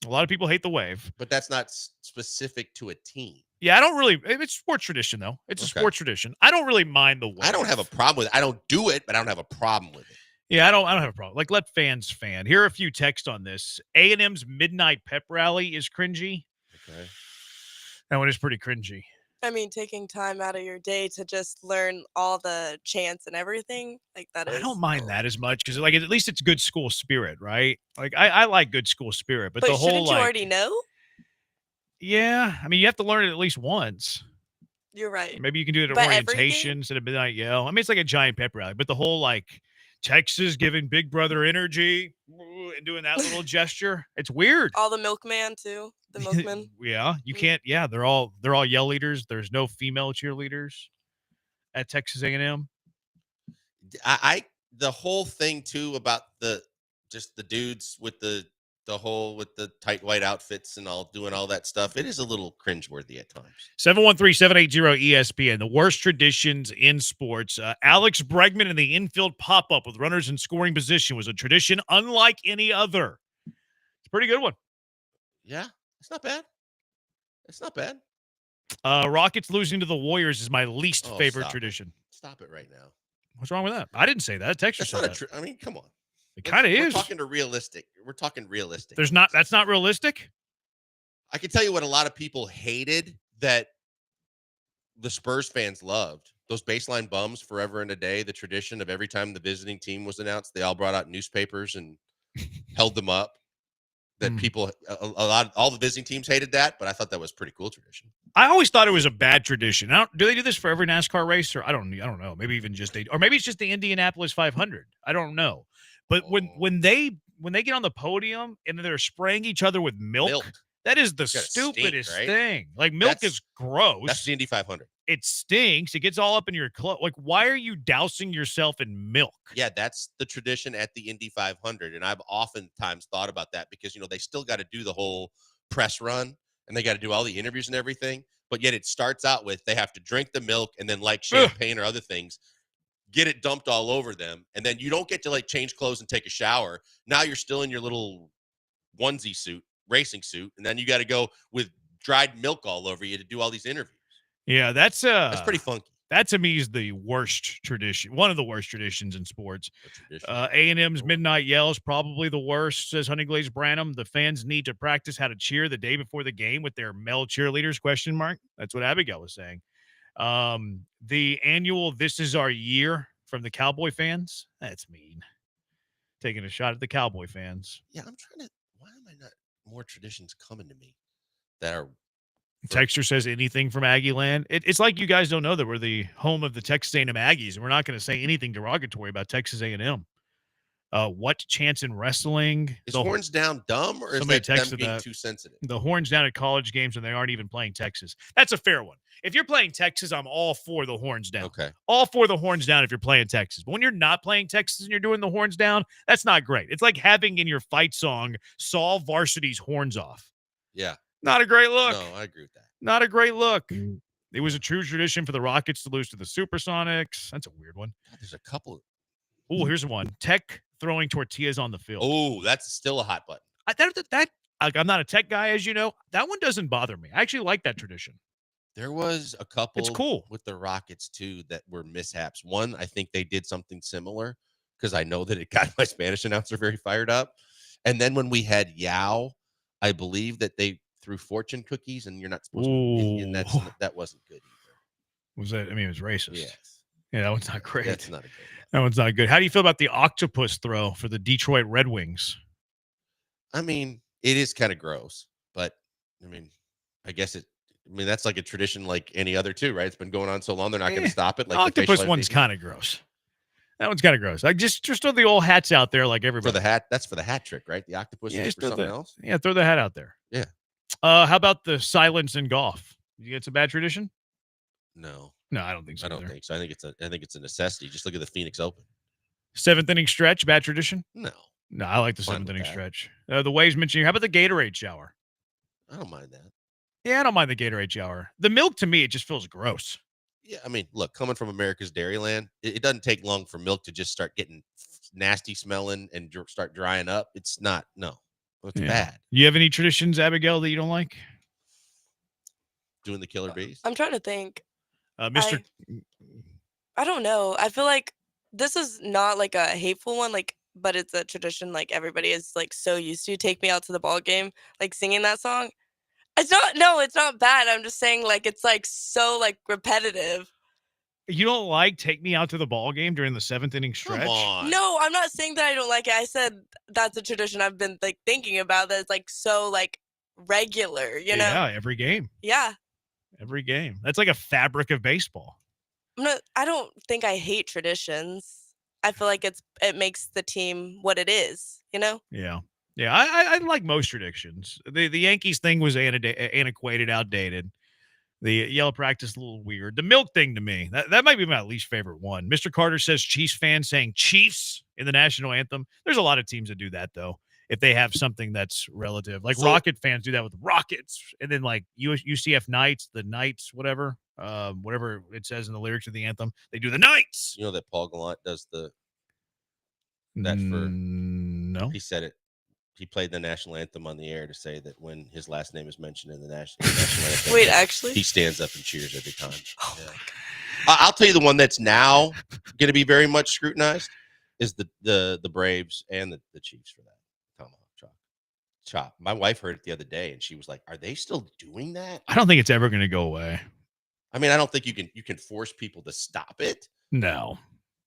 A lot of people hate the wave. But that's not specific to a team. Yeah, I don't really. It's sports tradition, though. It's a sports tradition. I don't really mind the wave. I don't have a problem with it. I don't do it, but I don't have a problem with it. Yeah, I don't have a problem. Like, let fans fan. Here are a few texts on this. A&M's midnight pep rally is cringy. Okay. That one is pretty cringy. I mean, taking time out of your day to just learn all the chants and everything, like that is. I don't mind that as much because, like, at least it's good school spirit, right? Like, I like good school spirit, but the whole shouldn't you already know? Yeah, I mean, you have to learn it at least once. You're right. Maybe you can do it at orientation instead of midnight yell. I mean, it's like a giant pep rally, but the whole like Texas giving Big Brother energy and doing that little gesture, it's weird. All the milkman too. The milkman. Yeah, you can't. Yeah, they're all yell leaders. There's no female cheerleaders at Texas A&M. The whole thing too about the dudes with the tight white outfits and all doing all that stuff. It is a little cringeworthy at times. 713-780-ESPN. The worst traditions in sports. Alex Bregman in the infield pop-up with runners in scoring position was a tradition unlike any other. It's a pretty good one. Yeah, it's not bad. It's not bad. Rockets losing to the Warriors is my least favorite tradition. Stop it right now. What's wrong with that? I didn't say that. Texture said that. I mean, come on. It kind of is. We're talking realistic. That's not realistic. I can tell you what a lot of people hated that the Spurs fans loved. Those baseline bums forever and a day, the tradition of every time the visiting team was announced, they all brought out newspapers and held them up. That people, all the visiting teams hated that, but I thought that was a pretty cool tradition. I always thought it was a bad tradition. Do they do this for every NASCAR race, or I don't know. Maybe even just or maybe it's just the Indianapolis 500. I don't know. But when they get on the podium and they're spraying each other with milk. That is the stupidest thing. Like, milk is gross. That's the Indy 500. It stinks. It gets all up in your clothes. Like, why are you dousing yourself in milk? Yeah, that's the tradition at the Indy 500. And I've oftentimes thought about that because, they still got to do the whole press run and they got to do all the interviews and everything. but yet it starts out with they have to drink the milk and then like champagne or other things, get it dumped all over them, and then you don't get to like change clothes and take a shower. Now you're still in your little onesie suit, racing suit, and then you got to go with dried milk all over you to do all these interviews. Yeah, that's pretty funky. That to me is the worst tradition, one of the worst traditions in sports. A&M's midnight yell is probably the worst, says Honeyglaze Branham. The fans need to practice how to cheer the day before the game with their male cheerleaders, ? That's what Abigail was saying. The annual "This Is Our Year" from the Cowboy fans. That's mean. Taking a shot at the Cowboy fans. Yeah, I'm trying to. Why am I not more traditions coming to me that are? Texter says anything from Aggie land. It's like you guys don't know that we're the home of the Texas A&M Aggies, and we're not going to say anything derogatory about Texas A&M. What chance in wrestling? Is horns down dumb, or is that them being too sensitive? The horns down at college games when they aren't even playing Texas. That's a fair one. If you're playing Texas, I'm all for the horns down. Okay. All for the horns down if you're playing Texas. But when you're not playing Texas and you're doing the horns down, that's not great. It's like having in your fight song, "Saw Varsity's horns off." Yeah. Not a great look. No, I agree with that. Not a great look. It was a true tradition for the Rockets to lose to the Supersonics. That's a weird one. God, there's a couple. Oh, here's one. Tech throwing tortillas on the field. Oh, that's still a hot button. I'm not a Tech guy, as you know. That one doesn't bother me. I actually like that tradition. There was a couple It's cool. with the Rockets, too, that were mishaps. One, I think they did something similar because I know that it got my Spanish announcer very fired up. And then when we had Yao, I believe that they threw fortune cookies, and you're not supposed to. And that wasn't good either. Was that? I mean, it was racist. Yes. Yeah, that one's not great. That's not a good one. That one's not good. How do you feel about the octopus throw for the Detroit Red Wings? I mean, it is kind of gross, but I mean, I guess that's like a tradition like any other too, right? It's been going on so long, they're not going to stop it. Like the octopus one's kind of gross. That one's kind of gross. Like just throw the old hats out there like everybody. For the hat, that's for the hat trick, right? The octopus is for something else. Yeah, throw the hat out there. Yeah. How about the silence in golf? You get some bad tradition? No, I don't think so. I don't think so. I think it's a necessity. Just look at the Phoenix Open. 7th inning stretch, bad tradition? No, I like the 7th inning stretch. The Waves mentioning. How about the Gatorade shower? I don't mind that. Yeah, I don't mind the Gatorade shower. The milk to me, it just feels gross. Yeah, I mean, look, coming from America's Dairyland, it doesn't take long for milk to just start getting nasty smelling and start drying up. It's not. No, it's bad. You have any traditions, Abigail, that you don't like? Doing the killer bees? I'm trying to think. Mr. I don't know. I feel like this is not like a hateful one, but it's a tradition like everybody is like so used to. Take Me Out to the Ball Game, like singing that song. It's not bad. I'm just saying like it's like so like repetitive. You don't like Take Me Out to the Ball Game during the 7th inning stretch? Come on. No, I'm not saying that I don't like it. I said that's a tradition I've been like thinking about that it's like so like regular, you know? Yeah, every game. Yeah. Every game. That's like a fabric of baseball. I don't think I hate traditions. I feel like it makes the team what it is, you know? Yeah. Yeah, I like most traditions. The Yankees thing was antiquated, outdated. The yellow practice a little weird. The milk thing to me, that might be my least favorite one. Mr. Carter says Chiefs fans saying Chiefs in the national anthem. There's a lot of teams that do that, though, if they have something that's relative. Like Rocket fans do that with Rockets. And then like UCF Knights, the Knights, whatever it says in the lyrics of the anthem, they do the Knights. You know that Paul Gallant does No. He said it. He played the national anthem on the air to say that when his last name is mentioned in the national anthem. Wait, actually? He stands up and cheers every time. Oh my God. I'll tell you the one that's now going to be very much scrutinized is the Braves and the Chiefs for that tomahawk chop. My wife heard it the other day and she was like, "Are they still doing that?" I don't think it's ever going to go away. I mean, I don't think you can force people to stop it. No.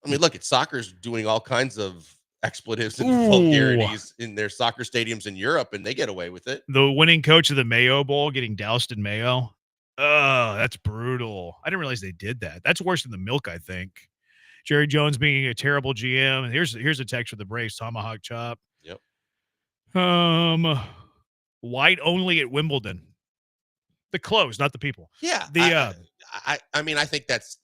I mean, look, soccer's doing all kinds of expletives and vulgarities in their soccer stadiums in Europe, and they get away with it. The winning coach of the Mayo Bowl getting doused in mayo. Oh, that's brutal. I didn't realize they did that. That's worse than the milk, I think. Jerry Jones being a terrible GM. And here's a text for the Braves, tomahawk chop. Yep. White only at Wimbledon. The clothes, not the people. Yeah. I mean, I think that's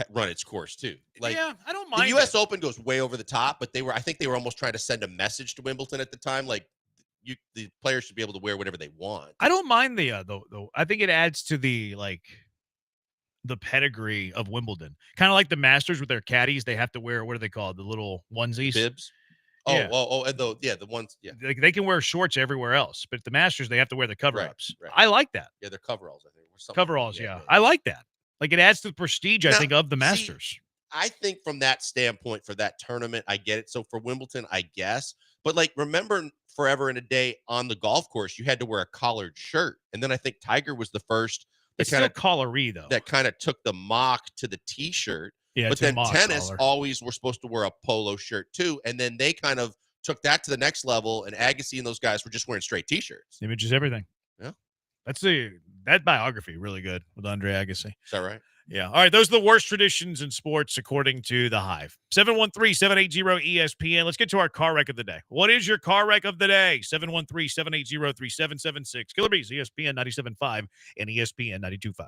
run its course too. Like, yeah, I don't mind. The U.S. Open goes way over the top, but I think they were almost trying to send a message to Wimbledon at the time, like the players should be able to wear whatever they want. I don't mind the I think it adds to the the pedigree of Wimbledon. Kind of like the Masters with their caddies, they have to wear, what are they called? The little onesies. Bibs. Yeah. And the ones. Yeah. They can wear shorts everywhere else, but at the Masters they have to wear the cover-ups. Right. I like that. Yeah, they're coveralls, I think. Or something. Coveralls, yeah. I like that. Like, it adds to the prestige, I think, of the Masters. I think from that standpoint, for that tournament, I get it. So for Wimbledon, I guess. But like, remember forever in a day on the golf course, you had to wear a collared shirt. And then I think Tiger was the first It's still collary, though. that kind of took the mock to the t-shirt. Yeah, but it's a then mock tennis collar. always were supposed to wear a polo shirt too. And then they kind of took that to the next level, and Agassi and those guys were just wearing straight t-shirts. Images, everything. Yeah. That biography, really good with Andre Agassi. Is that right? Yeah. All right. Those are the worst traditions in sports, according to the Hive. 713-780-ESPN. Let's get to our car wreck of the day. What is your car wreck of the day? 713-780-3776. Killer Bees, ESPN 97.5 and ESPN 92.5.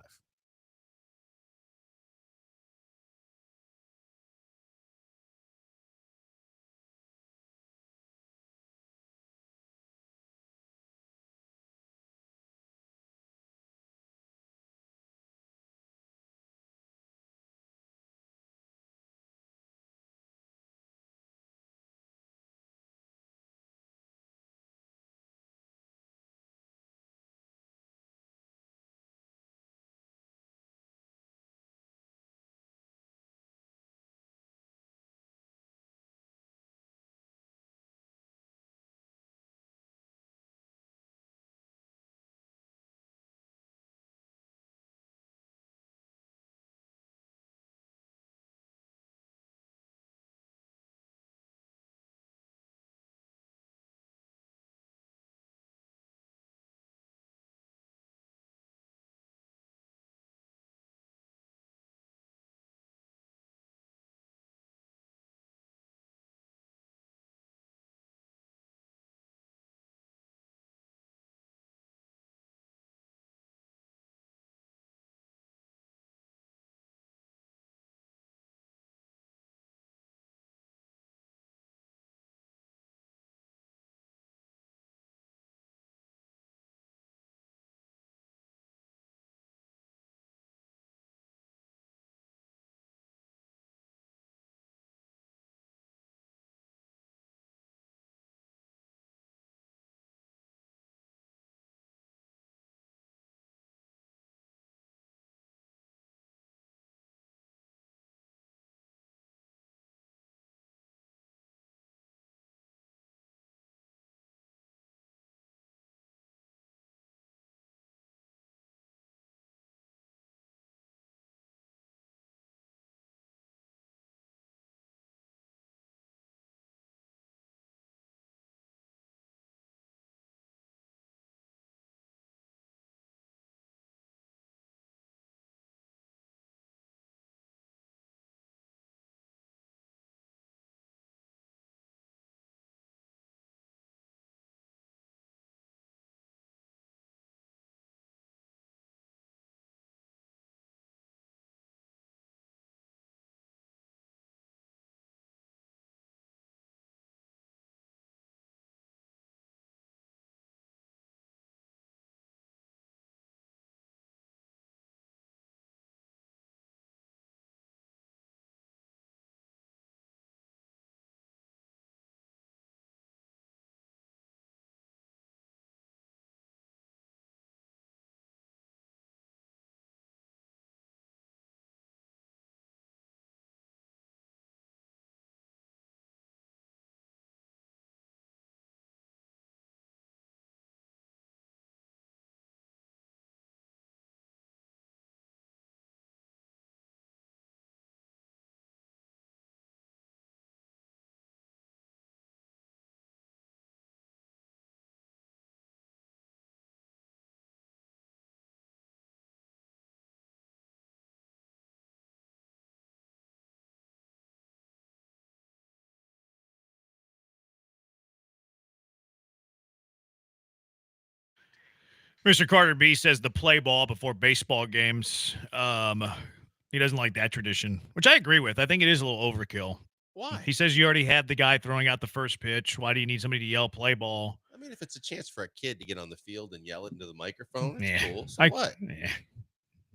Mr. Carter B says the play ball before baseball games. He doesn't like that tradition, which I agree with. I think it is a little overkill. Why? He says you already had the guy throwing out the first pitch. Why do you need somebody to yell play ball? mean, if it's a chance for a kid to get on the field and yell it into the microphone, it's Yeah. cool. So what?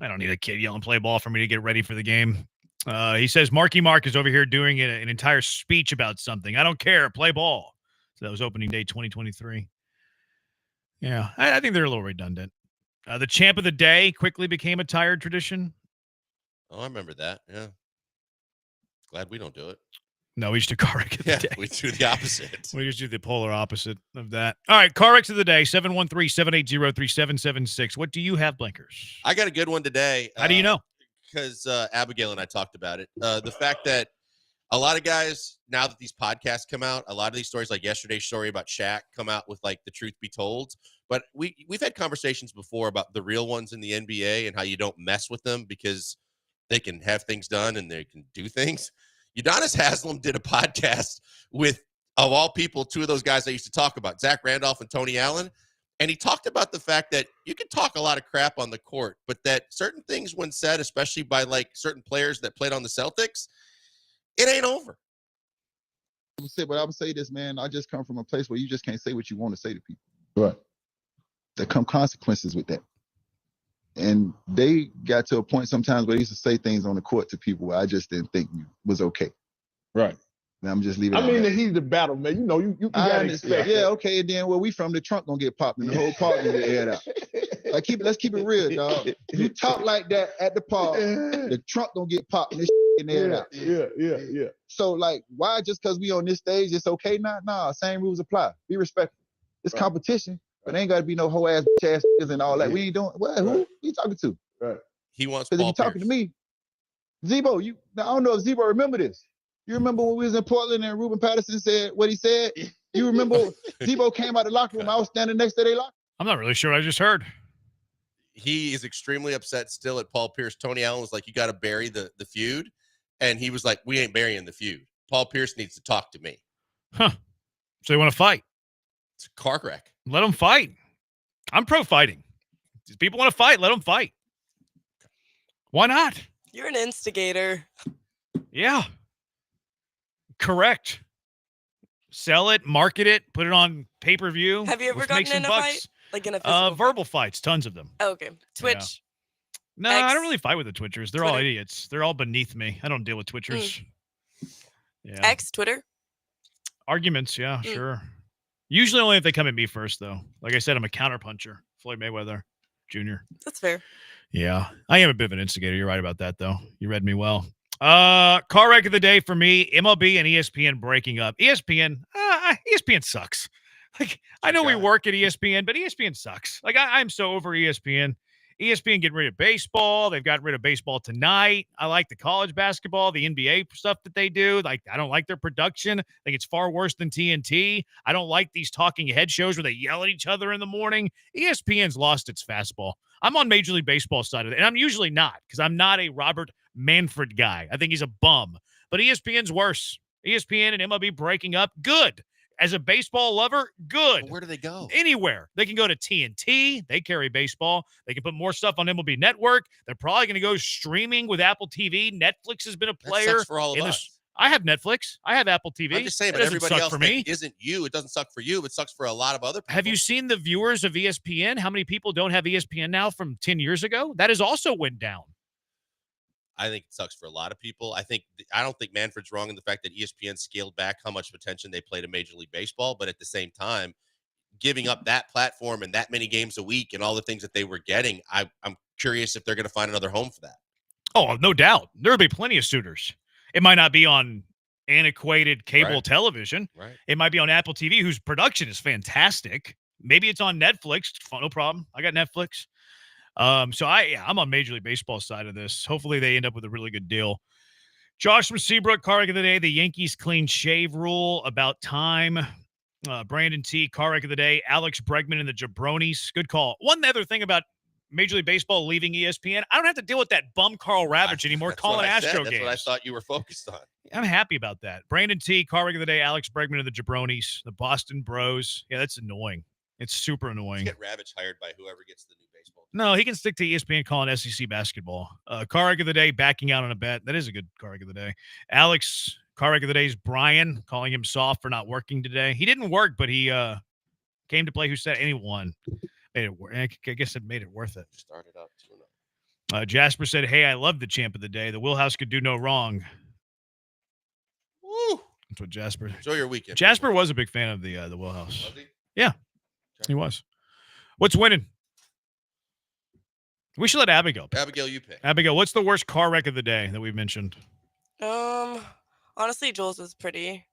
I don't need a kid yelling play ball for me to get ready for the game. He says Marky Mark is over here doing an entire speech about something. I don't care. Play ball. So that was opening day 2023. Yeah, I think they're a little redundant. The champ of the day quickly became a tired tradition. Oh, I remember that. Yeah. Glad we don't do it. No, we just do car wreck of the day. We do the opposite. We just do the polar opposite of that. All right, car wrecks of the day, 713-780-3776. What do you have, Blinkers? I got a good one today. How do you know? Because Abigail and I talked about it. The fact that a lot of guys, now that these podcasts come out, a lot of these stories, like yesterday's story about Shaq, come out with like the truth be told. But we've had conversations before about the real ones in the NBA and how you don't mess with them because they can have things done and they can do things. Udonis Haslem did a podcast with, of all people, two of those guys I used to talk about, Zach Randolph and Tony Allen. And he talked about the fact that you can talk a lot of crap on the court, but that certain things when said, especially by like certain players that played on the Celtics, it ain't over. But I would say this, man, I just come from a place where you just can't say what you want to say to people. Right. There come consequences with that. And they got to a point sometimes where they used to say things on the court to people where I just didn't think was okay. Right. And I'm just leaving it I mean, at the heat of the battle, man. You know, you gotta expect. yeah, okay. And then where we from, the trunk gonna get popped and the whole park gonna get aired out. Like, let's keep it real, dog. If you talk like that at the park, the trunk gonna get popped and this getting aired out. Yeah. So, like, why just because we on this stage, it's okay? Nah, same rules apply. Be respectful. It's competition, but ain't gotta be no whole ass bitch ass and all that. We ain't doing. Well, who you talking to? Right. He wants. Because if you talking to me, Zebo, I don't know if Zebo remember this. You remember when we was in Portland and Ruben Patterson said what he said? You remember Zebo came out of the locker room. I was standing next to their locker. I'm not really sure what I just heard. He is extremely upset still at Paul Pierce. Tony Allen was like, you got to bury the feud. And he was like, we ain't burying the feud. Paul Pierce needs to talk to me. Huh. So they want to fight. It's a car wreck. Let them fight. I'm pro fighting. If people want to fight, let them fight. Why not? You're an instigator. Yeah. Correct. Sell it, market it, put it on pay-per-view. Have you ever Let's make gotten some in a bucks. fight? Like in a physical verbal fights, tons of them. Oh, okay. Twitch. No, X. I don't really fight with the Twitchers. They're all Twitter. idiots. They're all beneath me. I don't deal with Twitchers. Yeah. X, Twitter. Arguments, yeah, sure. Usually only if they come at me first, though. Like I said, I'm a counterpuncher. Floyd Mayweather Jr. That's fair. Yeah. I am a bit of an instigator. You're right about that, though. You read me well. Car wreck of the day for me, MLB and ESPN breaking up. ESPN sucks. Like, I know we work at ESPN, but ESPN sucks. Like, I'm so over ESPN. ESPN getting rid of baseball. They've gotten rid of baseball tonight. I like the college basketball, the NBA stuff that they do. Like, I don't like their production. I think it's far worse than TNT. I don't like these talking head shows where they yell at each other in the morning. ESPN's lost its fastball. I'm on Major League Baseball side of it, and I'm usually not because I'm not a Robert Manfred guy. I think he's a bum. But ESPN's worse. ESPN and MLB breaking up, good. As a baseball lover, good. Well, where do they go? Anywhere. They can go to TNT. They carry baseball. They can put more stuff on MLB Network. They're probably going to go streaming with Apple TV. Netflix has been a player. That sucks for all of us. I have Netflix. I have Apple TV. I'm just saying, That but doesn't everybody suck else for me. that isn't you. It doesn't suck for you. It sucks for a lot of other people. Have you seen the viewers of ESPN? How many people don't have ESPN now from 10 years ago? That has also went down. I think it sucks for a lot of people. I don't think Manfred's wrong in the fact that ESPN scaled back how much attention they play to Major League Baseball, but at the same time, giving up that platform and that many games a week and all the things that they were getting, I'm curious if they're going to find another home for that. Oh, no doubt. There will be plenty of suitors. It might not be on antiquated cable television. Right. It might be on Apple TV, whose production is fantastic. Maybe it's on Netflix. No problem. I got Netflix. So I'm on Major League Baseball side of this. Hopefully they end up with a really good deal. Josh from Seabrook, car wreck of the day, the Yankees clean shave rule, about time. Brandon T, car wreck of the day, Alex Bregman and the Jabronis. Good call. One other thing about Major League Baseball leaving ESPN, I don't have to deal with that bum Carl Ravitch anymore calling Astro games. That's what I thought you were focused on. I'm happy about that. Brandon T, car wreck of the day, Alex Bregman and the Jabronis, the Boston Bros. Yeah, that's annoying. It's super annoying. Let's get Ravitch hired by whoever gets the new baseball team. No, he can stick to ESPN calling SEC basketball. Car wreck of the day, backing out on a bet. That is a good car wreck of the day. Alex, car wreck of the day is Brian, calling him soft for not working today. He didn't work, but he Came to play. Who said anyone made it? I guess it made it worth it. Started up 2-0. Jasper said, "Hey, I love the champ of the day. The Wheelhouse could do no wrong." Woo! That's what Jasper. Enjoy your weekend. Jasper was a big fan of the Wheelhouse. Was he? Yeah, he was. What's winning? We should let Abigail pick. Abigail, you pick. Abigail, what's the worst car wreck of the day that we've mentioned? Honestly, Joel's was pretty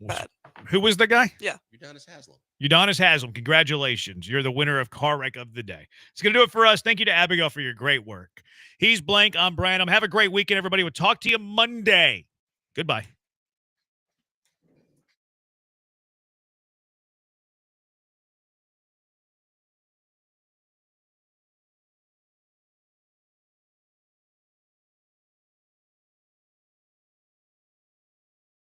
bad. Who was the guy? Yeah. Udonis Haslam. Udonis Haslam. Congratulations. You're the winner of car wreck of the day. It's going to do it for us. Thank you to Abigail for your great work. He's Blank. I'm Branham. Have a great weekend, everybody. We'll talk to you Monday. Goodbye.